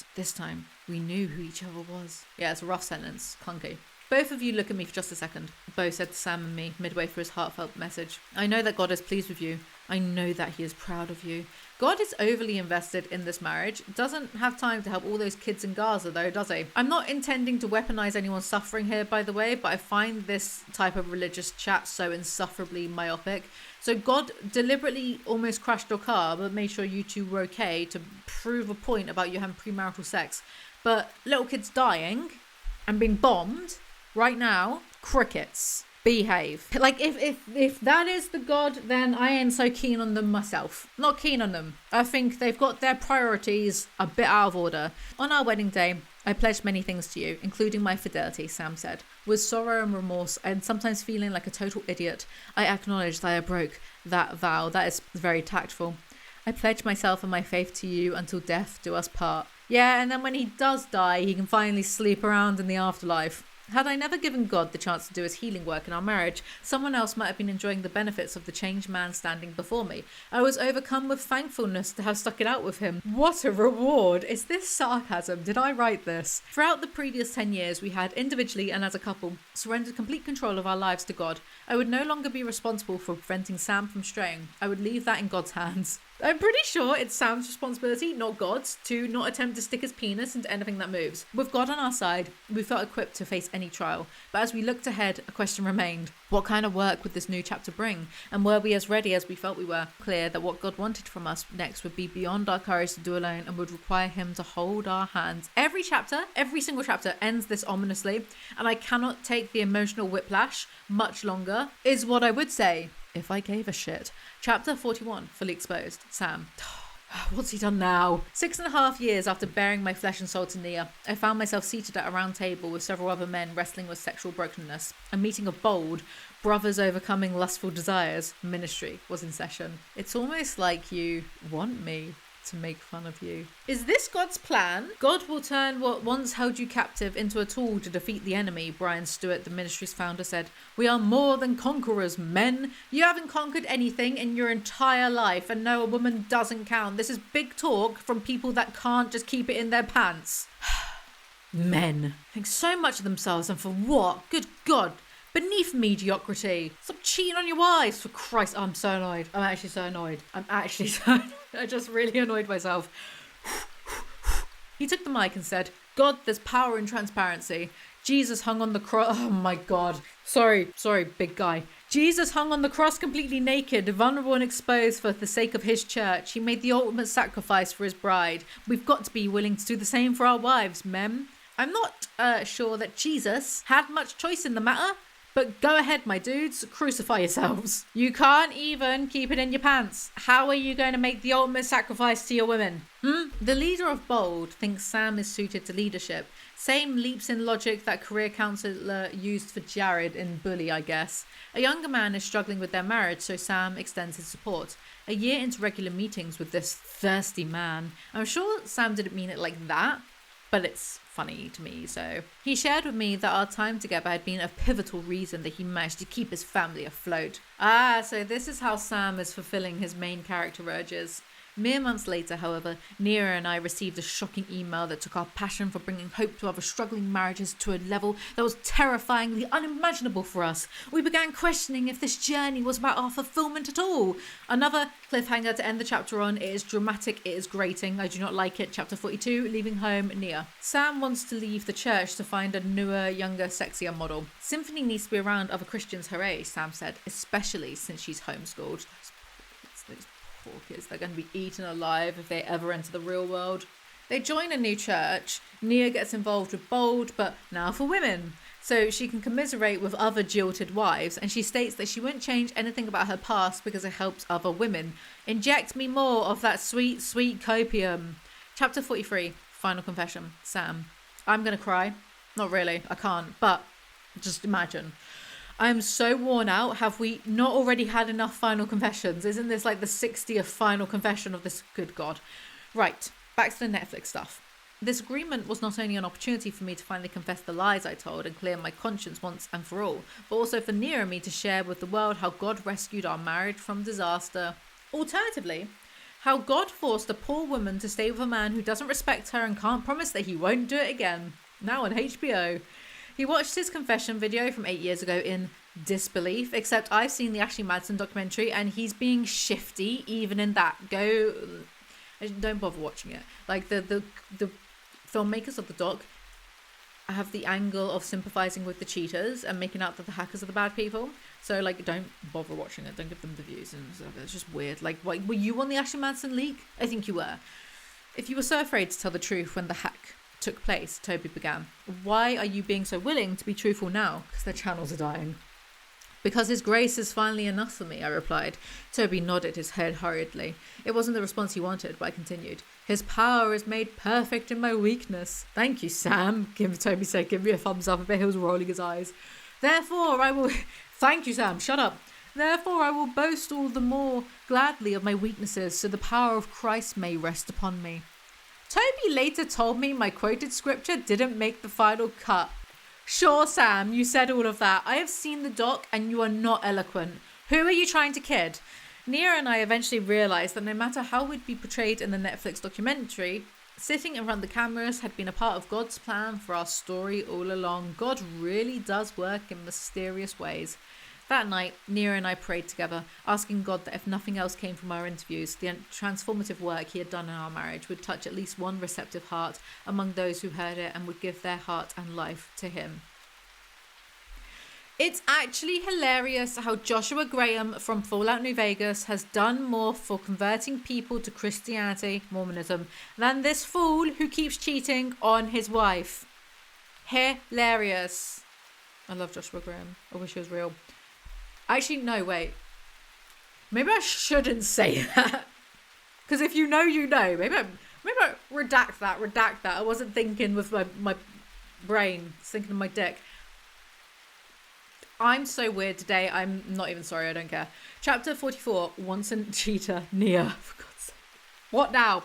Yeah, it's a rough sentence. Clunky. Both of you look at me for just a second, Bo said to Sam and me midway through his heartfelt message. I know that God is pleased with you. I know that he is proud of you. God is overly invested in this marriage. Doesn't have time to help all those kids in Gaza though, does he? I'm not intending to weaponize anyone's suffering here, by the way, but I find this type of religious chat so insufferably myopic. So God deliberately almost crashed your car, but made sure you two were okay to prove a point about you having premarital sex. But little kids dying and being bombed right now, crickets. Behave. If that is the God, then I ain't so keen on them myself. Not keen on them. I think they've got their priorities a bit out of order. On our wedding day, I pledged many things to you, including my fidelity, Sam said. With sorrow and remorse, and sometimes feeling like a total idiot, I acknowledge that I broke that vow. That is very tactful. I pledge myself and my faith to you until death do us part. Yeah, and then when he does die, he can finally sleep around in the afterlife. Had I never given God the chance to do his healing work in our marriage, someone else might have been enjoying the benefits of the changed man standing before me. I was overcome with thankfulness to have stuck it out with him. What a reward! Is this sarcasm? Did I write this? Throughout the previous 10 years, we had, individually and as a couple, surrendered complete control of our lives to God. I would no longer be responsible for preventing Sam from straying. I would leave that in God's hands. I'm pretty sure it's Sam's responsibility, not God's, to not attempt to stick his penis into anything that moves. With God on our side, we felt equipped to face any trial. But as we looked ahead, a question remained. What kind of work would this new chapter bring? And were we as ready as we felt we were? Clear that what God wanted from us next would be beyond our courage to do alone and would require him to hold our hands. Every single chapter ends this ominously, and I cannot take the emotional whiplash much longer, is what I would say if I gave a shit. Chapter 41, Fully Exposed, Sam. What's he done now? 6.5 years after bearing my flesh and soul to Nia, I found myself seated at a round table with several other men wrestling with sexual brokenness. A meeting of bold, brothers overcoming lustful desires, ministry was in session. It's almost like you want me to make fun of you. Is this God's plan? God will turn what once held you captive into a tool to defeat the enemy, Brian Stewart, the ministry's founder, said. We are more than conquerors, men. You haven't conquered anything in your entire life, and no, a woman doesn't count. This is big talk from people that can't just keep it in their pants. Men think so much of themselves, and for what? Good God. Beneath mediocrity. Stop cheating on your wives, for Christ. I'm so annoyed. I'm actually so annoyed. I just really annoyed myself. He took the mic and said, God, there's power in transparency. Jesus hung on the cross. Oh my God. Sorry, big guy. Jesus hung on the cross completely naked, vulnerable and exposed for the sake of his church. He made the ultimate sacrifice for his bride. We've got to be willing to do the same for our wives, men. I'm not sure that Jesus had much choice in the matter. But go ahead, my dudes, crucify yourselves. You can't even keep it in your pants. How are you going to make the ultimate sacrifice to your women? The leader of Bold thinks Sam is suited to leadership. Same leaps in logic that career counsellor used for Jared in Bully, I guess. A younger man is struggling with their marriage, so Sam extends his support. A year into regular meetings with this thirsty man. I'm sure Sam didn't mean it like that, but it's funny to me. So he shared with me that our time together had been a pivotal reason that he managed to keep his family afloat. So this is how Sam is fulfilling his main character urges. Mere months later, however, Nia and I received a shocking email that took our passion for bringing hope to other struggling marriages to a level that was terrifyingly unimaginable for us. We began questioning if this journey was about our fulfillment at all. Another cliffhanger to end the chapter on. It is dramatic, it is grating. I do not like it. Chapter 42, leaving home, Nia. Sam wants to leave the church to find a newer, younger, sexier model. Symphony needs to be around other Christians, hooray, Sam said, especially since she's homeschooled. Those poor kids, they're going to be eaten alive if they ever enter the real world. They join a new church. Nia gets involved with Bold, but now for women, so she can commiserate with other jilted wives, and she states that she wouldn't change anything about her past because it helps other women. Inject me more of that sweet, sweet copium. Chapter 43, final confession, Sam. I'm going to cry. Not really, I can't, but just imagine. I'm so worn out. Have we not already had enough final confessions? Isn't this like the 60th final confession of this? Good God. Right, back to the Netflix stuff. This agreement was not only an opportunity for me to finally confess the lies I told and clear my conscience once and for all, but also for Nia and me to share with the world how God rescued our marriage from disaster. Alternatively, how God forced a poor woman to stay with a man who doesn't respect her and can't promise that he won't do it again. Now on HBO. He watched his confession video from 8 years ago in disbelief, except I've seen the Ashley Madison documentary and he's being shifty even in that. Don't bother watching it. Like the filmmakers of the doc have the angle of sympathizing with the cheaters and making out that the hackers are the bad people. So like, don't bother watching it. Don't give them the views and stuff. It's just weird. Like, what, were you on the Ashley Madison leak? I think you were. If you were so afraid to tell the truth when the hack took place, Toby began, why are you being so willing to be truthful now? Because their channels are dying. Because his grace is finally enough for me, I replied. Toby nodded his head hurriedly. It wasn't the response he wanted, but I continued. His power is made perfect in my weakness. Thank you, Sam. Toby said, give me a thumbs up. I bet he was rolling his eyes. Therefore, I will... Thank you, Sam. Shut up. Therefore, I will boast all the more gladly of my weaknesses, so the power of Christ may rest upon me. Toby later told me my quoted scripture didn't make the final cut. Sure, Sam, you said all of that. I have seen the doc and you are not eloquent. Who are you trying to kid? Nia and I eventually realised that no matter how we'd be portrayed in the Netflix documentary, sitting in front of the cameras had been a part of God's plan for our story all along. God really does work in mysterious ways. That night, Nia and I prayed together, asking God that if nothing else came from our interviews, the transformative work he had done in our marriage would touch at least one receptive heart among those who heard it and would give their heart and life to him. It's actually hilarious how Joshua Graham from Fallout New Vegas has done more for converting people to Christianity, Mormonism, than this fool who keeps cheating on his wife. Hilarious. I love Joshua Graham. I wish he was real. Actually, no, wait. Maybe I shouldn't say that. Because if you know, you know. Maybe I redact that. I wasn't thinking with my brain. I was thinking of my dick. I'm so weird today. I'm not even sorry. I don't care. Chapter 44. Wanton cheater, Nia. For God's sake. What now?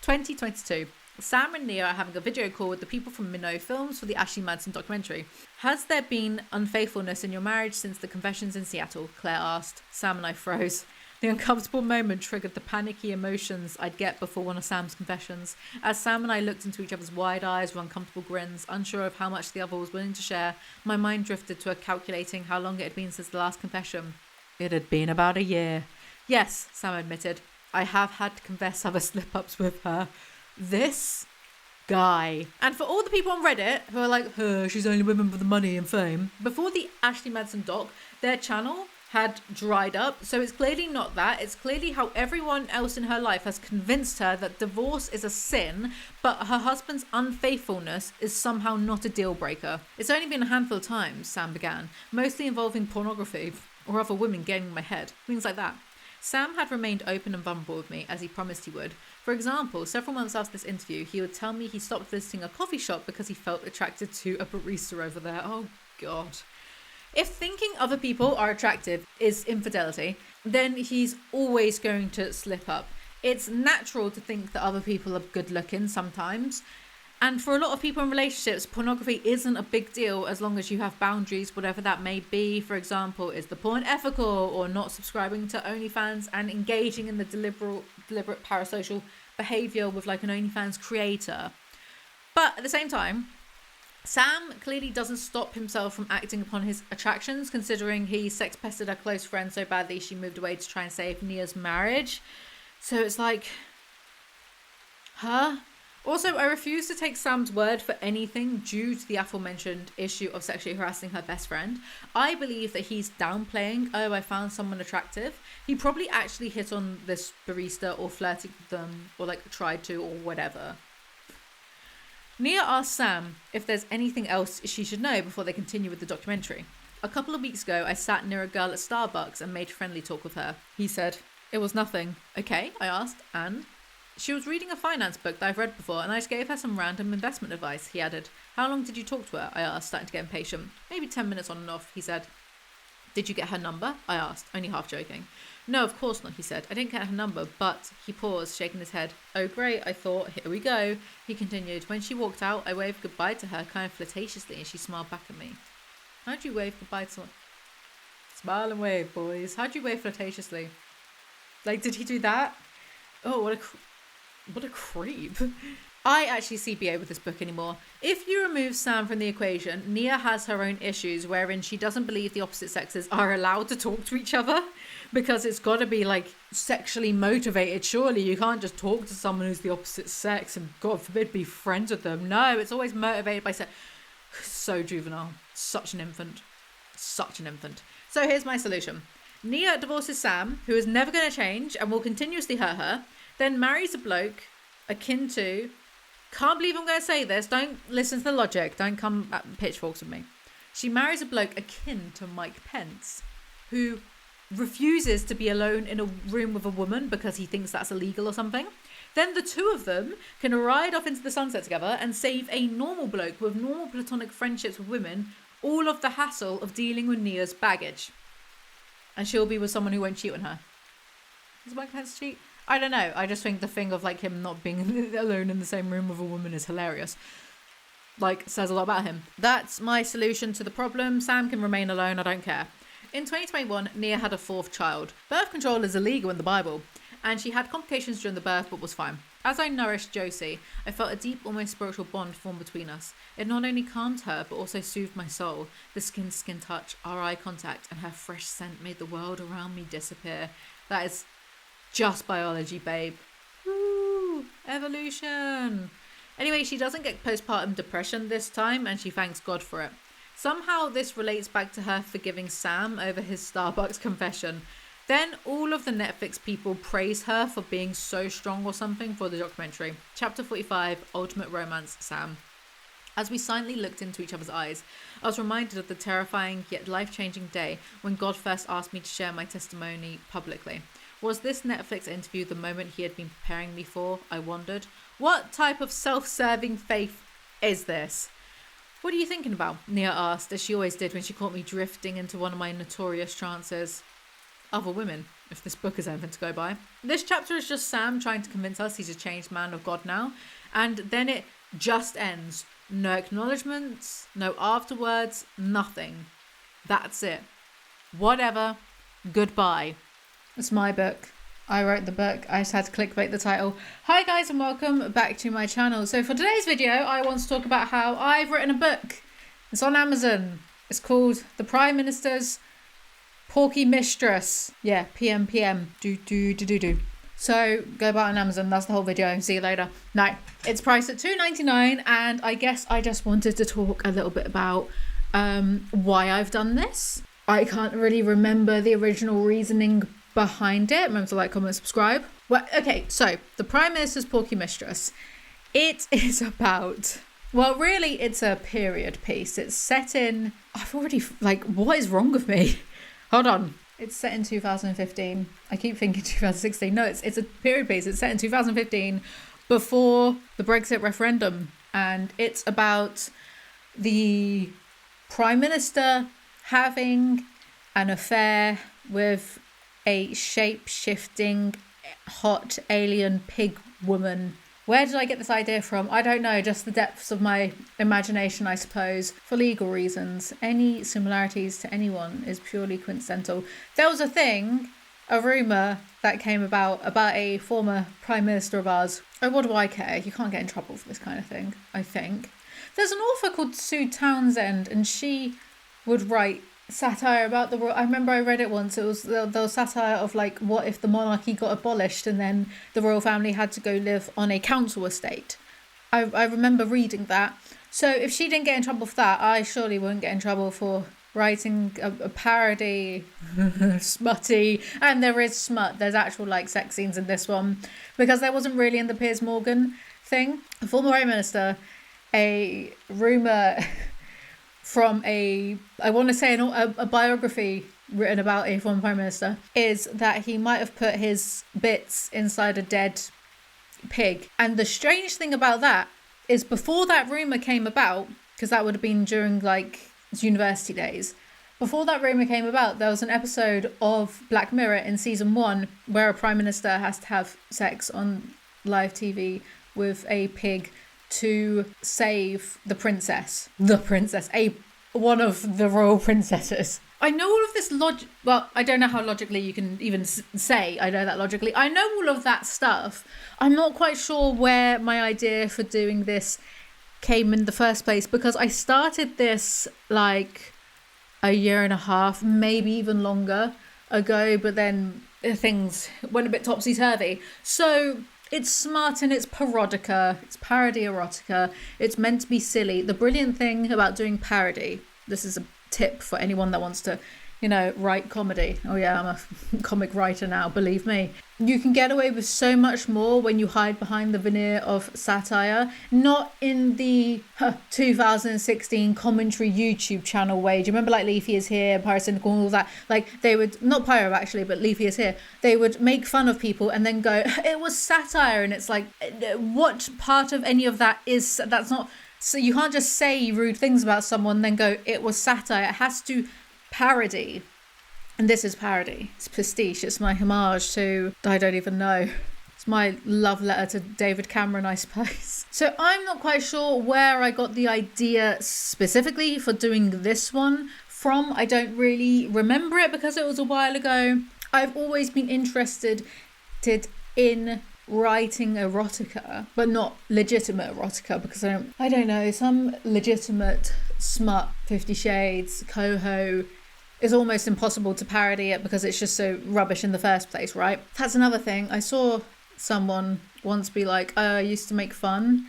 2022. Sam and Nia are having a video call with the people from Minnow Films for the Ashley Madison documentary. Has there been unfaithfulness in your marriage since the confessions in Seattle? Claire asked. Sam and I froze. The uncomfortable moment triggered the panicky emotions I'd get before one of Sam's confessions. As Sam and I looked into each other's wide eyes with uncomfortable grins, unsure of how much the other was willing to share, my mind drifted to calculating how long it had been since the last confession. It had been about a year. Yes, Sam admitted. I have had to confess other slip-ups with her. This guy. And for all the people on Reddit who are like, she's only women for the money and fame, before the Ashley Madison doc, their channel had dried up. So it's clearly not that. It's clearly how everyone else in her life has convinced her that divorce is a sin, but her husband's unfaithfulness is somehow not a deal breaker. It's only been a handful of times, Sam began, mostly involving pornography or other women getting in my head, things like that. Sam had remained open and vulnerable with me, as he promised he would. For example, several months after this interview, he would tell me he stopped visiting a coffee shop because he felt attracted to a barista over there. Oh, God. If thinking other people are attractive is infidelity, then he's always going to slip up. It's natural to think that other people are good looking sometimes. And for a lot of people in relationships, pornography isn't a big deal as long as you have boundaries, whatever that may be. For example, is the porn ethical, or not subscribing to OnlyFans and engaging in the deliberate parasocial behavior with like an OnlyFans creator. But at the same time, Sam clearly doesn't stop himself from acting upon his attractions, considering he sex pestered a close friend so badly she moved away to try and save Nia's marriage. So it's like, huh? Also, I refuse to take Sam's word for anything due to the aforementioned issue of sexually harassing her best friend. I believe that he's downplaying, oh, I found someone attractive. He probably actually hit on this barista or flirted with them or like tried to or whatever. Nia asks Sam if there's anything else she should know before they continue with the documentary. A couple of weeks ago, I sat near a girl at Starbucks and made friendly talk with her. He said, it was nothing. Okay, I asked, and? She was reading a finance book that I've read before, and I just gave her some random investment advice, he added. How long did you talk to her? I asked, starting to get impatient. Maybe 10 minutes on and off, he said. Did you get her number? I asked, only half joking. No, of course not, he said. I didn't get her number, but he paused, shaking his head. Oh, great, I thought, here we go. He continued. When she walked out, I waved goodbye to her, kind of flirtatiously, and she smiled back at me. How'd you wave goodbye to someone? Smile and wave, boys. How'd you wave flirtatiously? Like, did he do that? Oh, what a creep. I actually see BA with this book anymore. If you remove Sam from the equation, Nia has her own issues wherein she doesn't believe the opposite sexes are allowed to talk to each other because it's got to be like sexually motivated. Surely you can't just talk to someone who's the opposite sex and God forbid be friends with them. No, it's always motivated by sex. So juvenile. Such an infant. Such an infant. So here's my solution. Nia divorces Sam, who is never going to change and will continuously hurt her, then marries a bloke akin to... Can't believe I'm going to say this. Don't listen to the logic. Don't come at pitchforks with me. She marries a bloke akin to Mike Pence, who refuses to be alone in a room with a woman because he thinks that's illegal or something. Then the two of them can ride off into the sunset together and save a normal bloke with normal platonic friendships with women all of the hassle of dealing with Nia's baggage. And she'll be with someone who won't cheat on her. Does Mike Pence cheat? I don't know. I just think the thing of like him not being alone in the same room with a woman is hilarious. Like, says a lot about him. That's my solution to the problem. Sam can remain alone. I don't care. In 2021, Nia had a fourth child. Birth control is illegal in the Bible. And she had complications during the birth, but was fine. As I nourished Josie, I felt a deep, almost spiritual bond form between us. It not only calmed her, but also soothed my soul. The skin-to-skin touch, our eye contact, and her fresh scent made the world around me disappear. That is just biology, babe. Woo! Evolution! Anyway, she doesn't get postpartum depression this time, and she thanks God for it. Somehow this relates back to her forgiving Sam over his Starbucks confession. Then all of the Netflix people praise her for being so strong or something for the documentary. Chapter 45, Ultimate Romance, Sam. As we silently looked into each other's eyes, I was reminded of the terrifying yet life-changing day when God first asked me to share my testimony publicly. Was this Netflix interview the moment he had been preparing me for? I wondered. What type of self-serving faith is this? What are you thinking about? Nia asked, as she always did when she caught me drifting into one of my notorious trances. Other women, if this book is anything to go by. This chapter is just Sam trying to convince us he's a changed man of God now. And then it just ends. No acknowledgements, no afterwards, nothing. That's it. Whatever. Goodbye. It's my book. I wrote the book. I just had to clickbait the title. Hi guys and welcome back to my channel. So for today's video, I want to talk about how I've written a book. It's on Amazon. It's called The Prime Minister's Porky Mistress. Yeah, PM. Do. So go buy it on Amazon. That's the whole video. See you later. No, it's priced at $2.99, and I guess I just wanted to talk a little bit about why I've done this. I can't really remember the original reasoning behind it. Remember to like, comment, subscribe. Well, okay, so The Prime Minister's Porky Mistress. It is about... Well, really, it's a period piece. It's set in... I've already... Like, what is wrong with me? Hold on. It's set in 2015. I keep thinking 2016. No, it's a period piece. It's set in 2015 before the Brexit referendum. And it's about the Prime Minister having an affair with a shape-shifting, hot alien pig woman Where did I get this idea from? I don't know, just the depths of my imagination, I suppose. For legal reasons, any similarities to anyone is purely coincidental. There was a rumour that came about a former Prime Minister of ours. Oh, what do I care? You can't get in trouble for this kind of thing, I think. There's an author called Sue Townsend, and she would write satire about the royal. I remember I read it once. It was the satire of like, what if the monarchy got abolished and then the royal family had to go live on a council estate. I remember reading that. So if she didn't get in trouble for that, I surely wouldn't get in trouble for writing a parody, smutty, and there is smut. There's actual like sex scenes in this one, because there wasn't really in the Piers Morgan thing. A former Prime Minister, a rumour from I want to say a biography written about a former Prime Minister, is that he might have put his bits inside a dead pig. And the strange thing about that is, before that rumour came about, because that would have been during like university days, before that rumour came about, there was an episode of Black Mirror in season 1 where a Prime Minister has to have sex on live TV with a pig to save the princess, one of the royal princesses. I know all of this well, I don't know how logically you can even say I know that logically. I know all of that stuff. I'm not quite sure where my idea for doing this came in the first place, because I started this like a year and a half, maybe even longer ago, but then things went a bit topsy-turvy. So it's smart and it's parodica, it's parody erotica, it's meant to be silly. The brilliant thing about doing parody, this is a tip for anyone that wants to, write comedy. Oh yeah, I'm a comic writer now, believe me. You can get away with so much more when you hide behind the veneer of satire, not in the 2016 commentary YouTube channel way. Do you remember like Leafy is Here, Pyro Cynical and all that? Like they would, not Pyro actually, but Leafy is Here. They would make fun of people and then go, it was satire. And it's like, what part of any of that is, that's not, so you can't just say rude things about someone then go, it was satire. It has to parody. And this is parody. It's pastiche. It's my homage to, I don't even know. It's my love letter to David Cameron, I suppose. So I'm not quite sure where I got the idea specifically for doing this one from. I don't really remember it because it was a while ago. I've always been interested in writing erotica, but not legitimate erotica, because I don't know, some legitimate smut, 50 Shades, coho, is almost impossible to parody it because it's just so rubbish in the first place, right? That's another thing. I saw someone once be like, I used to make fun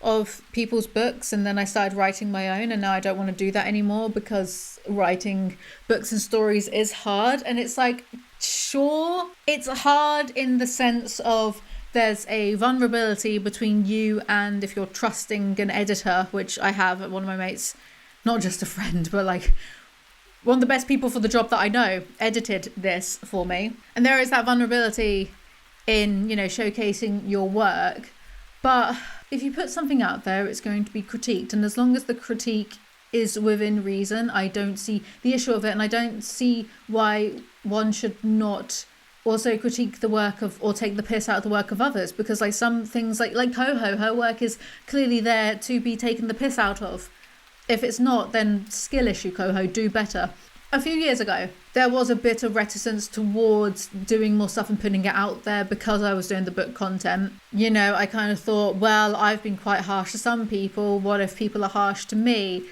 of people's books and then I started writing my own, and now I don't want to do that anymore because writing books and stories is hard. And it's like, sure, it's hard in the sense of there's a vulnerability between you and, if you're trusting an editor, which I have, one of my mates, not just a friend, but like one of the best people for the job that I know, edited this for me. And there is that vulnerability in, showcasing your work. But if you put something out there, it's going to be critiqued. And as long as the critique is within reason, I don't see the issue of it. And I don't see why one should not also critique the work of, or take the piss out of the work of others. Because like some things, like Coho, her work is clearly there to be taken the piss out of. If it's not, then skill issue, Coho, do better. A few years ago, there was a bit of reticence towards doing more stuff and putting it out there because I was doing the book content. I kind of thought, well, I've been quite harsh to some people. What if people are harsh to me?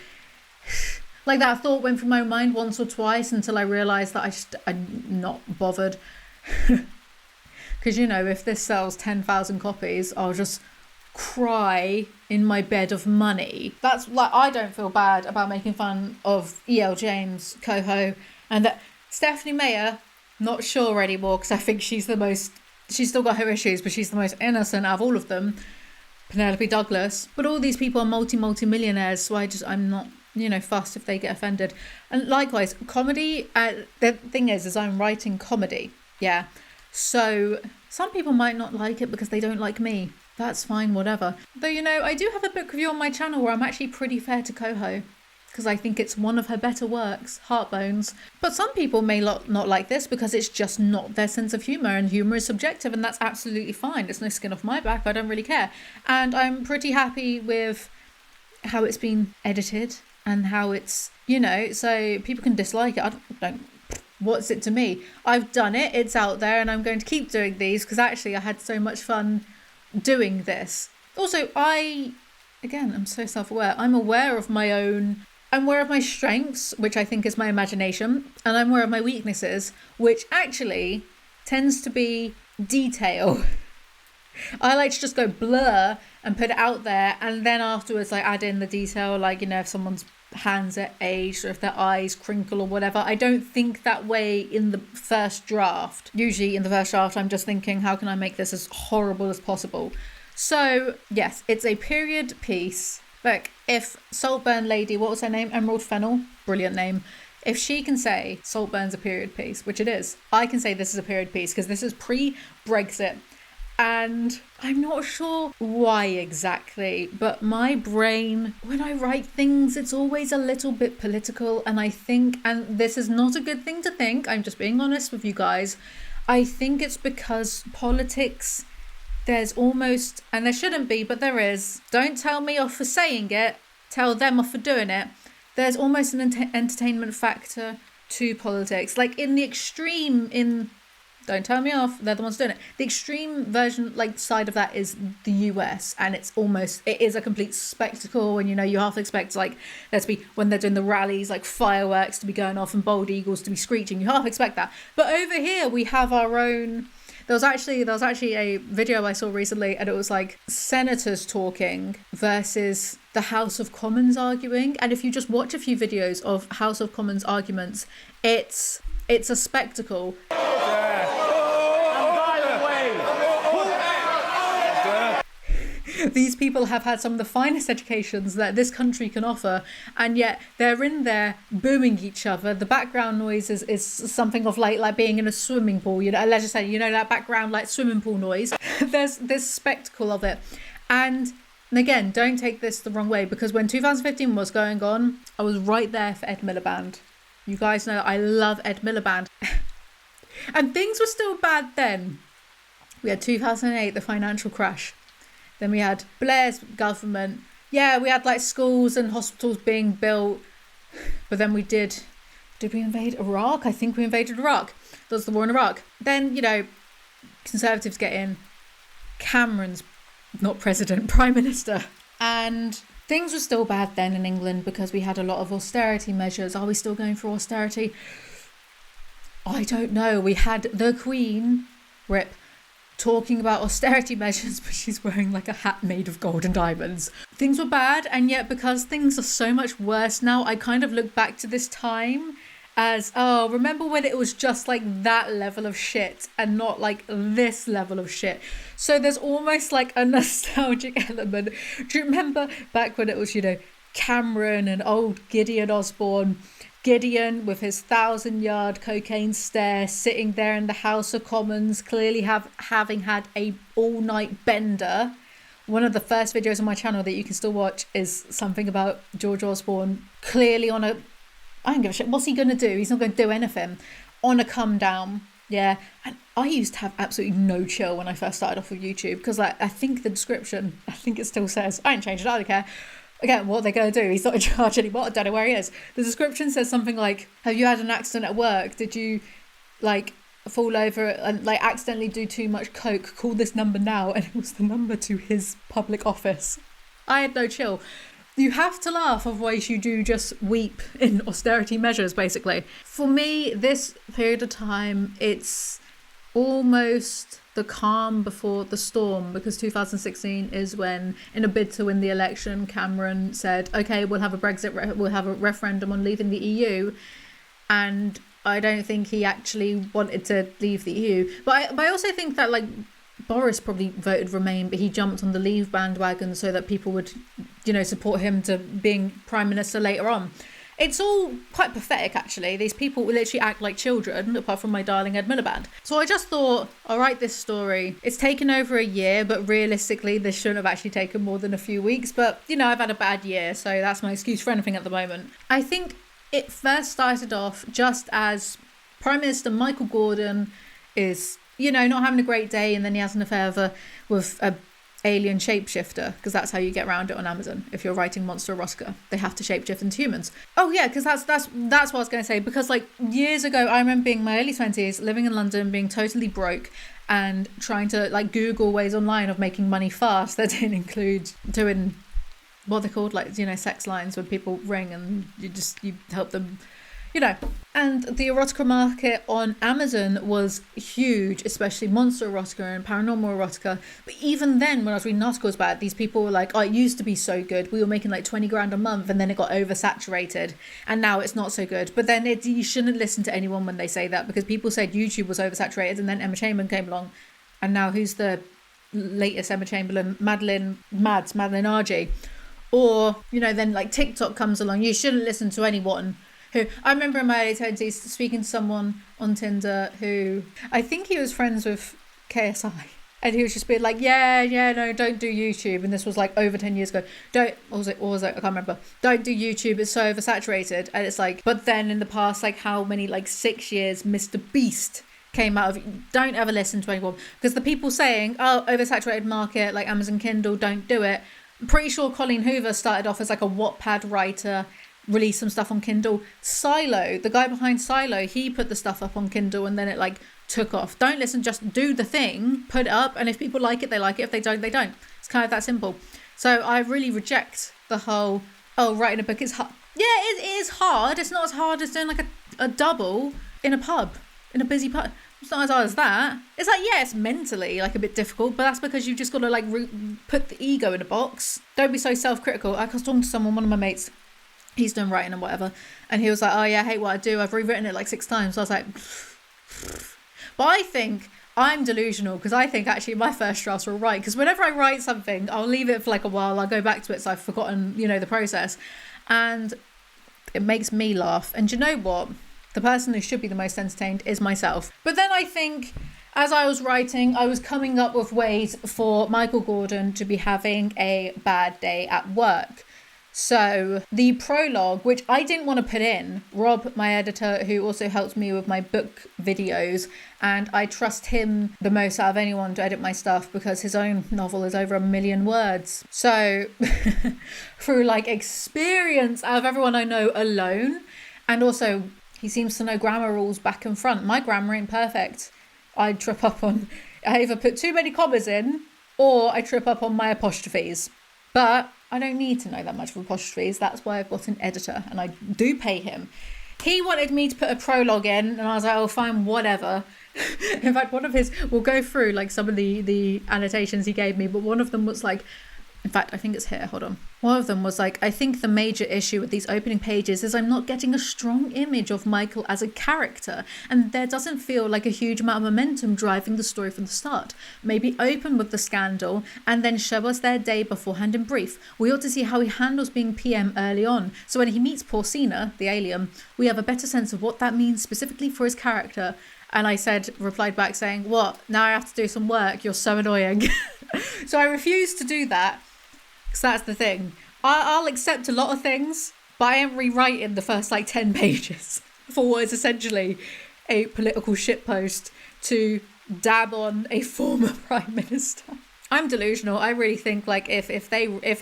Like that thought went through my mind once or twice until I realised that I'm not bothered. Because, if this sells 10,000 copies, I'll just cry in my bed of money. That's like, I don't feel bad about making fun of E.L. James, Coho, and that Stephanie Meyer, not sure anymore because I think she's still got her issues, but she's the most innocent out of all of them. Penelope Douglas, but all these people are multi-millionaires, so I'm not fussed if they get offended. And likewise, comedy, the thing is I'm writing comedy, yeah, so some people might not like it because they don't like me. That's fine, whatever. Though, I do have a book review on my channel where I'm actually pretty fair to Coho. because I think it's one of her better works, Heartbones. But some people may not like this because it's just not their sense of humour, and humour is subjective, and that's absolutely fine. It's no skin off my back. I don't really care. And I'm pretty happy with how it's been edited and how it's, so people can dislike it. I don't what's it to me? I've done it. It's out there, and I'm going to keep doing these because actually I had so much fun doing this. Also, I'm so self-aware. I'm aware of my strengths, which I think is my imagination, and I'm aware of my weaknesses, which actually tends to be detail. I like to just go blur and put it out there, and then afterwards I add in the detail, like, if someone's hands are aged or if their eyes crinkle or whatever. I don't think that way in the first draft. Usually in the first draft I'm just thinking, how can I make this as horrible as possible? So yes, it's a period piece. Look, if Saltburn lady, what was her name? Emerald Fennel, brilliant name. If she can say Saltburn's a period piece, which it is, I can say this is a period piece because this is pre-Brexit. And I'm not sure why exactly, but my brain, when I write things, it's always a little bit political. And I think, and this is not a good thing to think, I'm just being honest with you guys, I think it's because politics, there's almost, and there shouldn't be, but there is, don't tell me off for saying it, tell them off for doing it, there's almost an entertainment factor to politics. Like in the extreme, don't tell me off, they're the ones doing it. The extreme version, side of that is the US, and it is a complete spectacle, and you half expect there to be, when they're doing the rallies, fireworks to be going off and bald eagles to be screeching, you half expect that. But over here we have our own. There was actually a video I saw recently, and it was senators talking versus the House of Commons arguing. And if you just watch a few videos of House of Commons arguments, it's a spectacle. These people have had some of the finest educations that this country can offer, and yet they're in there booming each other. The background noise is something of like being in a swimming pool, let's just say, that background swimming pool noise. There's this spectacle of it. And again, don't take this the wrong way, because when 2015 was going on, I was right there for Ed Miliband. You guys know I love Ed Miliband. And things were still bad then. We had 2008, the financial crash. Then we had Blair's government. Yeah, we had schools and hospitals being built. But then did we invade Iraq? I think we invaded Iraq. That was the war in Iraq. Then, Conservatives get in. Cameron's not president, Prime Minister. And things were still bad then in England because we had a lot of austerity measures. Are we still going for austerity? I don't know. We had the Queen, RIP, talking about austerity measures, but she's wearing a hat made of gold and diamonds. Things were bad, and yet because things are so much worse now, I kind of look back to this time as, remember when it was just that level of shit and not this level of shit. So there's almost a nostalgic element. Do you remember back when it was, Cameron and old Gideon Osborne? Gideon with his 1,000-yard cocaine stare, sitting there in the House of Commons, clearly having had a all-night bender. One of the first videos on my channel that you can still watch is something about George Osborne clearly on a, I don't give a shit, what's he going to do? He's not going to do anything. On a come down. Yeah. And I used to have absolutely no chill when I first started off with YouTube, because I think the description, I think it still says, I ain't changed it, I don't care. Again, what are they going to do? He's not in charge anymore. I don't know where he is. The description says something like, have you had an accident at work? Did you, fall over and, accidentally do too much coke? Call this number now. And it was the number to his public office. I had no chill. You have to laugh, otherwise you do just weep in austerity measures, basically. For me, this period of time, it's almost the calm before the storm, because 2016 is when, in a bid to win the election, Cameron said, okay, we'll have a referendum on leaving the EU, and I don't think he actually wanted to leave the EU. But I also think that Boris probably voted Remain, but he jumped on the Leave bandwagon so that people would, support him to being Prime Minister later on. It's all quite pathetic, actually. These people literally act like children, apart from my darling Ed Miliband. So I just thought, I'll write this story. It's taken over a year, but realistically, this shouldn't have actually taken more than a few weeks. But, you know, I've had a bad year, so that's my excuse for anything at the moment. I think it first started off just as Prime Minister Michael Gordon is, you know, not having a great day, and then he has an affair with a alien shapeshifter, because that's how you get around it on Amazon. If you're writing monster erotica, they have to shapeshift into humans. Oh yeah, because that's what I was going to say. Because like years ago, I remember being in my early 20s, living in London, being totally broke, and trying to like Google ways online of making money fast that didn't include doing what they're called, like, you know, sex lines when people ring and you help them, you know. And the erotica market on Amazon was huge, especially monster erotica and paranormal erotica. But even then, when I was reading articles about it, these people were like, oh, it used to be so good. We were making like 20 grand a month, and then it got oversaturated, and now it's not so good. But then you shouldn't listen to anyone when they say that, because people said YouTube was oversaturated, and then Emma Chamberlain came along, and now who's the latest Emma Chamberlain? Madeline RJ. Or, you know, then like TikTok comes along. You shouldn't listen to anyone who, I remember in my early 20s speaking to someone on Tinder who, I think he was friends with KSI, and he was just being like, no, don't do YouTube. And this was like over 10 years ago. What was it? I can't remember. Don't do YouTube, it's so oversaturated. And it's like, but then in the past, like how many, like 6 years, Mr. Beast came out of, don't ever listen to anyone. Because the people saying, oh, oversaturated market, like Amazon Kindle, don't do it. I'm pretty sure Colleen Hoover started off as like a Wattpad writer, release some stuff on Kindle. Silo, the guy behind Silo, he put the stuff up on Kindle, and then it like took off. Don't listen, just do the thing, put it up, and if people like it, they like it. If they don't, they don't. It's kind of that simple. So I really reject the whole, oh, writing a book is hard. Yeah, it is hard. It's not as hard as doing like a double in a pub, in a busy pub. It's not as hard as that. It's like, yeah, it's mentally like a bit difficult, but that's because you've just got to like put the ego in a box. Don't be so self-critical. I was talking to someone, one of my mates, he's done writing and whatever, and he was like, oh yeah, I hate what I do, I've rewritten it like 6 times. So I was like, but I think I'm delusional, because I think actually my first drafts were right, because whenever I write something, I'll leave it for like a while, I'll go back to it, so I've forgotten, you know, the process, and it makes me laugh. And you know what, the person who should be the most entertained is myself. But then I think as I was writing, I was coming up with ways for Michael Gordon to be having a bad day at work. So the prologue, which I didn't want to put in, Rob, my editor, who also helps me with my book videos, and I trust him the most out of anyone to edit my stuff, because his own novel is over 1 million words. So through like experience out of everyone I know alone, and also he seems to know grammar rules back and front. My grammar ain't perfect. I trip up on, I either put too many commas in, or I trip up on my apostrophes. But I don't need to know that much of apostrophes. That's why I've got an editor, and I do pay him. He wanted me to put a prologue in, and I was like, oh, fine, whatever. In fact, one of his, we'll go through like some of the annotations he gave me, but one of them was like, in fact, I think it's here, hold on. One of them was like, I think the major issue with these opening pages is I'm not getting a strong image of Michael as a character, and there doesn't feel like a huge amount of momentum driving the story from the start. Maybe open with the scandal and then show us their day beforehand in brief. We ought to see how he handles being PM early on, so when he meets Porcina, the alien, we have a better sense of what that means specifically for his character. And I replied back saying, what? Now I have to do some work. You're so annoying. So I refused to do that, because that's the thing. I'll accept a lot of things, but I am rewriting the first like 10 pages for what is essentially a political shitpost to dab on a former prime minister. I'm delusional. I really think like if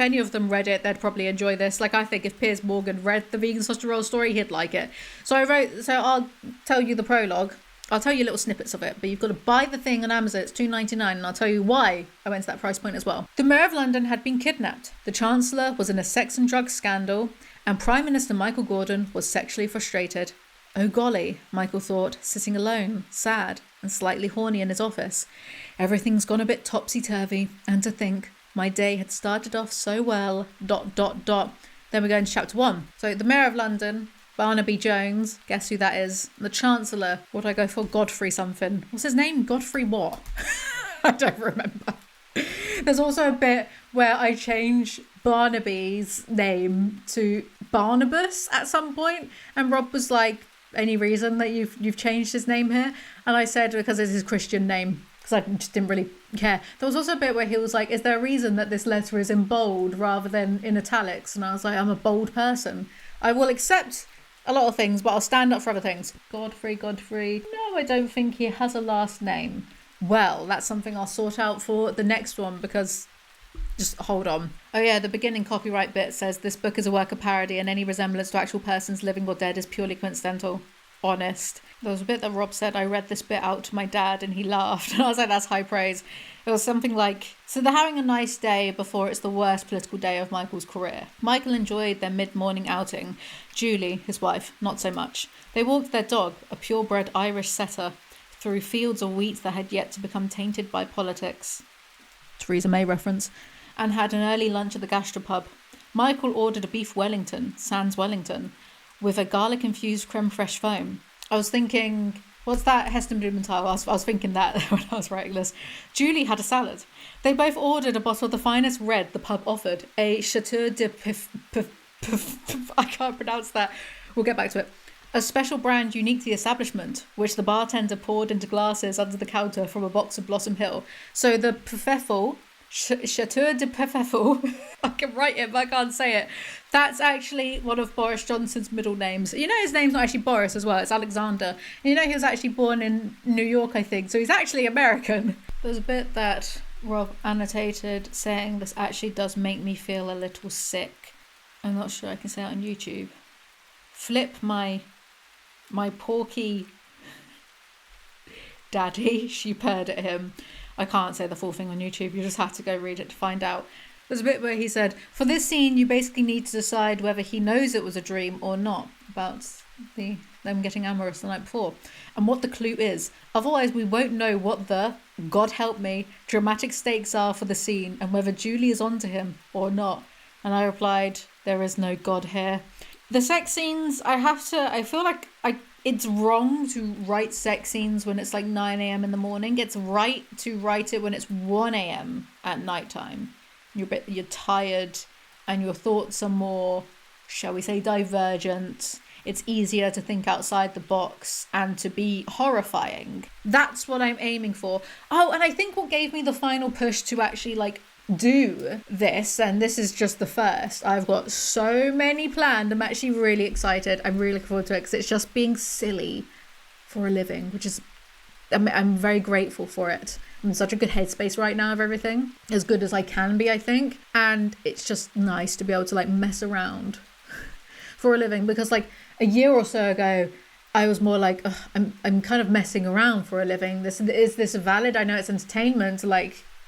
any of them read it, they'd probably enjoy this. Like I think if Piers Morgan read the vegan sausage roll story, he'd like it. So I'll tell you the prologue. I'll tell you little snippets of it, but you've got to buy the thing on Amazon. It's $2.99, and I'll tell you why I went to that price point as well. The Mayor of London had been kidnapped. The Chancellor was in a sex and drugs scandal, and Prime Minister Michael Gordon was sexually frustrated. Oh golly, Michael thought, sitting alone, sad, and slightly horny in his office. Everything's gone a bit topsy-turvy, and to think, my day had started off so well, ... Then we go into chapter 1. So the Mayor of London, Barnaby Jones, guess who that is? The Chancellor, what do I go for? Godfrey something. What's his name? Godfrey what? I don't remember. There's also a bit where I change Barnaby's name to Barnabas at some point, and Rob was like, any reason that you've changed his name here? And I said, because it's his Christian name, because I just didn't really care. There was also a bit where he was like, is there a reason that this letter is in bold rather than in italics? And I was like, I'm a bold person. I will accept a lot of things, but I'll stand up for other things. Godfrey. No, I don't think he has a last name. Well, that's something I'll sort out for the next one, because just hold on. Oh yeah, the beginning copyright bit says this book is a work of parody and any resemblance to actual persons living or dead is purely coincidental. Honest. There was a bit that Rob said, I read this bit out to my dad and he laughed. And I was like, that's high praise. It was something like, so they're having a nice day before it's the worst political day of Michael's career. Michael enjoyed their mid-morning outing. Julie, his wife, not so much. They walked their dog, a purebred Irish setter, through fields of wheat that had yet to become tainted by politics. Theresa May reference. And had an early lunch at the gastropub. Michael ordered a beef Wellington, sans Wellington, with a garlic-infused creme fraiche foam. I was thinking, what's that, Heston Blumenthal? I was thinking that when I was writing this. Julie had a salad. They both ordered a bottle of the finest red the pub offered, a Chateau de I can't pronounce that. We'll get back to it. A special brand unique to the establishment, which the bartender poured into glasses under the counter from a box of Blossom Hill. So the Pfeffel, Chateau de Pfeffel, I can write it but I can't say it. That's actually one of Boris Johnson's middle names. You know his name's not actually Boris as well, it's Alexander. And you know he was actually born in New York, I think, so he's actually American. There's a bit that Rob annotated saying this actually does make me feel a little sick. I'm not sure I can say it on YouTube. Flip my porky daddy, she purred at him. I can't say the full thing on YouTube, you just have to go read it to find out. There's a bit where he said, for this scene you basically need to decide whether he knows it was a dream or not, about them getting amorous the night before, and what the clue is. Otherwise we won't know what the, God help me, dramatic stakes are for the scene, and whether Julie is onto him or not. And I replied, there is no God here. The sex scenes, I feel like it's wrong to write sex scenes when it's like 9 a.m. in the morning. It's right to write it when it's 1 a.m. at nighttime. You're tired and your thoughts are more, shall we say, divergent. It's easier to think outside the box and to be horrifying. That's what I'm aiming for. Oh, and I think what gave me the final push to actually do this, and this is just the first, I've got so many planned. I'm actually really excited. I'm really looking forward to it because it's just being silly for a living, which is, I'm very grateful for it. I'm in such a good headspace right now of everything, as good as I can be, I think, and it's just nice to be able to mess around for a living, because a year or so ago I was more like, I'm kind of messing around for a living. Is this valid? I know it's entertainment,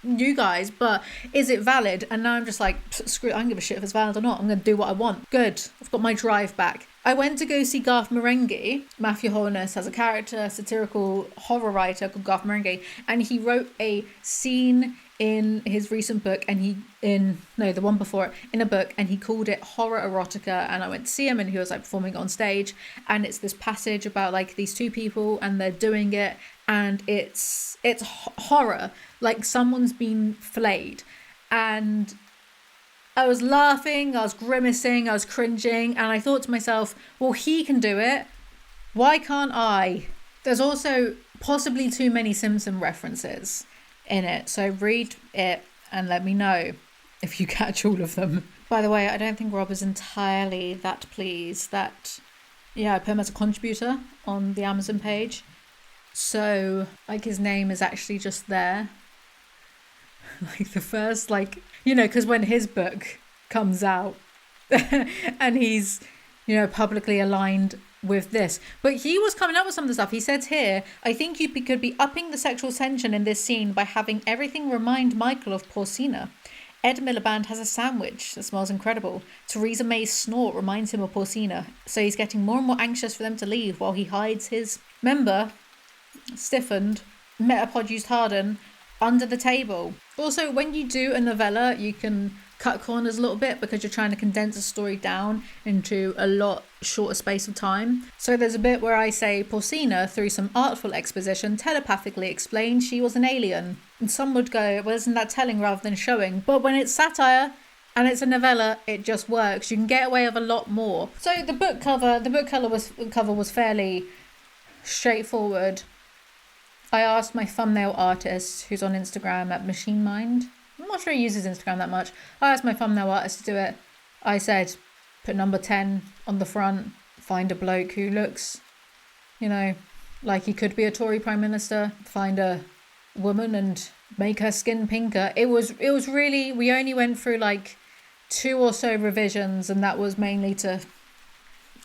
you guys, but is it valid? And now I'm just like, screw it, I don't give a shit if it's valid or not. I'm going to do what I want. Good. I've got my drive back. I went to go see Garth Marenghi. Matthew Holness has a character, satirical horror writer called Garth Marenghi, and he wrote a scene in his recent book, and the one before it, in a book, and he called it Horror Erotica. And I went to see him and he was performing it on stage, and it's this passage about these two people and they're doing it, and it's horror, someone's been flayed. And I was laughing, I was grimacing, I was cringing, and I thought to myself, well, he can do it, why can't I? There's also possibly too many Simpson references in it, so read it and let me know if you catch all of them. By the way, I don't think Rob is entirely that pleased that, I put him as a contributor on the Amazon page, so his name is actually just there. The first, because when his book comes out and he's, publicly aligned with this. But he was coming up with some of the stuff. He said here, I think you could be upping the sexual tension in this scene by having everything remind Michael of Porcina. Ed Miliband has a sandwich that smells incredible. Theresa May's snort reminds him of Porcina. So he's getting more and more anxious for them to leave while he hides his member, stiffened, Metapod used harden, under the table. Also, when you do a novella, you can cut corners a little bit because you're trying to condense a story down into a lot shorter space of time. So there's a bit where I say Porcina, through some artful exposition, telepathically explained she was an alien. And some would go, well, isn't that telling rather than showing? But when it's satire and it's a novella, it just works. You can get away with a lot more. So the book cover was fairly straightforward. I asked my thumbnail artist, who's on Instagram at Machine Mind. I'm not sure he uses Instagram that much. I asked my thumbnail artist to do it. I said, put number 10 on the front, find a bloke who looks, like he could be a Tory Prime Minister, find a woman and make her skin pinker. It was really, we only went through like 2 or so revisions, and that was mainly to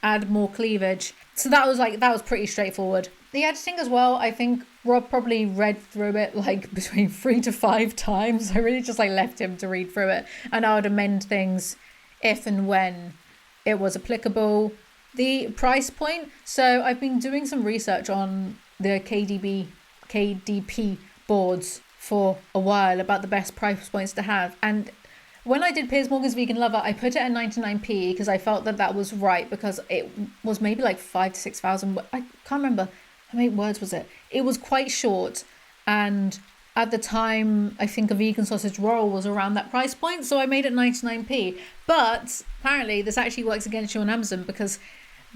add more cleavage. So that was pretty straightforward. The editing as well, I think Rob probably read through it like between 3 to 5 times. I really just left him to read through it, and I would amend things if and when it was applicable. The price point, so I've been doing some research on the KDP boards for a while about the best price points to have, and when I did Piers Morgan's Vegan Lover, I put it at 99p because I felt that was right, because it was maybe like 5,000 to 6,000. I can't remember how many words was it. It was quite short, and at the time, I think a vegan sausage roll was around that price point, so I made it 99p. But apparently, this actually works against you on Amazon, because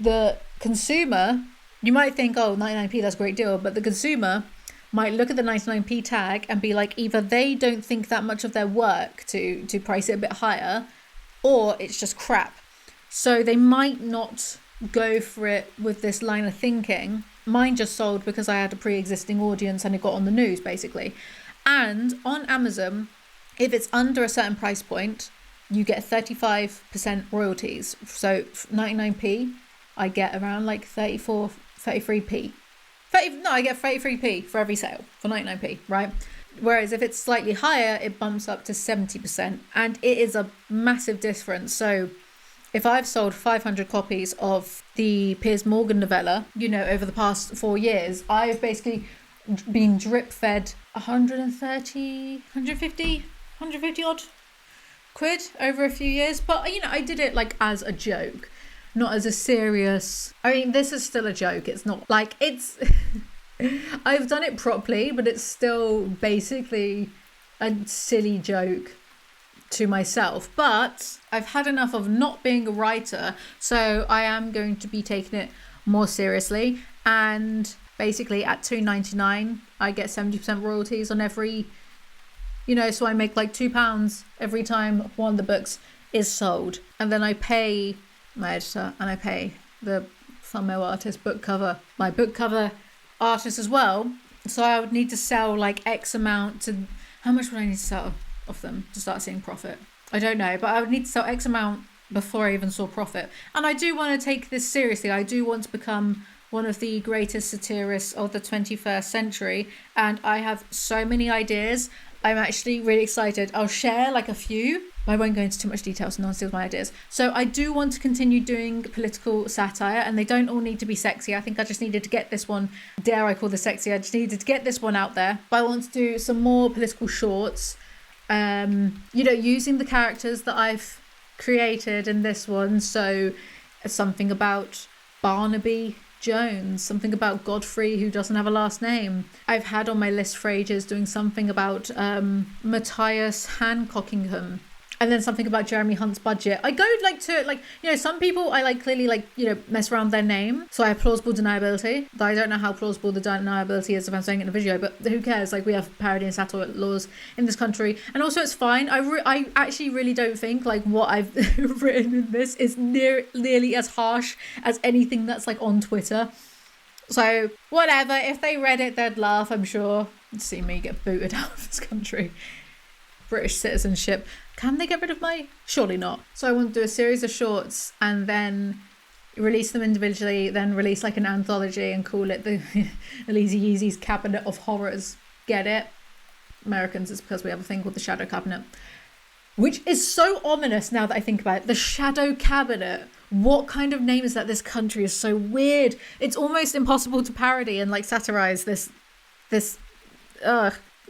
the consumer, you might think, oh, 99p, that's a great deal, but the consumer might look at the 99p tag and be like, either they don't think that much of their work to price it a bit higher, or it's just crap. So they might not go for it with this line of thinking. Mine just sold because I had a pre-existing audience and it got on the news, basically. And on Amazon, if it's under a certain price point, you get 35% royalties. So 99p, I get around like 33p. I get 33p for every sale for 99p, right? Whereas if it's slightly higher, it bumps up to 70%, and it is a massive difference. So if I've sold 500 copies of the Piers Morgan novella, over the past 4 years, I've basically been drip fed 150 odd quid over a few years. But, I did it as a joke, not as a serious. This is still a joke. It's not it's I've done it properly, but it's still basically a silly joke to myself. But I've had enough of not being a writer, so I am going to be taking it more seriously. And basically at £2.99 I get 70% royalties on every, so I make like £2 every time one of the books is sold, and then I pay my editor and I pay the thumbnail artist, my book cover artist as well. So I would need to sell like X amount to, how much would I need to sell of them to start seeing profit? I don't know, but I would need to sell X amount before I even saw profit. And I do want to take this seriously. I do want to become one of the greatest satirists of the 21st century, and I have so many ideas. I'm actually really excited. I'll share like a few. I won't go into too much detail so no one steals my ideas. So I do want to continue doing political satire, and they don't all need to be sexy. I think I just needed to get this one, dare I call this sexy? I just needed to get this one out there. But I want to do some more political shorts, using the characters that I've created in this one. So something about Barnaby Jones, something about Godfrey who doesn't have a last name. I've had on my list for ages doing something about Matthias Hancockingham, and then something about Jeremy Hunt's budget. I go some people I clearly mess around their name, so I have plausible deniability. I don't know how plausible the deniability is if I'm saying it in a video, but who cares? We have parody and satire laws in this country, and also it's fine. I actually really don't think what I've written in this is nearly as harsh as anything that's on Twitter. So whatever, if they read it they'd laugh, I'm sure. See me get booted out of this country. British citizenship. Can they get rid of my? Surely not. So I want to do a series of shorts and then release them individually, then release an anthology and call it the Elise Yeezy's Cabinet of Horrors. Get it? Americans, it's because we have a thing called the Shadow Cabinet, which is so ominous now that I think about it. The Shadow Cabinet. What kind of name is that? This country is so weird. It's almost impossible to parody and satirize this.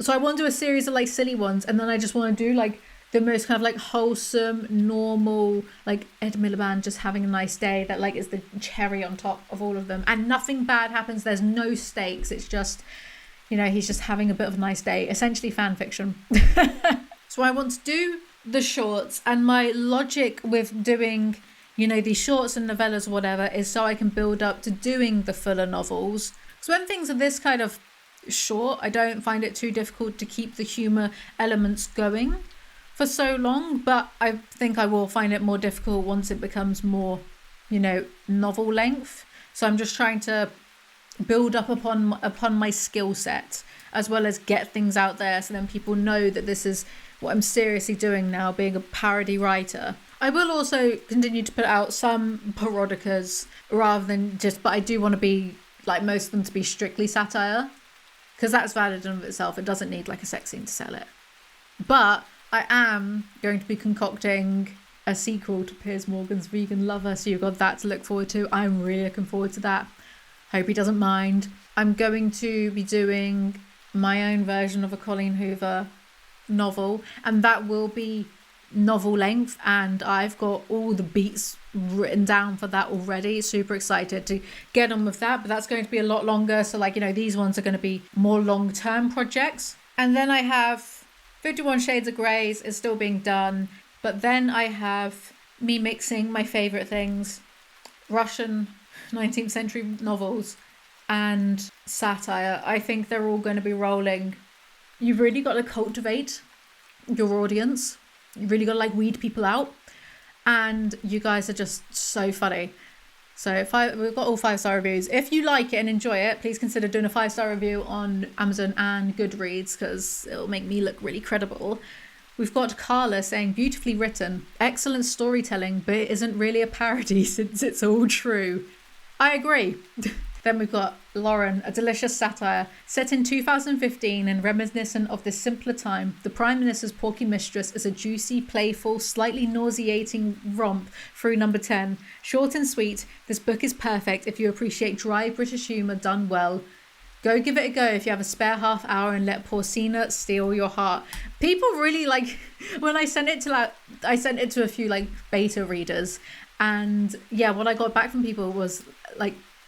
So I want to do a series of silly ones, and then I just want to do the most kind of wholesome, normal, Ed Miliband just having a nice day that is the cherry on top of all of them, and nothing bad happens. There's no stakes. It's just, he's just having a bit of a nice day. Essentially fan fiction. So I want to do the shorts, and my logic with doing, these shorts and novellas or whatever is so I can build up to doing the fuller novels. So when things are this kind of short, I don't find it too difficult to keep the humour elements going for so long, but I think I will find it more difficult once it becomes more, novel length. So I'm just trying to build up upon my skill set, as well as get things out there so then people know that this is what I'm seriously doing now, being a parody writer. I will also continue to put out some parodicas rather than just, but I do want to be like most of them to be strictly satire, because that's valid in of itself. It doesn't need like a sex scene to sell it. But I am going to be concocting a sequel to Piers Morgan's Vegan Lover, so you've got that to look forward to. I'm really looking forward to that. Hope he doesn't mind. I'm going to be doing my own version of a Colleen Hoover novel, and that will be novel length, and I've got all the beats written down for that already. Super excited to get on with that, but that's going to be a lot longer. So these ones are going to be more long-term projects. And then I have 51 Shades of Greys is still being done, but then I have me mixing my favourite things, Russian 19th century novels and satire. I think they're all going to be rolling. You've really got to cultivate your audience. You really got to weed people out, and you guys are just so funny. So we've got all 5-star reviews. If you like it and enjoy it, please consider doing a 5-star review on Amazon and Goodreads, because it'll make me look really credible. We've got Carla saying, beautifully written, excellent storytelling, but it isn't really a parody since it's all true. I agree. Then we've got Lauren, a delicious satire set in 2015 and reminiscent of this simpler time. The Prime Minister's Porky Mistress is a juicy, playful, slightly nauseating romp through number 10. Short and sweet, this book is perfect if you appreciate dry British humour done well. Go give it a go if you have a spare half hour and let Porcina steal your heart. People really when I sent it to a few beta readers, and yeah, what I got back from people was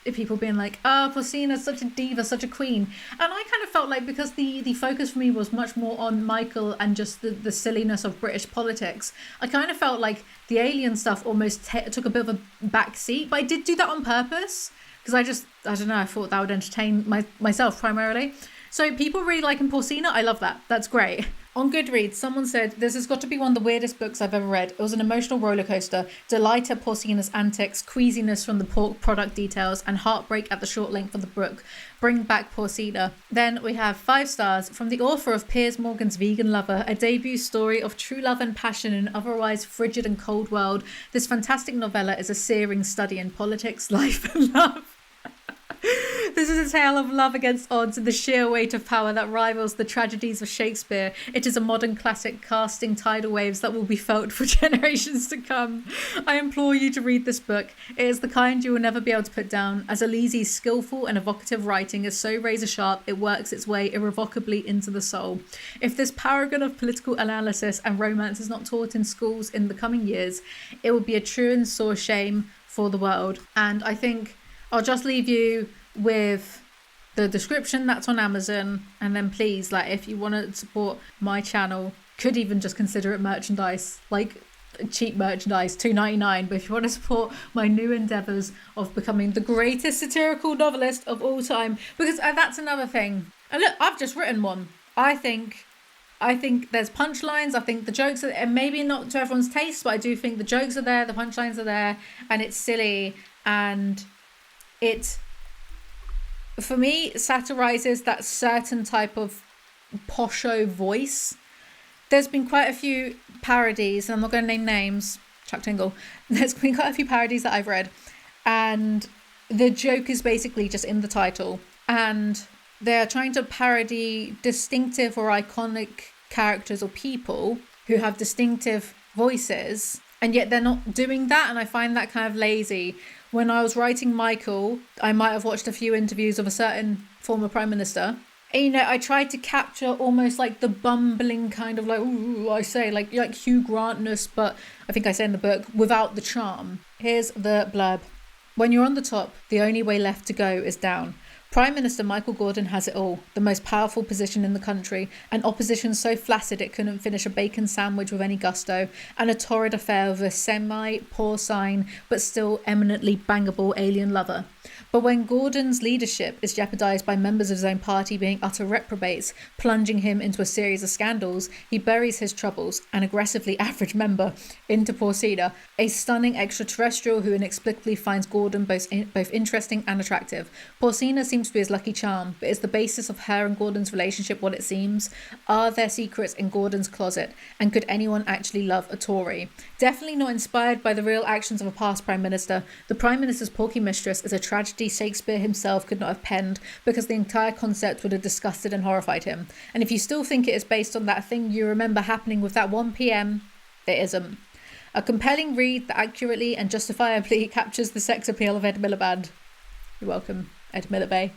people being Porcina's such a diva, such a queen. And I kind of felt because the focus for me was much more on Michael and just the silliness of British politics, I kind of felt the alien stuff almost took a bit of a back seat. But I did do that on purpose, because I don't know, I thought that would entertain myself primarily. So people really liking Porcina, I love that. That's great. On Goodreads, someone said, this has got to be one of the weirdest books I've ever read. It was an emotional rollercoaster, delight at Porcina's antics, queasiness from the pork product details, and heartbreak at the short length of the book. Bring back Porcina. Then we have 5 stars from the author of Piers Morgan's Vegan Lover, a debut story of true love and passion in an otherwise frigid and cold world. This fantastic novella is a searing study in politics, life, and love. This is a tale of love against odds and the sheer weight of power that rivals the tragedies of Shakespeare. It is a modern classic casting tidal waves that will be felt for generations to come. I implore you to read this book. It is the kind you will never be able to put down, as Elise's skillful and evocative writing is so razor sharp it works its way irrevocably into the soul. If this paragon of political analysis and romance is not taught in schools in the coming years, it will be a true and sore shame for the world. And I think I'll just leave you with the description that's on Amazon, and then please, if you want to support my channel, could even just consider it merchandise, cheap merchandise, $2.99. But if you want to support my new endeavours of becoming the greatest satirical novelist of all time, because that's another thing. And look, I've just written one. I think there's punchlines. I think the jokes are, and maybe not to everyone's taste, but I do think the jokes are there, the punchlines are there, and it's silly, and it, for me, satirizes that certain type of posho voice. There's been quite a few parodies, and I'm not going to name names, Chuck Tingle. There's been quite a few parodies that I've read, and the joke is basically just in the title, and they're trying to parody distinctive or iconic characters or people who have distinctive voices, and yet they're not doing that, and I find that kind of lazy. When I was writing Michael, I might have watched a few interviews of a certain former Prime Minister. And, I tried to capture almost the bumbling kind of I say, like Hugh Grantness, but I think I say in the book, without the charm. Here's the blurb. When you're on the top, the only way left to go is down. Prime Minister Michael Gordon has it all, the most powerful position in the country, an opposition so flaccid it couldn't finish a bacon sandwich with any gusto, and a torrid affair with a semi-porcine but still eminently bangable alien lover. But when Gordon's leadership is jeopardised by members of his own party being utter reprobates, plunging him into a series of scandals, he buries his troubles, an aggressively average member, into Porcina, a stunning extraterrestrial who inexplicably finds Gordon both interesting and attractive. Porcina seems to be his lucky charm, but is the basis of her and Gordon's relationship what it seems? Are there secrets in Gordon's closet? And could anyone actually love a Tory? Definitely not inspired by the real actions of a past Prime Minister, the Prime Minister's porky mistress is a tragedy Shakespeare himself could not have penned, because the entire concept would have disgusted and horrified him. And if you still think it is based on that thing you remember happening with that 1 p.m, it isn't. A compelling read that accurately and justifiably captures the sex appeal of Ed Miliband. You're welcome, Ed Miliband.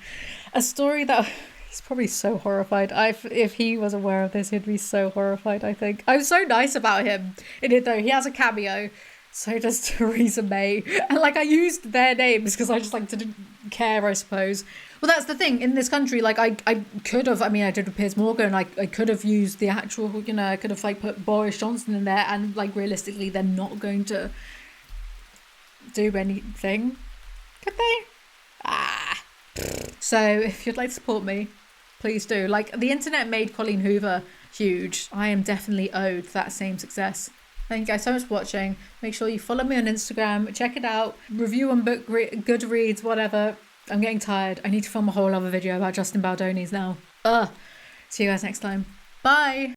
A story that... He's probably so horrified. If he was aware of this, he'd be so horrified, I think. I'm so nice about him in it, though. He has a cameo. So does Theresa May. And, like, I used their names because I just, like, didn't care, I suppose. Well, that's the thing. In this country, like, I could have... I mean, I did with Piers Morgan. I could have used the actual, you know... I could have, like, put Boris Johnson in there. And, like, realistically, they're not going to do anything. Could they? So, if you'd like to support me, please do. Like, the internet made Colleen Hoover huge. I am definitely owed that same success. Thank you guys so much for watching. Make sure you follow me on Instagram. Check it out. Review on Goodreads, whatever. I'm getting tired. I need to film a whole other video about Justin Baldoni's now. See you guys next time. Bye.